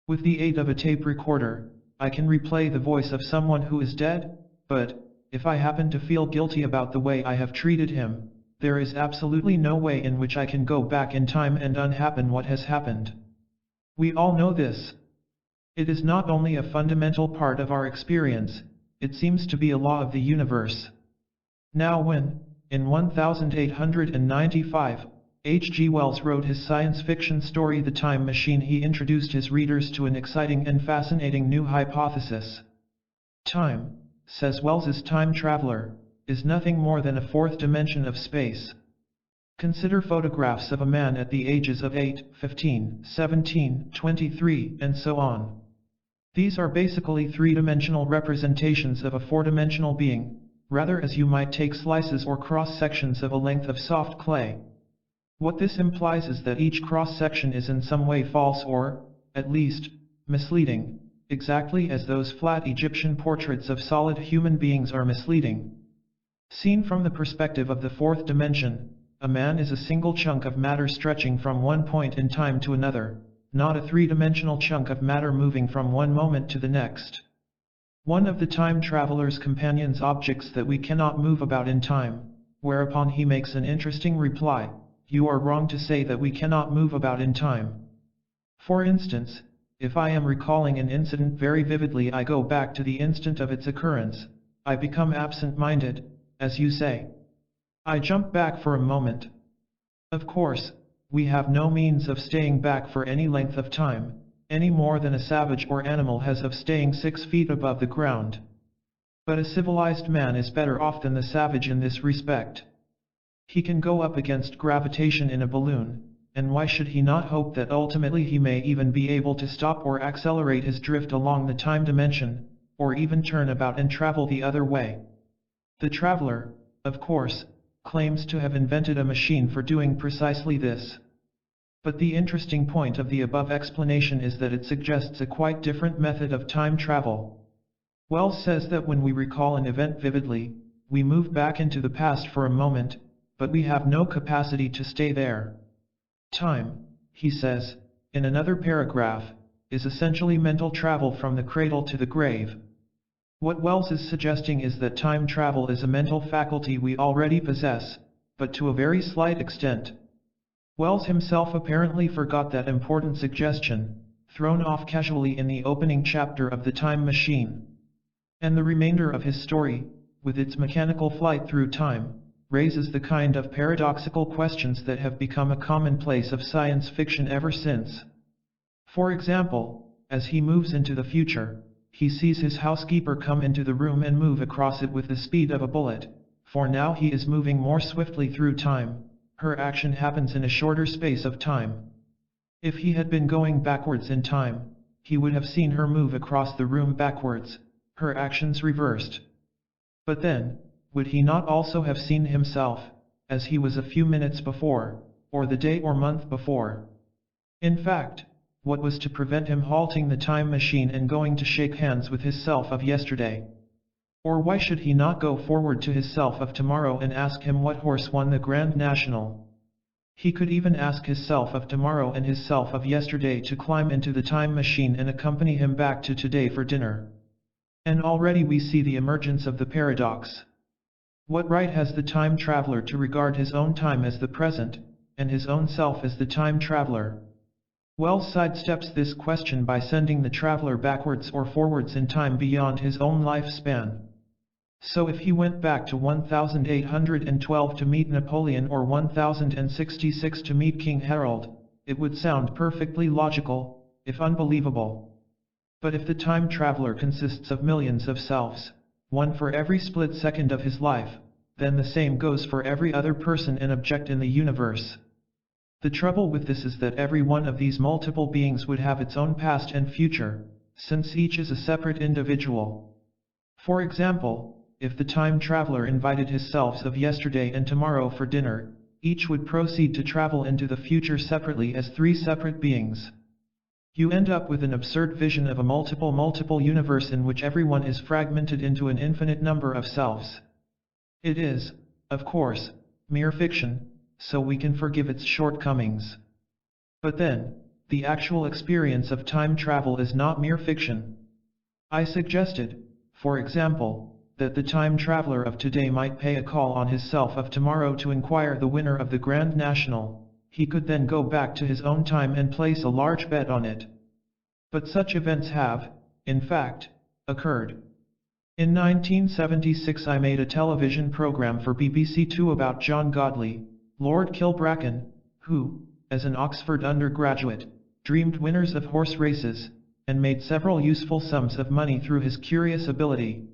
With the aid of a tape recorder, I can replay the voice of someone who is dead, but, if I happen to feel guilty about the way I have treated him, there is absolutely no way in which I can go back in time and unhappen what has happened. We all know this. It is not only a fundamental part of our experience, it seems to be a law of the universe. Now when, in 1895, H.G. Wells wrote his science fiction story The Time Machine, he introduced his readers to an exciting and fascinating new hypothesis. Time, says Wells's time traveler, is nothing more than a fourth dimension of space. Consider photographs of a man at the ages of 8, 15, 17, 23, and so on. These are basically three-dimensional representations of a four-dimensional being, rather as you might take slices or cross-sections of a length of soft clay. What this implies is that each cross-section is in some way false or, at least, misleading, exactly as those flat Egyptian portraits of solid human beings are misleading. Seen from the perspective of the fourth dimension, a man is a single chunk of matter stretching from one point in time to another, not a three-dimensional chunk of matter moving from one moment to the next. One of the time traveler's companion's objects that we cannot move about in time, whereupon he makes an interesting reply: "You are wrong to say that we cannot move about in time. For instance, if I am recalling an incident very vividly, I go back to the instant of its occurrence. I become absent-minded, as you say. I jump back for a moment. Of course, we have no means of staying back for any length of time, any more than a savage or animal has of staying 6 feet above the ground. But a civilized man is better off than the savage in this respect. He can go up against gravitation in a balloon, and why should he not hope that ultimately he may even be able to stop or accelerate his drift along the time dimension, or even turn about and travel the other way? The traveler, of course, claims to have invented a machine for doing precisely this. But the interesting point of the above explanation is that it suggests a quite different method of time travel. Wells says that when we recall an event vividly, we move back into the past for a moment, but we have no capacity to stay there. Time, he says, in another paragraph, is essentially mental travel from the cradle to the grave. What Wells is suggesting is that time travel is a mental faculty we already possess, but to a very slight extent. Wells himself apparently forgot that important suggestion, thrown off casually in the opening chapter of The Time Machine. And the remainder of his story, with its mechanical flight through time, raises the kind of paradoxical questions that have become a commonplace of science fiction ever since. For example, as he moves into the future, he sees his housekeeper come into the room and move across it with the speed of a bullet, for now he is moving more swiftly through time. Her action happens in a shorter space of time. If he had been going backwards in time, he would have seen her move across the room backwards, her actions reversed. But then, would he not also have seen himself, as he was a few minutes before, or the day or month before? In fact, what was to prevent him halting the time machine and going to shake hands with his self of yesterday? Or why should he not go forward to his self of tomorrow and ask him what horse won the Grand National? He could even ask his self of tomorrow and his self of yesterday to climb into the time machine and accompany him back to today for dinner. And already we see the emergence of the paradox. What right has the time traveler to regard his own time as the present, and his own self as the time traveler? Wells sidesteps this question by sending the traveler backwards or forwards in time beyond his own lifespan. So if he went back to 1812 to meet Napoleon or 1066 to meet King Harold, it would sound perfectly logical, if unbelievable. But if the time traveler consists of millions of selves, one for every split second of his life, then the same goes for every other person and object in the universe. The trouble with this is that every one of these multiple beings would have its own past and future, since each is a separate individual. For example, if the time traveler invited his selves of yesterday and tomorrow for dinner, each would proceed to travel into the future separately as three separate beings. You end up with an absurd vision of a multiple universe in which everyone is fragmented into an infinite number of selves. It is, of course, mere fiction, so we can forgive its shortcomings. But then, the actual experience of time travel is not mere fiction. I suggested, for example, that the time traveler of today might pay a call on his self of tomorrow to inquire the winner of the Grand National. He could then go back to his own time and place a large bet on it. But such events have, in fact, occurred. In 1976 I made a television program for BBC Two about John Godley, Lord Kilbracken, who, as an Oxford undergraduate, dreamed winners of horse races, and made several useful sums of money through his curious ability.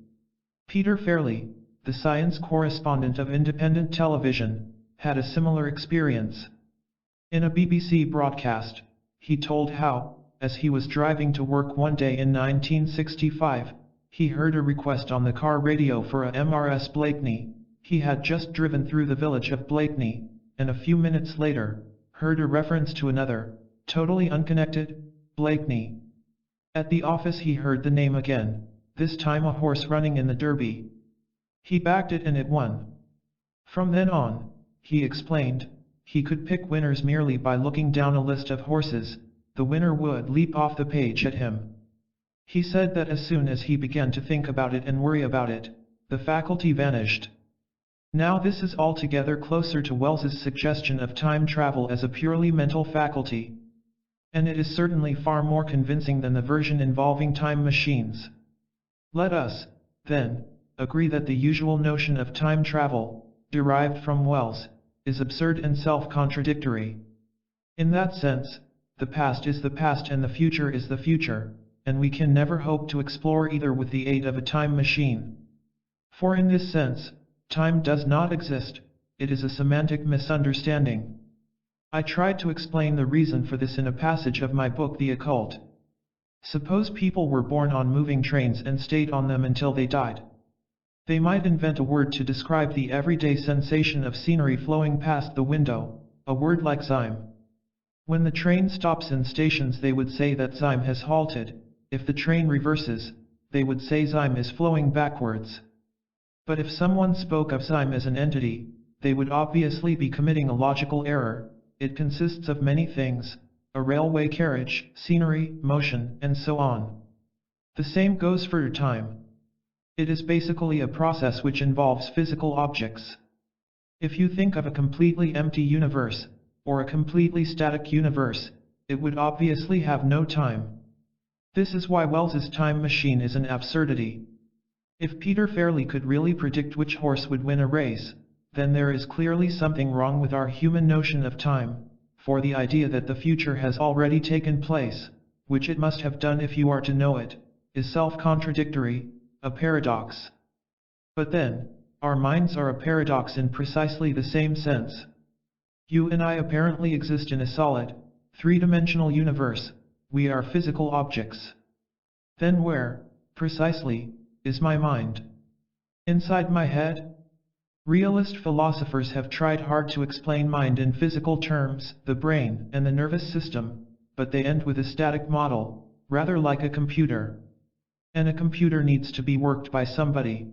Peter Fairley, the science correspondent of independent television, had a similar experience. In a BBC broadcast, he told how, as he was driving to work one day in 1965, he heard a request on the car radio for a MRS Blakeney. He had just driven through the village of Blakeney, and a few minutes later, heard a reference to another, totally unconnected, Blakeney. At the office he heard the name again, this time a horse running in the Derby. He backed it and it won. From then on, he explained, he could pick winners merely by looking down a list of horses. The winner would leap off the page at him. He said that as soon as he began to think about it and worry about it, the faculty vanished. Now this is altogether closer to Wells's suggestion of time travel as a purely mental faculty. And it is certainly far more convincing than the version involving time machines. Let us, then, agree that the usual notion of time travel, derived from Wells, is absurd and self-contradictory. In that sense, the past is the past and the future is the future, and we can never hope to explore either with the aid of a time machine. For in this sense, time does not exist, it is a semantic misunderstanding. I tried to explain the reason for this in a passage of my book The Occult. Suppose people were born on moving trains and stayed on them until they died. They might invent a word to describe the everyday sensation of scenery flowing past the window, a word like Zyme. When the train stops in stations they would say that Zyme has halted. If the train reverses, they would say Zyme is flowing backwards. But if someone spoke of Zyme as an entity, they would obviously be committing a logical error. It consists of many things, a railway carriage, scenery, motion, and so on. The same goes for time. It is basically a process which involves physical objects. If you think of a completely empty universe, or a completely static universe, it would obviously have no time. This is why Wells's time machine is an absurdity. If Peter Fairley could really predict which horse would win a race, then there is clearly something wrong with our human notion of time, for the idea that the future has already taken place, which it must have done if you are to know it, is self-contradictory, a paradox. But then, our minds are a paradox in precisely the same sense. You and I apparently exist in a solid, three-dimensional universe. We are physical objects. Then where, precisely, is my mind? Inside my head? Realist philosophers have tried hard to explain mind in physical terms, the brain and the nervous system, but they end with a static model, rather like a computer. And a computer needs to be worked by somebody.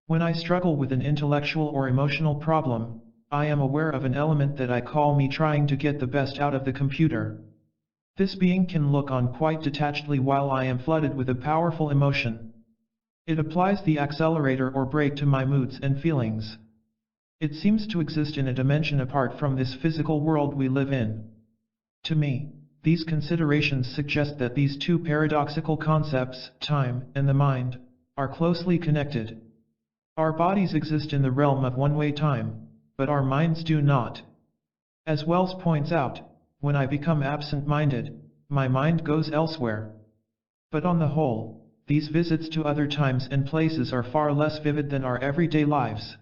When I struggle with an intellectual or emotional problem, I am aware of an element that I call me trying to get the best out of the computer. This being can look on quite detachedly while I am flooded with a powerful emotion. It applies the accelerator or brake to my moods and feelings. It seems to exist in a dimension apart from this physical world we live in. To me, these considerations suggest that these two paradoxical concepts, time and the mind, are closely connected. Our bodies exist in the realm of one-way time, but our minds do not. As Wells points out, when I become absent-minded, my mind goes elsewhere. But on the whole, these visits to other times and places are far less vivid than our everyday lives.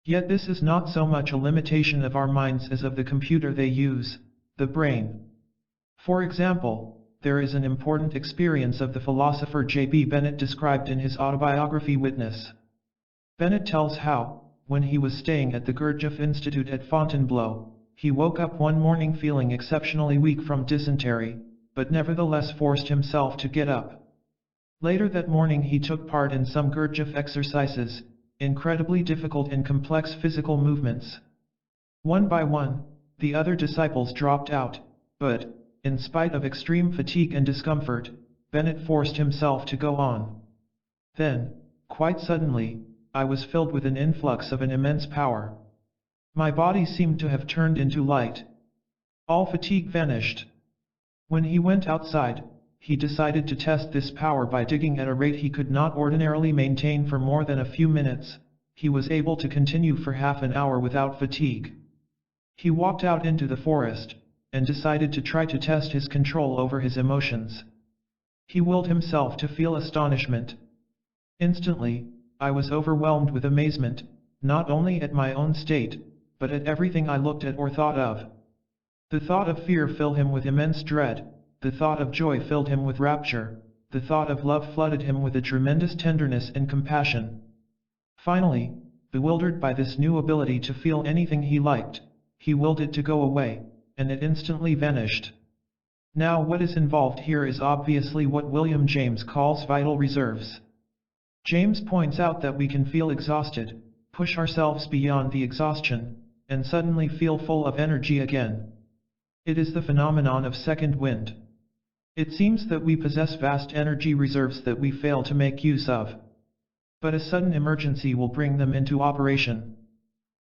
Yet this is not so much a limitation of our minds as of the computer they use, the brain. For example, there is an important experience of the philosopher J.B. Bennett described in his autobiography Witness. Bennett tells how, when he was staying at the Gurdjieff Institute at Fontainebleau, he woke up one morning feeling exceptionally weak from dysentery, but nevertheless forced himself to get up. Later that morning he took part in some Gurdjieff exercises, incredibly difficult and complex physical movements. One by one, the other disciples dropped out, but, in spite of extreme fatigue and discomfort, Bennett forced himself to go on. Then, quite suddenly, I was filled with an influx of an immense power. My body seemed to have turned into light. All fatigue vanished. When he went outside, he decided to test this power by digging at a rate he could not ordinarily maintain for more than a few minutes. He was able to continue for half an hour without fatigue. He walked out into the forest, and decided to try to test his control over his emotions. He willed himself to feel astonishment. Instantly, I was overwhelmed with amazement, not only at my own state, but at everything I looked at or thought of. The thought of fear filled him with immense dread, the thought of joy filled him with rapture, the thought of love flooded him with a tremendous tenderness and compassion. Finally, bewildered by this new ability to feel anything he liked, he willed it to go away, and it instantly vanished. Now what is involved here is obviously what William James calls vital reserves. James points out that we can feel exhausted, push ourselves beyond the exhaustion, and suddenly feel full of energy again. It is the phenomenon of second wind. It seems that we possess vast energy reserves that we fail to make use of. But a sudden emergency will bring them into operation.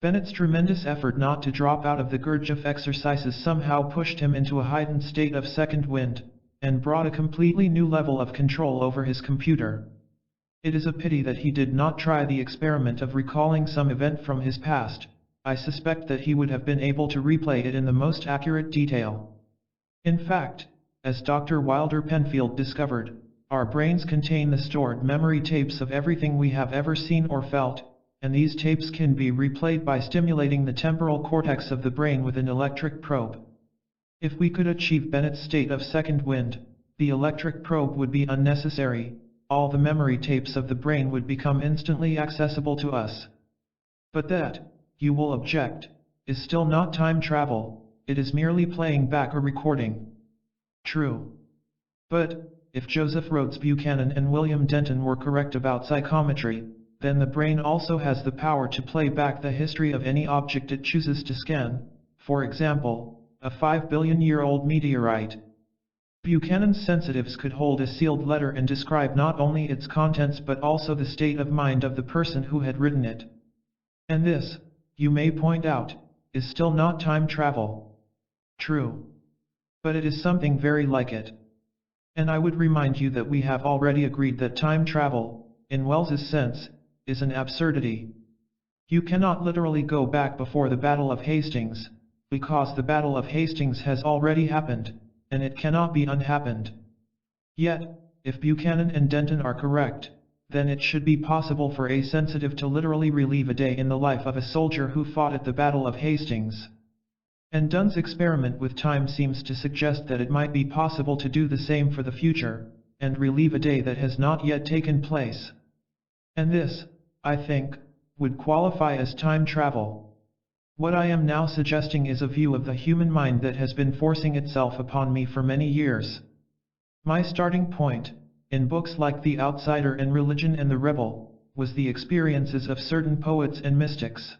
Bennett's tremendous effort not to drop out of the Gurdjieff exercises somehow pushed him into a heightened state of second wind, and brought a completely new level of control over his computer. It is a pity that he did not try the experiment of recalling some event from his past. I suspect that he would have been able to replay it in the most accurate detail. In fact, as Dr. Wilder Penfield discovered, our brains contain the stored memory tapes of everything we have ever seen or felt, and these tapes can be replayed by stimulating the temporal cortex of the brain with an electric probe. If we could achieve Bennett's state of second wind, the electric probe would be unnecessary. All the memory tapes of the brain would become instantly accessible to us. But that, you will object, is still not time travel, it is merely playing back a recording. True. But, if Joseph Rhodes Buchanan and William Denton were correct about psychometry, then the brain also has the power to play back the history of any object it chooses to scan, for example, a 5-billion-year-old meteorite. Buchanan's sensitives could hold a sealed letter and describe not only its contents but also the state of mind of the person who had written it. And this, you may point out, is still not time travel. True. But it is something very like it. And I would remind you that we have already agreed that time travel, in Wells's sense, is an absurdity. You cannot literally go back before the Battle of Hastings, because the Battle of Hastings has already happened, and it cannot be unhappened. Yet, if Buchanan and Denton are correct, then it should be possible for a sensitive to literally relive a day in the life of a soldier who fought at the Battle of Hastings. And Dunn's experiment with time seems to suggest that it might be possible to do the same for the future, and relive a day that has not yet taken place. And this, I think, would qualify as time travel. What I am now suggesting is a view of the human mind that has been forcing itself upon me for many years. My starting point, in books like The Outsider and Religion and the Rebel, was the experiences of certain poets and mystics.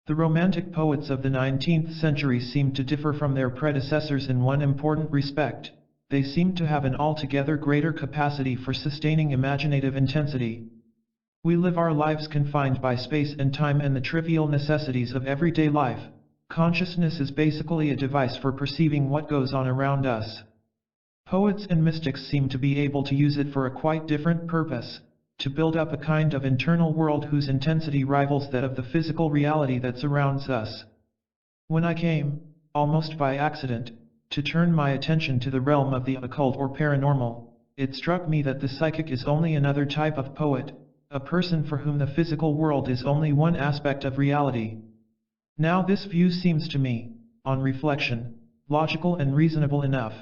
The Romantic poets of the 19th century seemed to differ from their predecessors in one important respect: they seemed to have an altogether greater capacity for sustaining imaginative intensity. We live our lives confined by space and time and the trivial necessities of everyday life. Consciousness is basically a device for perceiving what goes on around us. Poets and mystics seem to be able to use it for a quite different purpose: to build up a kind of internal world whose intensity rivals that of the physical reality that surrounds us. When I came, almost by accident, to turn my attention to the realm of the occult or paranormal, it struck me that the psychic is only another type of poet, a person for whom the physical world is only one aspect of reality. Now this view seems to me, on reflection, logical and reasonable enough.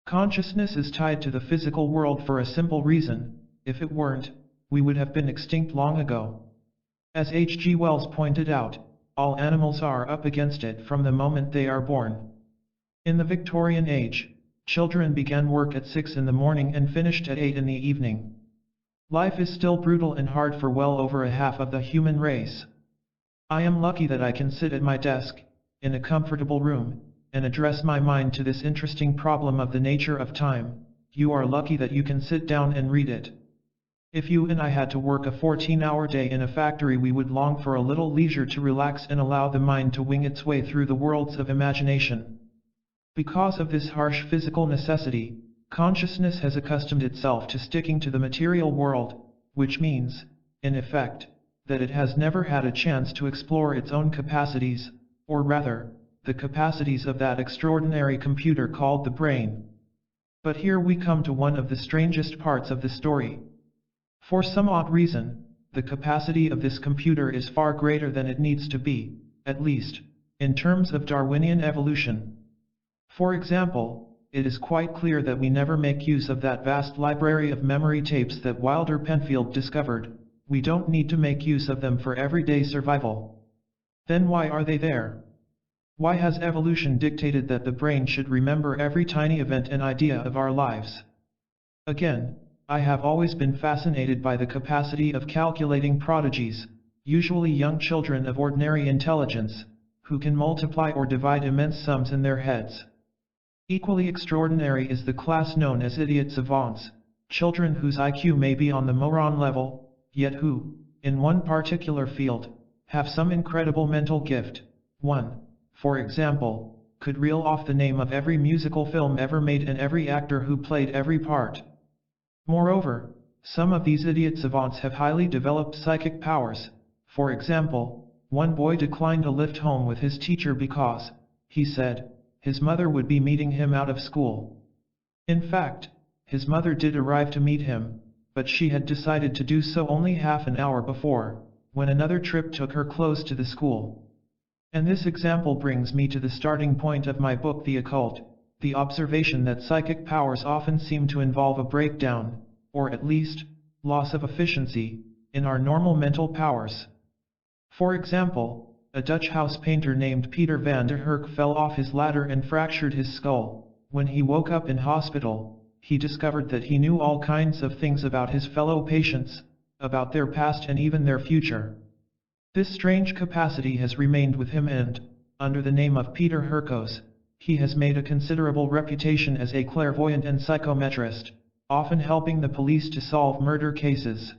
Consciousness is tied to the physical world for a simple reason: if it weren't, we would have been extinct long ago. As H. G. Wells pointed out, all animals are up against it from the moment they are born. In the Victorian age, children began work at 6 in the morning and finished at 8 in the evening. Life is still brutal and hard for well over a half of the human race. I am lucky that I can sit at my desk, in a comfortable room, and address my mind to this interesting problem of the nature of time. You are lucky that you can sit down and read it. If you and I had to work a 14-hour day in a factory, we would long for a little leisure to relax and allow the mind to wing its way through the worlds of imagination. Because of this harsh physical necessity, consciousness has accustomed itself to sticking to the material world, which means, in effect, that it has never had a chance to explore its own capacities, or rather, the capacities of that extraordinary computer called the brain. But here we come to one of the strangest parts of the story. For some odd reason, the capacity of this computer is far greater than it needs to be, at least, in terms of Darwinian evolution. For example, it is quite clear that we never make use of that vast library of memory tapes that Wilder Penfield discovered. We don't need to make use of them for everyday survival. Then why are they there? Why has evolution dictated that the brain should remember every tiny event and idea of our lives? Again, I have always been fascinated by the capacity of calculating prodigies, usually young children of ordinary intelligence, who can multiply or divide immense sums in their heads. Equally extraordinary is the class known as idiot savants, children whose IQ may be on the moron level, yet who, in one particular field, have some incredible mental gift. One, for example, could reel off the name of every musical film ever made and every actor who played every part. Moreover, some of these idiot savants have highly developed psychic powers. For example, one boy declined a lift home with his teacher because, he said, his mother would be meeting him out of school. In fact, his mother did arrive to meet him, but she had decided to do so only half an hour before, when another trip took her close to the school. And this example brings me to the starting point of my book The Occult, the observation that psychic powers often seem to involve a breakdown, or at least, loss of efficiency, in our normal mental powers. For example, a Dutch house painter named Peter van der Herk fell off his ladder and fractured his skull. When he woke up in hospital, he discovered that he knew all kinds of things about his fellow patients, about their past and even their future. This strange capacity has remained with him and, under the name of Peter Herkos, he has made a considerable reputation as a clairvoyant and psychometrist, often helping the police to solve murder cases.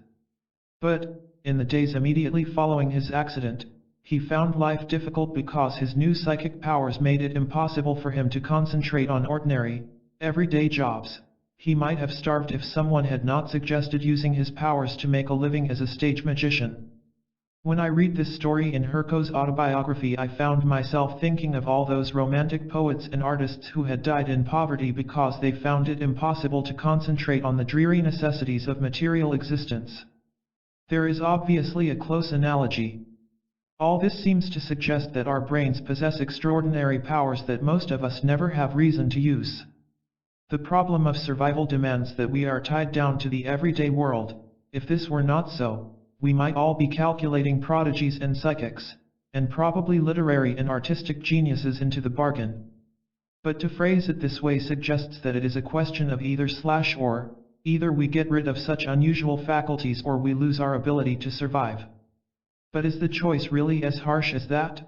But, in the days immediately following his accident, he found life difficult because his new psychic powers made it impossible for him to concentrate on ordinary, everyday jobs. He might have starved if someone had not suggested using his powers to make a living as a stage magician. When I read this story in Herko's autobiography, I found myself thinking of all those romantic poets and artists who had died in poverty because they found it impossible to concentrate on the dreary necessities of material existence. There is obviously a close analogy. All this seems to suggest that our brains possess extraordinary powers that most of us never have reason to use. The problem of survival demands that we are tied down to the everyday world. If this were not so, we might all be calculating prodigies and psychics, and probably literary and artistic geniuses into the bargain. But to phrase it this way suggests that it is a question of either/or, either we get rid of such unusual faculties or we lose our ability to survive. But is the choice really as harsh as that?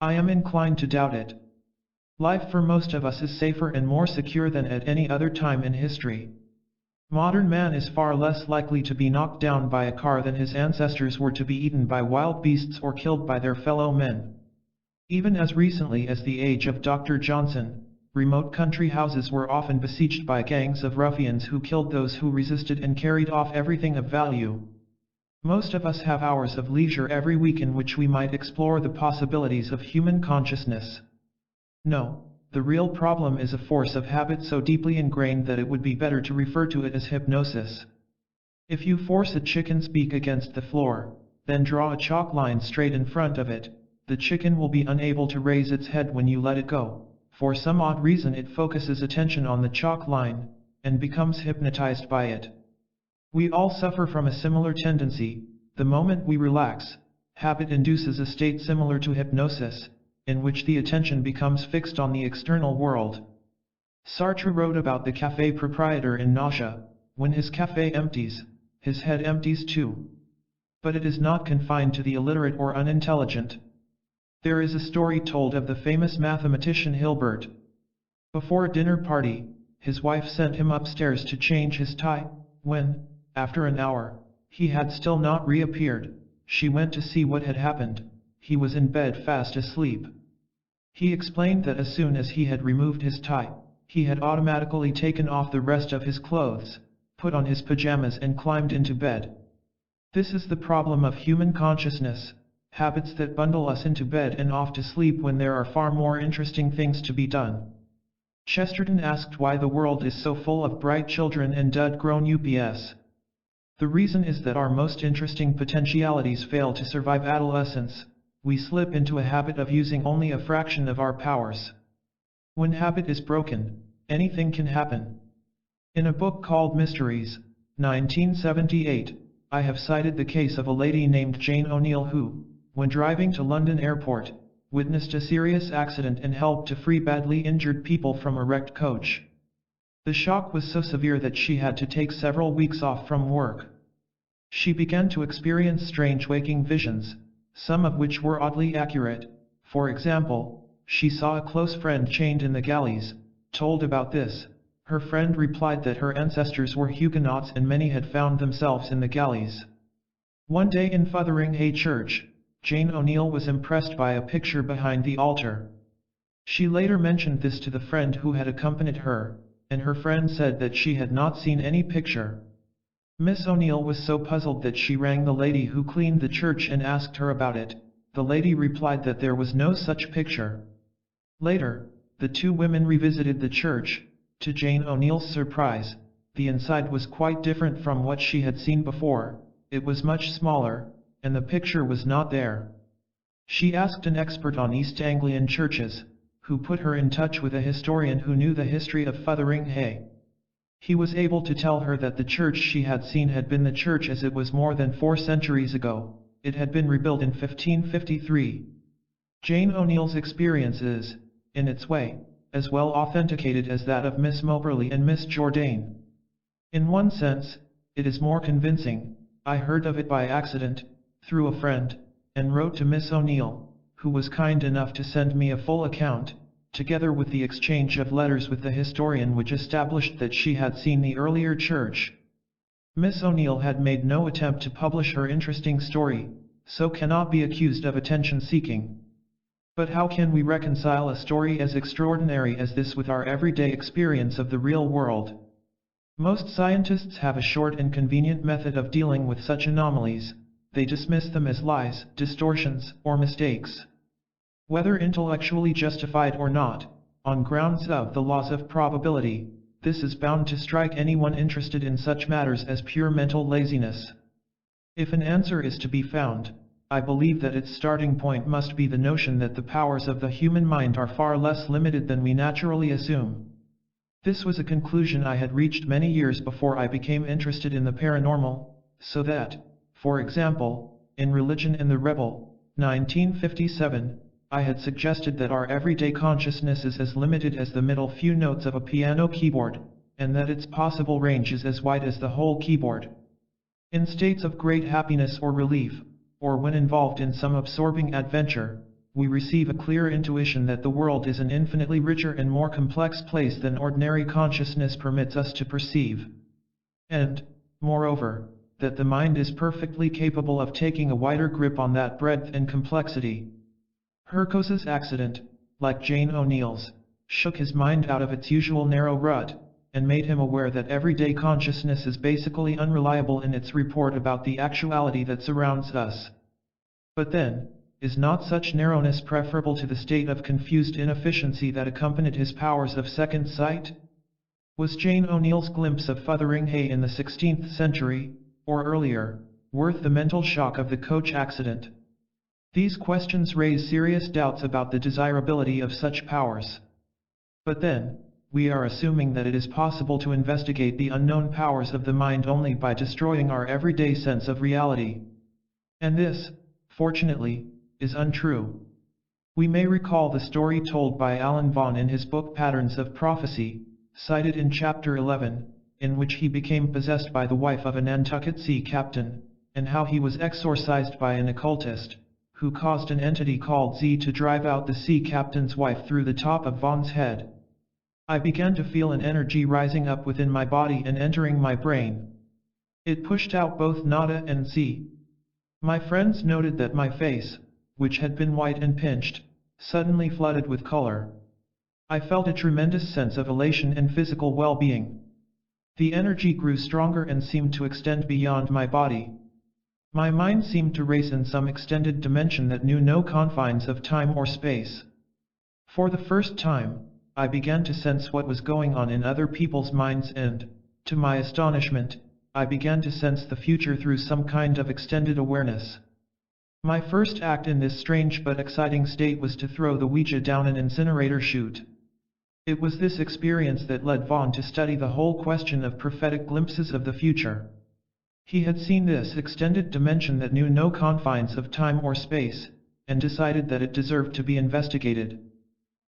I am inclined to doubt it. Life for most of us is safer and more secure than at any other time in history. Modern man is far less likely to be knocked down by a car than his ancestors were to be eaten by wild beasts or killed by their fellow men. Even as recently as the age of Dr. Johnson, remote country houses were often besieged by gangs of ruffians who killed those who resisted and carried off everything of value. Most of us have hours of leisure every week in which we might explore the possibilities of human consciousness. No, the real problem is a force of habit so deeply ingrained that it would be better to refer to it as hypnosis. If you force a chicken's beak against the floor, then draw a chalk line straight in front of it, the chicken will be unable to raise its head when you let it go. For some odd reason it focuses attention on the chalk line, and becomes hypnotized by it. We all suffer from a similar tendency. The moment we relax, habit induces a state similar to hypnosis, in which the attention becomes fixed on the external world. Sartre wrote about the cafe proprietor in Nausea. When his cafe empties, his head empties too. But it is not confined to the illiterate or unintelligent. There is a story told of the famous mathematician Hilbert. Before a dinner party, his wife sent him upstairs to change his tie. When, after an hour, he had still not reappeared, she went to see what had happened. He was in bed fast asleep. He explained that as soon as he had removed his tie, he had automatically taken off the rest of his clothes, put on his pajamas and climbed into bed. This is the problem of human consciousness. Habits that bundle us into bed and off to sleep when there are far more interesting things to be done. Chesterton asked why the world is so full of bright children and dud-grown UPS. The reason is that our most interesting potentialities fail to survive adolescence. We slip into a habit of using only a fraction of our powers. When habit is broken, anything can happen. In a book called Mysteries, 1978, I have cited the case of a lady named Jane O'Neill who, when driving to London Airport, witnessed a serious accident and helped to free badly injured people from a wrecked coach. The shock was so severe that she had to take several weeks off from work. She began to experience strange waking visions, some of which were oddly accurate. For example, she saw a close friend chained in the galleys. Told about this, her friend replied that her ancestors were Huguenots and many had found themselves in the galleys. One day in Fotheringhay Church, Jane O'Neill was impressed by a picture behind the altar. She later mentioned this to the friend who had accompanied her, and her friend said that she had not seen any picture. Miss O'Neill was so puzzled that she rang the lady who cleaned the church and asked her about it. The lady replied that there was no such picture. Later, the two women revisited the church. To Jane O'Neill's surprise, the inside was quite different from what she had seen before. It was much smaller, and the picture was not there. She asked an expert on East Anglian churches, who put her in touch with a historian who knew the history of Fotheringhay. He was able to tell her that the church she had seen had been the church as it was more than 4 centuries ago. It had been rebuilt in 1553. Jane O'Neill's experience is, in its way, as well authenticated as that of Miss Moberly and Miss Jourdain. In one sense, it is more convincing. I heard of it by accident, through a friend, and wrote to Miss O'Neill, who was kind enough to send me a full account, together with the exchange of letters with the historian which established that she had seen the earlier church. Miss O'Neill had made no attempt to publish her interesting story, so cannot be accused of attention-seeking. But how can we reconcile a story as extraordinary as this with our everyday experience of the real world? Most scientists have a short and convenient method of dealing with such anomalies. They dismiss them as lies, distortions, or mistakes. Whether intellectually justified or not, on grounds of the laws of probability, this is bound to strike anyone interested in such matters as pure mental laziness. If an answer is to be found, I believe that its starting point must be the notion that the powers of the human mind are far less limited than we naturally assume. This was a conclusion I had reached many years before I became interested in the paranormal, so that, for example, in Religion and the Rebel, 1957, I had suggested that our everyday consciousness is as limited as the middle few notes of a piano keyboard, and that its possible range is as wide as the whole keyboard. In states of great happiness or relief, or when involved in some absorbing adventure, we receive a clear intuition that the world is an infinitely richer and more complex place than ordinary consciousness permits us to perceive. And, moreover, that the mind is perfectly capable of taking a wider grip on that breadth and complexity. Hercos's accident, like Jane O'Neill's, shook his mind out of its usual narrow rut, and made him aware that everyday consciousness is basically unreliable in its report about the actuality that surrounds us. But then, is not such narrowness preferable to the state of confused inefficiency that accompanied his powers of second sight? Was Jane O'Neill's glimpse of Fotheringhay in the 16th century, or earlier, worth the mental shock of the coach accident? These questions raise serious doubts about the desirability of such powers. But then, we are assuming that it is possible to investigate the unknown powers of the mind only by destroying our everyday sense of reality. And this, fortunately, is untrue. We may recall the story told by Alan Vaughan in his book Patterns of Prophecy, cited in Chapter 11, in which he became possessed by the wife of a Nantucket sea captain, and how he was exorcised by an occultist, who caused an entity called Z to drive out the sea captain's wife through the top of Vaughan's head. I began to feel an energy rising up within my body and entering my brain. It pushed out both Nada and Z. My friends noted that my face, which had been white and pinched, suddenly flooded with color. I felt a tremendous sense of elation and physical well-being. The energy grew stronger and seemed to extend beyond my body. My mind seemed to race in some extended dimension that knew no confines of time or space. For the first time, I began to sense what was going on in other people's minds and, to my astonishment, I began to sense the future through some kind of extended awareness. My first act in this strange but exciting state was to throw the Ouija down an incinerator chute. It was this experience that led Vaughan to study the whole question of prophetic glimpses of the future. He had seen this extended dimension that knew no confines of time or space, and decided that it deserved to be investigated.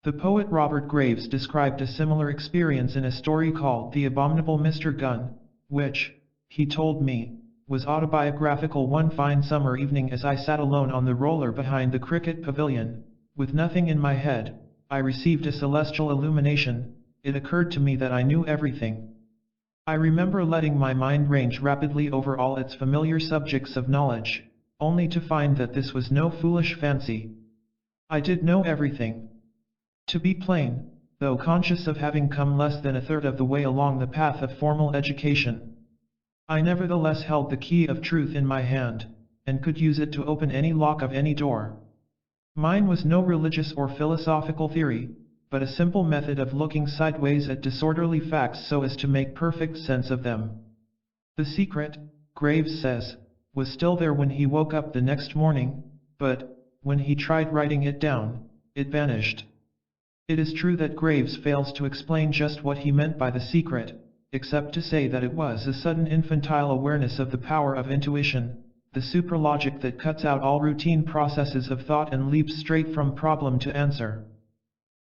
The poet Robert Graves described a similar experience in a story called The Abominable Mr. Gunn, which, he told me, was autobiographical. One fine summer evening as I sat alone on the roller behind the cricket pavilion, with nothing in my head, I received a celestial illumination. It occurred to me that I knew everything. I remember letting my mind range rapidly over all its familiar subjects of knowledge, only to find that this was no foolish fancy. I did know everything. To be plain, though conscious of having come less than a third of the way along the path of formal education, I nevertheless held the key of truth in my hand, and could use it to open any lock of any door. Mine was no religious or philosophical theory, but a simple method of looking sideways at disorderly facts so as to make perfect sense of them. The secret, Graves says, was still there when he woke up the next morning, but, when he tried writing it down, it vanished. It is true that Graves fails to explain just what he meant by the secret, except to say that it was a sudden infantile awareness of the power of intuition, the supralogic that cuts out all routine processes of thought and leaps straight from problem to answer.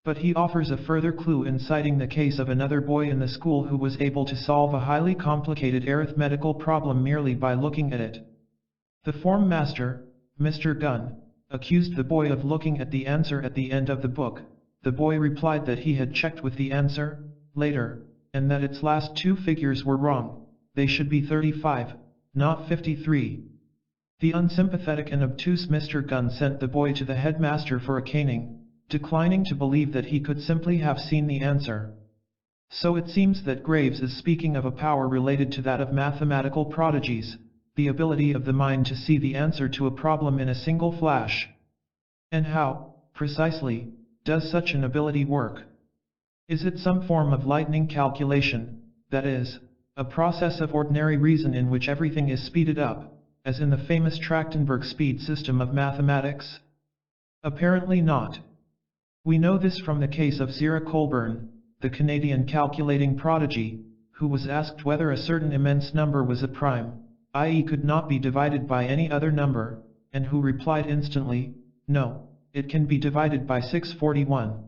But he offers a further clue in citing the case of another boy in the school who was able to solve a highly complicated arithmetical problem merely by looking at it. The form master, Mr. Gunn, accused the boy of looking at the answer at the end of the book. The boy replied that he had checked with the answer, later, and that its last two figures were wrong. They should be 35, not 53. The unsympathetic and obtuse Mr. Gunn sent the boy to the headmaster for a caning, declining to believe that he could simply have seen the answer. So it seems that Graves is speaking of a power related to that of mathematical prodigies, the ability of the mind to see the answer to a problem in a single flash. And how, precisely, does such an ability work? Is it some form of lightning calculation, that is, a process of ordinary reason in which everything is speeded up, as in the famous Trachtenberg speed system of mathematics? Apparently not. We know this from the case of Zira Colburn, the Canadian calculating prodigy, who was asked whether a certain immense number was a prime, i.e. could not be divided by any other number, and who replied instantly, no, it can be divided by 641.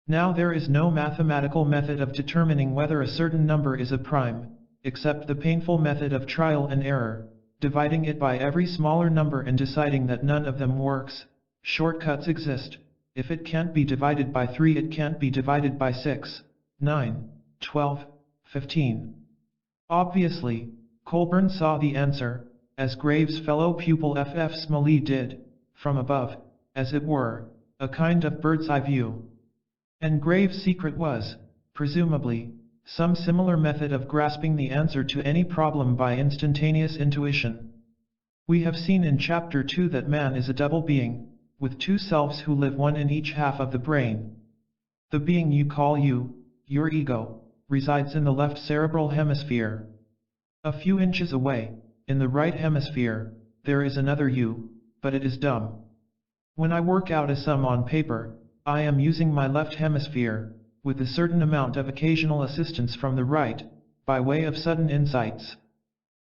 Now there is no mathematical method of determining whether a certain number is a prime, except the painful method of trial and error, dividing it by every smaller number and deciding that none of them works. Shortcuts exist. If it can't be divided by 3, it can't be divided by 6, 9, 12, 15. Obviously, Colburn saw the answer, as Graves' fellow pupil F. Smalley did, from above, as it were, a kind of bird's-eye view. And Graves' secret was, presumably, some similar method of grasping the answer to any problem by instantaneous intuition. We have seen in Chapter 2 that man is a double being, with two selves who live one in each half of the brain. The being you call you, your ego, resides in the left cerebral hemisphere. A few inches away, in the right hemisphere, there is another you, but it is dumb. When I work out a sum on paper, I am using my left hemisphere, with a certain amount of occasional assistance from the right, by way of sudden insights.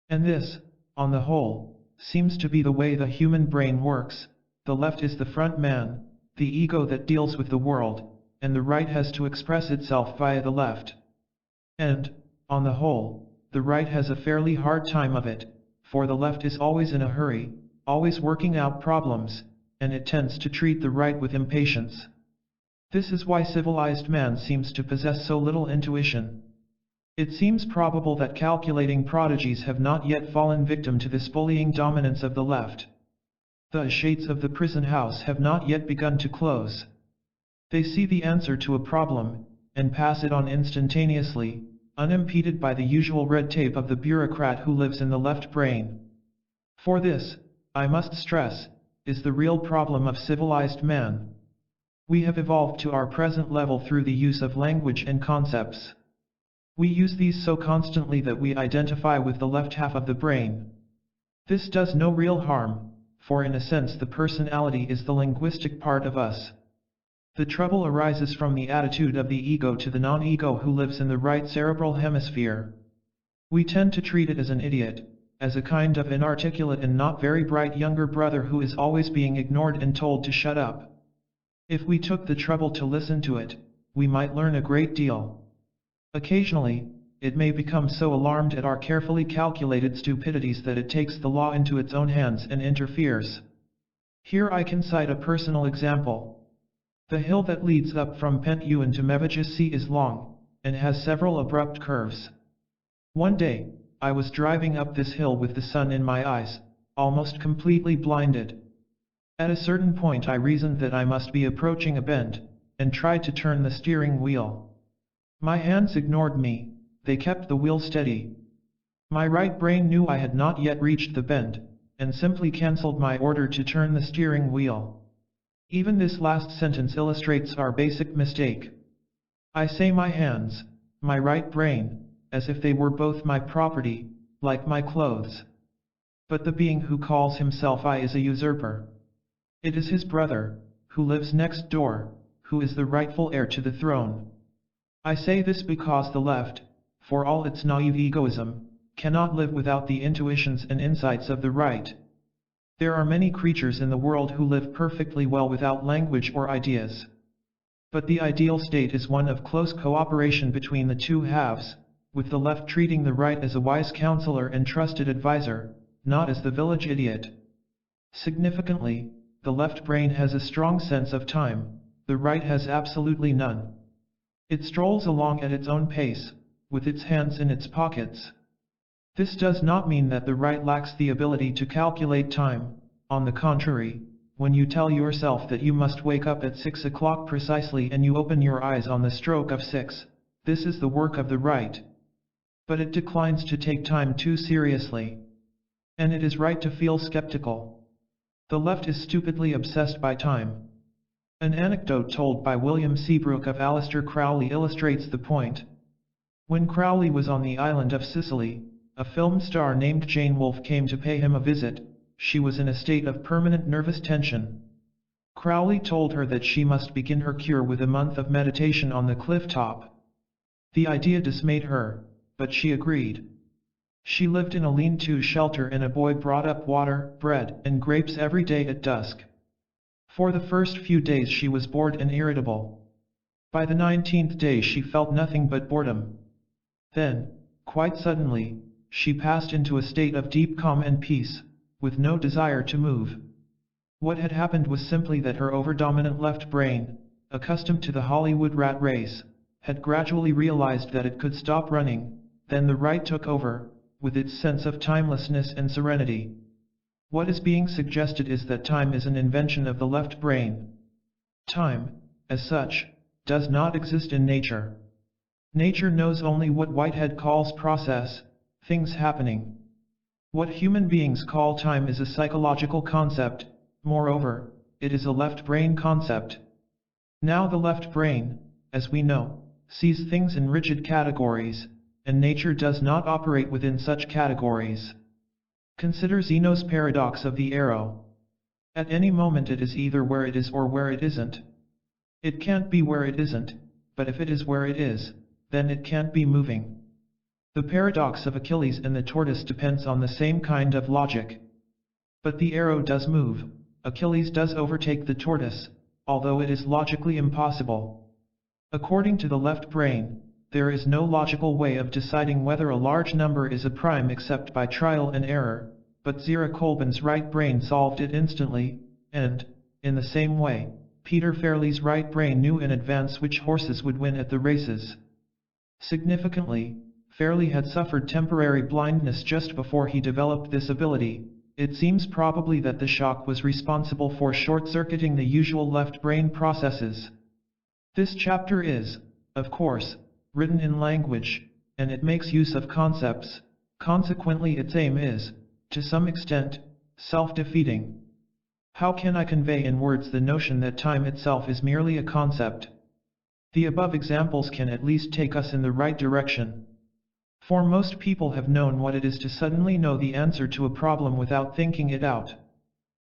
And this, on the whole, seems to be the way the human brain works. The left is the front man, the ego that deals with the world, and the right has to express itself via the left. And, on the whole, the right has a fairly hard time of it, for the left is always in a hurry, always working out problems, and it tends to treat the right with impatience. This is why civilized man seems to possess so little intuition. It seems probable that calculating prodigies have not yet fallen victim to this bullying dominance of the left. The shades of the prison house have not yet begun to close. They see the answer to a problem, and pass it on instantaneously, unimpeded by the usual red tape of the bureaucrat who lives in the left brain. For this, I must stress, is the real problem of civilized man. We have evolved to our present level through the use of language and concepts. We use these so constantly that we identify with the left half of the brain. This does no real harm, for in a sense the personality is the linguistic part of us. The trouble arises from the attitude of the ego to the non-ego who lives in the right cerebral hemisphere. We tend to treat it as an idiot, as a kind of inarticulate and not very bright younger brother who is always being ignored and told to shut up. If we took the trouble to listen to it, we might learn a great deal. Occasionally, it may become so alarmed at our carefully calculated stupidities that it takes the law into its own hands and interferes. Here I can cite a personal example. The hill that leads up from Pent Ewan to Mevagissey is long, and has several abrupt curves. One day, I was driving up this hill with the sun in my eyes, almost completely blinded. At a certain point I reasoned that I must be approaching a bend, and tried to turn the steering wheel. My hands ignored me, they kept the wheel steady. My right brain knew I had not yet reached the bend, and simply cancelled my order to turn the steering wheel. Even this last sentence illustrates our basic mistake. I say my hands, my right brain, as if they were both my property, like my clothes. But the being who calls himself I is a usurper. It is his brother, who lives next door, who is the rightful heir to the throne. I say this because the left, for all its naive egoism, cannot live without the intuitions and insights of the right. There are many creatures in the world who live perfectly well without language or ideas. But the ideal state is one of close cooperation between the two halves, with the left treating the right as a wise counselor and trusted advisor, not as the village idiot. Significantly, the left brain has a strong sense of time, the right has absolutely none. It strolls along at its own pace, with its hands in its pockets. This does not mean that the right lacks the ability to calculate time. On the contrary, when you tell yourself that you must wake up at 6 o'clock precisely and you open your eyes on the stroke of 6, this is the work of the right. But it declines to take time too seriously. And it is right to feel skeptical. The left is stupidly obsessed by time. An anecdote told by William Seabrook of Aleister Crowley illustrates the point. When Crowley was on the island of Sicily, a film star named Jane Wolfe came to pay him a visit. She was in a state of permanent nervous tension. Crowley told her that she must begin her cure with a month of meditation on the cliff top. The idea dismayed her, but she agreed. She lived in a lean-to shelter and a boy brought up water, bread, and grapes every day at dusk. For the first few days she was bored and irritable. By the 19th day she felt nothing but boredom. Then, quite suddenly, she passed into a state of deep calm and peace, with no desire to move. What had happened was simply that her overdominant left brain, accustomed to the Hollywood rat race, had gradually realized that it could stop running, then the right took over, with its sense of timelessness and serenity. What is being suggested is that time is an invention of the left brain. Time, as such, does not exist in nature. Nature knows only what Whitehead calls process, things happening. What human beings call time is a psychological concept, moreover, it is a left brain concept. Now the left brain, as we know, sees things in rigid categories, and nature does not operate within such categories. Consider Zeno's paradox of the arrow. At any moment it is either where it is or where it isn't. It can't be where it isn't, but if it is where it is, then it can't be moving. The paradox of Achilles and the tortoise depends on the same kind of logic. But the arrow does move, Achilles does overtake the tortoise, although it is logically impossible. According to the left brain, there is no logical way of deciding whether a large number is a prime except by trial and error, but Zira Colbin's right brain solved it instantly, and, in the same way, Peter Fairley's right brain knew in advance which horses would win at the races. Significantly, Fairley had suffered temporary blindness just before he developed this ability. It seems probably that the shock was responsible for short-circuiting the usual left brain processes. This chapter is, of course, written in language, and it makes use of concepts, consequently its aim is, to some extent, self-defeating. How can I convey in words the notion that time itself is merely a concept? The above examples can at least take us in the right direction. For most people have known what it is to suddenly know the answer to a problem without thinking it out.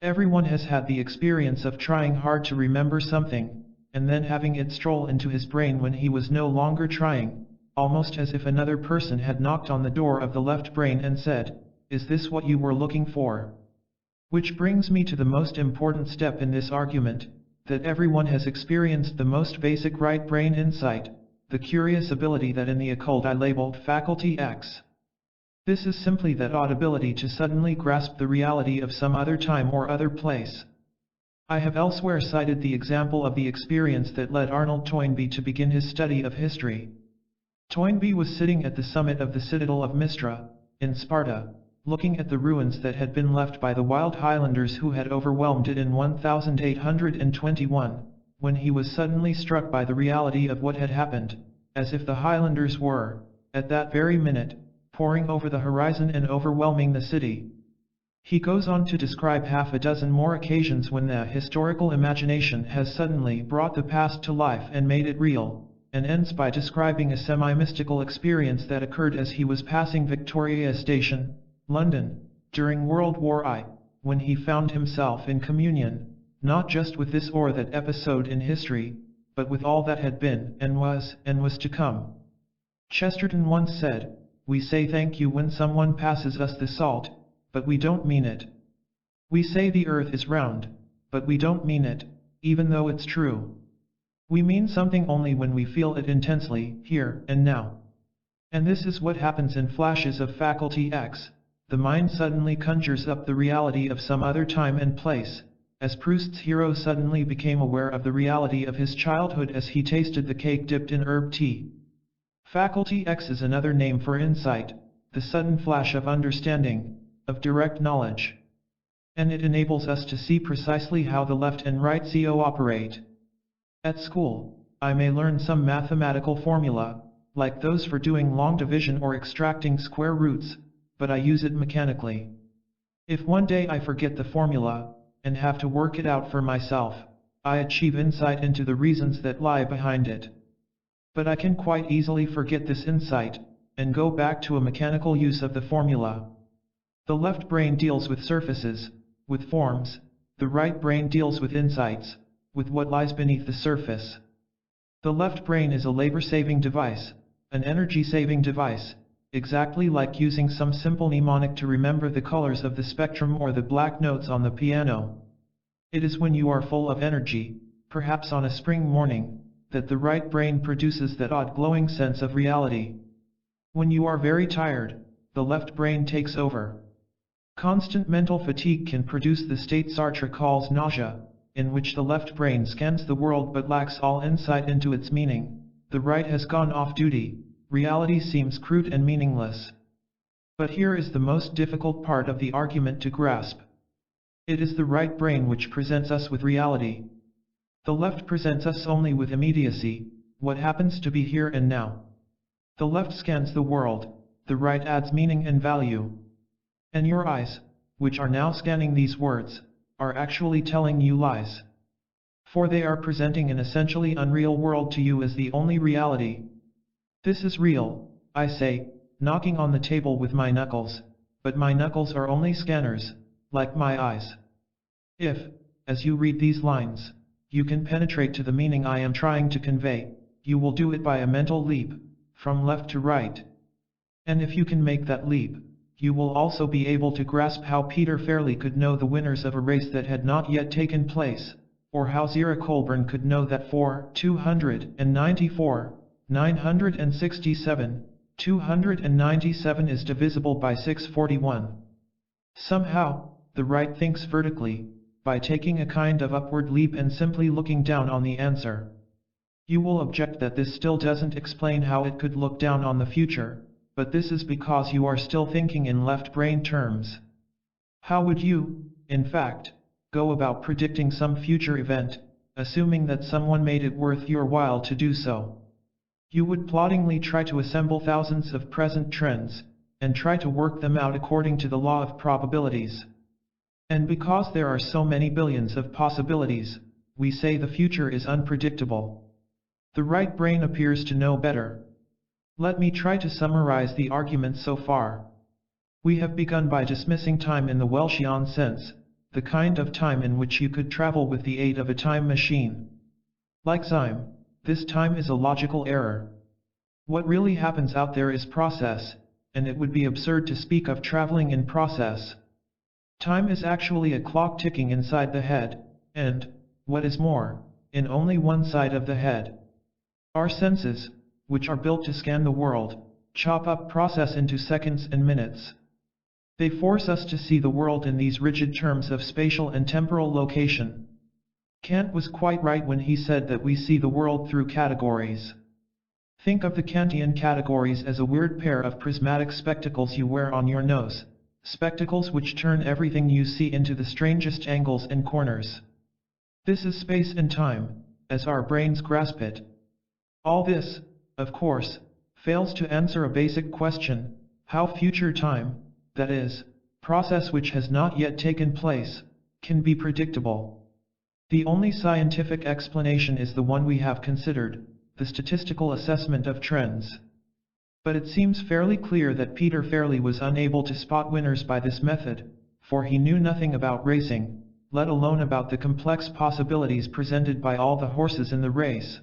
Everyone has had the experience of trying hard to remember something, and then having it stroll into his brain when he was no longer trying, almost as if another person had knocked on the door of the left brain and said, "Is this what you were looking for?" Which brings me to the most important step in this argument, that everyone has experienced the most basic right brain insight, the curious ability that in the occult I labeled Faculty X. This is simply that odd ability to suddenly grasp the reality of some other time or other place. I have elsewhere cited the example of the experience that led Arnold Toynbee to begin his study of history. Toynbee was sitting at the summit of the citadel of Mistra, in Sparta, looking at the ruins that had been left by the wild Highlanders who had overwhelmed it in 1821, when he was suddenly struck by the reality of what had happened, as if the Highlanders were, at that very minute, pouring over the horizon and overwhelming the city. He goes on to describe half a dozen more occasions when the historical imagination has suddenly brought the past to life and made it real, and ends by describing a semi-mystical experience that occurred as he was passing Victoria Station, London, during World War I, when he found himself in communion, not just with this or that episode in history, but with all that had been and was to come. Chesterton once said, "We say thank you when someone passes us the salt, but we don't mean it. We say the earth is round, but we don't mean it, even though it's true. We mean something only when we feel it intensely, here and now." And this is what happens in flashes of Faculty X. The mind suddenly conjures up the reality of some other time and place, as Proust's hero suddenly became aware of the reality of his childhood as he tasted the cake dipped in herb tea. Faculty X is another name for insight, the sudden flash of understanding, of direct knowledge. And it enables us to see precisely how the left and right CO operate. At school, I may learn some mathematical formula, like those for doing long division or extracting square roots, but I use it mechanically. If one day I forget the formula, and have to work it out for myself, I achieve insight into the reasons that lie behind it. But I can quite easily forget this insight, and go back to a mechanical use of the formula. The left brain deals with surfaces, with forms, the right brain deals with insights, with what lies beneath the surface. The left brain is a labor-saving device, an energy-saving device, exactly like using some simple mnemonic to remember the colors of the spectrum or the black notes on the piano. It is when you are full of energy, perhaps on a spring morning, that the right brain produces that odd glowing sense of reality. When you are very tired, the left brain takes over. Constant mental fatigue can produce the state Sartre calls nausea, in which the left brain scans the world but lacks all insight into its meaning. The right has gone off duty, reality seems crude and meaningless. But here is the most difficult part of the argument to grasp. It is the right brain which presents us with reality. The left presents us only with immediacy, what happens to be here and now. The left scans the world, the right adds meaning and value. And your eyes, which are now scanning these words, are actually telling you lies. For they are presenting an essentially unreal world to you as the only reality. This is real, I say, knocking on the table with my knuckles, but my knuckles are only scanners, like my eyes. If, as you read these lines, you can penetrate to the meaning I am trying to convey, you will do it by a mental leap, from left to right. And if you can make that leap, you will also be able to grasp how Peter Fairley could know the winners of a race that had not yet taken place, or how Zira Colburn could know that 294, 967, 297 is divisible by 641. Somehow, the right thinks vertically, by taking a kind of upward leap and simply looking down on the answer. You will object that this still doesn't explain how it could look down on the future, but this is because you are still thinking in left brain terms. How would you, in fact, go about predicting some future event, assuming that someone made it worth your while to do so? You would ploddingly try to assemble thousands of present trends, and try to work them out according to the law of probabilities. And because there are so many billions of possibilities, we say the future is unpredictable. The right brain appears to know better. Let me try to summarize the argument so far. We have begun by dismissing time in the Welschian sense, the kind of time in which you could travel with the aid of a time machine. Like Zyme, this time is a logical error. What really happens out there is process, and it would be absurd to speak of traveling in process. Time is actually a clock ticking inside the head, and, what is more, in only one side of the head. Our senses, which are built to scan the world, chop up process into seconds and minutes. They force us to see the world in these rigid terms of spatial and temporal location. Kant was quite right when he said that we see the world through categories. Think of the Kantian categories as a weird pair of prismatic spectacles you wear on your nose, spectacles which turn everything you see into the strangest angles and corners. This is space and time, as our brains grasp it. All this, of course, fails to answer a basic question: how future time, that is, process which has not yet taken place, can be predictable. The only scientific explanation is the one we have considered, the statistical assessment of trends. But it seems fairly clear that Peter Fairley was unable to spot winners by this method, for he knew nothing about racing, let alone about the complex possibilities presented by all the horses in the race.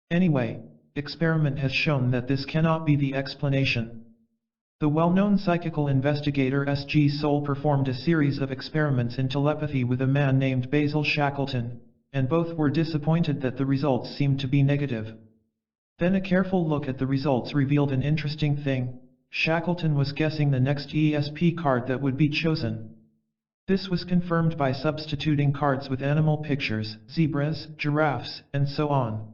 Anyway, experiment has shown that this cannot be the explanation. The well-known psychical investigator S.G. Soule performed a series of experiments in telepathy with a man named Basil Shackleton, and both were disappointed that the results seemed to be negative. Then a careful look at the results revealed an interesting thing: Shackleton was guessing the next ESP card that would be chosen. This was confirmed by substituting cards with animal pictures, zebras, giraffes, and so on.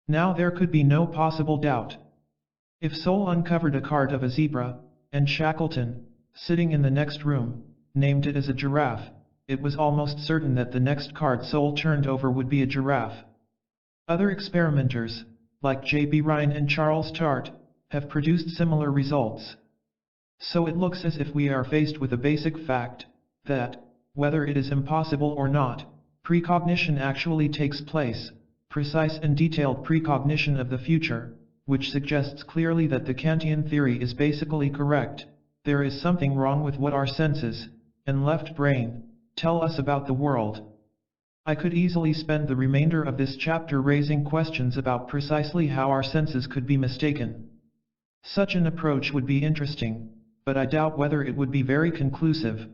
Now there could be no possible doubt. If Soule uncovered a card of a zebra, and Shackleton, sitting in the next room, named it as a giraffe, it was almost certain that the next card Soule turned over would be a giraffe. Other experimenters, like J.B. Ryan and Charles Tart, have produced similar results. So it looks as if we are faced with a basic fact, that, whether it is impossible or not, precognition actually takes place, precise and detailed precognition of the future, which suggests clearly that the Kantian theory is basically correct. There is something wrong with what our senses, and left brain, tell us about the world. I could easily spend the remainder of this chapter raising questions about precisely how our senses could be mistaken. Such an approach would be interesting, but I doubt whether it would be very conclusive.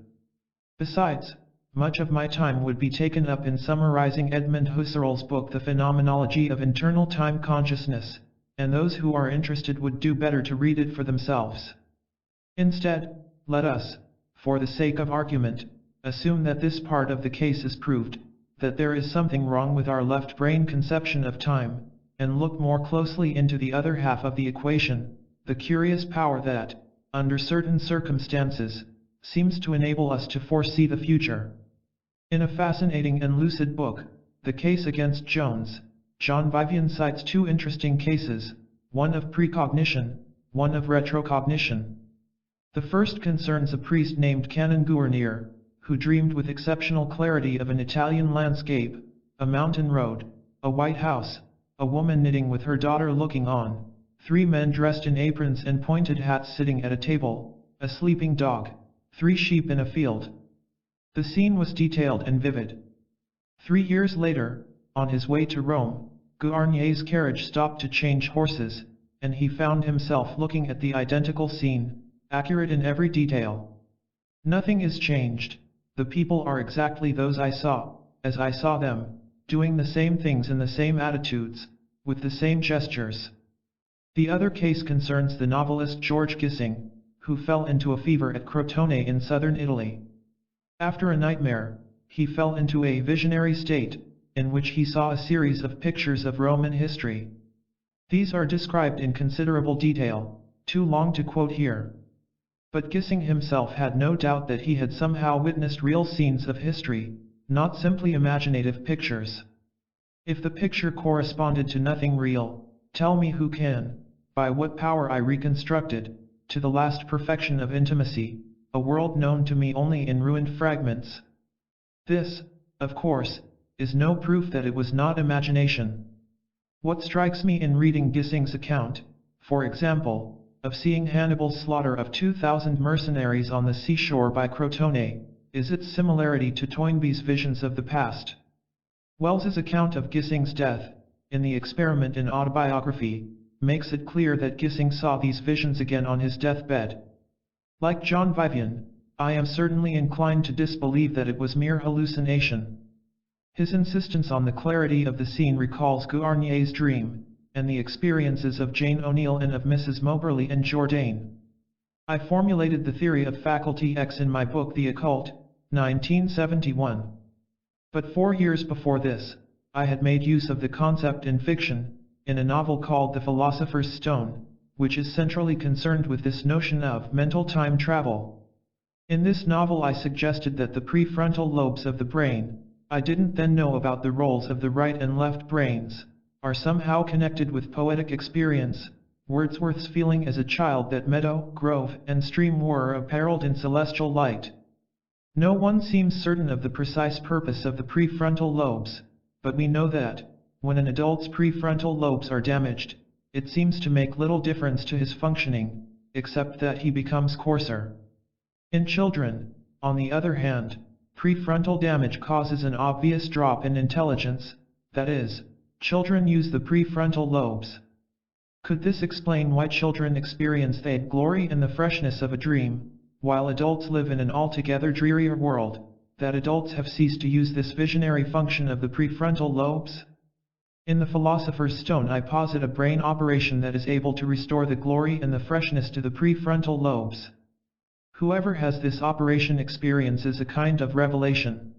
Besides, much of my time would be taken up in summarizing Edmund Husserl's book The Phenomenology of Internal Time Consciousness, and those who are interested would do better to read it for themselves. Instead, let us, for the sake of argument, assume that this part of the case is proved, that there is something wrong with our left brain conception of time, and look more closely into the other half of the equation, the curious power that, under certain circumstances, seems to enable us to foresee the future. In a fascinating and lucid book, The Case Against Jones, John Vivian cites two interesting cases, one of precognition, one of retrocognition. The first concerns a priest named Canon Guarnier, who dreamed with exceptional clarity of an Italian landscape, a mountain road, a white house, a woman knitting with her daughter looking on, three men dressed in aprons and pointed hats sitting at a table, a sleeping dog, three sheep in a field. The scene was detailed and vivid. 3 years later, on his way to Rome, Guarnier's carriage stopped to change horses, and he found himself looking at the identical scene, accurate in every detail. Nothing is changed, the people are exactly those I saw, as I saw them, doing the same things in the same attitudes, with the same gestures. The other case concerns the novelist George Gissing, who fell into a fever at Crotone in southern Italy. After a nightmare, he fell into a visionary state, in which he saw a series of pictures of Roman history. These are described in considerable detail, too long to quote here. But Gissing himself had no doubt that he had somehow witnessed real scenes of history, not simply imaginative pictures. If the picture corresponded to nothing real, tell me who can, by what power I reconstructed, to the last perfection of intimacy, a world known to me only in ruined fragments. This, of course, is no proof that it was not imagination. What strikes me in reading Gissing's account, for example, of seeing Hannibal's slaughter of 2,000 mercenaries on the seashore by Crotone, is its similarity to Toynbee's visions of the past. Wells's account of Gissing's death, in the Experiment in Autobiography, makes it clear that Gissing saw these visions again on his deathbed. Like John Vivian, I am certainly inclined to disbelieve that it was mere hallucination. His insistence on the clarity of the scene recalls Guarnier's dream, and the experiences of Jane O'Neill and of Mrs. Moberly and Jourdain. I formulated the theory of Faculty X in my book The Occult, 1971. But 4 years before this, I had made use of the concept in fiction, in a novel called The Philosopher's Stone, which is centrally concerned with this notion of mental time travel. In this novel I suggested that the prefrontal lobes of the brain, I didn't then know about the roles of the right and left brains, are somehow connected with poetic experience, Wordsworth's feeling as a child that meadow, grove, and stream were apparelled in celestial light. No one seems certain of the precise purpose of the prefrontal lobes, but we know that, when an adult's prefrontal lobes are damaged, it seems to make little difference to his functioning, except that he becomes coarser. In children, on the other hand, prefrontal damage causes an obvious drop in intelligence, that is, children use the prefrontal lobes. Could this explain why children experience the glory and the freshness of a dream, while adults live in an altogether drearier world, that adults have ceased to use this visionary function of the prefrontal lobes? In The Philosopher's Stone I posit a brain operation that is able to restore the glory and the freshness to the prefrontal lobes. Whoever has this operation experiences a kind of revelation.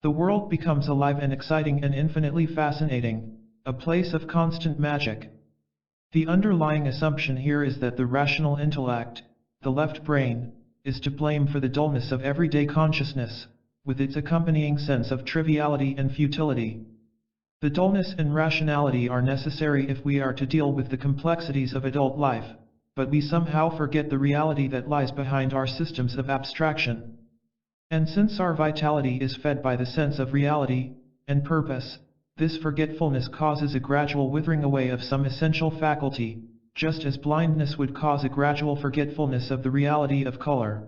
The world becomes alive and exciting and infinitely fascinating, a place of constant magic. The underlying assumption here is that the rational intellect, the left brain, is to blame for the dullness of everyday consciousness, with its accompanying sense of triviality and futility. The dullness and rationality are necessary if we are to deal with the complexities of adult life, but we somehow forget the reality that lies behind our systems of abstraction. And since our vitality is fed by the sense of reality and purpose, this forgetfulness causes a gradual withering away of some essential faculty, just as blindness would cause a gradual forgetfulness of the reality of color.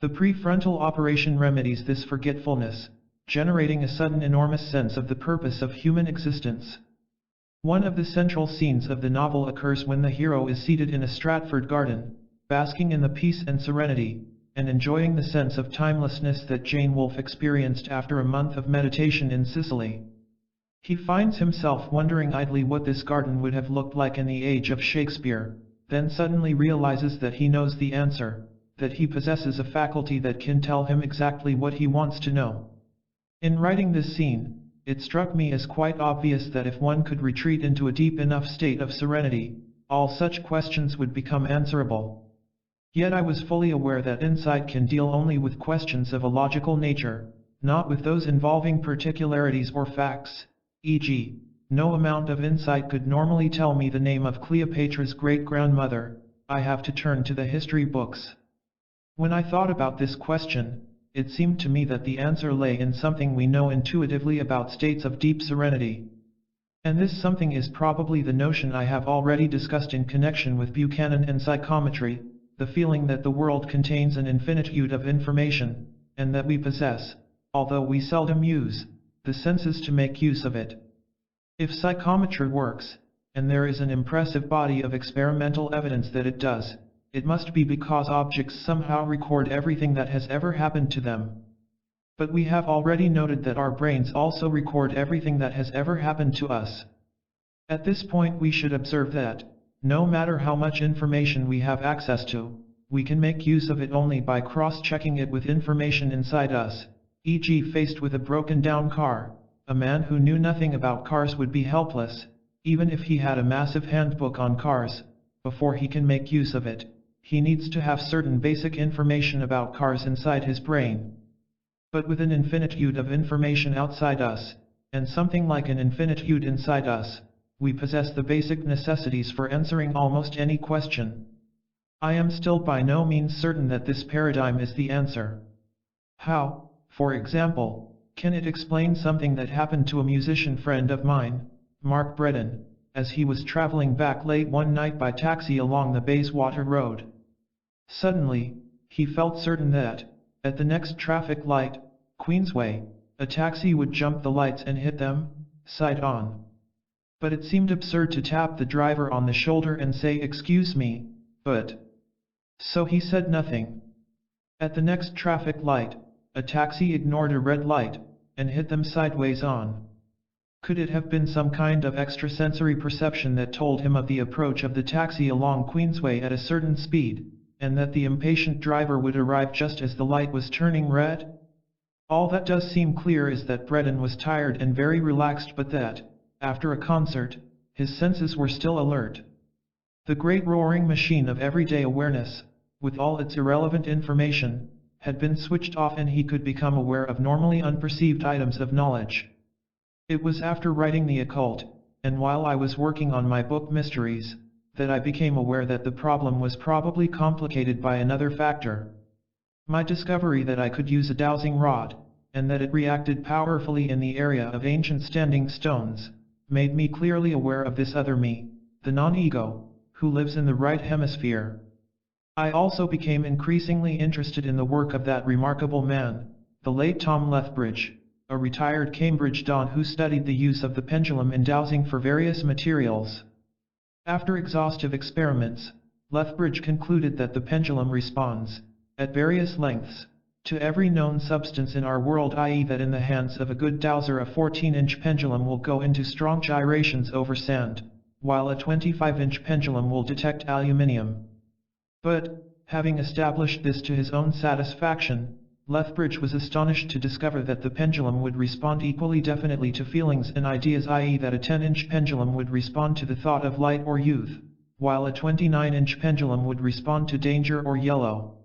The prefrontal operation remedies this forgetfulness, generating a sudden enormous sense of the purpose of human existence. One of the central scenes of the novel occurs when the hero is seated in a Stratford garden, basking in the peace and serenity, and enjoying the sense of timelessness that Jane Wolfe experienced after a month of meditation in Sicily. He finds himself wondering idly what this garden would have looked like in the age of Shakespeare, then suddenly realizes that he knows the answer, that he possesses a faculty that can tell him exactly what he wants to know. In writing this scene, it struck me as quite obvious that if one could retreat into a deep enough state of serenity, all such questions would become answerable. Yet I was fully aware that insight can deal only with questions of a logical nature, not with those involving particularities or facts, e.g., no amount of insight could normally tell me the name of Cleopatra's great-grandmother. I have to turn to the history books. When I thought about this question, it seemed to me that the answer lay in something we know intuitively about states of deep serenity. And this something is probably the notion I have already discussed in connection with Buchanan and psychometry, the feeling that the world contains an infinitude of information, and that we possess, although we seldom use, the senses to make use of it. If psychometry works, and there is an impressive body of experimental evidence that it does, it must be because objects somehow record everything that has ever happened to them. But we have already noted that our brains also record everything that has ever happened to us. At this point we should observe that, no matter how much information we have access to, we can make use of it only by cross-checking it with information inside us, e.g. faced with a broken-down car. A man who knew nothing about cars would be helpless, even if he had a massive handbook on cars. Before he can make use of it, he needs to have certain basic information about cars inside his brain. But with an infinitude of information outside us, and something like an infinitude inside us, we possess the basic necessities for answering almost any question. I am still by no means certain that this paradigm is the answer. How, for example, can it explain something that happened to a musician friend of mine, Mark Breton, as he was traveling back late one night by taxi along the Bayswater Road? Suddenly, he felt certain that, at the next traffic light, Queensway, a taxi would jump the lights and hit them, side on. But it seemed absurd to tap the driver on the shoulder and say, "Excuse me, but..." So he said nothing. At the next traffic light, a taxi ignored a red light, and hit them sideways on. Could it have been some kind of extrasensory perception that told him of the approach of the taxi along Queensway at a certain speed, and that the impatient driver would arrive just as the light was turning red? All that does seem clear is that Breton was tired and very relaxed, but that, after a concert, his senses were still alert. The great roaring machine of everyday awareness, with all its irrelevant information, had been switched off and he could become aware of normally unperceived items of knowledge. It was after writing The Occult, and while I was working on my book Mysteries, that I became aware that the problem was probably complicated by another factor. My discovery that I could use a dowsing rod, and that it reacted powerfully in the area of ancient standing stones, made me clearly aware of this other me, the non-ego, who lives in the right hemisphere. I also became increasingly interested in the work of that remarkable man, the late Tom Lethbridge, a retired Cambridge don who studied the use of the pendulum in dowsing for various materials. After exhaustive experiments, Lethbridge concluded that the pendulum responds, at various lengths, to every known substance in our world, i.e. that in the hands of a good dowser a 14-inch pendulum will go into strong gyrations over sand, while a 25-inch pendulum will detect aluminium. But, having established this to his own satisfaction, Lethbridge was astonished to discover that the pendulum would respond equally definitely to feelings and ideas, i.e. that a 10-inch pendulum would respond to the thought of light or youth, while a 29-inch pendulum would respond to danger or yellow.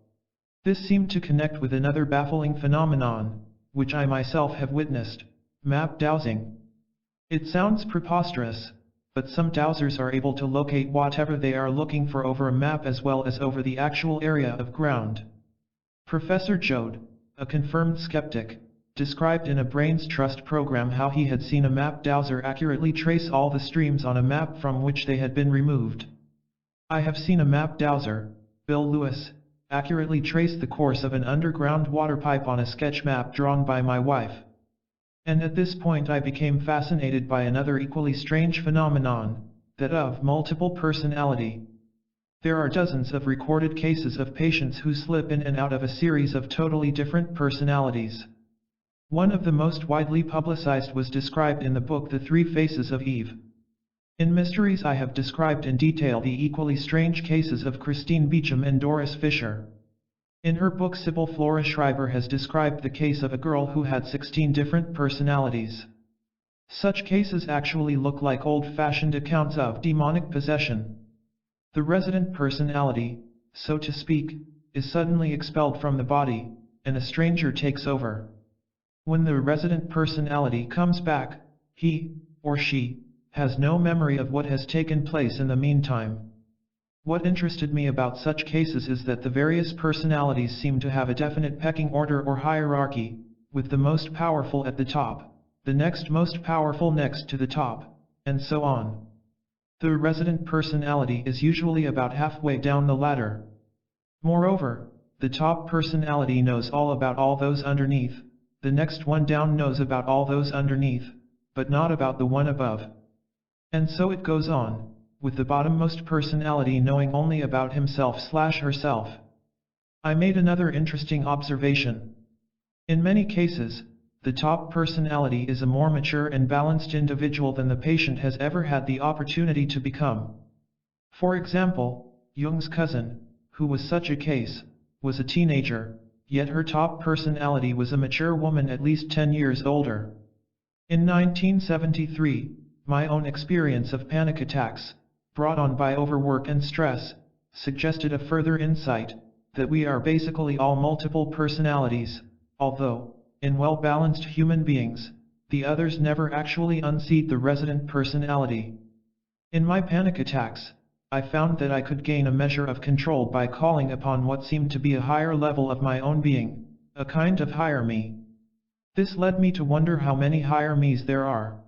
This seemed to connect with another baffling phenomenon, which I myself have witnessed, map dowsing. It sounds preposterous, but some dowsers are able to locate whatever they are looking for over a map as well as over the actual area of ground. Professor Jode, a confirmed skeptic, described in a Brains Trust program how he had seen a map dowser accurately trace all the streams on a map from which they had been removed. I have seen a map dowser, Bill Lewis, accurately trace the course of an underground water pipe on a sketch map drawn by my wife. And at this point I became fascinated by another equally strange phenomenon, that of multiple personality. There are dozens of recorded cases of patients who slip in and out of a series of totally different personalities. One of the most widely publicized was described in the book The Three Faces of Eve. In Mysteries I have described in detail the equally strange cases of Christine Beecham and Doris Fisher. In her book Sybil Flora Schreiber has described the case of a girl who had 16 different personalities. Such cases actually look like old-fashioned accounts of demonic possession. The resident personality, so to speak, is suddenly expelled from the body, and a stranger takes over. When the resident personality comes back, he, or she, has no memory of what has taken place in the meantime. What interested me about such cases is that the various personalities seem to have a definite pecking order or hierarchy, with the most powerful at the top, the next most powerful next to the top, and so on. The resident personality is usually about halfway down the ladder. Moreover, the top personality knows all about all those underneath, the next one down knows about all those underneath, but not about the one above. And so it goes on, with the bottommost personality knowing only about himself/herself. I made another interesting observation. In many cases, the top personality is a more mature and balanced individual than the patient has ever had the opportunity to become. For example, Jung's cousin, who was such a case, was a teenager, yet her top personality was a mature woman at least 10 years older. In 1973, my own experience of panic attacks, brought on by overwork and stress, suggested a further insight, that we are basically all multiple personalities, although, in well-balanced human beings, the others never actually unseat the resident personality. In my panic attacks, I found that I could gain a measure of control by calling upon what seemed to be a higher level of my own being, a kind of higher me. This led me to wonder how many higher me's there are,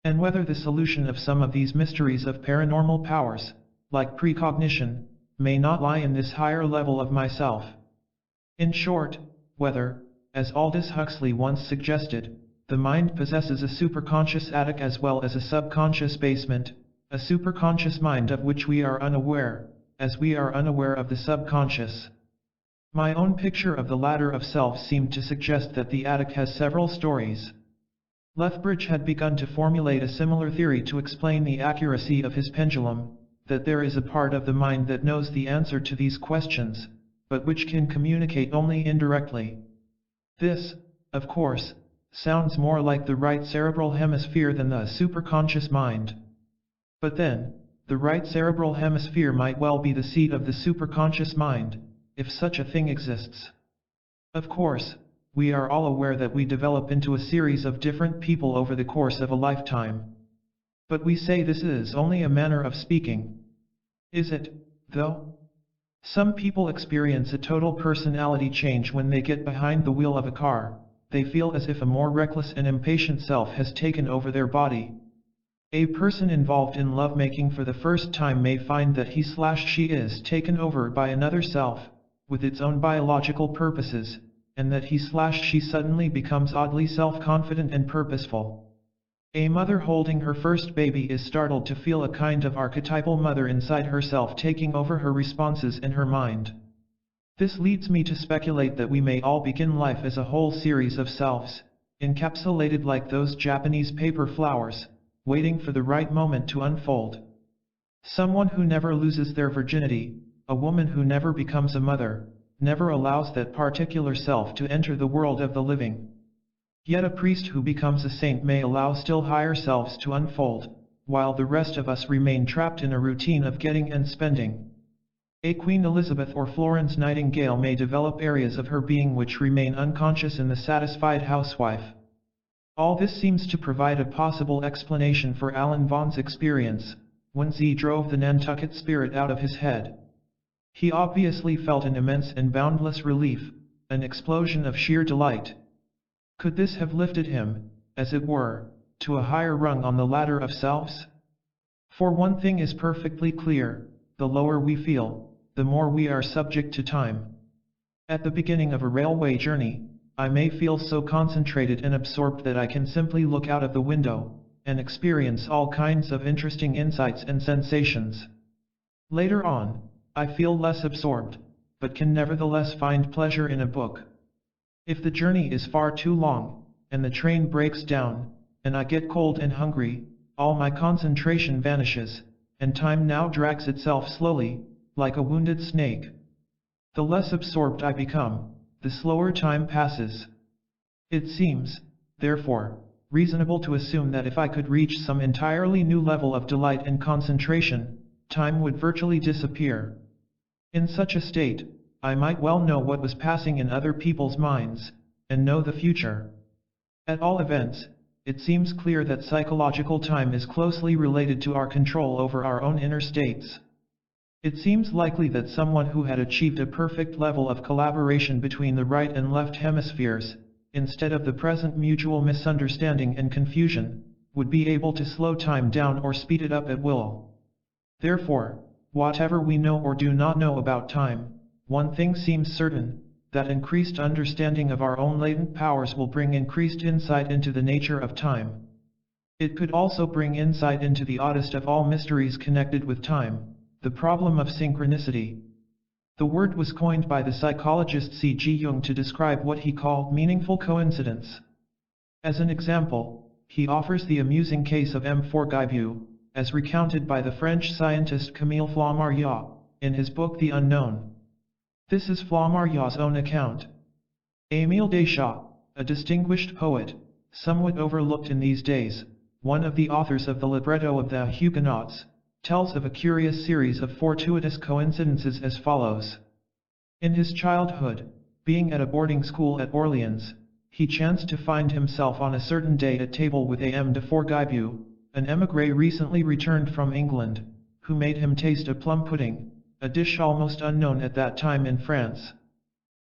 and whether the solution of some of these mysteries of paranormal powers, like precognition, may not lie in this higher level of myself. In short, whether, as Aldous Huxley once suggested, the mind possesses a superconscious attic as well as a subconscious basement, a superconscious mind of which we are unaware, as we are unaware of the subconscious. My own picture of the ladder of self seemed to suggest that the attic has several stories. Lethbridge had begun to formulate a similar theory to explain the accuracy of his pendulum, that there is a part of the mind that knows the answer to these questions, but which can communicate only indirectly. This, of course, sounds more like the right cerebral hemisphere than the superconscious mind. But then, the right cerebral hemisphere might well be the seat of the superconscious mind, if such a thing exists. Of course, we are all aware that we develop into a series of different people over the course of a lifetime. But we say this is only a manner of speaking. Is it, though? Some people experience a total personality change when they get behind the wheel of a car. They feel as if a more reckless and impatient self has taken over their body. A person involved in lovemaking for the first time may find that he/she is taken over by another self, with its own biological purposes, and that he/she suddenly becomes oddly self-confident and purposeful. A mother holding her first baby is startled to feel a kind of archetypal mother inside herself taking over her responses in her mind. This leads me to speculate that we may all begin life as a whole series of selves, encapsulated like those Japanese paper flowers, waiting for the right moment to unfold. Someone who never loses their virginity, a woman who never becomes a mother, never allows that particular self to enter the world of the living. Yet a priest who becomes a saint may allow still higher selves to unfold, while the rest of us remain trapped in a routine of getting and spending. A Queen Elizabeth or Florence Nightingale may develop areas of her being which remain unconscious in the satisfied housewife. All this seems to provide a possible explanation for Alan Vaughan's experience, when Z drove the Nantucket spirit out of his head. He obviously felt an immense and boundless relief, an explosion of sheer delight. Could this have lifted him, as it were, to a higher rung on the ladder of selves? For one thing is perfectly clear, the lower we feel, the more we are subject to time. At the beginning of a railway journey, I may feel so concentrated and absorbed that I can simply look out of the window, and experience all kinds of interesting insights and sensations. Later on, I feel less absorbed, but can nevertheless find pleasure in a book. If the journey is far too long, and the train breaks down, and I get cold and hungry, all my concentration vanishes, and time now drags itself slowly, like a wounded snake. The less absorbed I become, the slower time passes. It seems, therefore, reasonable to assume that if I could reach some entirely new level of delight and concentration, time would virtually disappear. In such a state, I might well know what was passing in other people's minds, and know the future. At all events, it seems clear that psychological time is closely related to our control over our own inner states. It seems likely that someone who had achieved a perfect level of collaboration between the right and left hemispheres, instead of the present mutual misunderstanding and confusion, would be able to slow time down or speed it up at will. Therefore, whatever we know or do not know about time, one thing seems certain, that increased understanding of our own latent powers will bring increased insight into the nature of time. It could also bring insight into the oddest of all mysteries connected with time, the problem of synchronicity. The word was coined by the psychologist C.G. Jung to describe what he called meaningful coincidence. As an example, he offers the amusing case of M. Forguebu, as recounted by the French scientist Camille Flammarion, in his book The Unknown. This is Flammarion's own account. Émile Deschamps, a distinguished poet, somewhat overlooked in these days, one of the authors of the libretto of the Huguenots, tells of a curious series of fortuitous coincidences as follows. In his childhood, being at a boarding school at Orleans, he chanced to find himself on a certain day at table with M. de Forguebu, an émigré recently returned from England, who made him taste a plum pudding, a dish almost unknown at that time in France.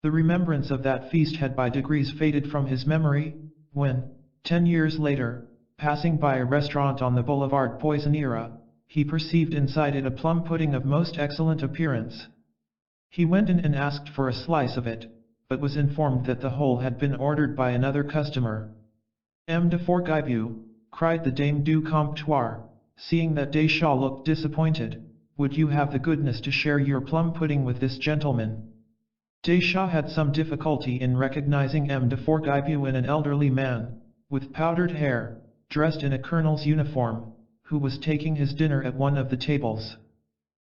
The remembrance of that feast had by degrees faded from his memory, when, 10 years later, passing by a restaurant on the boulevard Poissonnière, he perceived inside it a plum pudding of most excellent appearance. He went in and asked for a slice of it, but was informed that the whole had been ordered by another customer. M. de Forguebu, cried the dame du comptoir, seeing that Deschamps looked disappointed, would you have the goodness to share your plum pudding with this gentleman? Deschamps had some difficulty in recognizing M. de Forguebu in an elderly man, with powdered hair, dressed in a colonel's uniform, who was taking his dinner at one of the tables.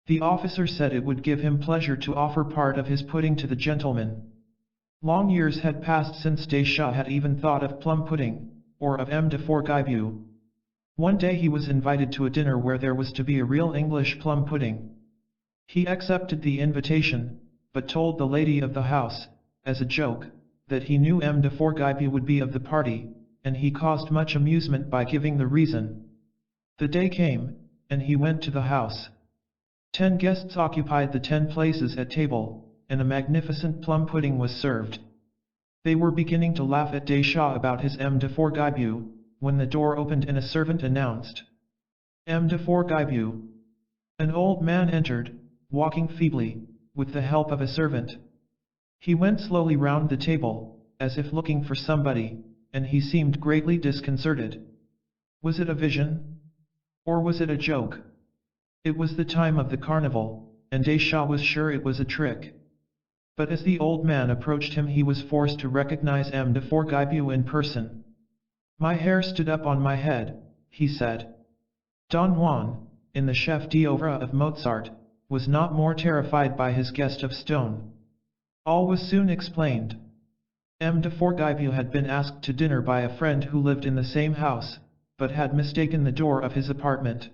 The officer said it would give him pleasure to offer part of his pudding to the gentleman. Long years had passed since Deschamps had even thought of plum pudding, or of M. de Forguebu. One day he was invited to a dinner where there was to be a real English plum pudding. He accepted the invitation, but told the lady of the house, as a joke, that he knew M. de Forguebu would be of the party, and he caused much amusement by giving the reason. The day came, and he went to the house. 10 guests occupied the 10 places at table, and a magnificent plum pudding was served. They were beginning to laugh at Deschamps about his M. de Forguebu, when the door opened and a servant announced, M. de Forguebu. An old man entered, walking feebly, with the help of a servant. He went slowly round the table, as if looking for somebody, and he seemed greatly disconcerted. Was it a vision? Or was it a joke? It was the time of the carnival, and Deschamps was sure it was a trick. But as the old man approached him he was forced to recognize M. de Forguebu in person. My hair stood up on my head, he said. Don Juan, in the chef d'oeuvre of Mozart, was not more terrified by his guest of stone. All was soon explained. M. de Forguebu had been asked to dinner by a friend who lived in the same house, but had mistaken the door of his apartment.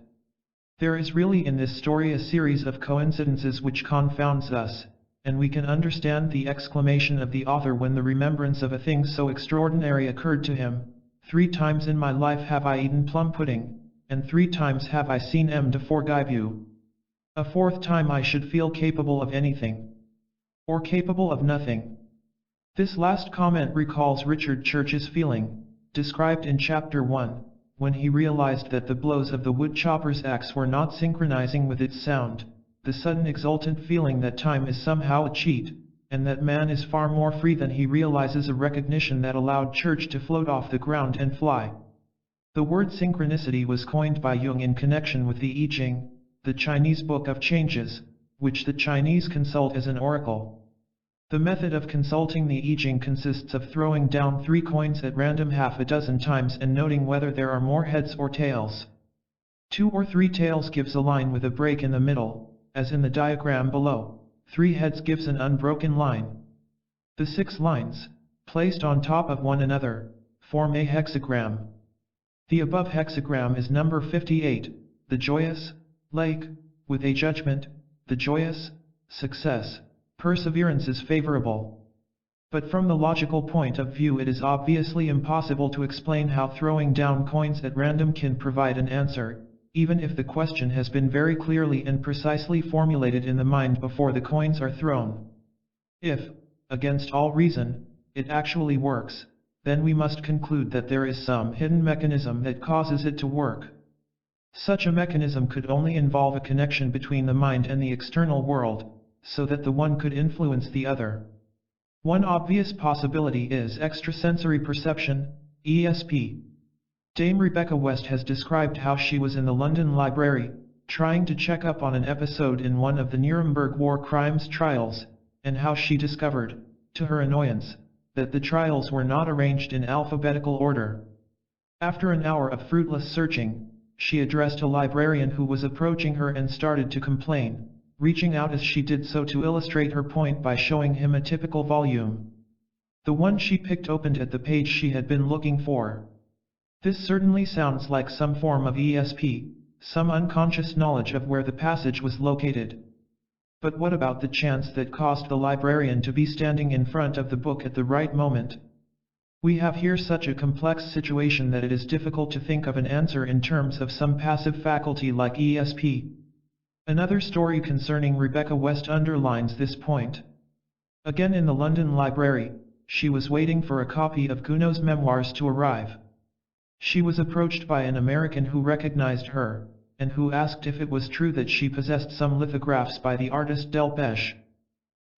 There is really in this story a series of coincidences which confounds us, and we can understand the exclamation of the author when the remembrance of a thing so extraordinary occurred to him. 3 times in my life have I eaten plum pudding, and 3 times have I seen M. de Forguebu. A 4th time I should feel capable of anything. Or capable of nothing. This last comment recalls Richard Church's feeling, described in Chapter 1, when he realized that the blows of the woodchopper's axe were not synchronizing with its sound, the sudden exultant feeling that time is somehow a cheat, and that man is far more free than he realizes, a recognition that allowed Church to float off the ground and fly. The word synchronicity was coined by Jung in connection with the I Ching, the Chinese book of changes, which the Chinese consult as an oracle. The method of consulting the I Ching consists of throwing down 3 coins at random half a dozen times and noting whether there are more heads or tails. 2 or 3 tails gives a line with a break in the middle, as in the diagram below. 3 heads gives an unbroken line. The 6 lines, placed on top of one another, form a hexagram. The above hexagram is number 58, the joyous, lake, with a judgment, the joyous, success, perseverance is favorable. But from the logical point of view it is obviously impossible to explain how throwing down coins at random can provide an answer, even if the question has been very clearly and precisely formulated in the mind before the coins are thrown. If, against all reason, it actually works, then we must conclude that there is some hidden mechanism that causes it to work. Such a mechanism could only involve a connection between the mind and the external world, so that the one could influence the other. One obvious possibility is extrasensory perception, ESP. Dame Rebecca West has described how she was in the London Library, trying to check up on an episode in one of the Nuremberg war crimes trials, and how she discovered, to her annoyance, that the trials were not arranged in alphabetical order. After an hour of fruitless searching, she addressed a librarian who was approaching her and started to complain, reaching out as she did so to illustrate her point by showing him a typical volume. The one she picked opened at the page she had been looking for. This certainly sounds like some form of ESP, some unconscious knowledge of where the passage was located. But what about the chance that caused the librarian to be standing in front of the book at the right moment? We have here such a complex situation that it is difficult to think of an answer in terms of some passive faculty like ESP. Another story concerning Rebecca West underlines this point. Again in the London Library, she was waiting for a copy of Gounod's memoirs to arrive. She was approached by an American who recognized her, and who asked if it was true that she possessed some lithographs by the artist Delpech.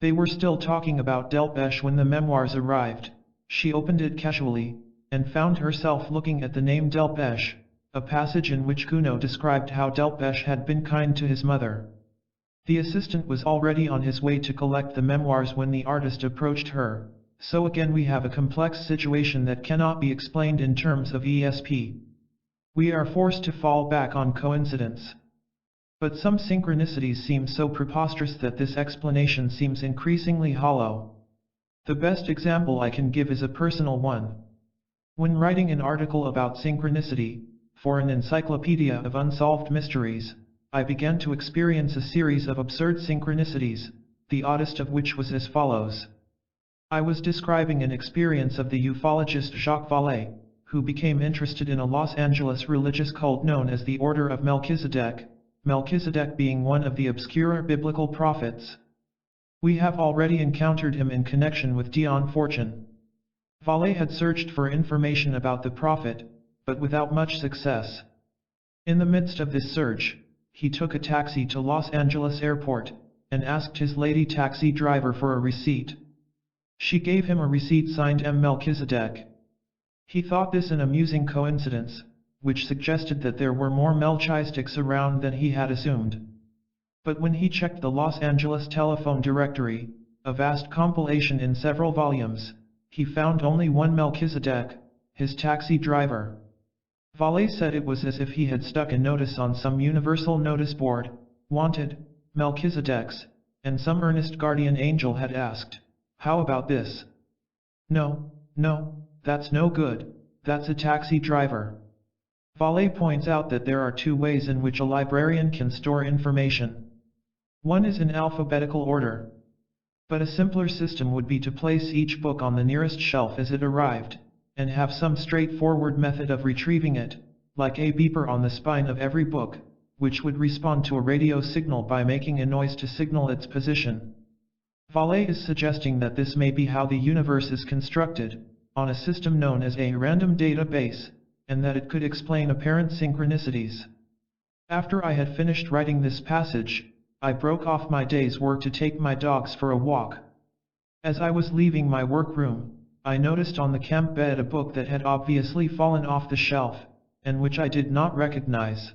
They were still talking about Delpech when the memoirs arrived. She opened it casually, and found herself looking at the name Delpech, a passage in which Gounod described how Delpech had been kind to his mother. The assistant was already on his way to collect the memoirs when the artist approached her, so again we have a complex situation that cannot be explained in terms of ESP. We are forced to fall back on coincidence. But some synchronicities seem so preposterous that this explanation seems increasingly hollow. The best example I can give is a personal one. When writing an article about synchronicity, for an encyclopedia of unsolved mysteries, I began to experience a series of absurd synchronicities, the oddest of which was as follows. I was describing an experience of the ufologist Jacques Vallée, who became interested in a Los Angeles religious cult known as the Order of Melchizedek, Melchizedek being one of the obscure biblical prophets. We have already encountered him in connection with Dion Fortune. Vallée had searched for information about the prophet, but without much success. In the midst of this search, he took a taxi to Los Angeles Airport, and asked his lady taxi driver for a receipt. She gave him a receipt signed M. Melchizedek. He thought this an amusing coincidence, which suggested that there were more Melchizedeks around than he had assumed. But when he checked the Los Angeles telephone directory, a vast compilation in several volumes, he found only one Melchizedek, his taxi driver. Vallée said it was as if he had stuck a notice on some universal notice board, wanted, Melchizedeks, and some earnest guardian angel had asked, "How about this?" No, that's no good, that's a taxi driver. Vallée points out that there are two ways in which a librarian can store information. One is in alphabetical order. But a simpler system would be to place each book on the nearest shelf as it arrived, and have some straightforward method of retrieving it, like a beeper on the spine of every book, which would respond to a radio signal by making a noise to signal its position. Vallée is suggesting that this may be how the universe is constructed, on a system known as a random database, and that it could explain apparent synchronicities. After I had finished writing this passage, I broke off my day's work to take my dogs for a walk. As I was leaving my workroom, I noticed on the camp bed a book that had obviously fallen off the shelf, and which I did not recognize.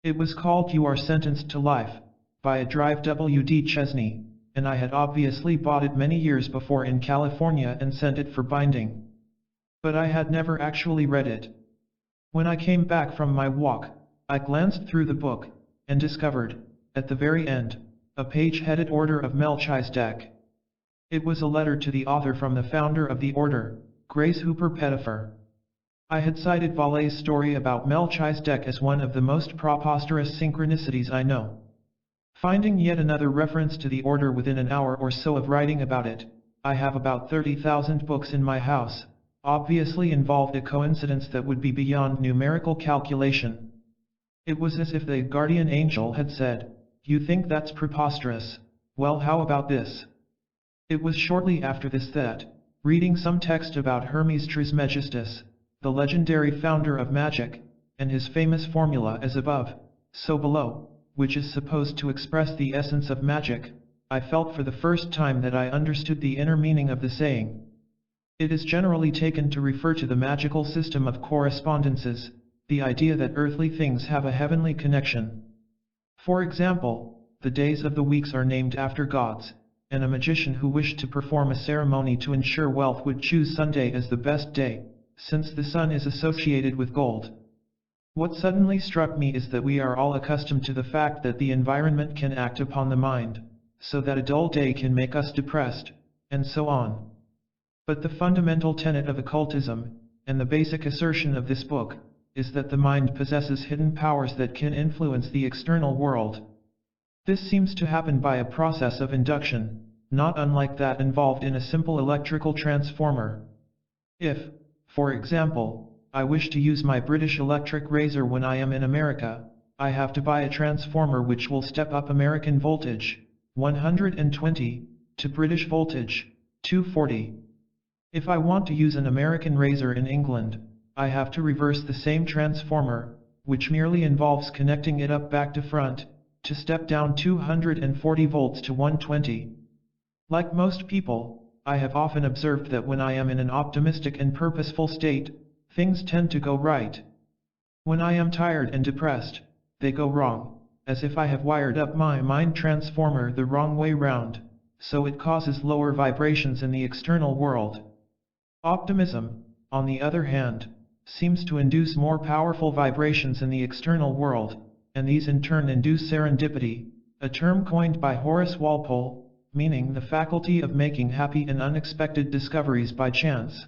It was called You Are Sentenced to Life, by a Drive W. D. Chesney, and I had obviously bought it many years before in California and sent it for binding. But I had never actually read it. When I came back from my walk, I glanced through the book, and discovered, at the very end, a page headed Order of Melchizedek. It was a letter to the author from the founder of the order, Grace Hooper Pettifer. I had cited Vallee's story about Melchizedek as one of the most preposterous synchronicities I know. Finding yet another reference to the order within an hour or so of writing about it, I have about 30,000 books in my house, obviously involved a coincidence that would be beyond numerical calculation. It was as if the guardian angel had said, "You think that's preposterous? Well, how about this?" It was shortly after this that, reading some text about Hermes Trismegistus, the legendary founder of magic, and his famous formula as above, so below, which is supposed to express the essence of magic, I felt for the first time that I understood the inner meaning of the saying. It is generally taken to refer to the magical system of correspondences, the idea that earthly things have a heavenly connection. For example, the days of the weeks are named after gods, and a magician who wished to perform a ceremony to ensure wealth would choose Sunday as the best day, since the sun is associated with gold. What suddenly struck me is that we are all accustomed to the fact that the environment can act upon the mind, so that a dull day can make us depressed, and so on. But the fundamental tenet of occultism, and the basic assertion of this book, is that the mind possesses hidden powers that can influence the external world. This seems to happen by a process of induction, not unlike that involved in a simple electrical transformer. If, for example, I wish to use my British electric razor when I am in America, I have to buy a transformer which will step up American voltage, 120, to British voltage, 240. If I want to use an American razor in England, I have to reverse the same transformer, which merely involves connecting it up back to front, to step down 240 volts to 120. Like most people, I have often observed that when I am in an optimistic and purposeful state, things tend to go right. When I am tired and depressed, they go wrong, as if I have wired up my mind transformer the wrong way round, so it causes lower vibrations in the external world. Optimism, on the other hand, seems to induce more powerful vibrations in the external world, and these in turn induce serendipity, a term coined by Horace Walpole, meaning the faculty of making happy and unexpected discoveries by chance.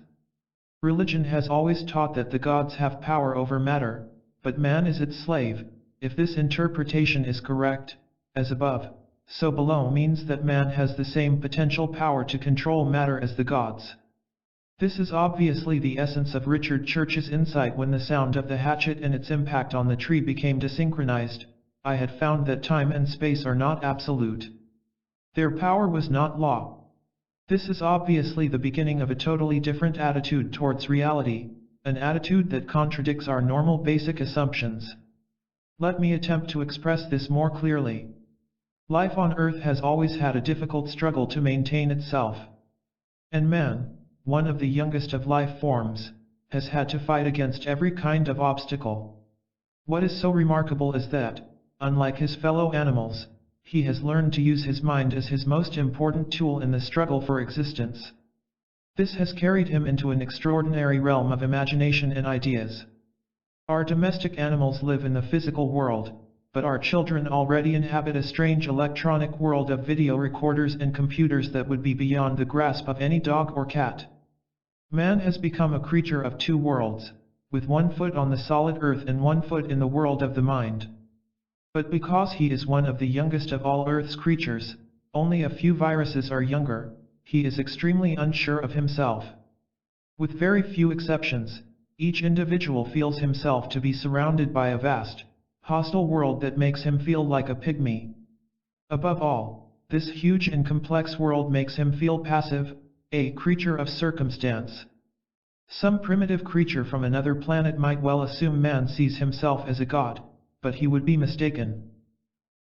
Religion has always taught that the gods have power over matter, but man is its slave. If this interpretation is correct, as above, so below means that man has the same potential power to control matter as the gods. This is obviously the essence of Richard Church's insight when the sound of the hatchet and its impact on the tree became desynchronized. I had found that time and space are not absolute. Their power was not law. This is obviously the beginning of a totally different attitude towards reality, an attitude that contradicts our normal basic assumptions. Let me attempt to express this more clearly. Life on Earth has always had a difficult struggle to maintain itself. And man, one of the youngest of life forms, has had to fight against every kind of obstacle. What is so remarkable is that, unlike his fellow animals, he has learned to use his mind as his most important tool in the struggle for existence. This has carried him into an extraordinary realm of imagination and ideas. Our domestic animals live in the physical world, but our children already inhabit a strange electronic world of video recorders and computers that would be beyond the grasp of any dog or cat. Man has become a creature of two worlds, with one foot on the solid earth and one foot in the world of the mind. But because he is one of the youngest of all Earth's creatures, only a few viruses are younger, he is extremely unsure of himself. With very few exceptions, each individual feels himself to be surrounded by a vast, hostile world that makes him feel like a pygmy. Above all, this huge and complex world makes him feel passive, a creature of circumstance. Some primitive creature from another planet might well assume man sees himself as a god, but he would be mistaken.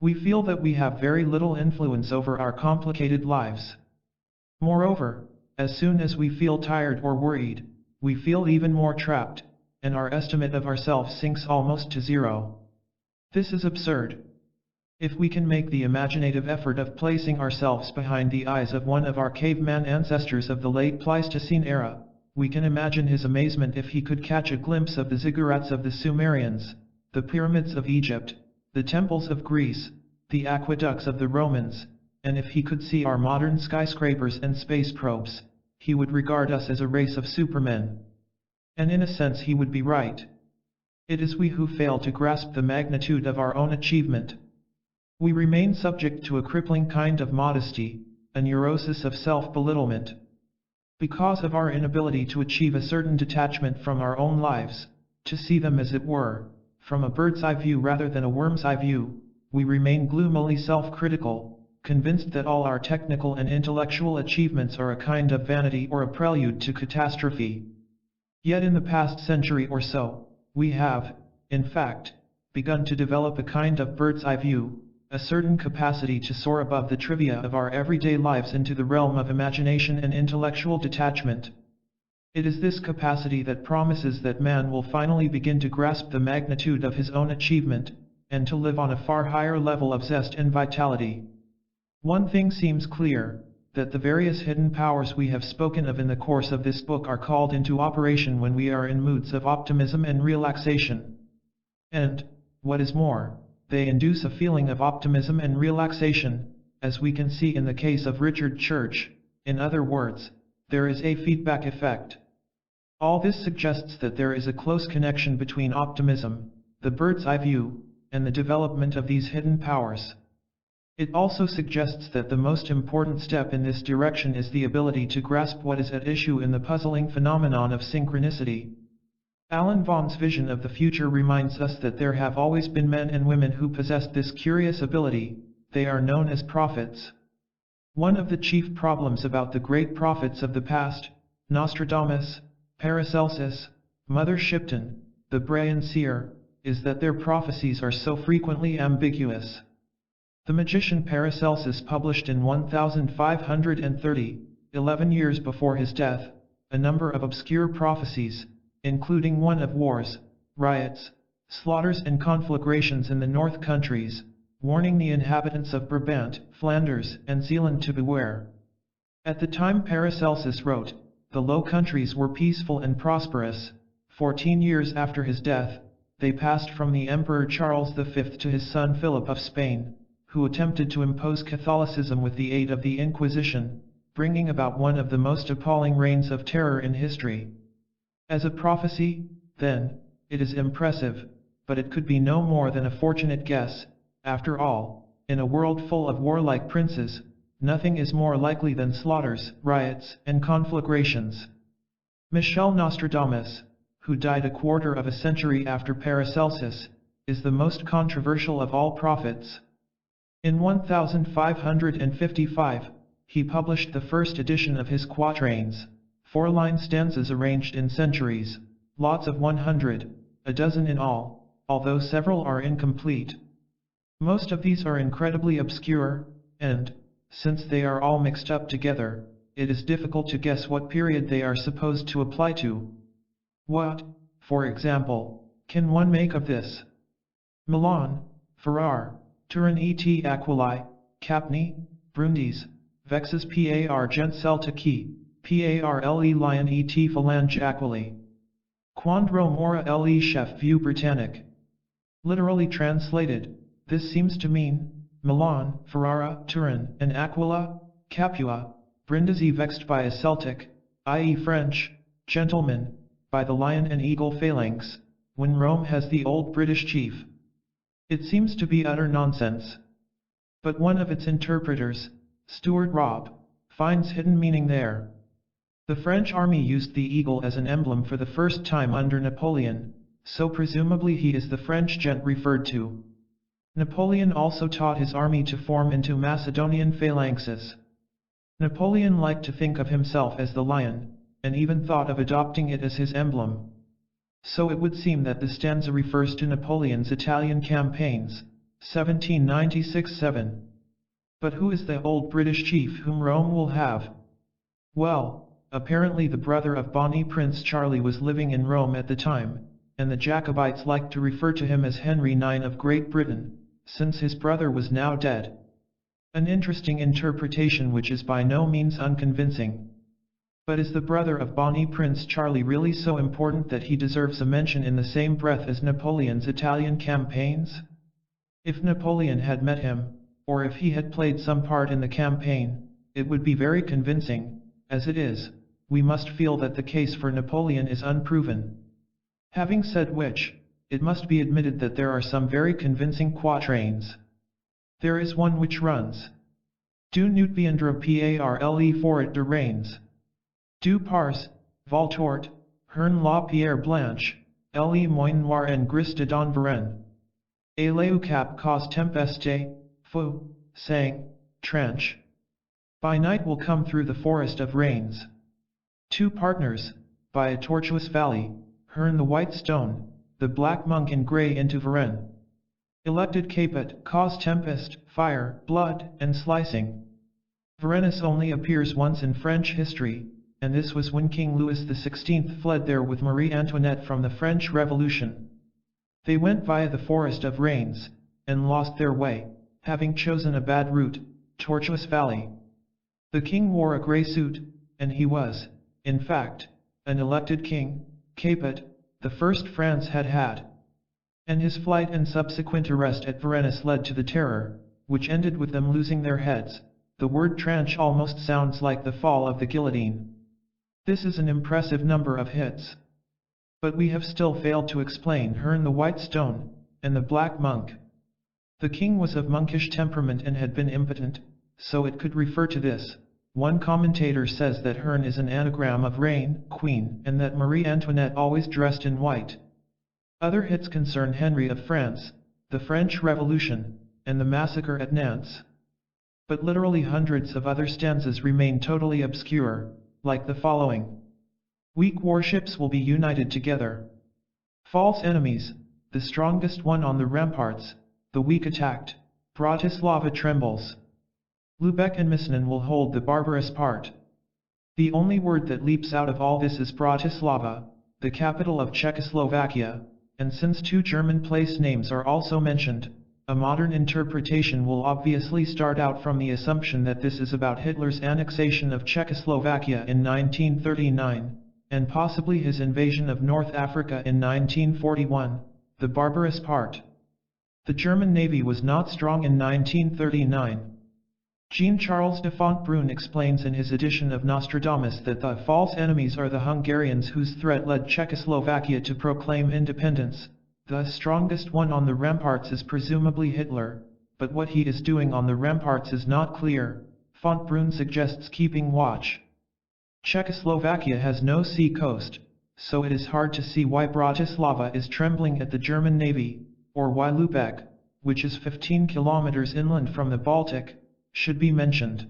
We feel that we have very little influence over our complicated lives. Moreover, as soon as we feel tired or worried, we feel even more trapped, and our estimate of ourselves sinks almost to zero. This is absurd. If we can make the imaginative effort of placing ourselves behind the eyes of one of our caveman ancestors of the late Pleistocene era, we can imagine his amazement if he could catch a glimpse of the ziggurats of the Sumerians, the pyramids of Egypt, the temples of Greece, the aqueducts of the Romans, and if he could see our modern skyscrapers and space probes, he would regard us as a race of supermen. And in a sense he would be right. It is we who fail to grasp the magnitude of our own achievement. We remain subject to a crippling kind of modesty, a neurosis of self-belittlement. Because of our inability to achieve a certain detachment from our own lives, to see them as it were, from a bird's eye view rather than a worm's eye view, we remain gloomily self-critical, convinced that all our technical and intellectual achievements are a kind of vanity or a prelude to catastrophe. Yet in the past century or so, we have, in fact, begun to develop a kind of bird's eye view, a certain capacity to soar above the trivia of our everyday lives into the realm of imagination and intellectual detachment. It is this capacity that promises that man will finally begin to grasp the magnitude of his own achievement, and to live on a far higher level of zest and vitality. One thing seems clear, that the various hidden powers we have spoken of in the course of this book are called into operation when we are in moods of optimism and relaxation. And, what is more, they induce a feeling of optimism and relaxation, as we can see in the case of Richard Church. In other words, there is a feedback effect. All this suggests that there is a close connection between optimism, the bird's eye view, and the development of these hidden powers. It also suggests that the most important step in this direction is the ability to grasp what is at issue in the puzzling phenomenon of synchronicity. Alan Vaughan's vision of the future reminds us that there have always been men and women who possessed this curious ability. They are known as prophets. One of the chief problems about the great prophets of the past, Nostradamus, Paracelsus, Mother Shipton, the Brayan seer, is that their prophecies are so frequently ambiguous. The magician Paracelsus published in 1530, 11 years before his death, a number of obscure prophecies, including one of wars, riots, slaughters and conflagrations in the North Countries, warning the inhabitants of Brabant, Flanders, and Zeeland to beware. At the time Paracelsus wrote, the Low Countries were peaceful and prosperous. 14 years after his death, they passed from the Emperor Charles V to his son Philip of Spain, who attempted to impose Catholicism with the aid of the Inquisition, bringing about one of the most appalling reigns of terror in history. As a prophecy, then, it is impressive, but it could be no more than a fortunate guess. After all, in a world full of warlike princes, nothing is more likely than slaughters, riots, and conflagrations. Michel Nostradamus, who died a quarter of a century after Paracelsus, is the most controversial of all prophets. In 1555, he published the first edition of his quatrains, 4-line stanzas arranged in centuries, lots of 100, a dozen in all, although several are incomplete. Most of these are incredibly obscure, and, since they are all mixed up together, it is difficult to guess what period they are supposed to apply to. What, for example, can one make of this? Milan, Ferrar, Turin et Aquili, Capni, Brundis, Vexes par gent Celtici, parle lion et phalange Aquili. Quandro mora le chef vieux Britannic. Literally translated, this seems to mean, Milan, Ferrara, Turin, and Aquila, Capua, Brindisi vexed by a Celtic, i.e. French, gentleman, by the lion and eagle phalanx, when Rome has the old British chief. It seems to be utter nonsense. But one of its interpreters, Stuart Robb, finds hidden meaning there. The French army used the eagle as an emblem for the first time under Napoleon, so presumably he is the French gent referred to. Napoleon also taught his army to form into Macedonian phalanxes. Napoleon liked to think of himself as the lion, and even thought of adopting it as his emblem. So it would seem that the stanza refers to Napoleon's Italian campaigns, 1796-7. But who is the old British chief whom Rome will have? Well, apparently the brother of Bonnie Prince Charlie was living in Rome at the time, and the Jacobites liked to refer to him as Henry IX of Great Britain, since his brother was now dead. An interesting interpretation which is by no means unconvincing. But is the brother of Bonnie Prince Charlie really so important that he deserves a mention in the same breath as Napoleon's Italian campaigns? If Napoleon had met him, or if he had played some part in the campaign, it would be very convincing. As it is, we must feel that the case for Napoleon is unproven. Having said which, it must be admitted that there are some very convincing quatrains. There is one which runs: Du nut viendra parle foret de reins. Du pars, Valtort, Hern la pierre blanche, le moine noir en gris de don Varenne. Et le cap cause tempeste, feu, sang, tranche. By night will come through the forest of rains. Two partners, by a tortuous valley, hurn the white stone, the black monk in grey into Varenne. Elected caput, cause tempest, fire, blood, and slicing. Varennes only appears once in French history, and this was when King Louis XVI fled there with Marie Antoinette from the French Revolution. They went via the forest of rains, and lost their way, having chosen a bad route, tortuous valley. The king wore a grey suit, and he was, in fact, an elected king, caput, the first France had had. And his flight and subsequent arrest at Varennes led to the terror, which ended with them losing their heads. The word tranche almost sounds like the fall of the guillotine. This is an impressive number of hits. But we have still failed to explain Herne the White Stone, and the Black Monk. The king was of monkish temperament and had been impotent, so it could refer to this. One commentator says that Herne is an anagram of reign, queen, and that Marie Antoinette always dressed in white. Other hits concern Henry of France, the French Revolution, and the massacre at Nantes. But literally hundreds of other stanzas remain totally obscure, like the following. Weak warships will be united together. False enemies, the strongest one on the ramparts, the weak attacked, Bratislava trembles. Lubeck and Misnen will hold the barbarous part. The only word that leaps out of all this is Bratislava, the capital of Czechoslovakia, and since two German place names are also mentioned, a modern interpretation will obviously start out from the assumption that this is about Hitler's annexation of Czechoslovakia in 1939, and possibly his invasion of North Africa in 1941, the barbarous part. The German Navy was not strong in 1939. Jean-Charles de Fontbrun explains in his edition of Nostradamus that the false enemies are the Hungarians whose threat led Czechoslovakia to proclaim independence. The strongest one on the ramparts is presumably Hitler, but what he is doing on the ramparts is not clear. Fontbrun suggests keeping watch. Czechoslovakia has no sea coast, so it is hard to see why Bratislava is trembling at the German Navy, or why Lubeck, which is 15 kilometers inland from the Baltic, should be mentioned.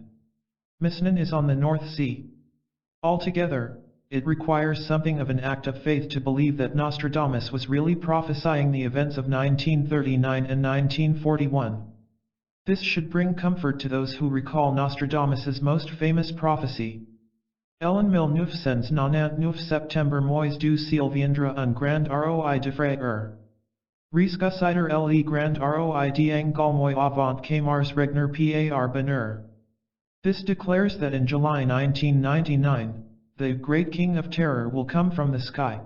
Misnen is on the North Sea. Altogether, it requires something of an act of faith to believe that Nostradamus was really prophesying the events of 1939 and 1941. This should bring comfort to those who recall Nostradamus's most famous prophecy. Ellen 1999 September mois du ciel viendra un grand roi de frère. Rescusider le grand roi d'Anglemois avant que Mars regner par bonheur. This declares that in July 1999, the great king of terror will come from the sky.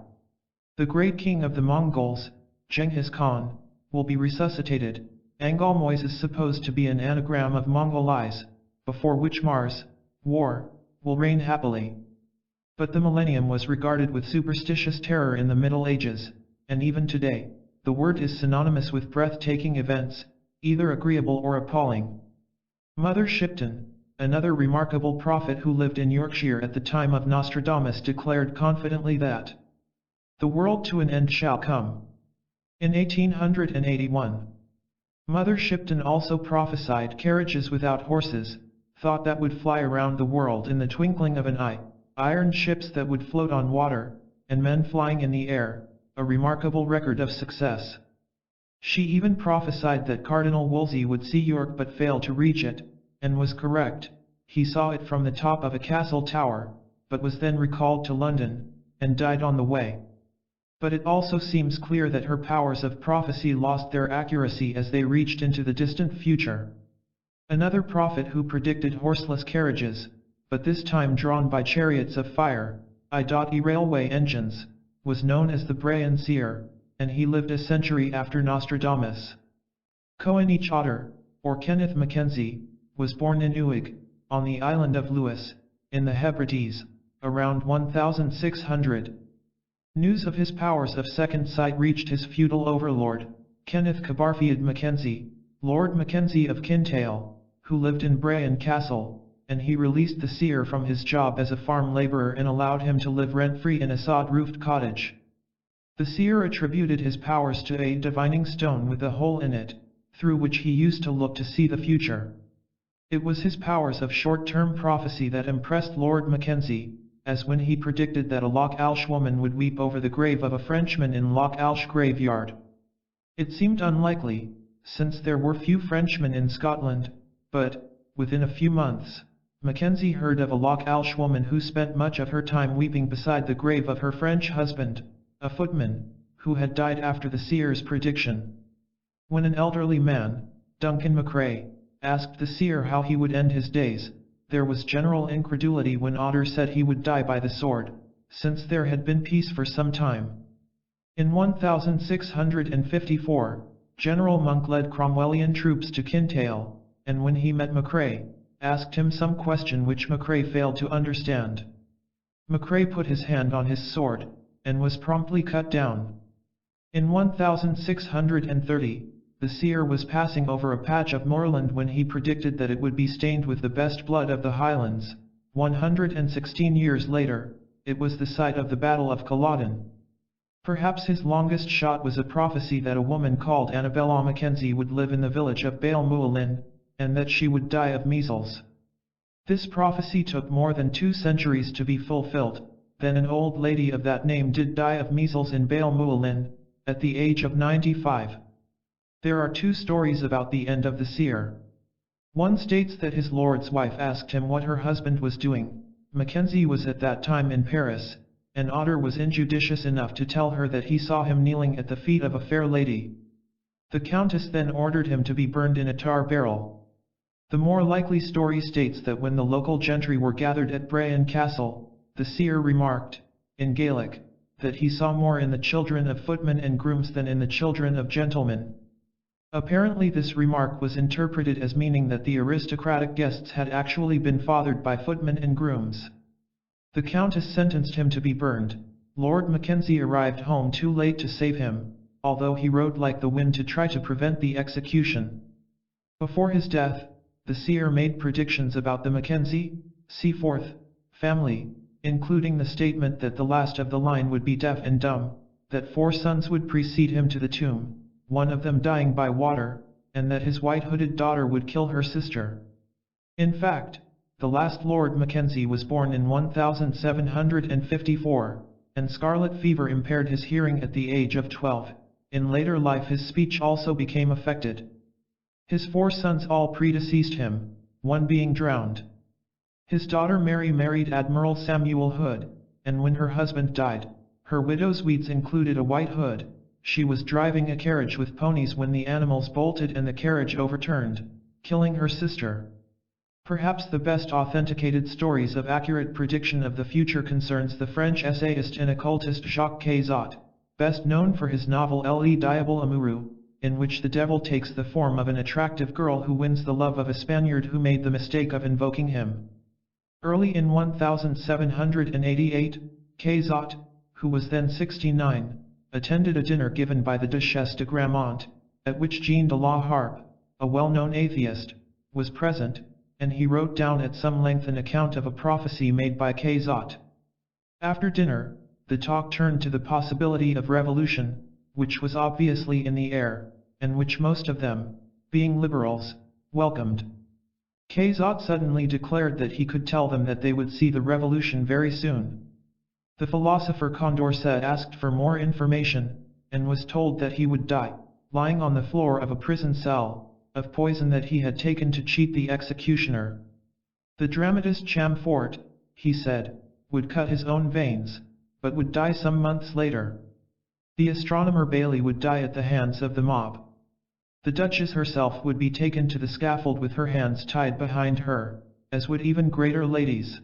The great king of the Mongols, Genghis Khan, will be resuscitated. Anglemois is supposed to be an anagram of Mongol eyes, before which Mars, war, will reign happily. But the millennium was regarded with superstitious terror in the Middle Ages, and even today, the word is synonymous with breathtaking events, either agreeable or appalling. Mother Shipton, another remarkable prophet who lived in Yorkshire at the time of Nostradamus, declared confidently that the world to an end shall come. In 1881, Mother Shipton also prophesied carriages without horses, thought that would fly around the world in the twinkling of an eye, iron ships that would float on water, and men flying in the air, a remarkable record of success. She even prophesied that Cardinal Wolsey would see York but fail to reach it, and was correct. He saw it from the top of a castle tower, but was then recalled to London, and died on the way. But it also seems clear that her powers of prophecy lost their accuracy as they reached into the distant future. Another prophet who predicted horseless carriages, but this time drawn by chariots of fire, i.e. railway engines, was known as the Brayan Seer, and he lived a century after Nostradamus. Coenich Otter, or Kenneth Mackenzie, was born in Uig, on the island of Lewis, in the Hebrides, around 1600. News of his powers of second sight reached his feudal overlord, Kenneth Cabarfiad Mackenzie, Lord Mackenzie of Kintail, who lived in Brayan Castle, and he released the seer from his job as a farm labourer and allowed him to live rent-free in a sod-roofed cottage. The seer attributed his powers to a divining stone with a hole in it, through which he used to look to see the future. It was his powers of short-term prophecy that impressed Lord Mackenzie, as when he predicted that a Loch Alsh woman would weep over the grave of a Frenchman in Loch Alsh graveyard. It seemed unlikely, since there were few Frenchmen in Scotland, but, within a few months, Mackenzie heard of a Loch Alsh woman who spent much of her time weeping beside the grave of her French husband, a footman, who had died after the seer's prediction. When an elderly man, Duncan MacRae, asked the seer how he would end his days, there was general incredulity when Otter said he would die by the sword, since there had been peace for some time. In 1654, General Monk led Cromwellian troops to Kintail, and when he met MacRae, asked him some question which MacRae failed to understand. MacRae put his hand on his sword, and was promptly cut down. In 1630, the seer was passing over a patch of moorland when he predicted that it would be stained with the best blood of the Highlands. 116 years later, it was the site of the Battle of Culloden. Perhaps his longest shot was a prophecy that a woman called Annabella Mackenzie would live in the village of Balmullin, and that she would die of measles. This prophecy took more than 2 centuries to be fulfilled. Then an old lady of that name did die of measles in Balmullin, at the age of 95. There are 2 stories about the end of the seer. One states that his lord's wife asked him what her husband was doing. Mackenzie was at that time in Paris, and Otter was injudicious enough to tell her that he saw him kneeling at the feet of a fair lady. The countess then ordered him to be burned in a tar barrel. The more likely story states that when the local gentry were gathered at Brayan Castle, the seer remarked, in Gaelic, that he saw more in the children of footmen and grooms than in the children of gentlemen. Apparently this remark was interpreted as meaning that the aristocratic guests had actually been fathered by footmen and grooms. The countess sentenced him to be burned. Lord Mackenzie arrived home too late to save him, although he rode like the wind to try to prevent the execution. Before his death, the seer made predictions about the Mackenzie, Seaforth, family, including the statement that the last of the line would be deaf and dumb, that 4 sons would precede him to the tomb, one of them dying by water, and that his white-hooded daughter would kill her sister. In fact, the last Lord Mackenzie was born in 1754, and scarlet fever impaired his hearing at the age of 12. In later life his speech also became affected. His 4 sons all predeceased him, one being drowned. His daughter Mary married Admiral Samuel Hood, and when her husband died, her widow's weeds included a white hood. She was driving a carriage with ponies when the animals bolted and the carriage overturned, killing her sister. Perhaps the best authenticated stories of accurate prediction of the future concerns the French essayist and occultist Jacques Cazot, best known for his novel Le Diable Amoureux, in which the devil takes the form of an attractive girl who wins the love of a Spaniard who made the mistake of invoking him. Early in 1788, Cazot, who was then 69, attended a dinner given by the Duchesse de Gramont, at which Jean de la Harpe, a well-known atheist, was present, and he wrote down at some length an account of a prophecy made by Cazot. After dinner, the talk turned to the possibility of revolution, which was obviously in the air, and which most of them, being liberals, welcomed. Cazot suddenly declared that he could tell them that they would see the revolution very soon. The philosopher Condorcet asked for more information, and was told that he would die, lying on the floor of a prison cell, of poison that he had taken to cheat the executioner. The dramatist Chamfort, he said, would cut his own veins, but would die some months later. The astronomer Bailey would die at the hands of the mob. The Duchess herself would be taken to the scaffold with her hands tied behind her, as would even greater ladies.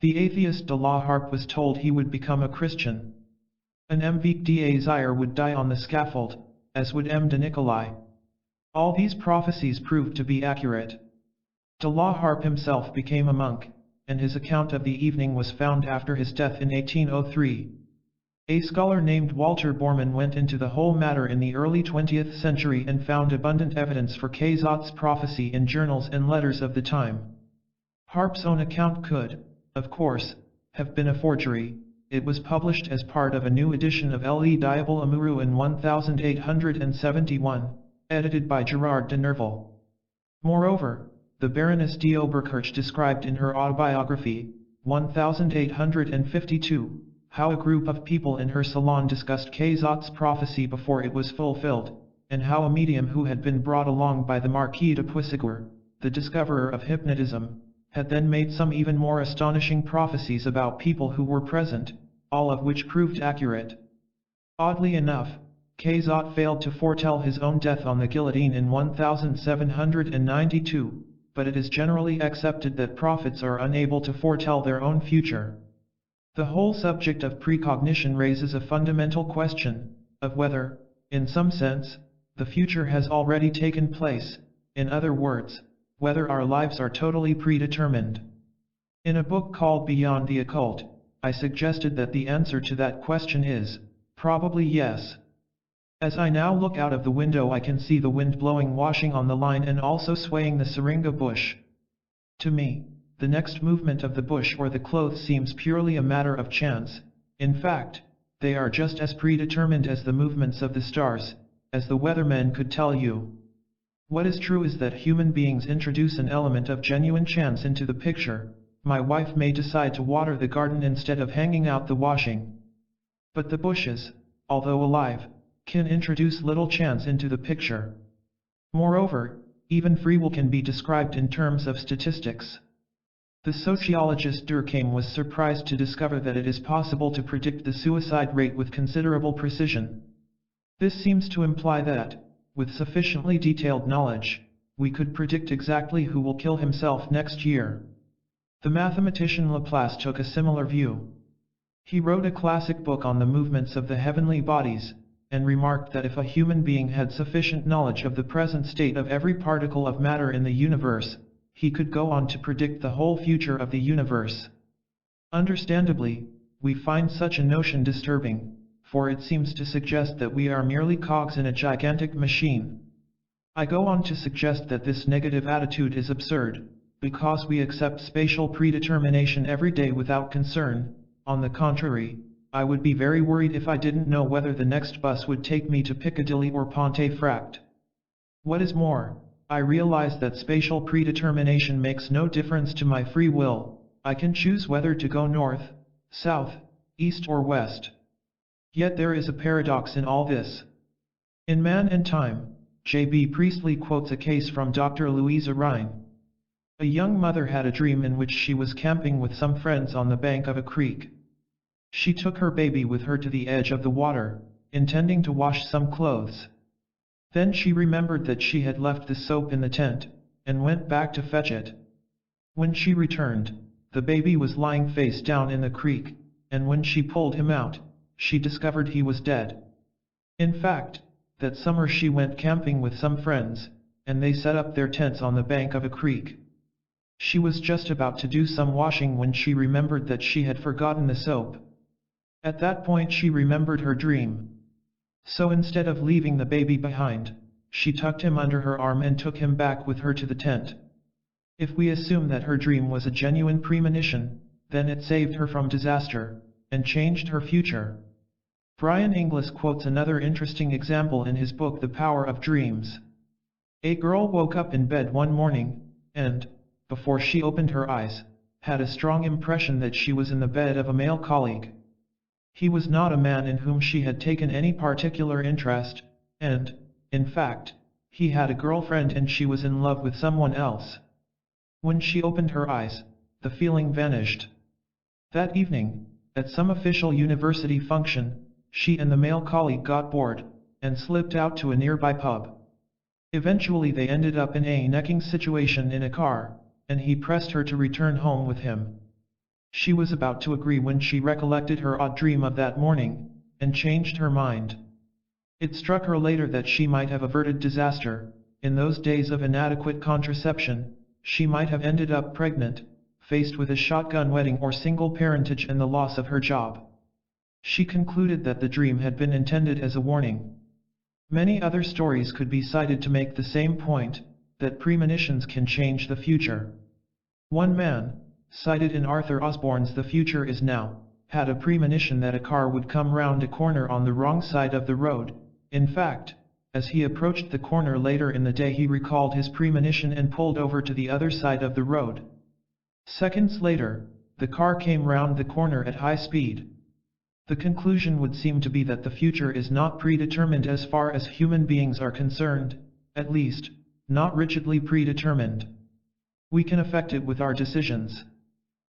The atheist de la Harpe was told he would become a Christian. An Mvic d'Azire would die on the scaffold, as would M. de Nicolai. All these prophecies proved to be accurate. De la Harpe himself became a monk, and his account of the evening was found after his death in 1803. A scholar named Walter Bormann went into the whole matter in the early 20th century and found abundant evidence for Cazotte's prophecy in journals and letters of the time. Harpe's own account could, of course, have been a forgery. It was published as part of a new edition of Le Diable Amoureux in 1871, edited by Gerard de Nerval. Moreover, the Baroness d'Oberkirch described in her autobiography, 1852, how a group of people in her salon discussed Cazotte's prophecy before it was fulfilled, and how a medium who had been brought along by the Marquis de Puysegur, the discoverer of hypnotism, had then made some even more astonishing prophecies about people who were present, all of which proved accurate. Oddly enough, Cazotte failed to foretell his own death on the guillotine in 1792, but it is generally accepted that prophets are unable to foretell their own future. The whole subject of precognition raises a fundamental question, of whether, in some sense, the future has already taken place, in other words, whether our lives are totally predetermined. In a book called Beyond the Occult, I suggested that the answer to that question is, probably yes. As I now look out of the window I can see the wind blowing washing on the line and also swaying the syringa bush. To me, the next movement of the bush or the clothes seems purely a matter of chance. In fact, they are just as predetermined as the movements of the stars, as the weathermen could tell you. What is true is that human beings introduce an element of genuine chance into the picture. My wife may decide to water the garden instead of hanging out the washing. But the bushes, although alive, can introduce little chance into the picture. Moreover, even free will can be described in terms of statistics. The sociologist Durkheim was surprised to discover that it is possible to predict the suicide rate with considerable precision. This seems to imply that, with sufficiently detailed knowledge, we could predict exactly who will kill himself next year. The mathematician Laplace took a similar view. He wrote a classic book on the movements of the heavenly bodies, and remarked that if a human being had sufficient knowledge of the present state of every particle of matter in the universe, he could go on to predict the whole future of the universe. Understandably, we find such a notion disturbing, for it seems to suggest that we are merely cogs in a gigantic machine. I go on to suggest that this negative attitude is absurd, because we accept spatial predetermination every day without concern. On the contrary, I would be very worried if I didn't know whether the next bus would take me to Piccadilly or Pontefract. What is more, I realize that spatial predetermination makes no difference to my free will. I can choose whether to go north, south, east or west. Yet there is a paradox in all this. In Man and Time, J.B. Priestley quotes a case from Dr. Louisa Rhine. A young mother had a dream in which she was camping with some friends on the bank of a creek. She took her baby with her to the edge of the water, intending to wash some clothes. Then she remembered that she had left the soap in the tent, and went back to fetch it. When she returned, the baby was lying face down in the creek, and when she pulled him out, she discovered he was dead. In fact, that summer she went camping with some friends, and they set up their tents on the bank of a creek. She was just about to do some washing when she remembered that she had forgotten the soap. At that point she remembered her dream. So instead of leaving the baby behind, she tucked him under her arm and took him back with her to the tent. If we assume that her dream was a genuine premonition, then it saved her from disaster, and changed her future. Brian Inglis quotes another interesting example in his book The Power of Dreams. A girl woke up in bed one morning, and, before she opened her eyes, had a strong impression that she was in the bed of a male colleague. He was not a man in whom she had taken any particular interest, and, in fact, he had a girlfriend and she was in love with someone else. When she opened her eyes, the feeling vanished. That evening, at some official university function, she and the male colleague got bored, and slipped out to a nearby pub. Eventually they ended up in a necking situation in a car, and he pressed her to return home with him. She was about to agree when she recollected her odd dream of that morning, and changed her mind. It struck her later that she might have averted disaster. In those days of inadequate contraception, she might have ended up pregnant, faced with a shotgun wedding or single parentage and the loss of her job. She concluded that the dream had been intended as a warning. Many other stories could be cited to make the same point, that premonitions can change the future. One man, cited in Arthur Osborne's The Future Is Now, had a premonition that a car would come round a corner on the wrong side of the road. In fact, as he approached the corner later in the day, he recalled his premonition and pulled over to the other side of the road. Seconds later, the car came round the corner at high speed. The conclusion would seem to be that the future is not predetermined as far as human beings are concerned, at least, not rigidly predetermined. We can affect it with our decisions.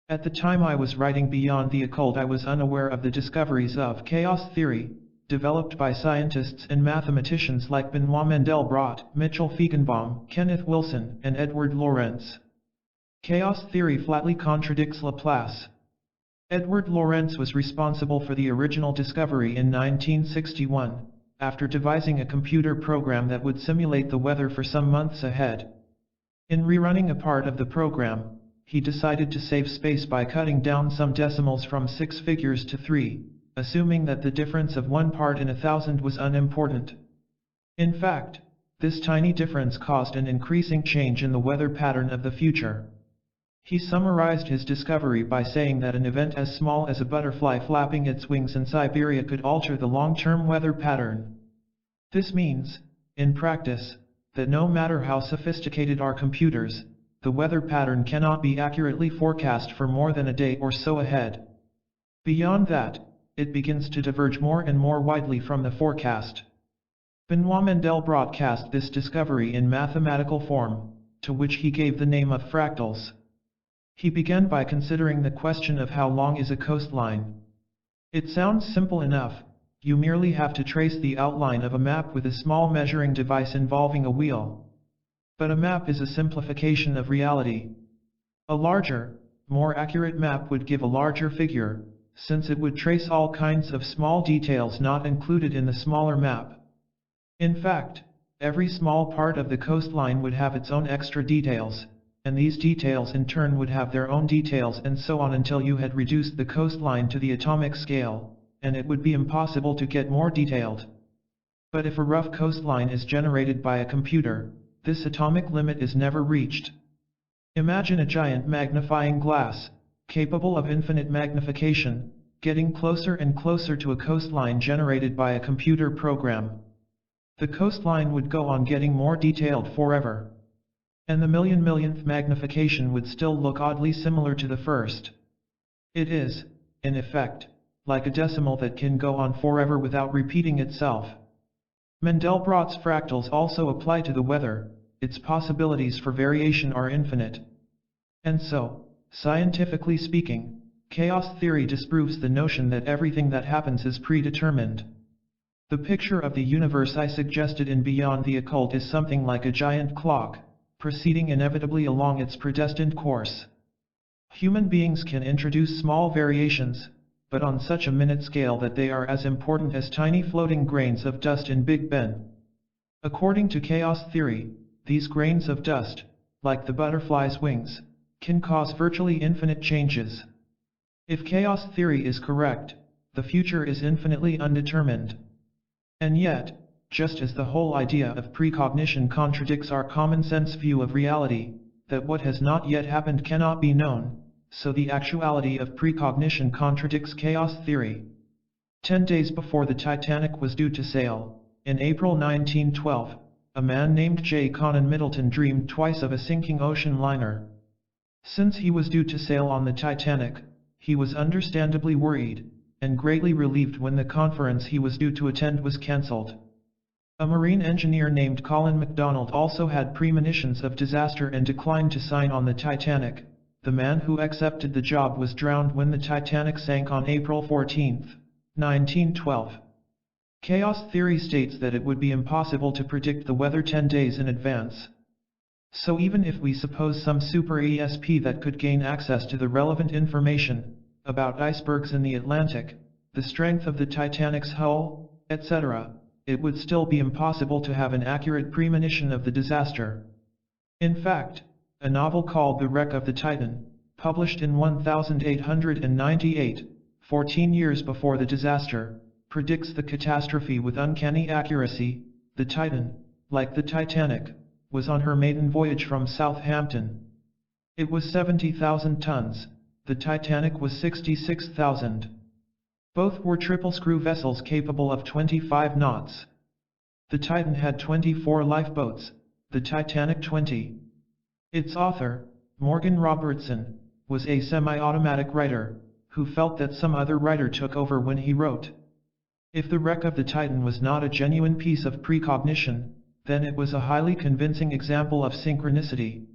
At the time I was writing Beyond the Occult, I was unaware of the discoveries of chaos theory, developed by scientists and mathematicians like Benoit Mandelbrot, Mitchell Feigenbaum, Kenneth Wilson, and Edward Lorenz. Chaos theory flatly contradicts Laplace. Edward Lorenz was responsible for the original discovery in 1961, after devising a computer program that would simulate the weather for some months ahead. In rerunning a part of the program, he decided to save space by cutting down some decimals from 6 figures to 3, assuming that the difference of 1 part in 1,000 was unimportant. In fact, this tiny difference caused an increasing change in the weather pattern of the future. He summarized his discovery by saying that an event as small as a butterfly flapping its wings in Siberia could alter the long-term weather pattern. This means, in practice, that no matter how sophisticated our computers, the weather pattern cannot be accurately forecast for more than a day or so ahead. Beyond that, it begins to diverge more and more widely from the forecast. Benoit Mandelbrot cast this discovery in mathematical form, to which he gave the name of fractals. He began by considering the question of how long is a coastline. It sounds simple enough. You merely have to trace the outline of a map with a small measuring device involving a wheel. But a map is a simplification of reality. A larger, more accurate map would give a larger figure, since it would trace all kinds of small details not included in the smaller map. In fact, every small part of the coastline would have its own extra details, and these details in turn would have their own details, and so on until you had reduced the coastline to the atomic scale, and it would be impossible to get more detailed. But if a rough coastline is generated by a computer, this atomic limit is never reached. Imagine a giant magnifying glass, capable of infinite magnification, getting closer and closer to a coastline generated by a computer program. The coastline would go on getting more detailed forever. And the millionth magnification would still look oddly similar to the first. It is, in effect, like a decimal that can go on forever without repeating itself. Mandelbrot's fractals also apply to the weather. Its possibilities for variation are infinite. And so, scientifically speaking, chaos theory disproves the notion that everything that happens is predetermined. The picture of the universe I suggested in Beyond the Occult is something like a giant clock, proceeding inevitably along its predestined course. Human beings can introduce small variations, but on such a minute scale that they are as important as tiny floating grains of dust in Big Ben. According to chaos theory, these grains of dust, like the butterfly's wings, can cause virtually infinite changes. If chaos theory is correct, the future is infinitely undetermined. And yet, just as the whole idea of precognition contradicts our common-sense view of reality, that what has not yet happened cannot be known, so the actuality of precognition contradicts chaos theory. 10 days before the Titanic was due to sail, in April 1912, a man named J. Conan Middleton dreamed twice of a sinking ocean liner. Since he was due to sail on the Titanic, he was understandably worried, and greatly relieved when the conference he was due to attend was cancelled. A marine engineer named Colin MacDonald also had premonitions of disaster and declined to sign on the Titanic. The man who accepted the job was drowned when the Titanic sank on April 14, 1912. Chaos theory states that it would be impossible to predict the weather 10 days in advance. So even if we suppose some super ESP that could gain access to the relevant information about icebergs in the Atlantic, the strength of the Titanic's hull, etc., it would still be impossible to have an accurate premonition of the disaster. In fact, a novel called The Wreck of the Titan, published in 1898, 14 years before the disaster, predicts the catastrophe with uncanny accuracy. The Titan, like the Titanic, was on her maiden voyage from Southampton. It was 70,000 tons, the Titanic was 66,000. Both were triple-screw vessels capable of 25 knots. The Titan had 24 lifeboats, the Titanic 20. Its author, Morgan Robertson, was a semi-automatic writer, who felt that some other writer took over when he wrote. If the wreck of the Titan was not a genuine piece of precognition, then it was a highly convincing example of synchronicity.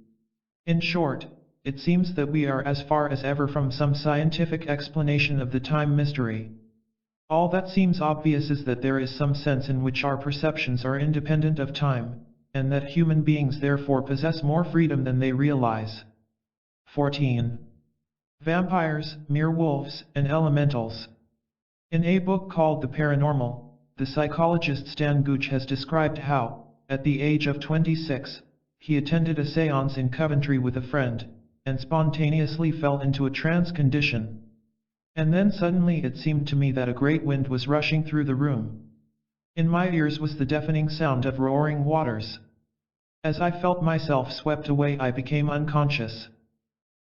In short, it seems that we are as far as ever from some scientific explanation of the time mystery. All that seems obvious is that there is some sense in which our perceptions are independent of time, and that human beings therefore possess more freedom than they realize. 14. Vampires, mere wolves, and elementals. In a book called The Paranormal, the psychologist Stan Gooch has described how, at the age of 26, he attended a séance in Coventry with a friend, and spontaneously fell into a trance condition. And then suddenly it seemed to me that a great wind was rushing through the room. In my ears was the deafening sound of roaring waters. As I felt myself swept away, I became unconscious.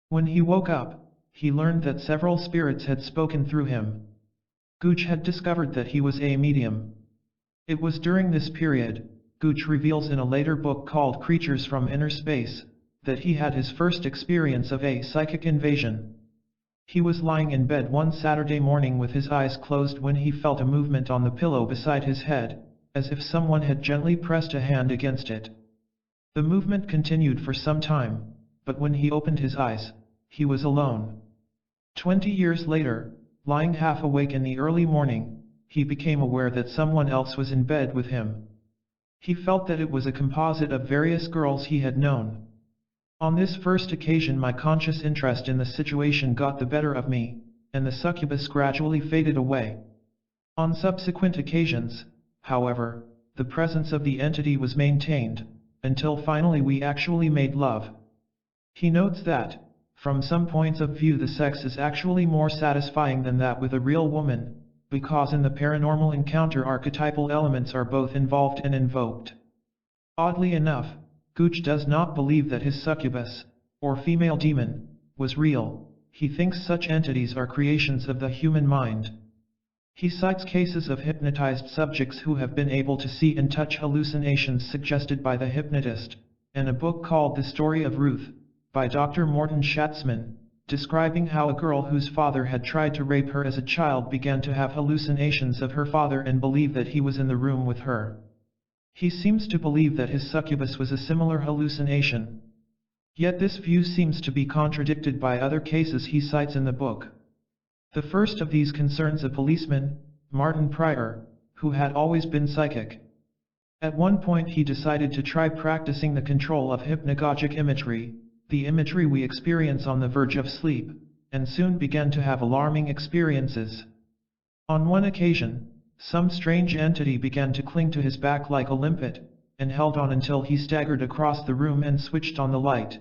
When he woke up, he learned that several spirits had spoken through him. Gooch had discovered that he was a medium. It was during this period, Gooch reveals in a later book called Creatures from Inner Space, that he had his first experience of a psychic invasion. He was lying in bed one Saturday morning with his eyes closed when he felt a movement on the pillow beside his head, as if someone had gently pressed a hand against it. The movement continued for some time, but when he opened his eyes, he was alone. 20 years later, lying half awake in the early morning, he became aware that someone else was in bed with him. He felt that it was a composite of various girls he had known. On this first occasion my conscious interest in the situation got the better of me, and the succubus gradually faded away. On subsequent occasions, however, the presence of the entity was maintained, until finally we actually made love. He notes that, from some points of view, the sex is actually more satisfying than that with a real woman, because in the paranormal encounter archetypal elements are both involved and invoked. Oddly enough, Gooch does not believe that his succubus, or female demon, was real. He thinks such entities are creations of the human mind. He cites cases of hypnotized subjects who have been able to see and touch hallucinations suggested by the hypnotist, and a book called The Story of Ruth, by Dr. Morton Schatzman, describing how a girl whose father had tried to rape her as a child began to have hallucinations of her father and believe that he was in the room with her. He seems to believe that his succubus was a similar hallucination. Yet this view seems to be contradicted by other cases he cites in the book. The first of these concerns a policeman, Martin Pryor, who had always been psychic. At one point he decided to try practicing the control of hypnagogic imagery, the imagery we experience on the verge of sleep, and soon began to have alarming experiences. On one occasion, some strange entity began to cling to his back like a limpet, and held on until he staggered across the room and switched on the light.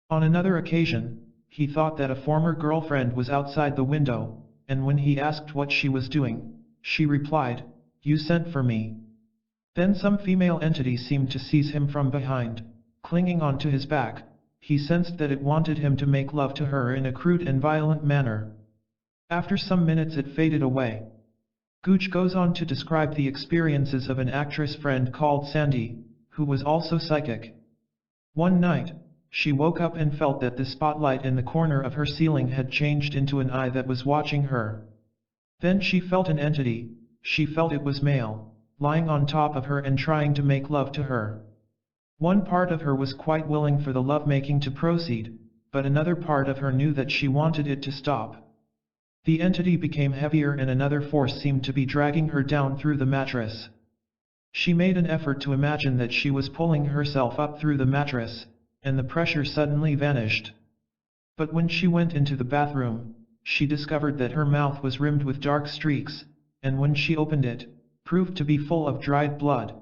On another occasion, he thought that a former girlfriend was outside the window, and when he asked what she was doing, she replied, "You sent for me." Then some female entity seemed to seize him from behind, clinging onto his back. He sensed that it wanted him to make love to her in a crude and violent manner. After some minutes it faded away. Gooch goes on to describe the experiences of an actress friend called Sandy, who was also psychic. One night, she woke up and felt that the spotlight in the corner of her ceiling had changed into an eye that was watching her. Then she felt an entity, she felt it was male, lying on top of her and trying to make love to her. One part of her was quite willing for the lovemaking to proceed, but another part of her knew that she wanted it to stop. The entity became heavier and another force seemed to be dragging her down through the mattress. She made an effort to imagine that she was pulling herself up through the mattress, and the pressure suddenly vanished. But when she went into the bathroom, she discovered that her mouth was rimmed with dark streaks, and when she opened it, proved to be full of dried blood.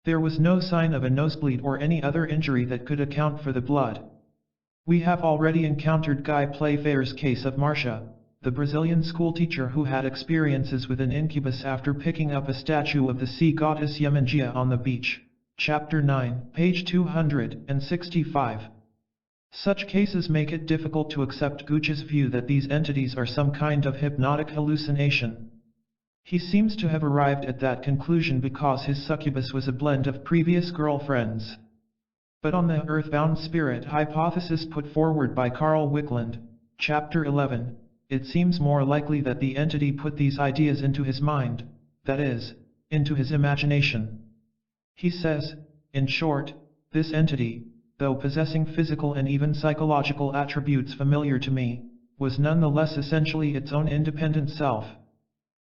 There was no sign of a nosebleed or any other injury that could account for the blood. We have already encountered Guy Playfair's case of Marcia, the Brazilian schoolteacher who had experiences with an incubus after picking up a statue of the sea goddess Iemanjia on the beach. Chapter 9, page 265. Such cases make it difficult to accept Gooch's view that these entities are some kind of hypnotic hallucination. He seems to have arrived at that conclusion because his succubus was a blend of previous girlfriends. But on the earthbound spirit hypothesis put forward by Carl Wickland, Chapter 11, it seems more likely that the entity put these ideas into his mind, that is, into his imagination. He says, in short, this entity, though possessing physical and even psychological attributes familiar to me, was nonetheless essentially its own independent self.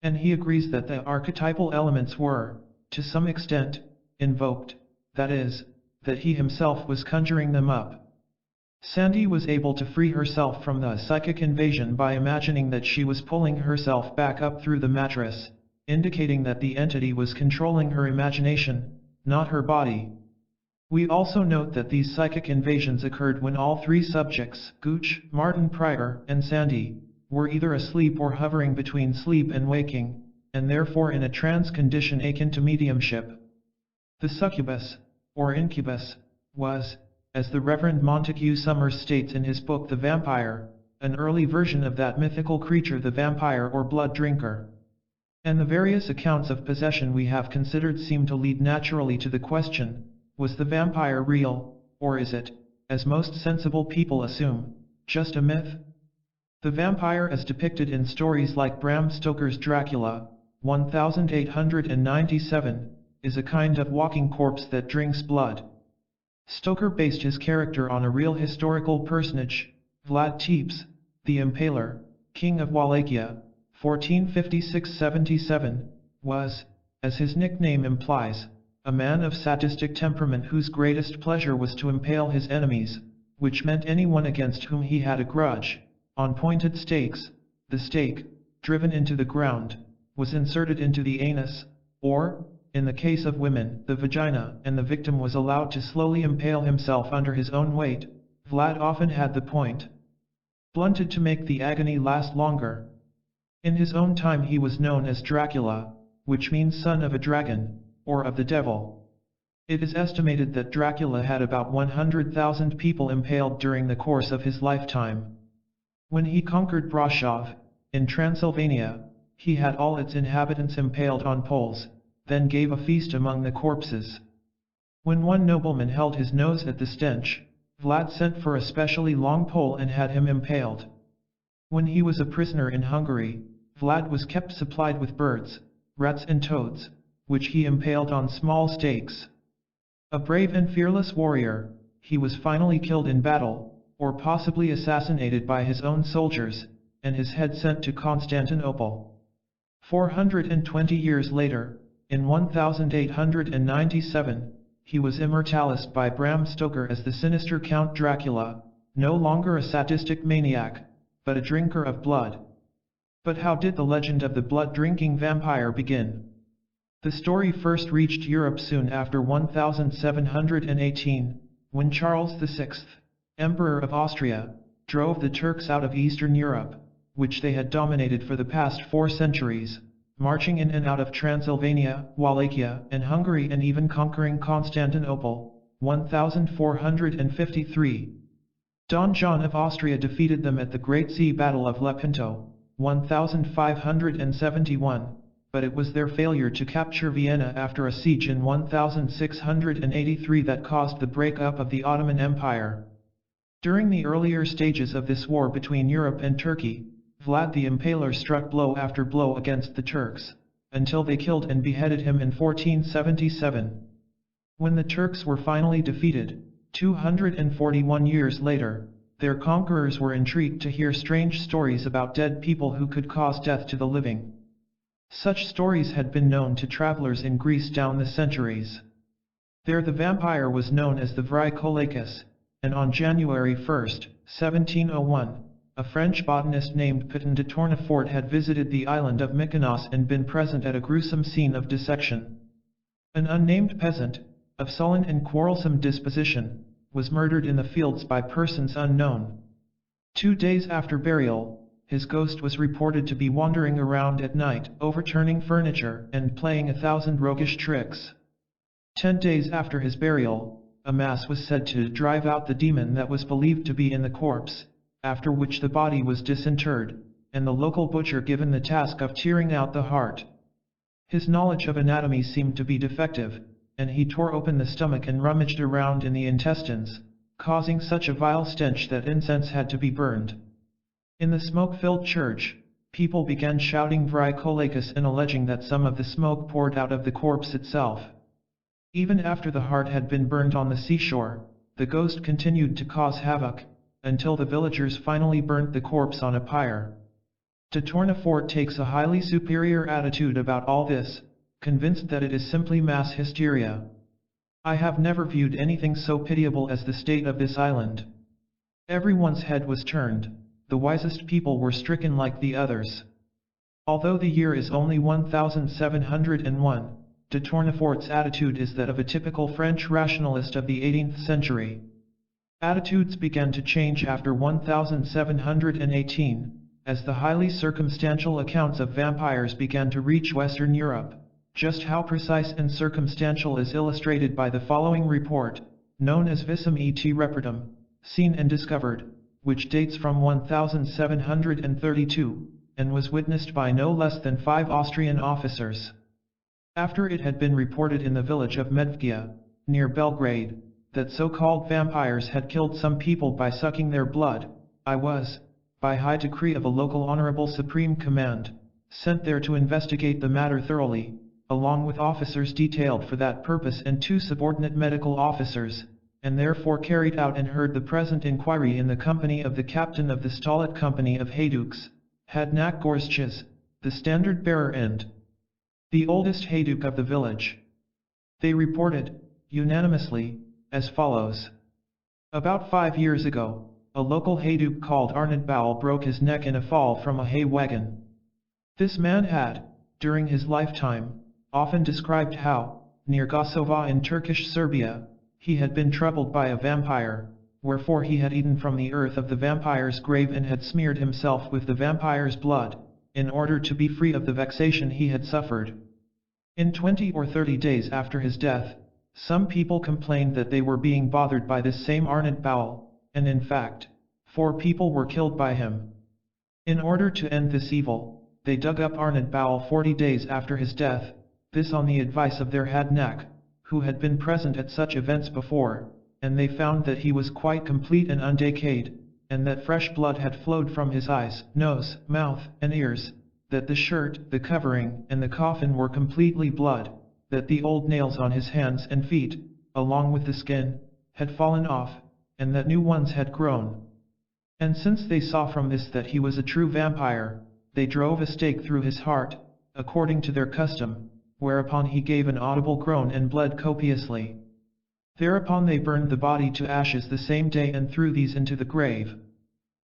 And he agrees that the archetypal elements were, to some extent, invoked, that is, that he himself was conjuring them up. Sandy was able to free herself from the psychic invasion by imagining that she was pulling herself back up through the mattress, indicating that the entity was controlling her imagination, not her body. We also note that these psychic invasions occurred when all three subjects, Gooch, Martin Pryor, and Sandy, were either asleep or hovering between sleep and waking, and therefore in a trance condition akin to mediumship. The succubus, or incubus, was, as the Reverend Montague Summers states in his book The Vampire, an early version of that mythical creature the vampire or blood drinker. And the various accounts of possession we have considered seem to lead naturally to the question, was the vampire real, or is it, as most sensible people assume, just a myth? The vampire as depicted in stories like Bram Stoker's Dracula, 1897, is a kind of walking corpse that drinks blood. Stoker based his character on a real historical personage, Vlad Tepes, the Impaler, King of Wallachia, 1456–77, was, as his nickname implies, a man of sadistic temperament whose greatest pleasure was to impale his enemies, which meant anyone against whom he had a grudge, on pointed stakes. The stake, driven into the ground, was inserted into the anus, or, in the case of women, the vagina, and the victim was allowed to slowly impale himself under his own weight. Vlad often had the point blunted to make the agony last longer. In his own time he was known as Dracula, which means son of a dragon, or of the devil. It is estimated that Dracula had about 100,000 people impaled during the course of his lifetime. When he conquered Brasov, in Transylvania, he had all its inhabitants impaled on poles, then gave a feast among the corpses. When one nobleman held his nose at the stench, Vlad sent for a specially long pole and had him impaled. When he was a prisoner in Hungary, Vlad was kept supplied with birds, rats and toads, which he impaled on small stakes. A brave and fearless warrior, he was finally killed in battle, or possibly assassinated by his own soldiers, and his head sent to Constantinople. 420 years later, in 1897, he was immortalized by Bram Stoker as the sinister Count Dracula, no longer a sadistic maniac, but a drinker of blood. But how did the legend of the blood-drinking vampire begin? The story first reached Europe soon after 1718, when Charles VI, Emperor of Austria, drove the Turks out of Eastern Europe, which they had dominated for the past 4 centuries. Marching in and out of Transylvania, Wallachia, and Hungary, and even conquering Constantinople, 1453. Don John of Austria defeated them at the Great Sea Battle of Lepanto, 1571, but it was their failure to capture Vienna after a siege in 1683 that caused the breakup of the Ottoman Empire. During the earlier stages of this war between Europe and Turkey, Vlad the Impaler struck blow after blow against the Turks, until they killed and beheaded him in 1477. When the Turks were finally defeated, 241 years later, their conquerors were intrigued to hear strange stories about dead people who could cause death to the living. Such stories had been known to travelers in Greece down the centuries. There the vampire was known as the Vricolaicus, and on January 1, 1701, a French botanist named Pétain de Tournefort had visited the island of Mykonos and been present at a gruesome scene of dissection. An unnamed peasant, of sullen and quarrelsome disposition, was murdered in the fields by persons unknown. 2 days after burial, his ghost was reported to be wandering around at night, overturning furniture and playing 1,000 roguish tricks. 10 days after his burial, a mass was said to drive out the demon that was believed to be in the corpse, after which the body was disinterred, and the local butcher given the task of tearing out the heart. His knowledge of anatomy seemed to be defective, and he tore open the stomach and rummaged around in the intestines, causing such a vile stench that incense had to be burned. In the smoke-filled church, people began shouting Vricolaicus and alleging that some of the smoke poured out of the corpse itself. Even after the heart had been burned on the seashore, the ghost continued to cause havoc, until the villagers finally burnt the corpse on a pyre. De Tournefort takes a highly superior attitude about all this, convinced that it is simply mass hysteria. I have never viewed anything so pitiable as the state of this island. Everyone's head was turned, the wisest people were stricken like the others. Although the year is only 1701, de Tournefort's attitude is that of a typical French rationalist of the 18th century. Attitudes began to change after 1718, as the highly circumstantial accounts of vampires began to reach Western Europe. Just how precise and circumstantial is illustrated by the following report, known as Visum et Repertum, Seen and Discovered, which dates from 1732, and was witnessed by no less than 5 Austrian officers. After it had been reported in the village of Medvgia, near Belgrade, that so-called vampires had killed some people by sucking their blood, I was, by high decree of a local honorable supreme command, sent there to investigate the matter thoroughly, along with officers detailed for that purpose and 2 subordinate medical officers, and therefore carried out and heard the present inquiry in the company of the captain of the Stalit Company of Hayduks, Hadnak Gorschas, the standard bearer and the oldest Hayduk of the village. They reported, unanimously, as follows. About 5 years ago, a local Hayduk called Arnold Bowell broke his neck in a fall from a hay wagon. This man had, during his lifetime, often described how, near Kosova in Turkish Serbia, he had been troubled by a vampire, wherefore he had eaten from the earth of the vampire's grave and had smeared himself with the vampire's blood, in order to be free of the vexation he had suffered. In 20 or 30 days after his death, some people complained that they were being bothered by this same Arnold Bowell, and in fact, 4 people were killed by him. In order to end this evil, they dug up Arnold Bowell 40 days after his death, this on the advice of their Hadnak, who had been present at such events before, and they found that he was quite complete and undecayed, and that fresh blood had flowed from his eyes, nose, mouth, and ears, that the shirt, the covering, and the coffin were completely blood, that the old nails on his hands and feet, along with the skin, had fallen off, and that new ones had grown. And since they saw from this that he was a true vampire, they drove a stake through his heart, according to their custom, whereupon he gave an audible groan and bled copiously. Thereupon they burned the body to ashes the same day and threw these into the grave.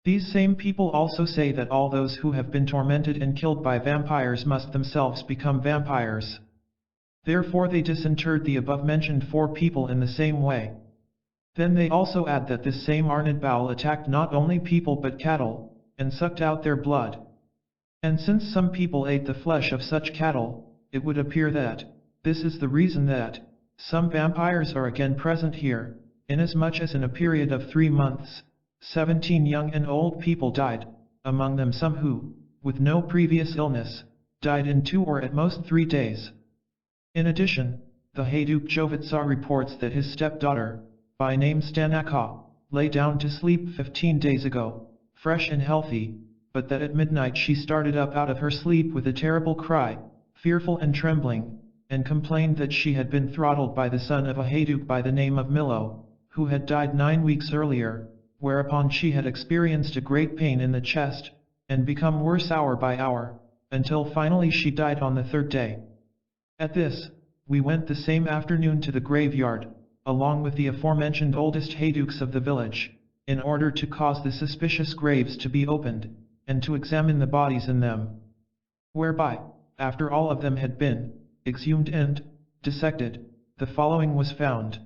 These same people also say that all those who have been tormented and killed by vampires must themselves become vampires. Therefore they disinterred the above-mentioned 4 people in the same way. Then they also add that this same Arnold Bowell attacked not only people but cattle, and sucked out their blood. And since some people ate the flesh of such cattle, it would appear that this is the reason that some vampires are again present here, inasmuch as in a period of 3 months, 17 young and old people died, among them some who, with no previous illness, died in 2 or at most 3 days. In addition, the Hayduk Jovitsar reports that his stepdaughter, by name Stanaka, lay down to sleep 15 days ago, fresh and healthy, but that at midnight she started up out of her sleep with a terrible cry, fearful and trembling, and complained that she had been throttled by the son of a Hayduk by the name of Milo, who had died 9 weeks earlier, whereupon she had experienced a great pain in the chest, and become worse hour by hour, until finally she died on the third day. At this, we went the same afternoon to the graveyard, along with the aforementioned oldest hayduks of the village, in order to cause the suspicious graves to be opened, and to examine the bodies in them. Whereby, after all of them had been exhumed and dissected, the following was found.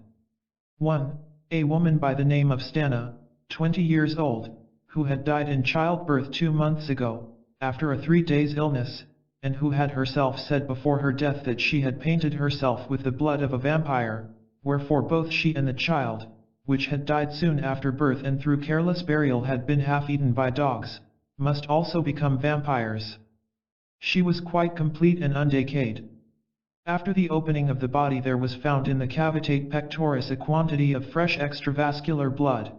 1. A woman by the name of Stana, 20 years old, who had died in childbirth 2 months ago, after a 3 days illness, and who had herself said before her death that she had painted herself with the blood of a vampire, wherefore both she and the child, which had died soon after birth and through careless burial had been half-eaten by dogs, must also become vampires. She was quite complete and undecayed. After the opening of the body there was found in the cavitate pectoris a quantity of fresh extravascular blood.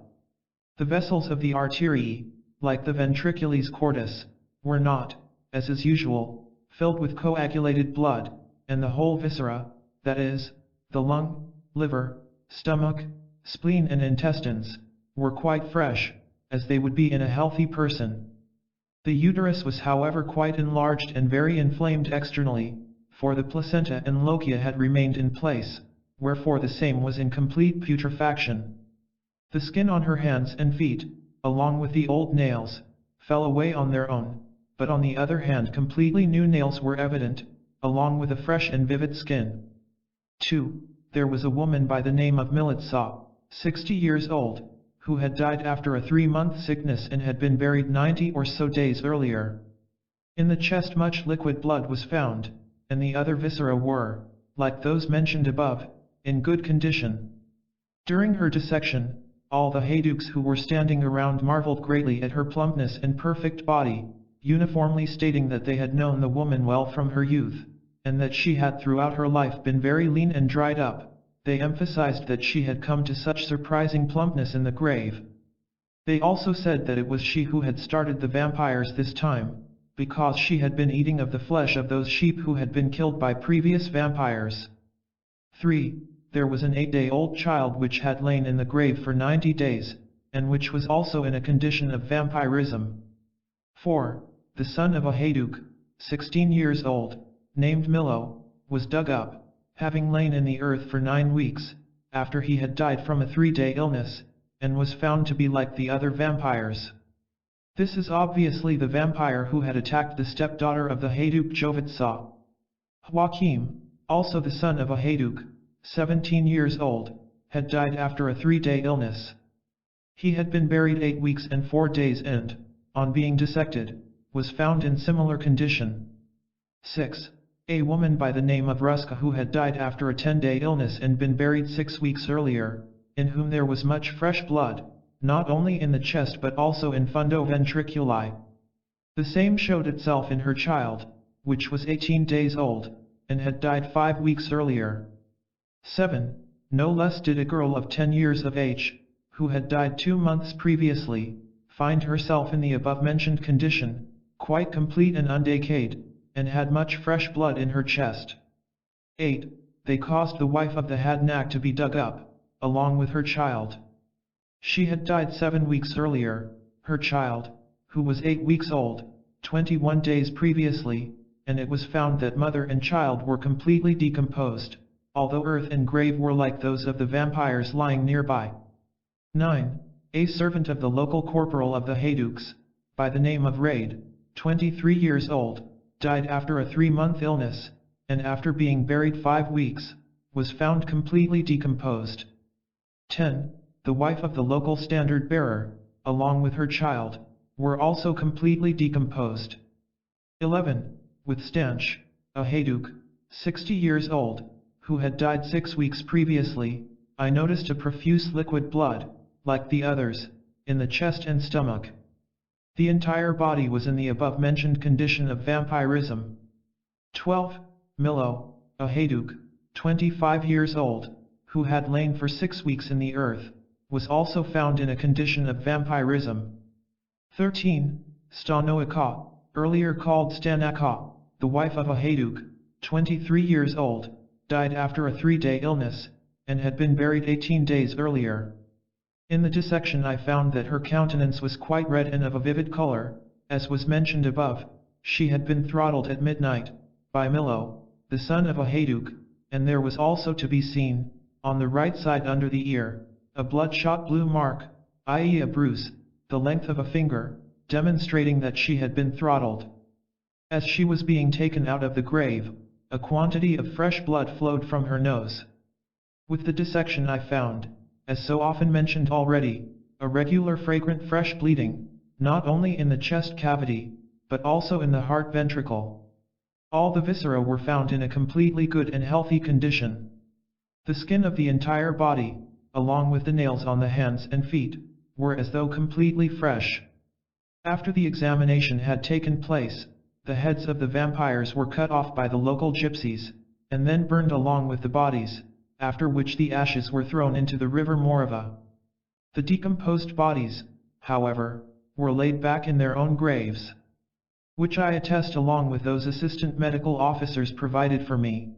The vessels of the arteriae, like the ventricules cordis, were not, as is usual, filled with coagulated blood, and the whole viscera, that is, the lung, liver, stomach, spleen and intestines, were quite fresh, as they would be in a healthy person. The uterus was however quite enlarged and very inflamed externally, for the placenta and lochia had remained in place, wherefore the same was in complete putrefaction. The skin on her hands and feet, along with the old nails, fell away on their own, but on the other hand completely new nails were evident, along with a fresh and vivid skin. 2. There was a woman by the name of Militsa, 60 years old, who had died after a 3-month sickness and had been buried 90 or so days earlier. In the chest much liquid blood was found, and the other viscera were, like those mentioned above, in good condition. During her dissection, all the hayduks who were standing around marveled greatly at her plumpness and perfect body, uniformly stating that they had known the woman well from her youth, and that she had throughout her life been very lean and dried up. They emphasized that she had come to such surprising plumpness in the grave. They also said that it was she who had started the vampires this time, because she had been eating of the flesh of those sheep who had been killed by previous vampires. 3. There was an 8-day-old child which had lain in the grave for 90 days, and which was also in a condition of vampirism. 4. The son of a hayduk, 16 years old, named Milo, was dug up, having lain in the earth for 9 weeks, after he had died from a 3-day illness, and was found to be like the other vampires. This is obviously the vampire who had attacked the stepdaughter of the hayduk Jovitsa. Joachim, also the son of a hayduk, 17 years old, had died after a 3-day illness. He had been buried 8 weeks and 4 days and, on being dissected, was found in similar condition. 6. A woman by the name of Ruska who had died after a 10-day illness and been buried 6 weeks earlier, in whom there was much fresh blood, not only in the chest but also in fundo ventriculi. The same showed itself in her child, which was 18 days old, and had died 5 weeks earlier. 7. No less did a girl of 10 years of age, who had died 2 months previously, find herself in the above-mentioned condition, quite complete and undecayed, and had much fresh blood in her chest. 8. They caused the wife of the Hadnak to be dug up, along with her child. She had died 7 weeks earlier, her child, who was 8 weeks old, 21 days previously, and it was found that mother and child were completely decomposed, although earth and grave were like those of the vampires lying nearby. 9. A servant of the local corporal of the hayduks, by the name of Raid, 23 years old, died after a 3-month illness, and after being buried 5 weeks, was found completely decomposed. 10. The wife of the local standard bearer, along with her child, were also completely decomposed. 11. With Stanch, a hayduk, 60 years old, who had died 6 weeks previously, I noticed a profuse liquid blood, like the others, in the chest and stomach. The entire body was in the above-mentioned condition of vampirism. 12. Milo, a hayduk, 25 years old, who had lain for 6 weeks in the earth, was also found in a condition of vampirism. 13. Stanoika, earlier called Stanaka, the wife of a hayduk, 23 years old, died after a 3-day illness, and had been buried 18 days earlier. In the dissection I found that her countenance was quite red and of a vivid color, as was mentioned above, she had been throttled at midnight, by Milo, the son of a Hayduk, and there was also to be seen, on the right side under the ear, a bloodshot blue mark, i.e. a bruise, the length of a finger, demonstrating that she had been throttled. As she was being taken out of the grave, a quantity of fresh blood flowed from her nose. With the dissection I found, as so often mentioned already, a regular fragrant fresh bleeding, not only in the chest cavity, but also in the heart ventricle. All the viscera were found in a completely good and healthy condition. The skin of the entire body, along with the nails on the hands and feet, were as though completely fresh. After the examination had taken place, the heads of the vampires were cut off by the local gypsies, and then burned along with the bodies, after which the ashes were thrown into the river Morava. The decomposed bodies, however, were laid back in their own graves, which I attest along with those assistant medical officers provided for me.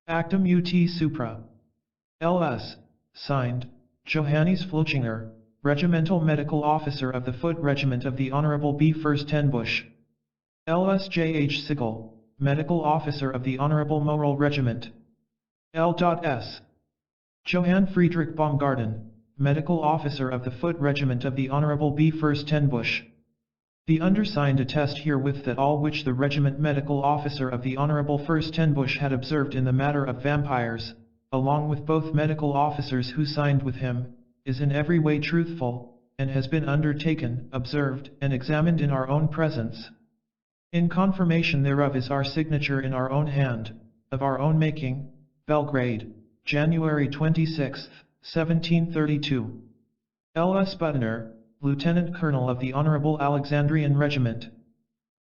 Actum ut supra. L.S. Signed, Johannes Fluchinger, Regimental Medical Officer of the Foot Regiment of the Honorable B. 1st Ten Bush. L.S.J.H. Sigel, Medical Officer of the Honorable Morel Regiment. L.S. Johann Friedrich Baumgarten, Medical Officer of the Foot Regiment of the Honorable B. 1st Ten Bush. The undersigned attest herewith that all which the Regiment Medical Officer of the Honorable 1st Ten Bush had observed in the matter of vampires, along with both medical officers who signed with him, is in every way truthful, and has been undertaken, observed, and examined in our own presence. In confirmation thereof is our signature in our own hand, of our own making, Belgrade, January 26, 1732. L.S. Butner, Lieutenant Colonel of the Honorable Alexandrian Regiment.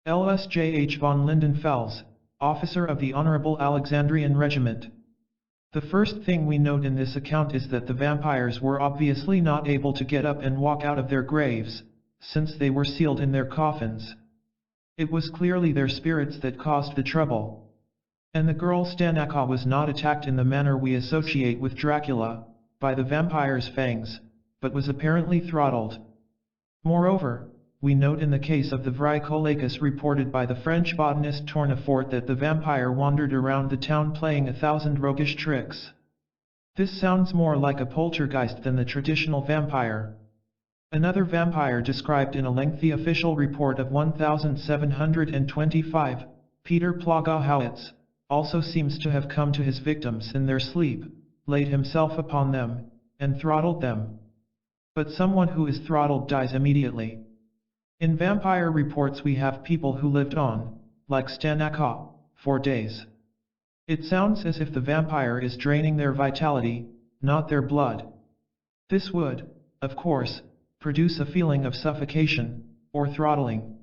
L.S. J.H. von Lindenfels, Officer of the Honorable Alexandrian Regiment. The first thing we note in this account is that the vampires were obviously not able to get up and walk out of their graves, since they were sealed in their coffins. It was clearly their spirits that caused the trouble. And the girl Stanaka was not attacked in the manner we associate with Dracula, by the vampire's fangs, but was apparently throttled. Moreover, we note in the case of the Vricolacus reported by the French botanist Tournefort that the vampire wandered around the town playing 1,000 roguish tricks. This sounds more like a poltergeist than the traditional vampire. Another vampire described in a lengthy official report of 1725, Peter Plagahowitz, also seems to have come to his victims in their sleep, laid himself upon them, and throttled them. But someone who is throttled dies immediately. In vampire reports we have people who lived on, like Stanaka, for days. It sounds as if the vampire is draining their vitality, not their blood. This would, of course, produce a feeling of suffocation, or throttling.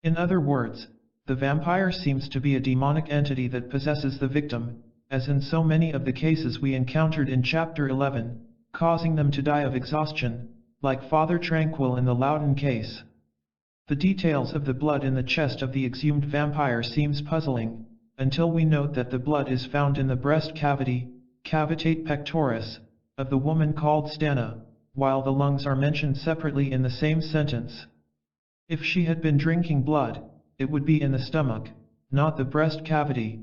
In other words, the vampire seems to be a demonic entity that possesses the victim, as in so many of the cases we encountered in Chapter 11, causing them to die of exhaustion, like Father Tranquil in the Loudon case. The details of the blood in the chest of the exhumed vampire seems puzzling, until we note that the blood is found in the breast cavity, cavitate pectoris, of the woman called Stana, while the lungs are mentioned separately in the same sentence. If she had been drinking blood, it would be in the stomach, not the breast cavity.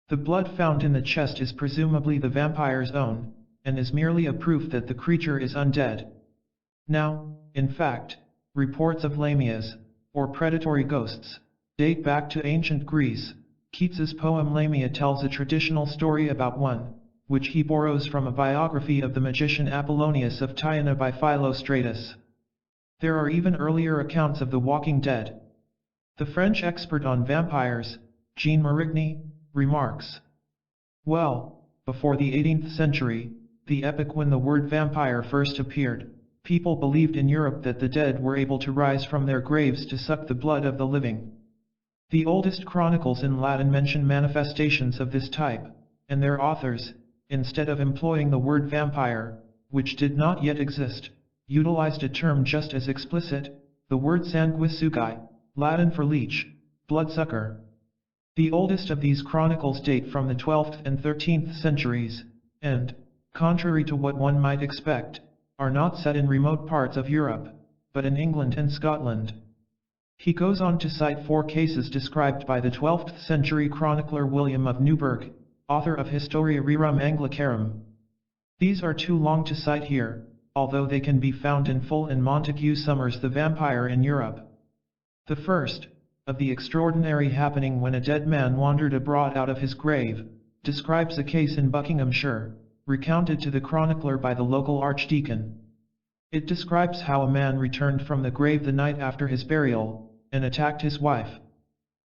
The blood found in the chest is presumably the vampire's own, and is merely a proof that the creature is undead. Now, in fact, reports of lamias, or predatory ghosts, date back to ancient Greece. Keats's poem Lamia tells a traditional story about one, which he borrows from a biography of the magician Apollonius of Tyana by Philostratus. There are even earlier accounts of the walking dead. The French expert on vampires, Jean Marigny, remarks, "Well, before the 18th century, the epoch when the word vampire first appeared, people believed in Europe that the dead were able to rise from their graves to suck the blood of the living. The oldest chronicles in Latin mention manifestations of this type, and their authors, instead of employing the word vampire, which did not yet exist, utilized a term just as explicit, the word sanguisugae, Latin for leech, bloodsucker. The oldest of these chronicles date from the 12th and 13th centuries, and, contrary to what one might expect, are not set in remote parts of Europe, but in England and Scotland. He goes on to cite 4 cases described by the 12th century chronicler William of Newburgh, author of Historia Rerum Anglicarum. These are too long to cite here, although they can be found in full in Montague Summers' The Vampire in Europe. The first, of the extraordinary happening when a dead man wandered abroad out of his grave, describes a case in Buckinghamshire, recounted to the chronicler by the local archdeacon. It describes how a man returned from the grave the night after his burial, and attacked his wife.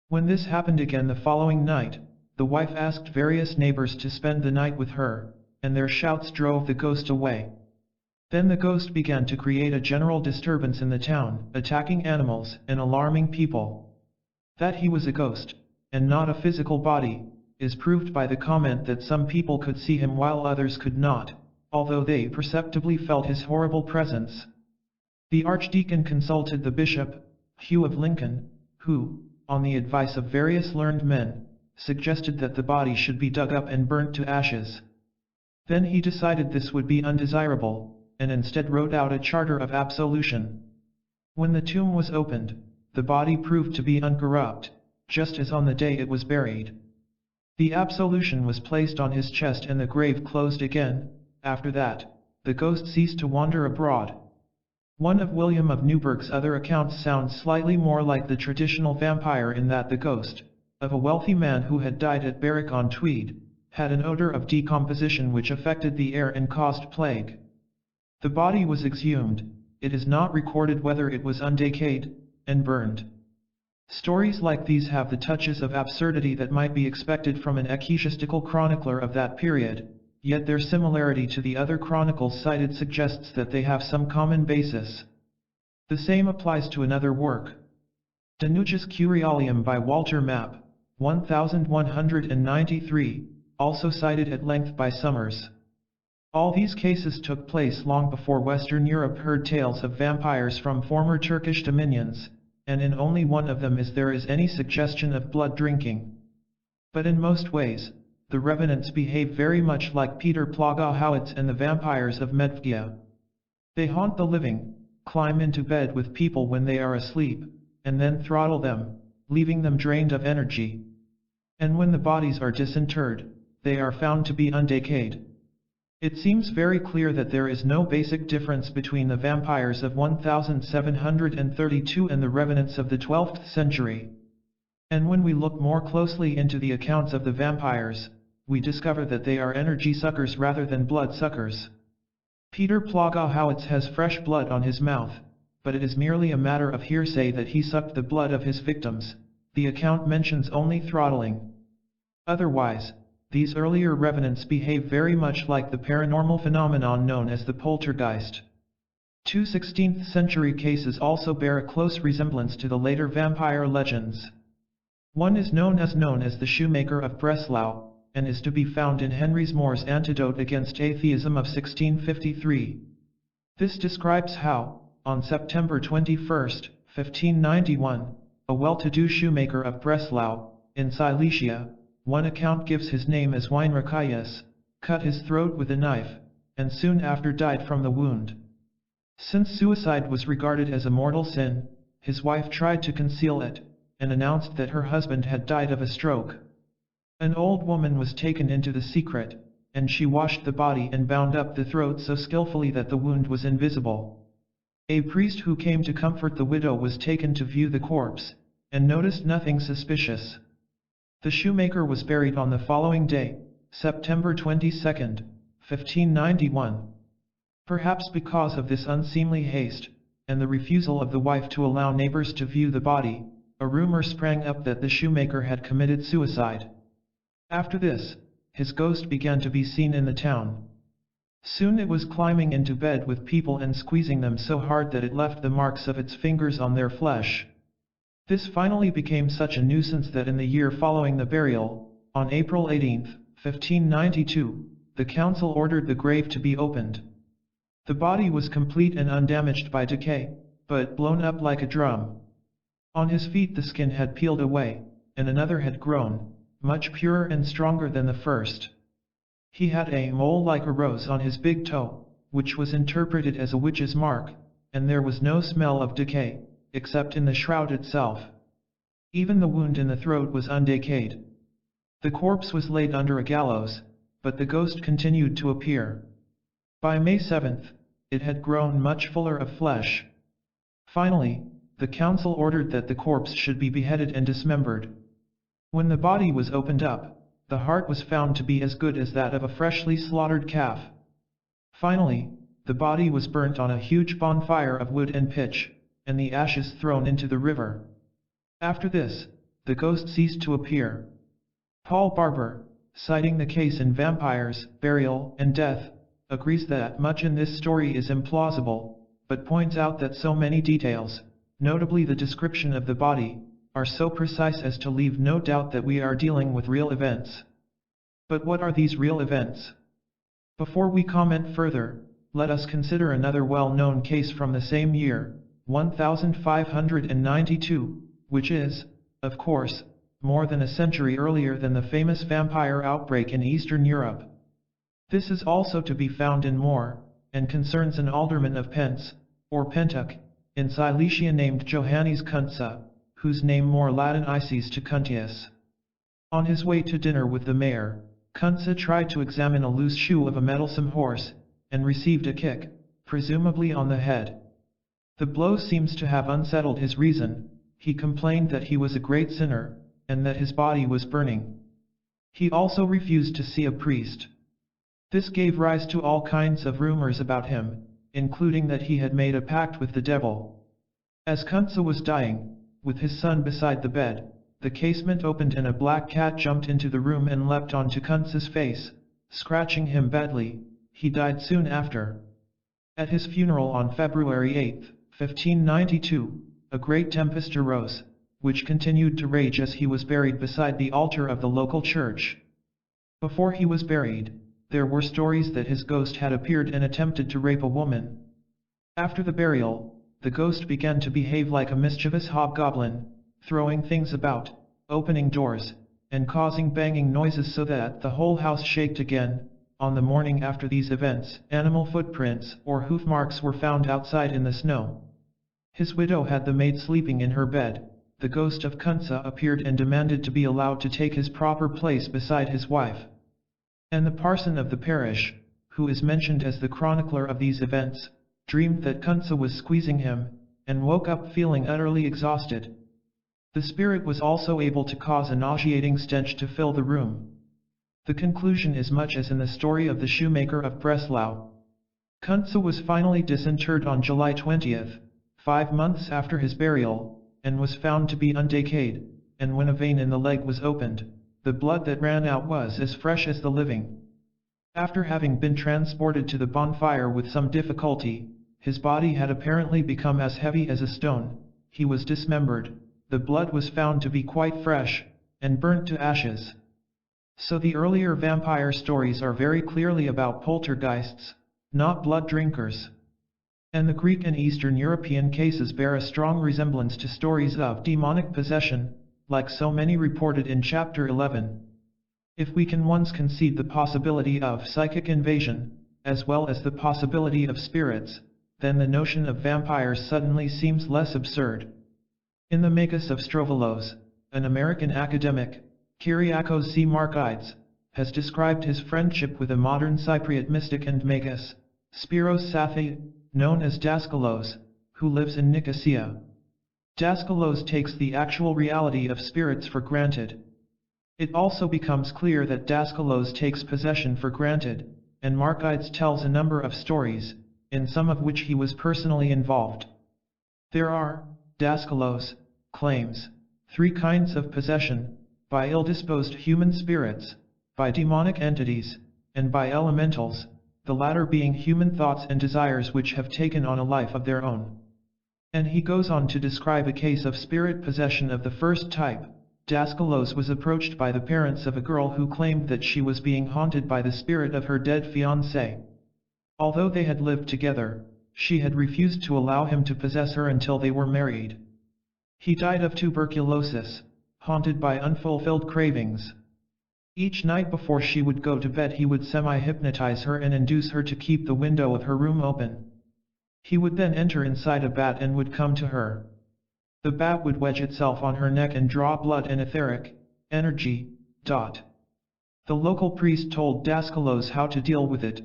When this happened again the following night, the wife asked various neighbors to spend the night with her, and their shouts drove the ghost away. Then the ghost began to create a general disturbance in the town, attacking animals and alarming people. That he was a ghost, and not a physical body, is proved by the comment that some people could see him while others could not, although they perceptibly felt his horrible presence. The archdeacon consulted the bishop, Hugh of Lincoln, who, on the advice of various learned men, suggested that the body should be dug up and burnt to ashes. Then he decided this would be undesirable, and instead wrote out a charter of absolution. When the tomb was opened, the body proved to be uncorrupt, just as on the day it was buried. The absolution was placed on his chest and the grave closed again. After that, the ghost ceased to wander abroad. One of William of Newburgh's other accounts sounds slightly more like the traditional vampire in that the ghost, of a wealthy man who had died at Berwick-on-Tweed, had an odor of decomposition which affected the air and caused plague. The body was exhumed. It is not recorded whether it was undecayed, and burned. Stories like these have the touches of absurdity that might be expected from an ecclesiastical chronicler of that period, yet their similarity to the other chronicles cited suggests that they have some common basis. The same applies to another work, De Nucis Curialium by Walter Mapp, 1193, also cited at length by Summers. All these cases took place long before Western Europe heard tales of vampires from former Turkish dominions, and in only one of them is there any suggestion of blood drinking. But in most ways, the revenants behave very much like Peter Plagahowitz and the vampires of Medvgia. They haunt the living, climb into bed with people when they are asleep, and then throttle them, leaving them drained of energy. And when the bodies are disinterred, they are found to be undecayed. It seems very clear that there is no basic difference between the vampires of 1732 and the revenants of the 12th century. And when we look more closely into the accounts of the vampires, we discover that they are energy suckers rather than blood suckers. Peter Plagahowitz has fresh blood on his mouth, but it is merely a matter of hearsay that he sucked the blood of his victims. The account mentions only throttling. Otherwise, these earlier revenants behave very much like the paranormal phenomenon known as the poltergeist. 2 16th century cases also bear a close resemblance to the later vampire legends. One is known as the Shoemaker of Breslau, and is to be found in Henry More's Antidote Against Atheism of 1653. This describes how, on September 21, 1591, a well-to-do shoemaker of Breslau, in Silesia, one account gives his name as Weinrachaius, cut his throat with a knife, and soon after died from the wound. Since suicide was regarded as a mortal sin, his wife tried to conceal it, and announced that her husband had died of a stroke. An old woman was taken into the secret, and she washed the body and bound up the throat so skillfully that the wound was invisible. A priest who came to comfort the widow was taken to view the corpse, and noticed nothing suspicious. The shoemaker was buried on the following day, September 22, 1591. Perhaps because of this unseemly haste, and the refusal of the wife to allow neighbors to view the body, a rumor sprang up that the shoemaker had committed suicide. After this, his ghost began to be seen in the town. Soon it was climbing into bed with people and squeezing them so hard that it left the marks of its fingers on their flesh. This finally became such a nuisance that in the year following the burial, on April 18, 1592, the council ordered the grave to be opened. The body was complete and undamaged by decay, but blown up like a drum. On his feet the skin had peeled away, and another had grown, much purer and stronger than the first. He had a mole like a rose on his big toe, which was interpreted as a witch's mark, and there was no smell of decay, except in the shroud itself. Even the wound in the throat was undecayed. The corpse was laid under a gallows, but the ghost continued to appear. By May 7th, it had grown much fuller of flesh. Finally, the council ordered that the corpse should be beheaded and dismembered. When the body was opened up, the heart was found to be as good as that of a freshly slaughtered calf. Finally, the body was burnt on a huge bonfire of wood and pitch, and the ashes thrown into the river. After this, the ghost ceased to appear. Paul Barber, citing the case in Vampires, Burial, and Death, agrees that much in this story is implausible, but points out that so many details, notably the description of the body, are so precise as to leave no doubt that we are dealing with real events. But what are these real events? Before we comment further, let us consider another well-known case from the same year, 1592, which is, of course, more than a century earlier than the famous vampire outbreak in Eastern Europe. This is also to be found in Moore, and concerns an alderman of Pence, or Pentuck, in Silesia named Johannes Kuntze, whose name more Latinizes to Cuntius. On his way to dinner with the mayor, Kuntze tried to examine a loose shoe of a mettlesome horse, and received a kick, presumably on the head. The blow seems to have unsettled his reason. He complained that he was a great sinner, and that his body was burning. He also refused to see a priest. This gave rise to all kinds of rumors about him, including that he had made a pact with the devil. As Kuntze was dying, with his son beside the bed, the casement opened and a black cat jumped into the room and leapt onto Kuntze's face, scratching him badly. He died soon after. At his funeral on February 8, 1592, a great tempest arose, which continued to rage as he was buried beside the altar of the local church. Before he was buried, there were stories that his ghost had appeared and attempted to rape a woman. After the burial, the ghost began to behave like a mischievous hobgoblin, throwing things about, opening doors, and causing banging noises so that the whole house shook again. On the morning after these events, animal footprints or hoof marks were found outside in the snow. His widow had the maid sleeping in her bed. The ghost of Kuntze appeared and demanded to be allowed to take his proper place beside his wife. And the parson of the parish, who is mentioned as the chronicler of these events, dreamed that Kuntze was squeezing him, and woke up feeling utterly exhausted. The spirit was also able to cause a nauseating stench to fill the room. The conclusion is much as in the story of the shoemaker of Breslau. Kuntze was finally disinterred on July 20th, 5 months after his burial, and was found to be undecayed, and when a vein in the leg was opened, the blood that ran out was as fresh as the living. After having been transported to the bonfire with some difficulty, his body had apparently become as heavy as a stone. He was dismembered, the blood was found to be quite fresh, and burnt to ashes. So the earlier vampire stories are very clearly about poltergeists, not blood drinkers. And the Greek and Eastern European cases bear a strong resemblance to stories of demonic possession, like so many reported in Chapter 11. If we can once concede the possibility of psychic invasion, as well as the possibility of spirits, then the notion of vampires suddenly seems less absurd. In the Magus of Strovolos, an American academic, Kyriakos Z. Markides, has described his friendship with a modern Cypriot mystic and magus, Spiros Sathi, known as Daskalos, who lives in Nicosia. Daskalos takes the actual reality of spirits for granted. It also becomes clear that Daskalos takes possession for granted, and Markides tells a number of stories, in some of which he was personally involved. There are, Daskalos claims, 3 kinds of possession: by ill-disposed human spirits, by demonic entities, and by elementals, the latter being human thoughts and desires which have taken on a life of their own. And he goes on to describe a case of spirit possession of the first type. Daskalos was approached by the parents of a girl who claimed that she was being haunted by the spirit of her dead fiancé. Although they had lived together, she had refused to allow him to possess her until they were married. He died of tuberculosis, haunted by unfulfilled cravings. Each night before she would go to bed he would semi-hypnotize her and induce her to keep the window of her room open. He would then enter inside a bat and would come to her. The bat would wedge itself on her neck and draw blood and etheric energy. The local priest told Daskalos how to deal with it.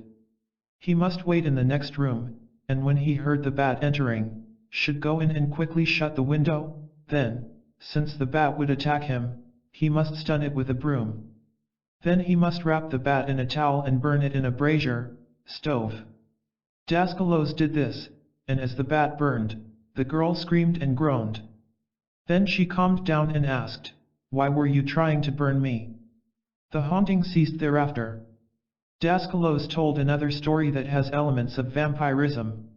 He must wait in the next room, and when he heard the bat entering, should go in and quickly shut the window. Then, since the bat would attack him, he must stun it with a broom. Then he must wrap the bat in a towel and burn it in a brazier stove. Daskalos did this, and as the bat burned, the girl screamed and groaned. Then she calmed down and asked, "Why were you trying to burn me?" The haunting ceased thereafter. Daskalos told another story that has elements of vampirism.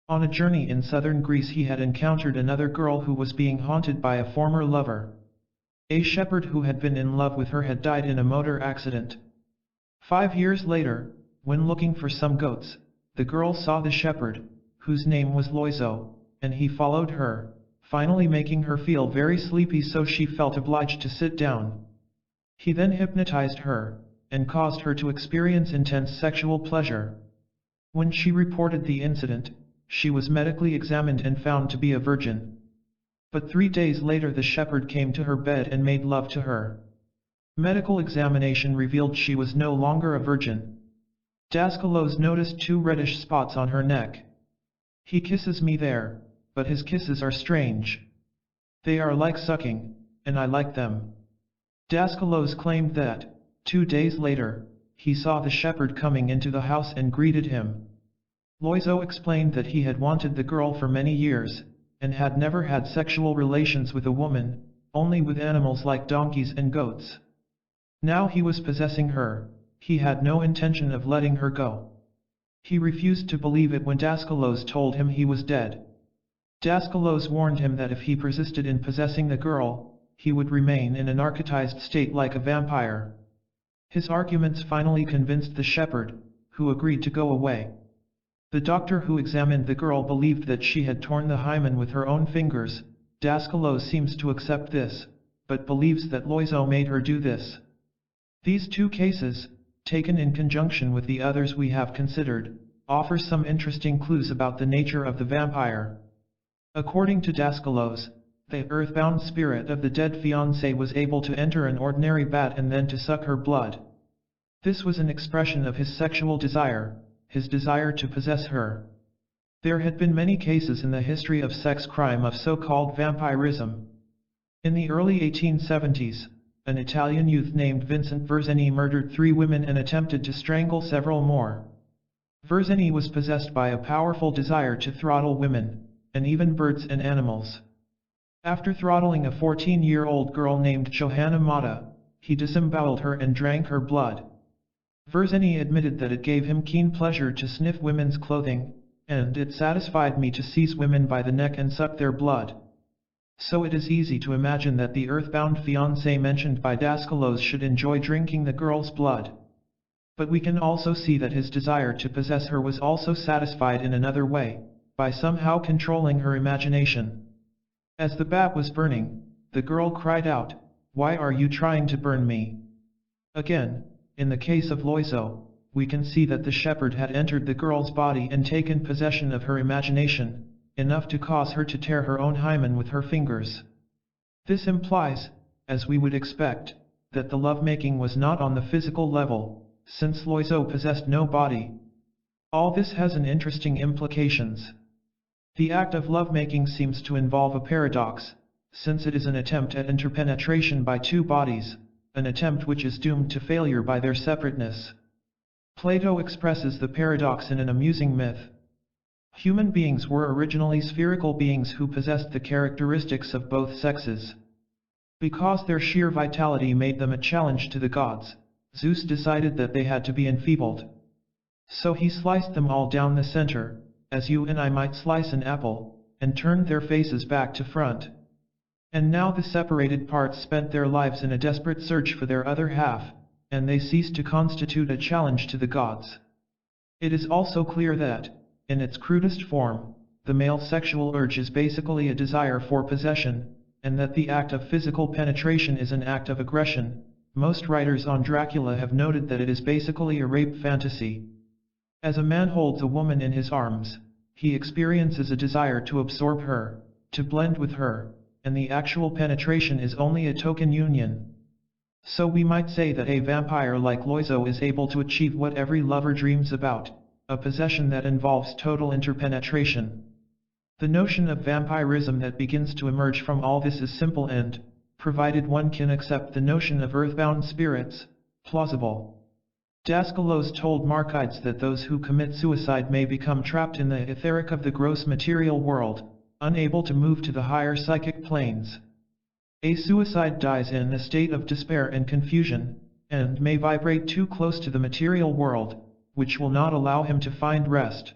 On a journey in southern Greece he had encountered another girl who was being haunted by a former lover. A shepherd who had been in love with her had died in a motor accident. 5 years later, when looking for some goats, the girl saw the shepherd, whose name was Loiso, and he followed her, finally making her feel very sleepy, so she felt obliged to sit down. He then hypnotized her, and caused her to experience intense sexual pleasure. When she reported the incident, she was medically examined and found to be a virgin. But 3 days later the shepherd came to her bed and made love to her. Medical examination revealed she was no longer a virgin. Daskalos noticed 2 reddish spots on her neck. "He kisses me there, but his kisses are strange. They are like sucking, and I like them." Daskalos claimed that, 2 days later, he saw the shepherd coming into the house and greeted him. Loiso explained that he had wanted the girl for many years, and had never had sexual relations with a woman, only with animals like donkeys and goats. Now he was possessing her, he had no intention of letting her go. He refused to believe it when Daskalos told him he was dead. Daskalos warned him that if he persisted in possessing the girl, he would remain in a narcotized state like a vampire. His arguments finally convinced the shepherd, who agreed to go away. The doctor who examined the girl believed that she had torn the hymen with her own fingers. Daskalos seems to accept this, but believes that Loiso made her do this. These 2 cases, taken in conjunction with the others we have considered, offer some interesting clues about the nature of the vampire. According to Daskalos, the earthbound spirit of the dead fiancé was able to enter an ordinary bat and then to suck her blood. This was an expression of his sexual desire, his desire to possess her. There had been many cases in the history of sex crime of so-called vampirism. In the early 1870s, an Italian youth named Vincent Verzeni murdered 3 women and attempted to strangle several more. Verzeni was possessed by a powerful desire to throttle women, and even birds and animals. After throttling a 14-year-old girl named Johanna Mata, he disemboweled her and drank her blood. Verzeni admitted that it gave him keen pleasure to sniff women's clothing, and it satisfied me to seize women by the neck and suck their blood. So it is easy to imagine that the earthbound fiancé mentioned by Daskalos should enjoy drinking the girl's blood. But we can also see that his desire to possess her was also satisfied in another way, by somehow controlling her imagination. As the bat was burning, the girl cried out, "Why are you trying to burn me?" Again, in the case of Loiso, we can see that the shepherd had entered the girl's body and taken possession of her imagination, enough to cause her to tear her own hymen with her fingers. This implies, as we would expect, that the lovemaking was not on the physical level, since Loiso possessed no body. All this has an interesting implications. The act of lovemaking seems to involve a paradox, since it is an attempt at interpenetration by 2 bodies, an attempt which is doomed to failure by their separateness. Plato expresses the paradox in an amusing myth. Human beings were originally spherical beings who possessed the characteristics of both sexes. Because their sheer vitality made them a challenge to the gods, Zeus decided that they had to be enfeebled. So he sliced them all down the center, as you and I might slice an apple, and turned their faces back to front. And now the separated parts spent their lives in a desperate search for their other half, and they ceased to constitute a challenge to the gods. It is also clear that, in its crudest form, the male sexual urge is basically a desire for possession, and that the act of physical penetration is an act of aggression. Most writers on Dracula have noted that it is basically a rape fantasy. As a man holds a woman in his arms, he experiences a desire to absorb her, to blend with her, and the actual penetration is only a token union. So we might say that a vampire like Loiso is able to achieve what every lover dreams about, a possession that involves total interpenetration. The notion of vampirism that begins to emerge from all this is simple and, provided one can accept the notion of earthbound spirits, plausible. Dascalos told Markides that those who commit suicide may become trapped in the etheric of the gross material world, unable to move to the higher psychic planes. A suicide dies in a state of despair and confusion, and may vibrate too close to the material world, which will not allow him to find rest.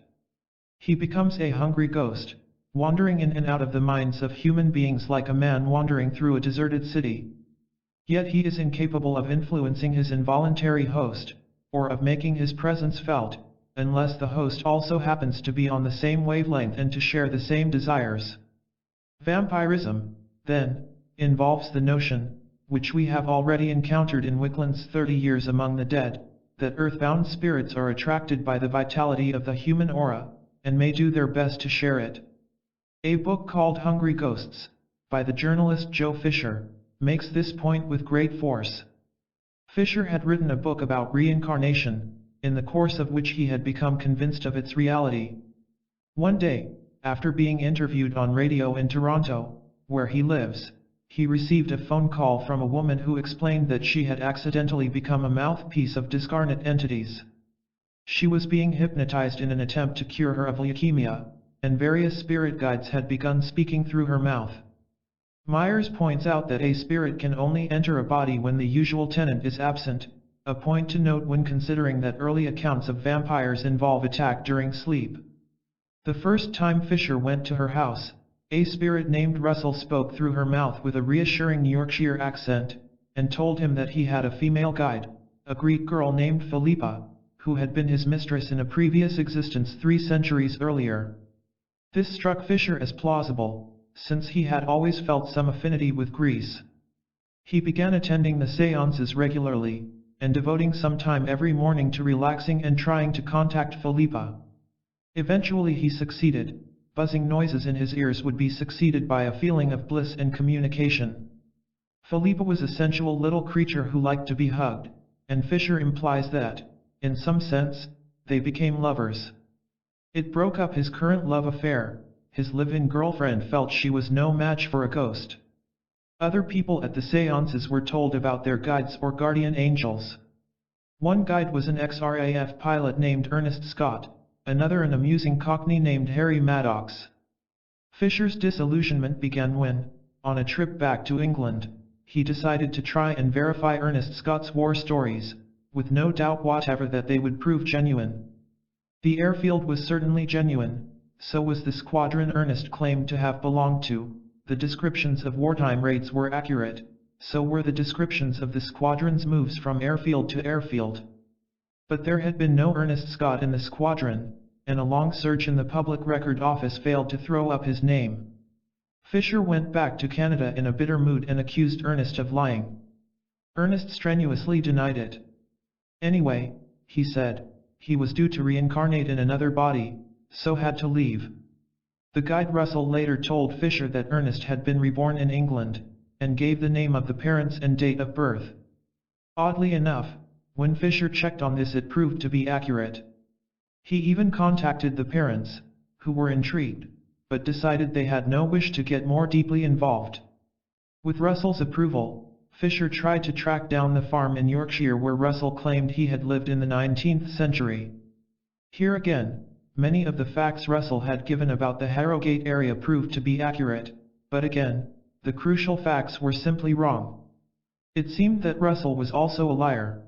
He becomes a hungry ghost, wandering in and out of the minds of human beings like a man wandering through a deserted city. Yet he is incapable of influencing his involuntary host, or of making his presence felt, unless the host also happens to be on the same wavelength and to share the same desires. Vampirism, then, involves the notion, which we have already encountered in Wickland's 30 Years Among the Dead, that earthbound spirits are attracted by the vitality of the human aura, and may do their best to share it. A book called Hungry Ghosts, by the journalist Joe Fisher, makes this point with great force. Fisher had written a book about reincarnation, in the course of which he had become convinced of its reality. One day, after being interviewed on radio in Toronto, where he lives, he received a phone call from a woman who explained that she had accidentally become a mouthpiece of discarnate entities. She was being hypnotized in an attempt to cure her of leukemia, and various spirit guides had begun speaking through her mouth. Myers points out that a spirit can only enter a body when the usual tenant is absent, a point to note when considering that early accounts of vampires involve attack during sleep. The first time Fisher went to her house, a spirit named Russell spoke through her mouth with a reassuring Yorkshire accent, and told him that he had a female guide, a Greek girl named Philippa, who had been his mistress in a previous existence 3 centuries earlier. This struck Fisher as plausible, since he had always felt some affinity with Greece. He began attending the séances regularly, and devoting some time every morning to relaxing and trying to contact Philippa. Eventually he succeeded. Buzzing noises in his ears would be succeeded by a feeling of bliss and communication. Philippa was a sensual little creature who liked to be hugged, and Fisher implies that, in some sense, they became lovers. It broke up his current love affair. His live-in girlfriend felt she was no match for a ghost. Other people at the séances were told about their guides or guardian angels. One guide was an ex-RAF pilot named Ernest Scott, another an amusing cockney named Harry Maddox. Fisher's disillusionment began when, on a trip back to England, he decided to try and verify Ernest Scott's war stories, with no doubt whatever that they would prove genuine. The airfield was certainly genuine, so was the squadron Ernest claimed to have belonged to. The descriptions of wartime raids were accurate, so were the descriptions of the squadron's moves from airfield to airfield. But there had been no Ernest Scott in the squadron, and a long search in the Public Record Office failed to throw up his name. Fisher went back to Canada in a bitter mood and accused Ernest of lying. Ernest strenuously denied it. Anyway, he said, he was due to reincarnate in another body, so had to leave. The guide Russell later told Fisher that Ernest had been reborn in England, and gave the name of the parents and date of birth. Oddly enough, when Fisher checked on this it proved to be accurate. He even contacted the parents, who were intrigued, but decided they had no wish to get more deeply involved. With Russell's approval, Fisher tried to track down the farm in Yorkshire where Russell claimed he had lived in the 19th century. Here again, many of the facts Russell had given about the Harrogate area proved to be accurate, but again, the crucial facts were simply wrong. It seemed that Russell was also a liar.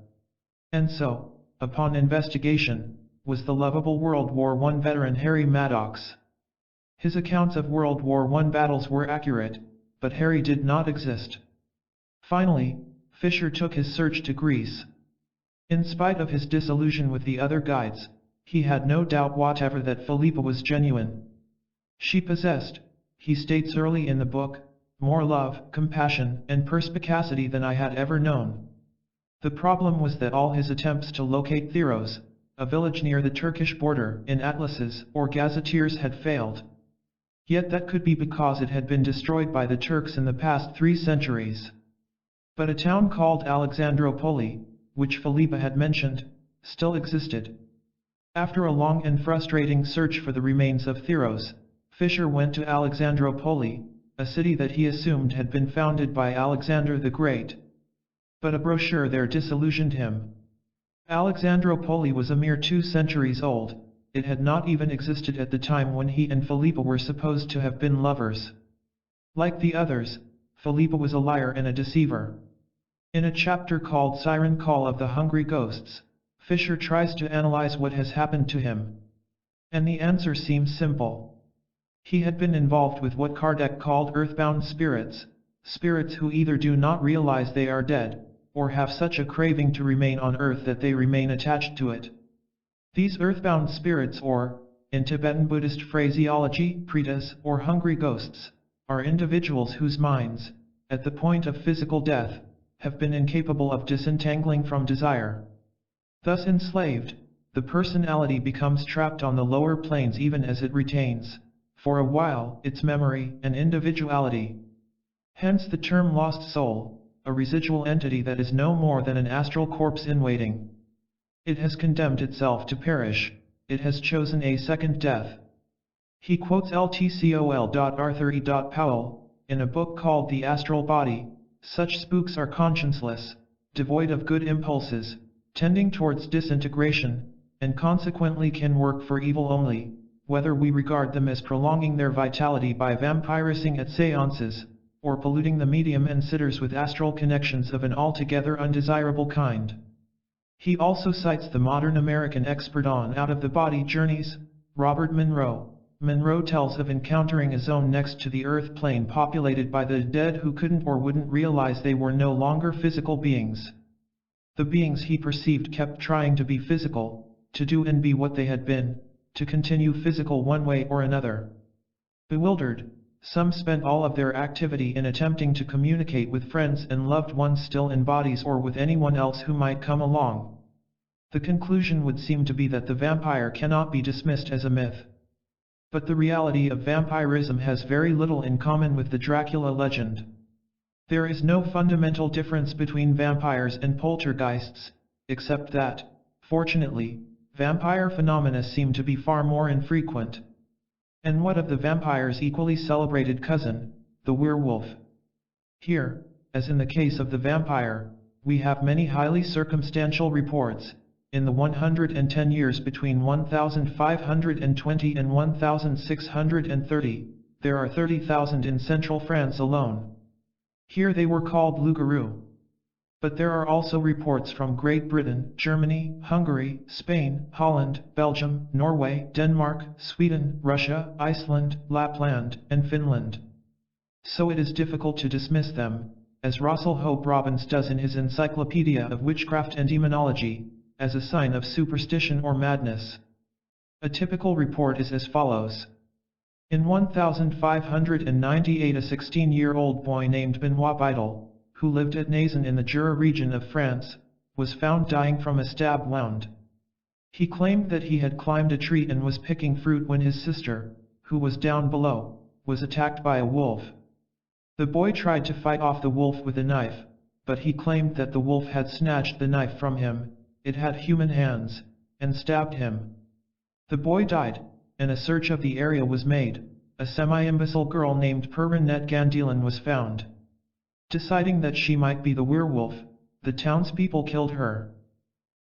And so, upon investigation, was the lovable World War I veteran Harry Maddox. His accounts of World War I battles were accurate, but Harry did not exist. Finally, Fisher took his search to Greece. In spite of his disillusion with the other guides, he had no doubt whatever that Philippa was genuine. She possessed, he states early in the book, more love, compassion, and perspicacity than I had ever known. The problem was that all his attempts to locate Theros, a village near the Turkish border, in atlases or gazetteers had failed. Yet that could be because it had been destroyed by the Turks in the past 3 centuries. But a town called Alexandropoli, which Philippa had mentioned, still existed. After a long and frustrating search for the remains of Theros, Fisher went to Alexandropoli, a city that he assumed had been founded by Alexander the Great. But a brochure there disillusioned him. Alexandropoli was a mere 2 centuries old. It had not even existed at the time when he and Philippa were supposed to have been lovers. Like the others, Philippa was a liar and a deceiver. In a chapter called Siren Call of the Hungry Ghosts, Fisher tries to analyze what has happened to him. And the answer seems simple. He had been involved with what Kardec called earthbound spirits, spirits who either do not realize they are dead, or have such a craving to remain on earth that they remain attached to it. These earthbound spirits, or, in Tibetan Buddhist phraseology, pretas, or hungry ghosts, are individuals whose minds, at the point of physical death, have been incapable of disentangling from desire. Thus enslaved, the personality becomes trapped on the lower planes even as it retains, for a while, its memory and individuality. Hence the term lost soul, a residual entity that is no more than an astral corpse in waiting. It has condemned itself to perish, it has chosen a second death. He quotes LTCOL. Arthur E. Powell, in a book called The Astral Body. Such spooks are conscienceless, devoid of good impulses, tending towards disintegration, and consequently can work for evil only, whether we regard them as prolonging their vitality by vampirising at seances, or polluting the medium and sitters with astral connections of an altogether undesirable kind. He also cites the modern American expert on out-of-the-body journeys, Robert Monroe. Monroe tells of encountering a zone next to the Earth plane populated by the dead who couldn't or wouldn't realize they were no longer physical beings. The beings he perceived kept trying to be physical, to do and be what they had been, to continue physical one way or another. Bewildered, some spent all of their activity in attempting to communicate with friends and loved ones still in bodies or with anyone else who might come along. The conclusion would seem to be that the vampire cannot be dismissed as a myth. But the reality of vampirism has very little in common with the Dracula legend. There is no fundamental difference between vampires and poltergeists, except that, fortunately, vampire phenomena seem to be far more infrequent. And what of the vampire's equally celebrated cousin, the werewolf? Here, as in the case of the vampire, we have many highly circumstantial reports. In the 110 years between 1520 and 1630, there are 30,000 in central France alone. Here they were called loups-garous. But there are also reports from Great Britain, Germany, Hungary, Spain, Holland, Belgium, Norway, Denmark, Sweden, Russia, Iceland, Lapland, and Finland. So it is difficult to dismiss them, as Russell Hope Robbins does in his Encyclopedia of Witchcraft and Demonology, as a sign of superstition or madness. A typical report is as follows. In 1598 a 16-year-old boy named Benoit Bidel, who lived at Nazan in the Jura region of France, was found dying from a stab wound. He claimed that he had climbed a tree and was picking fruit when his sister, who was down below, was attacked by a wolf. The boy tried to fight off the wolf with a knife, but he claimed that the wolf had snatched the knife from him. It had human hands, and stabbed him. The boy died, and a search of the area was made. A semi-imbecile girl named Perinette Gandilan was found. Deciding that she might be the werewolf, the townspeople killed her.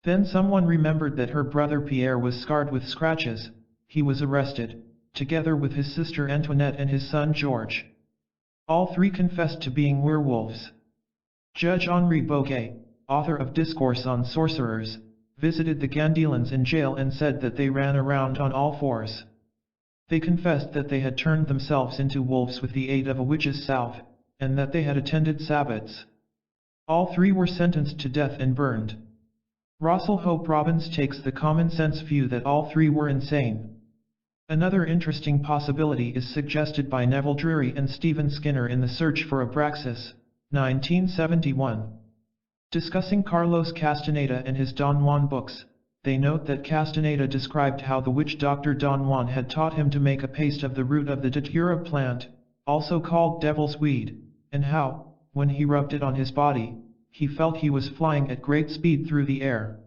Then someone remembered that her brother Pierre was scarred with scratches. He was arrested, together with his sister Antoinette and his son George. All 3 confessed to being werewolves. Judge Henri Boguet, author of Discourse on Sorcerers, visited the Gandilans in jail and said that they ran around on all 4s. They confessed that they had turned themselves into wolves with the aid of a witch's salve, and that they had attended sabbats. All 3 were sentenced to death and burned. Russell Hope Robbins takes the common-sense view that all 3 were insane. Another interesting possibility is suggested by Neville Drury and Stephen Skinner in The Search for Abraxas, 1971. Discussing Carlos Castaneda and his Don Juan books, they note that Castaneda described how the witch doctor Don Juan had taught him to make a paste of the root of the datura plant, also called devil's weed, and how, when he rubbed it on his body, he felt he was flying at great speed through the air.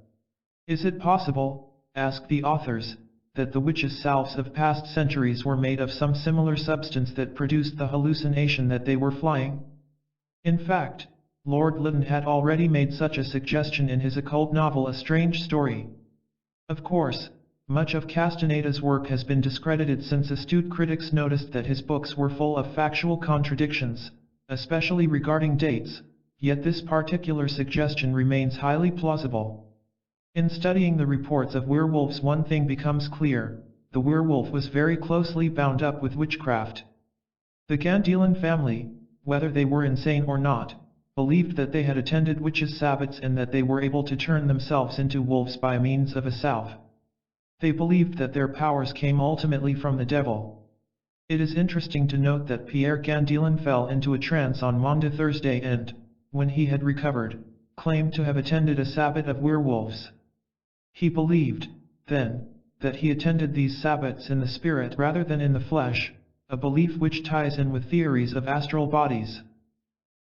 Is it possible, ask the authors, that the witches' salves of past centuries were made of some similar substance that produced the hallucination that they were flying? In fact, Lord Lytton had already made such a suggestion in his occult novel A Strange Story. Of course, much of Castaneda's work has been discredited since astute critics noticed that his books were full of factual contradictions, especially regarding dates, yet this particular suggestion remains highly plausible. In studying the reports of werewolves, one thing becomes clear: the werewolf was very closely bound up with witchcraft. The Gandelan family, whether they were insane or not, believed that they had attended witches' sabbats and that they were able to turn themselves into wolves by means of a salve. They believed that their powers came ultimately from the devil. It is interesting to note that Pierre Gandelan fell into a trance on Maundy Thursday and, when he had recovered, claimed to have attended a sabbat of werewolves. He believed, then, that he attended these sabbats in the spirit rather than in the flesh, a belief which ties in with theories of astral bodies.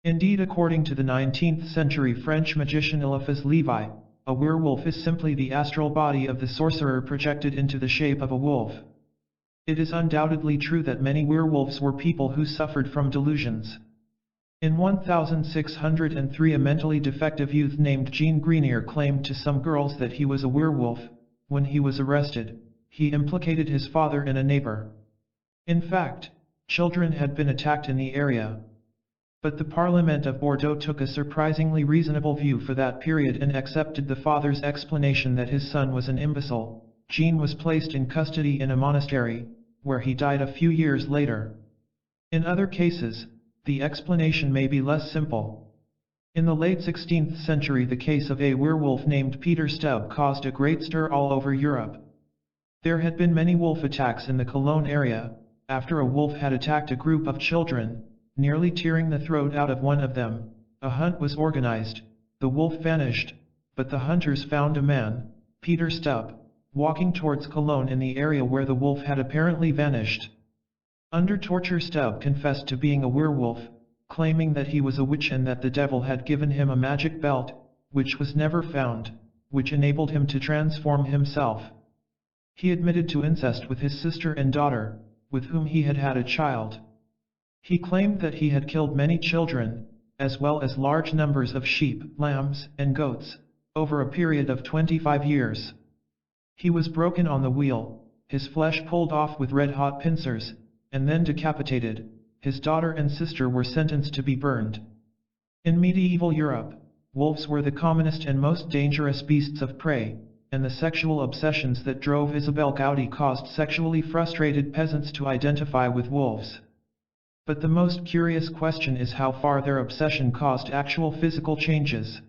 Indeed, according to the 19th century French magician Eliphas Levi, a werewolf is simply the astral body of the sorcerer projected into the shape of a wolf. It is undoubtedly true that many werewolves were people who suffered from delusions. In 1603, a mentally defective youth named Jean Grenier claimed to some girls that he was a werewolf. When he was arrested, he implicated his father and a neighbor. In fact, children had been attacked in the area. But the Parliament of Bordeaux took a surprisingly reasonable view for that period and accepted the father's explanation that his son was an imbecile. Jean was placed in custody in a monastery, where he died a few years later. In other cases, the explanation may be less simple. In the late 16th century, the case of a werewolf named Peter Stubb caused a great stir all over Europe. There had been many wolf attacks in the Cologne area, after a wolf had attacked a group of children, nearly tearing the throat out of one of them. A hunt was organized. The wolf vanished, but the hunters found a man, Peter Stubb, walking towards Cologne in the area where the wolf had apparently vanished. Under torture, Stubb confessed to being a werewolf, claiming that he was a witch and that the devil had given him a magic belt, which was never found, which enabled him to transform himself. He admitted to incest with his sister and daughter, with whom he had had a child. He claimed that he had killed many children, as well as large numbers of sheep, lambs, and goats, over a period of 25 years. He was broken on the wheel, his flesh pulled off with red-hot pincers, and then decapitated. His daughter and sister were sentenced to be burned. In medieval Europe, wolves were the commonest and most dangerous beasts of prey, and the sexual obsessions that drove Isabel Gaudy caused sexually frustrated peasants to identify with wolves. But the most curious question is how far their obsession caused actual physical changes.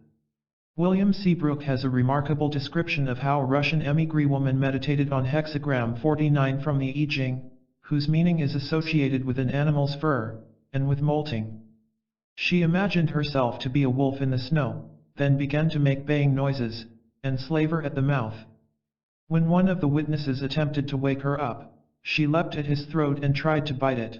William Seabrook has a remarkable description of how a Russian emigre woman meditated on hexagram 49 from the I Ching, whose meaning is associated with an animal's fur, and with molting. She imagined herself to be a wolf in the snow, then began to make baying noises, and slaver at the mouth. When one of the witnesses attempted to wake her up, she leapt at his throat and tried to bite it.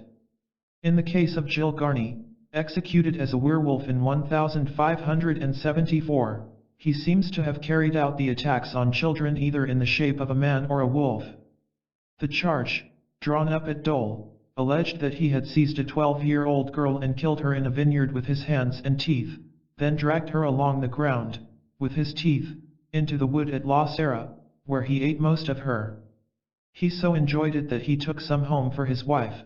In the case of Jill Garney, executed as a werewolf in 1574, he seems to have carried out the attacks on children either in the shape of a man or a wolf. The charge, drawn up at Dole, alleged that he had seized a 12-year-old girl and killed her in a vineyard with his hands and teeth, then dragged her along the ground, with his teeth, into the wood at La Serra, where he ate most of her. He so enjoyed it that he took some home for his wife.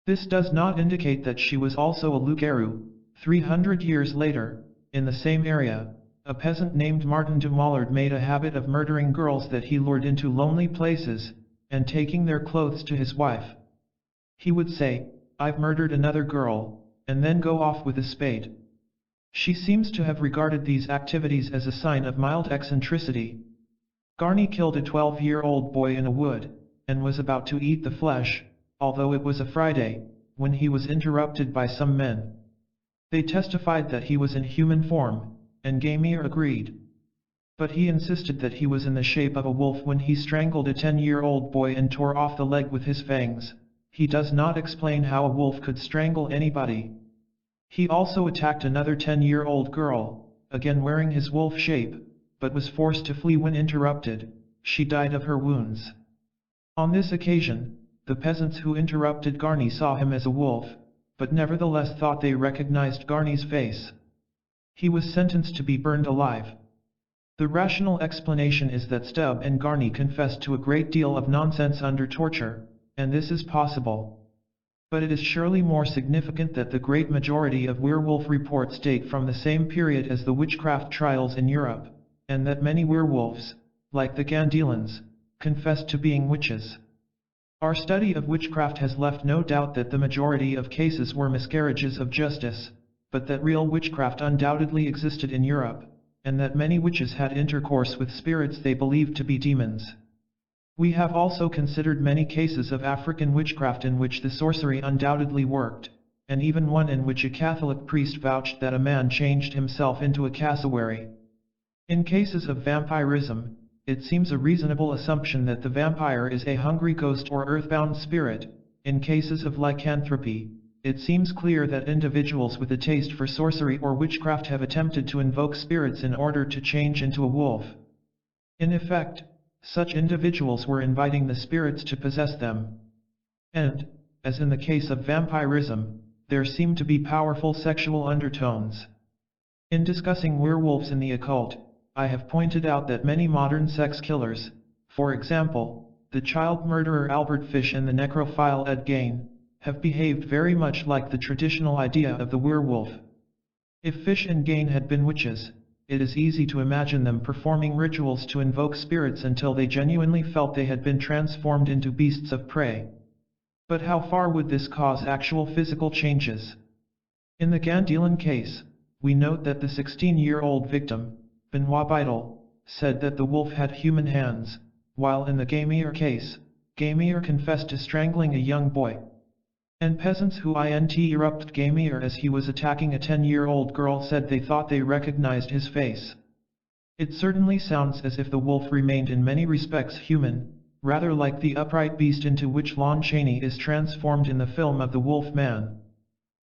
This does not indicate that she was also a loup-garou. 300 years later, in the same area, a peasant named Martin de Mollard made a habit of murdering girls that he lured into lonely places, and taking their clothes to his wife. He would say, "I've murdered another girl," and then go off with a spade. She seems to have regarded these activities as a sign of mild eccentricity. Garney killed a 12-year-old boy in a wood, and was about to eat the flesh, although it was a Friday, when he was interrupted by some men. They testified that he was in human form, and Gamier agreed. But he insisted that he was in the shape of a wolf when he strangled a 10-year-old boy and tore off the leg with his fangs. He does not explain how a wolf could strangle anybody. He also attacked another 10-year-old girl, again wearing his wolf shape, but was forced to flee when interrupted. She died of her wounds. On this occasion, the peasants who interrupted Garni saw him as a wolf, but nevertheless thought they recognized Garni's face. He was sentenced to be burned alive. The rational explanation is that Stubb and Garni confessed to a great deal of nonsense under torture, and this is possible. But it is surely more significant that the great majority of werewolf reports date from the same period as the witchcraft trials in Europe, and that many werewolves, like the Gandilans, confessed to being witches. Our study of witchcraft has left no doubt that the majority of cases were miscarriages of justice, but that real witchcraft undoubtedly existed in Europe, and that many witches had intercourse with spirits they believed to be demons. We have also considered many cases of African witchcraft in which the sorcery undoubtedly worked, and even one in which a Catholic priest vouched that a man changed himself into a cassowary. In cases of vampirism, it seems a reasonable assumption that the vampire is a hungry ghost or earthbound spirit. In cases of lycanthropy, it seems clear that individuals with a taste for sorcery or witchcraft have attempted to invoke spirits in order to change into a wolf. In effect, such individuals were inviting the spirits to possess them. And, as in the case of vampirism, there seem to be powerful sexual undertones. In discussing werewolves in the occult, I have pointed out that many modern sex killers, for example, the child murderer Albert Fish and the necrophile Ed Gein, have behaved very much like the traditional idea of the werewolf. If Fish and Gein had been witches, it is easy to imagine them performing rituals to invoke spirits until they genuinely felt they had been transformed into beasts of prey. But how far would this cause actual physical changes? In the Gandilan case, we note that the 16-year-old victim, Benoit Beidel, said that the wolf had human hands, while in the Gamier case, Gamier confessed to strangling a young boy. And peasants who interrupted Gamier as he was attacking a 10-year-old girl said they thought they recognized his face. It certainly sounds as if the wolf remained in many respects human, rather like the upright beast into which Lon Chaney is transformed in the film of The Wolf Man.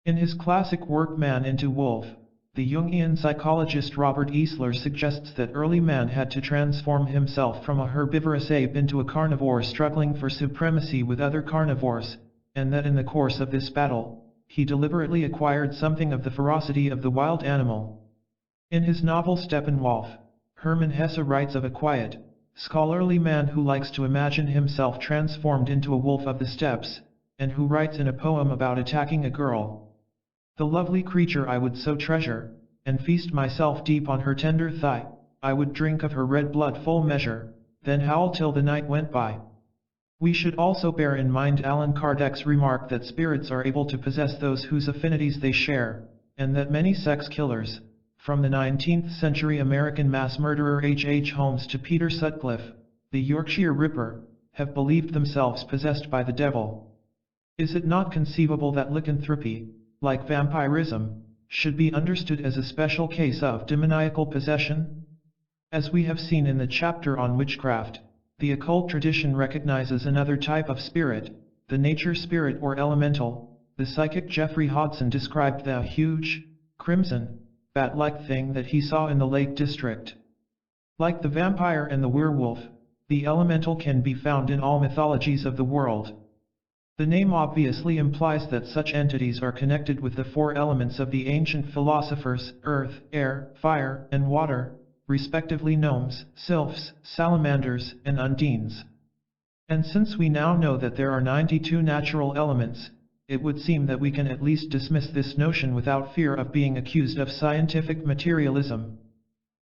In his classic work Man into Wolf, the Jungian psychologist Robert Eisler suggests that early man had to transform himself from a herbivorous ape into a carnivore struggling for supremacy with other carnivores, and that in the course of this battle, he deliberately acquired something of the ferocity of the wild animal. In his novel Steppenwolf, Hermann Hesse writes of a quiet, scholarly man who likes to imagine himself transformed into a wolf of the steppes, and who writes in a poem about attacking a girl. The lovely creature I would so treasure, and feast myself deep on her tender thigh, I would drink of her red blood full measure, then howl till the night went by. We should also bear in mind Allan Kardec's remark that spirits are able to possess those whose affinities they share, and that many sex killers, from the 19th century American mass murderer H. H. Holmes to Peter Sutcliffe, the Yorkshire Ripper, have believed themselves possessed by the devil. Is it not conceivable that lycanthropy, like vampirism, should be understood as a special case of demoniacal possession? As we have seen in the chapter on witchcraft, the occult tradition recognizes another type of spirit, the nature spirit or elemental. The psychic Jeffrey Hodson described the huge, crimson, bat-like thing that he saw in the Lake District. Like the vampire and the werewolf, the elemental can be found in all mythologies of the world. The name obviously implies that such entities are connected with the four elements of the ancient philosophers, earth, air, fire, and water, respectively gnomes, sylphs, salamanders, and undines. And since we now know that there are 92 natural elements, it would seem that we can at least dismiss this notion without fear of being accused of scientific materialism.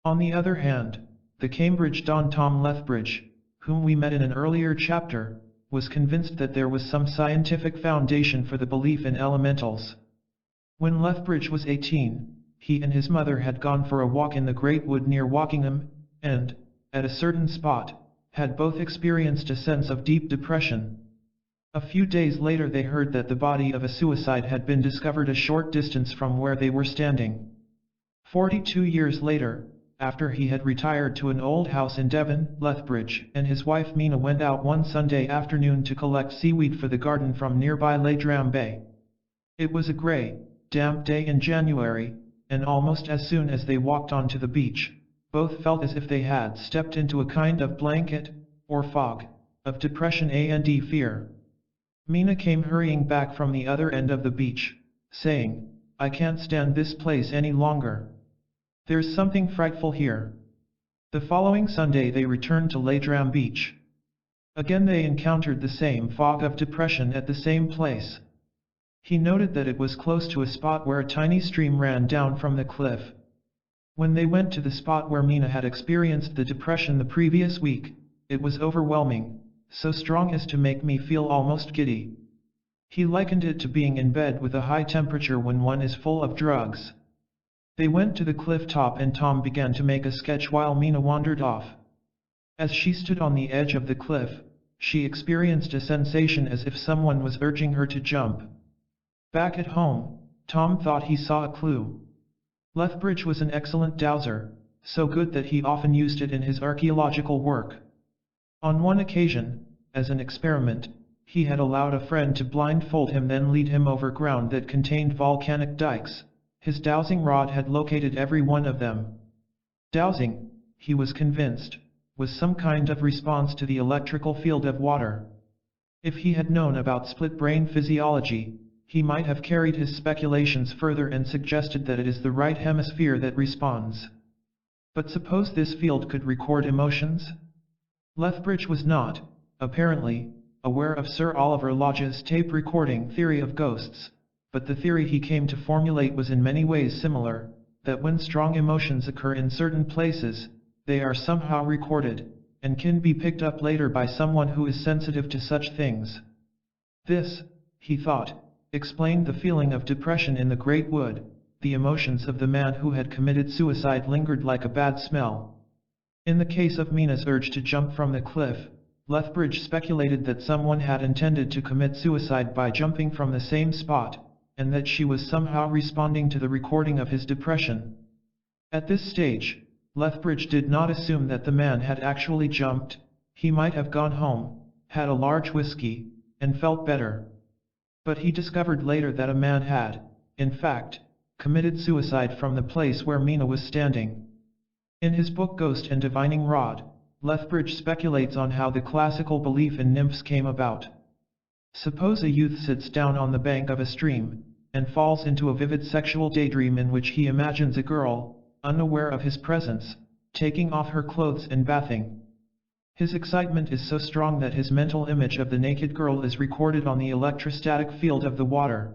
On the other hand, the Cambridge Don Tom Lethbridge, whom we met in an earlier chapter, was convinced that there was some scientific foundation for the belief in elementals. When Lethbridge was 18, he and his mother had gone for a walk in the Great Wood near Wokingham, and, at a certain spot, had both experienced a sense of deep depression. A few days later they heard that the body of a suicide had been discovered a short distance from where they were standing. 42 years later, after he had retired to an old house in Devon, Lethbridge, and his wife Mina went out one Sunday afternoon to collect seaweed for the garden from nearby Leitrim Bay. It was a grey, damp day in January, and almost as soon as they walked onto the beach, both felt as if they had stepped into a kind of blanket, or fog, of depression and fear. Mina came hurrying back from the other end of the beach, saying, "I can't stand this place any longer. There's something frightful here." The following Sunday they returned to Leitrim Beach. Again they encountered the same fog of depression at the same place. He noted that it was close to a spot where a tiny stream ran down from the cliff. When they went to the spot where Mina had experienced the depression the previous week, it was overwhelming, so strong as to make me feel almost giddy. He likened it to being in bed with a high temperature when one is full of drugs. They went to the cliff top and Tom began to make a sketch while Mina wandered off. As she stood on the edge of the cliff, she experienced a sensation as if someone was urging her to jump. Back at home, Tom thought he saw a clue. Lethbridge was an excellent dowser, so good that he often used it in his archaeological work. On one occasion, as an experiment, he had allowed a friend to blindfold him then lead him over ground that contained volcanic dikes. His dowsing rod had located every one of them. Dowsing, he was convinced, was some kind of response to the electrical field of water. If he had known about split brain physiology, he might have carried his speculations further and suggested that it is the right hemisphere that responds. But suppose this field could record emotions? Lethbridge was not, apparently, aware of Sir Oliver Lodge's tape recording theory of ghosts. But the theory he came to formulate was in many ways similar, that when strong emotions occur in certain places, they are somehow recorded, and can be picked up later by someone who is sensitive to such things. This, he thought, explained the feeling of depression in the Great Wood. The emotions of the man who had committed suicide lingered like a bad smell. In the case of Mina's urge to jump from the cliff, Lethbridge speculated that someone had intended to commit suicide by jumping from the same spot, and that she was somehow responding to the recording of his depression. At this stage, Lethbridge did not assume that the man had actually jumped. He might have gone home, had a large whiskey, and felt better. But he discovered later that a man had, in fact, committed suicide from the place where Mina was standing. In his book Ghost and Divining Rod, Lethbridge speculates on how the classical belief in nymphs came about. Suppose a youth sits down on the bank of a stream, and falls into a vivid sexual daydream in which he imagines a girl, unaware of his presence, taking off her clothes and bathing. His excitement is so strong that his mental image of the naked girl is recorded on the electrostatic field of the water.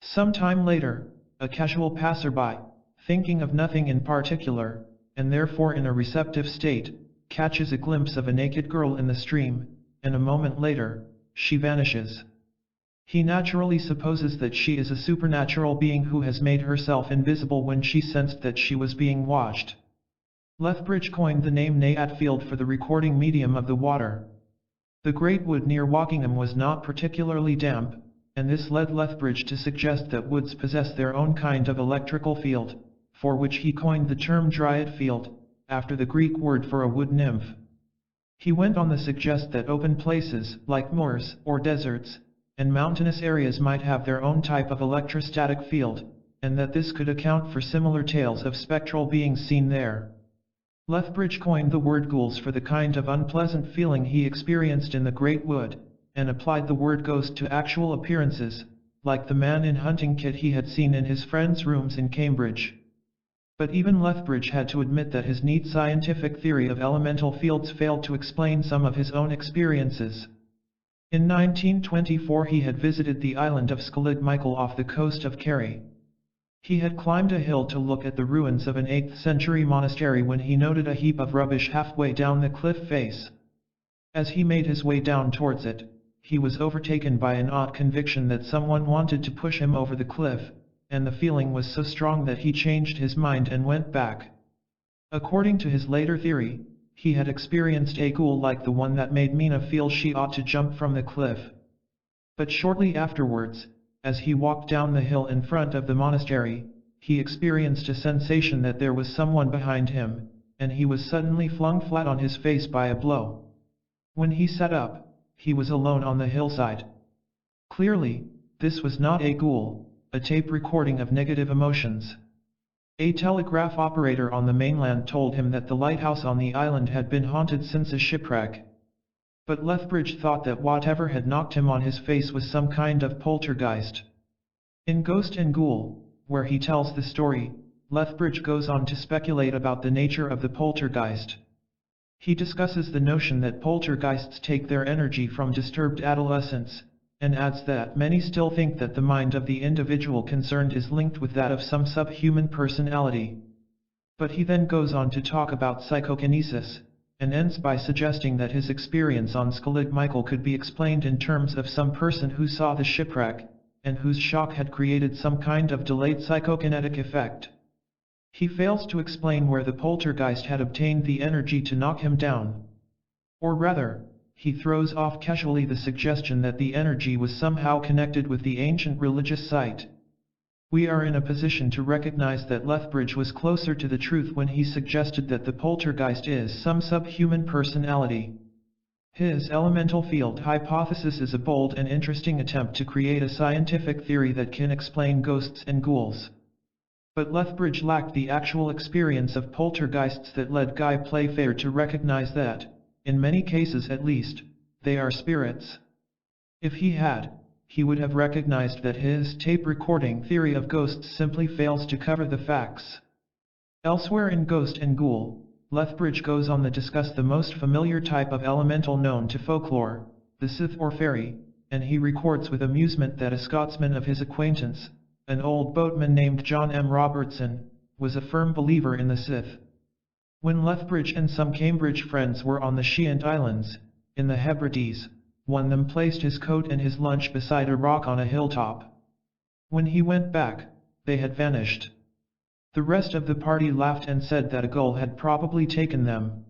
Some time later, a casual passerby, thinking of nothing in particular, and therefore in a receptive state, catches a glimpse of a naked girl in the stream, and a moment later, she vanishes. He naturally supposes that she is a supernatural being who has made herself invisible when she sensed that she was being watched. Lethbridge coined the name Naiad Field for the recording medium of the water. The Great Wood near Wokingham was not particularly damp, and this led Lethbridge to suggest that woods possess their own kind of electrical field, for which he coined the term Dryad Field, after the Greek word for a wood nymph. He went on to suggest that open places, like moors or deserts, and mountainous areas might have their own type of electrostatic field, and that this could account for similar tales of spectral beings seen there. Lethbridge coined the word ghouls for the kind of unpleasant feeling he experienced in the Great Wood, and applied the word ghost to actual appearances, like the man in hunting kit he had seen in his friend's rooms in Cambridge. But even Lethbridge had to admit that his neat scientific theory of elemental fields failed to explain some of his own experiences. In 1924 he had visited the island of Skellig Michael off the coast of Kerry. He had climbed a hill to look at the ruins of an 8th century monastery when he noted a heap of rubbish halfway down the cliff face. As he made his way down towards it, he was overtaken by an odd conviction that someone wanted to push him over the cliff, and the feeling was so strong that he changed his mind and went back. According to his later theory, he had experienced a ghoul like the one that made Mina feel she ought to jump from the cliff. But shortly afterwards, as he walked down the hill in front of the monastery, he experienced a sensation that there was someone behind him, and he was suddenly flung flat on his face by a blow. When he sat up, he was alone on the hillside. Clearly, this was not a ghoul, a tape recording of negative emotions. A telegraph operator on the mainland told him that the lighthouse on the island had been haunted since a shipwreck. But Lethbridge thought that whatever had knocked him on his face was some kind of poltergeist. In Ghost and Ghoul, where he tells the story, Lethbridge goes on to speculate about the nature of the poltergeist. He discusses the notion that poltergeists take their energy from disturbed adolescents, and adds that many still think that the mind of the individual concerned is linked with that of some subhuman personality. But he then goes on to talk about psychokinesis, and ends by suggesting that his experience on Skellig Michael could be explained in terms of some person who saw the shipwreck, and whose shock had created some kind of delayed psychokinetic effect. He fails to explain where the poltergeist had obtained the energy to knock him down. Or rather, he throws off casually the suggestion that the energy was somehow connected with the ancient religious site. We are in a position to recognize that Lethbridge was closer to the truth when he suggested that the poltergeist is some subhuman personality. His elemental field hypothesis is a bold and interesting attempt to create a scientific theory that can explain ghosts and ghouls. But Lethbridge lacked the actual experience of poltergeists that led Guy Playfair to recognize that, in many cases at least, they are spirits. If he had, he would have recognized that his tape recording theory of ghosts simply fails to cover the facts. Elsewhere in Ghost and Ghoul, Lethbridge goes on to discuss the most familiar type of elemental known to folklore, the Sith or fairy, and he records with amusement that a Scotsman of his acquaintance, an old boatman named John M. Robertson, was a firm believer in the Sith. When Lethbridge and some Cambridge friends were on the Sheant Islands, in the Hebrides, one of them placed his coat and his lunch beside a rock on a hilltop. When he went back, they had vanished. The rest of the party laughed and said that a gull had probably taken them.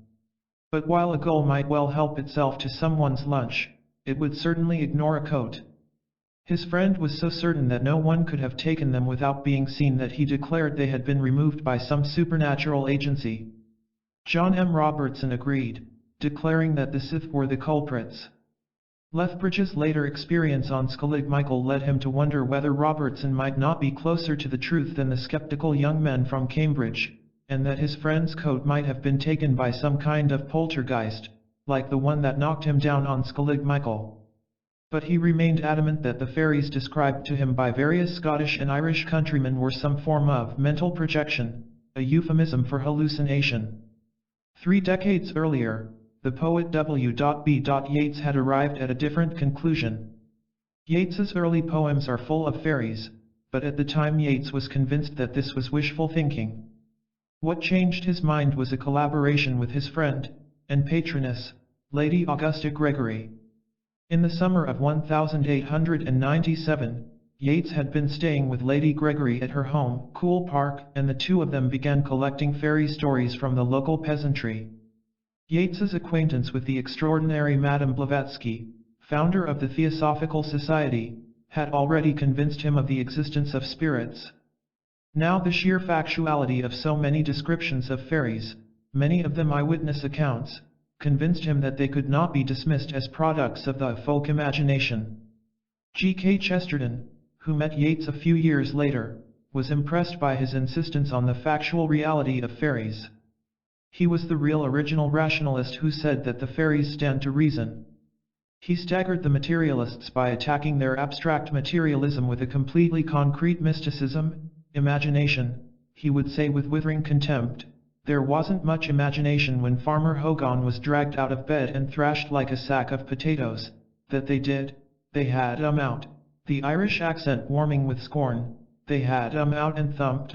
But while a gull might well help itself to someone's lunch, it would certainly ignore a coat. His friend was so certain that no one could have taken them without being seen that he declared they had been removed by some supernatural agency. John M. Robertson agreed, declaring that the Sith were the culprits. Lethbridge's later experience on Skellig Michael led him to wonder whether Robertson might not be closer to the truth than the skeptical young men from Cambridge, and that his friend's coat might have been taken by some kind of poltergeist, like the one that knocked him down on Skellig Michael. But he remained adamant that the fairies described to him by various Scottish and Irish countrymen were some form of mental projection, a euphemism for hallucination. 3 decades earlier, the poet W.B. Yeats had arrived at a different conclusion. Yeats's early poems are full of fairies, but at the time Yeats was convinced that this was wishful thinking. What changed his mind was a collaboration with his friend and patroness, Lady Augusta Gregory. In the summer of 1897, Yeats had been staying with Lady Gregory at her home, Coole Park, and the two of them began collecting fairy stories from the local peasantry. Yeats's acquaintance with the extraordinary Madame Blavatsky, founder of the Theosophical Society, had already convinced him of the existence of spirits. Now the sheer factuality of so many descriptions of fairies, many of them eyewitness accounts, convinced him that they could not be dismissed as products of the folk imagination. G.K. Chesterton, who met Yeats a few years later, was impressed by his insistence on the factual reality of fairies. He was the real original rationalist who said that the fairies stand to reason. He staggered the materialists by attacking their abstract materialism with a completely concrete mysticism, imagination. He would say with withering contempt, there wasn't much imagination when Farmer Hogan was dragged out of bed and thrashed like a sack of potatoes. That they had out. The Irish accent warming with scorn, they had out and thumped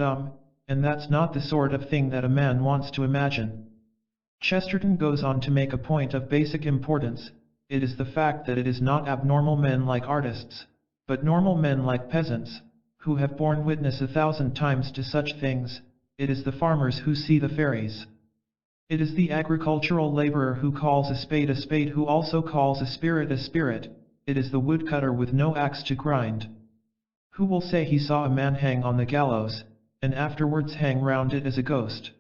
and that's not the sort of thing that a man wants to imagine. Chesterton goes on to make a point of basic importance. It is the fact that it is not abnormal men like artists, but normal men like peasants, who have borne witness 1,000 times to such things. It is the farmers who see the fairies. It is the agricultural laborer who calls a spade who also calls a spirit a spirit. It is the woodcutter with no axe to grind, who will say he saw a man hang on the gallows, and afterwards hang round it as a ghost.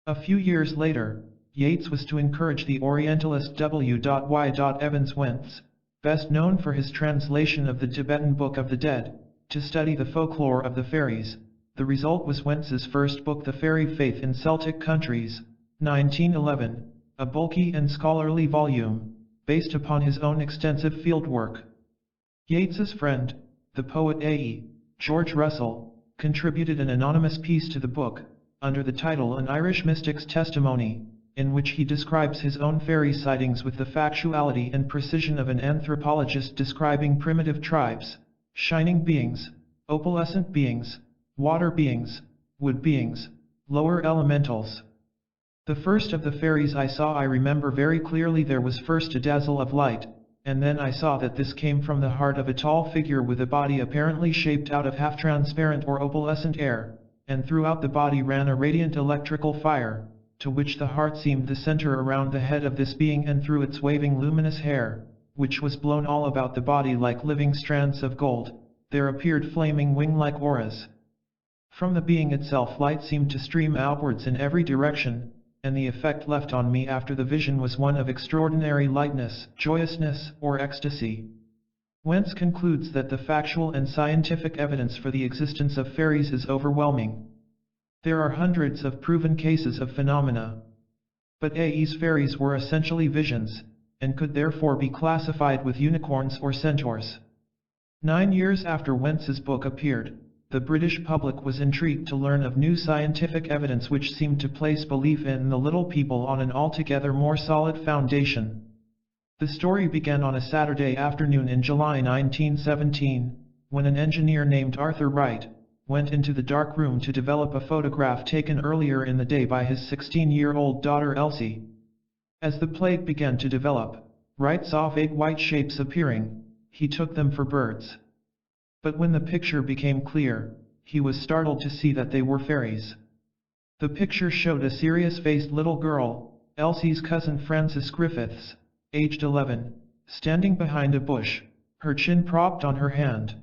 A few years later, Yeats was to encourage the Orientalist W.Y. Evans Wentz, best known for his translation of the Tibetan Book of the Dead, to study the folklore of the fairies. The result was Wentz's first book, The Fairy Faith in Celtic Countries, 1911, a bulky and scholarly volume, based upon his own extensive fieldwork. Yeats's friend, the poet A.E. George Russell, contributed an anonymous piece to the book, under the title An Irish Mystic's Testimony, in which he describes his own fairy sightings with the factuality and precision of an anthropologist describing primitive tribes, shining beings, opalescent beings, water beings, wood beings, lower elementals. The first of the fairies I saw I remember very clearly. There was first a dazzle of light, and then I saw that this came from the heart of a tall figure with a body apparently shaped out of half-transparent or opalescent air, and throughout the body ran a radiant electrical fire, to which the heart seemed the center around the head of this being, and through its waving luminous hair, which was blown all about the body like living strands of gold, there appeared flaming wing-like auras. From the being itself light seemed to stream outwards in every direction, and the effect left on me after the vision was one of extraordinary lightness, joyousness, or ecstasy. Wentz concludes that the factual and scientific evidence for the existence of fairies is overwhelming. There are hundreds of proven cases of phenomena. But A.E.'s fairies were essentially visions, and could therefore be classified with unicorns or centaurs. 9 years after Wentz's book appeared, the British public was intrigued to learn of new scientific evidence which seemed to place belief in the little people on an altogether more solid foundation. The story began on a Saturday afternoon in July 1917, when an engineer named Arthur Wright went into the dark room to develop a photograph taken earlier in the day by his 16-year-old daughter Elsie. As the plague began to develop, Wright saw vague white shapes appearing. He took them for birds. But when the picture became clear, he was startled to see that they were fairies. The picture showed a serious-faced little girl, Elsie's cousin Frances Griffiths, aged 11, standing behind a bush, her chin propped on her hand.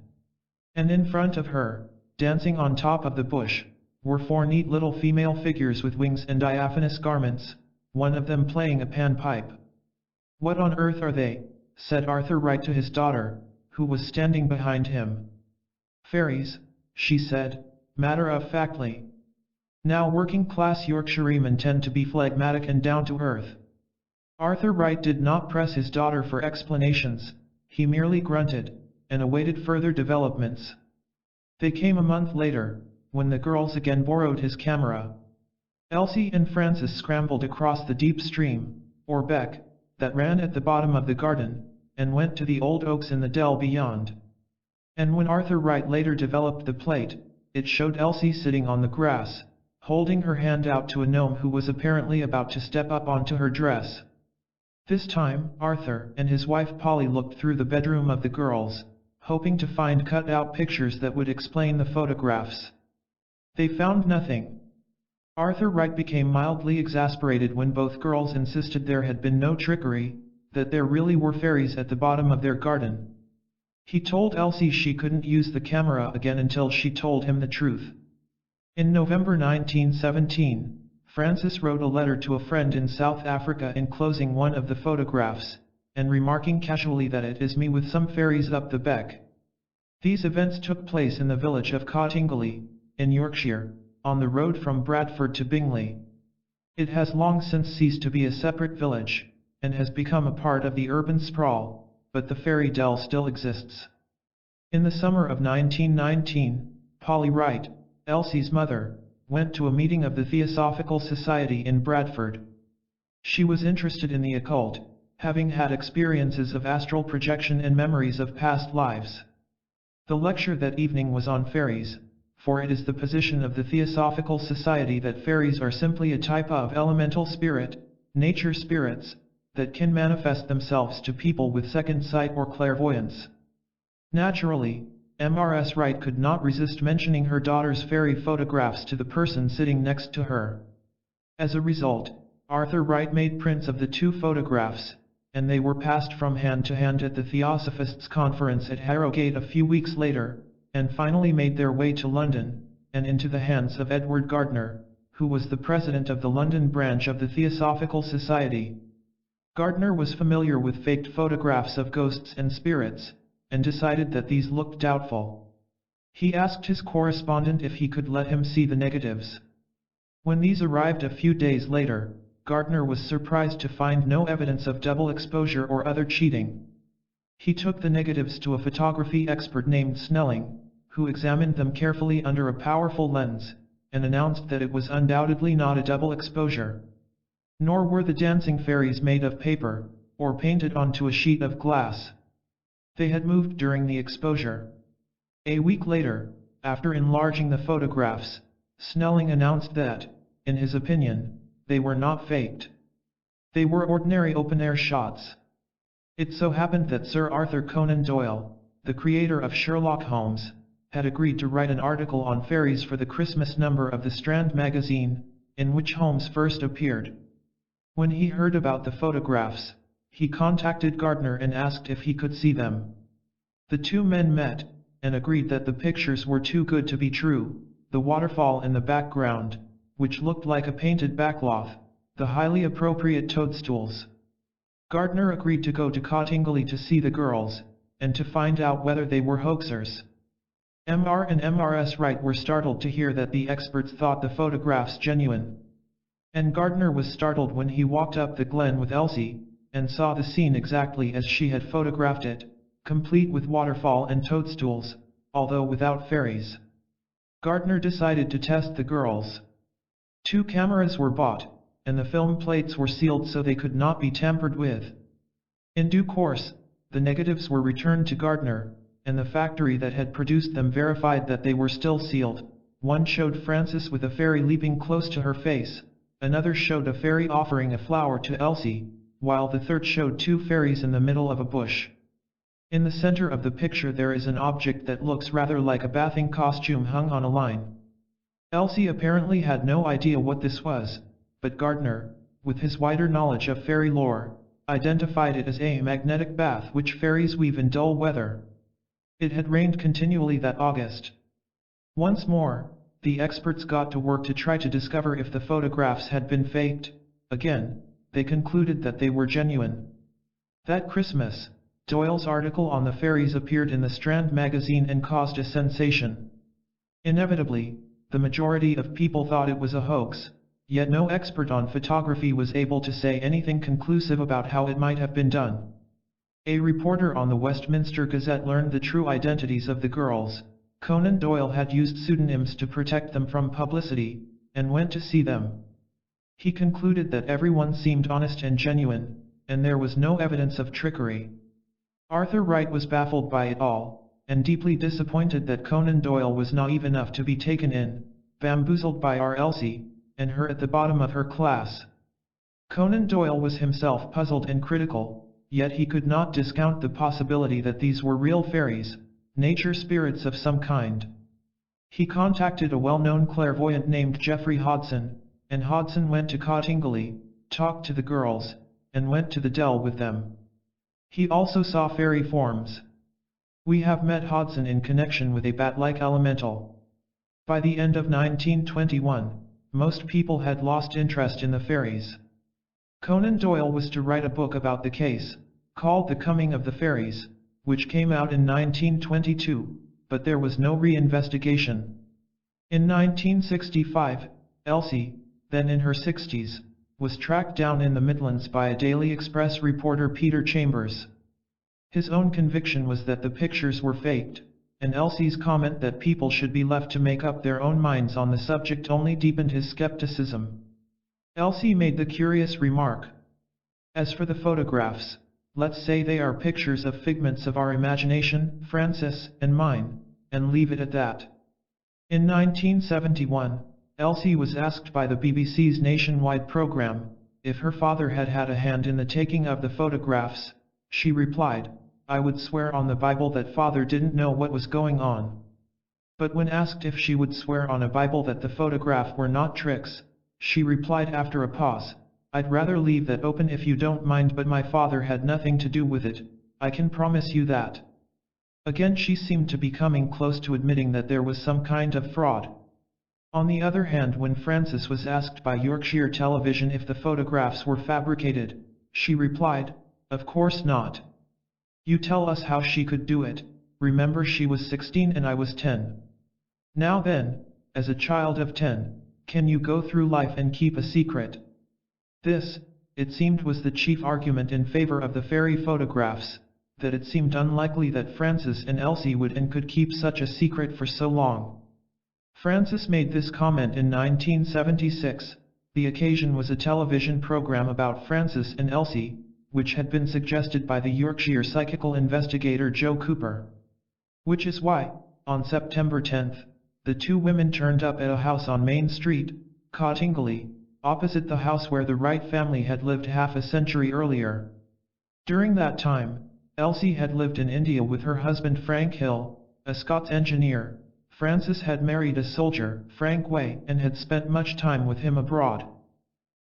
And in front of her, dancing on top of the bush, were 4 neat little female figures with wings and diaphanous garments, one of them playing a panpipe. "What on earth are they?" said Arthur Wright to his daughter, who was standing behind him. "Fairies," she said, matter-of-factly. Now working-class Yorkshiremen tend to be phlegmatic and down-to-earth. Arthur Wright did not press his daughter for explanations, he merely grunted, and awaited further developments. They came a month later, when the girls again borrowed his camera. Elsie and Frances scrambled across the deep stream, or beck, that ran at the bottom of the garden, and went to the old oaks in the dell beyond. And when Arthur Wright later developed the plate, it showed Elsie sitting on the grass, holding her hand out to a gnome who was apparently about to step up onto her dress. This time, Arthur and his wife Polly looked through the bedroom of the girls, hoping to find cut-out pictures that would explain the photographs. They found nothing. Arthur Wright became mildly exasperated when both girls insisted there had been no trickery, that there really were fairies at the bottom of their garden. He told Elsie she couldn't use the camera again until she told him the truth. In November 1917, Frances wrote a letter to a friend in South Africa enclosing one of the photographs, and remarking casually that it is me with some fairies up the beck. These events took place in the village of Cottingley, in Yorkshire, on the road from Bradford to Bingley. It has long since ceased to be a separate village, and has become a part of the urban sprawl, but the fairy dell still exists. In the summer of 1919, Polly Wright, Elsie's mother, went to a meeting of the Theosophical Society in Bradford. She was interested in the occult, having had experiences of astral projection and memories of past lives. The lecture that evening was on fairies, for it is the position of the Theosophical Society that fairies are simply a type of elemental spirit, nature spirits, that can manifest themselves to people with second sight or clairvoyance. Naturally, Mrs. Wright could not resist mentioning her daughter's fairy photographs to the person sitting next to her. As a result, Arthur Wright made prints of the 2 photographs, and they were passed from hand to hand at the Theosophists' conference at Harrogate a few weeks later, and finally made their way to London, and into the hands of Edward Gardner, who was the president of the London branch of the Theosophical Society. Gardner was familiar with faked photographs of ghosts and spirits, and decided that these looked doubtful. He asked his correspondent if he could let him see the negatives. When these arrived a few days later, Gardner was surprised to find no evidence of double exposure or other cheating. He took the negatives to a photography expert named Snelling, who examined them carefully under a powerful lens, and announced that it was undoubtedly not a double exposure. Nor were the dancing fairies made of paper, or painted onto a sheet of glass. They had moved during the exposure. A week later, after enlarging the photographs, Snelling announced that, in his opinion, they were not faked. They were ordinary open-air shots. It so happened that Sir Arthur Conan Doyle, the creator of Sherlock Holmes, had agreed to write an article on fairies for the Christmas number of the Strand magazine, in which Holmes first appeared. When he heard about the photographs, he contacted Gardner and asked if he could see them. The two men met, and agreed that the pictures were too good to be true: the waterfall in the background, which looked like a painted backcloth, the highly appropriate toadstools. Gardner agreed to go to Cottingley to see the girls, and to find out whether they were hoaxers. Mr. and Mrs. Wright were startled to hear that the experts thought the photographs genuine. And Gardner was startled when he walked up the glen with Elsie, and saw the scene exactly as she had photographed it, complete with waterfall and toadstools, although without fairies. Gardner decided to test the girls. 2 cameras were bought, and the film plates were sealed so they could not be tampered with. In due course, the negatives were returned to Gardner, and the factory that had produced them verified that they were still sealed. One showed Frances with a fairy leaping close to her face, another showed a fairy offering a flower to Elsie, while the third showed 2 fairies in the middle of a bush. In the center of the picture there is an object that looks rather like a bathing costume hung on a line. Elsie apparently had no idea what this was, but Gardner, with his wider knowledge of fairy lore, identified it as a magnetic bath which fairies weave in dull weather. It had rained continually that August. Once more, the experts got to work to try to discover if the photographs had been faked. Again, they concluded that they were genuine. That Christmas, Doyle's article on the fairies appeared in the Strand magazine and caused a sensation. Inevitably, the majority of people thought it was a hoax, yet no expert on photography was able to say anything conclusive about how it might have been done. A reporter on the Westminster Gazette learned the true identities of the girls. Conan Doyle had used pseudonyms to protect them from publicity, and went to see them. He concluded that everyone seemed honest and genuine, and there was no evidence of trickery. Arthur Wright was baffled by it all, and deeply disappointed that Conan Doyle was naive enough to be taken in, bamboozled by our Elsie, and her at the bottom of her class. Conan Doyle was himself puzzled and critical, yet he could not discount the possibility that these were real fairies, nature spirits of some kind. He contacted a well-known clairvoyant named Geoffrey Hodson, and Hodson went to Cottingley, talked to the girls, and went to the dell with them. He also saw fairy forms. We have met Hodson in connection with a bat-like elemental. By the end of 1921, most people had lost interest in the fairies. Conan Doyle was to write a book about the case, called The Coming of the Fairies, which came out in 1922, but there was no re-investigation. In 1965, Elsie, then in her 60s, was tracked down in the Midlands by a Daily Express reporter, Peter Chambers. His own conviction was that the pictures were faked, and Elsie's comment that people should be left to make up their own minds on the subject only deepened his skepticism. Elsie made the curious remark, "As for the photographs, let's say they are pictures of figments of our imagination, Frances and mine, and leave it at that." In 1971, Elsie was asked by the BBC's nationwide program if her father had had a hand in the taking of the photographs. She replied, "I would swear on the Bible that father didn't know what was going on." But when asked if she would swear on a Bible that the photograph were not tricks, she replied after a pause, "I'd rather leave that open if you don't mind, but my father had nothing to do with it, I can promise you that." Again she seemed to be coming close to admitting that there was some kind of fraud. On the other hand, when Frances was asked by Yorkshire Television if the photographs were fabricated, she replied, "Of course not. You tell us how she could do it. Remember, she was 16 and I was 10. Now then, as a child of 10, can you go through life and keep a secret?" This, it seemed, was the chief argument in favor of the fairy photographs, that it seemed unlikely that Frances and Elsie would and could keep such a secret for so long. Frances made this comment in 1976. The occasion was a television program about Frances and Elsie, which had been suggested by the Yorkshire psychical investigator Joe Cooper. Which is why, on September 10th, the two women turned up at a house on Main Street, Cottingley, opposite the house where the Wright family had lived half a century earlier. During that time, Elsie had lived in India with her husband Frank Hill, a Scots engineer. Frances had married a soldier, Frank Way, and had spent much time with him abroad.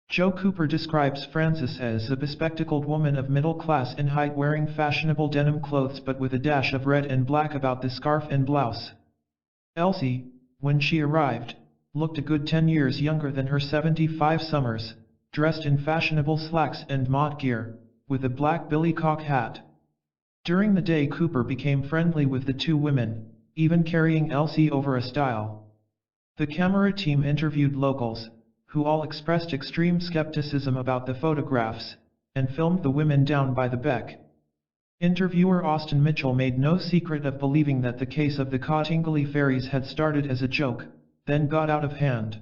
Joe Cooper describes Frances as a bespectacled woman of middle class in height, wearing fashionable denim clothes but with a dash of red and black about the scarf and blouse. Elsie, when she arrived, looked a good 10 years younger than her 75 summers, dressed in fashionable slacks and motte gear, with a black billycock hat. During the day, Cooper became friendly with the two women, even carrying Elsie over a stile. The camera team interviewed locals, who all expressed extreme skepticism about the photographs, and filmed the women down by the beck. Interviewer Austin Mitchell made no secret of believing that the case of the Cottingley fairies had started as a joke, then got out of hand.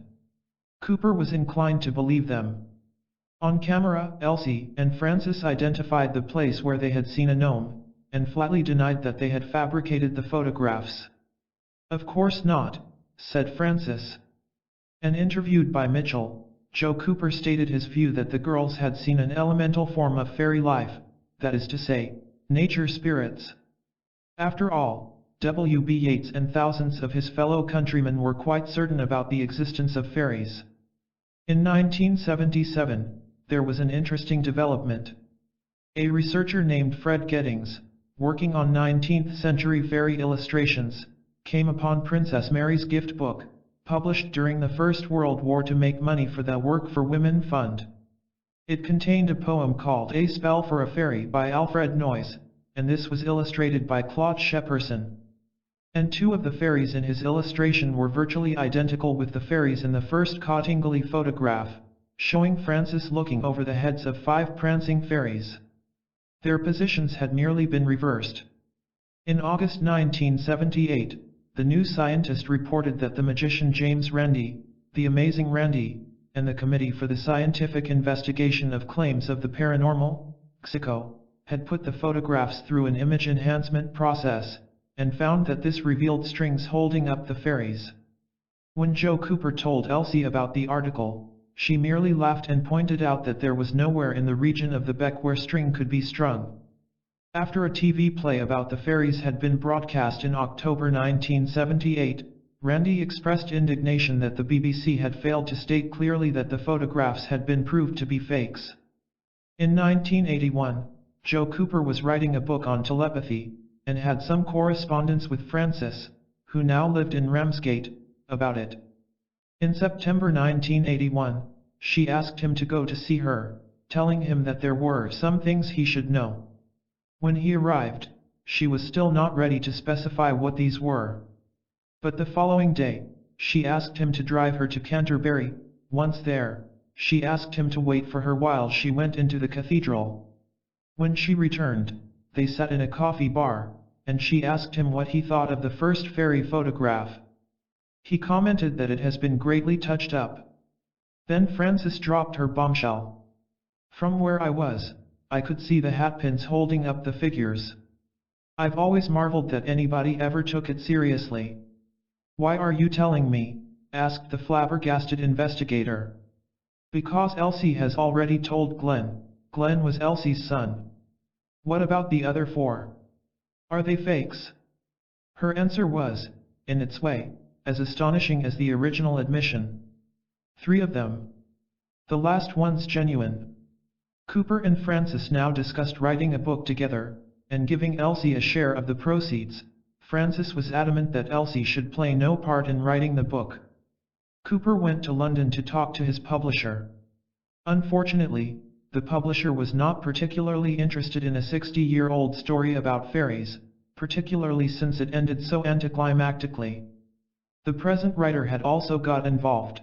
Cooper was inclined to believe them. On camera, Elsie and Frances identified the place where they had seen a gnome, and flatly denied that they had fabricated the photographs. "Of course not," said Frances. And interviewed by Mitchell, Joe Cooper stated his view that the girls had seen an elemental form of fairy life, that is to say, nature spirits. After all, W.B. Yeats and thousands of his fellow countrymen were quite certain about the existence of fairies. In 1977, there was an interesting development. A researcher named Fred Gettings, working on 19th century fairy illustrations, came upon Princess Mary's Gift Book, published during the First World War to make money for the Work for Women Fund. It contained a poem called A Spell for a Fairy by Alfred Noyes, and this was illustrated by Claude Shepperson. And two of the fairies in his illustration were virtually identical with the fairies in the first Cottingley photograph, showing Frances looking over the heads of 5 prancing fairies. Their positions had merely been reversed. In August 1978, the New Scientist reported that the magician James Randi, the Amazing Randi, and the Committee for the Scientific Investigation of Claims of the Paranormal, (CSICO), had put the photographs through an image enhancement process, and found that this revealed strings holding up the fairies. When Joe Cooper told Elsie about the article, she merely laughed and pointed out that there was nowhere in the region of the beck where string could be strung. After a TV play about the fairies had been broadcast in October 1978, Randi expressed indignation that the BBC had failed to state clearly that the photographs had been proved to be fakes. In 1981, Joe Cooper was writing a book on telepathy, and had some correspondence with Frances, who now lived in Ramsgate, about it. In September 1981, she asked him to go to see her, telling him that there were some things he should know. When he arrived, she was still not ready to specify what these were. But the following day, she asked him to drive her to Canterbury. Once there, she asked him to wait for her while she went into the cathedral. When she returned, they sat in a coffee bar, and she asked him what he thought of the first fairy photograph. He commented that it has been greatly touched up. Then Frances dropped her bombshell. "From where I was, I could see the hatpins holding up the figures. I've always marveled that anybody ever took it seriously." "Why are you telling me?" asked the flabbergasted investigator. "Because Elsie has already told Glenn. Glenn was Elsie's son." "What about the other 4? Are they fakes?" Her answer was, in its way, as astonishing as the original admission. 3 of them. The last one's genuine. Cooper and Frances now discussed writing a book together, and giving Elsie a share of the proceeds. Frances was adamant that Elsie should play no part in writing the book. Cooper went to London to talk to his publisher. Unfortunately, the publisher was not particularly interested in a 60-year-old story about fairies, particularly since it ended so anticlimactically. The present writer had also got involved.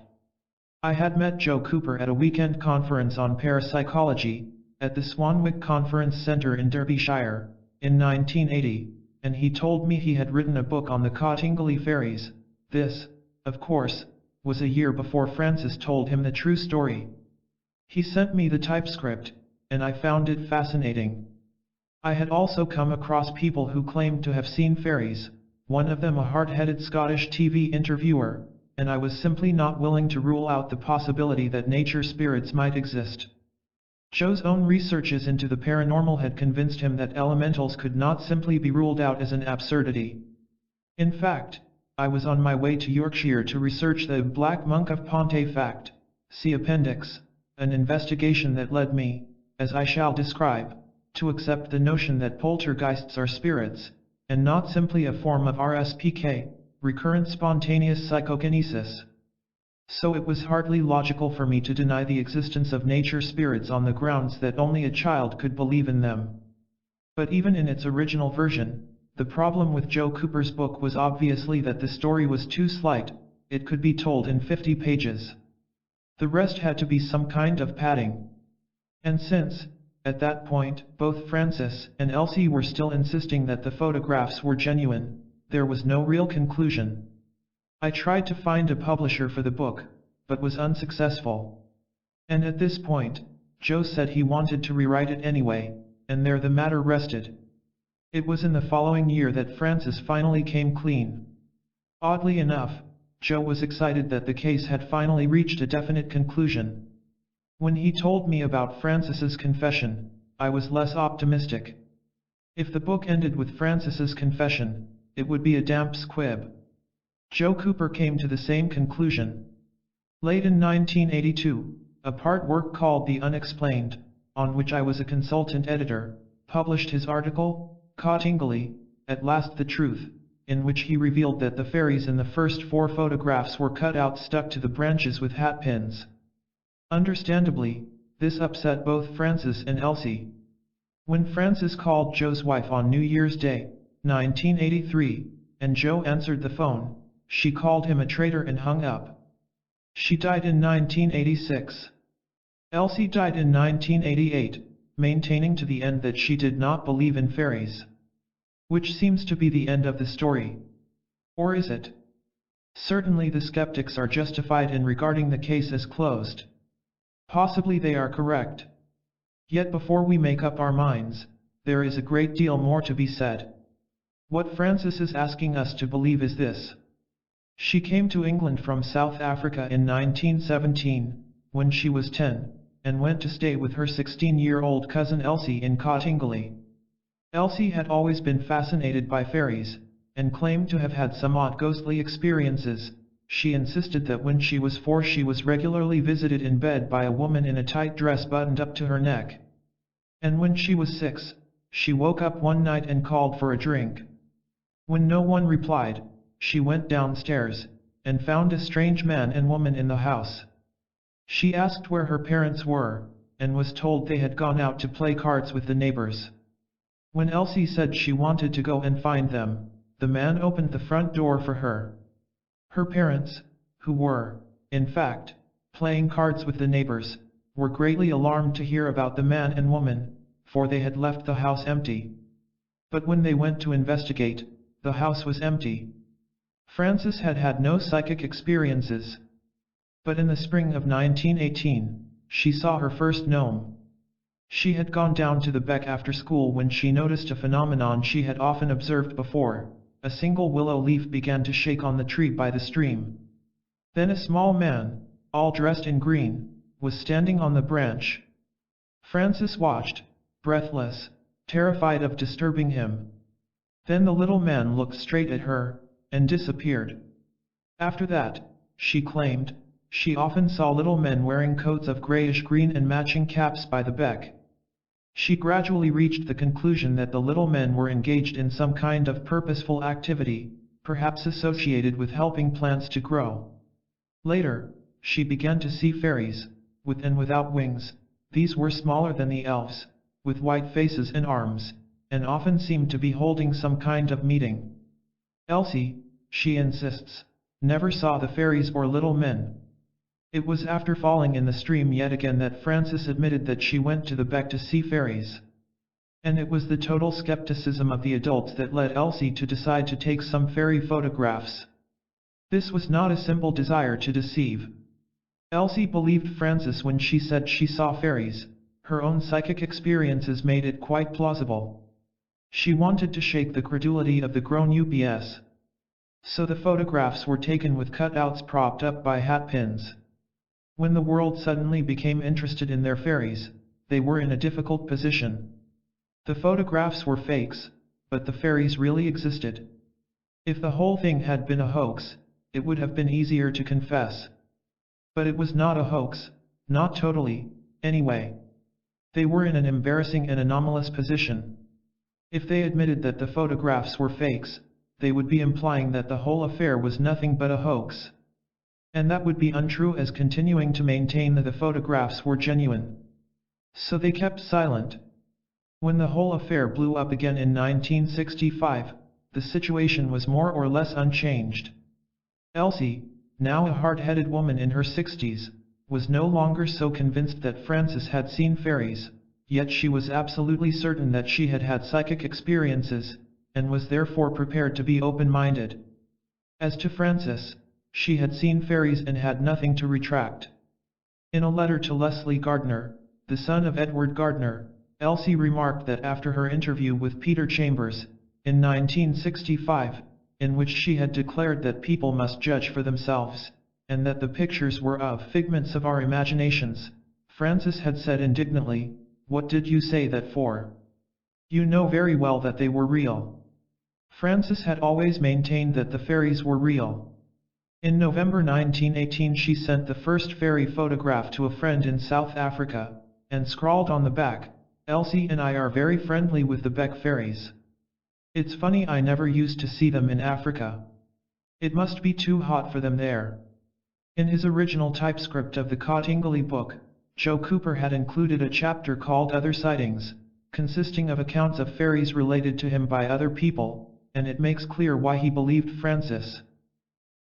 I had met Joe Cooper at a weekend conference on parapsychology, at the Swanwick Conference Centre in Derbyshire, in 1980, and he told me he had written a book on the Cottingley fairies. This, of course, was a year before Francis told him the true story. He sent me the typescript, and I found it fascinating. I had also come across people who claimed to have seen fairies, one of them a hard-headed Scottish TV interviewer, and I was simply not willing to rule out the possibility that nature spirits might exist. Joe's own researches into the paranormal had convinced him that elementals could not simply be ruled out as an absurdity. In fact, I was on my way to Yorkshire to research the Black Monk of Pontefract, see Appendix, an investigation that led me, as I shall describe, to accept the notion that poltergeists are spirits, and not simply a form of RSPK, recurrent spontaneous psychokinesis. So it was hardly logical for me to deny the existence of nature spirits on the grounds that only a child could believe in them. But even in its original version, the problem with Joe Cooper's book was obviously that the story was too slight. It could be told in 50 pages. The rest had to be some kind of padding. And since, at that point, both Francis and Elsie were still insisting that the photographs were genuine, there was no real conclusion. I tried to find a publisher for the book, but was unsuccessful. And at this point, Joe said he wanted to rewrite it anyway, and there the matter rested. It was in the following year that Francis finally came clean. Oddly enough, Joe was excited that the case had finally reached a definite conclusion. When he told me about Francis's confession, I was less optimistic. If the book ended with Francis's confession, it would be a damp squib. Joe Cooper came to the same conclusion. Late in 1982, a part work called The Unexplained, on which I was a consultant editor, published his article, Cottingley, At Last the Truth, in which he revealed that the fairies in the first 4 photographs were cut out stuck to the branches with hat pins. Understandably, this upset both Francis and Elsie. When Francis called Joe's wife on New Year's Day, 1983, and Joe answered the phone, she called him a traitor and hung up. She died in 1986. Elsie died in 1988, maintaining to the end that she did not believe in fairies. Which seems to be the end of the story. Or is it? Certainly the skeptics are justified in regarding the case as closed. Possibly they are correct. Yet before we make up our minds, there is a great deal more to be said. What Francis is asking us to believe is this. She came to England from South Africa in 1917, when she was 10, and went to stay with her 16-year-old cousin Elsie in Cottingley. Elsie had always been fascinated by fairies, and claimed to have had some odd ghostly experiences. She insisted that when she was 4 she was regularly visited in bed by a woman in a tight dress buttoned up to her neck. And when she was 6, she woke up one night and called for a drink. When no one replied, she went downstairs, and found a strange man and woman in the house. She asked where her parents were, and was told they had gone out to play cards with the neighbors. When Elsie said she wanted to go and find them, the man opened the front door for her. Her parents, who were, in fact, playing cards with the neighbors, were greatly alarmed to hear about the man and woman, for they had left the house empty. But when they went to investigate, the house was empty. Francis had had no psychic experiences. But in the spring of 1918, she saw her first gnome. She had gone down to the beck after school when she noticed a phenomenon she had often observed before. A single willow leaf began to shake on the tree by the stream. Then a small man, all dressed in green, was standing on the branch. Francis watched, breathless, terrified of disturbing him. Then the little man looked straight at her, and disappeared. After that, she claimed, she often saw little men wearing coats of grayish-green and matching caps by the beck. She gradually reached the conclusion that the little men were engaged in some kind of purposeful activity, perhaps associated with helping plants to grow. Later, she began to see fairies, with and without wings. These were smaller than the elves, with white faces and arms, and often seemed to be holding some kind of meeting. Elsie, she insists, never saw the fairies or little men. It was after falling in the stream yet again that Frances admitted that she went to the beck to see fairies. And it was the total skepticism of the adults that led Elsie to decide to take some fairy photographs. This was not a simple desire to deceive. Elsie believed Frances when she said she saw fairies. Her own psychic experiences made it quite plausible. She wanted to shake the credulity of the grown UPS. So the photographs were taken with cutouts propped up by hat pins. When the world suddenly became interested in their fairies, they were in a difficult position. The photographs were fakes, but the fairies really existed. If the whole thing had been a hoax, it would have been easier to confess. But it was not a hoax, not totally, anyway. They were in an embarrassing and anomalous position. If they admitted that the photographs were fakes, they would be implying that the whole affair was nothing but a hoax. And that would be untrue, as continuing to maintain that the photographs were genuine. So they kept silent. When the whole affair blew up again in 1965, the situation was more or less unchanged. Elsie, now a hard-headed woman in her 60s, was no longer so convinced that Frances had seen fairies, yet she was absolutely certain that she had had psychic experiences, and was therefore prepared to be open-minded. As to Frances, she had seen fairies and had nothing to retract. In a letter to Leslie Gardner, the son of Edward Gardner, Elsie remarked that after her interview with Peter Chambers, in 1965, in which she had declared that people must judge for themselves, and that the pictures were of figments of our imaginations, Frances had said indignantly, "What did you say that for? You know very well that they were real." Frances had always maintained that the fairies were real. In November 1918 she sent the first fairy photograph to a friend in South Africa, and scrawled on the back, "Elsie and I are very friendly with the Beck fairies. It's funny I never used to see them in Africa. It must be too hot for them there." In his original typescript of the Cottingley book, Joe Cooper had included a chapter called Other Sightings, consisting of accounts of fairies related to him by other people, and it makes clear why he believed Frances.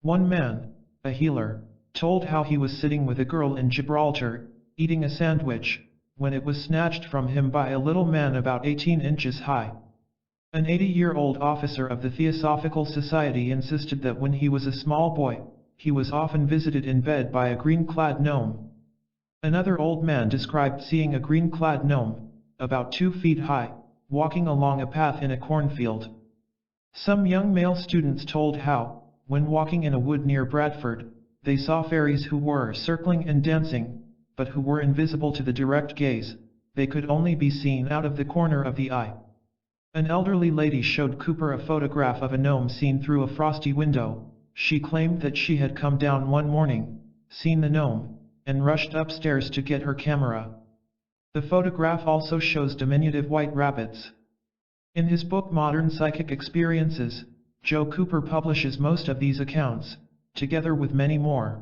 One man, a healer, told how he was sitting with a girl in Gibraltar, eating a sandwich, when it was snatched from him by a little man about 18 inches high. An 80-year-old officer of the Theosophical Society insisted that when he was a small boy, he was often visited in bed by a green-clad gnome. Another old man described seeing a green-clad gnome, about 2 feet high, walking along a path in a cornfield. Some young male students told how, when walking in a wood near Bradford, they saw fairies who were circling and dancing, but who were invisible to the direct gaze. They could only be seen out of the corner of the eye. An elderly lady showed Cooper a photograph of a gnome seen through a frosty window. She claimed that she had come down one morning, seen the gnome, and rushed upstairs to get her camera. The photograph also shows diminutive white rabbits. In his book Modern Psychic Experiences, Joe Cooper publishes most of these accounts, together with many more.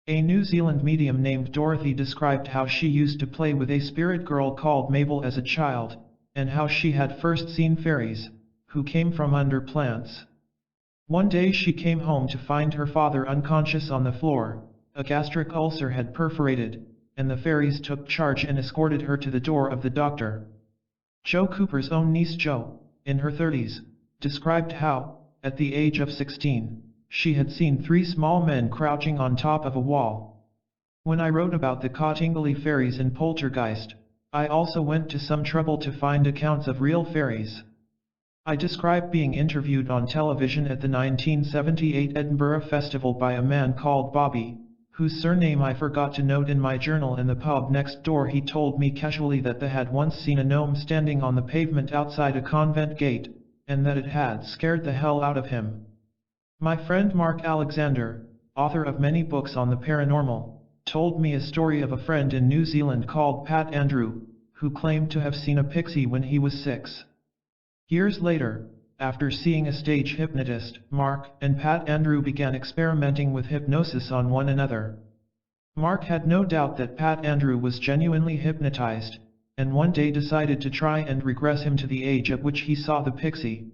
A New Zealand medium named Dorothy described how she used to play with a spirit girl called Mabel as a child, and how she had first seen fairies, who came from under plants. One day she came home to find her father unconscious on the floor. A gastric ulcer had perforated, and the fairies took charge and escorted her to the door of the doctor. Joe Cooper's own niece Jo, in her 30s, described how, at the age of 16, she had seen 3 small men crouching on top of a wall. When I wrote about the Cottingley fairies in Poltergeist, I also went to some trouble to find accounts of real fairies. I described being interviewed on television at the 1978 Edinburgh Festival by a man called Bobby, whose surname I forgot to note in my journal. In the pub next door he told me casually that they had once seen a gnome standing on the pavement outside a convent gate, and that it had scared the hell out of him. My friend Mark Alexander, author of many books on the paranormal, told me a story of a friend in New Zealand called Pat Andrew, who claimed to have seen a pixie when he was 6. Years later, after seeing a stage hypnotist, Mark and Pat Andrew began experimenting with hypnosis on one another. Mark had no doubt that Pat Andrew was genuinely hypnotized, and one day decided to try and regress him to the age at which he saw the pixie.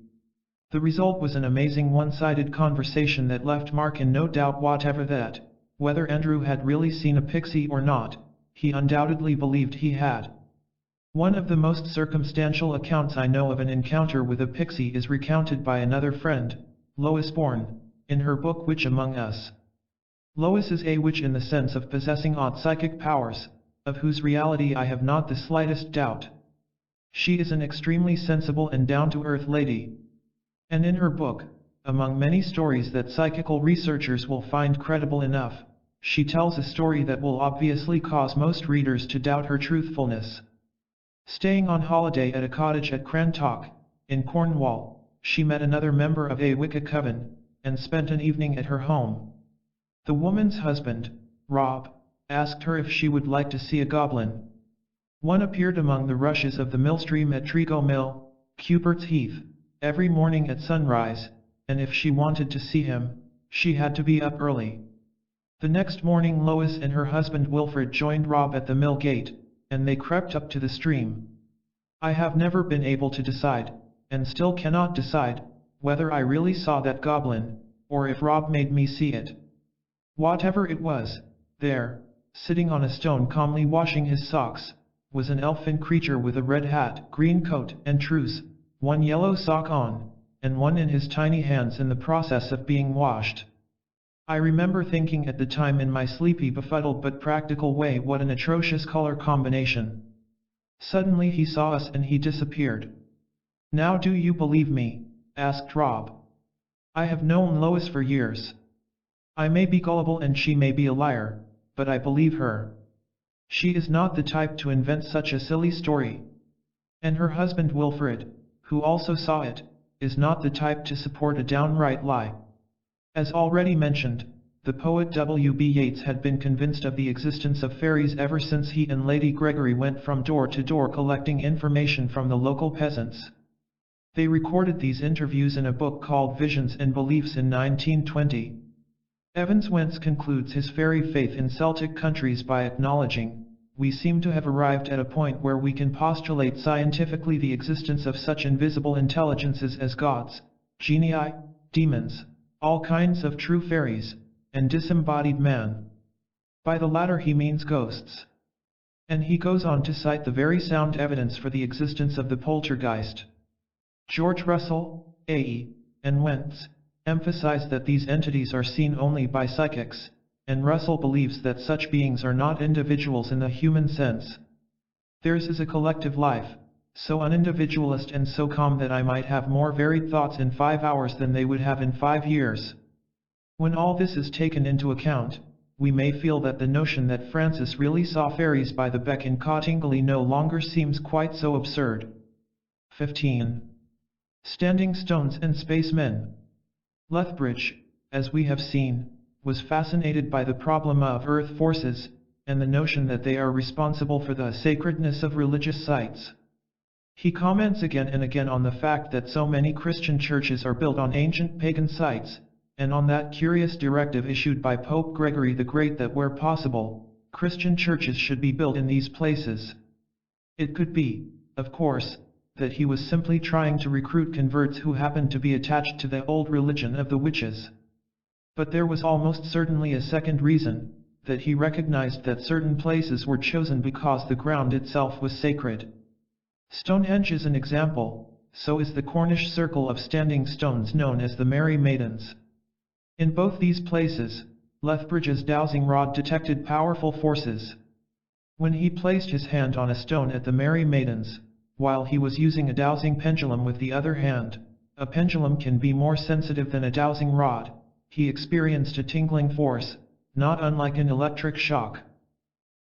The result was an amazing one-sided conversation that left Mark in no doubt whatever that, whether Andrew had really seen a pixie or not, he undoubtedly believed he had. One of the most circumstantial accounts I know of an encounter with a pixie is recounted by another friend, Lois Bourne, in her book Witch Among Us. Lois is a witch in the sense of possessing odd psychic powers, of whose reality I have not the slightest doubt. She is an extremely sensible and down-to-earth lady. And in her book, among many stories that psychical researchers will find credible enough, she tells a story that will obviously cause most readers to doubt her truthfulness. Staying on holiday at a cottage at Crantock, in Cornwall, she met another member of a Wicca coven, and spent an evening at her home. The woman's husband, Rob, asked her if she would like to see a goblin. One appeared among the rushes of the millstream at Trigo Mill, Cubert's Heath, every morning at sunrise, and if she wanted to see him, she had to be up early. The next morning Lois and her husband Wilfred joined Rob at the mill gate, and they crept up to the stream. I have never been able to decide, and still cannot decide, whether I really saw that goblin, or if Rob made me see it. Whatever it was, there, sitting on a stone calmly washing his socks, was an elfin creature with a red hat, green coat and trews, one yellow sock on, and one in his tiny hands in the process of being washed. I remember thinking at the time in my sleepy, befuddled but practical way, what an atrocious color combination. Suddenly he saw us and he disappeared. "Now do you believe me?" asked Rob. "I have known Lois for years. I may be gullible and she may be a liar, but I believe her. She is not the type to invent such a silly story. And her husband Wilfred, who also saw it, is not the type to support a downright lie." As already mentioned, the poet W.B. Yeats had been convinced of the existence of fairies ever since he and Lady Gregory went from door to door collecting information from the local peasants. They recorded these interviews in a book called Visions and Beliefs in 1920. Evans Wentz concludes his fairy faith in Celtic countries by acknowledging, "We seem to have arrived at a point where we can postulate scientifically the existence of such invisible intelligences as gods, genii, demons, all kinds of true fairies, and disembodied man." By the latter he means ghosts. And he goes on to cite the very sound evidence for the existence of the poltergeist. George Russell, A.E., and Wentz emphasize that these entities are seen only by psychics, and Russell believes that such beings are not individuals in the human sense. Theirs is a collective life, so unindividualist and so calm that I might have more varied thoughts in 5 hours than they would have in 5 years. When all this is taken into account, we may feel that the notion that Francis really saw fairies by the beck in Cottingley no longer seems quite so absurd. 15. Standing Stones and Spacemen. Lethbridge, as we have seen, was fascinated by the problem of Earth forces, and the notion that they are responsible for the sacredness of religious sites. He comments again and again on the fact that so many Christian churches are built on ancient pagan sites, and on that curious directive issued by Pope Gregory the Great that where possible, Christian churches should be built in these places. It could be, of course, that he was simply trying to recruit converts who happened to be attached to the old religion of the witches. But there was almost certainly a second reason, that he recognized that certain places were chosen because the ground itself was sacred. Stonehenge is an example, so is the Cornish circle of standing stones known as the Merry Maidens. In both these places, Lethbridge's dowsing rod detected powerful forces. When he placed his hand on a stone at the Merry Maidens, while he was using a dowsing pendulum with the other hand, a pendulum can be more sensitive than a dowsing rod, he experienced a tingling force, not unlike an electric shock.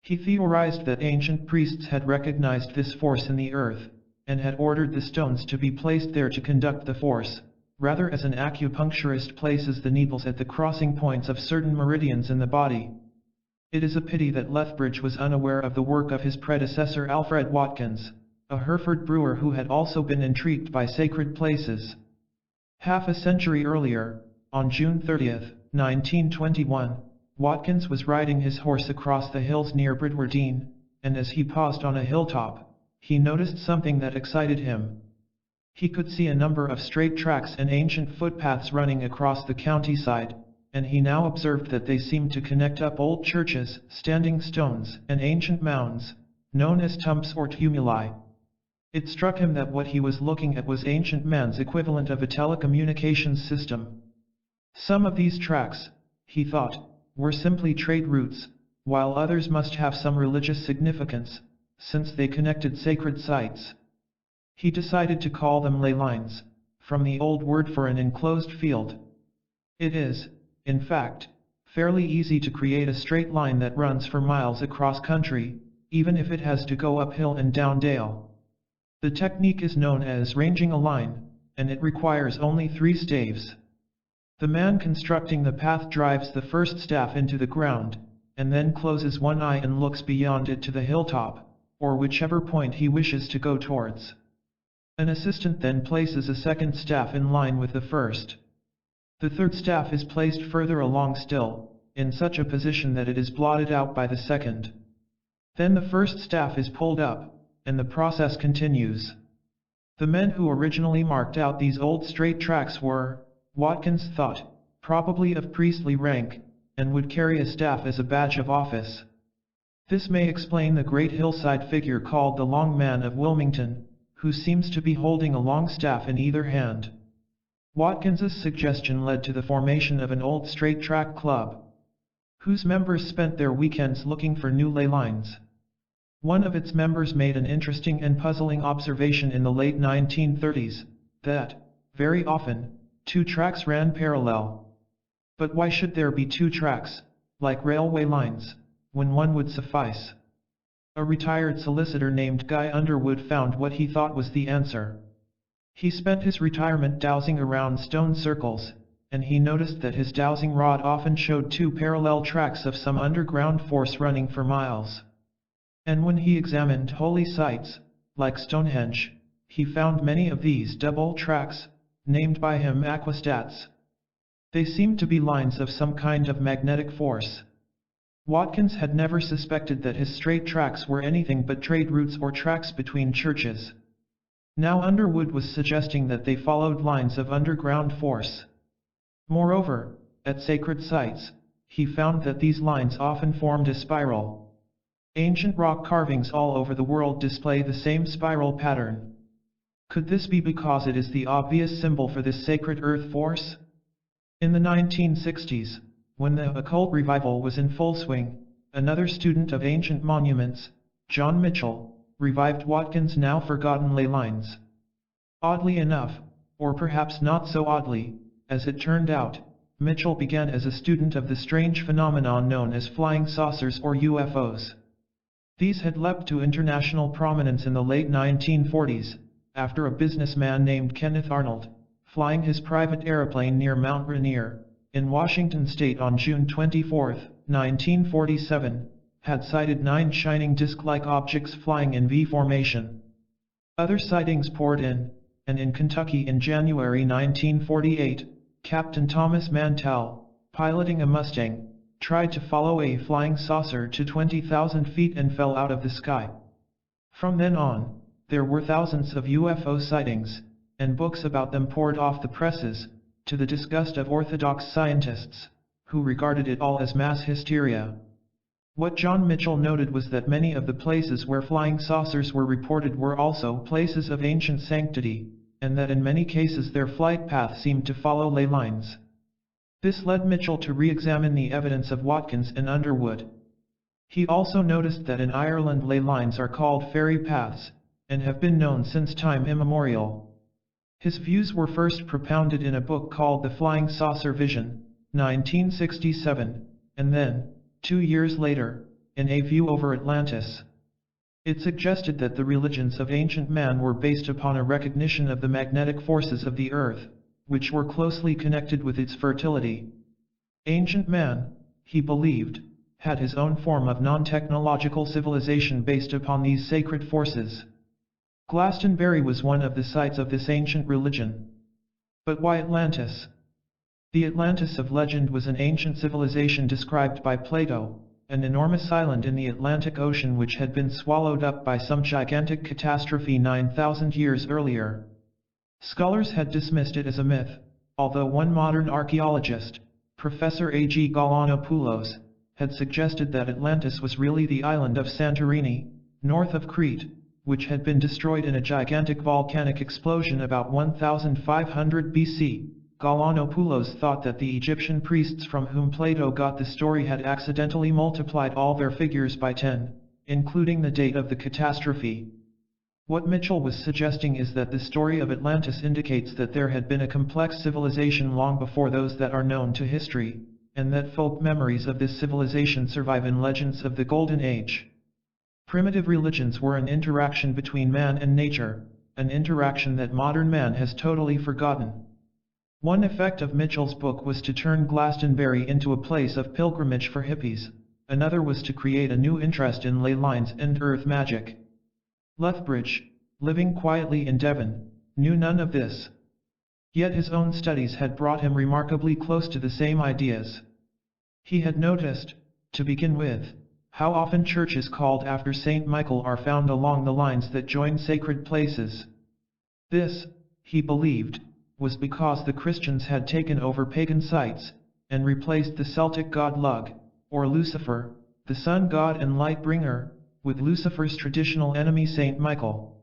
He theorized that ancient priests had recognized this force in the earth, and had ordered the stones to be placed there to conduct the force, rather as an acupuncturist places the needles at the crossing points of certain meridians in the body. It is a pity that Lethbridge was unaware of the work of his predecessor Alfred Watkins, a Hereford brewer who had also been intrigued by sacred places. Half a century earlier, on June 30, 1921, Watkins was riding his horse across the hills near Bridwardine, and as he paused on a hilltop, he noticed something that excited him. He could see a number of straight tracks and ancient footpaths running across the countryside, and he now observed that they seemed to connect up old churches, standing stones, and ancient mounds, known as tumps or tumuli. It struck him that what he was looking at was ancient man's equivalent of a telecommunications system. Some of these tracks, he thought, were simply trade routes, while others must have some religious significance, since they connected sacred sites. He decided to call them ley lines, from the old word for an enclosed field. It is, in fact, fairly easy to create a straight line that runs for miles across country, even if it has to go uphill and down dale. The technique is known as ranging a line, and it requires only 3 staves. The man constructing the path drives the first staff into the ground, and then closes one eye and looks beyond it to the hilltop, or whichever point he wishes to go towards. An assistant then places a second staff in line with the first. The third staff is placed further along still, in such a position that it is blotted out by the second. Then the first staff is pulled up, and the process continues. The men who originally marked out these old straight tracks were, Watkins thought, probably of priestly rank, and would carry a staff as a badge of office. This may explain the great hillside figure called the Long Man of Wilmington, who seems to be holding a long staff in either hand. Watkins's suggestion led to the formation of an old straight track club, whose members spent their weekends looking for new ley lines. One of its members made an interesting and puzzling observation in the late 1930s, that, very often, 2 tracks ran parallel. But why should there be 2 tracks, like railway lines, when one would suffice? A retired solicitor named Guy Underwood found what he thought was the answer. He spent his retirement dowsing around stone circles, and he noticed that his dowsing rod often showed 2 parallel tracks of some underground force running for miles. And when he examined holy sites, like Stonehenge, he found many of these double tracks, named by him aquastats. They seemed to be lines of some kind of magnetic force. Watkins had never suspected that his straight tracks were anything but trade routes or tracks between churches. Now Underwood was suggesting that they followed lines of underground force. Moreover, at sacred sites, he found that these lines often formed a spiral. Ancient rock carvings all over the world display the same spiral pattern. Could this be because it is the obvious symbol for this sacred earth force? In the 1960s, when the occult revival was in full swing, another student of ancient monuments, John Mitchell, revived Watkins' now forgotten ley lines. Oddly enough, or perhaps not so oddly, as it turned out, Mitchell began as a student of the strange phenomenon known as flying saucers or UFOs. These had leapt to international prominence in the late 1940s, after a businessman named Kenneth Arnold, flying his private airplane near Mount Rainier, in Washington state on June 24, 1947, had sighted 9 shining disc-like objects flying in V formation. Other sightings poured in, and in Kentucky in January 1948, Captain Thomas Mantell, piloting a Mustang, tried to follow a flying saucer to 20,000 feet and fell out of the sky. From then on, there were thousands of UFO sightings, and books about them poured off the presses, to the disgust of orthodox scientists, who regarded it all as mass hysteria. What John Mitchell noted was that many of the places where flying saucers were reported were also places of ancient sanctity, and that in many cases their flight path seemed to follow ley lines. This led Mitchell to re-examine the evidence of Watkins and Underwood. He also noticed that in Ireland ley lines are called fairy paths, and have been known since time immemorial. His views were first propounded in a book called The Flying Saucer Vision, 1967, and then, 2 years later, in A View Over Atlantis. It suggested that the religions of ancient man were based upon a recognition of the magnetic forces of the earth, which were closely connected with its fertility. Ancient man, he believed, had his own form of non-technological civilization based upon these sacred forces. Glastonbury was one of the sites of this ancient religion. But why Atlantis? The Atlantis of legend was an ancient civilization described by Plato, an enormous island in the Atlantic Ocean which had been swallowed up by some gigantic catastrophe 9,000 years earlier. Scholars had dismissed it as a myth, although one modern archaeologist, Professor A.G. Galanopoulos, had suggested that Atlantis was really the island of Santorini, north of Crete, which had been destroyed in a gigantic volcanic explosion about 1500 BC. Galanopoulos thought that the Egyptian priests from whom Plato got the story had accidentally multiplied all their figures by 10, including the date of the catastrophe. What Mitchell was suggesting is that the story of Atlantis indicates that there had been a complex civilization long before those that are known to history, and that folk memories of this civilization survive in legends of the Golden Age. Primitive religions were an interaction between man and nature, an interaction that modern man has totally forgotten. One effect of Mitchell's book was to turn Glastonbury into a place of pilgrimage for hippies, another was to create a new interest in ley lines and earth magic. Lethbridge, living quietly in Devon, knew none of this. Yet his own studies had brought him remarkably close to the same ideas. He had noticed, to begin with, how often churches called after Saint Michael are found along the lines that join sacred places. This, he believed, was because the Christians had taken over pagan sites, and replaced the Celtic god Lugh, or Lucifer, the sun god and light bringer, with Lucifer's traditional enemy Saint Michael.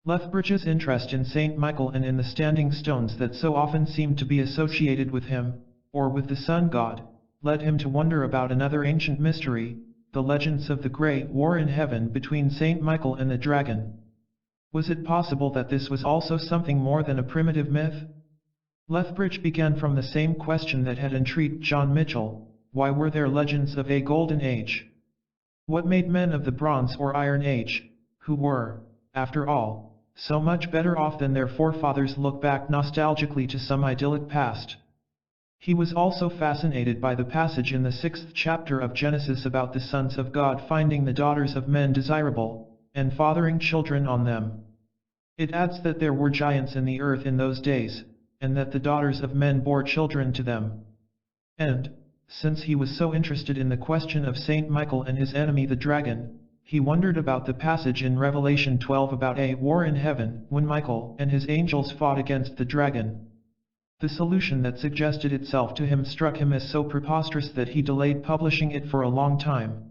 Lethbridge's interest in Saint Michael and in the standing stones that so often seemed to be associated with him, or with the sun god, led him to wonder about another ancient mystery, the legends of the great war in heaven between Saint Michael and the dragon. Was it possible that this was also something more than a primitive myth? Lethbridge began from the same question that had intrigued John Mitchell: why were there legends of a golden age? What made men of the Bronze or Iron Age, who were, after all, so much better off than their forefathers, look back nostalgically to some idyllic past? He was also fascinated by the passage in the 6th chapter of Genesis about the sons of God finding the daughters of men desirable, and fathering children on them. It adds that there were giants in the earth in those days, and that the daughters of men bore children to them. And, since he was so interested in the question of Saint Michael and his enemy the dragon, he wondered about the passage in Revelation 12 about a war in heaven when Michael and his angels fought against the dragon. The solution that suggested itself to him struck him as so preposterous that he delayed publishing it for a long time.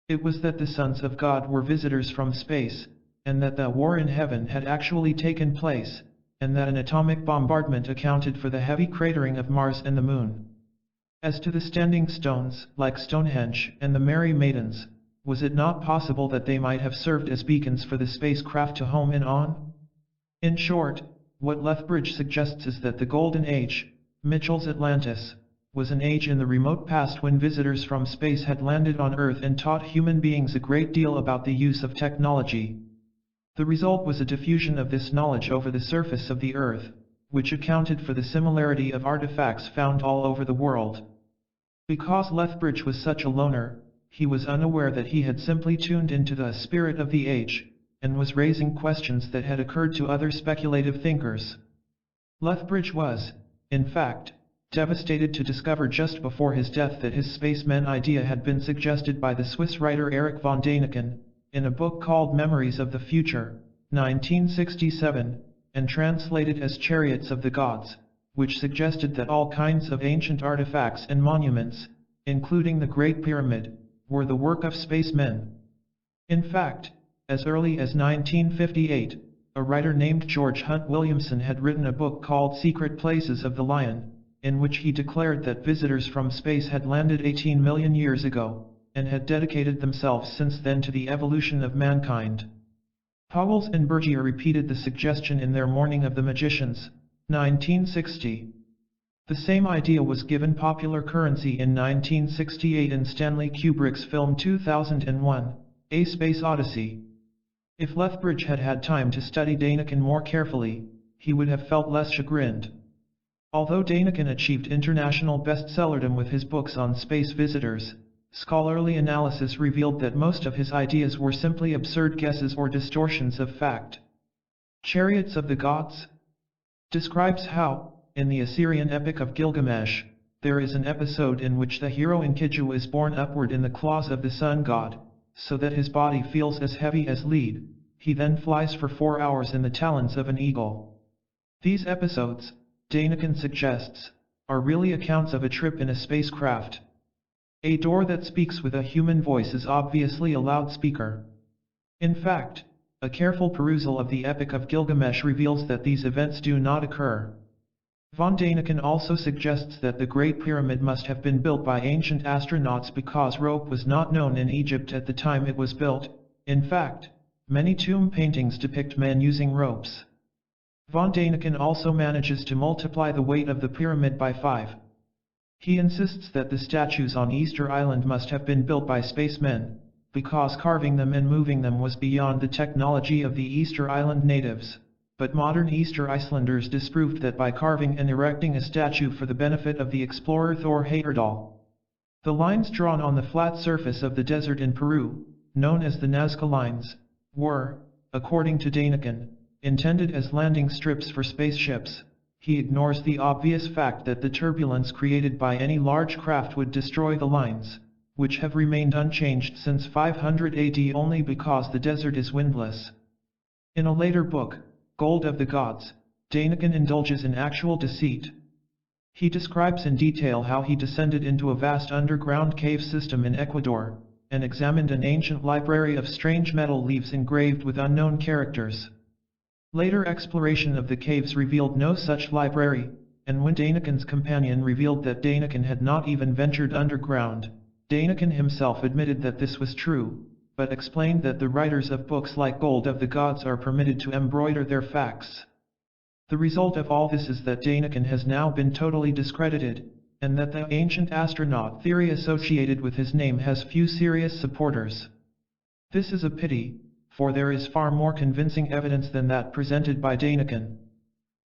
It was that the sons of God were visitors from space, and that the war in heaven had actually taken place, and that an atomic bombardment accounted for the heavy cratering of Mars and the Moon. As to the standing stones, like Stonehenge and the Merry Maidens, was it not possible that they might have served as beacons for the spacecraft to home in on? In short, what Lethbridge suggests is that the Golden Age, Mitchell's Atlantis, was an age in the remote past when visitors from space had landed on Earth and taught human beings a great deal about the use of technology. The result was a diffusion of this knowledge over the surface of the Earth, which accounted for the similarity of artifacts found all over the world. Because Lethbridge was such a loner, he was unaware that he had simply tuned into the spirit of the age, and was raising questions that had occurred to other speculative thinkers. Lethbridge was, in fact, devastated to discover just before his death that his spacemen idea had been suggested by the Swiss writer Erich von Däniken, in a book called Memories of the Future, 1967, and translated as Chariots of the Gods, which suggested that all kinds of ancient artifacts and monuments, including the Great Pyramid, were the work of spacemen. In fact, as early as 1958, a writer named George Hunt Williamson had written a book called Secret Places of the Lion, in which he declared that visitors from space had landed 18 million years ago, and had dedicated themselves since then to the evolution of mankind. Pauwels and Bergier repeated the suggestion in their Morning of the Magicians, 1960. The same idea was given popular currency in 1968 in Stanley Kubrick's film 2001, A Space Odyssey. If Lethbridge had had time to study Däniken more carefully, he would have felt less chagrined. Although Däniken achieved international bestsellerdom with his books on space visitors, scholarly analysis revealed that most of his ideas were simply absurd guesses or distortions of fact. Chariots of the Gods describes how, in the Assyrian epic of Gilgamesh, there is an episode in which the hero Enkidu is borne upward in the claws of the sun god, so that his body feels as heavy as lead. He then flies for 4 hours in the talons of an eagle. These episodes, Daniken suggests, are really accounts of a trip in a spacecraft. A door that speaks with a human voice is obviously a loudspeaker. In fact, a careful perusal of the Epic of Gilgamesh reveals that these events do not occur. Von Daniken also suggests that the Great Pyramid must have been built by ancient astronauts because rope was not known in Egypt at the time it was built. In fact, many tomb paintings depict men using ropes. Von Daniken also manages to multiply the weight of the pyramid by 5. He insists that the statues on Easter Island must have been built by spacemen, because carving them and moving them was beyond the technology of the Easter Island natives. But modern Easter Icelanders disproved that by carving and erecting a statue for the benefit of the explorer Thor Heyerdahl. The lines drawn on the flat surface of the desert in Peru, known as the Nazca lines, were, according to Daniken, intended as landing strips for spaceships. He ignores the obvious fact that the turbulence created by any large craft would destroy the lines, which have remained unchanged since 500 AD only because the desert is windless. In a later book, Gold of the Gods, Daniken indulges in actual deceit. He describes in detail how he descended into a vast underground cave system in Ecuador, and examined an ancient library of strange metal leaves engraved with unknown characters. Later exploration of the caves revealed no such library, and when Daniken's companion revealed that Daniken had not even ventured underground, Daniken himself admitted that this was true, but explained that the writers of books like Gold of the Gods are permitted to embroider their facts. The result of all this is that Daniken has now been totally discredited, and that the ancient astronaut theory associated with his name has few serious supporters. This is a pity, for there is far more convincing evidence than that presented by Daniken.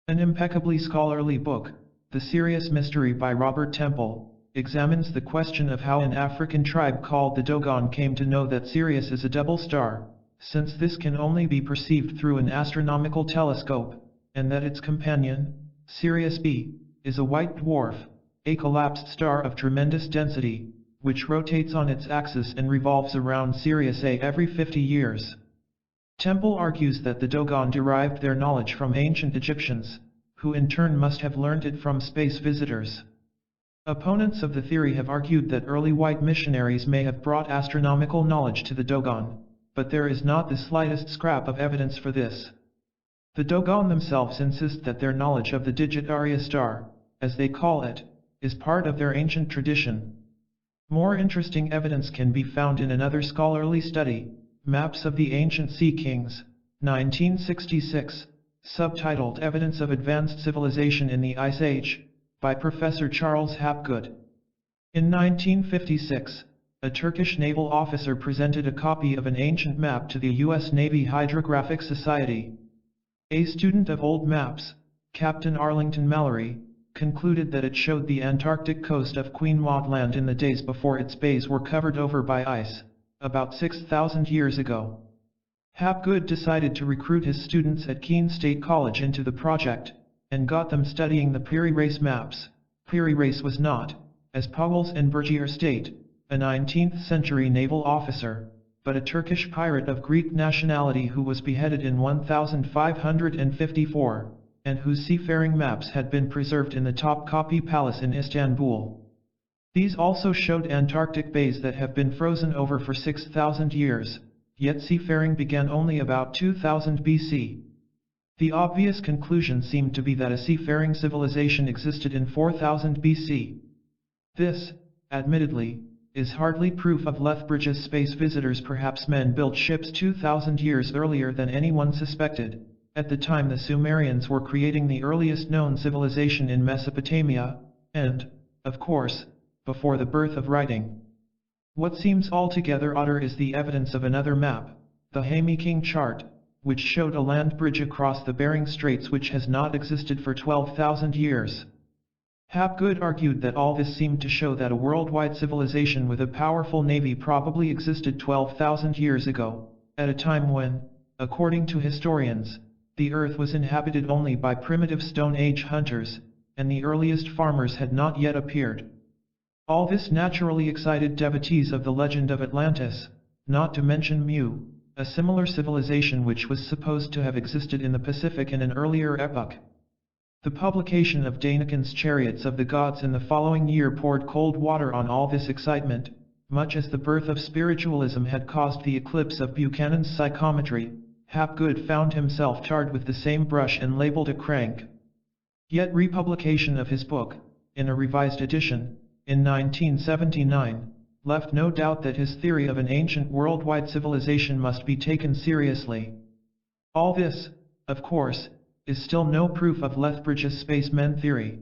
An impeccably scholarly book, The Sirius Mystery by Robert Temple, examines the question of how an African tribe called the Dogon came to know that Sirius is a double star, since this can only be perceived through an astronomical telescope, and that its companion, Sirius B, is a white dwarf, a collapsed star of tremendous density, which rotates on its axis and revolves around Sirius A every 50 years. Temple argues that the Dogon derived their knowledge from ancient Egyptians, who in turn must have learned it from space visitors. Opponents of the theory have argued that early white missionaries may have brought astronomical knowledge to the Dogon, but there is not the slightest scrap of evidence for this. The Dogon themselves insist that their knowledge of the digit Arya star, as they call it, is part of their ancient tradition. More interesting evidence can be found in another scholarly study, Maps of the Ancient Sea Kings, 1966, subtitled Evidence of Advanced Civilization in the Ice Age, by Professor Charles Hapgood. In 1956, a Turkish naval officer presented a copy of an ancient map to the U.S. Navy Hydrographic Society. A student of old maps, Captain Arlington Mallory, concluded that it showed the Antarctic coast of Queen Maud Land in the days before its bays were covered over by ice, about 6,000 years ago. Hapgood decided to recruit his students at Keene State College into the project, and got them studying the Piri Reis maps. Piri Reis was not, as Pauwels and Bergier state, a 19th century naval officer, but a Turkish pirate of Greek nationality who was beheaded in 1554, and whose seafaring maps had been preserved in the Topkapi Palace in Istanbul. These also showed Antarctic bays that have been frozen over for 6,000 years, yet seafaring began only about 2000 BC. The obvious conclusion seemed to be that a seafaring civilization existed in 4000 BC. This, admittedly, is hardly proof of Lethbridge's space visitors. Perhaps men built ships 2000 years earlier than anyone suspected. At the time the Sumerians were creating the earliest known civilization in Mesopotamia, and, of course, before the birth of writing. What seems altogether odder is the evidence of another map, the Haymaking chart, which showed a land bridge across the Bering Straits which has not existed for 12,000 years. Hapgood argued that all this seemed to show that a worldwide civilization with a powerful navy probably existed 12,000 years ago, at a time when, according to historians, the Earth was inhabited only by primitive Stone Age hunters. and the earliest farmers had not yet appeared. All this naturally excited devotees of the legend of Atlantis, not to mention Mu, a similar civilization which was supposed to have existed in the Pacific in an earlier epoch. The publication of Daniken's Chariots of the Gods in the following year poured cold water on all this excitement, much as the birth of spiritualism had caused the eclipse of Buchanan's psychometry. Hapgood found himself tarred with the same brush and labeled a crank. Yet republication of his book, in a revised edition, in 1979, left no doubt that his theory of an ancient worldwide civilization must be taken seriously. All this, of course, is still no proof of Lethbridge's spacemen theory.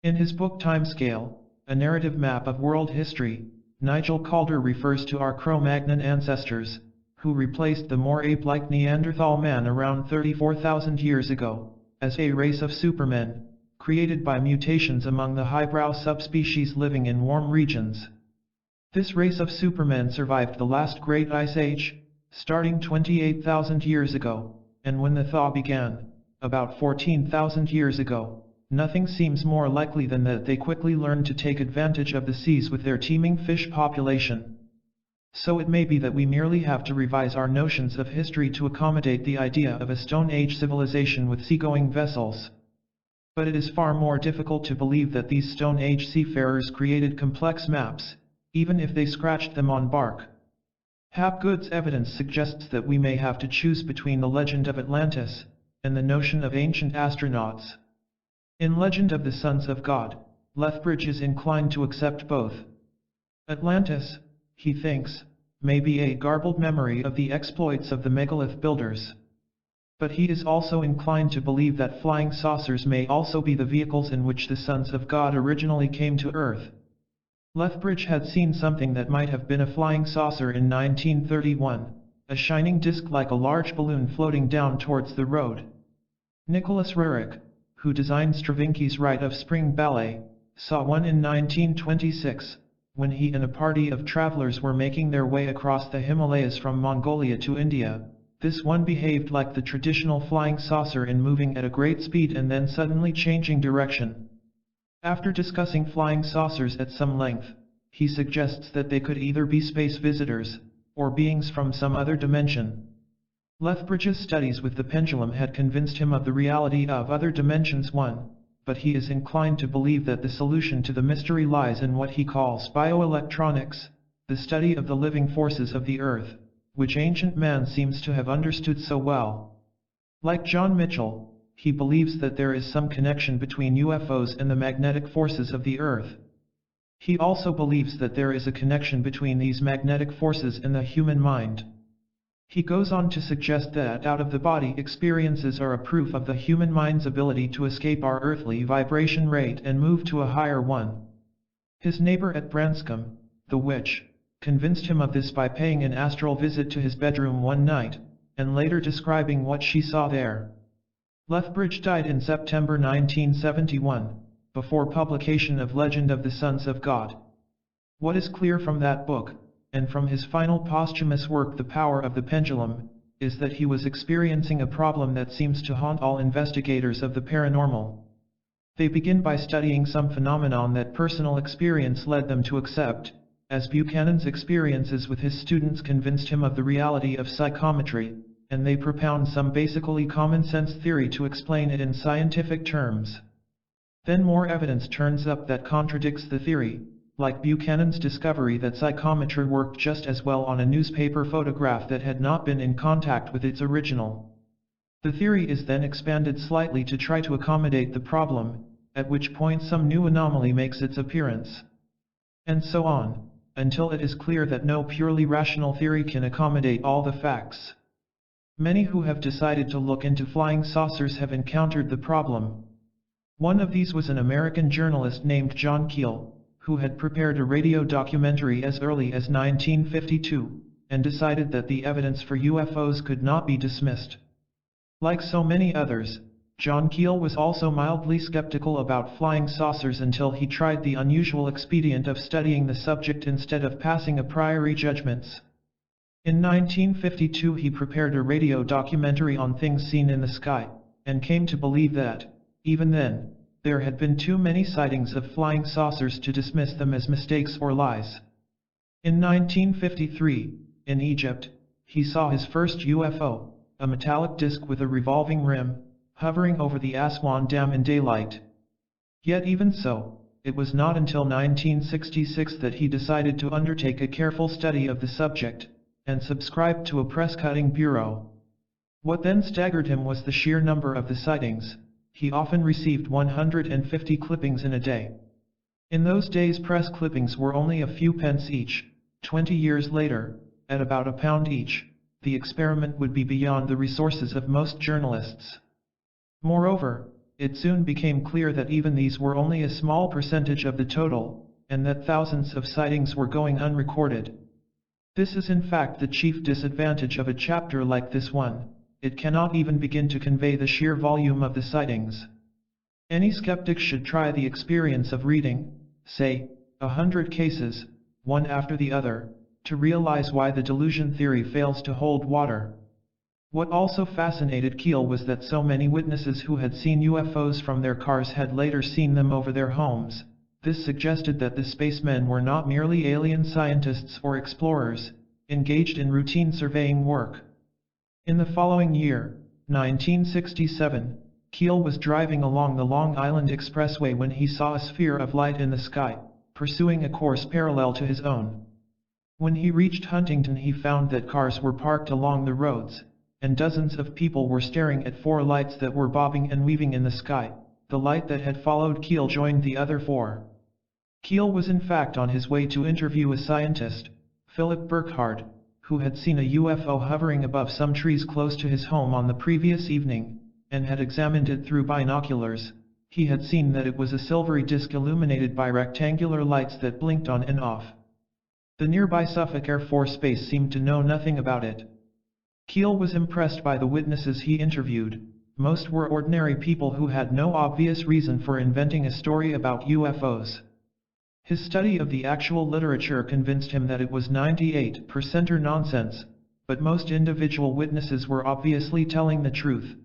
In his book Timescale, a narrative map of world history, Nigel Calder refers to our Cro-Magnon ancestors, who replaced the more ape-like Neanderthal man around 34,000 years ago, as a race of supermen, created by mutations among the highbrow subspecies living in warm regions. This race of supermen survived the last great ice age, starting 28,000 years ago, and when the thaw began, about 14,000 years ago, nothing seems more likely than that they quickly learned to take advantage of the seas with their teeming fish population. So it may be that we merely have to revise our notions of history to accommodate the idea of a Stone Age civilization with seagoing vessels. But it is far more difficult to believe that these Stone Age seafarers created complex maps, even if they scratched them on bark. Hapgood's evidence suggests that we may have to choose between the legend of Atlantis and the notion of ancient astronauts. In Legend of the Sons of God, Lethbridge is inclined to accept both. Atlantis, he thinks, may be a garbled memory of the exploits of the megalith builders. But he is also inclined to believe that flying saucers may also be the vehicles in which the Sons of God originally came to Earth. Lethbridge had seen something that might have been a flying saucer in 1931, a shining disc like a large balloon floating down towards the road. Nicholas Roerich, who designed Stravinsky's Rite of Spring Ballet, saw one in 1926, when he and a party of travelers were making their way across the Himalayas from Mongolia to India. This one behaved like the traditional flying saucer in moving at a great speed and then suddenly changing direction. After discussing flying saucers at some length, he suggests that they could either be space visitors, or beings from some other dimension. Lethbridge's studies with the pendulum had convinced him of the reality of other dimensions but he is inclined to believe that the solution to the mystery lies in what he calls bioelectronics, the study of the living forces of the Earth, which ancient man seems to have understood so well. Like John Mitchell, he believes that there is some connection between UFOs and the magnetic forces of the Earth. He also believes that there is a connection between these magnetic forces and the human mind. He goes on to suggest that out-of-the-body experiences are a proof of the human mind's ability to escape our earthly vibration rate and move to a higher one. His neighbor at Branscombe, the witch, convinced him of this by paying an astral visit to his bedroom one night, and later describing what she saw there. Lethbridge died in September 1971, before publication of Legend of the Sons of God. What is clear from that book, and from his final posthumous work The Power of the Pendulum, is that he was experiencing a problem that seems to haunt all investigators of the paranormal. They begin by studying some phenomenon that personal experience led them to accept, as Buchanan's experiences with his students convinced him of the reality of psychometry, and they propound some basically common-sense theory to explain it in scientific terms. Then more evidence turns up that contradicts the theory, like Buchanan's discovery that psychometry worked just as well on a newspaper photograph that had not been in contact with its original. The theory is then expanded slightly to try to accommodate the problem, at which point some new anomaly makes its appearance. And so on, until it is clear that no purely rational theory can accommodate all the facts. Many who have decided to look into flying saucers have encountered the problem. One of these was an American journalist named John Keel, who had prepared a radio documentary as early as 1952, and decided that the evidence for UFOs could not be dismissed. Like so many others, John Keel was also mildly skeptical about flying saucers until he tried the unusual expedient of studying the subject instead of passing a priori judgments. In 1952 he prepared a radio documentary on things seen in the sky, and came to believe that, even then, there had been too many sightings of flying saucers to dismiss them as mistakes or lies. In 1953, in Egypt, he saw his first UFO, a metallic disc with a revolving rim, hovering over the Aswan Dam in daylight. Yet even so, it was not until 1966 that he decided to undertake a careful study of the subject, and subscribed to a press-cutting bureau. What then staggered him was the sheer number of the sightings. He often received 150 clippings in a day. In those days press clippings were only a few pence each. 20 years later, at about £1 each, the experiment would be beyond the resources of most journalists. Moreover, it soon became clear that even these were only a small percentage of the total, and that thousands of sightings were going unrecorded. This is in fact the chief disadvantage of a chapter like this one. It cannot even begin to convey the sheer volume of the sightings. Any skeptic should try the experience of reading, say, 100 cases, one after the other, to realize why the delusion theory fails to hold water. What also fascinated Keel was that so many witnesses who had seen UFOs from their cars had later seen them over their homes. This suggested that the spacemen were not merely alien scientists or explorers, engaged in routine surveying work. In the following year, 1967, Keel was driving along the Long Island Expressway when he saw a sphere of light in the sky, pursuing a course parallel to his own. When he reached Huntington, he found that cars were parked along the roads, and dozens of people were staring at 4 lights that were bobbing and weaving in the sky. The light that had followed Keel joined the other 4. Keel was in fact on his way to interview a scientist, Philip Burkhardt, who had seen a UFO hovering above some trees close to his home on the previous evening, and had examined it through binoculars. He had seen that it was a silvery disc illuminated by rectangular lights that blinked on and off. The nearby Suffolk Air Force Base seemed to know nothing about it. Keel was impressed by the witnesses he interviewed. Most were ordinary people who had no obvious reason for inventing a story about UFOs. His study of the actual literature convinced him that it was 98% nonsense, but most individual witnesses were obviously telling the truth.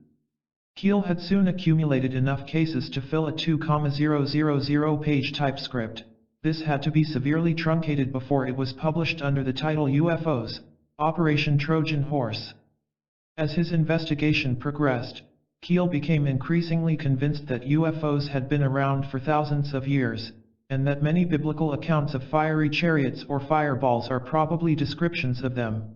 Keel had soon accumulated enough cases to fill a 2,000-page typescript. This had to be severely truncated before it was published under the title UFOs, Operation Trojan Horse. As his investigation progressed, Keel became increasingly convinced that UFOs had been around for thousands of years, and that many biblical accounts of fiery chariots or fireballs are probably descriptions of them.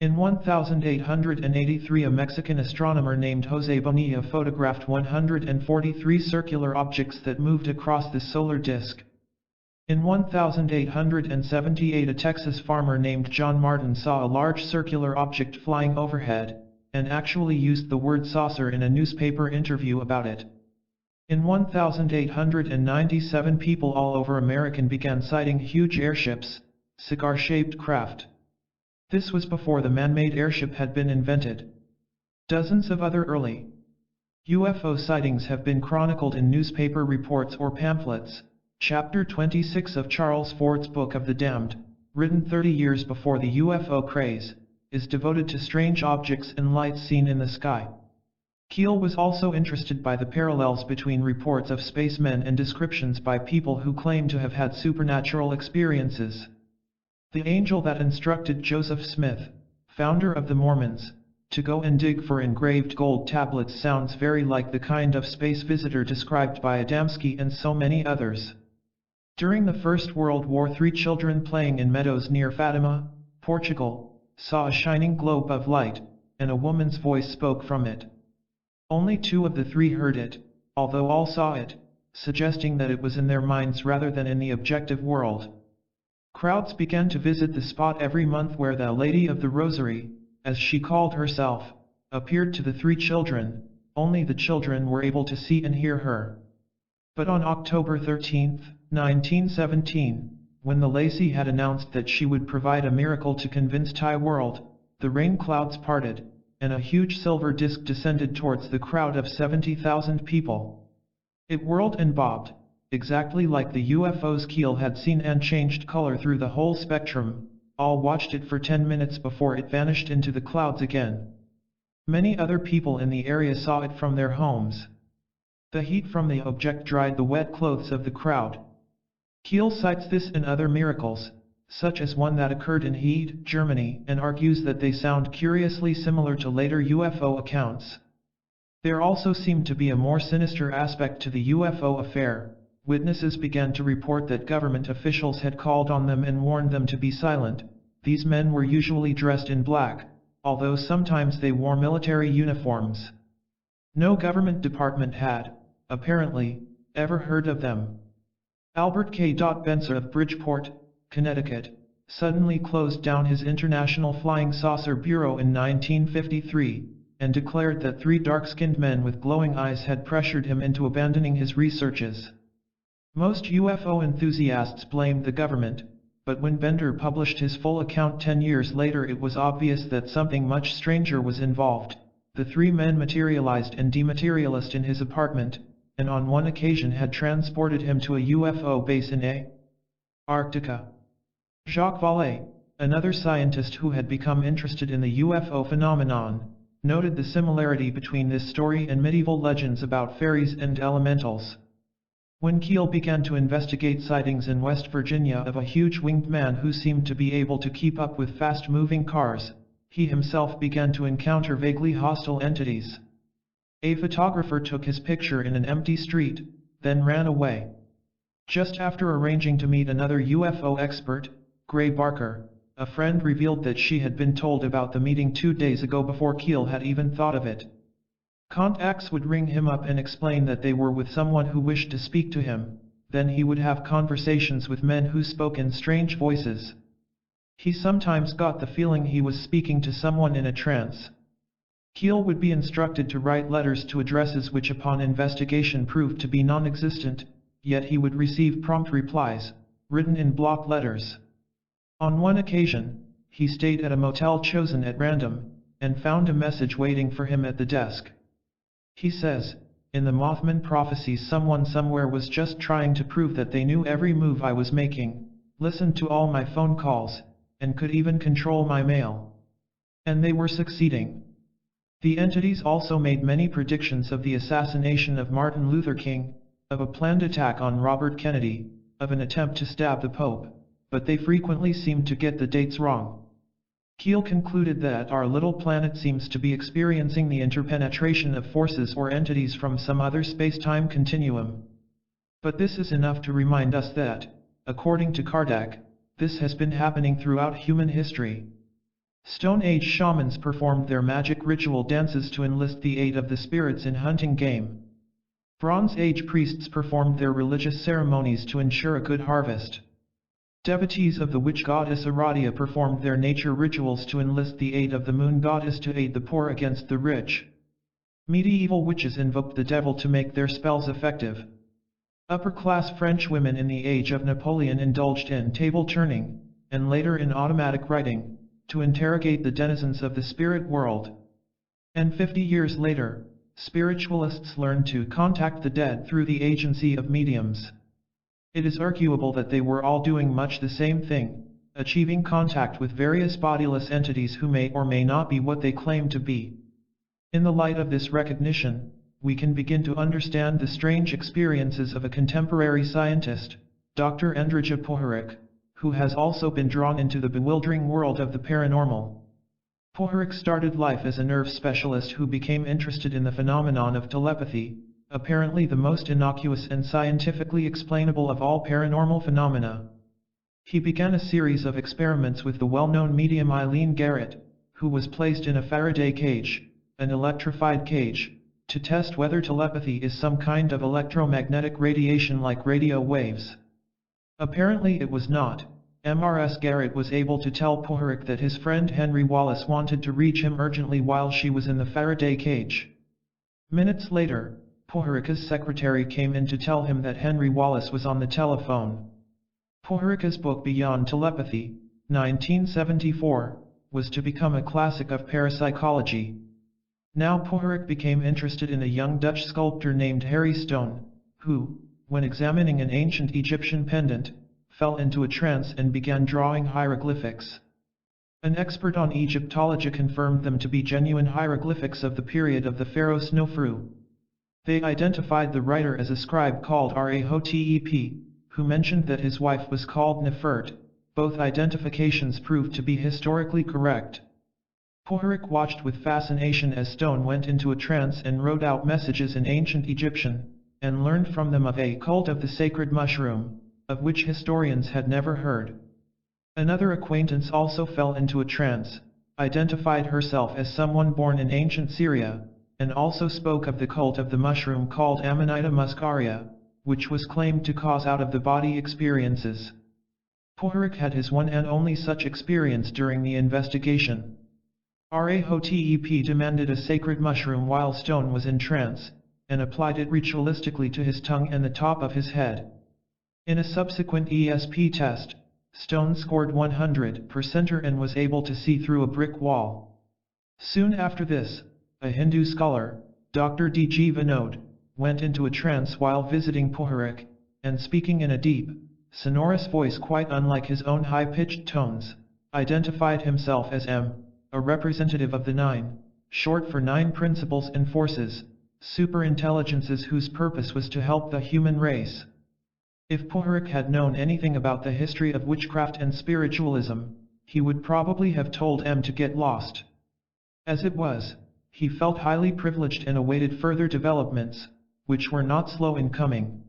In 1883, a Mexican astronomer named José Bonilla photographed 143 circular objects that moved across the solar disk. In 1878, a Texas farmer named John Martin saw a large circular object flying overhead, and actually used the word saucer in a newspaper interview about it. In 1897, people all over America began sighting huge airships, cigar-shaped craft. This was before the man-made airship had been invented. Dozens of other early UFO sightings have been chronicled in newspaper reports or pamphlets. Chapter 26 of Charles Ford's Book of the Damned, written 30 years before the UFO craze, is devoted to strange objects and lights seen in the sky. Keel was also interested by the parallels between reports of spacemen and descriptions by people who claim to have had supernatural experiences. The angel that instructed Joseph Smith, founder of the Mormons, to go and dig for engraved gold tablets sounds very like the kind of space visitor described by Adamski and so many others. During the First World War, 3 children playing in meadows near Fatima, Portugal, saw a shining globe of light, and a woman's voice spoke from it. Only 2 of the 3 heard it, although all saw it, suggesting that it was in their minds rather than in the objective world. Crowds began to visit the spot every month where the Lady of the Rosary, as she called herself, appeared to the 3 children. Only the children were able to see and hear her. But on October 13, 1917, when the Lacey had announced that she would provide a miracle to convince Thai world, the rain clouds parted, and a huge silver disc descended towards the crowd of 70,000 people. It whirled and bobbed, exactly like the UFOs Keel had seen, and changed color through the whole spectrum. All watched it for 10 minutes before it vanished into the clouds again. Many other people in the area saw it from their homes. The heat from the object dried the wet clothes of the crowd. Keel cites this and other miracles, such as one that occurred in Heide, Germany, and argues that they sound curiously similar to later UFO accounts. There also seemed to be a more sinister aspect to the UFO affair. Witnesses began to report that government officials had called on them and warned them to be silent. These men were usually dressed in black, although sometimes they wore military uniforms. No government department had, apparently, ever heard of them. Albert K. Benzer of Bridgeport, Connecticut, suddenly closed down his International Flying Saucer Bureau in 1953, and declared that 3 dark-skinned men with glowing eyes had pressured him into abandoning his researches. Most UFO enthusiasts blamed the government, but when Bender published his full account 10 years later, it was obvious that something much stranger was involved. The 3 men materialized and dematerialized in his apartment, and on one occasion had transported him to a UFO base in Antarctica. Jacques Vallée, another scientist who had become interested in the UFO phenomenon, noted the similarity between this story and medieval legends about fairies and elementals. When Keel began to investigate sightings in West Virginia of a huge winged man who seemed to be able to keep up with fast-moving cars, he himself began to encounter vaguely hostile entities. A photographer took his picture in an empty street, then ran away. Just after arranging to meet another UFO expert, Gray Barker, a friend revealed that she had been told about the meeting 2 days ago before Keel had even thought of it. Contacts would ring him up and explain that they were with someone who wished to speak to him, then he would have conversations with men who spoke in strange voices. He sometimes got the feeling he was speaking to someone in a trance. Keel would be instructed to write letters to addresses which upon investigation proved to be non-existent, yet he would receive prompt replies, written in block letters. On one occasion, he stayed at a motel chosen at random, and found a message waiting for him at the desk. He says, "In the Mothman prophecies someone somewhere was just trying to prove that they knew every move I was making, listened to all my phone calls, and could even control my mail. And they were succeeding." The entities also made many predictions of the assassination of Martin Luther King, of a planned attack on Robert Kennedy, of an attempt to stab the Pope, but they frequently seemed to get the dates wrong. Keel concluded that our little planet seems to be experiencing the interpenetration of forces or entities from some other space-time continuum. But this is enough to remind us that, according to Kardec, this has been happening throughout human history. Stone Age shamans performed their magic ritual dances to enlist the aid of the spirits in hunting game. Bronze Age priests performed their religious ceremonies to ensure a good harvest. Devotees of the witch goddess Aradia performed their nature rituals to enlist the aid of the moon goddess to aid the poor against the rich. Medieval witches invoked the devil to make their spells effective. Upper-class French women in the age of Napoleon indulged in table turning, and later in automatic writing, to interrogate the denizens of the spirit world. And 50 years later, spiritualists learned to contact the dead through the agency of mediums. It is arguable that they were all doing much the same thing, achieving contact with various bodiless entities who may or may not be what they claim to be. In the light of this recognition, we can begin to understand the strange experiences of a contemporary scientist, Dr. Andrija Puharich, who has also been drawn into the bewildering world of the paranormal. Puharich started life as a nerve specialist who became interested in the phenomenon of telepathy, apparently the most innocuous and scientifically explainable of all paranormal phenomena. He began a series of experiments with the well-known medium Eileen Garrett, who was placed in a Faraday cage, an electrified cage, to test whether telepathy is some kind of electromagnetic radiation like radio waves. Apparently it was not. Ms. Garrett was able to tell Puharich that his friend Henry Wallace wanted to reach him urgently while she was in the Faraday cage. Minutes later, Puharich's secretary came in to tell him that Henry Wallace was on the telephone. Puharich's book Beyond Telepathy, 1974, was to become a classic of parapsychology. Now Puharich became interested in a young Dutch sculptor named Harry Stone, who, when examining an ancient Egyptian pendant, fell into a trance and began drawing hieroglyphics. An expert on Egyptology confirmed them to be genuine hieroglyphics of the period of the pharaoh Snofru. They identified the writer as a scribe called Rahotep, who mentioned that his wife was called Nefert. Both identifications proved to be historically correct. Puharich watched with fascination as Stone went into a trance and wrote out messages in ancient Egyptian, and learned from them of a cult of the sacred mushroom, of which historians had never heard. Another acquaintance also fell into a trance, identified herself as someone born in ancient Syria, and also spoke of the cult of the mushroom called Amanita muscaria, which was claimed to cause out-of-the-body experiences. Puharich had his one and only such experience during the investigation. Rahotep demanded a sacred mushroom while Stone was in trance, and applied it ritualistically to his tongue and the top of his head. In a subsequent ESP test, Stone scored 100% and was able to see through a brick wall. Soon after this, a Hindu scholar, Dr. D.G. Vinod, went into a trance while visiting Puharich, and speaking in a deep, sonorous voice quite unlike his own high-pitched tones, identified himself as M, a representative of the Nine, short for Nine Principles and Forces, superintelligences whose purpose was to help the human race. If Puharich had known anything about the history of witchcraft and spiritualism, he would probably have told M to get lost. As it was, he felt highly privileged and awaited further developments, which were not slow in coming.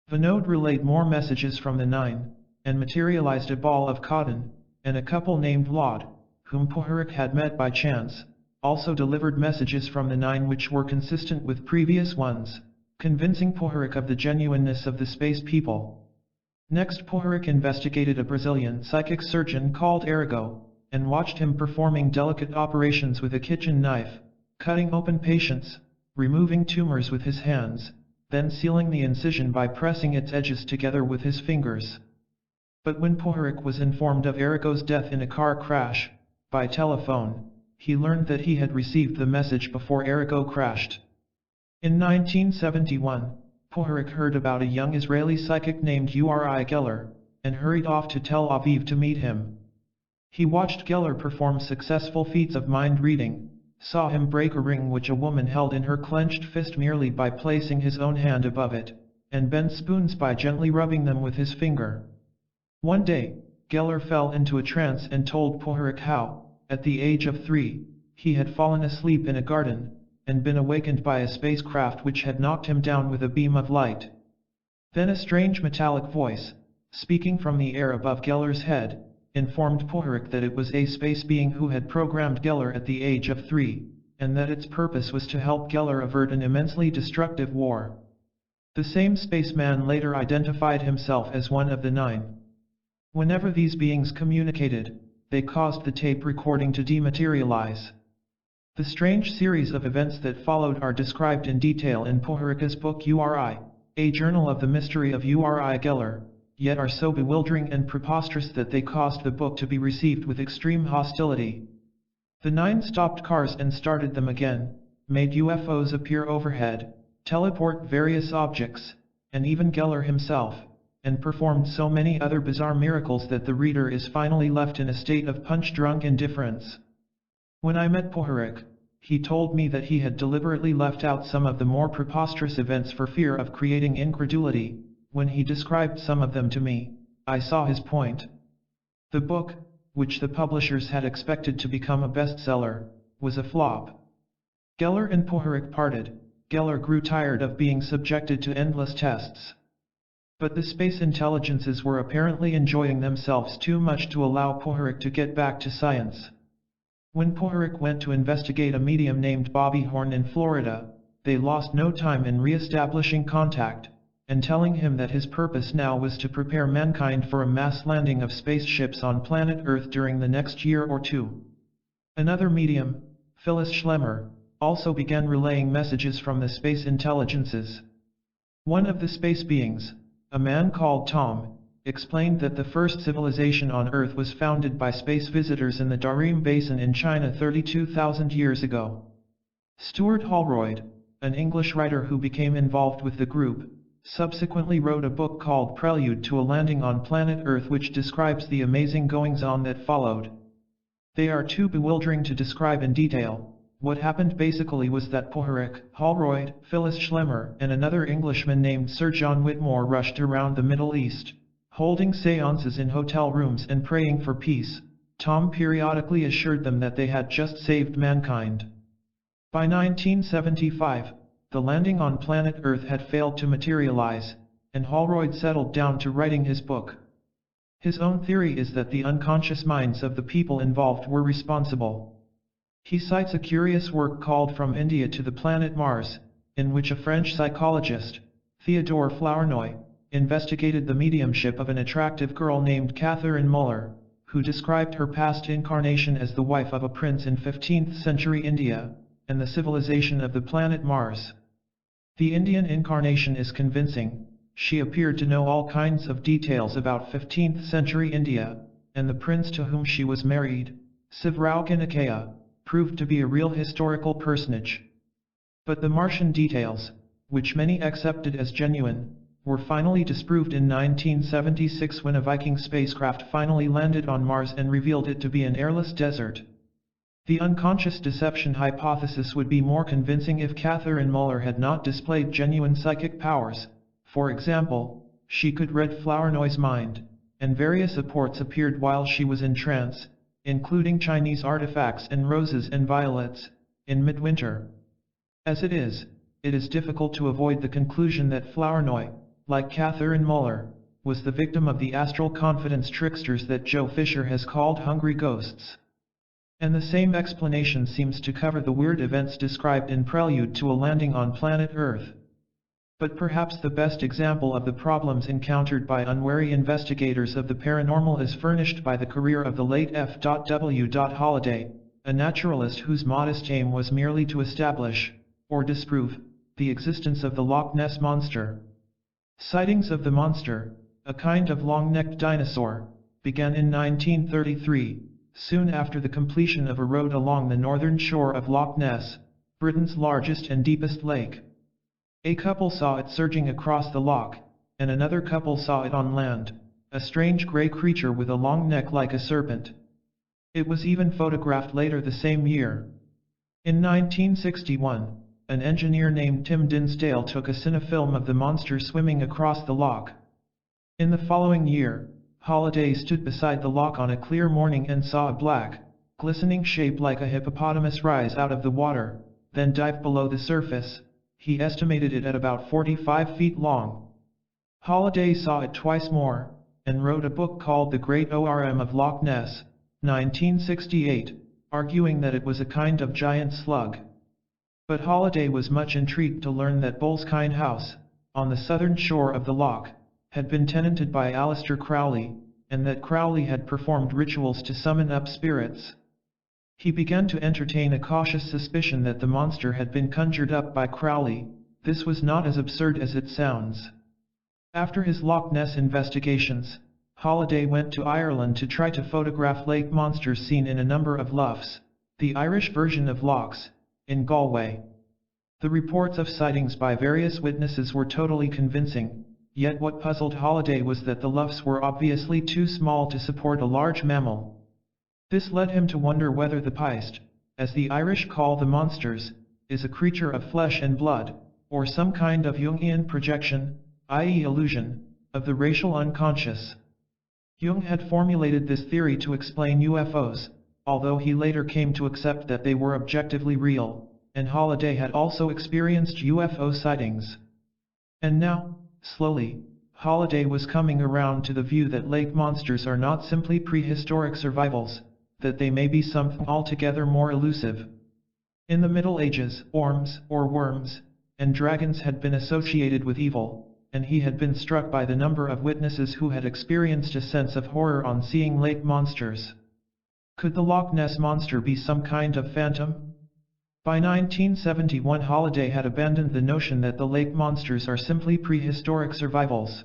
Vinod relayed more messages from the Nine, and materialized a ball of cotton, and a couple named Laud, whom Puharich had met by chance, also delivered messages from the Nine which were consistent with previous ones, convincing Puharich of the genuineness of the space people. Next, Puharich investigated a Brazilian psychic surgeon called Arago, and watched him performing delicate operations with a kitchen knife, cutting open patients, removing tumors with his hands, then sealing the incision by pressing its edges together with his fingers. But when Puharich was informed of Arago's death in a car crash, by telephone, he learned that he had received the message before Arago crashed. In 1971, Puharich heard about a young Israeli psychic named Uri Geller, and hurried off to Tel Aviv to meet him. He watched Geller perform successful feats of mind reading, saw him break a ring which a woman held in her clenched fist merely by placing his own hand above it, and bend spoons by gently rubbing them with his finger. One day, Geller fell into a trance and told Puharich how, at the age of 3, he had fallen asleep in a garden, and been awakened by a spacecraft which had knocked him down with a beam of light. Then a strange metallic voice, speaking from the air above Geller's head, informed Puharich that it was a space being who had programmed Geller at the age of 3, and that its purpose was to help Geller avert an immensely destructive war. The same spaceman later identified himself as one of the Nine. Whenever these beings communicated, they caused the tape recording to dematerialize. The strange series of events that followed are described in detail in Puharich's book Uri, a journal of the mystery of Uri Geller, yet are so bewildering and preposterous that they caused the book to be received with extreme hostility. The Nine stopped cars and started them again, made UFOs appear overhead, teleport various objects, and even Geller himself, and performed so many other bizarre miracles that the reader is finally left in a state of punch-drunk indifference. When I met Puharich, he told me that he had deliberately left out some of the more preposterous events for fear of creating incredulity. When he described some of them to me, I saw his point. The book, which the publishers had expected to become a bestseller, was a flop. Geller and Puharich parted. Geller grew tired of being subjected to endless tests. But the space intelligences were apparently enjoying themselves too much to allow Puharich to get back to science. When Puharich went to investigate a medium named Bobby Horn in Florida, they lost no time in re-establishing contact, and telling him that his purpose now was to prepare mankind for a mass landing of spaceships on planet Earth during the next year or two. Another medium, Phyllis Schlemmer, also began relaying messages from the space intelligences. One of the space beings, a man called Tom, explained that the first civilization on Earth was founded by space visitors in the Tarim Basin in China 32,000 years ago. Stuart Holroyd, an English writer who became involved with the group, subsequently wrote a book called Prelude to a Landing on Planet Earth which describes the amazing goings-on that followed. They are too bewildering to describe in detail, what happened basically was that Puharich, Holroyd, Phyllis Schlemmer, and another Englishman named Sir John Whitmore rushed around the Middle East, holding seances in hotel rooms and praying for peace. Tom periodically assured them that they had just saved mankind. By 1975, the landing on planet Earth had failed to materialize, and Holroyd settled down to writing his book. His own theory is that the unconscious minds of the people involved were responsible. He cites a curious work called From India to the Planet Mars, in which a French psychologist, Theodore Flournoy, investigated the mediumship of an attractive girl named Catherine Muller, who described her past incarnation as the wife of a prince in 15th century India, and the civilization of the planet Mars. The Indian incarnation is convincing. She appeared to know all kinds of details about 15th century India, and the prince to whom she was married, Sivrao Kanakaya, proved to be a real historical personage. But the Martian details, which many accepted as genuine, were finally disproved in 1976 when a Viking spacecraft finally landed on Mars and revealed it to be an airless desert. The unconscious deception hypothesis would be more convincing if Catherine Muller had not displayed genuine psychic powers. For example, she could read Flournoy's mind, and various reports appeared while she was in trance, including Chinese artifacts and roses and violets, in midwinter. As it is difficult to avoid the conclusion that Flournoy, like Catherine Muller, was the victim of the astral confidence tricksters that Joe Fisher has called hungry ghosts. And the same explanation seems to cover the weird events described in Prelude to a Landing on Planet Earth. But perhaps the best example of the problems encountered by unwary investigators of the paranormal is furnished by the career of the late F.W. Holliday, a naturalist whose modest aim was merely to establish, or disprove, the existence of the Loch Ness Monster. Sightings of the monster, a kind of long-necked dinosaur, began in 1933, soon after the completion of a road along the northern shore of Loch Ness, Britain's largest and deepest lake. A couple saw it surging across the loch, and another couple saw it on land, a strange grey creature with a long neck like a serpent. It was even photographed later the same year. In 1961, an engineer named Tim Dinsdale took a cinefilm of the monster swimming across the loch. In the following year, Holliday stood beside the loch on a clear morning and saw a black, glistening shape like a hippopotamus rise out of the water, then dive below the surface. He estimated it at about 45 feet long. Holliday saw it twice more, and wrote a book called The Great ORM of Loch Ness, 1968, arguing that it was a kind of giant slug. But Holliday was much intrigued to learn that Boleskine House, on the southern shore of the loch, had been tenanted by Aleister Crowley, and that Crowley had performed rituals to summon up spirits. He began to entertain a cautious suspicion that the monster had been conjured up by Crowley. This was not as absurd as it sounds. After his Loch Ness investigations, Holliday went to Ireland to try to photograph lake monsters seen in a number of loughs, the Irish version of lochs, in Galway. The reports of sightings by various witnesses were totally convincing, yet what puzzled Holliday was that the loughs were obviously too small to support a large mammal. This led him to wonder whether the Paist, as the Irish call the monsters, is a creature of flesh and blood, or some kind of Jungian projection, i.e. illusion, of the racial unconscious. Jung had formulated this theory to explain UFOs, although he later came to accept that they were objectively real, and Holliday had also experienced UFO sightings. And now, slowly, Holliday was coming around to the view that lake monsters are not simply prehistoric survivals, that they may be something altogether more elusive. In the Middle Ages, orms, or worms, and dragons had been associated with evil, and he had been struck by the number of witnesses who had experienced a sense of horror on seeing lake monsters. Could the Loch Ness Monster be some kind of phantom? By 1971, Holliday had abandoned the notion that the lake monsters are simply prehistoric survivals.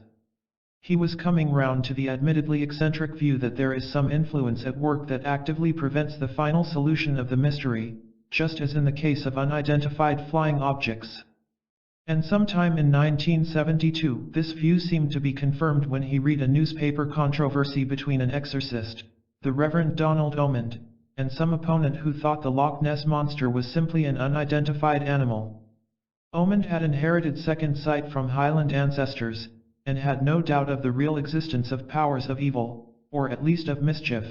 He was coming round to the admittedly eccentric view that there is some influence at work that actively prevents the final solution of the mystery, just as in the case of unidentified flying objects. And sometime in 1972, this view seemed to be confirmed when he read a newspaper controversy between an exorcist, the Reverend Donald Omond, and some opponent who thought the Loch Ness Monster was simply an unidentified animal. Omand had inherited second sight from Highland ancestors, and had no doubt of the real existence of powers of evil, or at least of mischief.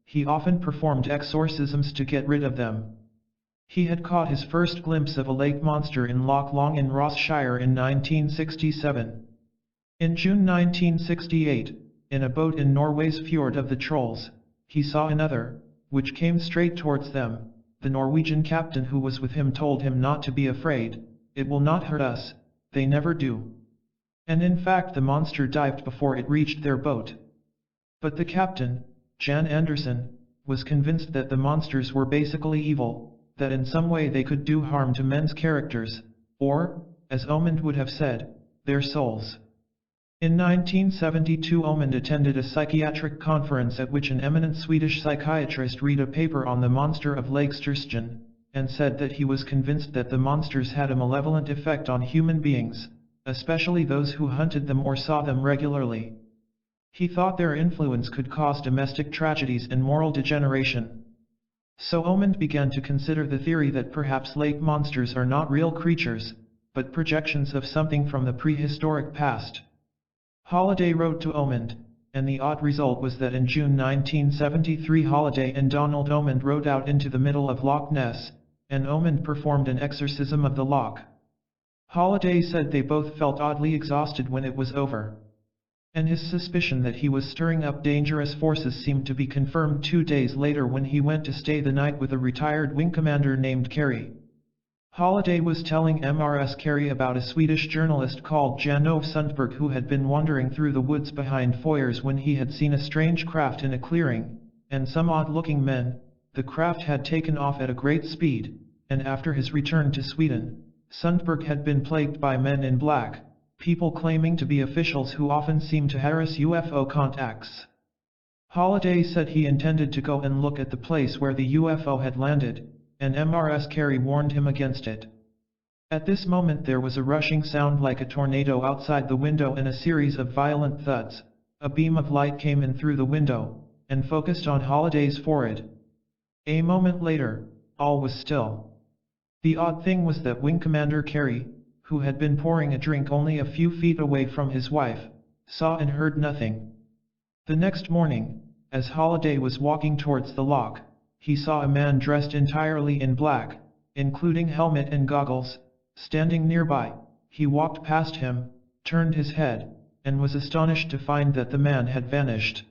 He often performed exorcisms to get rid of them. He had caught his first glimpse of a lake monster in Loch Long in Ross-shire in 1967. In June 1968, in a boat in Norway's Fjord of the Trolls, he saw another, which came straight towards them. The Norwegian captain who was with him told him not to be afraid. "It will not hurt us, they never do." And in fact the monster dived before it reached their boat. But the captain, Jan Anderson, was convinced that the monsters were basically evil, that in some way they could do harm to men's characters, or, as Omand would have said, their souls. In 1972 Omand attended a psychiatric conference at which an eminent Swedish psychiatrist read a paper on the monster of Lake Sturstjärn, and said that he was convinced that the monsters had a malevolent effect on human beings, especially those who hunted them or saw them regularly. He thought their influence could cause domestic tragedies and moral degeneration. So Omand began to consider the theory that perhaps lake monsters are not real creatures, but projections of something from the prehistoric past. Holliday wrote to Omand, and the odd result was that in June 1973 Holliday and Donald Omand rowed out into the middle of Loch Ness, and Omand performed an exorcism of the loch. Holliday said they both felt oddly exhausted when it was over. And his suspicion that he was stirring up dangerous forces seemed to be confirmed 2 days later when he went to stay the night with a retired wing commander named Carey. Holliday was telling MRS Carey about a Swedish journalist called Jan-Ove Sundberg who had been wandering through the woods behind Foyers when he had seen a strange craft in a clearing, and some odd-looking men. The craft had taken off at a great speed, and after his return to Sweden, Sundberg had been plagued by men in black, people claiming to be officials who often seemed to harass UFO contacts. Holliday said he intended to go and look at the place where the UFO had landed, and MRS Carey warned him against it. At this moment there was a rushing sound like a tornado outside the window and a series of violent thuds. A beam of light came in through the window, and focused on Holliday's forehead. A moment later, all was still. The odd thing was that Wing Commander Carey, who had been pouring a drink only a few feet away from his wife, saw and heard nothing. The next morning, as Holliday was walking towards the loch, he saw a man dressed entirely in black, including helmet and goggles, standing nearby. He walked past him, turned his head, and was astonished to find that the man had vanished.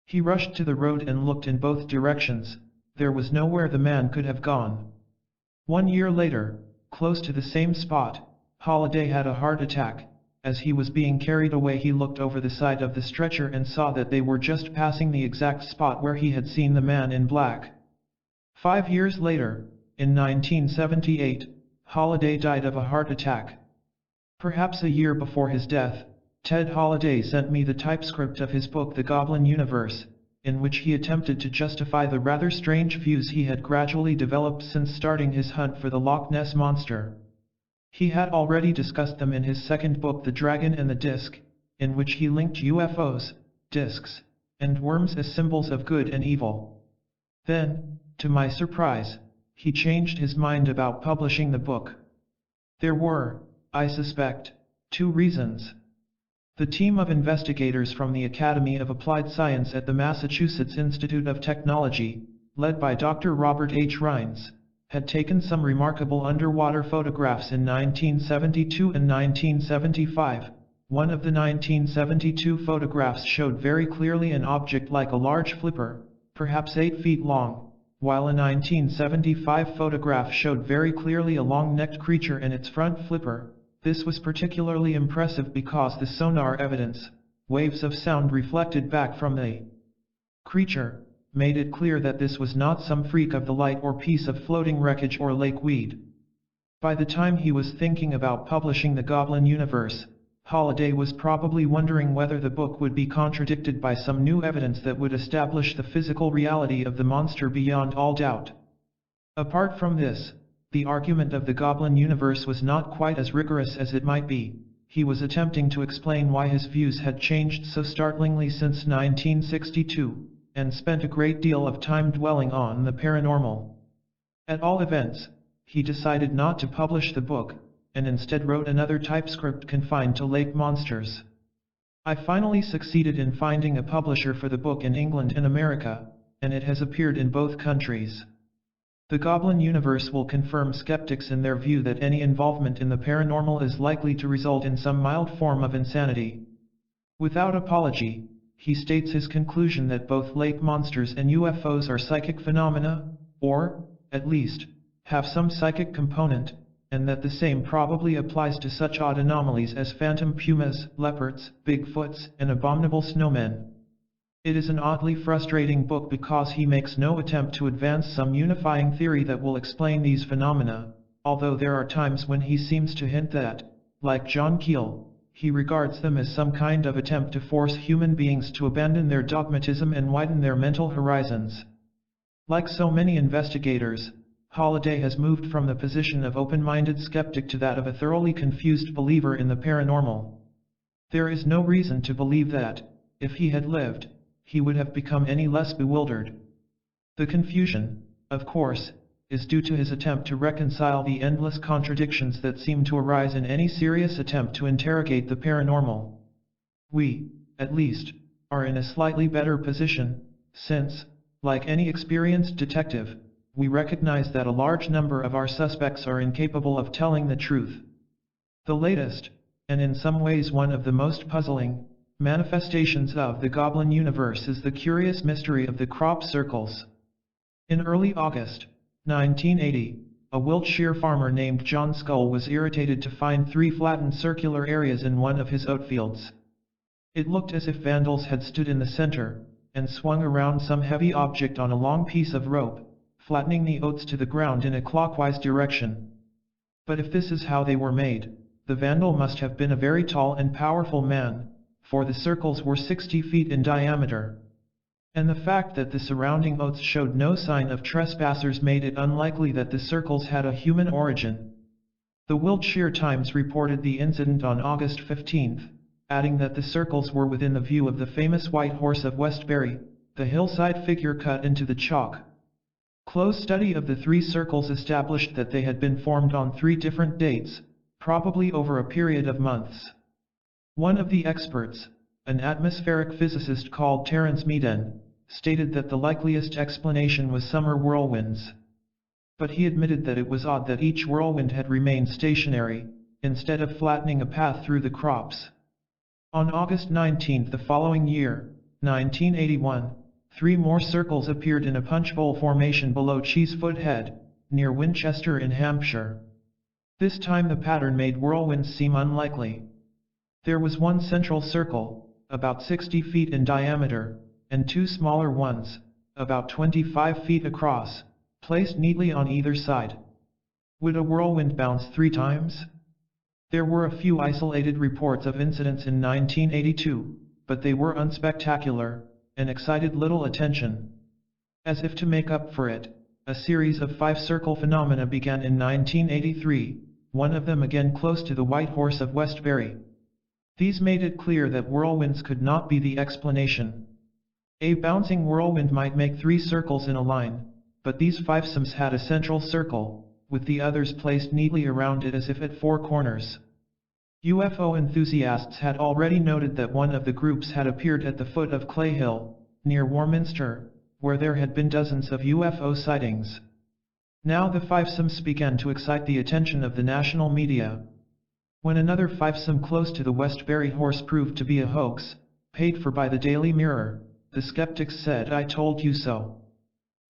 He rushed to the road and looked in both directions. There was nowhere the man could have gone. 1 year later, close to the same spot, Holliday had a heart attack. As he was being carried away he looked over the side of the stretcher and saw that they were just passing the exact spot where he had seen the man in black. 5 years later, in 1978, Holliday died of a heart attack. Perhaps a year before his death, Ted Holliday sent me the typescript of his book The Goblin Universe, in which he attempted to justify the rather strange views he had gradually developed since starting his hunt for the Loch Ness Monster. He had already discussed them in his second book The Dragon and the Disc, in which he linked UFOs, discs, and worms as symbols of good and evil. Then, to my surprise, he changed his mind about publishing the book. There were, I suspect, 2 reasons. The team of investigators from the Academy of Applied Science at the Massachusetts Institute of Technology, led by Dr. Robert H. Rines, had taken some remarkable underwater photographs in 1972 and 1975. One of the 1972 photographs showed very clearly an object like a large flipper, perhaps 8 feet long, while a 1975 photograph showed very clearly a long-necked creature and its front flipper. This was particularly impressive because the sonar evidence, waves of sound reflected back from the creature, made it clear that this was not some freak of the light or piece of floating wreckage or lake weed. By the time he was thinking about publishing The Goblin Universe, Holliday was probably wondering whether the book would be contradicted by some new evidence that would establish the physical reality of the monster beyond all doubt. Apart from this, the argument of The Goblin Universe was not quite as rigorous as it might be. He was attempting to explain why his views had changed so startlingly since 1962. and spent a great deal of time dwelling on the paranormal. At all events, he decided not to publish the book, and instead wrote another typescript confined to lake monsters. I finally succeeded in finding a publisher for the book in England and America, and it has appeared in both countries. The Goblin universe will confirm skeptics in their view that any involvement in the paranormal is likely to result in some mild form of insanity. Without apology, he states his conclusion that both lake monsters and UFOs are psychic phenomena, or, at least, have some psychic component, and that the same probably applies to such odd anomalies as phantom pumas, leopards, Bigfoots, and abominable snowmen. It is an oddly frustrating book because he makes no attempt to advance some unifying theory that will explain these phenomena, although there are times when he seems to hint that, like John Keel, he regards them as some kind of attempt to force human beings to abandon their dogmatism and widen their mental horizons. Like so many investigators, Holliday has moved from the position of open-minded skeptic to that of a thoroughly confused believer in the paranormal. There is no reason to believe that, if he had lived, he would have become any less bewildered. The confusion, of course, is due to his attempt to reconcile the endless contradictions that seem to arise in any serious attempt to interrogate the paranormal. We, at least, are in a slightly better position, since, like any experienced detective, we recognize that a large number of our suspects are incapable of telling the truth. The latest, and in some ways one of the most puzzling, manifestations of the Goblin universe is the curious mystery of the crop circles. In early August 1980, a Wiltshire farmer named John Scull was irritated to find 3 flattened circular areas in one of his oat fields. It looked as if vandals had stood in the center, and swung around some heavy object on a long piece of rope, flattening the oats to the ground in a clockwise direction. But if this is how they were made, the vandal must have been a very tall and powerful man, for the circles were 60 feet in diameter. And the fact that the surrounding oats showed no sign of trespassers made it unlikely that the circles had a human origin. The Wiltshire Times reported the incident on August 15, adding that the circles were within the view of the famous White Horse of Westbury, the hillside figure cut into the chalk. Close study of the 3 circles established that they had been formed on 3 different dates, probably over a period of months. One of the experts, an atmospheric physicist called Terence Meaden, stated that the likeliest explanation was summer whirlwinds. But he admitted that it was odd that each whirlwind had remained stationary, instead of flattening a path through the crops. On August 19 the following year, 1981, 3 more circles appeared in a punch bowl formation below Cheesefoot Head, near Winchester in Hampshire. This time the pattern made whirlwinds seem unlikely. There was one central circle, about 60 feet in diameter, and 2 smaller ones, about 25 feet across, placed neatly on either side. Would a whirlwind bounce 3 times? There were a few isolated reports of incidents in 1982, but they were unspectacular, and excited little attention. As if to make up for it, a series of 5 circle phenomena began in 1983, one of them again close to the White Horse of Westbury. These made it clear that whirlwinds could not be the explanation. A bouncing whirlwind might make 3 circles in a line, but these fivesomes had a central circle, with the others placed neatly around it as if at 4 corners. UFO enthusiasts had already noted that one of the groups had appeared at the foot of Clay Hill, near Warminster, where there had been dozens of UFO sightings. Now the fivesomes began to excite the attention of the national media. When another fivesome close to the Westbury horse proved to be a hoax, paid for by the Daily Mirror, the skeptics said, "I told you so."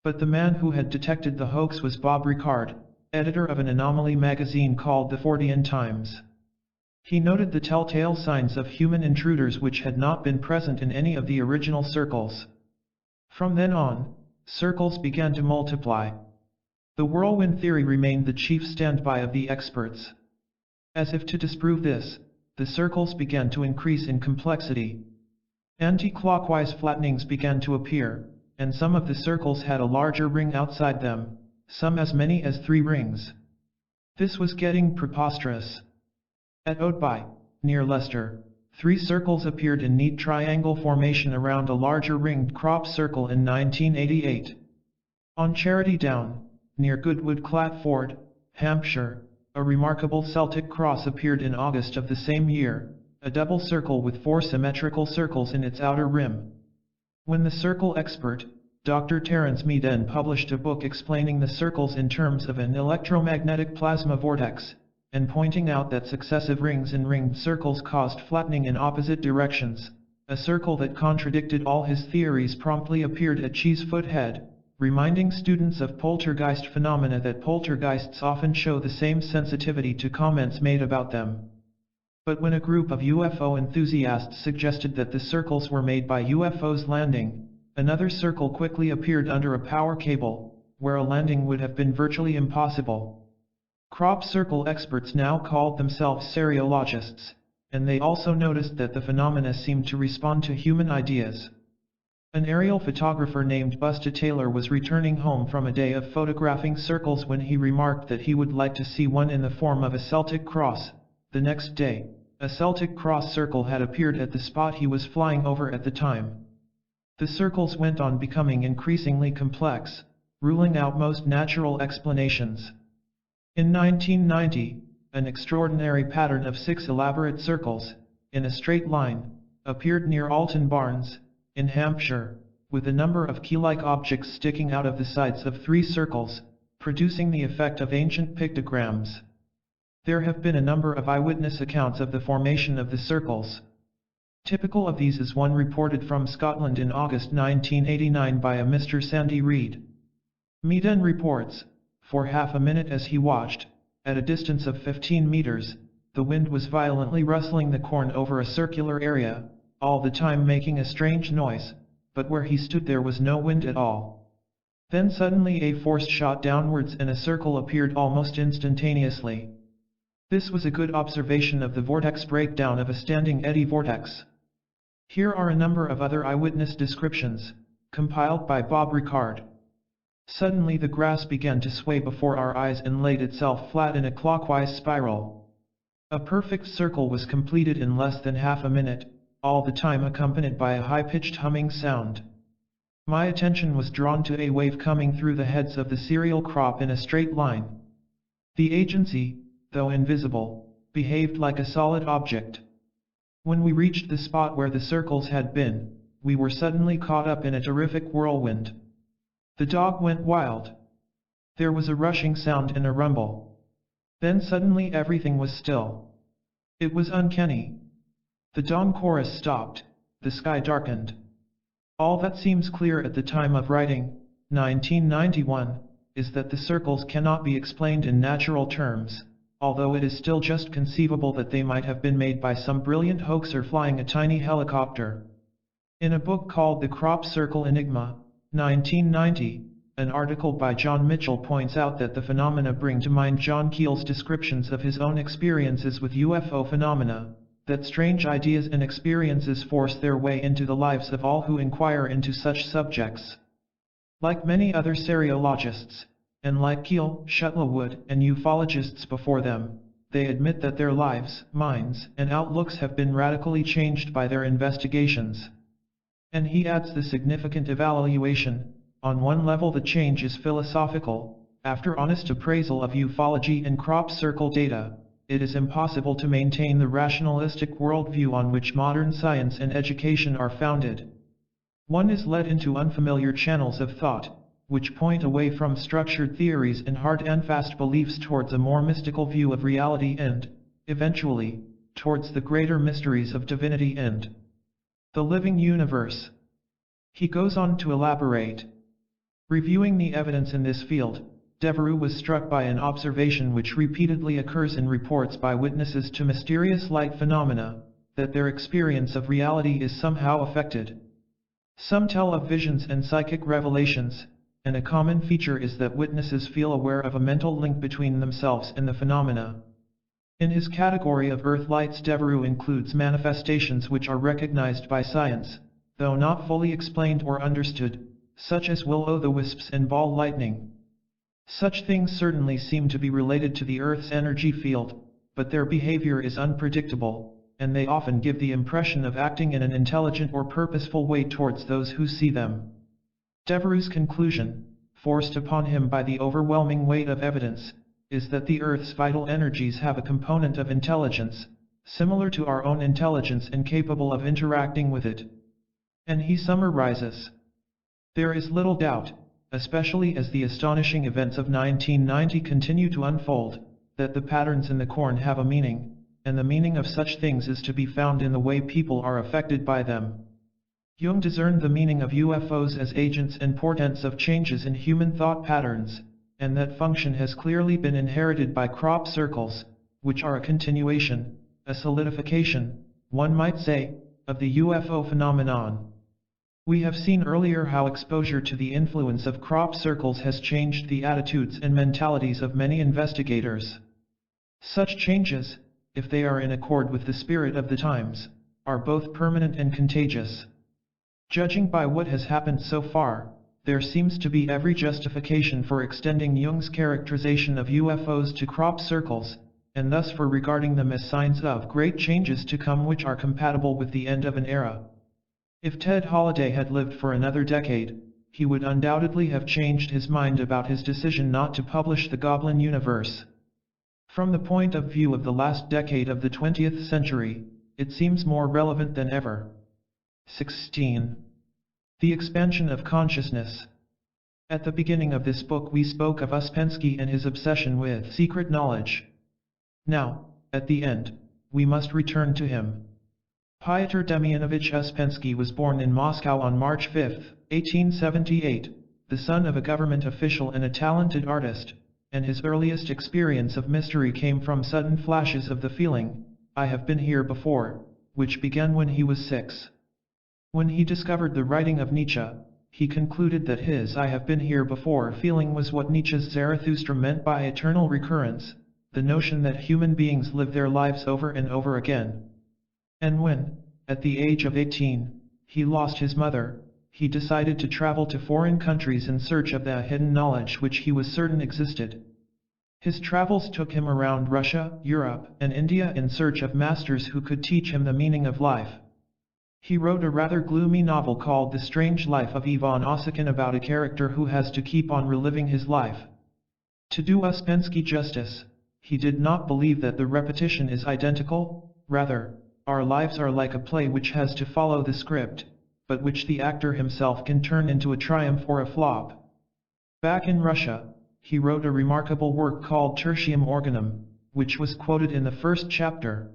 But the man who had detected the hoax was Bob Ricard, editor of an anomaly magazine called the Fortean Times. He noted the telltale signs of human intruders which had not been present in any of the original circles. From then on, circles began to multiply. The whirlwind theory remained the chief standby of the experts. As if to disprove this, the circles began to increase in complexity. Anti-clockwise flattenings began to appear, and some of the circles had a larger ring outside them, some as many as 3 rings. This was getting preposterous. At Oatby, near Leicester, 3 circles appeared in neat triangle formation around a larger ringed crop circle in 1988. On Charity Down, near Goodwood Clatford, Hampshire, a remarkable Celtic cross appeared in August of the same year, a double circle with 4 symmetrical circles in its outer rim. When the circle expert, Dr. Terence Meaden, published a book explaining the circles in terms of an electromagnetic plasma vortex, and pointing out that successive rings and ringed circles caused flattening in opposite directions, a circle that contradicted all his theories promptly appeared at Cheesefoot Head, reminding students of poltergeist phenomena that poltergeists often show the same sensitivity to comments made about them. But when a group of UFO enthusiasts suggested that the circles were made by UFOs landing, another circle quickly appeared under a power cable, where a landing would have been virtually impossible. Crop circle experts now called themselves seriologists, and they also noticed that the phenomena seemed to respond to human ideas. An aerial photographer named Busta Taylor was returning home from a day of photographing circles when he remarked that he would like to see one in the form of a Celtic cross. The next day, a Celtic cross circle had appeared at the spot he was flying over at the time. The circles went on becoming increasingly complex, ruling out most natural explanations. In 1990, an extraordinary pattern of 6 elaborate circles, in a straight line, appeared near Alton Barnes, in Hampshire, with a number of key-like objects sticking out of the sides of 3 circles, producing the effect of ancient pictograms. There have been a number of eyewitness accounts of the formation of the circles. Typical of these is one reported from Scotland in August 1989 by a Mr. Sandy Reed. Meaden reports, for half a minute as he watched, at a distance of 15 meters, the wind was violently rustling the corn over a circular area, all the time making a strange noise, but where he stood there was no wind at all. Then suddenly a force shot downwards and a circle appeared almost instantaneously. This was a good observation of the vortex breakdown of a standing eddy vortex. Here are a number of other eyewitness descriptions, compiled by Bob Ricard. Suddenly the grass began to sway before our eyes and laid itself flat in a clockwise spiral. A perfect circle was completed in less than half a minute, all the time accompanied by a high-pitched humming sound. My attention was drawn to a wave coming through the heads of the cereal crop in a straight line. The agency, though invisible, behaved like a solid object. When we reached the spot where the circles had been, we were suddenly caught up in a terrific whirlwind. The dog went wild. There was a rushing sound and a rumble. Then suddenly everything was still. It was uncanny. The dawn chorus stopped, the sky darkened. All that seems clear at the time of writing, 1991, is that the circles cannot be explained in natural terms, although it is still just conceivable that they might have been made by some brilliant hoaxer flying a tiny helicopter. In a book called The Crop Circle Enigma, 1990, an article by John Mitchell points out that the phenomena bring to mind John Keel's descriptions of his own experiences with UFO phenomena, that strange ideas and experiences force their way into the lives of all who inquire into such subjects. Like many other seriologists, and like Keel, Shuttlewood, and ufologists before them, they admit that their lives, minds, and outlooks have been radically changed by their investigations. And he adds the significant evaluation, on one level the change is philosophical. After honest appraisal of ufology and crop circle data, it is impossible to maintain the rationalistic worldview on which modern science and education are founded. One is led into unfamiliar channels of thought, which point away from structured theories and hard and fast beliefs towards a more mystical view of reality and, eventually, towards the greater mysteries of divinity and the living universe. He goes on to elaborate. Reviewing the evidence in this field, Devereux was struck by an observation which repeatedly occurs in reports by witnesses to mysterious light phenomena, that their experience of reality is somehow affected. Some tell of visions and psychic revelations, and a common feature is that witnesses feel aware of a mental link between themselves and the phenomena. In his category of earth lights, Devereux includes manifestations which are recognized by science, though not fully explained or understood, such as will-o'-the-wisps and ball lightning. Such things certainly seem to be related to the Earth's energy field, but their behavior is unpredictable, and they often give the impression of acting in an intelligent or purposeful way towards those who see them. Devereux's conclusion, forced upon him by the overwhelming weight of evidence, is that the Earth's vital energies have a component of intelligence, similar to our own intelligence and capable of interacting with it. And he summarizes: "There is little doubt, especially as the astonishing events of 1990 continue to unfold, that the patterns in the corn have a meaning, and the meaning of such things is to be found in the way people are affected by them." Jung discerned the meaning of UFOs as agents and portents of changes in human thought patterns, and that function has clearly been inherited by crop circles, which are a continuation, a solidification, one might say, of the UFO phenomenon. We have seen earlier how exposure to the influence of crop circles has changed the attitudes and mentalities of many investigators. Such changes, if they are in accord with the spirit of the times, are both permanent and contagious. Judging by what has happened so far, there seems to be every justification for extending Jung's characterization of UFOs to crop circles, and thus for regarding them as signs of great changes to come which are compatible with the end of an era. If Ted Holiday had lived for another decade, he would undoubtedly have changed his mind about his decision not to publish The Goblin Universe. From the point of view of the last decade of the 20th century, it seems more relevant than ever. 16. The expansion of consciousness. At the beginning of this book we spoke of Ouspensky and his obsession with secret knowledge. Now, at the end, we must return to him. Pyotr Demyanovich Ouspensky was born in Moscow on March 5, 1878, the son of a government official and a talented artist, and his earliest experience of mystery came from sudden flashes of the feeling, "I have been here before," which began when he was 6. When he discovered the writing of Nietzsche, he concluded that his "I have been here before" feeling was what Nietzsche's Zarathustra meant by eternal recurrence, the notion that human beings live their lives over and over again. And when, at the age of 18, he lost his mother, he decided to travel to foreign countries in search of the hidden knowledge which he was certain existed. His travels took him around Russia, Europe, and India in search of masters who could teach him the meaning of life. He wrote a rather gloomy novel called The Strange Life of Ivan Ossikin about a character who has to keep on reliving his life. To do Ouspensky justice, he did not believe that the repetition is identical, rather, our lives are like a play which has to follow the script, but which the actor himself can turn into a triumph or a flop. Back in Russia, he wrote a remarkable work called Tertium Organum, which was quoted in the first chapter.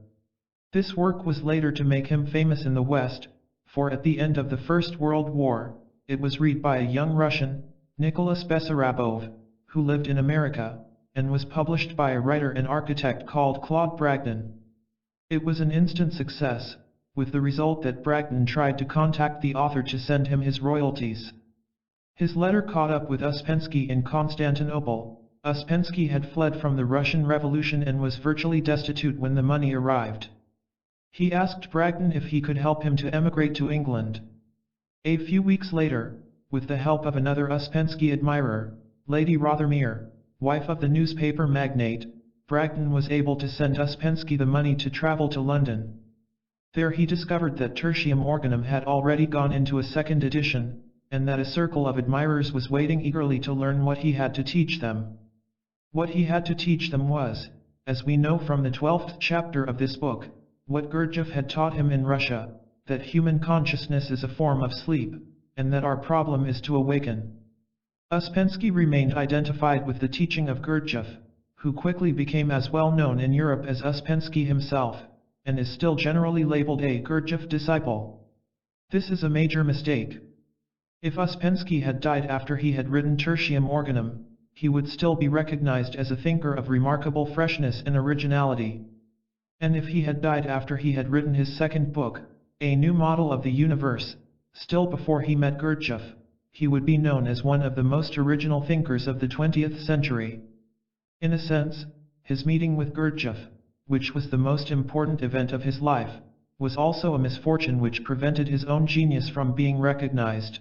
This work was later to make him famous in the West, for at the end of the First World War, it was read by a young Russian, Nicholas Bessarabov, who lived in America, and was published by a writer and architect called Claude Bragdon. It was an instant success, with the result that Bragdon tried to contact the author to send him his royalties. His letter caught up with Ouspensky in Constantinople. Ouspensky had fled from the Russian Revolution and was virtually destitute when the money arrived. He asked Bragdon if he could help him to emigrate to England. A few weeks later, with the help of another Ouspensky admirer, Lady Rothermere, wife of the newspaper magnate, Bragdon was able to send Ouspensky the money to travel to London. There he discovered that Tertium Organum had already gone into a second edition, and that a circle of admirers was waiting eagerly to learn what he had to teach them. What he had to teach them was, as we know from the 12th chapter of this book, what Gurdjieff had taught him in Russia, that human consciousness is a form of sleep, and that our problem is to awaken. Ouspensky remained identified with the teaching of Gurdjieff, who quickly became as well known in Europe as Ouspensky himself, and is still generally labeled a Gurdjieff disciple. This is a major mistake. If Ouspensky had died after he had written Tertium Organum, he would still be recognized as a thinker of remarkable freshness and originality. And if he had died after he had written his second book, A New Model of the Universe, still before he met Gurdjieff, he would be known as one of the most original thinkers of the 20th century. In a sense, his meeting with Gurdjieff, which was the most important event of his life, was also a misfortune which prevented his own genius from being recognized.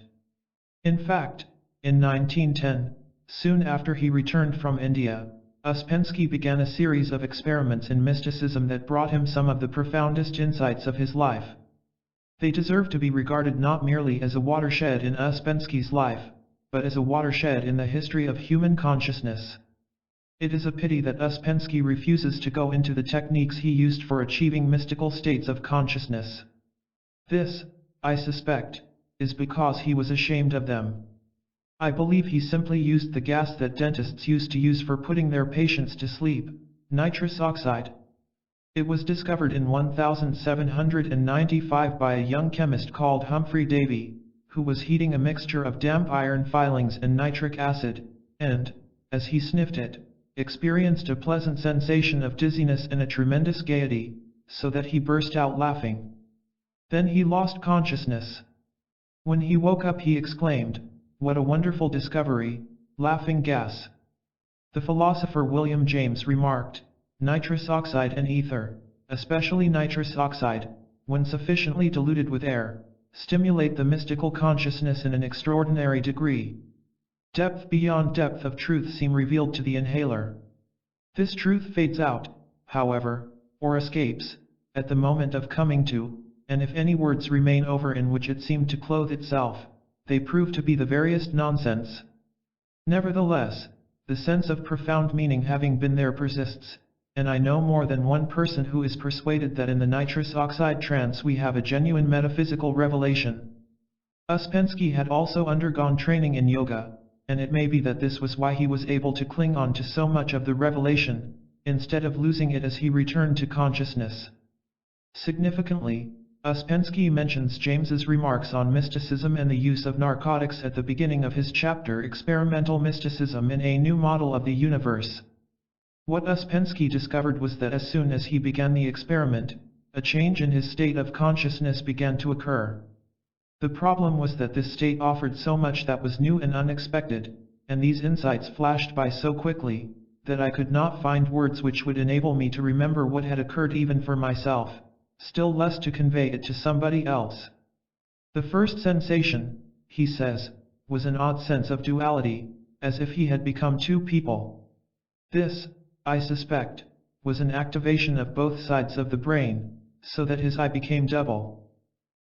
In fact, in 1910, soon after he returned from India, Uspensky began a series of experiments in mysticism that brought him some of the profoundest insights of his life. They deserve to be regarded not merely as a watershed in Uspensky's life, but as a watershed in the history of human consciousness. It is a pity that Uspensky refuses to go into the techniques he used for achieving mystical states of consciousness. This, I suspect, is because he was ashamed of them. I believe he simply used the gas that dentists used to use for putting their patients to sleep, nitrous oxide. It was discovered in 1795 by a young chemist called Humphrey Davy, who was heating a mixture of damp iron filings and nitric acid, and, as he sniffed it, experienced a pleasant sensation of dizziness and a tremendous gaiety, so that he burst out laughing. Then he lost consciousness. When he woke up he exclaimed, "What a wonderful discovery, laughing gas." The philosopher William James remarked, "Nitrous oxide and ether, especially nitrous oxide, when sufficiently diluted with air, stimulate the mystical consciousness in an extraordinary degree. Depth beyond depth of truth seem revealed to the inhaler. This truth fades out, however, or escapes, at the moment of coming to, and if any words remain over in which it seemed to clothe itself, they prove to be the veriest nonsense. Nevertheless, the sense of profound meaning having been there persists, and I know more than one person who is persuaded that in the nitrous oxide trance we have a genuine metaphysical revelation." Uspensky had also undergone training in yoga, and it may be that this was why he was able to cling on to so much of the revelation, instead of losing it as he returned to consciousness. Significantly, Uspensky mentions James's remarks on mysticism and the use of narcotics at the beginning of his chapter Experimental Mysticism in a New Model of the Universe. What Uspensky discovered was that as soon as he began the experiment, a change in his state of consciousness began to occur. The problem was that this state offered so much that was new and unexpected, and these insights flashed by so quickly, that I could not find words which would enable me to remember what had occurred even for myself, still less to convey it to somebody else. The first sensation, he says, was an odd sense of duality, as if he had become two people. This, I suspect, was an activation of both sides of the brain, so that his eye became double.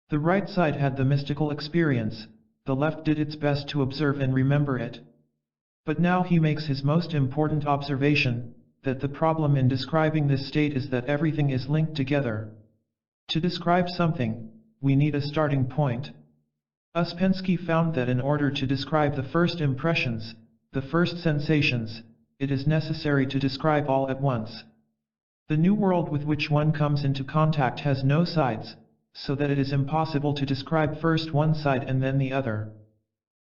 The right side had the mystical experience, the left did its best to observe and remember it. But now he makes his most important observation, that the problem in describing this state is that everything is linked together. To describe something, we need a starting point. Uspensky found that in order to describe the first impressions, the first sensations, it is necessary to describe all at once. The new world with which one comes into contact has no sides, so that it is impossible to describe first one side and then the other.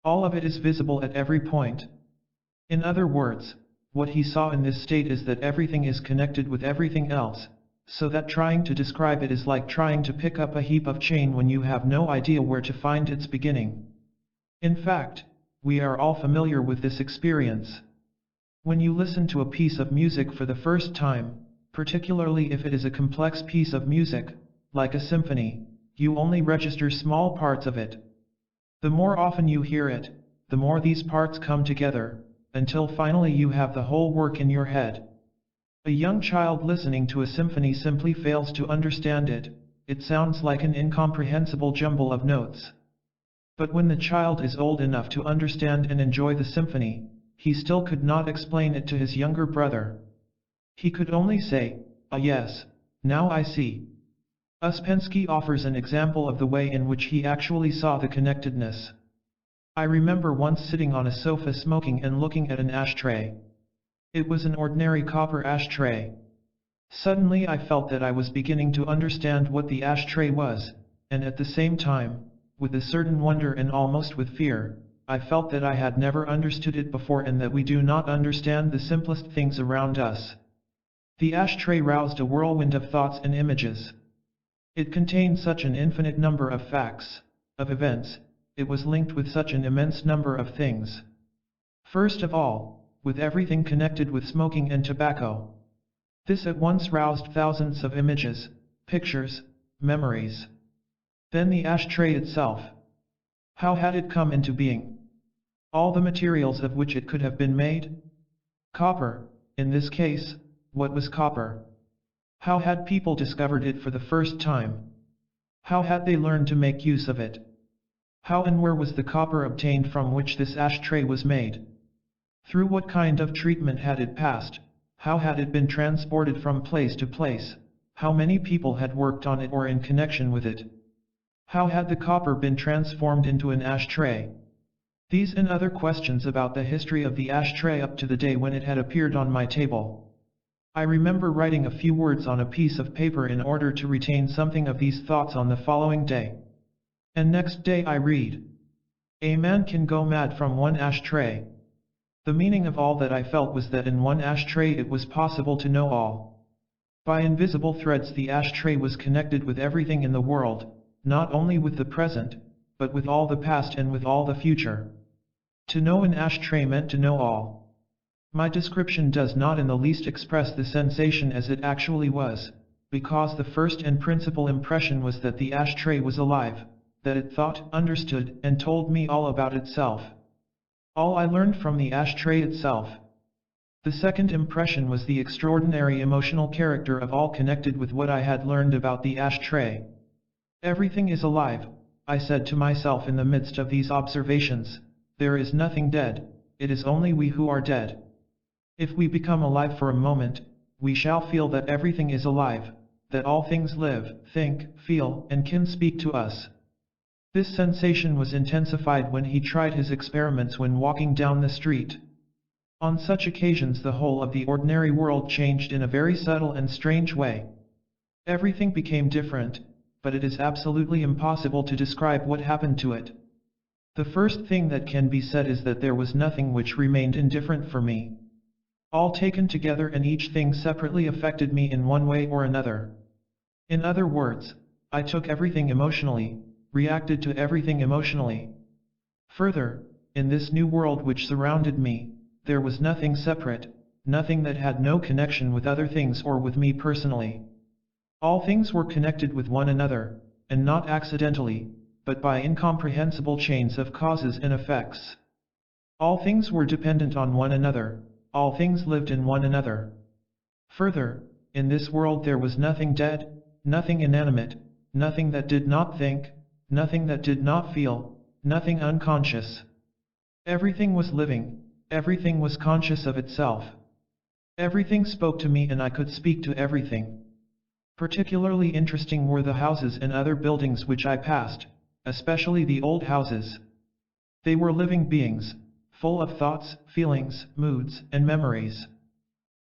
All of it is visible at every point. In other words, what he saw in this state is that everything is connected with everything else, so that trying to describe it is like trying to pick up a heap of chain when you have no idea where to find its beginning. In fact, we are all familiar with this experience. When you listen to a piece of music for the first time, particularly if it is a complex piece of music, like a symphony, you only register small parts of it. The more often you hear it, the more these parts come together, until finally you have the whole work in your head. A young child listening to a symphony simply fails to understand it. It sounds like an incomprehensible jumble of notes. But when the child is old enough to understand and enjoy the symphony, he still could not explain it to his younger brother. He could only say, "Ah yes, now I see." Uspensky offers an example of the way in which he actually saw the connectedness. I remember once sitting on a sofa smoking and looking at an ashtray. It was an ordinary copper ashtray. Suddenly I felt that I was beginning to understand what the ashtray was, and at the same time, with a certain wonder and almost with fear, I felt that I had never understood it before and that we do not understand the simplest things around us. The ashtray roused a whirlwind of thoughts and images. It contained such an infinite number of facts, of events, it was linked with such an immense number of things. First of all, with everything connected with smoking and tobacco. This at once roused thousands of images, pictures, memories. Then the ashtray itself. How had it come into being? All the materials of which it could have been made? Copper, In this case, what was copper? How had people discovered it for the first time? How had they learned to make use of it? How and where was the copper obtained from which this ashtray was made? Through what kind of treatment had it passed? How had it been transported from place to place? How many people had worked on it or in connection with it? How had the copper been transformed into an ashtray? These and other questions about the history of the ashtray up to the day when it had appeared on my table. I remember writing a few words on a piece of paper in order to retain something of these thoughts on the following day. And next day I read, "A man can go mad from one ashtray." The meaning of all that I felt was that in one ashtray it was possible to know all. By invisible threads the ashtray was connected with everything in the world, not only with the present, but with all the past and with all the future. To know an ashtray meant to know all. My description does not in the least express the sensation as it actually was, because the first and principal impression was that the ashtray was alive, that it thought, understood, and told me all about itself. All I learned from the ashtray itself. The second impression was the extraordinary emotional character of all connected with what I had learned about the ashtray. Everything is alive, I said to myself in the midst of these observations. There is nothing dead, it is only we who are dead. If we become alive for a moment, we shall feel that everything is alive, that all things live, think, feel, and can speak to us. This sensation was intensified when he tried his experiments when walking down the street. On such occasions the whole of the ordinary world changed in a very subtle and strange way. Everything became different, but it is absolutely impossible to describe what happened to it. The first thing that can be said is that there was nothing which remained indifferent for me. All taken together and each thing separately affected me in one way or another. In other words, I took everything emotionally, reacted to everything emotionally. Further, in this new world which surrounded me, there was nothing separate, nothing that had no connection with other things or with me personally. All things were connected with one another, and not accidentally, but by incomprehensible chains of causes and effects. All things were dependent on one another, all things lived in one another. Further, in this world there was nothing dead, nothing inanimate, nothing that did not think, nothing that did not feel, nothing unconscious. Everything was living, everything was conscious of itself. Everything spoke to me and I could speak to everything. Particularly interesting were the houses and other buildings which I passed, especially the old houses. They were living beings, full of thoughts, feelings, moods, and memories.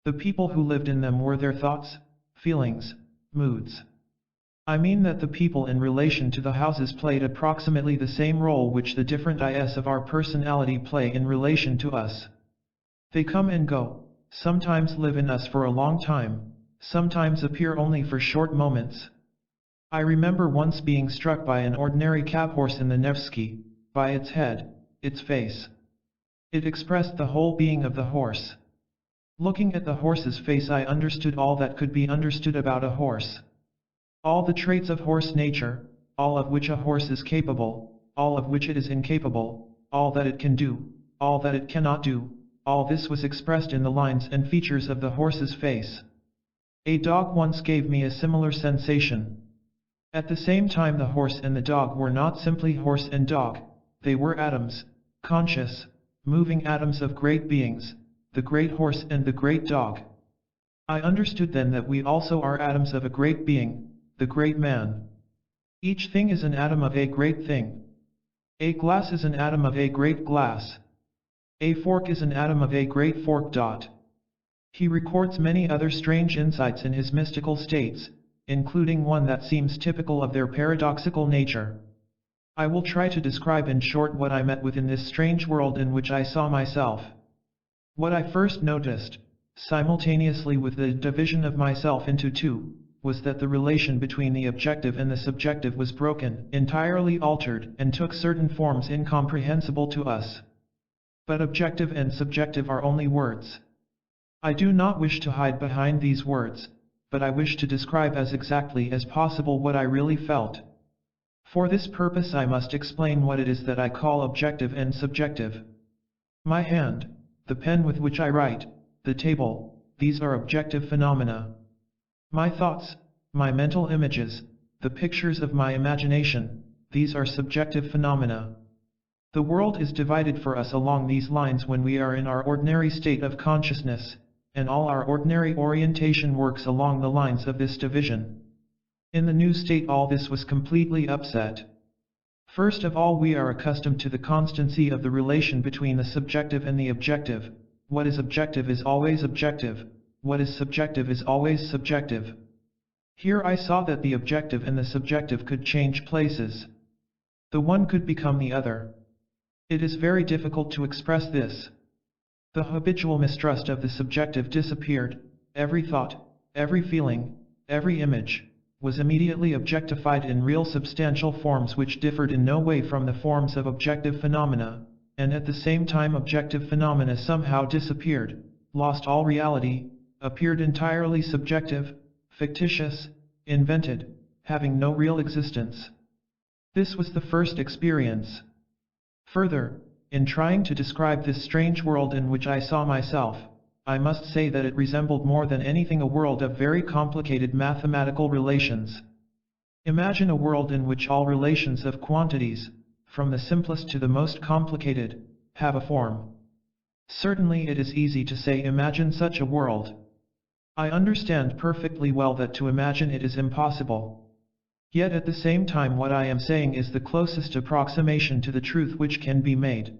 The people who lived in them were their thoughts, feelings, moods. I mean that the people in relation to the houses played approximately the same role which the different is of our personality play in relation to us. They come and go, sometimes live in us for a long time, sometimes appear only for short moments. I remember once being struck by an ordinary cab horse in the Nevsky, by its head, its face. It expressed the whole being of the horse. Looking at the horse's face I understood all that could be understood about a horse. All the traits of horse nature, all of which a horse is capable, all of which it is incapable, all that it can do, all that it cannot do, all this was expressed in the lines and features of the horse's face. A dog once gave me a similar sensation. At the same time the horse and the dog were not simply horse and dog, they were atoms, conscious, moving atoms of great beings, the great horse and the great dog. I understood then that we also are atoms of a great being, the great man. Each thing is an atom of a great thing. A glass is an atom of a great glass. A fork is an atom of a great fork. He records many other strange insights in his mystical states, including one that seems typical of their paradoxical nature. I will try to describe in short what I met with in this strange world in which I saw myself. What I first noticed, simultaneously with the division of myself into two, was that the relation between the objective and the subjective was broken, entirely altered, and took certain forms incomprehensible to us. But objective and subjective are only words. I do not wish to hide behind these words, but I wish to describe as exactly as possible what I really felt. For this purpose I must explain what it is that I call objective and subjective. My hand, the pen with which I write, the table, these are objective phenomena. My thoughts, my mental images, the pictures of my imagination, these are subjective phenomena. The world is divided for us along these lines when we are in our ordinary state of consciousness, and all our ordinary orientation works along the lines of this division. In the new state all this was completely upset. First of all, we are accustomed to the constancy of the relation between the subjective and the objective. What is objective is always objective. What is subjective is always subjective. Here I saw that the objective and the subjective could change places. The one could become the other. It is very difficult to express this. The habitual mistrust of the subjective disappeared. Every thought, every feeling, every image, was immediately objectified in real substantial forms which differed in no way from the forms of objective phenomena, and at the same time objective phenomena somehow disappeared, lost all reality, appeared entirely subjective, fictitious, invented, having no real existence. This was the first experience. Further, in trying to describe this strange world in which I saw myself, I must say that it resembled more than anything a world of very complicated mathematical relations. Imagine a world in which all relations of quantities, from the simplest to the most complicated, have a form. Certainly it is easy to say imagine such a world. I understand perfectly well that to imagine it is impossible. Yet at the same time what I am saying is the closest approximation to the truth which can be made.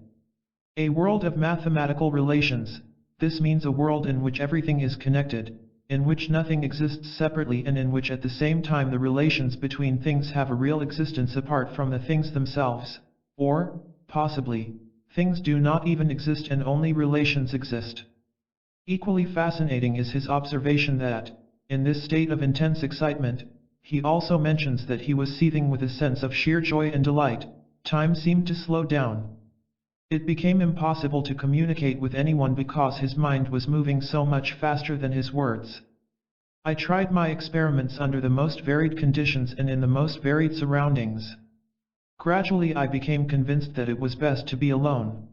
A world of mathematical relations. This means a world in which everything is connected, in which nothing exists separately and in which at the same time the relations between things have a real existence apart from the things themselves, or, possibly, things do not even exist and only relations exist. Equally fascinating is his observation that, in this state of intense excitement, he also mentions that he was seething with a sense of sheer joy and delight. Time seemed to slow down. It became impossible to communicate with anyone because his mind was moving so much faster than his words. I tried my experiments under the most varied conditions and in the most varied surroundings. Gradually I became convinced that it was best to be alone.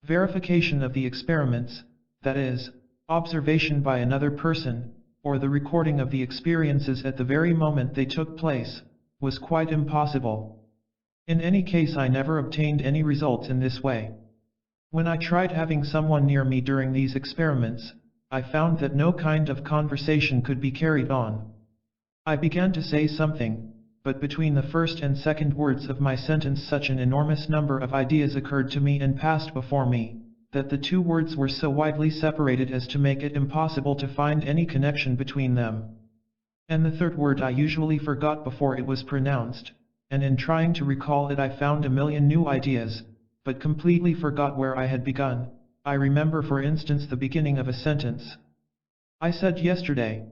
Verification of the experiments, that is, observation by another person, or the recording of the experiences at the very moment they took place, was quite impossible. In any case I never obtained any results in this way. When I tried having someone near me during these experiments, I found that no kind of conversation could be carried on. I began to say something, but between the first and second words of my sentence such an enormous number of ideas occurred to me and passed before me, that the two words were so widely separated as to make it impossible to find any connection between them. And the third word I usually forgot before it was pronounced, and in trying to recall it I found a million new ideas, but completely forgot where I had begun. I remember for instance the beginning of a sentence. I said yesterday.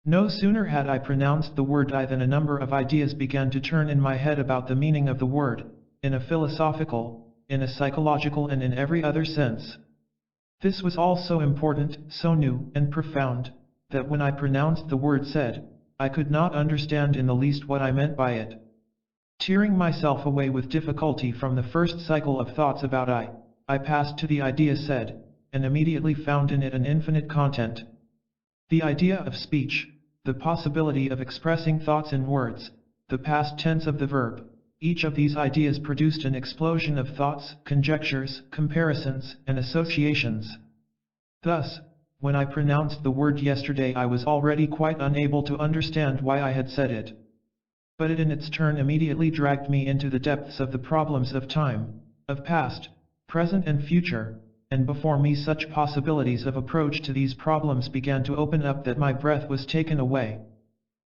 No sooner had I pronounced the word I than a number of ideas began to turn in my head about the meaning of the word, in a philosophical, in a psychological and in every other sense. This was all so important, so new and profound, that when I pronounced the word said, I could not understand in the least what I meant by it. Tearing myself away with difficulty from the first cycle of thoughts about I passed to the idea said, and immediately found in it an infinite content. The idea of speech, the possibility of expressing thoughts in words, the past tense of the verb, each of these ideas produced an explosion of thoughts, conjectures, comparisons, and associations. Thus, when I pronounced the word yesterday I was already quite unable to understand why I had said it. But it in its turn immediately dragged me into the depths of the problems of time, of past, present and future, and before me such possibilities of approach to these problems began to open up that my breath was taken away.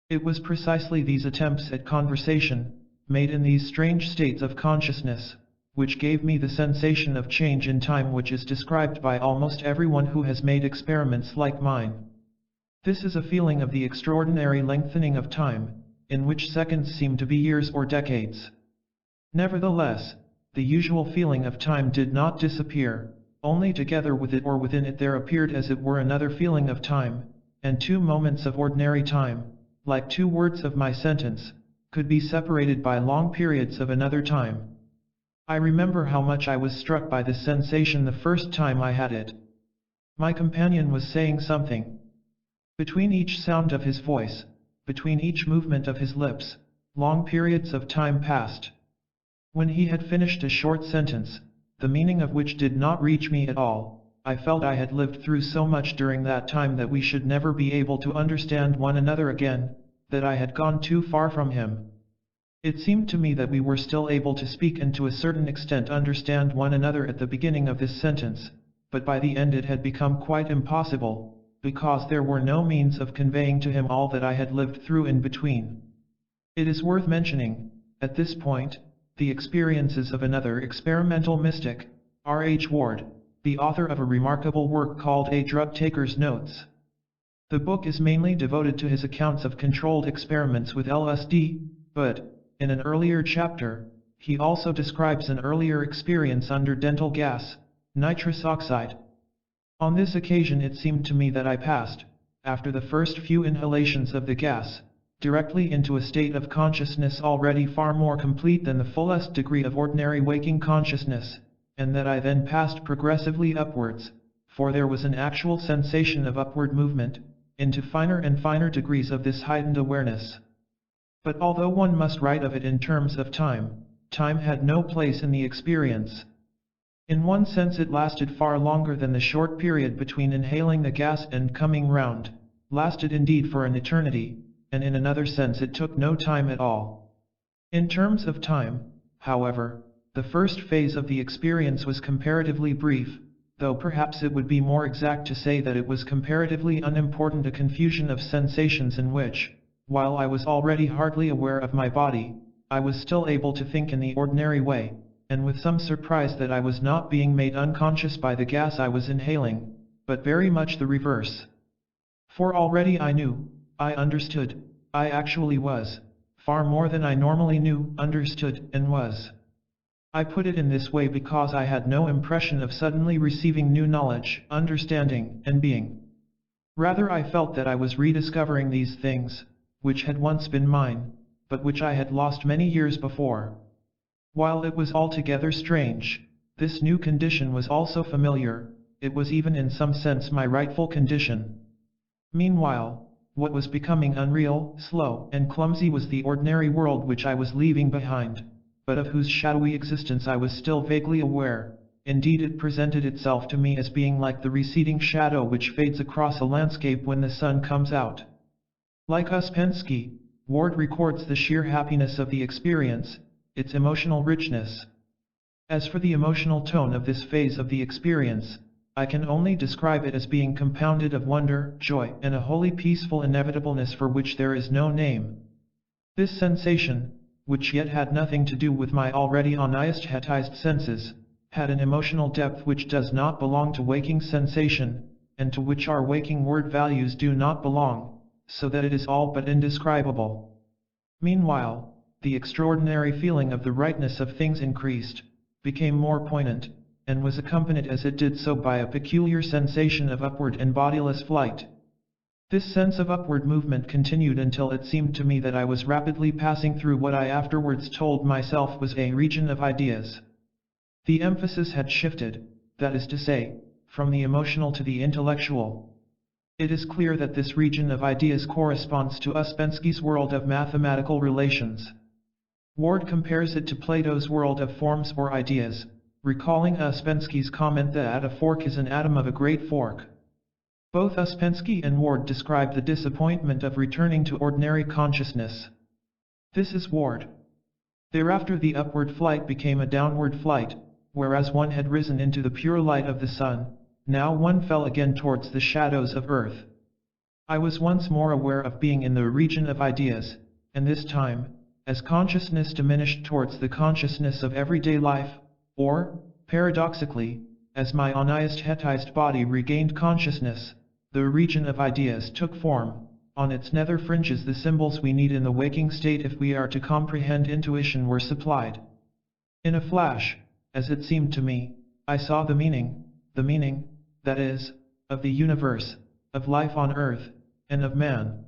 It was precisely these attempts at conversation, made in these strange states of consciousness, which gave me the sensation of change in time which is described by almost everyone who has made experiments like mine. This is a feeling of the extraordinary lengthening of time, in which seconds seem to be years or decades. Nevertheless, the usual feeling of time did not disappear, only together with it or within it there appeared as it were another feeling of time, and 2 moments of ordinary time, like 2 words of my sentence, could be separated by long periods of another time. I remember how much I was struck by this sensation the first time I had it. My companion was saying something. Between each sound of his voice, between each movement of his lips, long periods of time passed. When he had finished a short sentence, the meaning of which did not reach me at all, I felt I had lived through so much during that time that we should never be able to understand one another again, that I had gone too far from him. It seemed to me that we were still able to speak and to a certain extent understand one another at the beginning of this sentence, but by the end it had become quite impossible, because there were no means of conveying to him all that I had lived through in between. It is worth mentioning, at this point, the experiences of another experimental mystic, R. H. Ward, the author of a remarkable work called A Drug Taker's Notes. The book is mainly devoted to his accounts of controlled experiments with LSD, but, in an earlier chapter, he also describes an earlier experience under dental gas, nitrous oxide. On this occasion it seemed to me that I passed, after the first few inhalations of the gas, directly into a state of consciousness already far more complete than the fullest degree of ordinary waking consciousness, and that I then passed progressively upwards, for there was an actual sensation of upward movement, into finer and finer degrees of this heightened awareness. But although one must write of it in terms of time, time had no place in the experience. In one sense it lasted far longer than the short period between inhaling the gas and coming round, lasted indeed for an eternity, and in another sense it took no time at all. In terms of time, however, the first phase of the experience was comparatively brief, though perhaps it would be more exact to say that it was comparatively unimportant, a confusion of sensations in which, while I was already hardly aware of my body, I was still able to think in the ordinary way, and with some surprise that I was not being made unconscious by the gas I was inhaling, but very much the reverse. For already I knew, I understood, I actually was, far more than I normally knew, understood, and was. I put it in this way because I had no impression of suddenly receiving new knowledge, understanding, and being. Rather I felt that I was rediscovering these things, which had once been mine, but which I had lost many years before. While it was altogether strange, this new condition was also familiar, it was even in some sense my rightful condition. Meanwhile, what was becoming unreal, slow, and clumsy was the ordinary world which I was leaving behind, but of whose shadowy existence I was still vaguely aware. Indeed it presented itself to me as being like the receding shadow which fades across a landscape when the sun comes out. Like Uspensky, Ward records the sheer happiness of the experience, its emotional richness. As for the emotional tone of this phase of the experience, I can only describe it as being compounded of wonder, joy, and a wholly peaceful inevitableness for which there is no name. This sensation, which yet had nothing to do with my already anesthetized senses, had an emotional depth which does not belong to waking sensation, and to which our waking word values do not belong, so that it is all but indescribable. Meanwhile, the extraordinary feeling of the rightness of things increased, became more poignant, and was accompanied as it did so by a peculiar sensation of upward and bodiless flight. This sense of upward movement continued until it seemed to me that I was rapidly passing through what I afterwards told myself was a region of ideas. The emphasis had shifted, that is to say, from the emotional to the intellectual. It is clear that this region of ideas corresponds to Uspensky's world of mathematical relations. Ward compares it to Plato's world of forms or ideas, recalling Uspensky's comment that a fork is an atom of a great fork. Both Uspensky and Ward describe the disappointment of returning to ordinary consciousness. This is Ward. Thereafter the upward flight became a downward flight, whereas one had risen into the pure light of the sun, now one fell again towards the shadows of earth. I was once more aware of being in the region of ideas, and this time, as consciousness diminished towards the consciousness of everyday life, or, paradoxically, as my anesthetized body regained consciousness, the region of ideas took form. On its nether fringes the symbols we need in the waking state if we are to comprehend intuition were supplied. In a flash, as it seemed to me, I saw the meaning, that is, of the universe, of life on earth, and of man.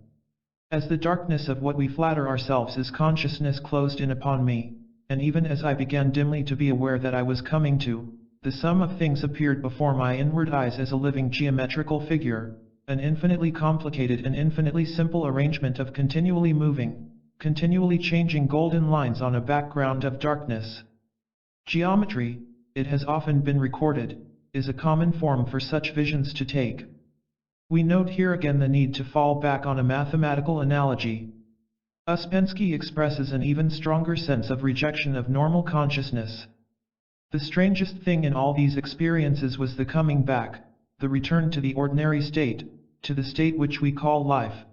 As the darkness of what we flatter ourselves is consciousness closed in upon me, and even as I began dimly to be aware that I was coming to the sum of things appeared before my inward eyes as a living geometrical figure, an infinitely complicated and infinitely simple arrangement of continually moving, continually changing golden lines on a background of darkness. Geometry, it has often been recorded, is a common form for such visions to take. We note here again the need to fall back on a mathematical analogy. Ouspensky expresses an even stronger sense of rejection of normal consciousness. The strangest thing in all these experiences was the coming back, the return to the ordinary state, to the state which we call life.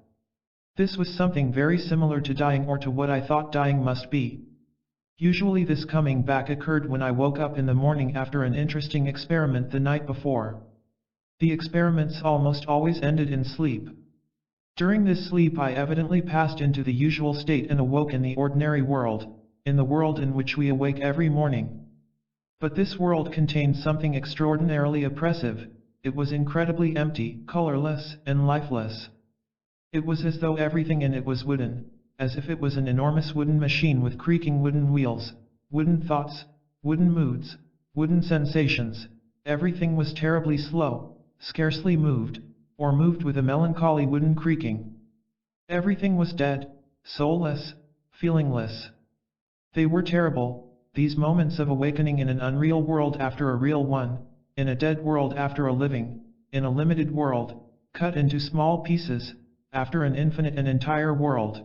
This was something very similar to dying, or to what I thought dying must be. Usually this coming back occurred when I woke up in the morning after an interesting experiment the night before. The experiments almost always ended in sleep. During this sleep I evidently passed into the usual state and awoke in the ordinary world, in the world in which we awake every morning. But this world contained something extraordinarily oppressive. It was incredibly empty, colorless, and lifeless. It was as though everything in it was wooden, as if it was an enormous wooden machine with creaking wooden wheels, wooden thoughts, wooden moods, wooden sensations. Everything was terribly slow, scarcely moved, or moved with a melancholy wooden creaking. Everything was dead, soulless, feelingless. They were terrible, these moments of awakening in an unreal world after a real one, in a dead world after a living, in a limited world, cut into small pieces, after an infinite and entire world.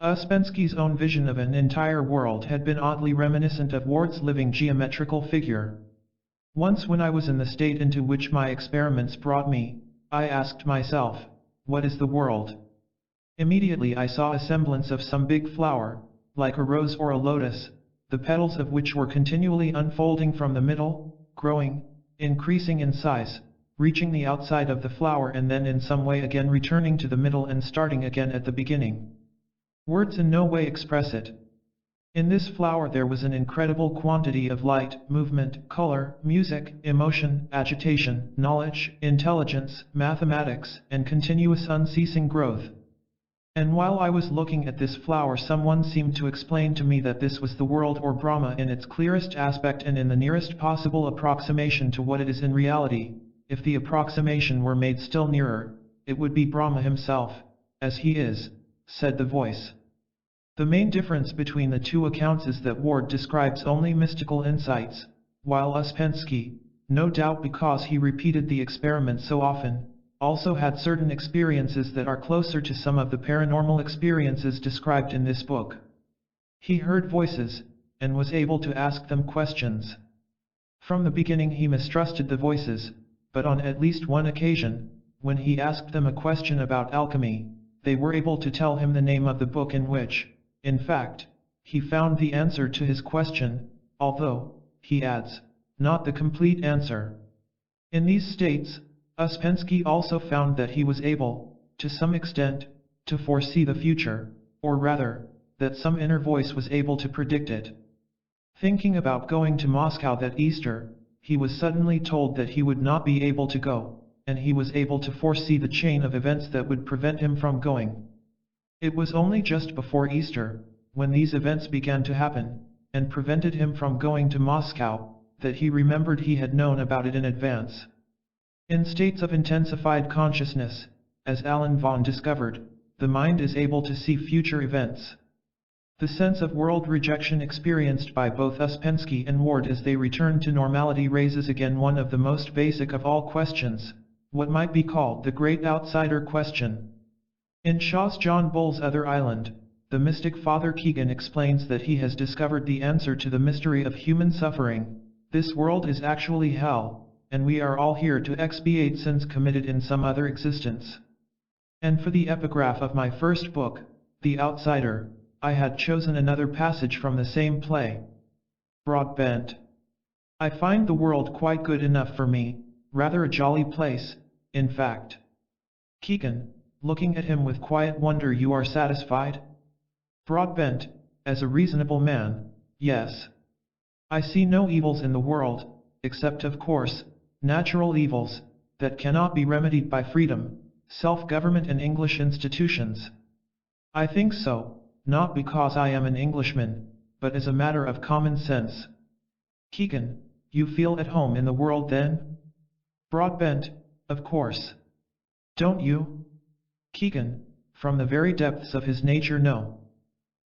Ouspensky's own vision of an entire world had been oddly reminiscent of Ward's living geometrical figure. Once when I was in the state into which my experiments brought me, I asked myself, what is the world? Immediately I saw a semblance of some big flower, like a rose or a lotus, the petals of which were continually unfolding from the middle, growing, increasing in size, reaching the outside of the flower and then in some way again returning to the middle and starting again at the beginning. Words in no way express it. In this flower there was an incredible quantity of light, movement, color, music, emotion, agitation, knowledge, intelligence, mathematics, and continuous unceasing growth. And while I was looking at this flower, someone seemed to explain to me that this was the world, or Brahma, in its clearest aspect and in the nearest possible approximation to what it is in reality. If the approximation were made still nearer, it would be Brahma himself, as he is, said the voice. The main difference between the two accounts is that Ward describes only mystical insights, while Ouspensky, no doubt because he repeated the experiment so often, also had certain experiences that are closer to some of the paranormal experiences described in this book. He heard voices, and was able to ask them questions. From the beginning he mistrusted the voices, but on at least one occasion, when he asked them a question about alchemy, they were able to tell him the name of the book in which, in fact, he found the answer to his question, although, he adds, not the complete answer. In these states, Ouspensky also found that he was able, to some extent, to foresee the future, or rather, that some inner voice was able to predict it. Thinking about going to Moscow that Easter, he was suddenly told that he would not be able to go, and he was able to foresee the chain of events that would prevent him from going. It was only just before Easter, when these events began to happen, and prevented him from going to Moscow, that he remembered he had known about it in advance. In states of intensified consciousness, as Alan Vaughan discovered, the mind is able to see future events. The sense of world rejection experienced by both Ouspensky and Ward as they return to normality raises again one of the most basic of all questions, what might be called the great outsider question. In Shaw's John Bull's Other Island, the mystic Father Keegan explains that he has discovered the answer to the mystery of human suffering. This world is actually hell, and we are all here to expiate sins committed in some other existence. And for the epigraph of my first book, The Outsider, I had chosen another passage from the same play. Broadbent. I find the world quite good enough for me, rather a jolly place, in fact. Keegan, looking at him with quiet wonder. You are satisfied? Broadbent, as a reasonable man, yes. I see no evils in the world, except of course, natural evils, that cannot be remedied by freedom, self-government and English institutions. I think so, not because I am an Englishman, but as a matter of common sense. Keegan, You feel at home in the world then? Broadbent, of course. Don't you? Keegan, from the very depths of his nature, no.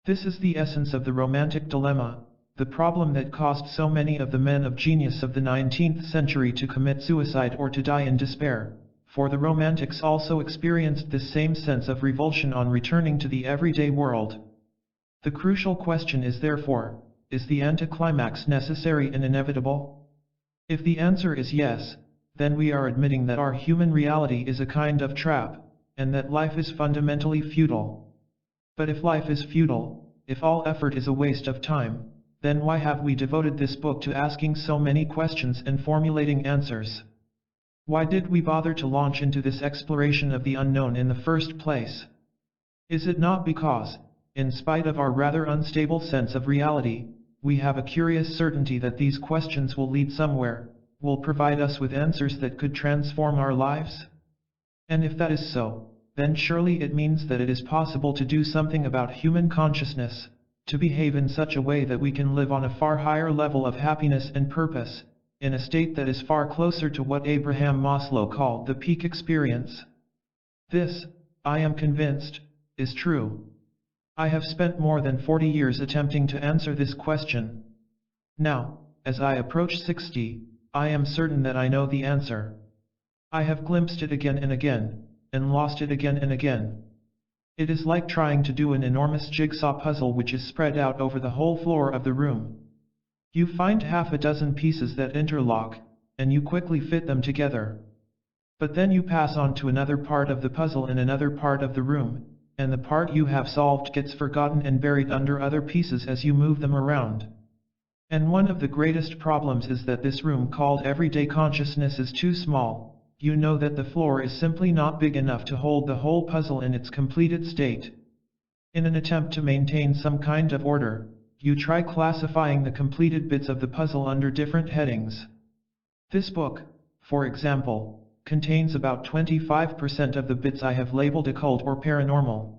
This is the essence of the romantic dilemma, the problem that caused so many of the men of genius of the 19th century to commit suicide or to die in despair, for the romantics also experienced this same sense of revulsion on returning to the everyday world. The crucial question is therefore, is the anticlimax necessary and inevitable? If the answer is yes, then we are admitting that our human reality is a kind of trap, and that life is fundamentally futile. But if life is futile, if all effort is a waste of time, then why have we devoted this book to asking so many questions and formulating answers? Why did we bother to launch into this exploration of the unknown in the first place? Is it not because, in spite of our rather unstable sense of reality, we have a curious certainty that these questions will lead somewhere, will provide us with answers that could transform our lives? And if that is so, then surely it means that it is possible to do something about human consciousness, to behave in such a way that we can live on a far higher level of happiness and purpose, in a state that is far closer to what Abraham Maslow called the peak experience. This, I am convinced, is true. I have spent more than 40 years attempting to answer this question. Now, as I approach 60, I am certain that I know the answer. I have glimpsed it again and again, and lost it again and again. It is like trying to do an enormous jigsaw puzzle which is spread out over the whole floor of the room. You find half a dozen pieces that interlock, and you quickly fit them together. But then you pass on to another part of the puzzle in another part of the room, and the part you have solved gets forgotten and buried under other pieces as you move them around. And one of the greatest problems is that this room called everyday consciousness is too small. You know that the floor is simply not big enough to hold the whole puzzle in its completed state. In an attempt to maintain some kind of order, you try classifying the completed bits of the puzzle under different headings. This book, for example, contains about 25% of the bits I have labeled occult or paranormal.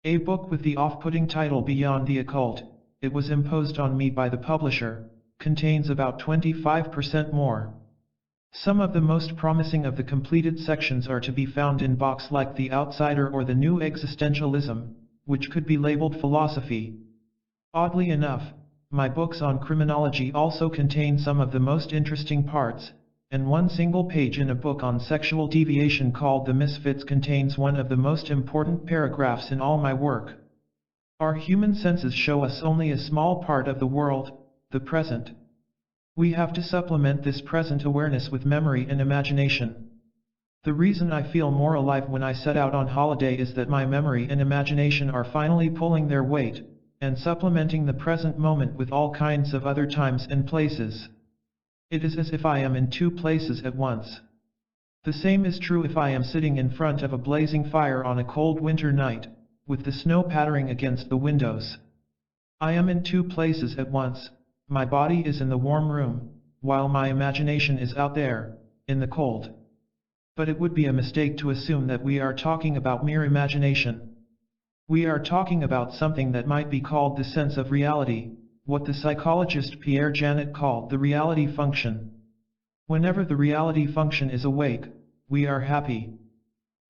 A book with the off-putting title Beyond the Occult, it was imposed on me by the publisher, contains about 25% more. Some of the most promising of the completed sections are to be found in books like The Outsider or The New Existentialism, which could be labeled philosophy. Oddly enough, my books on criminology also contain some of the most interesting parts, and one single page in a book on sexual deviation called The Misfits contains one of the most important paragraphs in all my work. Our human senses show us only a small part of the world, the present. We have to supplement this present awareness with memory and imagination. The reason I feel more alive when I set out on holiday is that my memory and imagination are finally pulling their weight, and supplementing the present moment with all kinds of other times and places. It is as if I am in two places at once. The same is true if I am sitting in front of a blazing fire on a cold winter night, with the snow pattering against the windows. I am in two places at once. My body is in the warm room, while my imagination is out there, in the cold. But it would be a mistake to assume that we are talking about mere imagination. We are talking about something that might be called the sense of reality, what the psychologist Pierre Janet called the reality function. Whenever the reality function is awake, we are happy.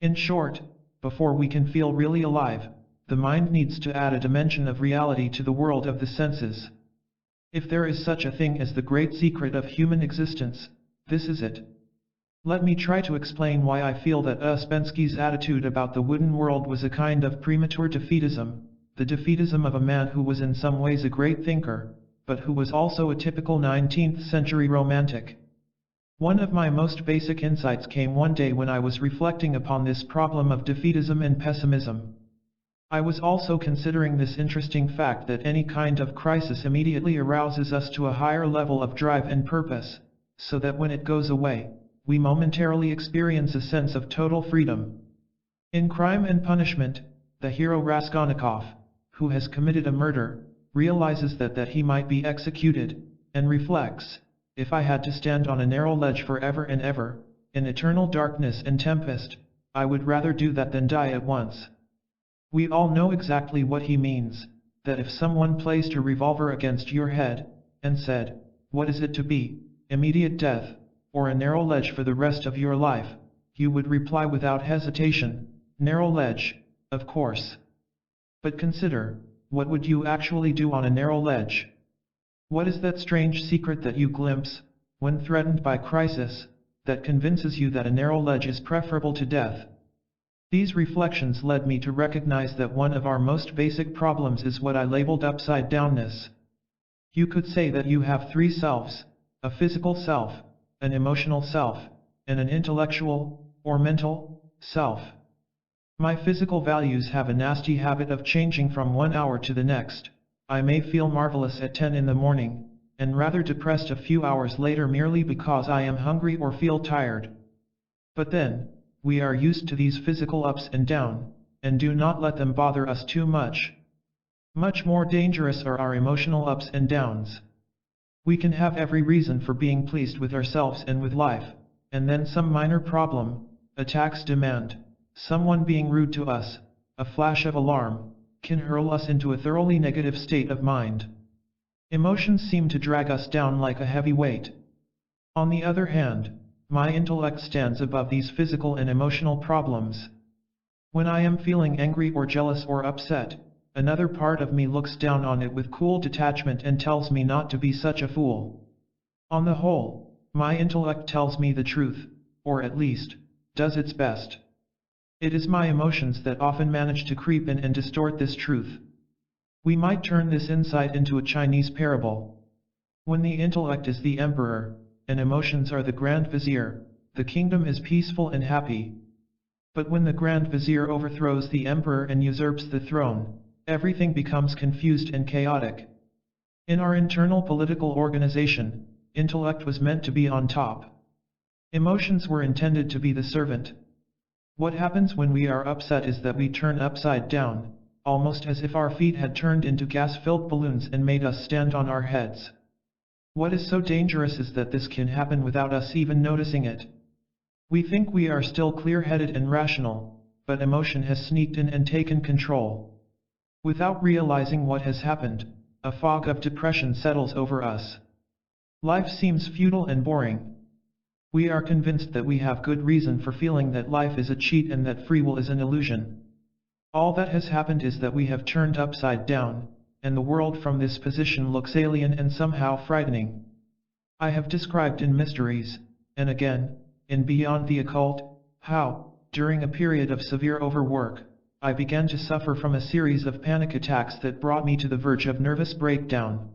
In short, before we can feel really alive, the mind needs to add a dimension of reality to the world of the senses. If there is such a thing as the great secret of human existence, this is it. Let me try to explain why I feel that Ouspensky's attitude about the wooden world was a kind of premature defeatism, the defeatism of a man who was in some ways a great thinker, but who was also a typical 19th century romantic. One of my most basic insights came one day when I was reflecting upon this problem of defeatism and pessimism. I was also considering this interesting fact that any kind of crisis immediately arouses us to a higher level of drive and purpose, so that when it goes away, we momentarily experience a sense of total freedom. In Crime and Punishment, the hero Raskolnikov, who has committed a murder, realizes that he might be executed, and reflects, if I had to stand on a narrow ledge forever and ever, in eternal darkness and tempest, I would rather do that than die at once. We all know exactly what he means, that if someone placed a revolver against your head, and said, "What is it to be?" immediate death, or a narrow ledge for the rest of your life, you would reply without hesitation, narrow ledge, of course. But consider, what would you actually do on a narrow ledge? What is that strange secret that you glimpse, when threatened by crisis, that convinces you that a narrow ledge is preferable to death? These reflections led me to recognize that one of our most basic problems is what I labeled upside-downness. You could say that you have three selves: a physical self, an emotional self, and an intellectual, or mental, self. My physical values have a nasty habit of changing from 1 hour to the next. I may feel marvelous at 10 in the morning, and rather depressed a few hours later merely because I am hungry or feel tired. But then, we are used to these physical ups and downs, and do not let them bother us too much. Much more dangerous are our emotional ups and downs. We can have every reason for being pleased with ourselves and with life, and then some minor problem, a tax demand, someone being rude to us, a flash of alarm, can hurl us into a thoroughly negative state of mind. Emotions seem to drag us down like a heavy weight. On the other hand, my intellect stands above these physical and emotional problems. When I am feeling angry or jealous or upset, another part of me looks down on it with cool detachment and tells me not to be such a fool. On the whole, my intellect tells me the truth, or at least, does its best. It is my emotions that often manage to creep in and distort this truth. We might turn this insight into a Chinese parable. When the intellect is the emperor, and emotions are the Grand Vizier, the kingdom is peaceful and happy. But when the Grand Vizier overthrows the emperor and usurps the throne, everything becomes confused and chaotic. In our internal political organization, intellect was meant to be on top. Emotions were intended to be the servant. What happens when we are upset is that we turn upside down, almost as if our feet had turned into gas-filled balloons and made us stand on our heads. What is so dangerous is that this can happen without us even noticing it. We think we are still clear-headed and rational, but emotion has sneaked in and taken control. Without realizing what has happened, a fog of depression settles over us. Life seems futile and boring. We are convinced that we have good reason for feeling that life is a cheat and that free will is an illusion. All that has happened is that we have turned upside down, and the world from this position looks alien and somehow frightening. I have described in Mysteries, and again, in Beyond the Occult, how, during a period of severe overwork, I began to suffer from a series of panic attacks that brought me to the verge of nervous breakdown.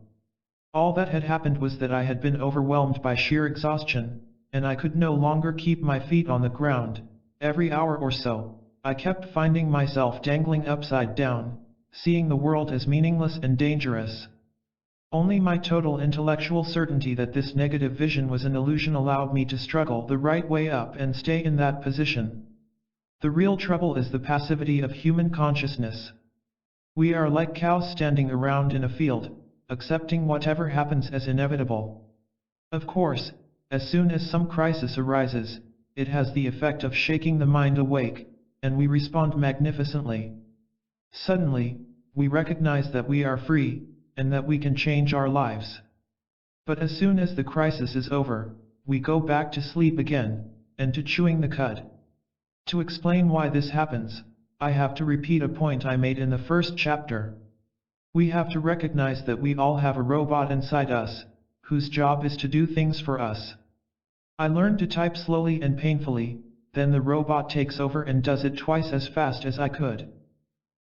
All that had happened was that I had been overwhelmed by sheer exhaustion, and I could no longer keep my feet on the ground. Every hour or so, I kept finding myself dangling upside down, seeing the world as meaningless and dangerous. Only my total intellectual certainty that this negative vision was an illusion allowed me to struggle the right way up and stay in that position. The real trouble is the passivity of human consciousness. We are like cows standing around in a field, accepting whatever happens as inevitable. Of course, as soon as some crisis arises, it has the effect of shaking the mind awake, and we respond magnificently. Suddenly, we recognize that we are free, and that we can change our lives. But as soon as the crisis is over, we go back to sleep again, and to chewing the cud. To explain why this happens, I have to repeat a point I made in the first chapter. We have to recognize that we all have a robot inside us, whose job is to do things for us. I learned to type slowly and painfully, then the robot takes over and does it twice as fast as I could.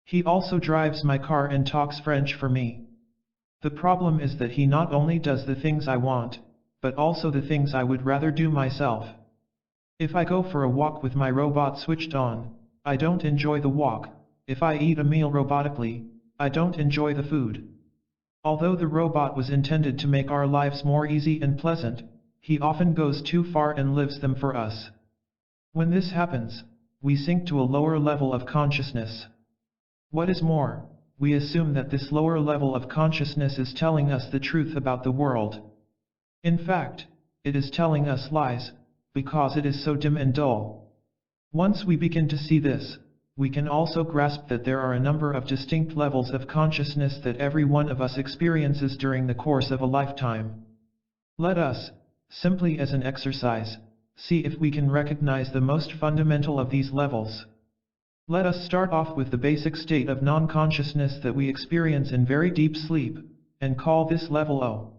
He also drives my car and talks French for me. The problem is that he not only does the things I want, but also the things I would rather do myself. If I go for a walk with my robot switched on, I don't enjoy the walk. If I eat a meal robotically, I don't enjoy the food. Although the robot was intended to make our lives more easy and pleasant, he often goes too far and lives them for us. When this happens, we sink to a lower level of consciousness. What is more, we assume that this lower level of consciousness is telling us the truth about the world. In fact, it is telling us lies, because it is so dim and dull. Once we begin to see this, we can also grasp that there are a number of distinct levels of consciousness that every one of us experiences during the course of a lifetime. Let us, simply as an exercise. See if we can recognize the most fundamental of these levels. Let us start off with the basic state of non-consciousness that we experience in very deep sleep, and call this level O.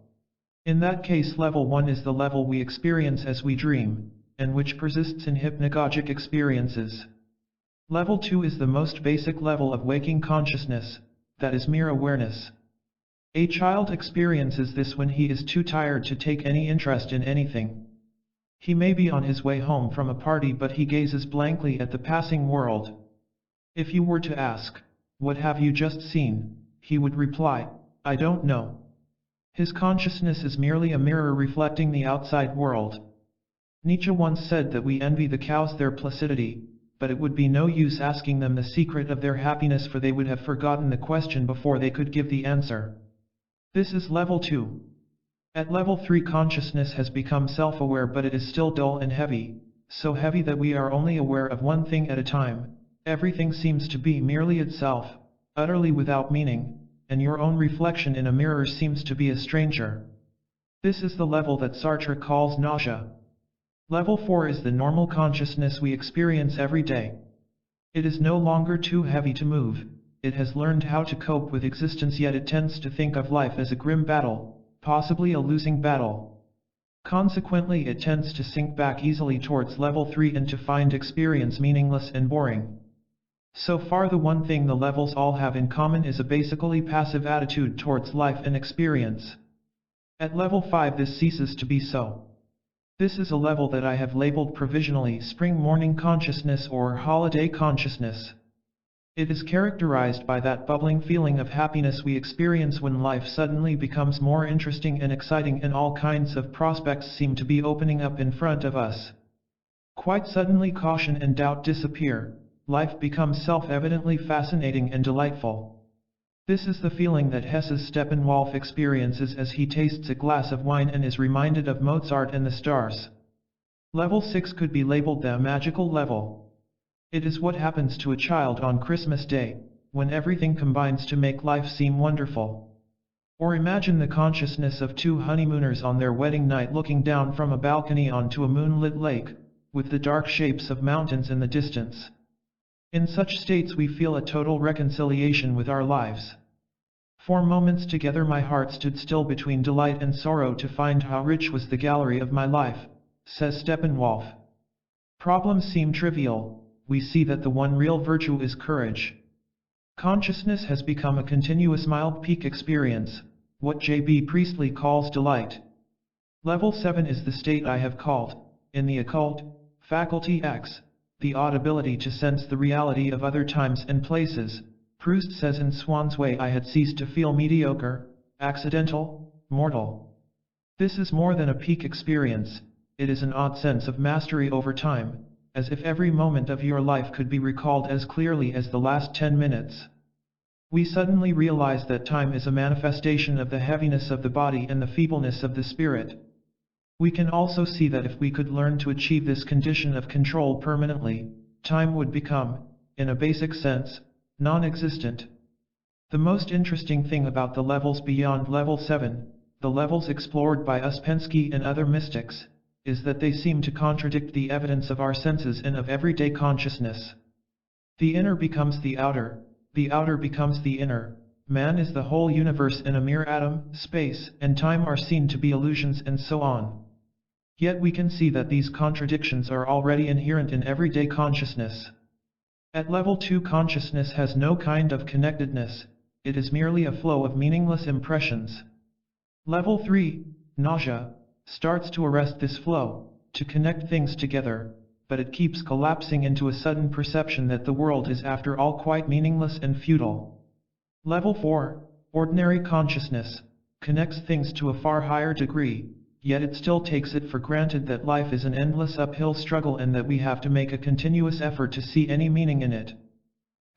In that case, level 1 is the level we experience as we dream, and which persists in hypnagogic experiences. Level 2 is the most basic level of waking consciousness, that is mere awareness. A child experiences this when he is too tired to take any interest in anything. He may be on his way home from a party, but he gazes blankly at the passing world. If you were to ask, "What have you just seen?" he would reply, "I don't know." His consciousness is merely a mirror reflecting the outside world. Nietzsche once said that we envy the cows their placidity, but it would be no use asking them the secret of their happiness, for they would have forgotten the question before they could give the answer. This is level 2. At level 3, consciousness has become self-aware, but it is still dull and heavy, so heavy that we are only aware of one thing at a time. Everything seems to be merely itself, utterly without meaning, and your own reflection in a mirror seems to be a stranger. This is the level that Sartre calls nausea. Level 4 is the normal consciousness we experience every day. It is no longer too heavy to move. It has learned how to cope with existence, yet it tends to think of life as a grim battle, possibly a losing battle. Consequently, it tends to sink back easily towards level 3 and to find experience meaningless and boring. So far, the one thing the levels all have in common is a basically passive attitude towards life and experience. At level 5, this ceases to be so. This is a level that I have labeled provisionally spring morning consciousness or holiday consciousness. It is characterized by that bubbling feeling of happiness we experience when life suddenly becomes more interesting and exciting and all kinds of prospects seem to be opening up in front of us. Quite suddenly, caution and doubt disappear. Life becomes self-evidently fascinating and delightful. This is the feeling that Hesse's Steppenwolf experiences as he tastes a glass of wine and is reminded of Mozart and the stars. Level 6 could be labeled the magical level. It is what happens to a child on Christmas Day, when everything combines to make life seem wonderful. Or imagine the consciousness of two honeymooners on their wedding night looking down from a balcony onto a moonlit lake, with the dark shapes of mountains in the distance. In such states we feel a total reconciliation with our lives. For moments together my heart stood still between delight and sorrow to find how rich was the gallery of my life, says Steppenwolf. Problems seem trivial. We see that the one real virtue is courage. Consciousness has become a continuous mild peak experience, what J.B. Priestley calls delight. Level 7 is the state I have called, in the occult, Faculty X, the odd ability to sense the reality of other times and places. Proust says in Swann's Way, I had ceased to feel mediocre, accidental, mortal. This is more than a peak experience, it is an odd sense of mastery over time, as if every moment of your life could be recalled as clearly as the last 10 minutes. We suddenly realize that time is a manifestation of the heaviness of the body and the feebleness of the spirit. We can also see that if we could learn to achieve this condition of control permanently, time would become, in a basic sense, non-existent. The most interesting thing about the levels beyond level 7, the levels explored by Ouspensky and other mystics, is that they seem to contradict the evidence of our senses and of everyday consciousness. The inner becomes the outer becomes the inner. Man is the whole universe, and a mere atom, space, and time are seen to be illusions, and so on. Yet we can see that these contradictions are already inherent in everyday consciousness. At level 2, consciousness has no kind of connectedness, it is merely a flow of meaningless impressions. Level 3, nausea, starts to arrest this flow, to connect things together, but it keeps collapsing into a sudden perception that the world is after all quite meaningless and futile. Level 4, ordinary consciousness, connects things to a far higher degree, yet it still takes it for granted that life is an endless uphill struggle and that we have to make a continuous effort to see any meaning in it.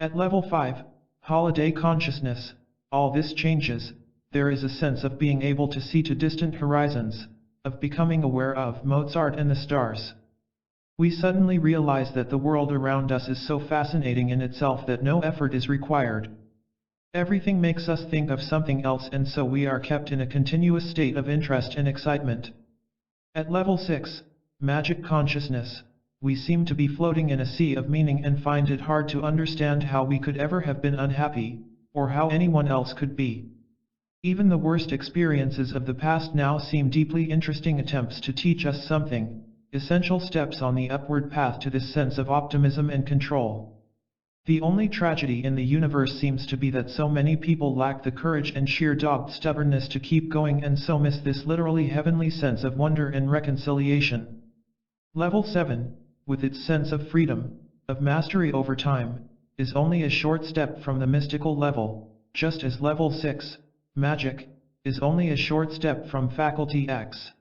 At level 5, holiday consciousness, all this changes. There is a sense of being able to see to distant horizons, of becoming aware of Mozart and the stars. We suddenly realize that the world around us is so fascinating in itself that no effort is required. Everything makes us think of something else, and so we are kept in a continuous state of interest and excitement. At level 6, magic consciousness, we seem to be floating in a sea of meaning and find it hard to understand how we could ever have been unhappy, or how anyone else could be. Even the worst experiences of the past now seem deeply interesting attempts to teach us something, essential steps on the upward path to this sense of optimism and control. The only tragedy in the universe seems to be that so many people lack the courage and sheer dogged stubbornness to keep going and so miss this literally heavenly sense of wonder and reconciliation. Level 7, with its sense of freedom, of mastery over time, is only a short step from the mystical level, just as level 6, magic, is only a short step from faculty X.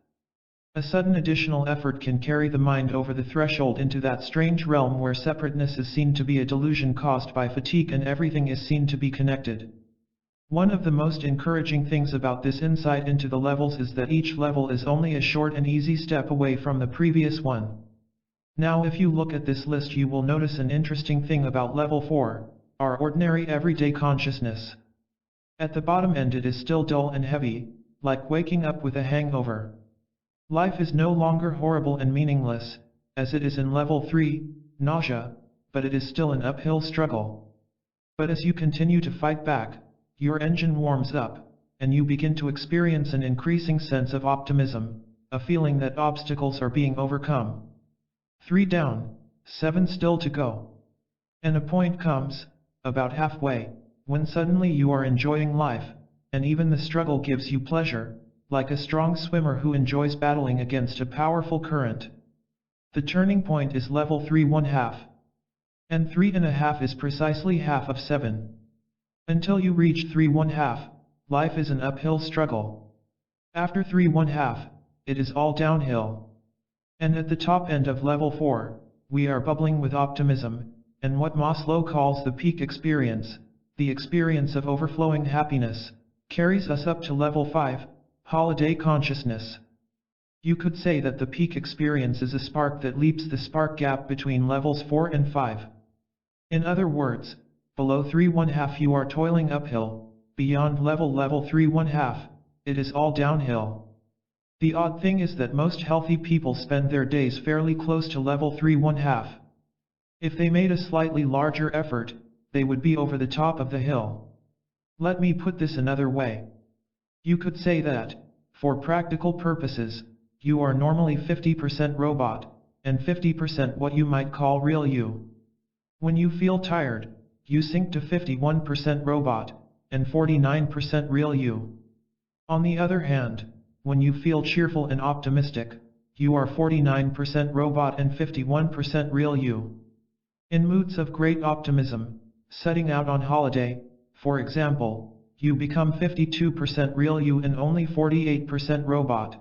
A sudden additional effort can carry the mind over the threshold into that strange realm where separateness is seen to be a delusion caused by fatigue and everything is seen to be connected. One of the most encouraging things about this insight into the levels is that each level is only a short and easy step away from the previous one. Now if you look at this list you will notice an interesting thing about level 4, our ordinary everyday consciousness. At the bottom end it is still dull and heavy, like waking up with a hangover. Life is no longer horrible and meaningless, as it is in level 3, nausea, but it is still an uphill struggle. But as you continue to fight back, your engine warms up, and you begin to experience an increasing sense of optimism, a feeling that obstacles are being overcome. 3 down, 7 still to go. And a point comes, about halfway, when suddenly you are enjoying life, and even the struggle gives you pleasure, like a strong swimmer who enjoys battling against a powerful current. The turning point is level 3 1/2. And 3 1/2 is precisely half of 7. Until you reach 3 1/2, life is an uphill struggle. After 3 1/2, it is all downhill. And at the top end of level 4, we are bubbling with optimism, and what Maslow calls the peak experience, the experience of overflowing happiness, carries us up to level 5, holiday consciousness. You could say that the peak experience is a spark that leaps the spark gap between levels 4 and 5. In other words, below 3 1/2 you are toiling uphill, beyond level 3 1/2, it is all downhill. The odd thing is that most healthy people spend their days fairly close to level 3 1/2. If they made a slightly larger effort, they would be over the top of the hill. Let me put this another way. You could say that, for practical purposes, you are normally 50% robot, and 50% what you might call real you. When you feel tired, you sink to 51% robot, and 49% real you. On the other hand, when you feel cheerful and optimistic, you are 49% robot and 51% real you. In moods of great optimism, setting out on holiday, for example, you become 52% real you and only 48% robot.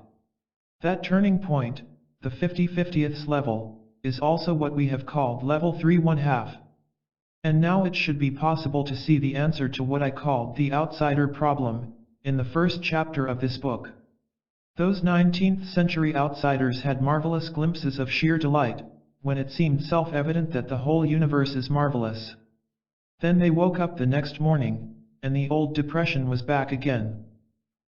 That turning point, the 50/50ths level, is also what we have called level 3 1/2. And now it should be possible to see the answer to what I called the outsider problem, in the first chapter of this book. Those 19th century outsiders had marvelous glimpses of sheer delight, when it seemed self-evident that the whole universe is marvelous. Then they woke up the next morning, and the old depression was back again.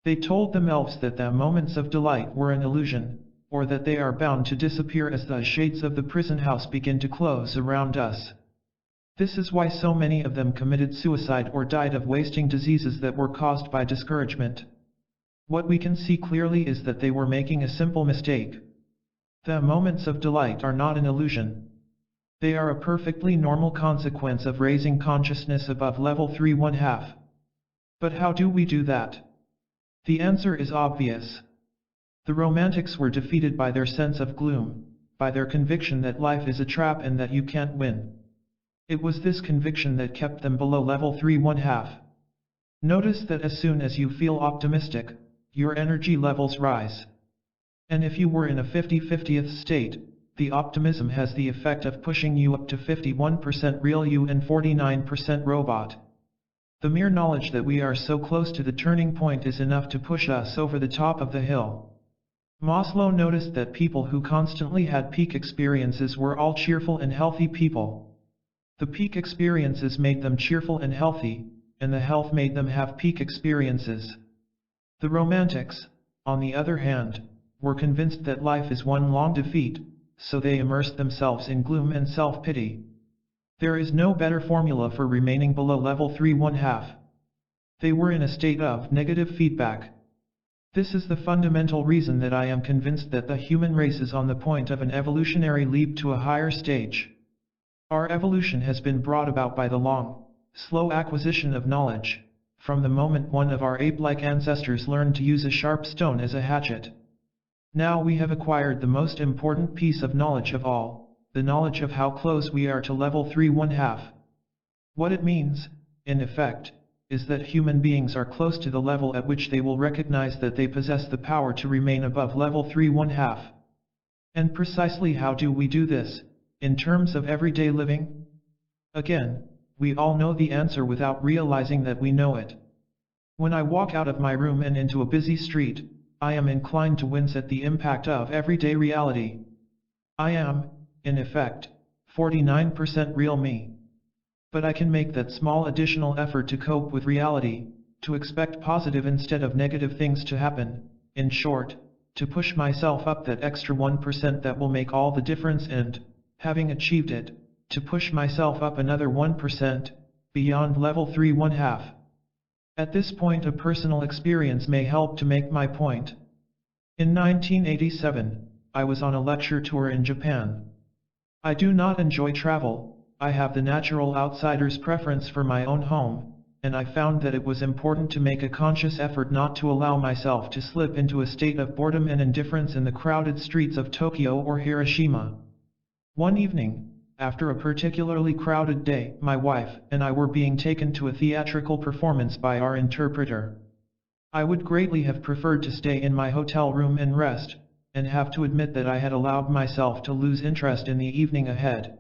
They told them elves that their moments of delight were an illusion, or that they are bound to disappear as the shades of the prison house begin to close around us. This is why so many of them committed suicide or died of wasting diseases that were caused by discouragement. What we can see clearly is that they were making a simple mistake. The moments of delight are not an illusion. They are a perfectly normal consequence of raising consciousness above level 3 1/2. But how do we do that? The answer is obvious. The Romantics were defeated by their sense of gloom, by their conviction that life is a trap and that you can't win. It was this conviction that kept them below level 3 1/2. Notice that as soon as you feel optimistic, your energy levels rise. And if you were in a 50/50th state, the optimism has the effect of pushing you up to 51% real you and 49% robot. The mere knowledge that we are so close to the turning point is enough to push us over the top of the hill. Maslow noticed that people who constantly had peak experiences were all cheerful and healthy people. The peak experiences made them cheerful and healthy, and the health made them have peak experiences. The Romantics, on the other hand, were convinced that life is one long defeat, so they immersed themselves in gloom and self-pity. There is no better formula for remaining below level 3.5. They were in a state of negative feedback. This is the fundamental reason that I am convinced that the human race is on the point of an evolutionary leap to a higher stage. Our evolution has been brought about by the long, slow acquisition of knowledge, from the moment one of our ape-like ancestors learned to use a sharp stone as a hatchet. Now we have acquired the most important piece of knowledge of all, the knowledge of how close we are to level 3.5. What it means, in effect, is that human beings are close to the level at which they will recognize that they possess the power to remain above level 3.5. And precisely how do we do this, in terms of everyday living? Again, we all know the answer without realizing that we know it. When I walk out of my room and into a busy street, I am inclined to wince at the impact of everyday reality. I am, in effect, 49% real me. But I can make that small additional effort to cope with reality, to expect positive instead of negative things to happen, in short, to push myself up that extra 1% that will make all the difference and, having achieved it, to push myself up another 1%, beyond level 3.5. At this point a personal experience may help to make my point. In 1987, I was on a lecture tour in Japan. I do not enjoy travel. I have the natural outsider's preference for my own home, and I found that it was important to make a conscious effort not to allow myself to slip into a state of boredom and indifference in the crowded streets of Tokyo or Hiroshima. One evening, after a particularly crowded day, my wife and I were being taken to a theatrical performance by our interpreter. I would greatly have preferred to stay in my hotel room and rest, and have to admit that I had allowed myself to lose interest in the evening ahead.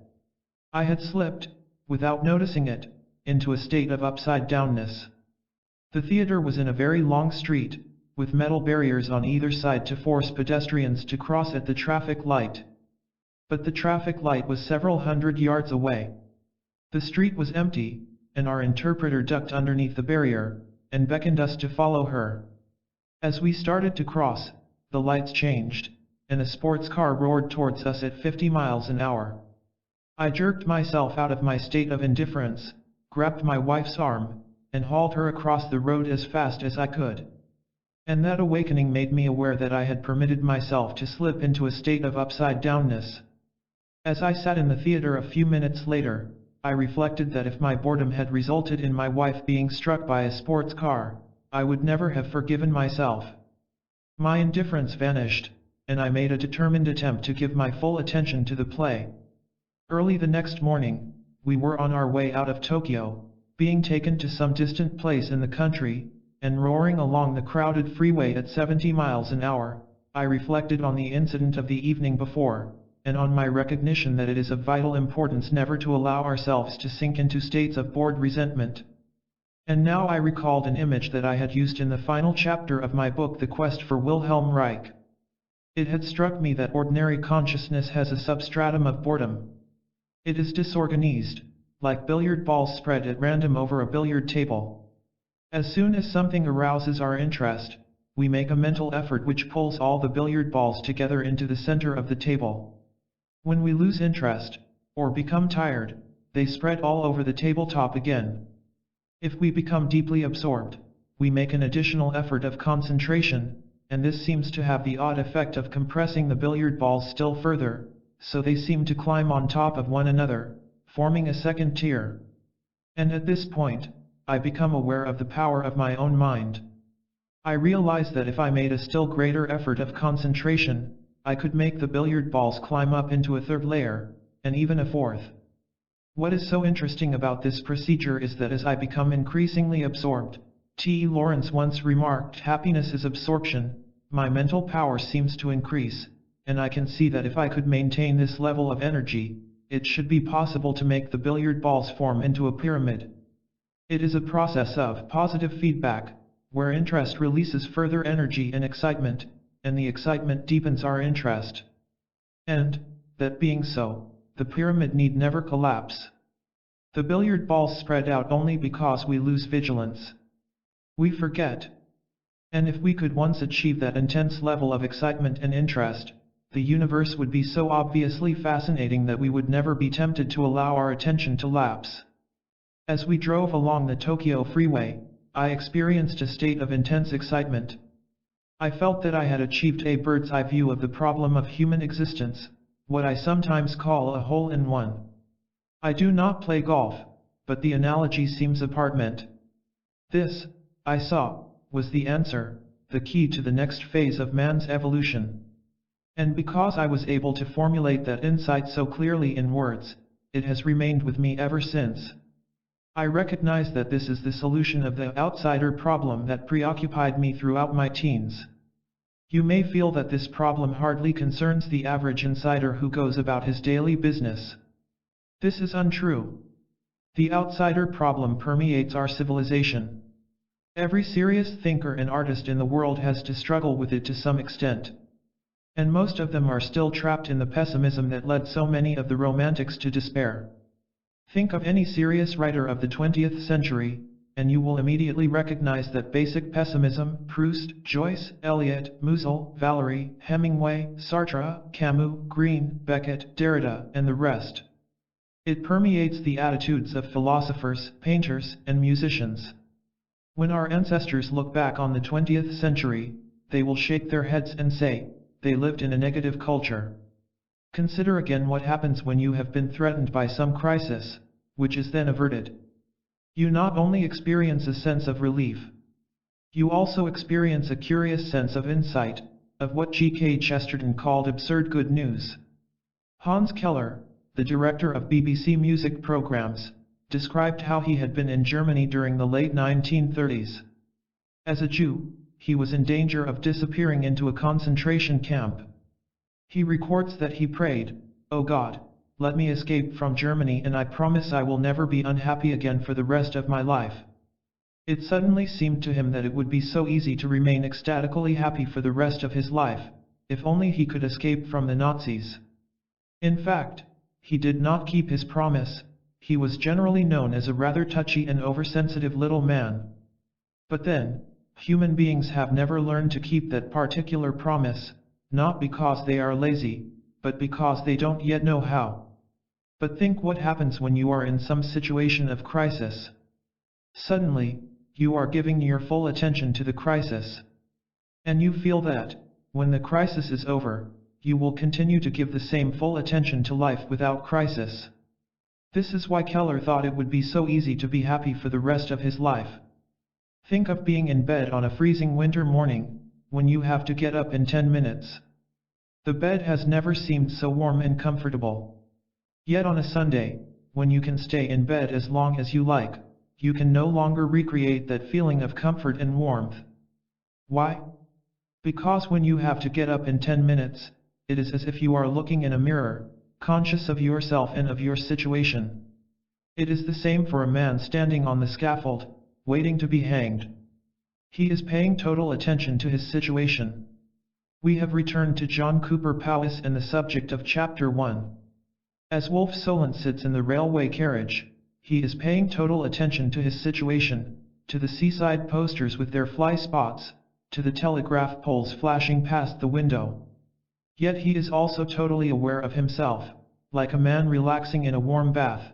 I had slipped, without noticing it, into a state of upside-downness. The theater was in a very long street, with metal barriers on either side to force pedestrians to cross at the traffic light. But the traffic light was several hundred yards away. The street was empty, and our interpreter ducked underneath the barrier, and beckoned us to follow her. As we started to cross, the lights changed, and a sports car roared towards us at 50 miles an hour. I jerked myself out of my state of indifference, grabbed my wife's arm, and hauled her across the road as fast as I could. And that awakening made me aware that I had permitted myself to slip into a state of upside-downness. As I sat in the theater a few minutes later, I reflected that if my boredom had resulted in my wife being struck by a sports car, I would never have forgiven myself. My indifference vanished, and I made a determined attempt to give my full attention to the play. Early the next morning, we were on our way out of Tokyo, being taken to some distant place in the country, and roaring along the crowded freeway at 70 miles an hour, I reflected on the incident of the evening before, and on my recognition that it is of vital importance never to allow ourselves to sink into states of bored resentment. And now I recalled an image that I had used in the final chapter of my book The Quest for Wilhelm Reich. It had struck me that ordinary consciousness has a substratum of boredom. It is disorganized, like billiard balls spread at random over a billiard table. As soon as something arouses our interest, we make a mental effort which pulls all the billiard balls together into the center of the table. When we lose interest, or become tired, they spread all over the tabletop again. If we become deeply absorbed, we make an additional effort of concentration, and this seems to have the odd effect of compressing the billiard balls still further, so they seem to climb on top of one another, forming a second tier. And at this point, I become aware of the power of my own mind. I realize that if I made a still greater effort of concentration, I could make the billiard balls climb up into a third layer, and even a fourth. What is so interesting about this procedure is that as I become increasingly absorbed, T. Lawrence once remarked, happiness is absorption, my mental power seems to increase, and I can see that if I could maintain this level of energy, it should be possible to make the billiard balls form into a pyramid. It is a process of positive feedback, where interest releases further energy and excitement, and the excitement deepens our interest. And, that being so, the pyramid need never collapse. The billiard balls spread out only because we lose vigilance. We forget. And if we could once achieve that intense level of excitement and interest, the universe would be so obviously fascinating that we would never be tempted to allow our attention to lapse. As we drove along the Tokyo freeway, I experienced a state of intense excitement. I felt that I had achieved a bird's-eye view of the problem of human existence, what I sometimes call a hole-in-one. I do not play golf, but the analogy seems apartment. This, I saw, was the answer, the key to the next phase of man's evolution. And because I was able to formulate that insight so clearly in words, it has remained with me ever since. I recognize that this is the solution of the outsider problem that preoccupied me throughout my teens. You may feel that this problem hardly concerns the average insider who goes about his daily business. This is untrue. The outsider problem permeates our civilization. Every serious thinker and artist in the world has to struggle with it to some extent. And most of them are still trapped in the pessimism that led so many of the romantics to despair. Think of any serious writer of the 20th century, and you will immediately recognize that basic pessimism: Proust, Joyce, Eliot, Musil, Valery, Hemingway, Sartre, Camus, Green, Beckett, Derrida, and the rest. It permeates the attitudes of philosophers, painters, and musicians. When our ancestors look back on the 20th century, they will shake their heads and say, they lived in a negative culture. Consider again what happens when you have been threatened by some crisis, which is then averted. You not only experience a sense of relief, you also experience a curious sense of insight, of what G.K. Chesterton called absurd good news. Hans Keller, the director of BBC music programs, described how he had been in Germany during the late 1930s. As a Jew, he was in danger of disappearing into a concentration camp. He records that he prayed, "Oh God, let me escape from Germany and I promise I will never be unhappy again for the rest of my life." It suddenly seemed to him that it would be so easy to remain ecstatically happy for the rest of his life, if only he could escape from the Nazis. In fact, he did not keep his promise. He was generally known as a rather touchy and oversensitive little man. But then, human beings have never learned to keep that particular promise, not because they are lazy, but because they don't yet know how. But think what happens when you are in some situation of crisis. Suddenly, you are giving your full attention to the crisis. And you feel that, when the crisis is over, you will continue to give the same full attention to life without crisis. This is why Keller thought it would be so easy to be happy for the rest of his life. Think of being in bed on a freezing winter morning, when you have to get up in 10 minutes. The bed has never seemed so warm and comfortable. Yet on a Sunday, when you can stay in bed as long as you like, you can no longer recreate that feeling of comfort and warmth. Why? Because when you have to get up in 10 minutes, it is as if you are looking in a mirror, conscious of yourself and of your situation. It is the same for a man standing on the scaffold, waiting to be hanged. He is paying total attention to his situation. We have returned to John Cooper Powys and the subject of Chapter 1. As Wolf Solent sits in the railway carriage, he is paying total attention to his situation, to the seaside posters with their fly spots, to the telegraph poles flashing past the window. Yet he is also totally aware of himself, like a man relaxing in a warm bath.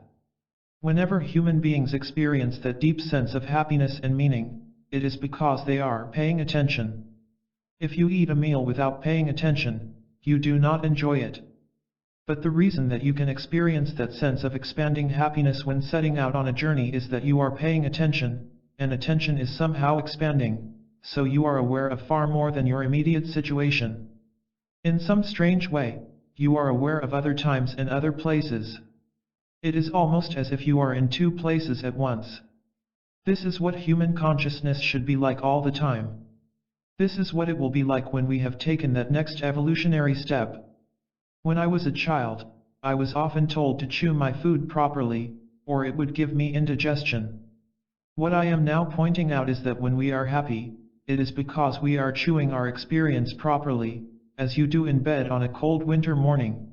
Whenever human beings experience that deep sense of happiness and meaning, it is because they are paying attention. If you eat a meal without paying attention, you do not enjoy it. But the reason that you can experience that sense of expanding happiness when setting out on a journey is that you are paying attention, and attention is somehow expanding, so you are aware of far more than your immediate situation. In some strange way, you are aware of other times and other places. It is almost as if you are in two places at once. This is what human consciousness should be like all the time. This is what it will be like when we have taken that next evolutionary step. When I was a child, I was often told to chew my food properly, or it would give me indigestion. What I am now pointing out is that when we are happy, it is because we are chewing our experience properly, as you do in bed on a cold winter morning.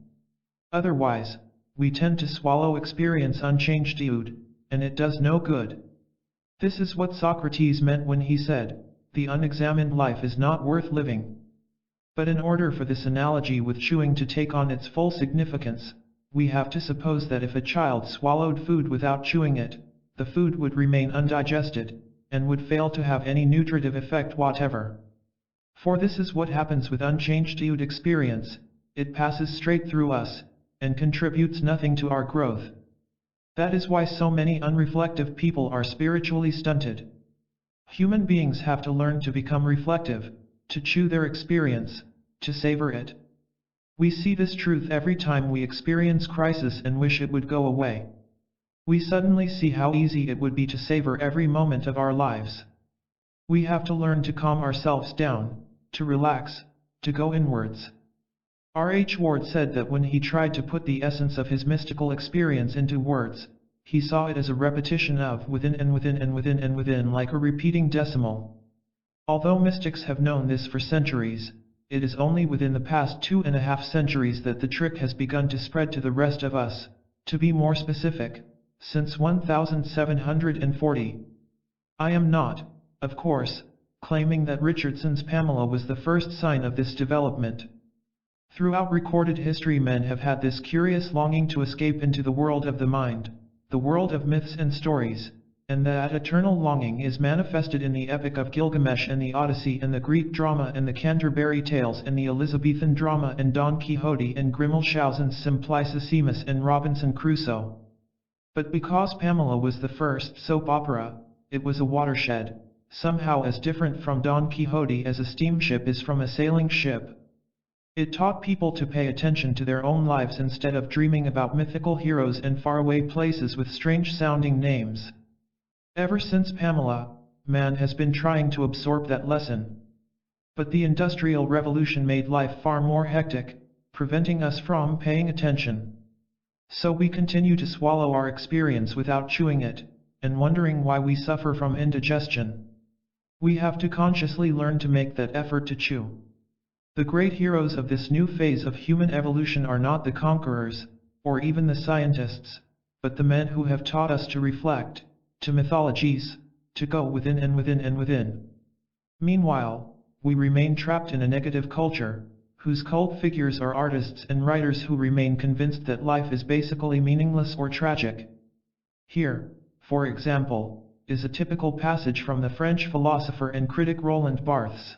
Otherwise, we tend to swallow experience unchanged food, and it does no good. This is what Socrates meant when he said, the unexamined life is not worth living. But in order for this analogy with chewing to take on its full significance, we have to suppose that if a child swallowed food without chewing it, the food would remain undigested, and would fail to have any nutritive effect whatever. For this is what happens with unchanged chewed experience, it passes straight through us, and contributes nothing to our growth. That is why so many unreflective people are spiritually stunted. Human beings have to learn to become reflective, to chew their experience, to savor it. We see this truth every time we experience crisis and wish it would go away. We suddenly see how easy it would be to savor every moment of our lives. We have to learn to calm ourselves down, to relax, to go inwards. R. H. Ward said that when he tried to put the essence of his mystical experience into words, he saw it as a repetition of within and within and within and within, like a repeating decimal. Although mystics have known this for centuries, it is only within the past 2.5 centuries that the trick has begun to spread to the rest of us, to be more specific, since 1740. I am not, of course, claiming that Richardson's Pamela was the first sign of this development. Throughout recorded history, men have had this curious longing to escape into the world of the mind, the world of myths and stories, and that eternal longing is manifested in the Epic of Gilgamesh and the Odyssey and the Greek drama and the Canterbury Tales and the Elizabethan drama and Don Quixote and Grimmelshausen's Simplicissimus and Robinson Crusoe. But because Pamela was the first soap opera, it was a watershed, somehow as different from Don Quixote as a steamship is from a sailing ship. It taught people to pay attention to their own lives instead of dreaming about mythical heroes and faraway places with strange-sounding names. Ever since Pamela, man has been trying to absorb that lesson. But the Industrial Revolution made life far more hectic, preventing us from paying attention. So we continue to swallow our experience without chewing it, and wondering why we suffer from indigestion. We have to consciously learn to make that effort to chew. The great heroes of this new phase of human evolution are not the conquerors, or even the scientists, but the men who have taught us to reflect, to mythologies, to go within and within and within. Meanwhile, we remain trapped in a negative culture, whose cult figures are artists and writers who remain convinced that life is basically meaningless or tragic. Here, for example, is a typical passage from the French philosopher and critic Roland Barthes.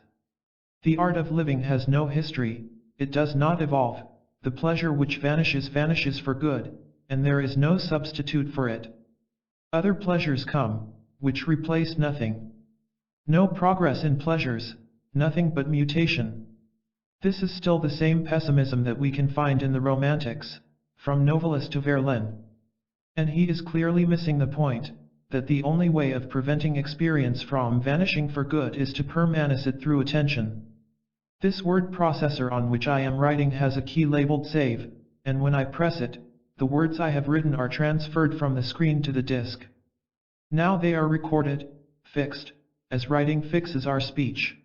The art of living has no history, it does not evolve, the pleasure which vanishes vanishes for good, and there is no substitute for it. Other pleasures come, which replace nothing. No progress in pleasures, nothing but mutation. This is still the same pessimism that we can find in the Romantics, from Novalis to Verlaine. And he is clearly missing the point, that the only way of preventing experience from vanishing for good is to permanence it through attention. This word processor on which I am writing has a key labeled save, and when I press it, the words I have written are transferred from the screen to the disk. Now they are recorded, fixed, as writing fixes our speech.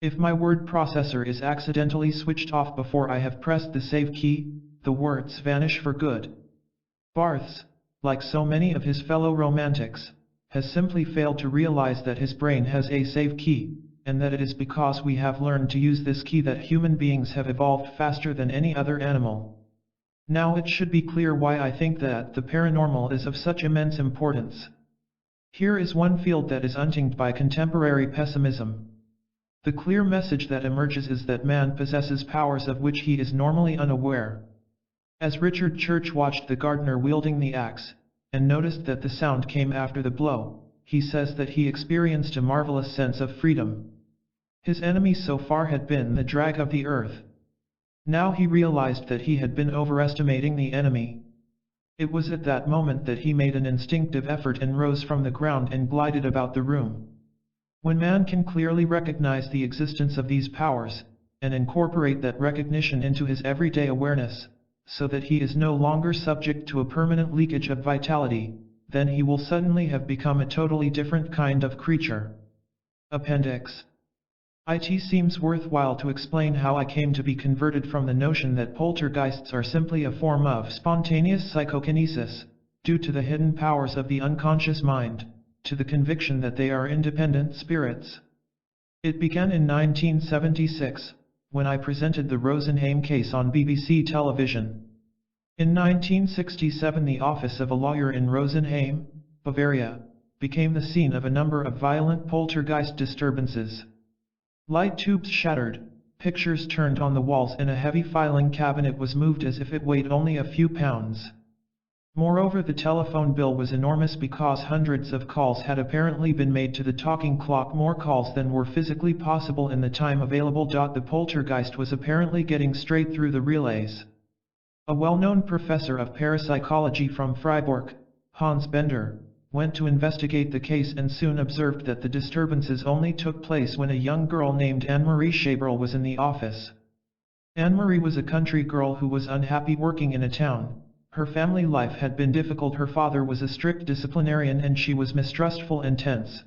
If my word processor is accidentally switched off before I have pressed the save key, the words vanish for good. Barthes, like so many of his fellow romantics, has simply failed to realize that his brain has a save key, and that it is because we have learned to use this key that human beings have evolved faster than any other animal. Now it should be clear why I think that the paranormal is of such immense importance. Here is one field that is untinged by contemporary pessimism. The clear message that emerges is that man possesses powers of which he is normally unaware. As Richard Church watched the gardener wielding the axe, and noticed that the sound came after the blow, he says that he experienced a marvelous sense of freedom. His enemy so far had been the drag of the earth. Now he realized that he had been overestimating the enemy. It was at that moment that he made an instinctive effort and rose from the ground and glided about the room. When man can clearly recognize the existence of these powers, and incorporate that recognition into his everyday awareness, so that he is no longer subject to a permanent leakage of vitality, then he will suddenly have become a totally different kind of creature. Appendix. It seems worthwhile to explain how I came to be converted from the notion that poltergeists are simply a form of spontaneous psychokinesis, due to the hidden powers of the unconscious mind, to the conviction that they are independent spirits. It began in 1976, when I presented the Rosenheim case on BBC television. In 1967 the office of a lawyer in Rosenheim, Bavaria, became the scene of a number of violent poltergeist disturbances. Light tubes shattered, pictures turned on the walls and a heavy filing cabinet was moved as if it weighed only a few pounds. Moreover, the telephone bill was enormous because hundreds of calls had apparently been made to the talking clock, more calls than were physically possible in the time available. The poltergeist was apparently getting straight through the relays. A well-known professor of parapsychology from Freiburg, Hans Bender, went to investigate the case and soon observed that the disturbances only took place when a young girl named Anne-Marie Schaberl was in the office. Anne-Marie was a country girl who was unhappy working in a town. Her family life had been difficult, her father was a strict disciplinarian and she was mistrustful and tense.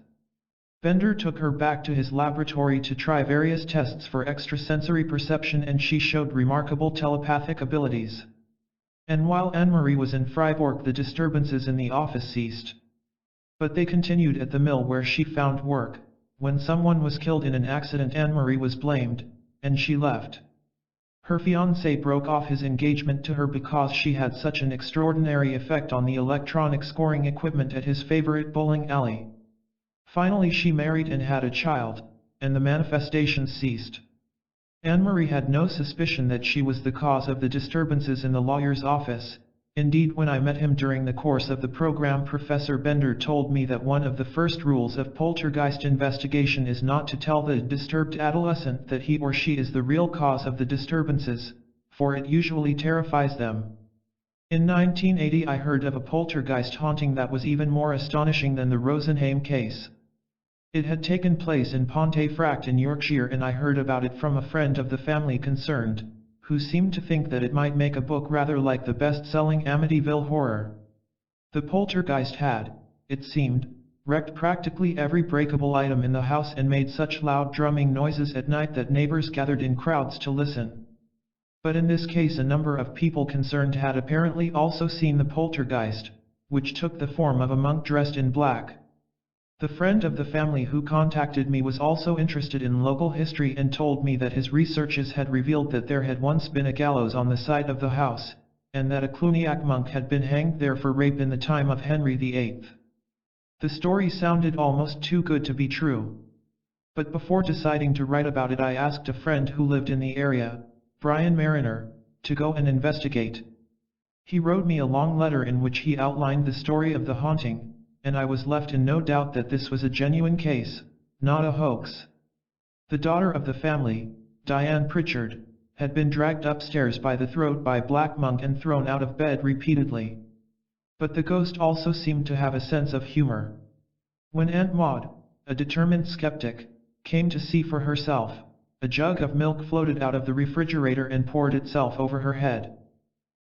Bender took her back to his laboratory to try various tests for extrasensory perception and she showed remarkable telepathic abilities. And while Anne-Marie was in Freiburg, the disturbances in the office ceased. But they continued at the mill where she found work. When someone was killed in an accident, Anne-Marie was blamed, and she left. Her fiancé broke off his engagement to her because she had such an extraordinary effect on the electronic scoring equipment at his favorite bowling alley. Finally she married and had a child, and the manifestations ceased. Anne-Marie had no suspicion that she was the cause of the disturbances in the lawyer's office. Indeed, when I met him during the course of the program, Professor Bender told me that one of the first rules of poltergeist investigation is not to tell the disturbed adolescent that he or she is the real cause of the disturbances, for it usually terrifies them. In 1980 I heard of a poltergeist haunting that was even more astonishing than the Rosenheim case. It had taken place in Pontefract in Yorkshire and I heard about it from a friend of the family concerned, who seemed to think that it might make a book rather like the best-selling Amityville Horror. The poltergeist had, it seemed, wrecked practically every breakable item in the house and made such loud drumming noises at night that neighbors gathered in crowds to listen. But in this case a number of people concerned had apparently also seen the poltergeist, which took the form of a monk dressed in black. The friend of the family who contacted me was also interested in local history and told me that his researches had revealed that there had once been a gallows on the site of the house, and that a Cluniac monk had been hanged there for rape in the time of Henry VIII. The story sounded almost too good to be true. But before deciding to write about it I asked a friend who lived in the area, Brian Mariner, to go and investigate. He wrote me a long letter in which he outlined the story of the haunting, and I was left in no doubt that this was a genuine case, not a hoax. The daughter of the family, Diane Pritchard, had been dragged upstairs by the throat by Black Monk and thrown out of bed repeatedly. But the ghost also seemed to have a sense of humor. When Aunt Maud, a determined skeptic, came to see for herself, a jug of milk floated out of the refrigerator and poured itself over her head.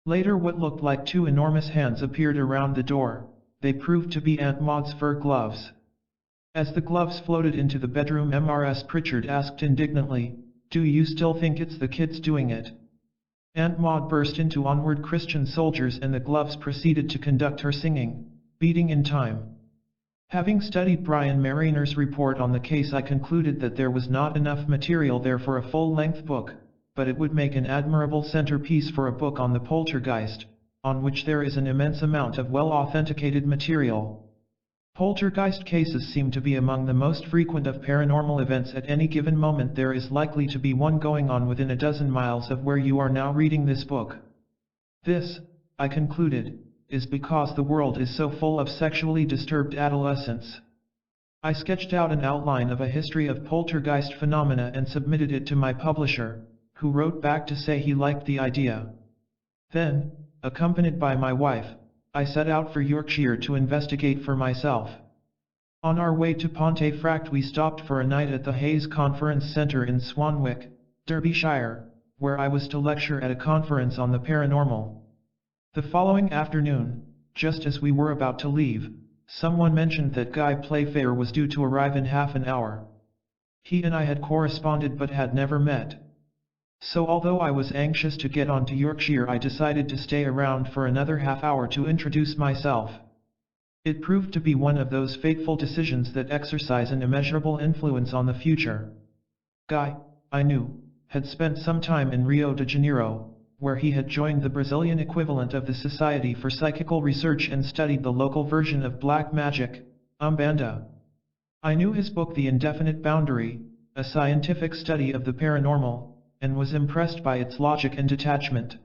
Later what looked like two enormous hands appeared around the door. They proved to be Aunt Maud's fur gloves. As the gloves floated into the bedroom, Mrs. Pritchard asked indignantly, "Do you still think it's the kids doing it?" Aunt Maud burst into "Onward Christian Soldiers" and the gloves proceeded to conduct her singing, beating in time. Having studied Brian Mariner's report on the case, I concluded that there was not enough material there for a full-length book, but it would make an admirable centerpiece for a book on the poltergeist, on which there is an immense amount of well-authenticated material. Poltergeist cases seem to be among the most frequent of paranormal events. At any given moment there is likely to be one going on within a dozen miles of where you are now reading this book. This, I concluded, is because the world is so full of sexually disturbed adolescents. I sketched out an outline of a history of poltergeist phenomena and submitted it to my publisher, who wrote back to say he liked the idea. Then, accompanied by my wife, I set out for Yorkshire to investigate for myself. On our way to Pontefract we stopped for a night at the Hayes Conference Centre in Swanwick, Derbyshire, where I was to lecture at a conference on the paranormal. The following afternoon, just as we were about to leave, someone mentioned that Guy Playfair was due to arrive in half an hour. He and I had corresponded but had never met. So although I was anxious to get on to Yorkshire, I decided to stay around for another half hour to introduce myself. It proved to be one of those fateful decisions that exercise an immeasurable influence on the future. Guy, I knew, had spent some time in Rio de Janeiro, where he had joined the Brazilian equivalent of the Society for Psychical Research and studied the local version of black magic, Umbanda. I knew his book The Indefinite Boundary, a scientific study of the paranormal, and was impressed by its logic and detachment.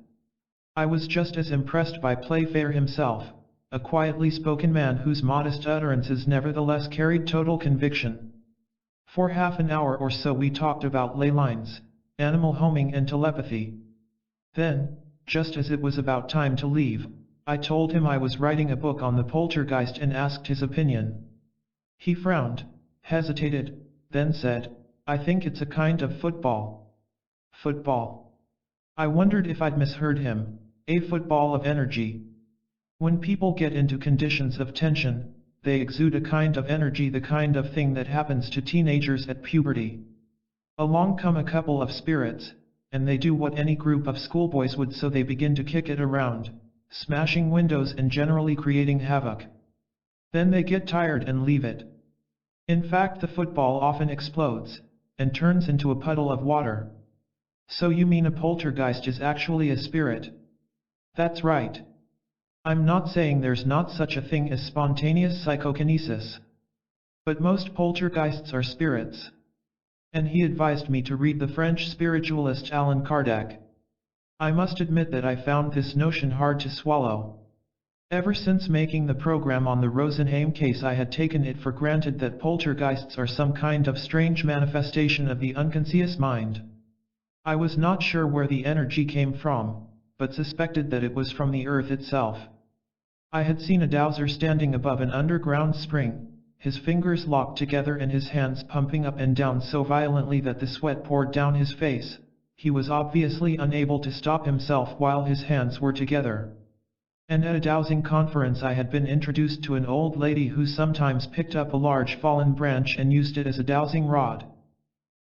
I was just as impressed by Playfair himself, a quietly spoken man whose modest utterances nevertheless carried total conviction. For half an hour or so we talked about ley lines, animal homing and telepathy. Then, just as it was about time to leave, I told him I was writing a book on the poltergeist and asked his opinion. He frowned, hesitated, then said, "I think it's a kind of football." Football. I wondered if I'd misheard him. A football of energy. When people get into conditions of tension, they exude a kind of energy, the kind of thing that happens to teenagers at puberty. Along come a couple of spirits, and they do what any group of schoolboys would, so they begin to kick it around, smashing windows and generally creating havoc. Then they get tired and leave it. In fact, the football often explodes, and turns into a puddle of water. So you mean a poltergeist is actually a spirit? That's right. I'm not saying there's not such a thing as spontaneous psychokinesis. But most poltergeists are spirits. And he advised me to read the French spiritualist Allan Kardec. I must admit that I found this notion hard to swallow. Ever since making the program on the Rosenheim case, I had taken it for granted that poltergeists are some kind of strange manifestation of the unconscious mind. I was not sure where the energy came from, but suspected that it was from the earth itself. I had seen a dowser standing above an underground spring, his fingers locked together and his hands pumping up and down so violently that the sweat poured down his face. He was obviously unable to stop himself while his hands were together. And at a dowsing conference I had been introduced to an old lady who sometimes picked up a large fallen branch and used it as a dowsing rod.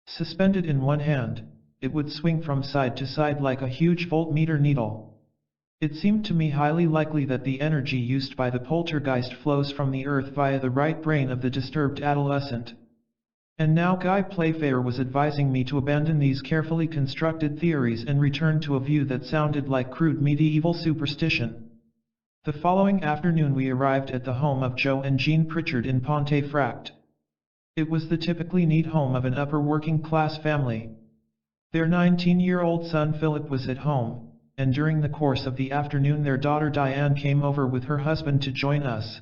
Suspended in one hand, it would swing from side to side like a huge voltmeter needle. It seemed to me highly likely that the energy used by the poltergeist flows from the earth via the right brain of the disturbed adolescent. And now Guy Playfair was advising me to abandon these carefully constructed theories and return to a view that sounded like crude medieval superstition. The following afternoon we arrived at the home of Joe and Jean Pritchard in Pontefract. It was the typically neat home of an upper working-class family. Their 19-year-old son Philip was at home, and during the course of the afternoon their daughter Diane came over with her husband to join us.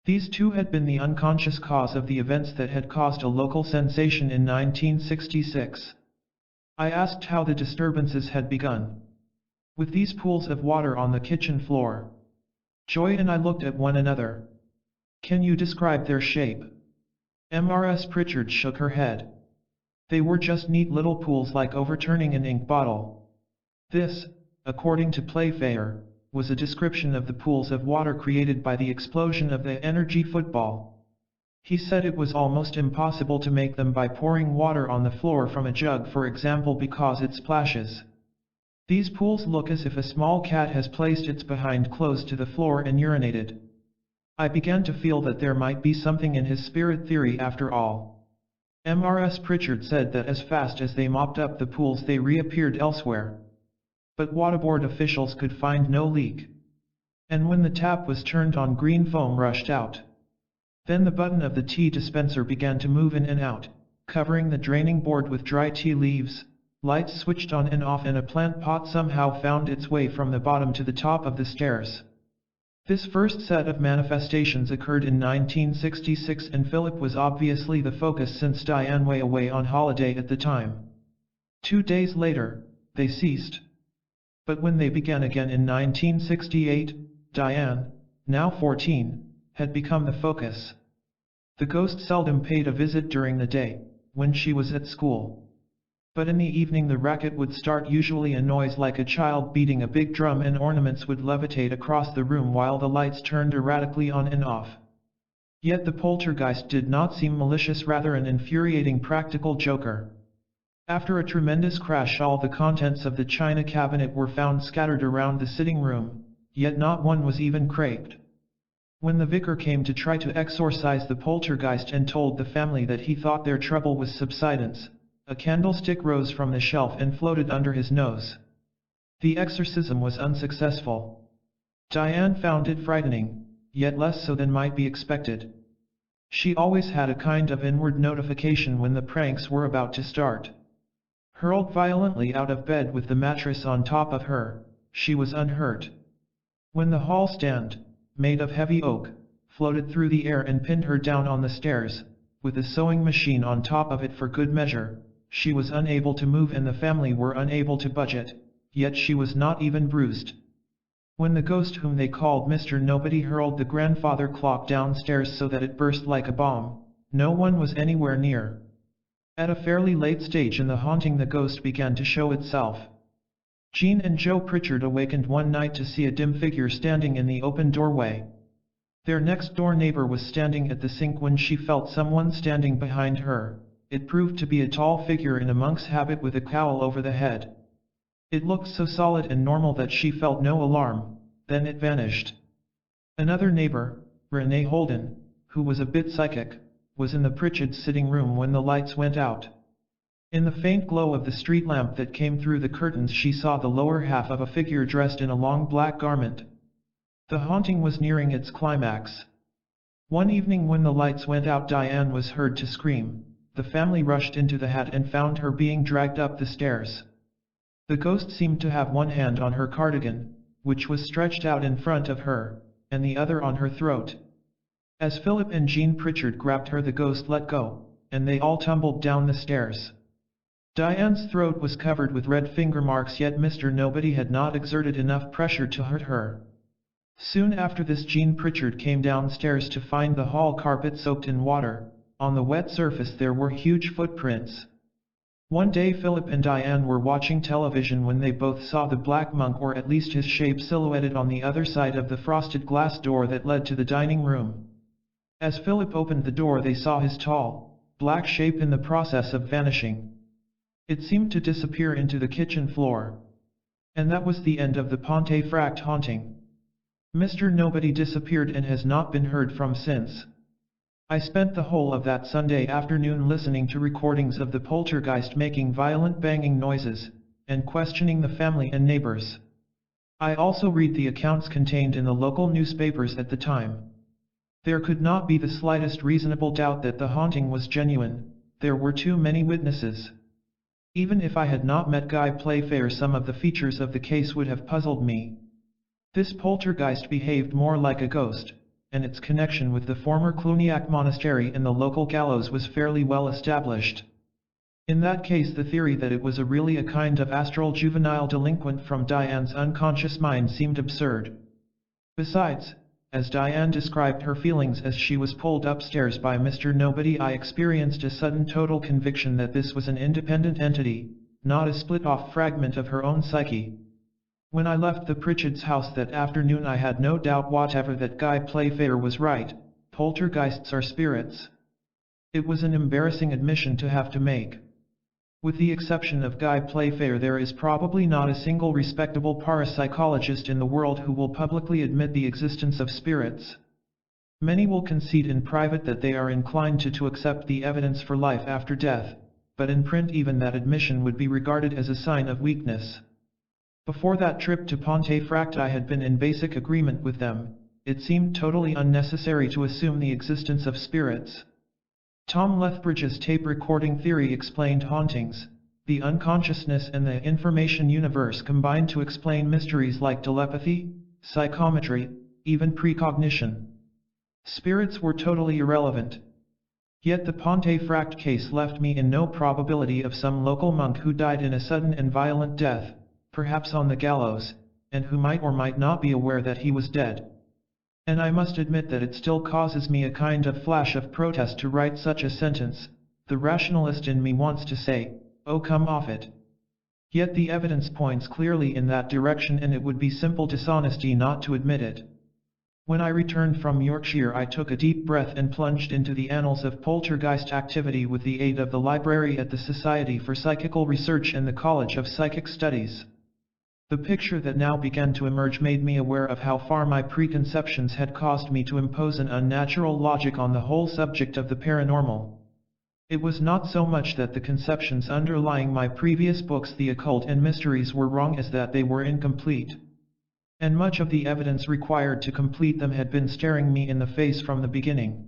These two had been the unconscious cause of the events that had caused a local sensation in 1966. I asked how the disturbances had begun. With these pools of water on the kitchen floor. Joy and I looked at one another. Can you describe their shape? Ms. Pritchard shook her head. They were just neat little pools like overturning an ink bottle. This, according to Playfair, was a description of the pools of water created by the explosion of the energy football. He said it was almost impossible to make them by pouring water on the floor from a jug, for example, because it splashes. These pools look as if a small cat has placed its behind close to the floor and urinated. I began to feel that there might be something in his spirit theory after all. Ms. Pritchard said that as fast as they mopped up the pools they reappeared elsewhere. But waterboard officials could find no leak. And when the tap was turned on, green foam rushed out. Then the button of the tea dispenser began to move in and out, covering the draining board with dry tea leaves. Lights switched on and off, and a plant pot somehow found its way from the bottom to the top of the stairs. This first set of manifestations occurred in 1966, and Philip was obviously the focus since Diane was away on holiday at the time. 2 days later, they ceased. But when they began again in 1968, Diane, now 14, had become the focus. The ghost seldom paid a visit during the day, when she was at school. But in the evening the racket would start, usually a noise like a child beating a big drum, and ornaments would levitate across the room while the lights turned erratically on and off. Yet the poltergeist did not seem malicious, rather an infuriating practical joker. After a tremendous crash, all the contents of the china cabinet were found scattered around the sitting room, yet not one was even cracked. When the vicar came to try to exorcise the poltergeist and told the family that he thought their trouble was subsidence, a candlestick rose from the shelf and floated under his nose. The exorcism was unsuccessful. Diane found it frightening, yet less so than might be expected. She always had a kind of inward notification when the pranks were about to start. Hurled violently out of bed with the mattress on top of her, she was unhurt. When the hall stand, made of heavy oak, floated through the air and pinned her down on the stairs, with a sewing machine on top of it for good measure, she was unable to move and the family were unable to budge it, yet she was not even bruised. When the ghost whom they called Mr. Nobody hurled the grandfather clock downstairs so that it burst like a bomb, no one was anywhere near. At a fairly late stage in the haunting, the ghost began to show itself. Jean and Joe Pritchard awakened one night to see a dim figure standing in the open doorway. Their next-door neighbor was standing at the sink when she felt someone standing behind her. It proved to be a tall figure in a monk's habit with a cowl over the head. It looked so solid and normal that she felt no alarm, then it vanished. Another neighbor, Renee Holden, who was a bit psychic, was in the Pritchard's sitting room when the lights went out. In the faint glow of the street lamp that came through the curtains, she saw the lower half of a figure dressed in a long black garment. The haunting was nearing its climax. One evening when the lights went out, Diane was heard to scream. The family rushed into the hat and found her being dragged up the stairs. The ghost seemed to have one hand on her cardigan, which was stretched out in front of her, and the other on her throat. As Philip and Jean Pritchard grabbed her, the ghost let go, and they all tumbled down the stairs. Diane's throat was covered with red finger marks, yet Mr. Nobody had not exerted enough pressure to hurt her. Soon after this, Jean Pritchard came downstairs to find the hall carpet soaked in water. On the wet surface there were huge footprints. One day Philip and Diane were watching television when they both saw the black monk, or at least his shape, silhouetted on the other side of the frosted glass door that led to the dining room. As Philip opened the door, they saw his tall, black shape in the process of vanishing. It seemed to disappear into the kitchen floor. And that was the end of the Pontefract haunting. Mr. Nobody disappeared and has not been heard from since. I spent the whole of that Sunday afternoon listening to recordings of the poltergeist making violent banging noises, and questioning the family and neighbors. I also read the accounts contained in the local newspapers at the time. There could not be the slightest reasonable doubt that the haunting was genuine. There were too many witnesses. Even if I had not met Guy Playfair, some of the features of the case would have puzzled me. This poltergeist behaved more like a ghost, and its connection with the former Cluniac monastery and the local gallows was fairly well established. In that case, the theory that it was really a kind of astral juvenile delinquent from Diane's unconscious mind seemed absurd. Besides, as Diane described her feelings as she was pulled upstairs by Mr. Nobody, I experienced a sudden total conviction that this was an independent entity, not a split-off fragment of her own psyche. When I left the Pritchards' house that afternoon, I had no doubt whatever that Guy Playfair was right. Poltergeists are spirits. It was an embarrassing admission to have to make. With the exception of Guy Playfair, there is probably not a single respectable parapsychologist in the world who will publicly admit the existence of spirits. Many will concede in private that they are inclined to accept the evidence for life after death, but in print even that admission would be regarded as a sign of weakness. Before that trip to Pontefract, I had been in basic agreement with them. It seemed totally unnecessary to assume the existence of spirits. Tom Lethbridge's tape recording theory explained hauntings. The unconsciousness and the information universe combined to explain mysteries like telepathy, psychometry, even precognition. Spirits were totally irrelevant. Yet the Pontefract case left me in no probability of some local monk who died in a sudden and violent death, perhaps on the gallows, and who might or might not be aware that he was dead. And I must admit that it still causes me a kind of flash of protest to write such a sentence. The rationalist in me wants to say, "Oh, come off it." Yet the evidence points clearly in that direction, and it would be simple dishonesty not to admit it. When I returned from Yorkshire, I took a deep breath and plunged into the annals of poltergeist activity with the aid of the library at the Society for Psychical Research and the College of Psychic Studies. The picture that now began to emerge made me aware of how far my preconceptions had caused me to impose an unnatural logic on the whole subject of the paranormal. It was not so much that the conceptions underlying my previous books, The Occult and Mysteries, were wrong as that they were incomplete. And much of the evidence required to complete them had been staring me in the face from the beginning.